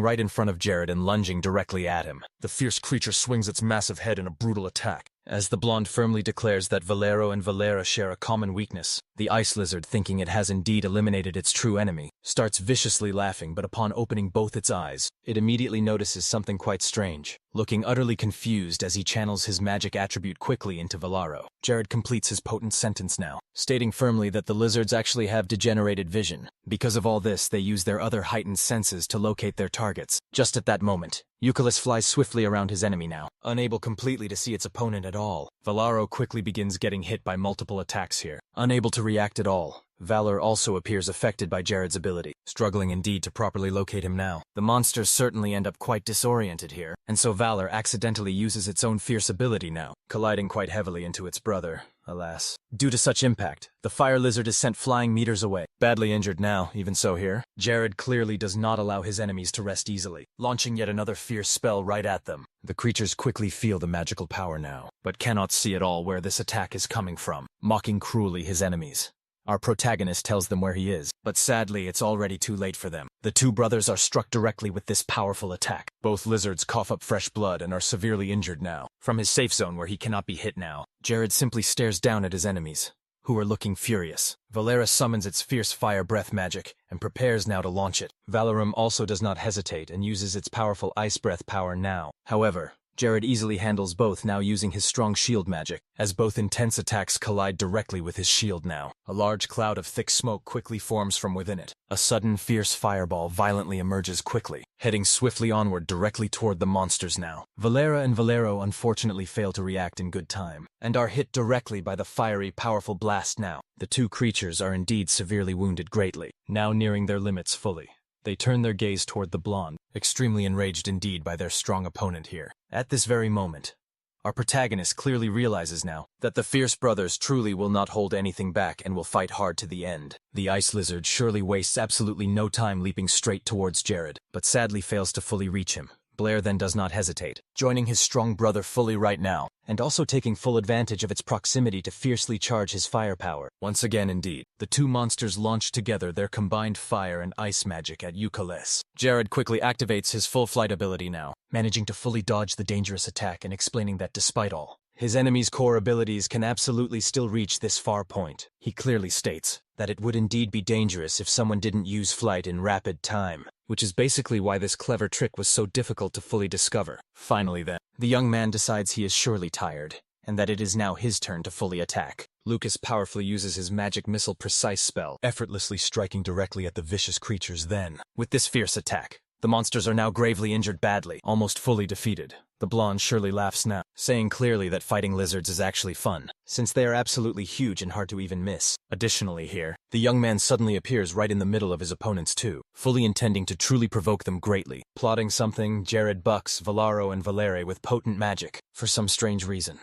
A: right in front of Jared and lunging directly at him. The fierce creature swings its massive head in a brutal attack, as the blonde firmly declares that Valero and Valera share a common weakness. The ice lizard, thinking it has indeed eliminated its true enemy, starts viciously laughing, but upon opening both its eyes, it immediately notices something quite strange. looking utterly confused as he channels his magic attribute quickly into Valaro. Jared completes his potent sentence now, stating firmly that the lizards actually have degenerated vision. Because of all this, they use their other heightened senses to locate their targets. Just at that moment, Eucalyptus flies swiftly around his enemy now, unable completely to see its opponent at all. Valaro quickly begins getting hit by multiple attacks here. Unable to react at all, Valor also appears affected by Jared's ability, struggling indeed to properly locate him now. The monsters certainly end up quite disoriented here, and so Valor accidentally uses its own fierce ability now, colliding quite heavily into its brother, alas. Due to such impact, the fire lizard is sent flying meters away. Badly injured now, even so here, Jared clearly does not allow his enemies to rest easily, launching yet another fierce spell right at them. The creatures quickly feel the magical power now, but cannot see at all where this attack is coming from, mocking cruelly his enemies. Our protagonist tells them where he is, but sadly it's already too late for them. The two brothers are struck directly with this powerful attack. Both lizards cough up fresh blood and are severely injured now. From his safe zone where he cannot be hit now, Jared simply stares down at his enemies, who are looking furious. Valera summons its fierce fire breath magic and prepares now to launch it. Valorum also does not hesitate and uses its powerful ice breath power now. However, Jared easily handles both now using his strong shield magic, as both intense attacks collide directly with his shield now. A large cloud of thick smoke quickly forms from within it. A sudden fierce fireball violently emerges quickly, heading swiftly onward directly toward the monsters now. Valera and Valero unfortunately fail to react in good time, and are hit directly by the fiery, powerful blast now. The two creatures are indeed severely wounded greatly, now nearing their limits fully. They turn their gaze toward the blonde, extremely enraged indeed by their strong opponent here. At this very moment, our protagonist clearly realizes now that the fierce brothers truly will not hold anything back and will fight hard to the end. The ice lizard surely wastes absolutely no time leaping straight towards Jared, but sadly fails to fully reach him. Blair then does not hesitate, joining his strong brother fully right now, and also taking full advantage of its proximity to fiercely charge his firepower. Once again indeed, the two monsters launch together their combined fire and ice magic at Eucalyptus. Jared quickly activates his full flight ability now, managing to fully dodge the dangerous attack and explaining that despite all, his enemy's core abilities can absolutely still reach this far point. He clearly states that it would indeed be dangerous if someone didn't use flight in rapid time, which is basically why this clever trick was so difficult to fully discover. Finally then, the young man decides he is surely tired, and that it is now his turn to fully attack. Lucas powerfully uses his magic missile precise spell, effortlessly striking directly at the vicious creatures then. With this fierce attack, the monsters are now gravely injured badly, almost fully defeated. The blonde surely laughs now, saying clearly that fighting lizards is actually fun, since they are absolutely huge and hard to even miss. Additionally here, the young man suddenly appears right in the middle of his opponents too, fully intending to truly provoke them greatly. Plotting something, Jared bucks Valaro and Valere with potent magic, for some strange reason.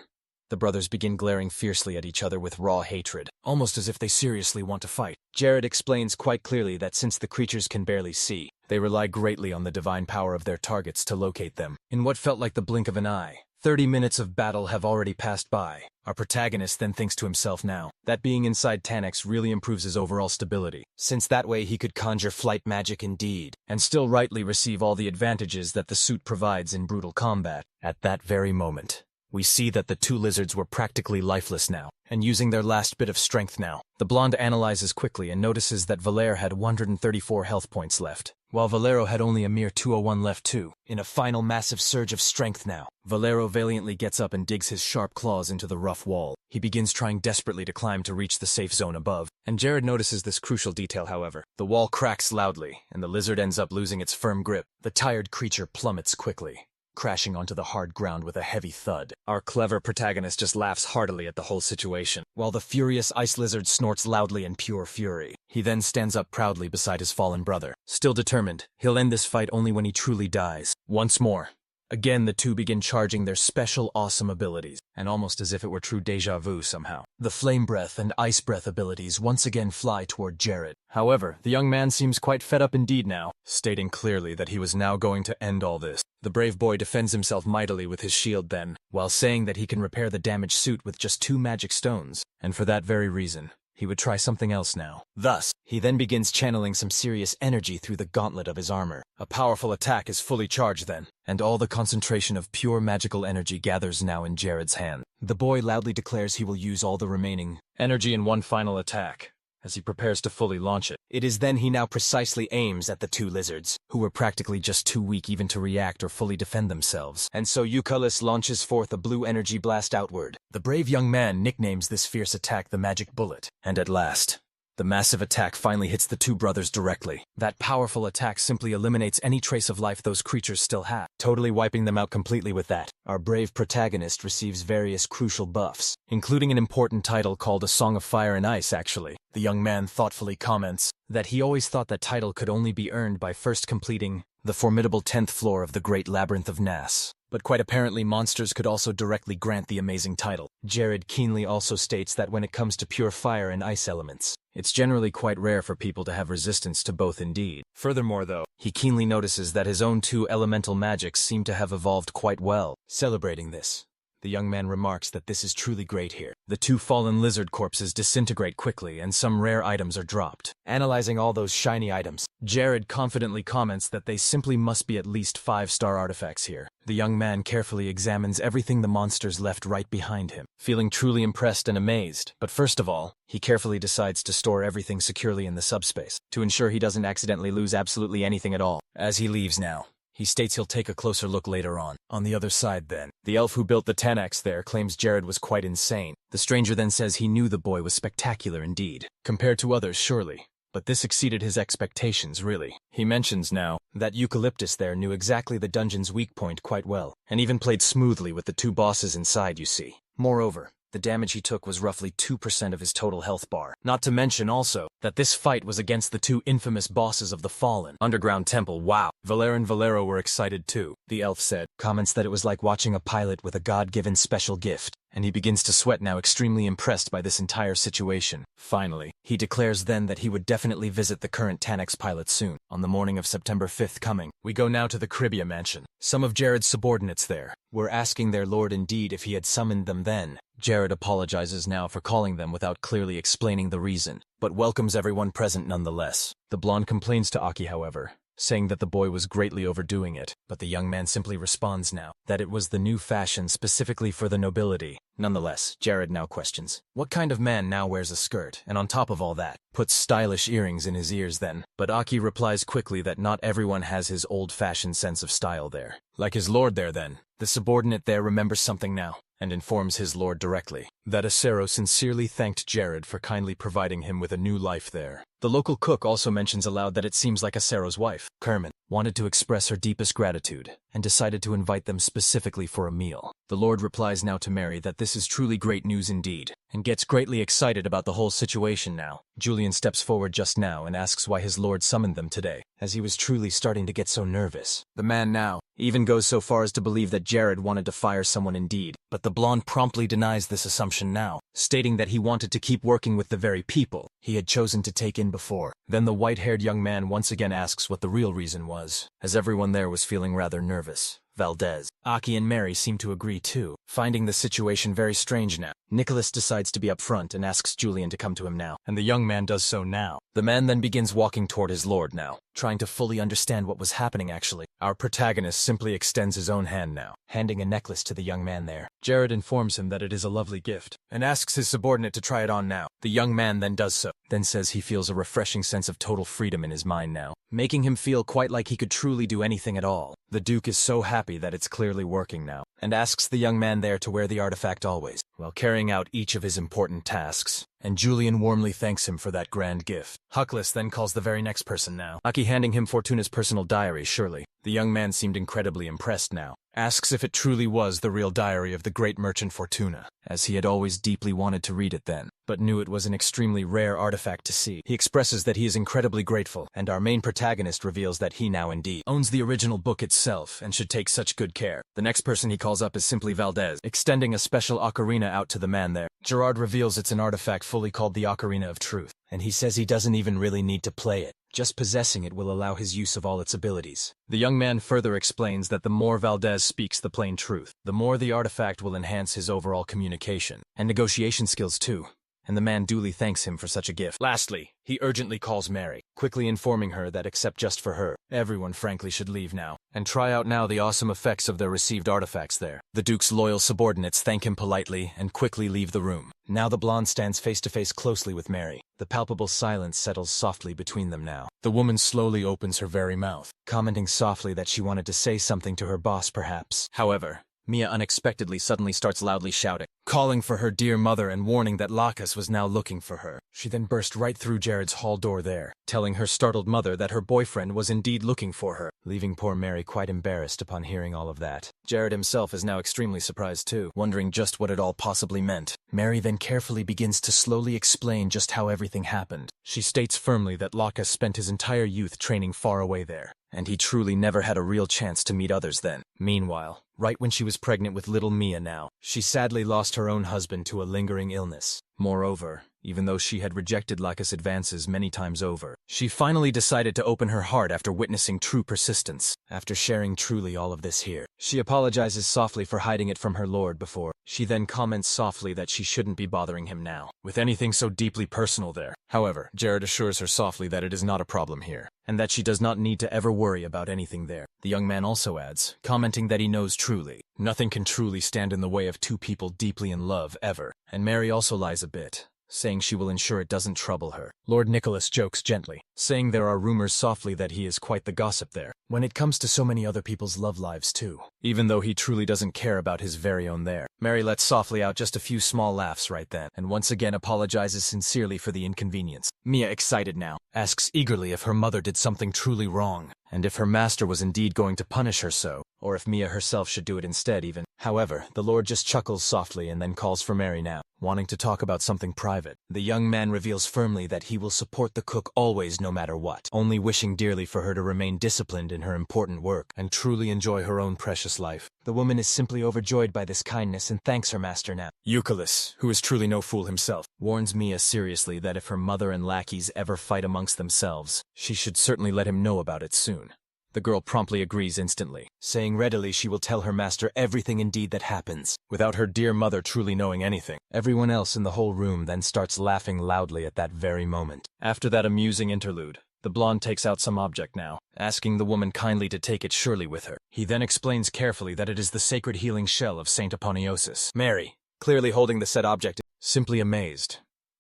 A: The brothers begin glaring fiercely at each other with raw hatred, almost as if they seriously want to fight. Jared explains quite clearly that since the creatures can barely see, they rely greatly on the divine power of their targets to locate them. In what felt like the blink of an eye, 30 minutes of battle have already passed by. Our protagonist then thinks to himself now that being inside Tanix really improves his overall stability, since that way he could conjure flight magic indeed, and still rightly receive all the advantages that the suit provides in brutal combat. At that very moment, we see that the two lizards were practically lifeless now, and using their last bit of strength now. The blonde analyzes quickly and notices that Valere had 134 health points left, while Valero had only a mere 201 left too. In a final massive surge of strength now, Valero valiantly gets up and digs his sharp claws into the rough wall. He begins trying desperately to climb to reach the safe zone above, and Jared notices this crucial detail however. The wall cracks loudly, and the lizard ends up losing its firm grip. The tired creature plummets quickly, crashing onto the hard ground with a heavy thud. Our clever protagonist just laughs heartily at the whole situation, while the furious ice lizard snorts loudly in pure fury. He then stands up proudly beside his fallen brother. Still determined, he'll end this fight only when he truly dies. Once more, again the two begin charging their special awesome abilities, and almost as if it were true deja vu somehow, the flame breath and ice breath abilities once again fly toward Jared. However, the young man seems quite fed up indeed now, stating clearly that he was now going to end all this. The brave boy defends himself mightily with his shield then, while saying that he can repair the damaged suit with just 2 magic stones, and for that very reason, he would try something else now. Thus, he then begins channeling some serious energy through the gauntlet of his armor. A powerful attack is fully charged then, and all the concentration of pure magical energy gathers now in Jared's hand. The boy loudly declares he will use all the remaining energy in one final attack. as he prepares to fully launch it. It is then he now precisely aims at the two lizards, who were practically just too weak even to react or fully defend themselves. And so Yahello launches forth a blue energy blast outward. The brave young man nicknames this fierce attack the magic bullet. And at last, the massive attack finally hits the two brothers directly. That powerful attack simply eliminates any trace of life those creatures still have, totally wiping them out completely with that. Our brave protagonist receives various crucial buffs, including an important title called A Song of Fire and Ice, actually. The young man thoughtfully comments that he always thought that title could only be earned by first completing the formidable 10th floor of the Great Labyrinth of Nass. But quite apparently monsters could also directly grant the amazing title. Jared keenly also states that when it comes to pure fire and ice elements, it's generally quite rare for people to have resistance to both indeed. Furthermore though, he keenly notices that his own two elemental magics seem to have evolved quite well. Celebrating this, the young man remarks that this is truly great here. The two fallen lizard corpses disintegrate quickly and some rare items are dropped. Analyzing all those shiny items, Jared confidently comments that they simply must be at least 5-star artifacts here. The young man carefully examines everything the monsters left right behind him, feeling truly impressed and amazed. But first of all, he carefully decides to store everything securely in the subspace, to ensure he doesn't accidentally lose absolutely anything at all. As he leaves now, he states he'll take a closer look later on. On the other side then, the elf who built the 10x there claims Jared was quite insane. The stranger then says he knew the boy was spectacular indeed, compared to others surely. But this exceeded his expectations, really. He mentions now that Eucalyptus there knew exactly the dungeon's weak point quite well, and even played smoothly with the two bosses inside, you see. Moreover, the damage he took was roughly 2% of his total health bar. Not to mention also that this fight was against the two infamous bosses of the Fallen Underground Temple. Wow. Valera and Valero were excited too, the elf said. Comments that it was like watching a pilot with a God-given special gift, and he begins to sweat now, extremely impressed by this entire situation. Finally, he declares then that he would definitely visit the current Tannex pilot soon, on the morning of September 5th coming. We go now to the Caribia mansion. Some of Jared's subordinates there were asking their lord indeed if he had summoned them then. Jared apologizes now for calling them without clearly explaining the reason, but welcomes everyone present nonetheless. The blonde complains to Aki, however, saying that the boy was greatly overdoing it, but the young man simply responds now that it was the new fashion specifically for the nobility. Nonetheless, Jared now questions, what kind of man now wears a skirt, and on top of all that, puts stylish earrings in his ears then? But Aki replies quickly that not everyone has his old-fashioned sense of style there. Like his lord there then, the subordinate there remembers something now, and informs his lord directly that Asura sincerely thanked Jared for kindly providing him with a new life there. The local cook also mentions aloud that it seems like Asura's wife, Kerman, wanted to express her deepest gratitude, and decided to invite them specifically for a meal. The lord replies now to Mary that this is truly great news indeed, and gets greatly excited about the whole situation now. Julian steps forward just now and asks why his lord summoned them today, as he was truly starting to get so nervous. The man now even goes so far as to believe that Jared wanted to fire someone indeed, but the blonde promptly denies this assumption now, stating that he wanted to keep working with the very people he had chosen to take in before. Then the white-haired young man once again asks what the real reason was, as everyone there was feeling rather nervous. Valdez, Aki and Mary seem to agree too, finding the situation very strange now. Nicholas decides to be upfront and asks Julian to come to him now, and the young man does so now. The man then begins walking toward his lord now, trying to fully understand what was happening actually. Our protagonist simply extends his own hand now, handing a necklace to the young man there. Jared informs him that it is a lovely gift, and asks his subordinate to try it on now. The young man then does so, then says he feels a refreshing sense of total freedom in his mind now, making him feel quite like he could truly do anything at all. The Duke is so happy that it's clearly working now, and asks the young man there to wear the artifact always, while carrying out each of his important tasks. And Julian warmly thanks him for that grand gift. Huckless then calls the very next person now, Aki handing him Fortuna's personal diary, surely. The young man seemed incredibly impressed now, asks if it truly was the real diary of the great merchant Fortuna, as he had always deeply wanted to read it then, but knew it was an extremely rare artifact to see. He expresses that he is incredibly grateful, and our main protagonist reveals that he now indeed owns the original book itself and should take such good care. The next person he calls up is simply Valdez, extending a special ocarina out to the man there. Gerard reveals it's an artifact fully called the Ocarina of Truth, and he says he doesn't even really need to play it. Just possessing it will allow his use of all its abilities. The young man further explains that the more Valdez speaks the plain truth, the more the artifact will enhance his overall communication and negotiation skills too. and the man duly thanks him for such a gift. Lastly, he urgently calls Mary, quickly informing her that except just for her, everyone frankly should leave now, and try out now the awesome effects of their received artifacts there. The Duke's loyal subordinates thank him politely and quickly leave the room. Now the blonde stands face to face closely with Mary. The palpable silence settles softly between them now. The woman slowly opens her very mouth, commenting softly that she wanted to say something to her boss perhaps. However, Mia unexpectedly suddenly starts loudly shouting, calling for her dear mother and warning that Lacus was now looking for her. She then burst right through Jared's hall door there, telling her startled mother that her boyfriend was indeed looking for her, leaving poor Mary quite embarrassed upon hearing all of that. Jared himself is now extremely surprised too, wondering just what it all possibly meant. Mary then carefully begins to slowly explain just how everything happened. She states firmly that Lacus spent his entire youth training far away there, and he truly never had a real chance to meet others then. Meanwhile, right when she was pregnant with little Mia now, she sadly lost her own husband to a lingering illness. Moreover, even though she had rejected Lacus' advances many times over, she finally decided to open her heart after witnessing true persistence, after sharing truly all of this here. She apologizes softly for hiding it from her lord before. She then comments softly that she shouldn't be bothering him now, with anything so deeply personal there. However, Jared assures her softly that it is not a problem here, and that she does not need to ever worry about anything there. The young man also adds, commenting that he knows truly, nothing can truly stand in the way of two people deeply in love ever, and Mary also lies a bit, saying she will ensure it doesn't trouble her. Lord Nicholas jokes gently, saying there are rumors softly that he is quite the gossip there, when it comes to so many other people's love lives too, even though he truly doesn't care about his very own there. Mary lets softly out just a few small laughs right then, and once again apologizes sincerely for the inconvenience. Mia, excited now, asks eagerly if her mother did something truly wrong, and if her master was indeed going to punish her so, or if Mia herself should do it instead even. However, the Lord just chuckles softly and then calls for Mary now, wanting to talk about something private. The young man reveals firmly that he will support the cook always no matter what, only wishing dearly for her to remain disciplined in her important work and truly enjoy her own precious life. The woman is simply overjoyed by this kindness and thanks her master now. Eucalus, who is truly no fool himself, warns Mia seriously that if her mother and lackeys ever fight amongst themselves, she should certainly let him know about it soon. The girl promptly agrees instantly, saying readily she will tell her master everything indeed that happens, without her dear mother truly knowing anything. Everyone else in the whole room then starts laughing loudly at that very moment. After that amusing interlude, the blonde takes out some object now, asking the woman kindly to take it surely with her. He then explains carefully that it is the sacred healing shell of Saint Aponiosis. Mary, clearly holding the said object, simply amazed.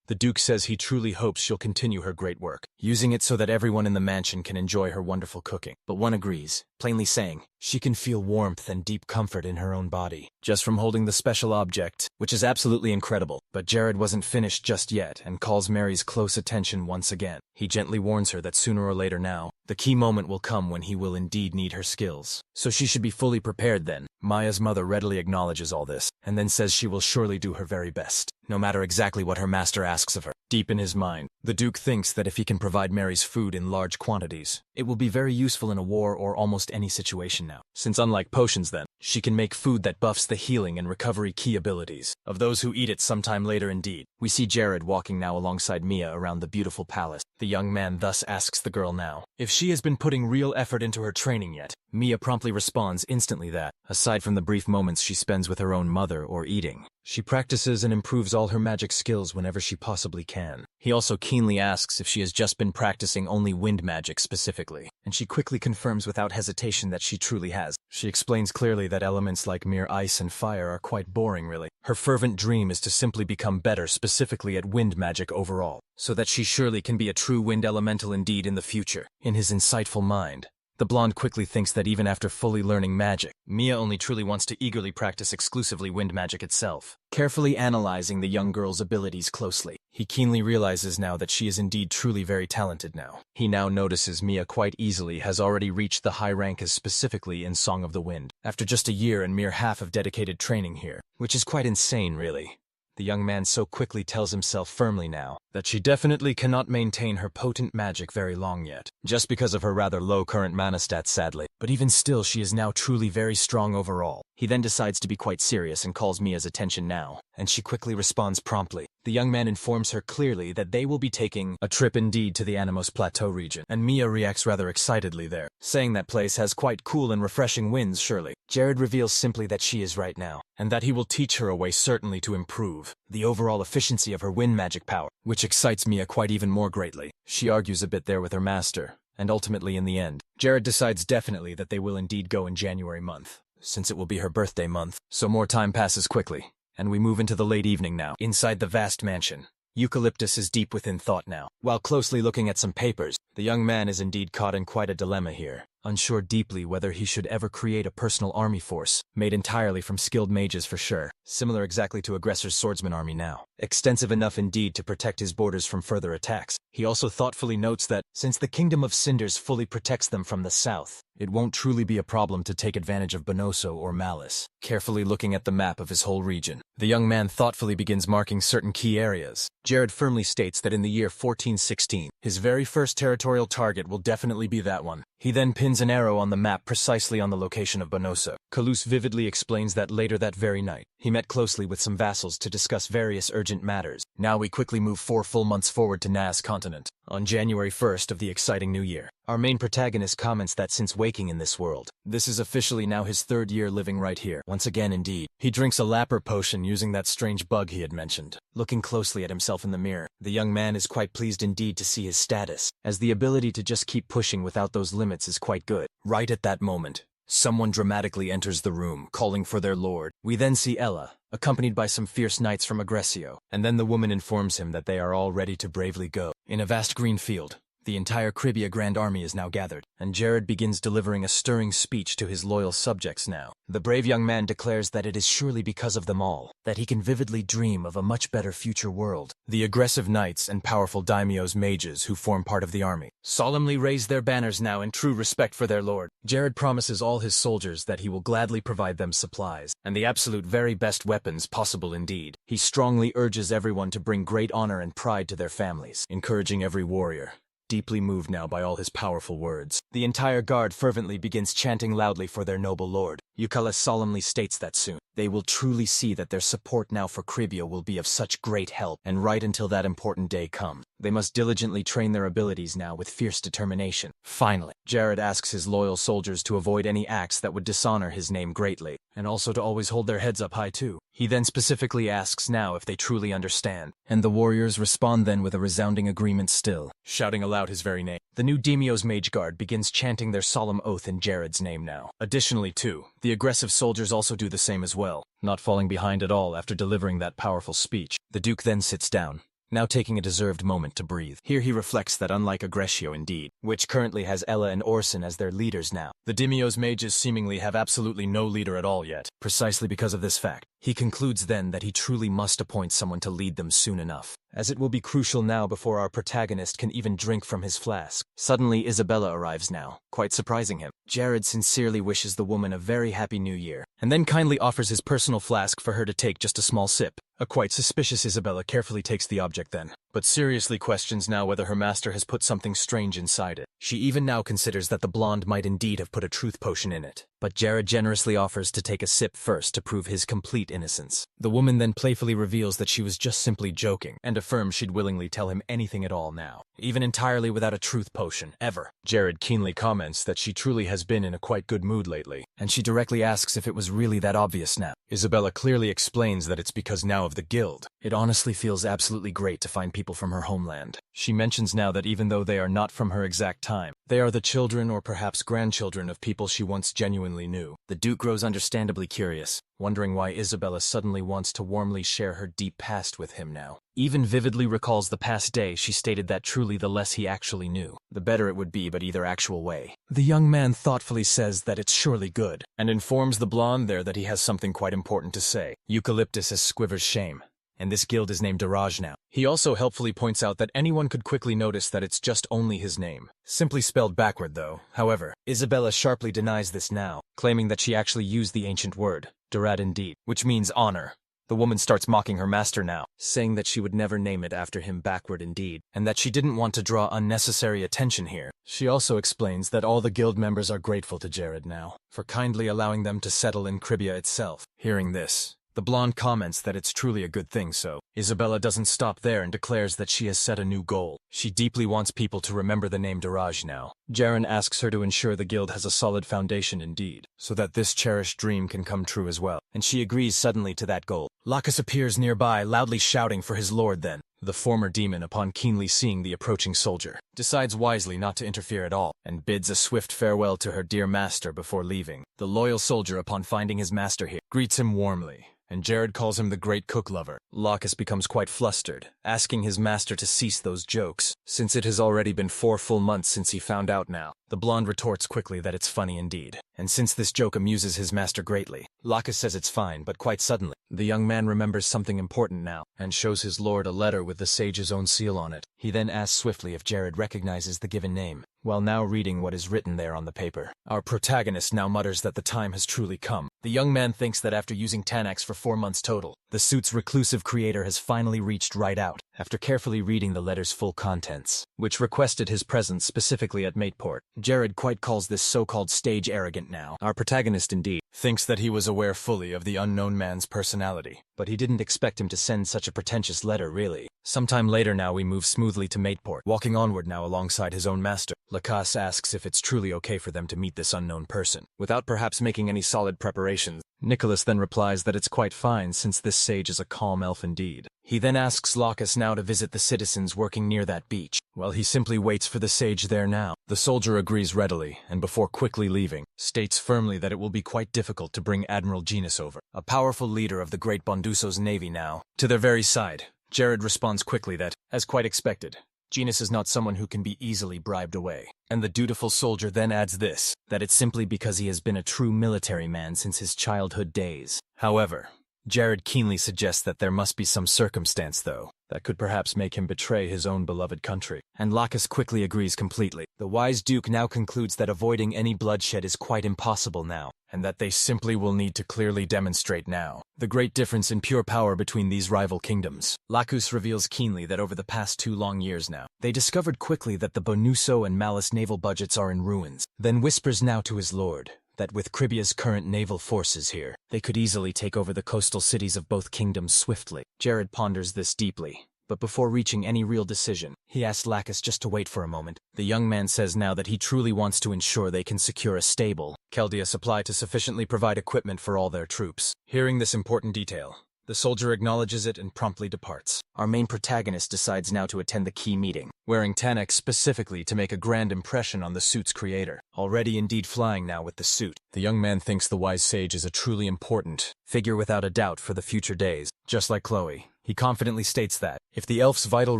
A: The Duke says he truly hopes she'll continue her great work, using it so that everyone in the mansion can enjoy her wonderful cooking. But one agrees, plainly saying she can feel warmth and deep comfort in her own body, just from holding the special object, which is absolutely incredible. But Jared wasn't finished just yet and calls Mary's close attention once again. He gently warns her that sooner or later now, the key moment will come when he will indeed need her skills. So she should be fully prepared then. Maya's mother readily acknowledges all this, and then says she will surely do her very best, no matter exactly what her master asks of her. Deep in his mind, the Duke thinks that if he can provide Mary's food in large quantities, it will be very useful in a war or almost any situation now, since unlike potions then, she can make food that buffs the healing and recovery key abilities of those who eat it sometime later indeed. We see Jared walking now alongside Mia around the beautiful palace. The young man thus asks the girl now if she has been putting real effort into her training yet. Mia promptly responds instantly that, aside from the brief moments she spends with her own mother or eating, she practices and improves all her magic skills whenever she possibly can. He also keenly asks if she has just been practicing only wind magic specifically, and she quickly confirms without hesitation that she truly has. She explains clearly that elements like mere ice and fire are quite boring really. Her fervent dream is to simply become better specifically at wind magic overall, so that she surely can be a true wind elemental indeed in the future. In his insightful mind, the blonde quickly thinks that even after fully learning magic, Mia only truly wants to eagerly practice exclusively wind magic itself. Carefully analyzing the young girl's abilities closely, he keenly realizes now that she is indeed truly very talented now. He now notices Mia quite easily has already reached the high rank as specifically in Song of the Wind, after just a year and mere half of dedicated training here, which is quite insane really. The young man so quickly tells himself firmly now that she definitely cannot maintain her potent magic very long yet, just because of her rather low current mana stats sadly, but even still she is now truly very strong overall. He then decides to be quite serious and calls Mia's attention now, and she quickly responds promptly. The young man informs her clearly that they will be taking a trip indeed to the Animos Plateau region, and Mia reacts rather excitedly there, saying that place has quite cool and refreshing winds surely. Jared reveals simply that she is right now, and that he will teach her a way certainly to improve the overall efficiency of her wind magic power, which excites Mia quite even more greatly. She argues a bit there with her master, and ultimately in the end, Jared decides definitely that they will indeed go in January month, since it will be her birthday month. So more time passes quickly, and we move into the late evening now, inside the vast mansion. Eucalyptus is deep within thought now. While closely looking at some papers, the young man is indeed caught in quite a dilemma here, unsure deeply whether he should ever create a personal army force, made entirely from skilled mages for sure, similar exactly to Aggressor's swordsman army now, extensive enough indeed to protect his borders from further attacks. He also thoughtfully notes that, since the Kingdom of Cinders fully protects them from the south, it won't truly be a problem to take advantage of Bonoso or Malice. Carefully looking at the map of his whole region, the young man thoughtfully begins marking certain key areas. Jared firmly states that in the year 1416, his very first territorial target will definitely be that one. He then pins an arrow on the map precisely on the location of Bonoso. Kalus vividly explains that later that very night, he met closely with some vassals to discuss various urgent matters. Now we quickly move 4 full months forward to Nas continent. On January 1st of the exciting new year, our main protagonist comments that since waking in this world, this is officially now his 3rd year living right here. Once again indeed, he drinks a lapper potion using that strange bug he had mentioned. Looking closely at himself in the mirror, the young man is quite pleased indeed to see his status, as the ability to just keep pushing without those limits is quite good. Right at that moment, someone dramatically enters the room, calling for their lord. We then see Ella, accompanied by some fierce knights from Aggressio, and then the woman informs him that they are all ready to bravely go. In a vast green field, the entire Cribia Grand Army is now gathered, and Jared begins delivering a stirring speech to his loyal subjects now. The brave young man declares that it is surely because of them all that he can vividly dream of a much better future world. The aggressive knights and powerful daimyo's mages who form part of the army solemnly raise their banners now in true respect for their lord. Jared promises all his soldiers that he will gladly provide them supplies, and the absolute very best weapons possible indeed. He strongly urges everyone to bring great honor and pride to their families, encouraging every warrior. Deeply moved now by all his powerful words, the entire guard fervently begins chanting loudly for their noble lord. Eucalyptus solemnly states that soon they will truly see that their support now for Cribia will be of such great help, and right until that important day comes, they must diligently train their abilities now with fierce determination. Finally, Jared asks his loyal soldiers to avoid any acts that would dishonor his name greatly, and also to always hold their heads up high too. He then specifically asks now if they truly understand, and the warriors respond then with a resounding agreement still, shouting aloud his very name. The new Daimyo's mage guard begins chanting their solemn oath in Jared's name now. Additionally too, the aggressive soldiers also do the same as well, not falling behind at all after delivering that powerful speech. The Duke then sits down, now taking a deserved moment to breathe. Here he reflects that unlike Aggressio indeed, which currently has Ella and Orson as their leaders now, the Daimyo's mages seemingly have absolutely no leader at all yet. Precisely because of this fact, he concludes then that he truly must appoint someone to lead them soon enough, as it will be crucial now before our protagonist can even drink from his flask. Suddenly Isabella arrives now, quite surprising him. Jared sincerely wishes the woman a very happy new year, and then kindly offers his personal flask for her to take just a small sip. A quite suspicious Isabella carefully takes the object then, but seriously questions now whether her master has put something strange inside it. She even now considers that the blonde might indeed have put a truth potion in it, but Jared generously offers to take a sip first to prove his complete innocence. The woman then playfully reveals that she was just simply joking, and affirms she'd willingly tell him anything at all now, even entirely without a truth potion, ever. Jared keenly comments that she truly has been in a quite good mood lately, and she directly asks if it was really that obvious now. Isabella clearly explains that it's because now of the guild. It honestly feels absolutely great to find people from her homeland. She mentions now that even though they are not from her exact time, they are the children or perhaps grandchildren of people she once genuinely knew. The Duke grows understandably curious, wondering why Isabella suddenly wants to warmly share her deep past with him now. Even vividly recalls the past day she stated that truly the less he actually knew, the better it would be, but either actual way. The young man thoughtfully says that it's surely good, and informs the blonde there that he has something quite important to say. Eucalyptus has Squiver's shame, and this guild is named Daraj now. He also helpfully points out that anyone could quickly notice that it's just only his name, simply spelled backward though. However, Isabella sharply denies this now, claiming that she actually used the ancient word, Darad indeed, which means honor. The woman starts mocking her master now, saying that she would never name it after him backward indeed, and that she didn't want to draw unnecessary attention here. She also explains that all the guild members are grateful to Jared now, for kindly allowing them to settle in Cribia itself. Hearing this, the blonde comments that it's truly a good thing, so Isabella doesn't stop there and declares that she has set a new goal. She deeply wants people to remember the name Daraj now. Jaren asks her to ensure the guild has a solid foundation indeed, so that this cherished dream can come true as well, and she agrees suddenly to that goal. Lacus appears nearby, loudly shouting for his lord then. The former demon, upon keenly seeing the approaching soldier, decides wisely not to interfere at all, and bids a swift farewell to her dear master before leaving. The loyal soldier, upon finding his master here, greets him warmly, and Jared calls him the great cook lover. Lacus becomes quite flustered, asking his master to cease those jokes, since it has already been 4 full months since he found out now. The blonde retorts quickly that it's funny indeed, and since this joke amuses his master greatly, Lacus says it's fine, but quite suddenly, the young man remembers something important now, and shows his lord a letter with the sage's own seal on it. He then asks swiftly if Jared recognizes the given name, while now reading what is written there on the paper. Our protagonist now mutters that the time has truly come. The young man thinks that after using Tanax for 4 months total, the suit's reclusive creator has finally reached right out, after carefully reading the letter's full contents, which requested his presence specifically at Mateport. Jared quite calls this so-called stage arrogant now. Our protagonist indeed thinks that he was aware fully of the unknown man's personality, but he didn't expect him to send such a pretentious letter really. Sometime later now we move smoothly to Mateport, walking onward now alongside his own master. Lacasse asks if it's truly okay for them to meet this unknown person, without perhaps making any solid preparations. Nicholas then replies that it's quite fine since this sage is a calm elf indeed. He then asks Lacus now to visit the citizens working near that beach, while he simply waits for the sage there now. The soldier agrees readily, and before quickly leaving, states firmly that it will be quite difficult to bring Admiral Genus over, a powerful leader of the great Bonduso's navy now, to their very side. Jared responds quickly that, as quite expected, Genus is not someone who can be easily bribed away. And the dutiful soldier then adds this, that it's simply because he has been a true military man since his childhood days. However, Jared keenly suggests that there must be some circumstance, though, that could perhaps make him betray his own beloved country. And Lacus quickly agrees completely. The wise Duke now concludes that avoiding any bloodshed is quite impossible now, and that they simply will need to clearly demonstrate now the great difference in pure power between these rival kingdoms. Lacus reveals keenly that over the past 2 long years now, they discovered quickly that the Bonuso and Malice naval budgets are in ruins, then whispers now to his lord that with Cribia's current naval forces here, they could easily take over the coastal cities of both kingdoms swiftly. Jared ponders this deeply, but before reaching any real decision, he asks Lacus just to wait for a moment. The young man says now that he truly wants to ensure they can secure a stable Chaldea supply to sufficiently provide equipment for all their troops. Hearing this important detail, the soldier acknowledges it and promptly departs. Our main protagonist decides now to attend the key meeting, wearing Tanax specifically to make a grand impression on the suit's creator. Already indeed flying now with the suit, the young man thinks the wise sage is a truly important figure without a doubt for the future days. Just like Chloe, he confidently states that, if the elf's vital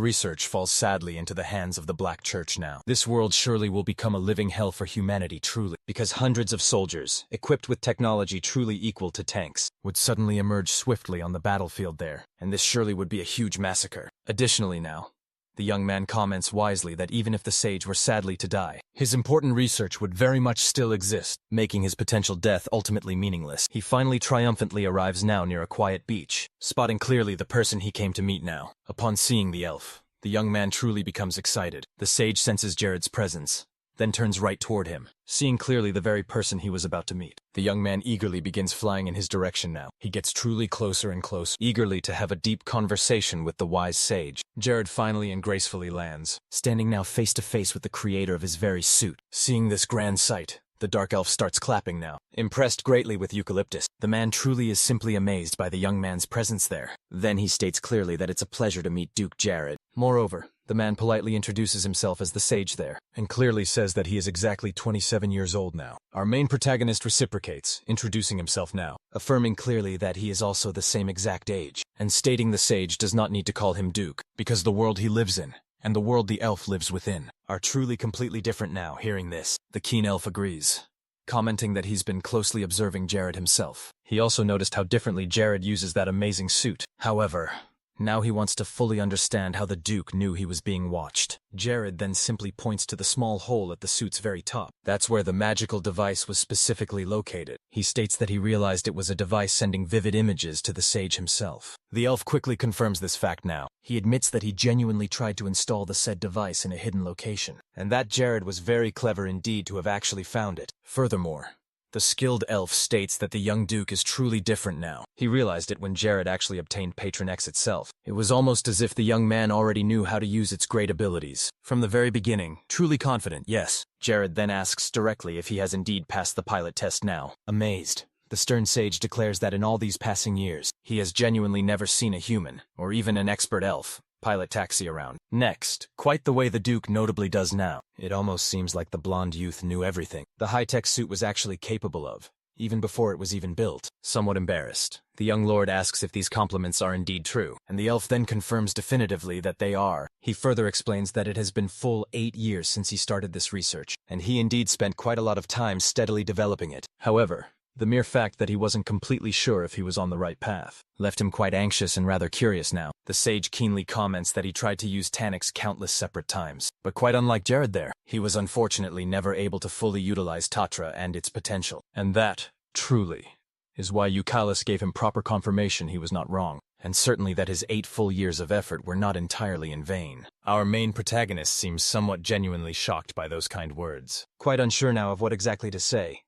A: research falls sadly into the hands of the Black Church now, this world surely will become a living hell for humanity truly, because hundreds of soldiers, equipped with technology truly equal to tanks, would suddenly emerge swiftly on the battlefield there, and this surely would be a huge massacre. Additionally now, the young man comments wisely that even if the sage were sadly to die, his important research would very much still exist, making his potential death ultimately meaningless. He finally triumphantly arrives now near a quiet beach, spotting clearly the person he came to meet now. Upon seeing the elf, the young man truly becomes excited. The sage senses Jared's presence, then turns right toward him, seeing clearly the very person he was about to meet. The young man eagerly begins flying in his direction now. He gets truly closer and closer, eagerly to have a deep conversation with the wise sage. Jared finally and gracefully lands, standing now face to face with the creator of his very suit. Seeing this grand sight, the dark elf starts clapping now, impressed greatly with Eucalyptus. The man truly is simply amazed by the young man's presence there. Then he states clearly that it's a pleasure to meet Duke Jared. Moreover, the man politely introduces himself as the sage there, and clearly says that he is exactly 27 years old now. Our main protagonist reciprocates, introducing himself now, affirming clearly that he is also the same exact age, and stating the sage does not need to call him Duke, because the world he lives in, and the world the elf lives within, are truly completely different now. Hearing this, the keen elf agrees, commenting that he's been closely observing Jared himself. He also noticed how differently Jared uses that amazing suit. However, Now he wants to fully understand how the Duke knew he was being watched. Jared then simply points to the small hole at the suit's very top. That's where the magical device was specifically located. He states that he realized it was a device sending vivid images to the sage himself. The elf quickly confirms this fact now. He admits that he genuinely tried to install the said device in a hidden location, and that Jared was very clever indeed to have actually found it. Furthermore, the skilled elf states that the young Duke is truly different now. He realized it when Jared actually obtained Patron X itself. It was almost as if the young man already knew how to use its great abilities. From the very beginning, truly confident, yes. Jared then asks directly if he has indeed passed the pilot test now. Amazed, the stern sage declares that in all these passing years, he has genuinely never seen a human, or even an expert elf, pilot taxi around. Next, quite the way the Duke notably does now. It almost seems like the blonde youth knew everything the high-tech suit was actually capable of, even before it was even built. Somewhat embarrassed, the young lord asks if these compliments are indeed true, and the elf then confirms definitively that they are. He further explains that it has been full 8 years since he started this research, and he indeed spent quite a lot of time steadily developing it. However, the mere fact that he wasn't completely sure if he was on the right path left him quite anxious and rather curious now. The sage keenly comments that he tried to use Tanix countless separate times, but quite unlike Jared there, he was unfortunately never able to fully utilize Tatra and its potential. And that, truly, is why Eucalis gave him proper confirmation he was not wrong, and certainly that his 8 full years of effort were not entirely in vain. Our main protagonist seems somewhat genuinely shocked by those kind words. Quite unsure now of what exactly to say,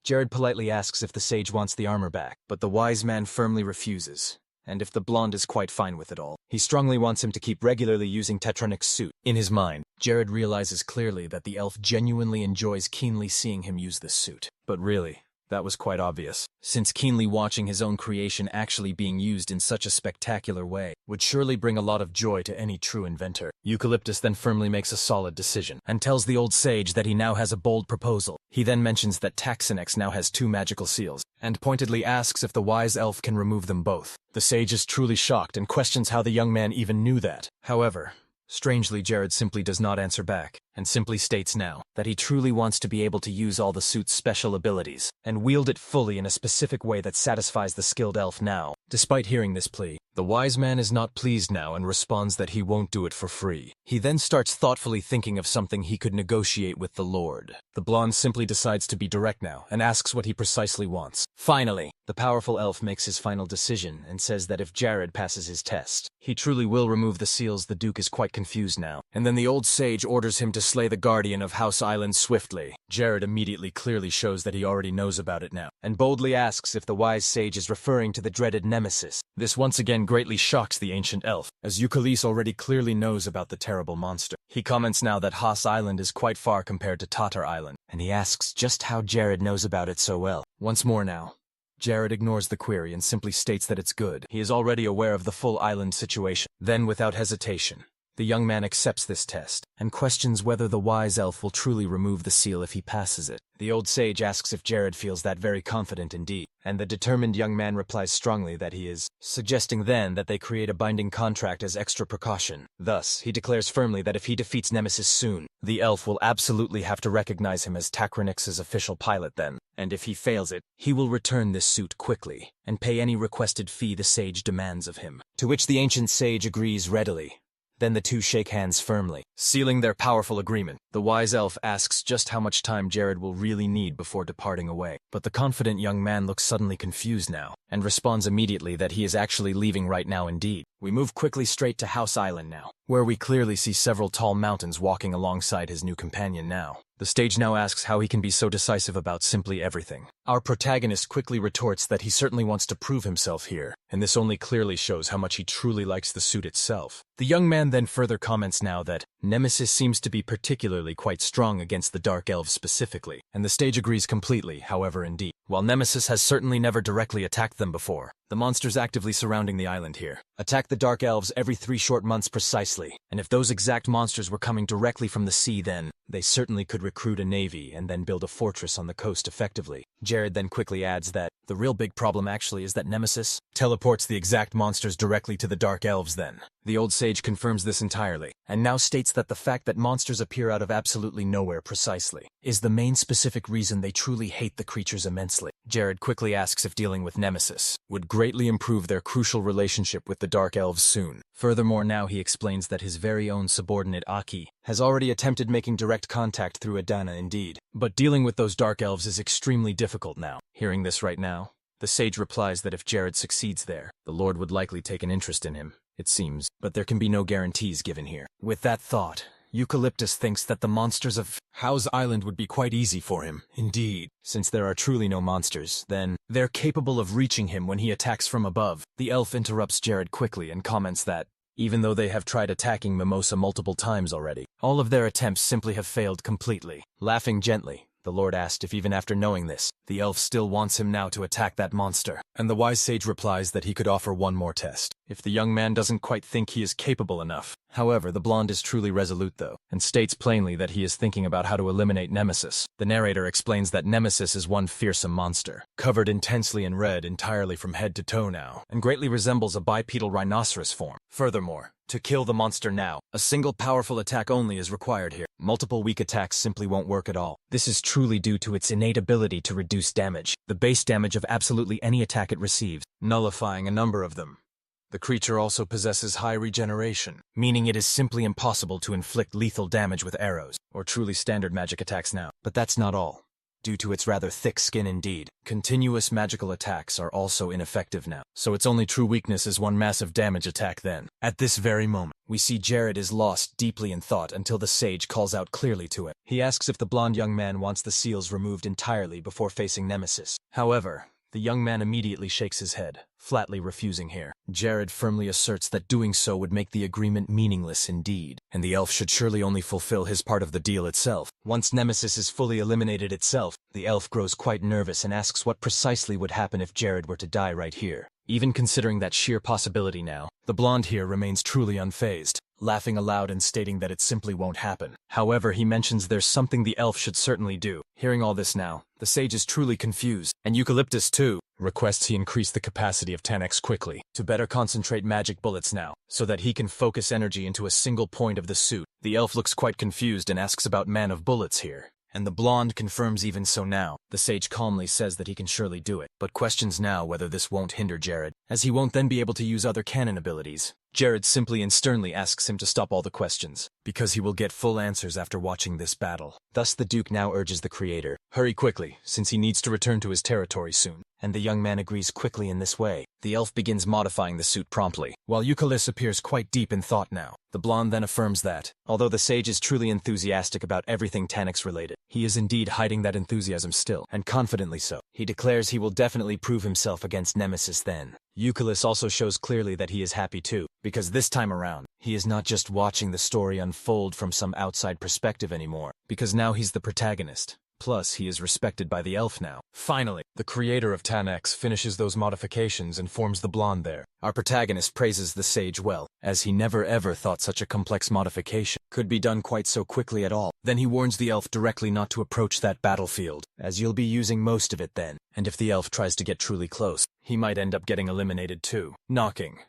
A: Jared politely asks if the sage wants the armor back, but the wise man firmly refuses, and if the blonde is quite fine with it all. He strongly wants him to keep regularly using Tetronic's suit. In his mind, Jared realizes clearly that the elf genuinely enjoys keenly seeing him use this suit. But really, that was quite obvious, since keenly watching his own creation actually being used in such a spectacular way would surely bring a lot of joy to any true inventor. Eucalyptus then firmly makes a solid decision, and tells the old sage that he now has a bold proposal. He then mentions that Taxinex now has 2 magical seals, and pointedly asks if the wise elf can remove them both. The sage is truly shocked and questions how the young man even knew that. However, strangely, Jared simply does not answer back, and simply states now that he truly wants to be able to use all the suit's special abilities, and wield it fully in a specific way that satisfies the skilled elf now. Despite hearing this plea, the wise man is not pleased now and responds that he won't do it for free. He then starts thoughtfully thinking of something he could negotiate with the Lord. The blonde simply decides to be direct now, and asks what he precisely wants. Finally, the powerful elf makes his final decision and says that if Jared passes his test, he truly will remove the seals. The Duke is quite confused now, and then the old sage orders him to slay the guardian of House Island swiftly. Jared immediately clearly shows that he already knows about it now, and boldly asks if the wise sage is referring to the dreaded Nemesis. This once again greatly shocks the ancient elf, as Eucalyptus already clearly knows about the terrible monster. He comments now that Haas Island is quite far compared to Tatar Island, and he asks just how Jared knows about it so well. Once more now, Jared ignores the query and simply states that it's good. He is already aware of the full island situation. Then, without hesitation, the young man accepts this test, and questions whether the wise elf will truly remove the seal if he passes it. The old sage asks if Jared feels that very confident indeed, and the determined young man replies strongly that he is, suggesting then that they create a binding contract as extra precaution. Thus, he declares firmly that if he defeats Nemesis soon, the elf will absolutely have to recognize him as Takronix's official pilot then, and if he fails it, he will return this suit quickly, and pay any requested fee the sage demands of him. To which the ancient sage agrees readily. Then the two shake hands firmly, sealing their powerful agreement. The wise elf asks just how much time Jared will really need before departing away. But the confident young man looks suddenly confused now, and responds immediately that he is actually leaving right now indeed. We move quickly straight to House Island now, where we clearly see several tall mountains walking alongside his new companion now. The stage now asks how he can be so decisive about simply everything. Our protagonist quickly retorts that he certainly wants to prove himself here, and this only clearly shows how much he truly likes the suit itself. The young man then further comments now that Nemesis seems to be particularly quite strong against the Dark Elves specifically, and the stage agrees completely, however indeed. While Nemesis has certainly never directly attacked them before, the monsters actively surrounding the island here attack the Dark Elves every 3 short months precisely, and if those exact monsters were coming directly from the sea, then they certainly could recruit a navy and then build a fortress on the coast effectively. Jared then quickly adds that the real big problem actually is that Nemesis teleports the exact monsters directly to the Dark Elves then. The old sage confirms this entirely, and now states that the fact that monsters appear out of absolutely nowhere precisely is the main specific reason they truly hate the creatures immensely. Jared quickly asks if dealing with Nemesis would greatly improve their crucial relationship with the Dark Elves soon. Furthermore, now he explains that his very own subordinate Aki has already attempted making direct contact through Adana indeed. But dealing with those Dark Elves is extremely difficult now. Hearing this right now, the sage replies that if Jared succeeds there, the Lord would likely take an interest in him, it seems, but there can be no guarantees given here. With that thought, Eucalyptus thinks that the monsters of House Island would be quite easy for him. Indeed, since there are truly no monsters, then they're capable of reaching him when he attacks from above. The elf interrupts Jared quickly and comments that, even though they have tried attacking Mimosa multiple times already, all of their attempts simply have failed completely. Laughing gently, the Lord asked if even after knowing this, the elf still wants him now to attack that monster. And the wise sage replies that he could offer one more test, if the young man doesn't quite think he is capable enough. However, the blonde is truly resolute though, and states plainly that he is thinking about how to eliminate Nemesis. The narrator explains that Nemesis is one fearsome monster, covered intensely in red entirely from head to toe now, and greatly resembles a bipedal rhinoceros form. Furthermore, to kill the monster now, a single powerful attack only is required here. Multiple weak attacks simply won't work at all. This is truly due to its innate ability to reduce damage, the base damage of absolutely any attack it receives, nullifying a number of them. The creature also possesses high regeneration, meaning it is simply impossible to inflict lethal damage with arrows, or truly standard magic attacks now. But that's not all. Due to its rather thick skin indeed, continuous magical attacks are also ineffective now, so its only true weakness is one massive damage attack then. At this very moment, we see Jared is lost deeply in thought until the sage calls out clearly to him. He asks if the blonde young man wants the seals removed entirely before facing Nemesis. However, the young man immediately shakes his head, flatly refusing here. Jared firmly asserts that doing so would make the agreement meaningless indeed, and the elf should surely only fulfill his part of the deal itself. Once Nemesis is fully eliminated itself, the elf grows quite nervous and asks what precisely would happen if Jared were to die right here. Even considering that sheer possibility now, the blonde here remains truly unfazed, laughing aloud and stating that it simply won't happen. However, he mentions there's something the elf should certainly do. Hearing all this now, the sage is truly confused, and Eucalyptus too requests he increase the capacity of 10x quickly, to better concentrate magic bullets now, so that he can focus energy into a single point of the suit. The elf looks quite confused and asks about man of bullets here, and the blonde confirms even so now. The sage calmly says that he can surely do it, but questions now whether this won't hinder Jared, as he won't then be able to use other canon abilities. Jared simply and sternly asks him to stop all the questions, because he will get full answers after watching this battle. Thus the Duke now urges the creator, hurry quickly, since he needs to return to his territory soon. And the young man agrees quickly in this way. The elf begins modifying the suit promptly, while Eucalyptus appears quite deep in thought now. The blonde then affirms that, although the sage is truly enthusiastic about everything Tanix related, he is indeed hiding that enthusiasm still, and confidently so. He declares he will definitely prove himself against Nemesis then. Eucalyptus also shows clearly that he is happy too, because this time around, he is not just watching the story unfold from some outside perspective anymore, because now he's the protagonist. Plus, he is respected by the elf now. Finally, the creator of Tanix finishes those modifications and forms the blonde there. Our protagonist praises the sage well, as he never ever thought such a complex modification could be done quite so quickly at all. Then he warns the elf directly not to approach that battlefield, as you'll be using most of it then, and if the elf tries to get truly close, he might end up getting eliminated too. Knocking.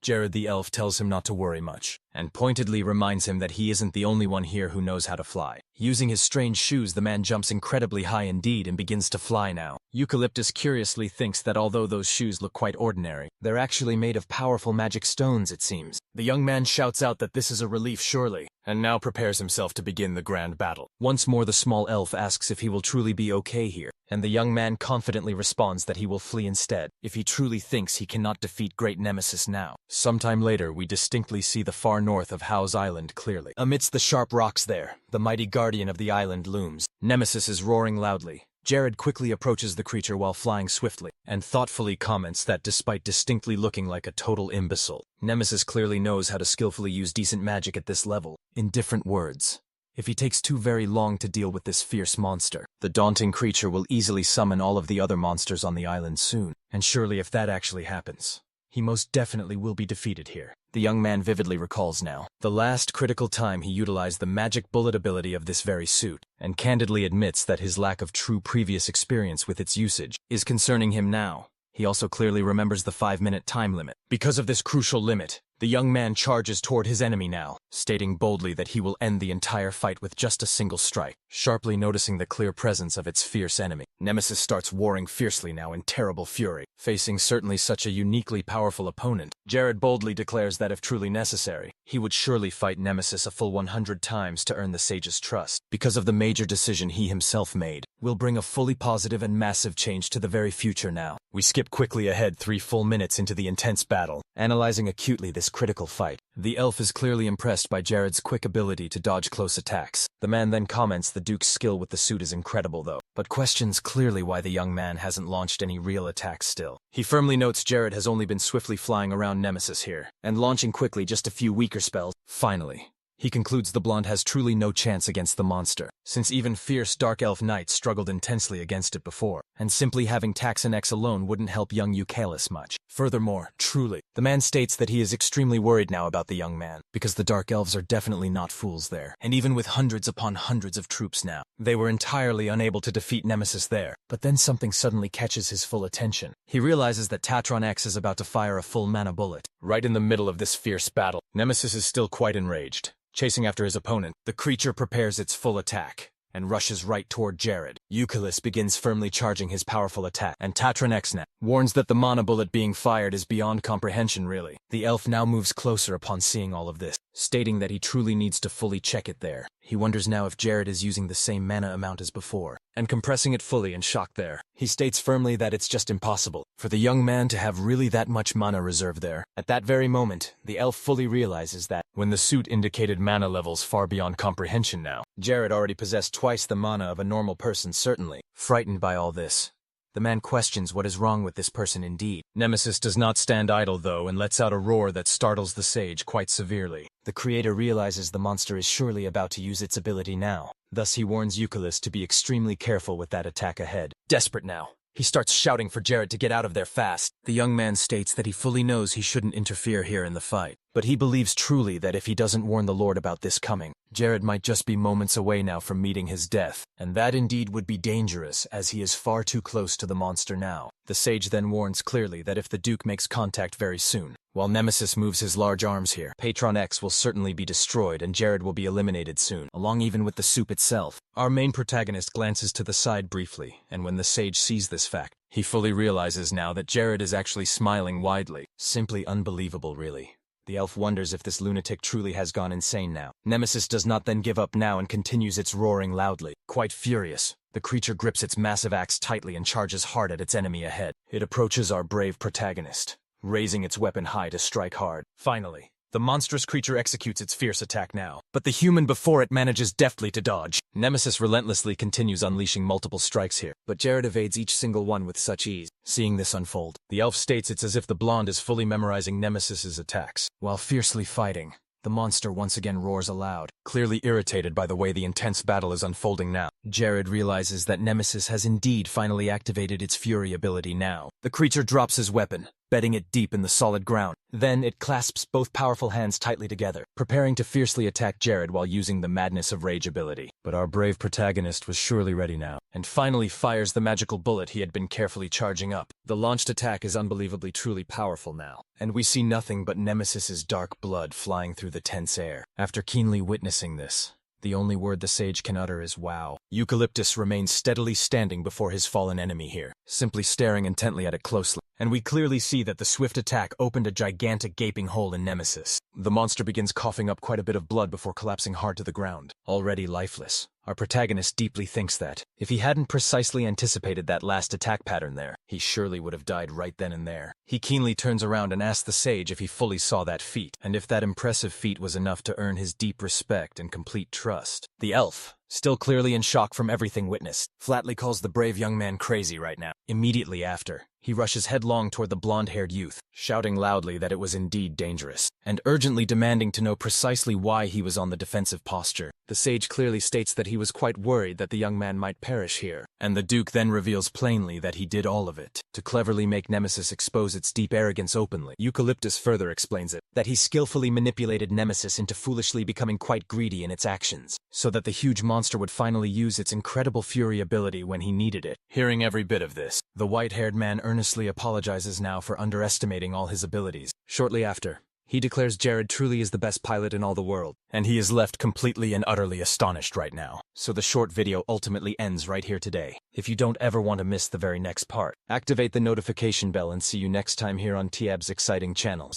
A: Jared the elf tells him not to worry much, and pointedly reminds him that he isn't the only one here who knows how to fly. Using his strange shoes, the man jumps incredibly high indeed and begins to fly now. Eucalyptus curiously thinks that although those shoes look quite ordinary, they're actually made of powerful magic stones, it seems. The young man shouts out that this is a relief surely, and now prepares himself to begin the grand battle. Once more the small elf asks if he will truly be okay here, and the young man confidently responds that he will flee instead, if he truly thinks he cannot defeat Great Nemesis now. Sometime later, we distinctly see the far north of House Island clearly. Amidst the sharp rocks there, the mighty guardian of the island looms. Nemesis is roaring loudly. Jared quickly approaches the creature while flying swiftly, and thoughtfully comments that despite distinctly looking like a total imbecile, Nemesis clearly knows how to skillfully use decent magic at this level. In different words, if he takes too very long to deal with this fierce monster, the daunting creature will easily summon all of the other monsters on the island soon. And surely if that actually happens, he most definitely will be defeated here. The young man vividly recalls now the last critical time he utilized the magic bullet ability of this very suit, and candidly admits that his lack of true previous experience with its usage is concerning him now. He also clearly remembers the 5-minute time limit. Because of this crucial limit, the young man charges toward his enemy now, stating boldly that he will end the entire fight with just a single strike, sharply noticing the clear presence of its fierce enemy. Nemesis starts warring fiercely now in terrible fury. Facing certainly such a uniquely powerful opponent, Jared boldly declares that if truly necessary, he would surely fight Nemesis a full 100 times to earn the sage's trust, because of the major decision he himself made will bring a fully positive and massive change to the very future now. We skip quickly ahead 3 full minutes into the intense battle, analyzing acutely this critical fight. The elf is clearly impressed by Jared's quick ability to dodge close attacks. The man then comments the Duke's skill with the suit is incredible though, but questions clearly why the young man hasn't launched any real attacks still. He firmly notes Jared has only been swiftly flying around Nemesis here, and launching quickly just a few weaker spells. Finally, he concludes the blonde has truly no chance against the monster, since even fierce Dark Elf Knights struggled intensely against it before, and simply having Tax and X alone wouldn't help young Yahello much. Furthermore, truly, the man states that he is extremely worried now about the young man, because the Dark Elves are definitely not fools there, and even with hundreds upon hundreds of troops now, they were entirely unable to defeat Nemesis there. But then something suddenly catches his full attention. He realizes that Tatron X is about to fire a full mana bullet. Right in the middle of this fierce battle, Nemesis is still quite enraged. Chasing after his opponent, the creature prepares its full attack and rushes right toward Jared. Yahello begins firmly charging his powerful attack, and Tatron Xnet warns that the mana bullet being fired is beyond comprehension really. The elf now moves closer upon seeing all of this, stating that he truly needs to fully check it there. He wonders now if Jared is using the same mana amount as before, and compressing it fully in shock there. He states firmly that it's just impossible for the young man to have really that much mana reserve there. At that very moment, the elf fully realizes that, when the suit indicated mana levels far beyond comprehension now, Jared already possessed twice the mana of a normal person certainly. Frightened by all this, the man questions what is wrong with this person indeed. Nemesis does not stand idle though and lets out a roar that startles the sage quite severely. The creator realizes the monster is surely about to use its ability now. Thus he warns Yahello to be extremely careful with that attack ahead. Desperate now, he starts shouting for Jared to get out of there fast. The young man states that he fully knows he shouldn't interfere here in the fight, but he believes truly that if he doesn't warn the Lord about this coming, Jared might just be moments away now from meeting his death, and that indeed would be dangerous as he is far too close to the monster now. The sage then warns clearly that if the Duke makes contact very soon, while Nemesis moves his large arms here, Patron X will certainly be destroyed and Jared will be eliminated soon, along even with the soup itself. Our main protagonist glances to the side briefly, and when the sage sees this fact, he fully realizes now that Jared is actually smiling widely. Simply unbelievable really. The elf wonders if this lunatic truly has gone insane now. Nemesis does not then give up now and continues its roaring loudly. Quite furious, the creature grips its massive axe tightly and charges hard at its enemy ahead. It approaches our brave protagonist, raising its weapon high to strike hard. Finally, the monstrous creature executes its fierce attack now, but the human before it manages deftly to dodge. Nemesis relentlessly continues unleashing multiple strikes here, but Jared evades each single one with such ease. Seeing this unfold, the elf states it's as if the blonde is fully memorizing Nemesis's attacks. While fiercely fighting, the monster once again roars aloud, clearly irritated by the way the intense battle is unfolding now. Jared realizes that Nemesis has indeed finally activated its fury ability now. The creature drops his weapon, bedding it deep in the solid ground. Then it clasps both powerful hands tightly together, preparing to fiercely attack Jared while using the Madness of Rage ability. But our brave protagonist was surely ready now, and finally fires the magical bullet he had been carefully charging up. The launched attack is unbelievably truly powerful now, and we see nothing but Nemesis's dark blood flying through the tense air. After keenly witnessing this, the only word the sage can utter is wow. Eucalyptus remains steadily standing before his fallen enemy here, simply staring intently at it closely. And we clearly see that the swift attack opened a gigantic gaping hole in Nemesis. The monster begins coughing up quite a bit of blood before collapsing hard to the ground, already lifeless. Our protagonist deeply thinks that, if he hadn't precisely anticipated that last attack pattern there, he surely would have died right then and there. He keenly turns around and asks the sage if he fully saw that feat, and if that impressive feat was enough to earn his deep respect and complete trust. The elf, still clearly in shock from everything witnessed, flatly calls the brave young man crazy right now. Immediately after, he rushes headlong toward the blonde-haired youth, shouting loudly that it was indeed dangerous, and urgently demanding to know precisely why he was on the defensive posture. The sage clearly states that he was quite worried that the young man might perish here, and the Duke then reveals plainly that he did all of it to cleverly make Nemesis expose its deep arrogance openly. Eucalyptus further explains it, that he skillfully manipulated Nemesis into foolishly becoming quite greedy in its actions, so that the huge monster would finally use its incredible fury ability when he needed it. Hearing every bit of this, the white-haired man earnestly apologizes now for underestimating all his abilities. Shortly after, he declares Jared truly is the best pilot in all the world, and he is left completely and utterly astonished right now. So the short video ultimately ends right here today. if you don't ever want to miss the very next part. Activate the notification bell and see you next time here on Tiab's exciting channels.